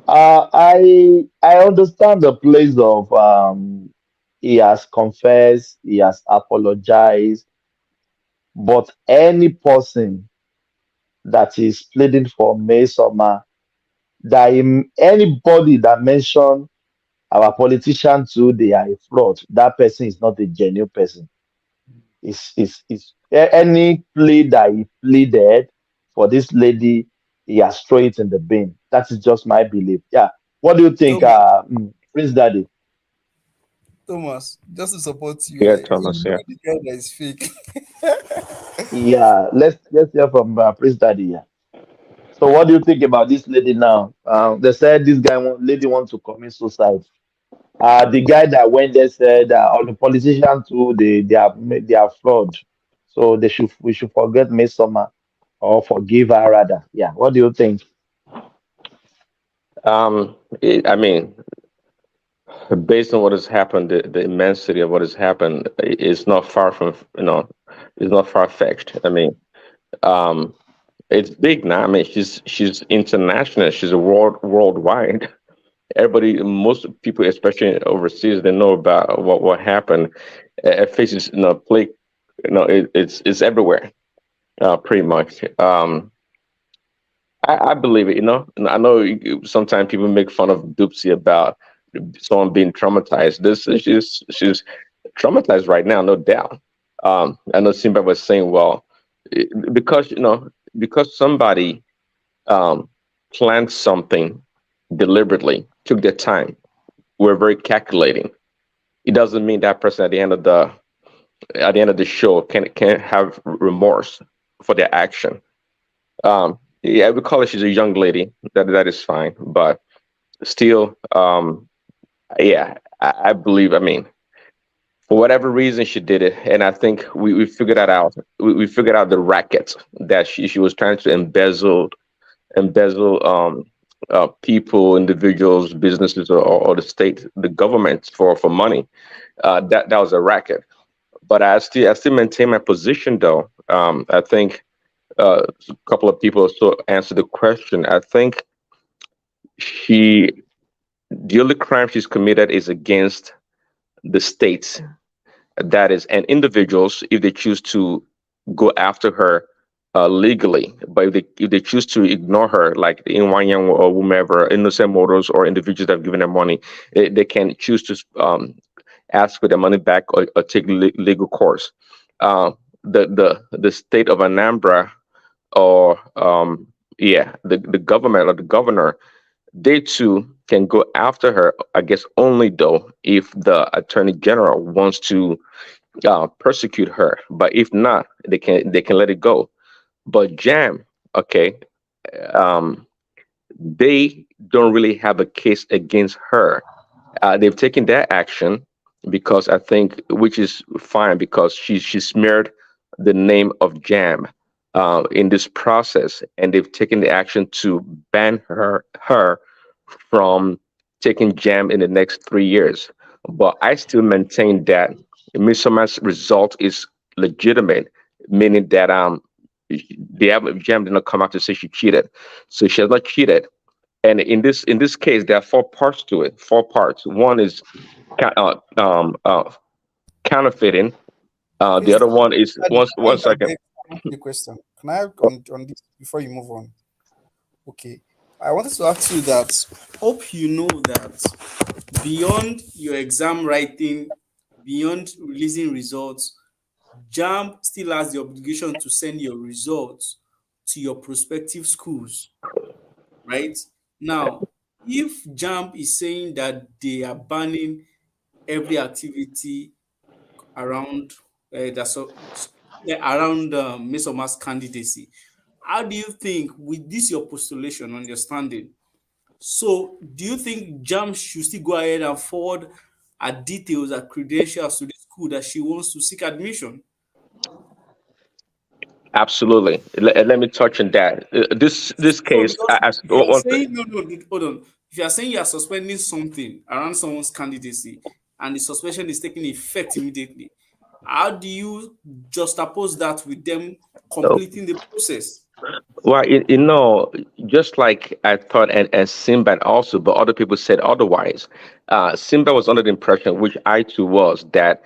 S11: I understand the place of he has confessed, he has apologized, but any person that is pleading for May Summer, anybody that mention our politicians too, they are a fraud. That person is not a genuine person. Any plea that he pleaded for this lady, he has thrown it in the bin. That is just my belief. Yeah. What do you think,
S3: Thomas,
S11: Prince Daddy?
S3: Thomas, just to support you,
S7: Yeah,
S3: you
S7: Thomas.
S3: know
S7: Yeah.
S3: the guy that is fake.
S11: Yeah, let's hear from Prince Daddy. Yeah. So, what do you think about this lady now? They said this lady wants to commit suicide. The guy that went there said all the politicians too, they are fraud. So we should forget Miss Summer or forgive her rather. Yeah. What do you think?
S7: I mean, based on what has happened, the immensity of what has happened is not far from, it's not far fetched. I mean, um, it's big now. I mean, she's international. She's a worldwide. Everybody, most people, especially overseas, they know about what happened. It faces, play, it's everywhere, pretty much. I believe it. And I know sometimes people make fun of Dupsy about someone being traumatized. She's traumatized right now, no doubt. I know Simba was saying, well, because because somebody planned something deliberately, took their time, we're very calculating. It doesn't mean that person at the end of the show can have remorse for their action. Yeah, we call her, she's a young lady. That is fine, but still, yeah, I believe. I mean, for whatever reason, she did it, and I think we figured that out. We figured out the racket that she was trying to embezzle people, individuals, businesses, or the state, the government for money. That was a racket. But I still maintain my position, though. I think a couple of people also answered the question. I think she the only crime she's committed is against the states, that is, and individuals if they choose to go after her legally. But if they choose to ignore her, like in Wanyang or whomever, innocent mortals or individuals that have given her money, they can choose to ask for their money back or take legal course. Uh, the state of Anambra, or yeah, the government or the governor, they too can go after her, I guess, only though if the attorney general wants to persecute her. But if not, they can let it go. But Jam, okay, um, they don't really have a case against her. They've taken that action because I think, which is fine, because she smeared the name of Jam in this process, and they've taken the action to ban her from taking Jam in the next 3 years. But I still maintain that Miss Summer's result is legitimate, meaning that Jam did not come out to say she cheated, so she has not cheated. And in this case, there are four parts to it. Four parts. One is counterfeiting. The
S3: Please,
S7: other one is one second.
S3: the question. Can I have on this before you move on? Okay. I wanted to ask you that.
S10: Hope you know that beyond your exam writing, beyond releasing results, JAMB still has the obligation to send your results to your prospective schools, right? Now, if JAMB is saying that they are banning every activity around around Ms. Omar's candidacy, how do you think, with this your postulation, understanding, so do you think JAMB should still go ahead and forward her details, her credentials to the school that she wants to seek admission?
S7: Absolutely. Let me touch on that. This case,
S10: If you are saying, no, hold on. If you are saying you are suspending something around someone's candidacy and the suspension is taking effect immediately, how do you juxtapose that with them completing the process?
S7: well, just like I thought, and Simba also, but other people said otherwise. Simba was under the impression, which I too was, that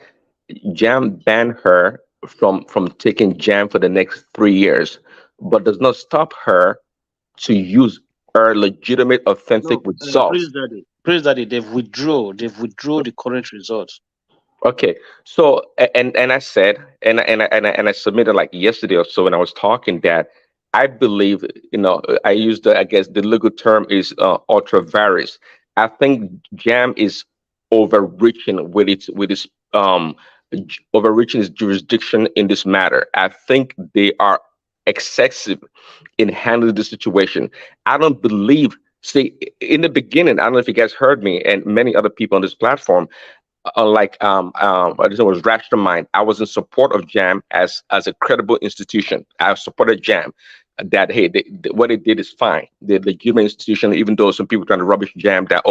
S7: JAM banned her from taking JAM for the next 3 years, but does not stop her to use her legitimate, authentic results.
S12: Praise Daddy, they've withdrawn the current results.
S7: Okay, so and I said, and I submitted like yesterday or so when I was talking, that I believe, I used I guess the legal term is ultra various. I think JAM is overreaching with its overreaching its jurisdiction in this matter. I think they are excessive in handling the situation. I don't believe. See, in the beginning, I don't know if you guys heard me and many other people on this platform. Unlike this was Mastermind, I was in support of JAM as a credible institution. I supported JAM. That hey, what they did is fine. The legitimate institution, even though some people trying to rubbish JAM that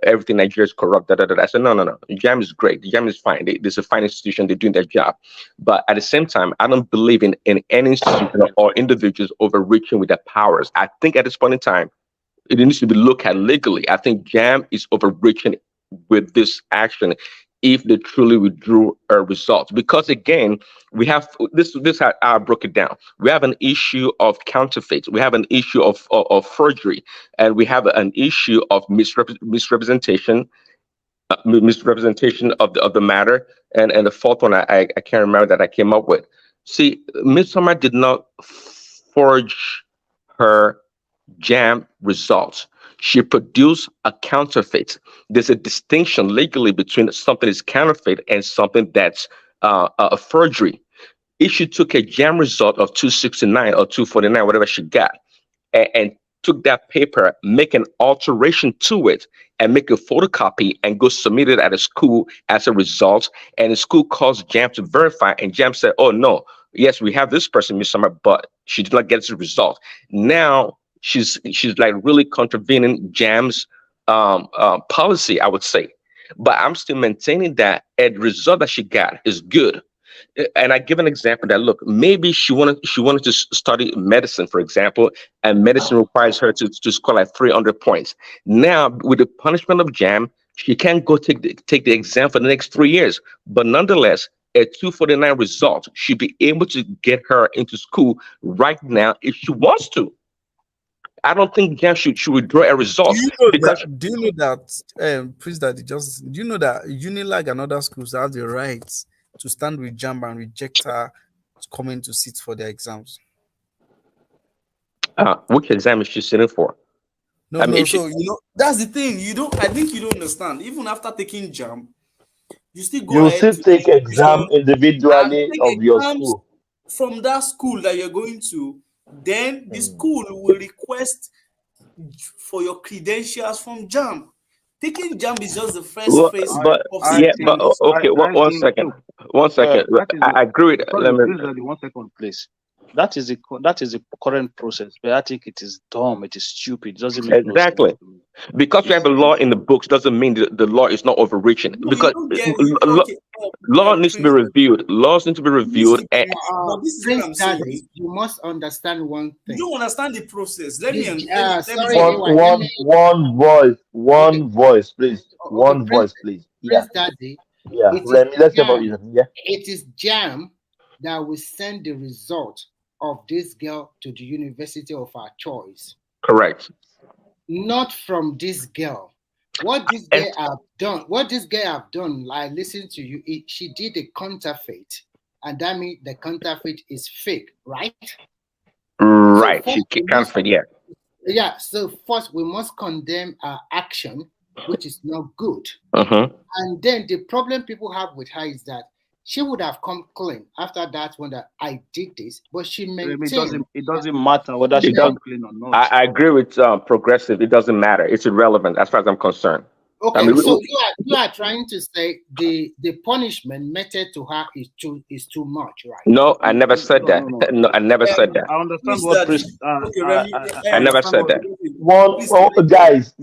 S7: everything Nigeria is corrupt. I said no. JAM is great. JAM is fine. This is a fine institution. They're doing their job. But at the same time, I don't believe in any institution or individuals overreaching with their powers. I think at this point in time, it needs to be looked at legally. I think JAM is overreaching with this action if they truly withdrew results, because again, we have this how I broke it down. We have an issue of counterfeit, we have an issue of forgery, and we have an issue of misrepresentation of the matter, and the fourth one I can't remember that I came up with. See, Ms. Summer did not forge her JAM results. She produced a counterfeit. There's a distinction legally between something is counterfeit and something that's a forgery. If she took a JAM result of 269 or 249, whatever she got, and took that paper, make an alteration to it, and make a photocopy and go submit it at a school as a result, and the school calls JAM to verify, and JAM said, oh no, yes, we have this person, Miss Summer, but she did not get the result. Now, she's like really contravening JAM's policy, I would say. But I'm still maintaining that a result that she got is good. And I give an example that, look, maybe she wanted to study medicine, for example, and medicine requires her to score like 300 points. Now, with the punishment of JAM, she can't go take the exam for the next 3 years. But nonetheless, a 249 result should be able to get her into school right now if she wants to. I don't think JAM should withdraw a result.
S3: Do you know that please, Daddy, do you know that Unilag and other schools have the right to stand with JAM and reject her coming to sit for their exams?
S7: Which exam is she sitting for?
S3: So that's the thing. I think you don't understand. Even after taking JAM, you still go ahead
S11: still take exam individually of your school.
S10: From that school that you're going to, then the school will request for your credentials from JAM. Taking JAM is just the first phase.
S7: Okay, one second. I agree with. Let me.
S12: 1 second, please. That is the current process. But I think it is dumb. It is stupid. It doesn't make no sense.
S7: Exactly. Because we have a law in the books doesn't mean the law is not overreaching.
S10: No,
S7: Because
S10: you don't get it. Okay,
S7: law needs to be reviewed. Laws need to be reviewed.
S10: But this is what I'm saying.
S14: Daddy, you must understand one
S10: You
S14: thing.
S10: don't understand the process. Let me.
S11: One voice, please. One voice, please. Yeah.
S14: Prince Daddy,
S11: Yeah.
S14: it is
S11: Let's
S14: Jam.
S11: have a yeah.
S14: It is Jam that will send the result of this girl to the university of our choice.
S7: Correct.
S14: Not from this girl. What this girl have done, I listened to you, she did a counterfeit, and that means the counterfeit is fake, right?
S7: Right. She counterfeit, yeah.
S14: Yeah, so first we must condemn her action, which is not good. And then the problem people have with her is that she would have come clean after that one that I did this, but she maintained.
S12: It doesn't matter whether she comes clean or not.
S7: I agree with progressive. It doesn't matter. It's irrelevant as far as I'm concerned.
S14: Okay,
S7: I mean,
S14: so you are trying to say the punishment meted to her is too much, right?
S7: No, I never said that. No, I never said that.
S4: I understand what
S7: I never said that.
S11: Guys,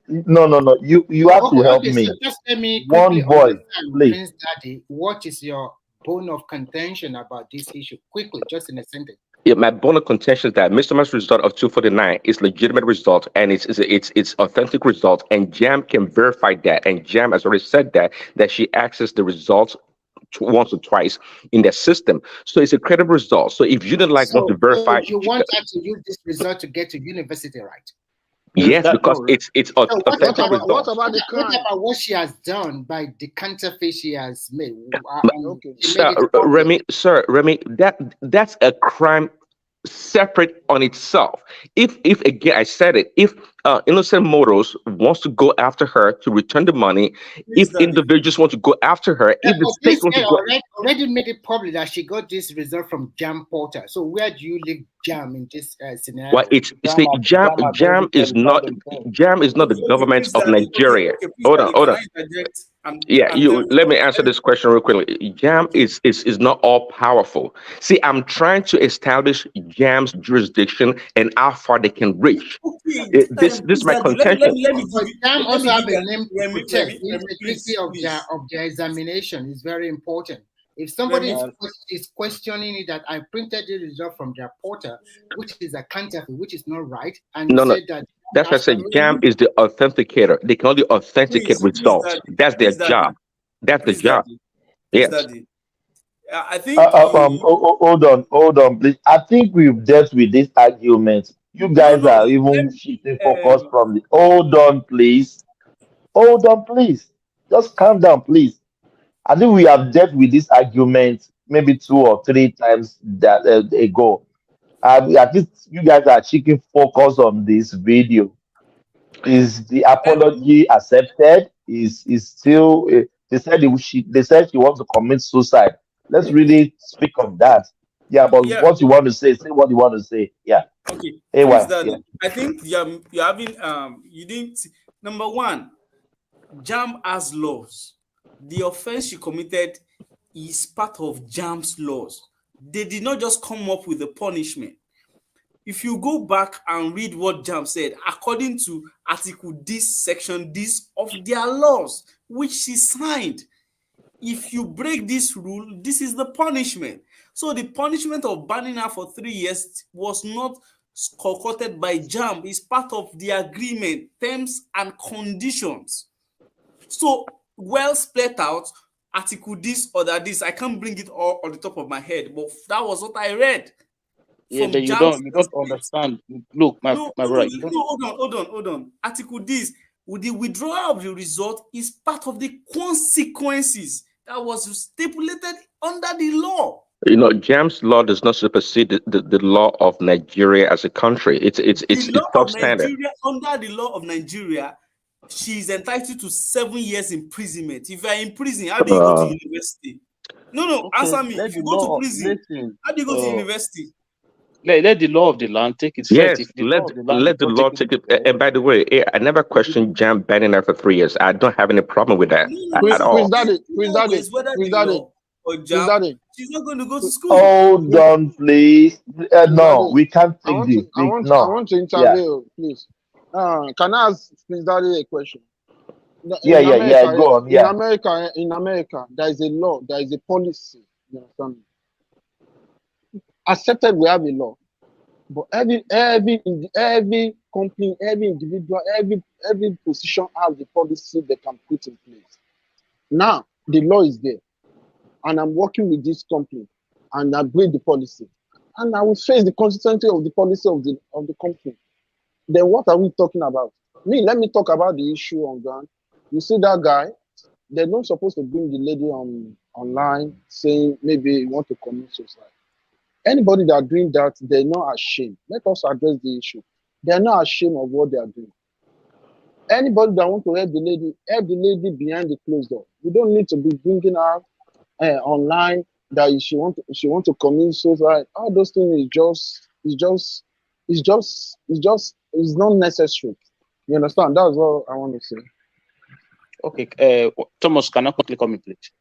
S11: no. You have to help me.
S14: So just let me
S11: One voice, please.
S14: Prince Daddy, what is your bone of contention about this issue? Quickly, just in a sentence.
S7: Yeah, my bone of contention is that Mr. Man's result of 249 is legitimate result and it's authentic result, and Jam can verify that. And Jam has already said that she accessed the results once or twice in their system, so it's a credible result. So if you don't want to verify,
S14: you want her to use this result to get to university, right?
S7: Yes, because it's authentic result.
S14: What about what she has done by the counterfeit she has made?
S7: Remy, that's a crime separate on itself. If again, I said it, if Innocent Motors wants to go after her to return the money, if individuals want to go after her, if the state wants to go,
S14: already made it public that she got this result from Jam Porter. So where do you leave Jam in this scenario?
S7: Well, Jam is not the government of Nigeria. Hold on. Let me answer this question real quickly. Jam is not all powerful. See, I'm trying to establish Jam's jurisdiction and how far they can reach. This is my contention.
S14: Jam also have a name to protect. The integrity of their examination is very important. If somebody is questioning it, that I printed the result from their portal, which is a counterfeit, which is not right, and said that.
S7: That's why I said Jam is the authenticator. They can only authenticate results. That's their job. That's the job. Yes.
S10: I think.
S11: Hold on, please. I think we've dealt with this argument. You guys are even shifting focus from the. Hold on, please. Just calm down, please. I think we have dealt with this argument maybe 2 or 3 times ago. At least you guys are keeping focus on this video. Is the apology accepted? Is still? They said she wants to commit suicide. Let's really speak of that. Yeah, but what you want to say what you want to say. Yeah.
S10: Okay.
S11: Yeah.
S10: I think you're having you didn't. Number one, Jam has laws. The offense she committed is part of Jam's laws. They did not just come up with a punishment. If you go back and read what Jam said, according to Article this, Section this of their laws, which she signed, if you break this rule, this is the punishment. So the punishment of banning her for 3 years was not concocted by Jam. It's part of the agreement, terms and conditions. So well split out, Article this or that this. I can't bring it all on the top of my head, but that was what I read.
S12: Yeah, but you don't understand. Look, my brother.
S10: Hold on. Article this, with the withdrawal of the result is part of the consequences that was stipulated under the law.
S7: Jam's law does not supersede the law of Nigeria as a country. It's substandard.
S10: Under the law of Nigeria, she is entitled to 7 years imprisonment. If you are in prison, how do you go to university? No, answer me. If you go to prison, how do you go to university?
S12: Let the law of the land take its
S7: yes, let the law take it. And by the way, I never questioned Jam banning her for 3 years. I don't have any problem with that at all.
S10: She's not going to go to school.
S11: Hold on, please. No,
S5: Daddy,
S11: we can't
S5: I
S11: take
S5: want
S11: this.
S5: to, I want, I
S11: No.
S5: want to
S11: Yeah.
S5: interview, please. Can I ask Prince Daddy a question?
S11: Yeah. Go on.
S5: In
S11: Yeah.
S5: America, there is a law, there is a policy. You understand? Accepted, we have a law, but every company, every individual, every position has the policy they can put in place. Now the law is there, and I'm working with this company, and I break the policy, and I will face the consequences of the policy of the company. Then what are we talking about? Let me talk about the issue on ground. You see that guy, they're not supposed to bring the lady online saying maybe you want to commit suicide. Anybody that are doing that, they're not ashamed. Let us address the issue. They're not ashamed of what they are doing. Anybody that want to help the lady behind the closed door. We don't need to be bringing her online that she want to commit suicide. All those things is not necessary. You understand? That's all I want to say.
S12: Okay, Thomas, can I quickly comment, please?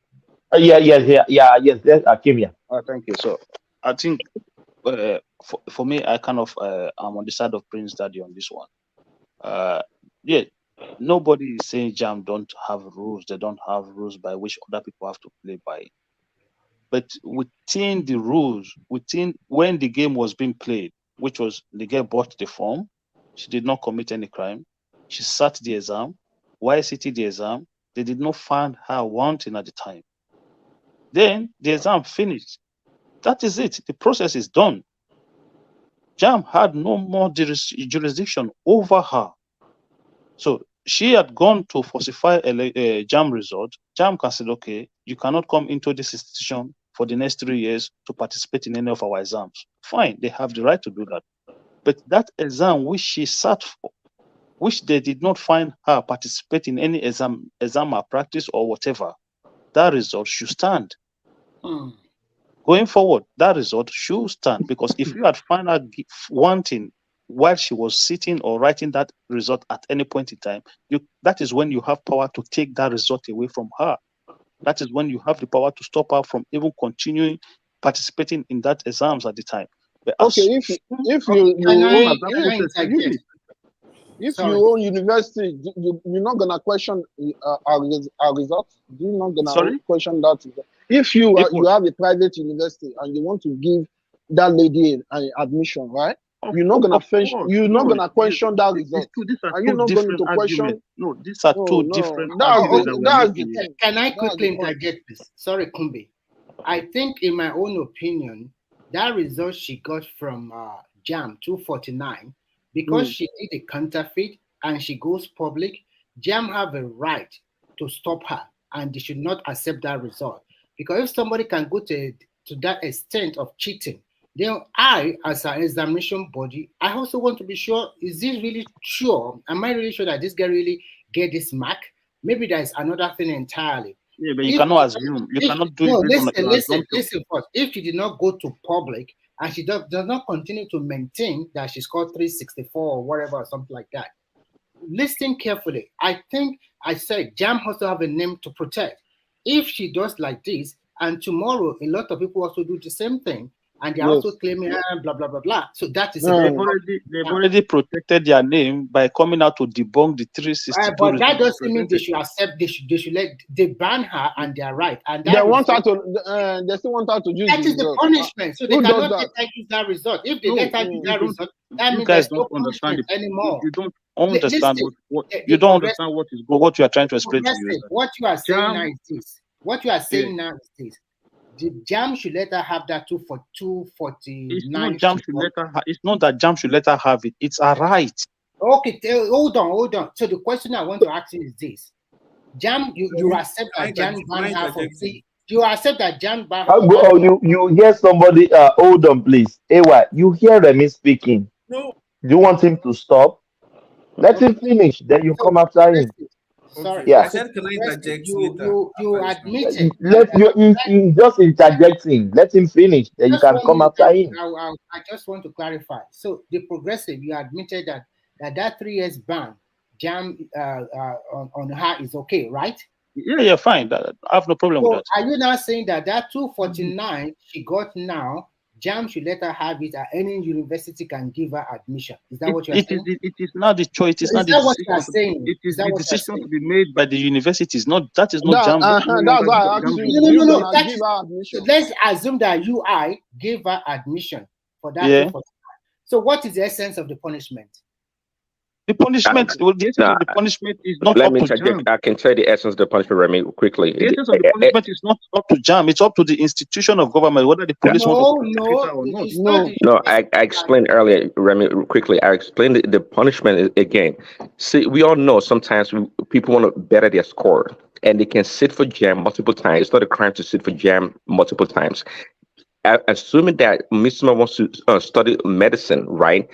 S11: Yes, Akim, yeah.
S12: Thank you. So I think for me, I kind of I'm on the side of Prince Daddy on this one. Yeah, nobody is saying Jam don't have rules. They don't have rules by which other people have to play by. But within the rules, within when the game was being played, which was the girl bought the form, she did not commit any crime. She sat the exam. While sitting the exam, they did not find her wanting at the time. Then the exam finished. That is it. The process is done. Jam had no more jurisdiction over her. So she had gone to falsify a Jam result. Jam can say, okay, you cannot come into this institution for the next 3 years to participate in any of our exams. Fine, they have the right to do that. But that exam which she sat for, which they did not find her participate in any exam malpractice or whatever, that result should stand. Going forward, that result should stand, because if you had found her wanting while she was sitting or writing that result at any point in time, that is when you have power to take that result away from her. That is when you have the power to stop her from even continuing participating in that exams at the time. But
S5: okay, if you own university, you're not gonna question our results. You're not gonna question that. If you have a private university and you want to give that lady an admission, right? You're not gonna question that result. Are you not going to question?
S12: No, these are two different
S14: arguments. Can I quickly interject this? Sorry, Kumbi. I think, in my own opinion, that result she got from JAM 249, because she did a counterfeit and she goes public, JAM have a right to stop her, and they should not accept that result. Because if somebody can go to that extent of cheating, then I, as an examination body, I also want to be sure, is this really sure? Am I really sure that this guy really get this mark? Maybe there's another thing entirely.
S12: Yeah, but you cannot assume. You cannot do it.
S14: Listen first. If she did not go to public and she does not continue to maintain that she scored 364 or whatever, or something like that, listen carefully. I think I said JAM has to have a name to protect. If she does like this, and tomorrow a lot of people also do the same thing, and they're also claiming blah blah blah blah. So that is
S12: they've already protected their name by coming out to debunk the 362.
S14: But that doesn't mean they should accept. They should they ban her, and they are right. And that
S5: they want her to. They still want her to use.
S14: That is the punishment. So they cannot let her use that result. If they let her use that result, that means there's no punishment anymore.
S12: You don't understand what you don't understand what you are trying to explain to you.
S14: What you are saying now is this. What you are saying now is this. The JAM should let her have that 249.
S12: It's not that JAM should let her have it. It's a right.
S14: Okay, hold on. So the question I want to ask you is this: JAM, you accept that JAM ban her for free? You accept that JAM ban?
S11: You hear somebody? Hold on, please. AY, you hear Remy speaking?
S10: No.
S11: You want him to stop? Let him finish. Then you come after him.
S14: Sorry.
S11: Yeah.
S10: I said, can I interject
S14: you admitted.
S11: He's just interjecting. Let him finish. Then you can come after him.
S14: I just want to clarify. So the progressive, you admitted that 3 years ban JAM on her is okay, right?
S12: Yeah, fine. I have no problem with
S14: So
S12: that.
S14: are you now saying that 249 she got now, JAM should let her have it, and any university can give her admission? Is that what you're saying?
S12: It is not the choice. It is not the
S14: that what you are
S12: decision.
S14: saying?
S12: It is the decision to be made by the universities. That is not
S5: That,
S12: JAM.
S5: that's why I asked you. You gonna give her admission?
S14: Let's assume that UI gave her admission for that.
S12: Yeah.
S14: So what is the essence of the punishment?
S12: The punishment, the essence of the punishment is not
S7: Let
S12: up
S7: me
S12: to
S7: check.
S12: JAM.
S7: I can tell the essence of the punishment, Remy, quickly.
S12: The essence of the punishment is not up to JAM. It's up to the institution of government whether the police want to prosecute her or not.
S7: No, I explained earlier, Remy, quickly. I explained the punishment again. See, we all know sometimes people want to better their score, and they can sit for JAM multiple times. It's not a crime to sit for JAM multiple times. Assuming that Miss Summer wants to study medicine, right?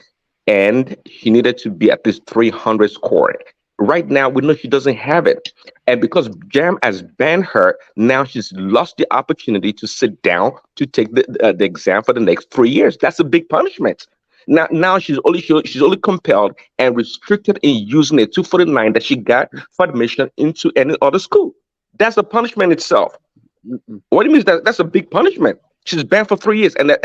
S7: And he needed to be at least 300 score. Right now, we know she doesn't have it. And because JAM has banned her, now she's lost the opportunity to sit down to take the exam for the next 3 years. That's a big punishment. Now she's only compelled and restricted in using the 249 that she got for admission into any other school. That's a punishment itself. What do you mean? That's a big punishment. She's banned for 3 years, and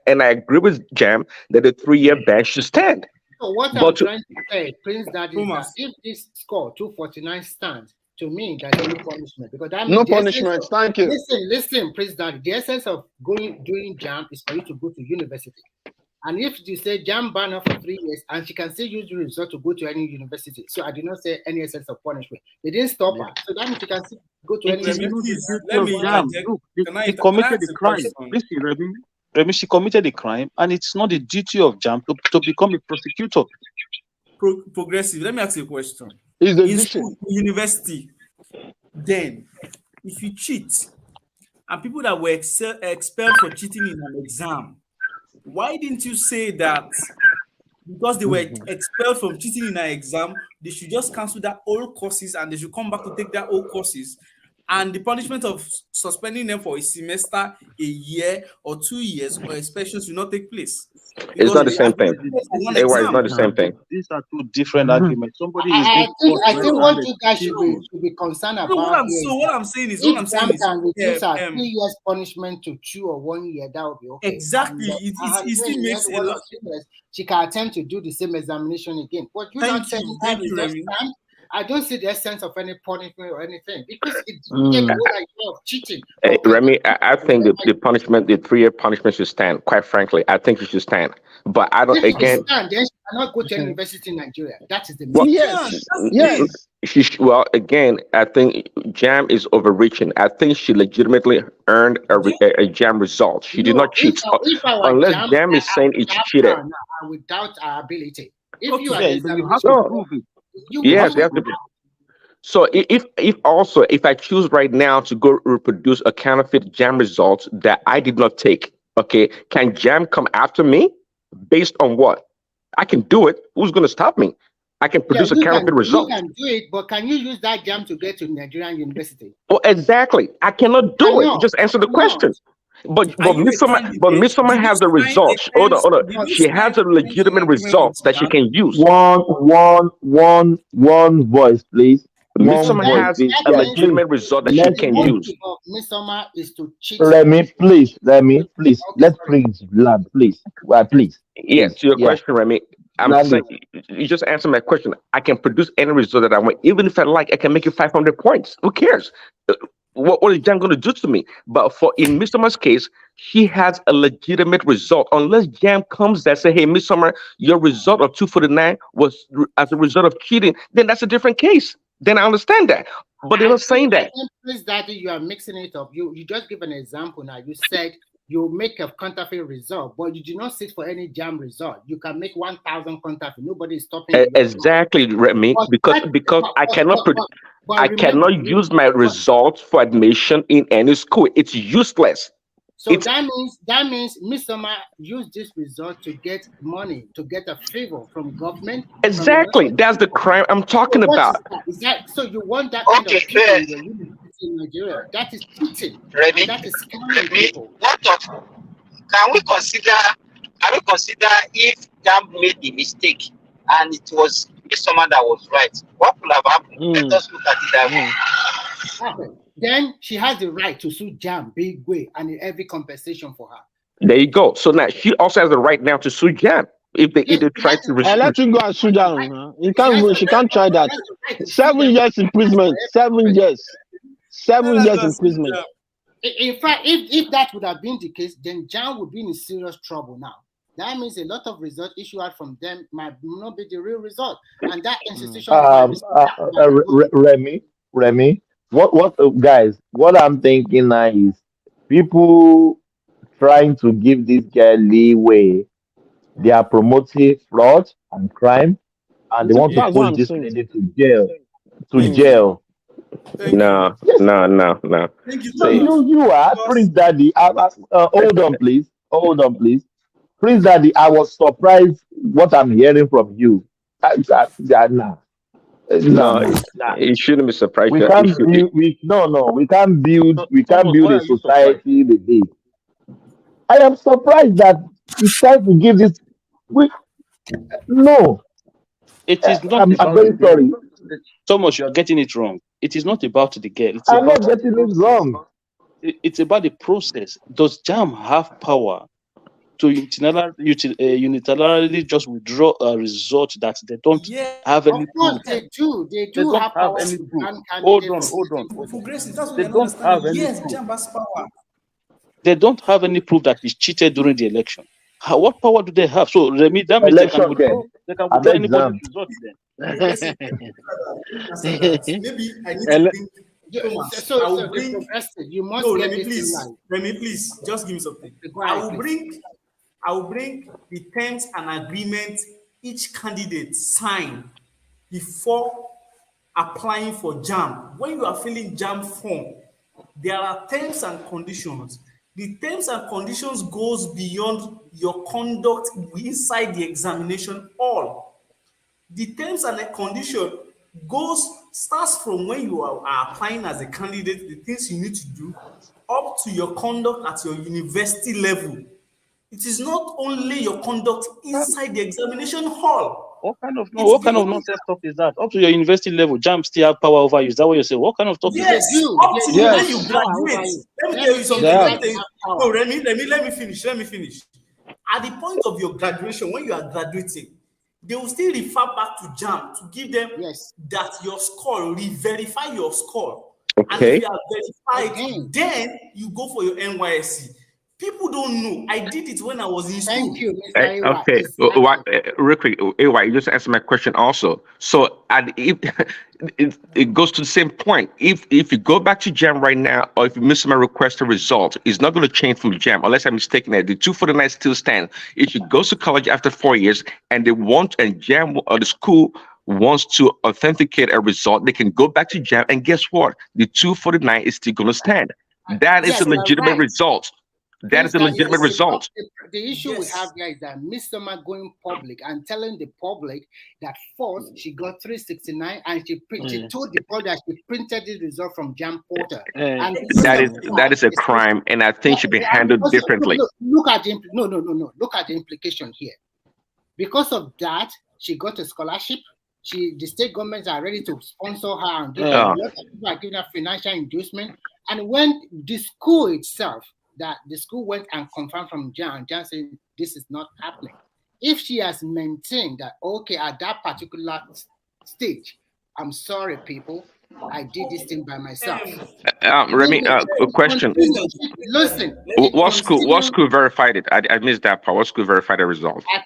S7: I agree with JAM that the 3-year ban should stand.
S14: So what I'm trying to say, Prince Daddy, is that if this score 249 stands, to me, there's no punishment, because that means
S5: no punishment. Thank you.
S14: Listen, Prince Daddy. The essence of doing JAM is for you to go to university. And if you say JAM ban her for 3 years, and she can still use the result to go to any university, so I did not say any essence of punishment. They didn't stop her, so that means she can still go to any university.
S12: She committed the crime. Listen, Remy, she committed a crime, and it's not the duty of JAM to become a prosecutor.
S10: Progressive. Let me ask you a question.
S5: In
S10: school, university, then if you cheat, and people that were expelled for cheating in an exam, why didn't you say that because they were expelled from cheating in an exam, they should just cancel that old courses and they should come back to take their old courses, and the punishment of suspending them for a semester, a year, or 2 years, or inspections will not take place?
S7: It's not the same thing. It's not the same thing.
S12: These are two different arguments. Somebody is
S14: I think what you guys should be concerned about.
S10: What I'm saying is,
S14: if JAM can reduce our 3 years punishment to 2 or 1 year, that would be okay.
S10: Exactly. It still makes a lot.
S14: She can attempt to do the same examination again. But you don't say I don't see the essence of any punishment or anything, because it's of cheating.
S7: Hey, Remy, I think the punishment, the 3-year punishment should stand. Quite frankly, I think it should stand. But I don't.
S14: If
S7: again,
S14: stand, then she cannot go to university in Nigeria. That is the
S7: Well, again, I think JAM is overreaching. I think she legitimately earned a JAM result. She did not cheat, unless JAM is saying it's cheated.
S14: I would doubt our ability. If
S12: Okay,
S14: you are
S12: you have to prove it.
S7: Yes, they have to. So if I choose right now to go reproduce a counterfeit JAM result that I did not take, okay, can JAM come after me based on what? I can do it. Who's going to stop me? I can produce a counterfeit result.
S14: You can do it, but can you use that JAM to get to Nigerian university?
S7: Well, exactly. I cannot do it. Just answer the question. But Miss Summer has the results. Hold on. She has a legitimate results that she can use.
S11: One voice, please.
S7: Miss Summer has a legitimate result that she can use.
S14: Miss Summer is to cheat.
S11: Let me please. Let's bring it to land, please. Please.
S7: Yes, to your question, Remy. I'm saying you just answer my question. I can produce any result that I want, even if I like. I can make it 500 points. Who cares? What is JAM going to do to me? But in Miss Summer's case, she has a legitimate result. Unless JAM comes there and say, hey, Miss Summer, your result of 249 was as a result of cheating, then that's a different case. Then I understand that. But they're not saying that.
S14: Please, Daddy, you are mixing it up. You just give an example now. You said you make a counterfeit result, but you do not sit for any JAM result. You can make 1,000 counterfeit. Nobody is stopping you.
S7: Exactly, Remy, because I cannot use my results for admission in any school. It's useless.
S14: So that means Miss Summer used this result to get money, to get a favor from government.
S7: Exactly, that's the crime I'm talking about.
S14: Is that so? You want that kind of people in Nigeria? That is cheating.
S15: Ready?
S14: That is scamming people.
S15: Can we consider if JAM made the mistake and it was Miss Summer that was right? What would have happened? Let us look at it that way.
S14: Then she has the right to sue JAM big way and every compensation for her.
S7: There you go. So now she also has the right now to sue JAM if they either try to
S5: I let you go and sue JAM. She can't try that. 7 years imprisonment. 7 years. 7 years imprisonment.
S14: In fact, if that would have been the case, then JAM would be in serious trouble now. That means a lot of results issued out from them might not be the real result, and that institution.
S11: Remy, guys? What I'm thinking now is people trying to give this girl leeway. They are promoting fraud and crime, and they want to
S5: That's what
S11: push
S5: I'm
S11: this
S5: saying.
S11: lady to jail. No.
S10: Thank you
S11: So
S10: so much.
S11: you are Prince Daddy. Hold on, please. Prince Daddy, I was surprised what I'm hearing from you. Nah.
S7: You shouldn't be surprised.
S11: We can't build. We can't build. We can't build a society in a day. I am surprised that it's time to give this. No.
S12: It is not.
S11: I'm very sorry.
S12: Thomas, you are getting it wrong. It is not about the girl.
S11: I'm not getting it wrong.
S12: It's about the process. Does JAM have power to unilaterally just withdraw a result that they don't have any proof?
S14: They do. They
S12: don't
S14: have power
S12: any
S14: to
S12: proof.
S14: ban
S12: Hold
S14: candidates.
S12: on.
S10: For Gracie, that's what
S12: They
S10: you're
S12: don't
S10: not understanding.
S12: have any
S10: Yes,
S12: proof.
S10: JAM has power.
S12: They don't have any proof that is cheated during the election. What power do they have? So Remy, that means they can withdraw anybody's result then.
S10: Maybe I need to bring Thomas. I will bring.
S14: You must
S10: No,
S14: get
S10: Remy,
S14: this
S10: please.
S14: in line.
S10: Remy, please, just give me something. I will bring the terms and agreements each candidate sign before applying for JAM. When you are filling JAM form, there are terms and conditions. The terms and conditions goes beyond your conduct inside the examination hall. The terms and the condition starts from when you are applying as a candidate, the things you need to do, up to your conduct at your university level. It is not only your conduct inside the examination hall.
S12: What kind of nonsense talk is that? Up to your university level, JAM still have power over you. Is that what you say? What kind of talk is that?
S10: Up to when you graduate. Let me tell you something. No, Remy, let me finish. At the point of your graduation, when you are graduating, they will still refer back to JAM to give them that your score, re-verify your score.
S7: Okay.
S10: And if you are verified, then you go for your NYSC. People don't know. I did it when I was in school.
S14: Thank you, Mr. Ewa.
S7: Okay, real quick, you just answered my question also. So it goes to the same point. If you go back to JAM right now, or if you miss my request a result, it's not going to change from JAM, unless I'm mistaken. That the 249 still stand. If she goes to college after 4 years and JAM or the school wants to authenticate a result, they can go back to JAM, and guess what? The 249 is still going to stand. That is a legitimate result. That is a legitimate result.
S14: The issue we have here is that Miss Summer going public and telling the public that first she got 369 and she told the public that she printed the result from JAM Porter. And
S7: that is a crime, and I think should be handled differently.
S14: Look at the Look at the implication here. Because of that, she got a scholarship. The state governments are ready to sponsor her and give her a lot of people are giving her financial inducement. And when the school itself, that the school went and confirmed from JAM said this is not happening. If she has maintained that, okay, at that particular stage, I'm sorry, people, I did this thing by myself.
S7: Remy, a question.
S14: Listen.
S7: What school verified it? I missed that part. What school verified the result?
S14: I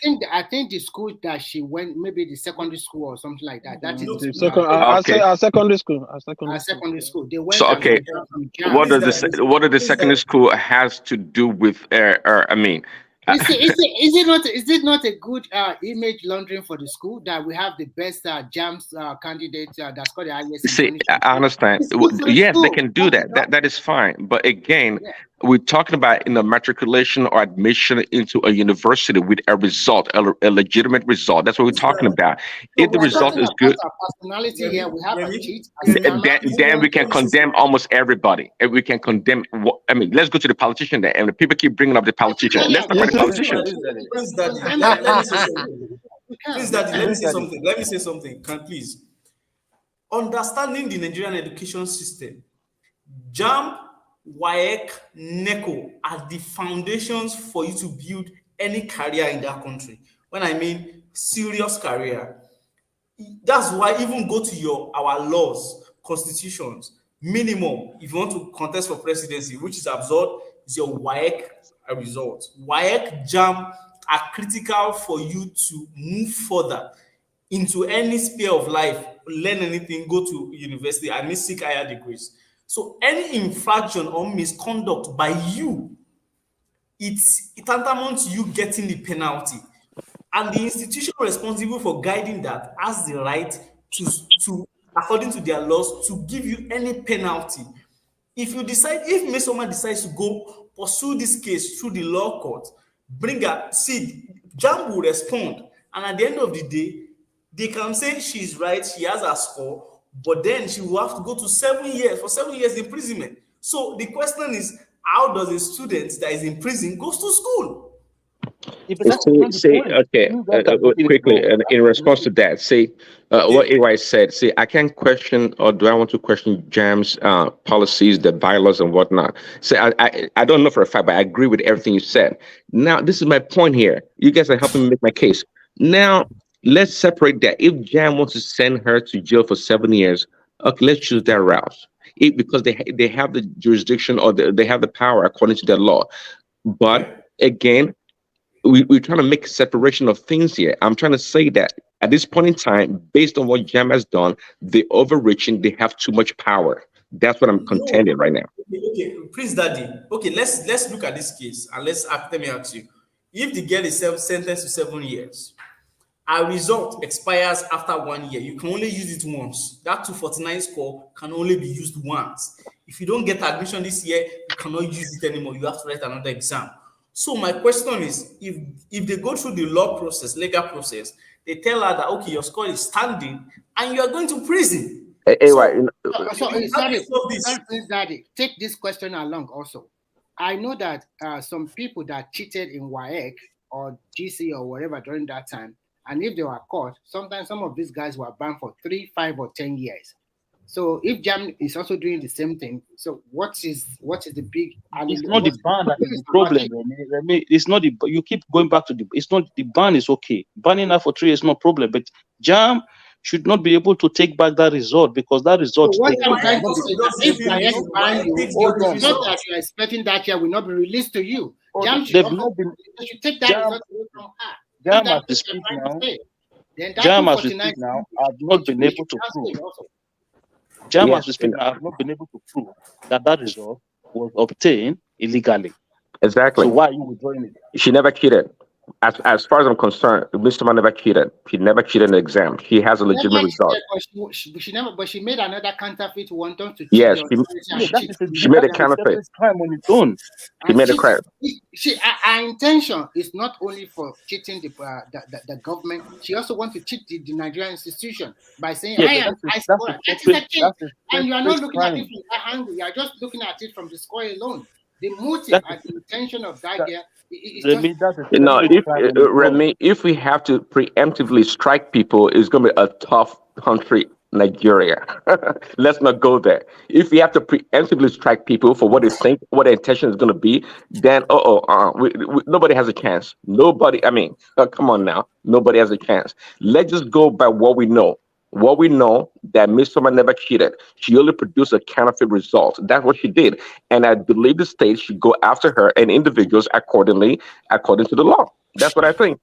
S14: think the school that she went, maybe the secondary school or something like that. That is
S5: the secondary school.
S14: Secondary school. They went.
S7: So okay, what does the secondary school has to do with?
S14: Is it not a good image laundering for the school that we have the best JAM candidate that's got the highest?
S7: See, I understand. Yes, they can do that. That is fine. But again, we're talking about matriculation or admission into a university with a result, a legitimate result. That's what we're talking about. If the result is good,
S14: personality here, we have a cheat.
S7: Then we can condemn almost everybody. And we can condemn. Let's go to the politician there. And the people keep bringing up the politician. Let's not the politician.
S10: Please, Daddy, let me say something. Can please understanding the Nigerian education system. JAMB, WAEC, NECO are the foundations for you to build any career in that country. When I mean serious career, that's why even go to our laws, constitutions, minimum, if you want to contest for presidency, which is absurd, is your WAEC result. WAEC, JAMB are critical for you to move further into any sphere of life, learn anything, go to university, and seek higher degrees. So any infraction or misconduct by you, it's tantamount to you getting the penalty. And the institution responsible for guiding that has the right to according to their laws, to give you any penalty. If someone decides to go pursue this case through the law court, JAMB will respond. And at the end of the day, they can say she's right, she has a score, but then she will have to go to 7 years, for 7 years imprisonment. So the question is, how does a student that is in prison goes to school?
S7: Quickly, in response to that, what AY said, I can't question, or do I want to question JAM's policies, the bylaws and whatnot. I don't know for a fact, but I agree with everything you said. Now, this is my point here. You guys are helping me make my case. Now, let's separate that. If JAM wants to send her to jail for 7 years, okay, let's choose that route. Because they have the jurisdiction, or they have the power according to their law. But again, we're trying to make a separation of things here. I'm trying to say that at this point in time, based on what JAM has done, they're overreaching, they have too much power. That's what I'm contending right now.
S10: Okay, Prince Daddy. Okay, let's look at this case and let me ask you. If the girl is sentenced to 7 years, a result expires after 1 year, you can only use it once. That 249 score can only be used once. If you don't get admission this year, you cannot use it anymore. You have to write another exam. So my question is, if they go through the legal process, they tell her that, okay, your score is standing and you are going to prison.
S14: Sorry, Daddy, take this question along also. I know that some people that cheated in WAEC or GC or whatever during that time, and if they were caught, sometimes some of these guys were banned for 3, 5, or 10 years. So if JAM is also doing the same thing, so what is the big?
S12: It's not the ban that is the problem. It's not the. You keep going back to the. It's not the ban is okay. Banning her for 3 years is no problem, but JAM should not be able to take back that result, because that result.
S14: So what I'm trying to say is, if WAEC ban you, the result that you are expecting that year will not be released to you. JAM should take that result away from her.
S12: JAM has to speak now. JAM has to speak now. I've not been able to prove. JAM has to speak now. I've not been able to prove that result was obtained illegally.
S7: Exactly.
S12: So why are you withdrawing it?
S7: She never cheated. As far as I'm concerned, Mr. Man never cheated. She never cheated in the exam. She has a legitimate result.
S14: But she made another counterfeit one to cheat.
S7: Yes, she made a counterfeit.
S12: Crime on its own.
S7: She made a crime.
S14: Her intention is not only for cheating the government. She also wants to cheat the Nigerian institution by saying, "I am high scorer." That is a cheat, and you are not looking at it from that angle. You are just looking at it from the score alone. The motive and the intention of that girl.
S7: If we have to preemptively strike people, it's going to be a tough country, Nigeria. Let's not go there. If we have to preemptively strike people for what they think, what their intention is going to be, then nobody has a chance. Nobody. I mean, come on now. Nobody has a chance. Let's just go by what we know. What we know, that Miss Summer never cheated. She only produced a counterfeit result. That's what she did. And I believe the state should go after her and individuals according to the law. That's what I think.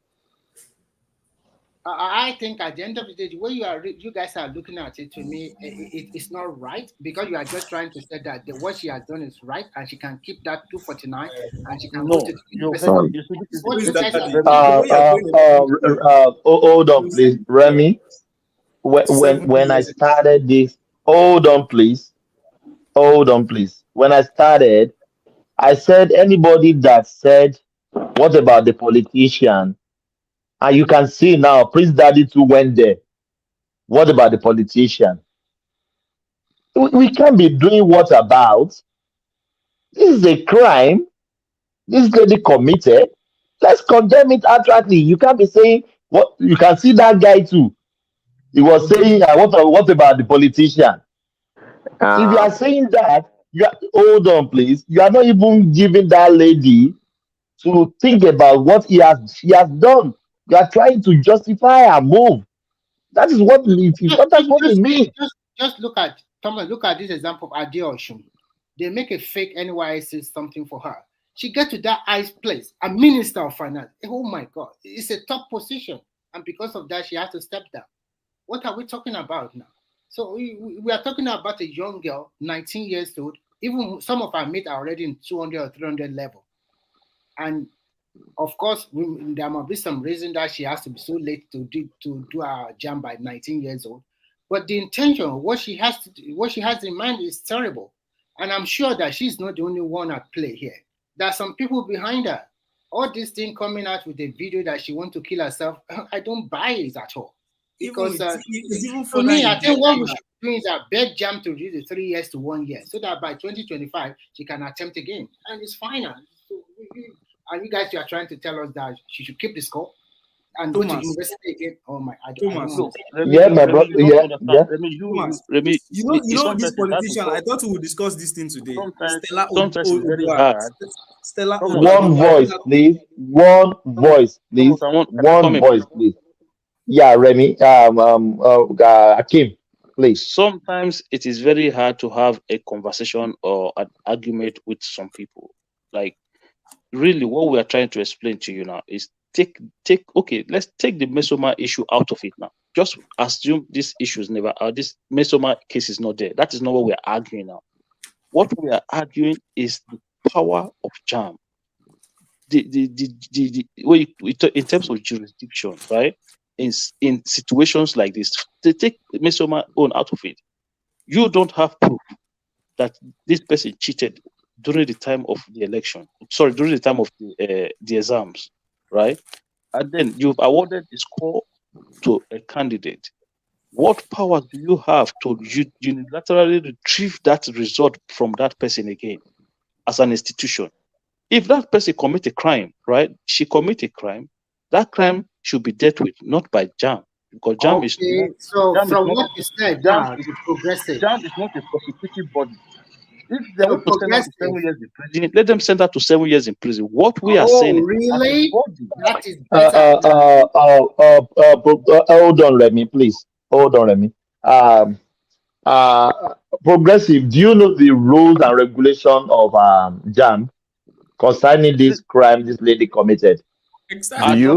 S14: I think at the end of the day, the way you guys are looking at it, to me, it's not right, because you are just trying to say that what she has done is right, and she can keep that 249, and she can go to
S11: hold on, please, Remy. When I started this, hold on, please. When I started, I said anybody that said, "What about the politician?" And you can see now, Prince Daddy too went there. What about the politician? We can't be doing what about. This is a crime. This lady committed. Let's condemn it outrightly. You can't be saying what. You can see that guy too. He was saying, what about the politician? If you are saying that, hold on, please. You are not even giving that lady to think about what she has done. You are trying to justify her move. That is what that's what it means.
S14: Just look at Thomas. Look at this example of Adeoshun. They make a fake NYC something for her. She get to that high place, a minister of finance. Oh my God, it's a top position, and because of that, she has to step down. What are we talking about now? So we are talking about a young girl, 19 years old. Even some of our mates are already in 200 or 300 level, and of course, there must be some reason that she has to be so late to do her jam by 19 years old. But the intention, what she has in mind is terrible. And I'm sure that she's not the only one at play here. There are some people behind her. All this thing coming out with a video that she wants to kill herself, I don't buy it at all. Because for me, I think what we should do is a bed jam to reduce the 3 years to 1 year, so that by 2025 she can attempt again, and it's fine. So and you guys are trying to tell us that she should keep the score and go to university again. Oh my! I don't know.
S11: Yeah, my brother. Yeah.
S12: Remy,
S10: you know this politician. I thought we would discuss this thing today.
S12: Sometimes it's very hard.
S10: Stella.
S11: One voice, please. One voice, please. One voice, please. Yeah, Remy. Akim, please.
S12: Sometimes it is very hard to have a conversation or an argument with some people. Like, really, what we are trying to explain to you now is okay, let's take the Mesoma issue out of it now. Just assume this issue is never this Mesoma case is not there. That is not what we are arguing now. What we are arguing is the power of JAM. In terms of jurisdiction, right? In situations like this, they take Mesoma own out of it. You don't have proof that this person cheated during the time of the election. Sorry, during the time of the exams, right? And then you've awarded the score to a candidate. What power do you have to unilaterally retrieve that result from that person again as an institution? If that person commit a crime, right? She commit a crime, that crime should be dealt with, not by JAM. Because JAM is not,
S14: from what you said, JAM is progressive.
S12: JAM is not a prosecutive body. If they want to send her to 7 years in prison, let them send her to 7 years in prison. What we are saying
S14: really? That is
S11: hold on, Remy, please. Hold on, Remy. Progressive, do you know the rules and regulation of JAM concerning this crime this lady committed?
S12: Exactly.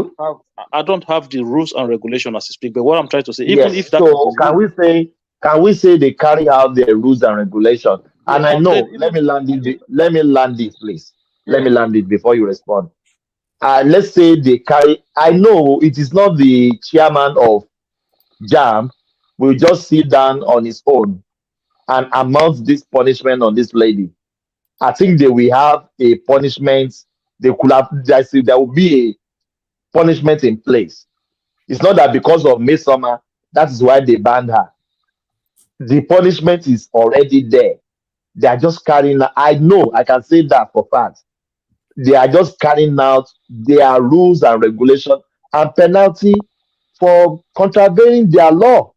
S12: I don't have the rules and regulation as I speak, but what I'm trying to say, even if that
S11: so can we say they carry out their rules and regulation? And I know, let me land it, please. Let me land it before you respond. Let's say they carry, I know it is not the chairman of JAM will just sit down on his own and amount this punishment on this lady. I think they will have a punishment. There will be a punishment in place. It's not that because of Midsummer, that is why they banned her. The punishment is already there. They are just carrying out, I know, I can say that for fact. They are just carrying out their rules and regulations and penalty for contravening their law.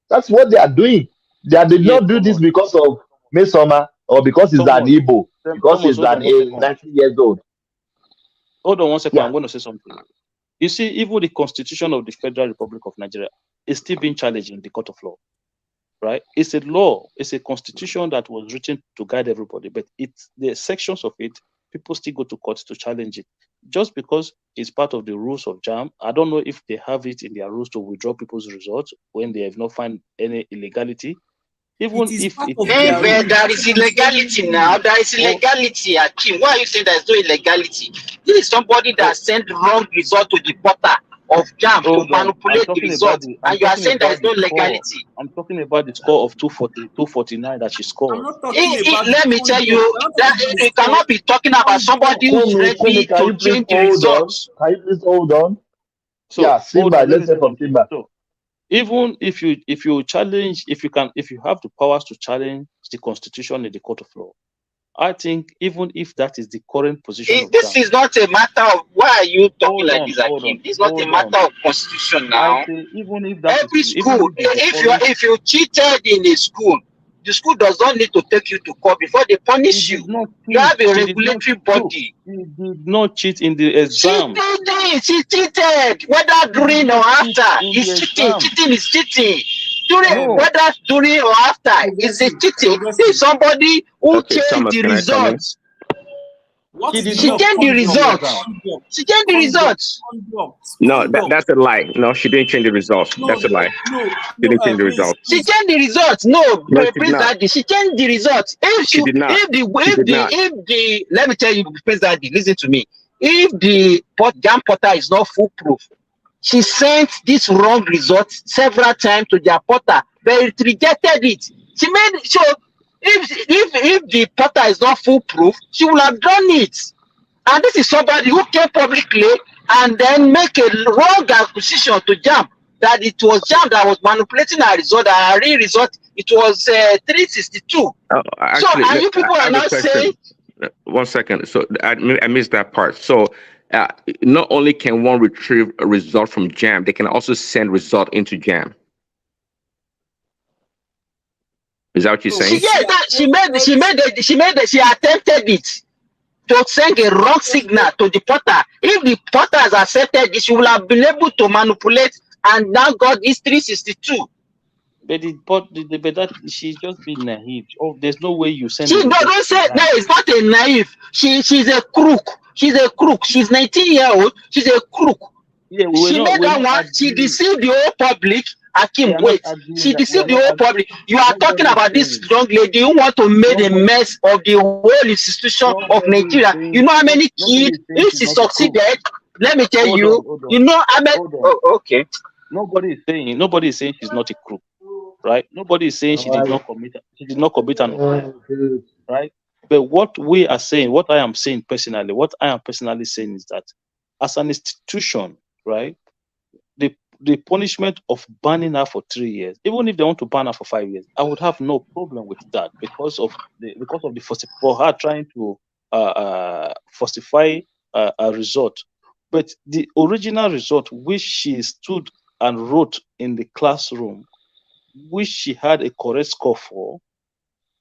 S11: That's what they are doing. They did not do this because of Midsummer or because it's an Igbo, because it's an 90 years old.
S12: Hold on 1 second, I'm going to say something. You see, even the Constitution of the Federal Republic of Nigeria is still being challenged in the court of law. Right? It's a law, it's a constitution that was written to guide everybody, but the sections of it, people still go to court to challenge it. Just because it's part of the rules of JAM, I don't know if they have it in their rules to withdraw people's results when they have not found any illegality. Even if
S15: there is illegality now, there is illegality, Akim. Why are you saying there is no illegality? This is somebody that sent wrong result to the portal of JAM to manipulate the result, and you are saying there is no legality.
S12: I'm talking about the score of 249 that she scored.
S15: Let me tell you that you cannot be talking about somebody who's ready to change the results.
S11: Can you please hold on? So, Simba, let's say from Simba.
S12: So, even if you challenge, if you have the powers to challenge the constitution in the court of law, I think even if that is the current position,
S15: this is not a matter of why are you talking like this, Akim. It's not a matter of constitution now.
S12: Even if that
S15: every school, if you cheated in a school, The school does not need to take you to court before they punish you. You have a regulatory body.
S12: She did not cheat in the exam.
S15: She cheated, whether during or after. It's cheating. Cheating is cheating. Whether during or after, it's a cheating. If somebody who changed the results, she changed the results. She changed the results.
S7: No, that's a lie. No, she didn't change the results. That's a lie. She didn't change the results.
S15: She changed the results. No, she changed the results. If
S7: she did not.
S15: If the let me tell you, President, listen to me. If the jam portal is not foolproof, she sent this wrong result several times to their portal, but it rejected it. She made sure if the portal is not foolproof, she will have done it. And this is somebody who came publicly and then make a wrong acquisition to jam that it was jam that was manipulating our result. Our real result it was 362.
S7: Actually,
S15: so and you people are now saying.
S7: 1 second. So I missed that part. So not only can one retrieve a result from jam, they can also send result into jam. Is that what you're saying?
S15: She attempted it to send a wrong signal to the porter. If the porter has accepted this, she will have been able to manipulate and now got this 362.
S12: But that she's just being naive. Oh, there's no way you send.
S15: Don't say no. It's not a naive. She's a crook. She's a crook. She's 19-year-old. She's a crook.
S12: Yeah,
S15: she made that one. She deceived the whole public. Akim, wait. She deceived the whole public. You are talking about this young lady who want to make a mess of the whole institution of Nigeria. You know how many kids, if she succeeded, let me tell you, you know how many. Oh, okay.
S12: Nobody is saying she's not a crook, right? Nobody is saying she did not commit an offense, right? But what we are saying, what I am saying personally saying is that as an institution, right, the punishment of banning her for 3 years, even if they want to ban her for 5 years, I would have no problem with that because of for her trying to falsify a result. But the original result, which she stood and wrote in the classroom, which she had a correct score for,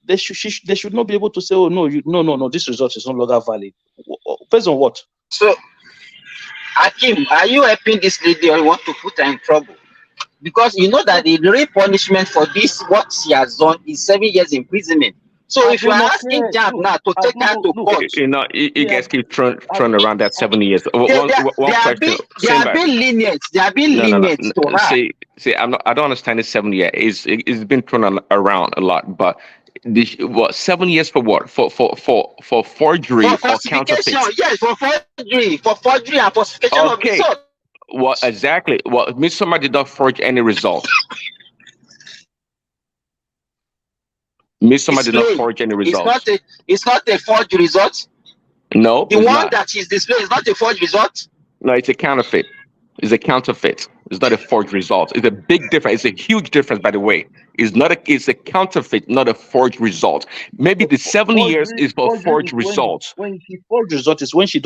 S12: they should not be able to say, oh no, this result is no longer valid. Based on what?
S15: So, Akim, are you helping this lady or you want to put her in trouble? Because you know that the real punishment for this, what she has done, is 7 years imprisonment. So if you are asking Jam now to take her to court,
S7: you know, you guys keep throwing around that 7 years. One question.
S15: They are being lenient. They are being lenient to her.
S7: See, I don't understand this 7 years. It's been thrown around a lot, but what 7 years for what? For forgery or counterfeit?
S15: Yes, for forgery and falsification of result.
S7: Well, exactly. Well, Miss somebody did not forge any result. Miss somebody did not forge any result.
S15: It's not a forged result.
S7: No,
S15: the one that is displayed is not a forged result.
S7: No, it's a counterfeit. It's a counterfeit. It's not a forged result. It's a big difference. It's a huge difference, by the way. It's a counterfeit, not a forged result. Maybe the 7 years is for forged results.
S12: When she forged result is when she's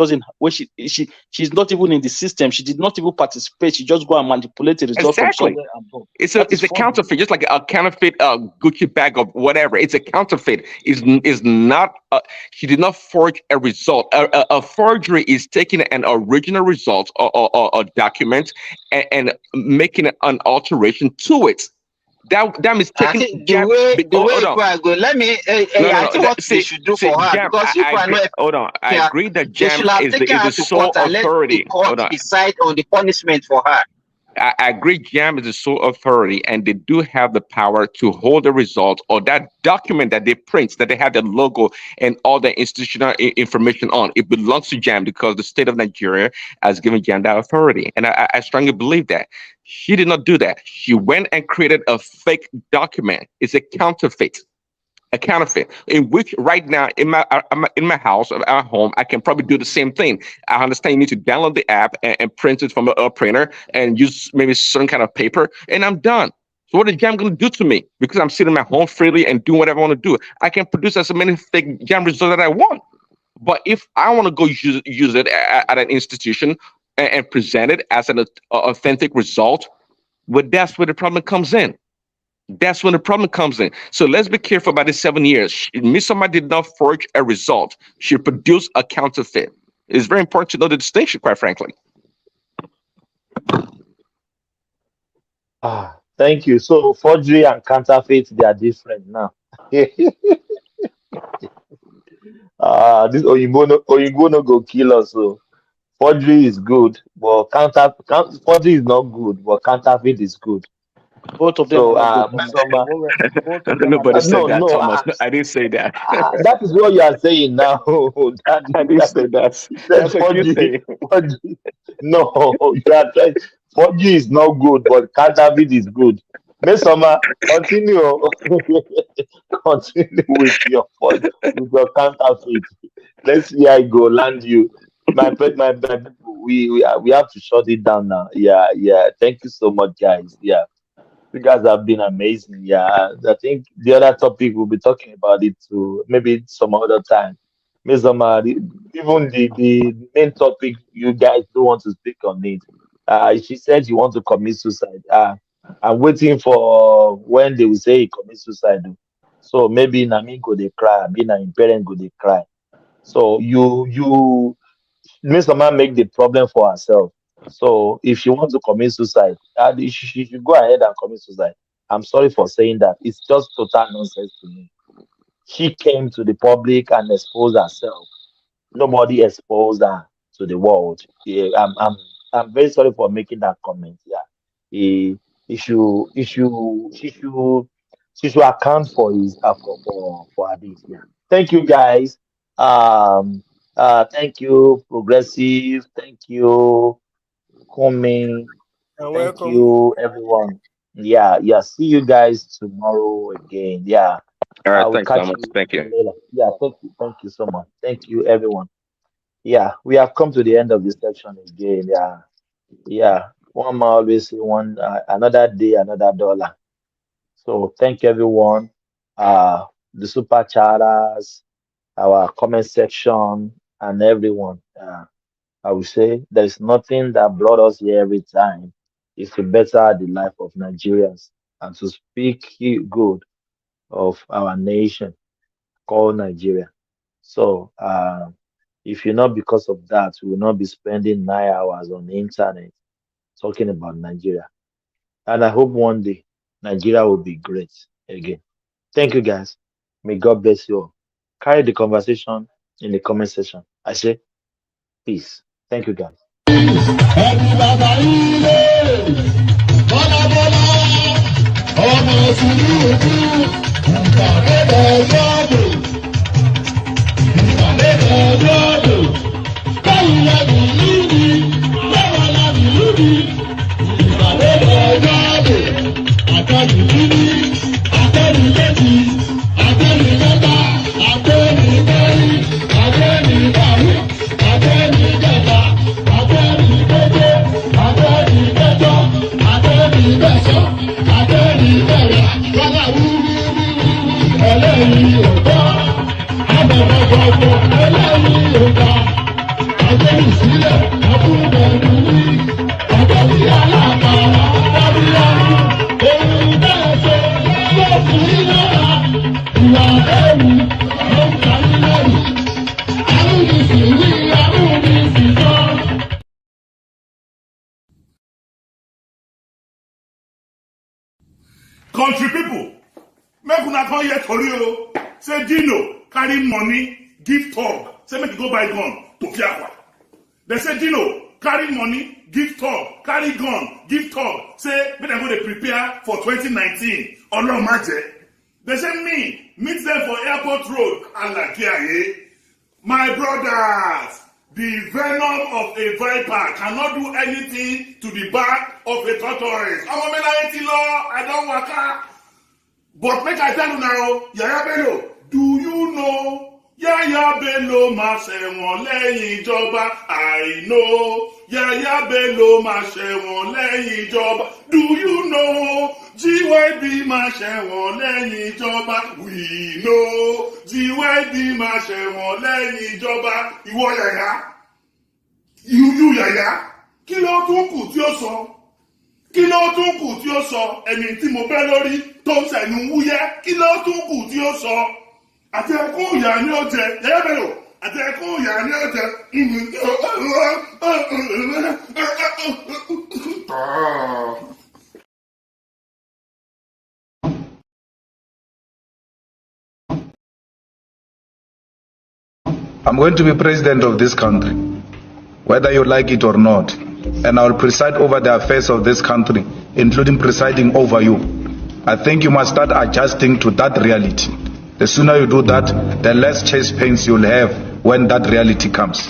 S12: not even in the system. She did not even participate. She just go and manipulate the result from somewhere above.
S7: It's a counterfeit, just like a counterfeit Gucci bag or whatever. It's a counterfeit. Is not. She did not forge a result. A forgery is taking an original result or document and making an alteration to it. That is taking
S15: the way let me. I think what they should do for her because
S7: I agree that Jam is the sole authority.
S15: Decide on the punishment for her.
S7: I agree, Jam is the sole authority, and they do have the power to hold the result or that document that they print, that they have the logo and all the institutional information on. It belongs to Jam because the state of Nigeria has given Jam that authority, and I strongly believe that. She did not do that. She went and created a fake document. It's a counterfeit. A counterfeit, in which right now in my house or at home, I can probably do the same thing. I understand you need to download the app and print it from a printer and use maybe certain kind of paper, and I'm done. So what is Jam going to do to me? Because I'm sitting at home freely and doing whatever I want to do, I can produce as many fake Jam results that I want. But if I want to go use it at an institution and present it as an authentic result, well, that's where the problem comes in. That's when the problem comes in. So let's be careful about the 7 years. Miss Summer did not forge a result. She produced a counterfeit. It's very important to know the distinction, quite frankly.
S11: Thank you. So forgery and counterfeit, they are different now. This Oyinbo no go kill us. So forgery is good, but forgery is not good, but counterfeit is good.
S12: Both of them
S11: So
S12: are not good. Both of them
S7: Nobody said
S11: no,
S7: that,
S11: no,
S7: Thomas. I didn't say that.
S11: that is what you are saying now.
S7: I didn't say that.
S11: You said
S7: That's what you say.
S11: forgery. No, you are trying. Forgery is not good, but counterfeit is good. Miss Summer, continue. Continue with your counterfeit. Let's see how it go land you. My people, we have to shut it down now. Yeah, yeah. Thank you so much, guys. Yeah. You guys have been amazing. Yeah, I think the other topic we'll be talking about it too, maybe some other time. Ms. Even the main topic, you guys don't want to speak on it. She said you want to commit suicide. I'm waiting for when they will say he commit suicide. So maybe Nami go they cry, maybe na parent go they cry. So Ms. make the problem for herself. So if she wants to commit suicide, she should go ahead and commit suicide. I'm sorry for saying that. It's just total nonsense to me. She came to the public and exposed herself. Nobody exposed her to the world. Yeah, I'm very sorry for making that comment. Yeah, she should account for his for her deeds. Yeah. Thank you, guys. Thank you, Progressive. Thank you, Kumi.
S3: You're
S11: Thank
S3: welcome.
S11: you, everyone. Yeah, yeah. See you guys tomorrow again. Yeah.
S7: All
S11: I
S7: right,
S11: will
S7: thanks,
S11: catch
S7: Thomas.
S11: you
S7: Thank you.
S11: later. Yeah, thank you so much. Thank you, everyone. Yeah, we have come to the end of this section again. Yeah, yeah. One more always say another day, another dollar. So thank you, everyone. The super chatters, our comment section, and everyone. I will say there's nothing that brought us here every time is to better the life of Nigerians and to speak good of our nation called Nigeria. So if you're not because of that, we will not be spending 9 hours on the internet talking about Nigeria. And I hope one day Nigeria will be great again. Thank you guys. May God bless you all. Carry the conversation in the comment section. I say peace. Thank you guys.
S9: Country people, make una come here tori o. Say Dino carry money, give talk. Say make you go buy gun to Fiakwa. They say Dino carry money, give talk, carry gun, give talk. Say make dem go dey prepare for 2019. Ọlọ́run má jẹ́. They say meet them for airport road. Alakiaye. My brothers, the venom of a viper cannot do anything to the back of a tortoise. I don't waka. But make I tell you now, Yaya Bello, do you know? Yaya Bello máa ṣẹ̀wọ̀n lẹ́yìn ìjọba. I know. Yaya Bello máa ṣẹ̀wọ̀n lẹ́yìn ìjọba. Do you know? GYB máa ṣẹ̀wọ̀n lẹ́yìn ìjọba. We know. GYB máa ṣẹ̀wọ̀n lẹ́yìn ìjọba. Ìwọ Yaya. You Yaya. Kí ló tún kù tí ó sọ? kí ló tún kù tí ó sọ ẹni tí mo bẹ́ lórí tó ń sẹ̀nu wúyẹ́ kí ló tún kù tí ó sọ àti ẹkún ìyá ni ó jẹ yẹ́yẹ́ bẹ̀rẹ̀ àti ẹkún ìyá ni ó jẹ.
S16: I'm going to be president of this country, whether you like it or not, and I will preside over the affairs of this country, including presiding over you. I think you must start adjusting to that reality. The sooner you do that, the less chest pains you'll have when that reality comes.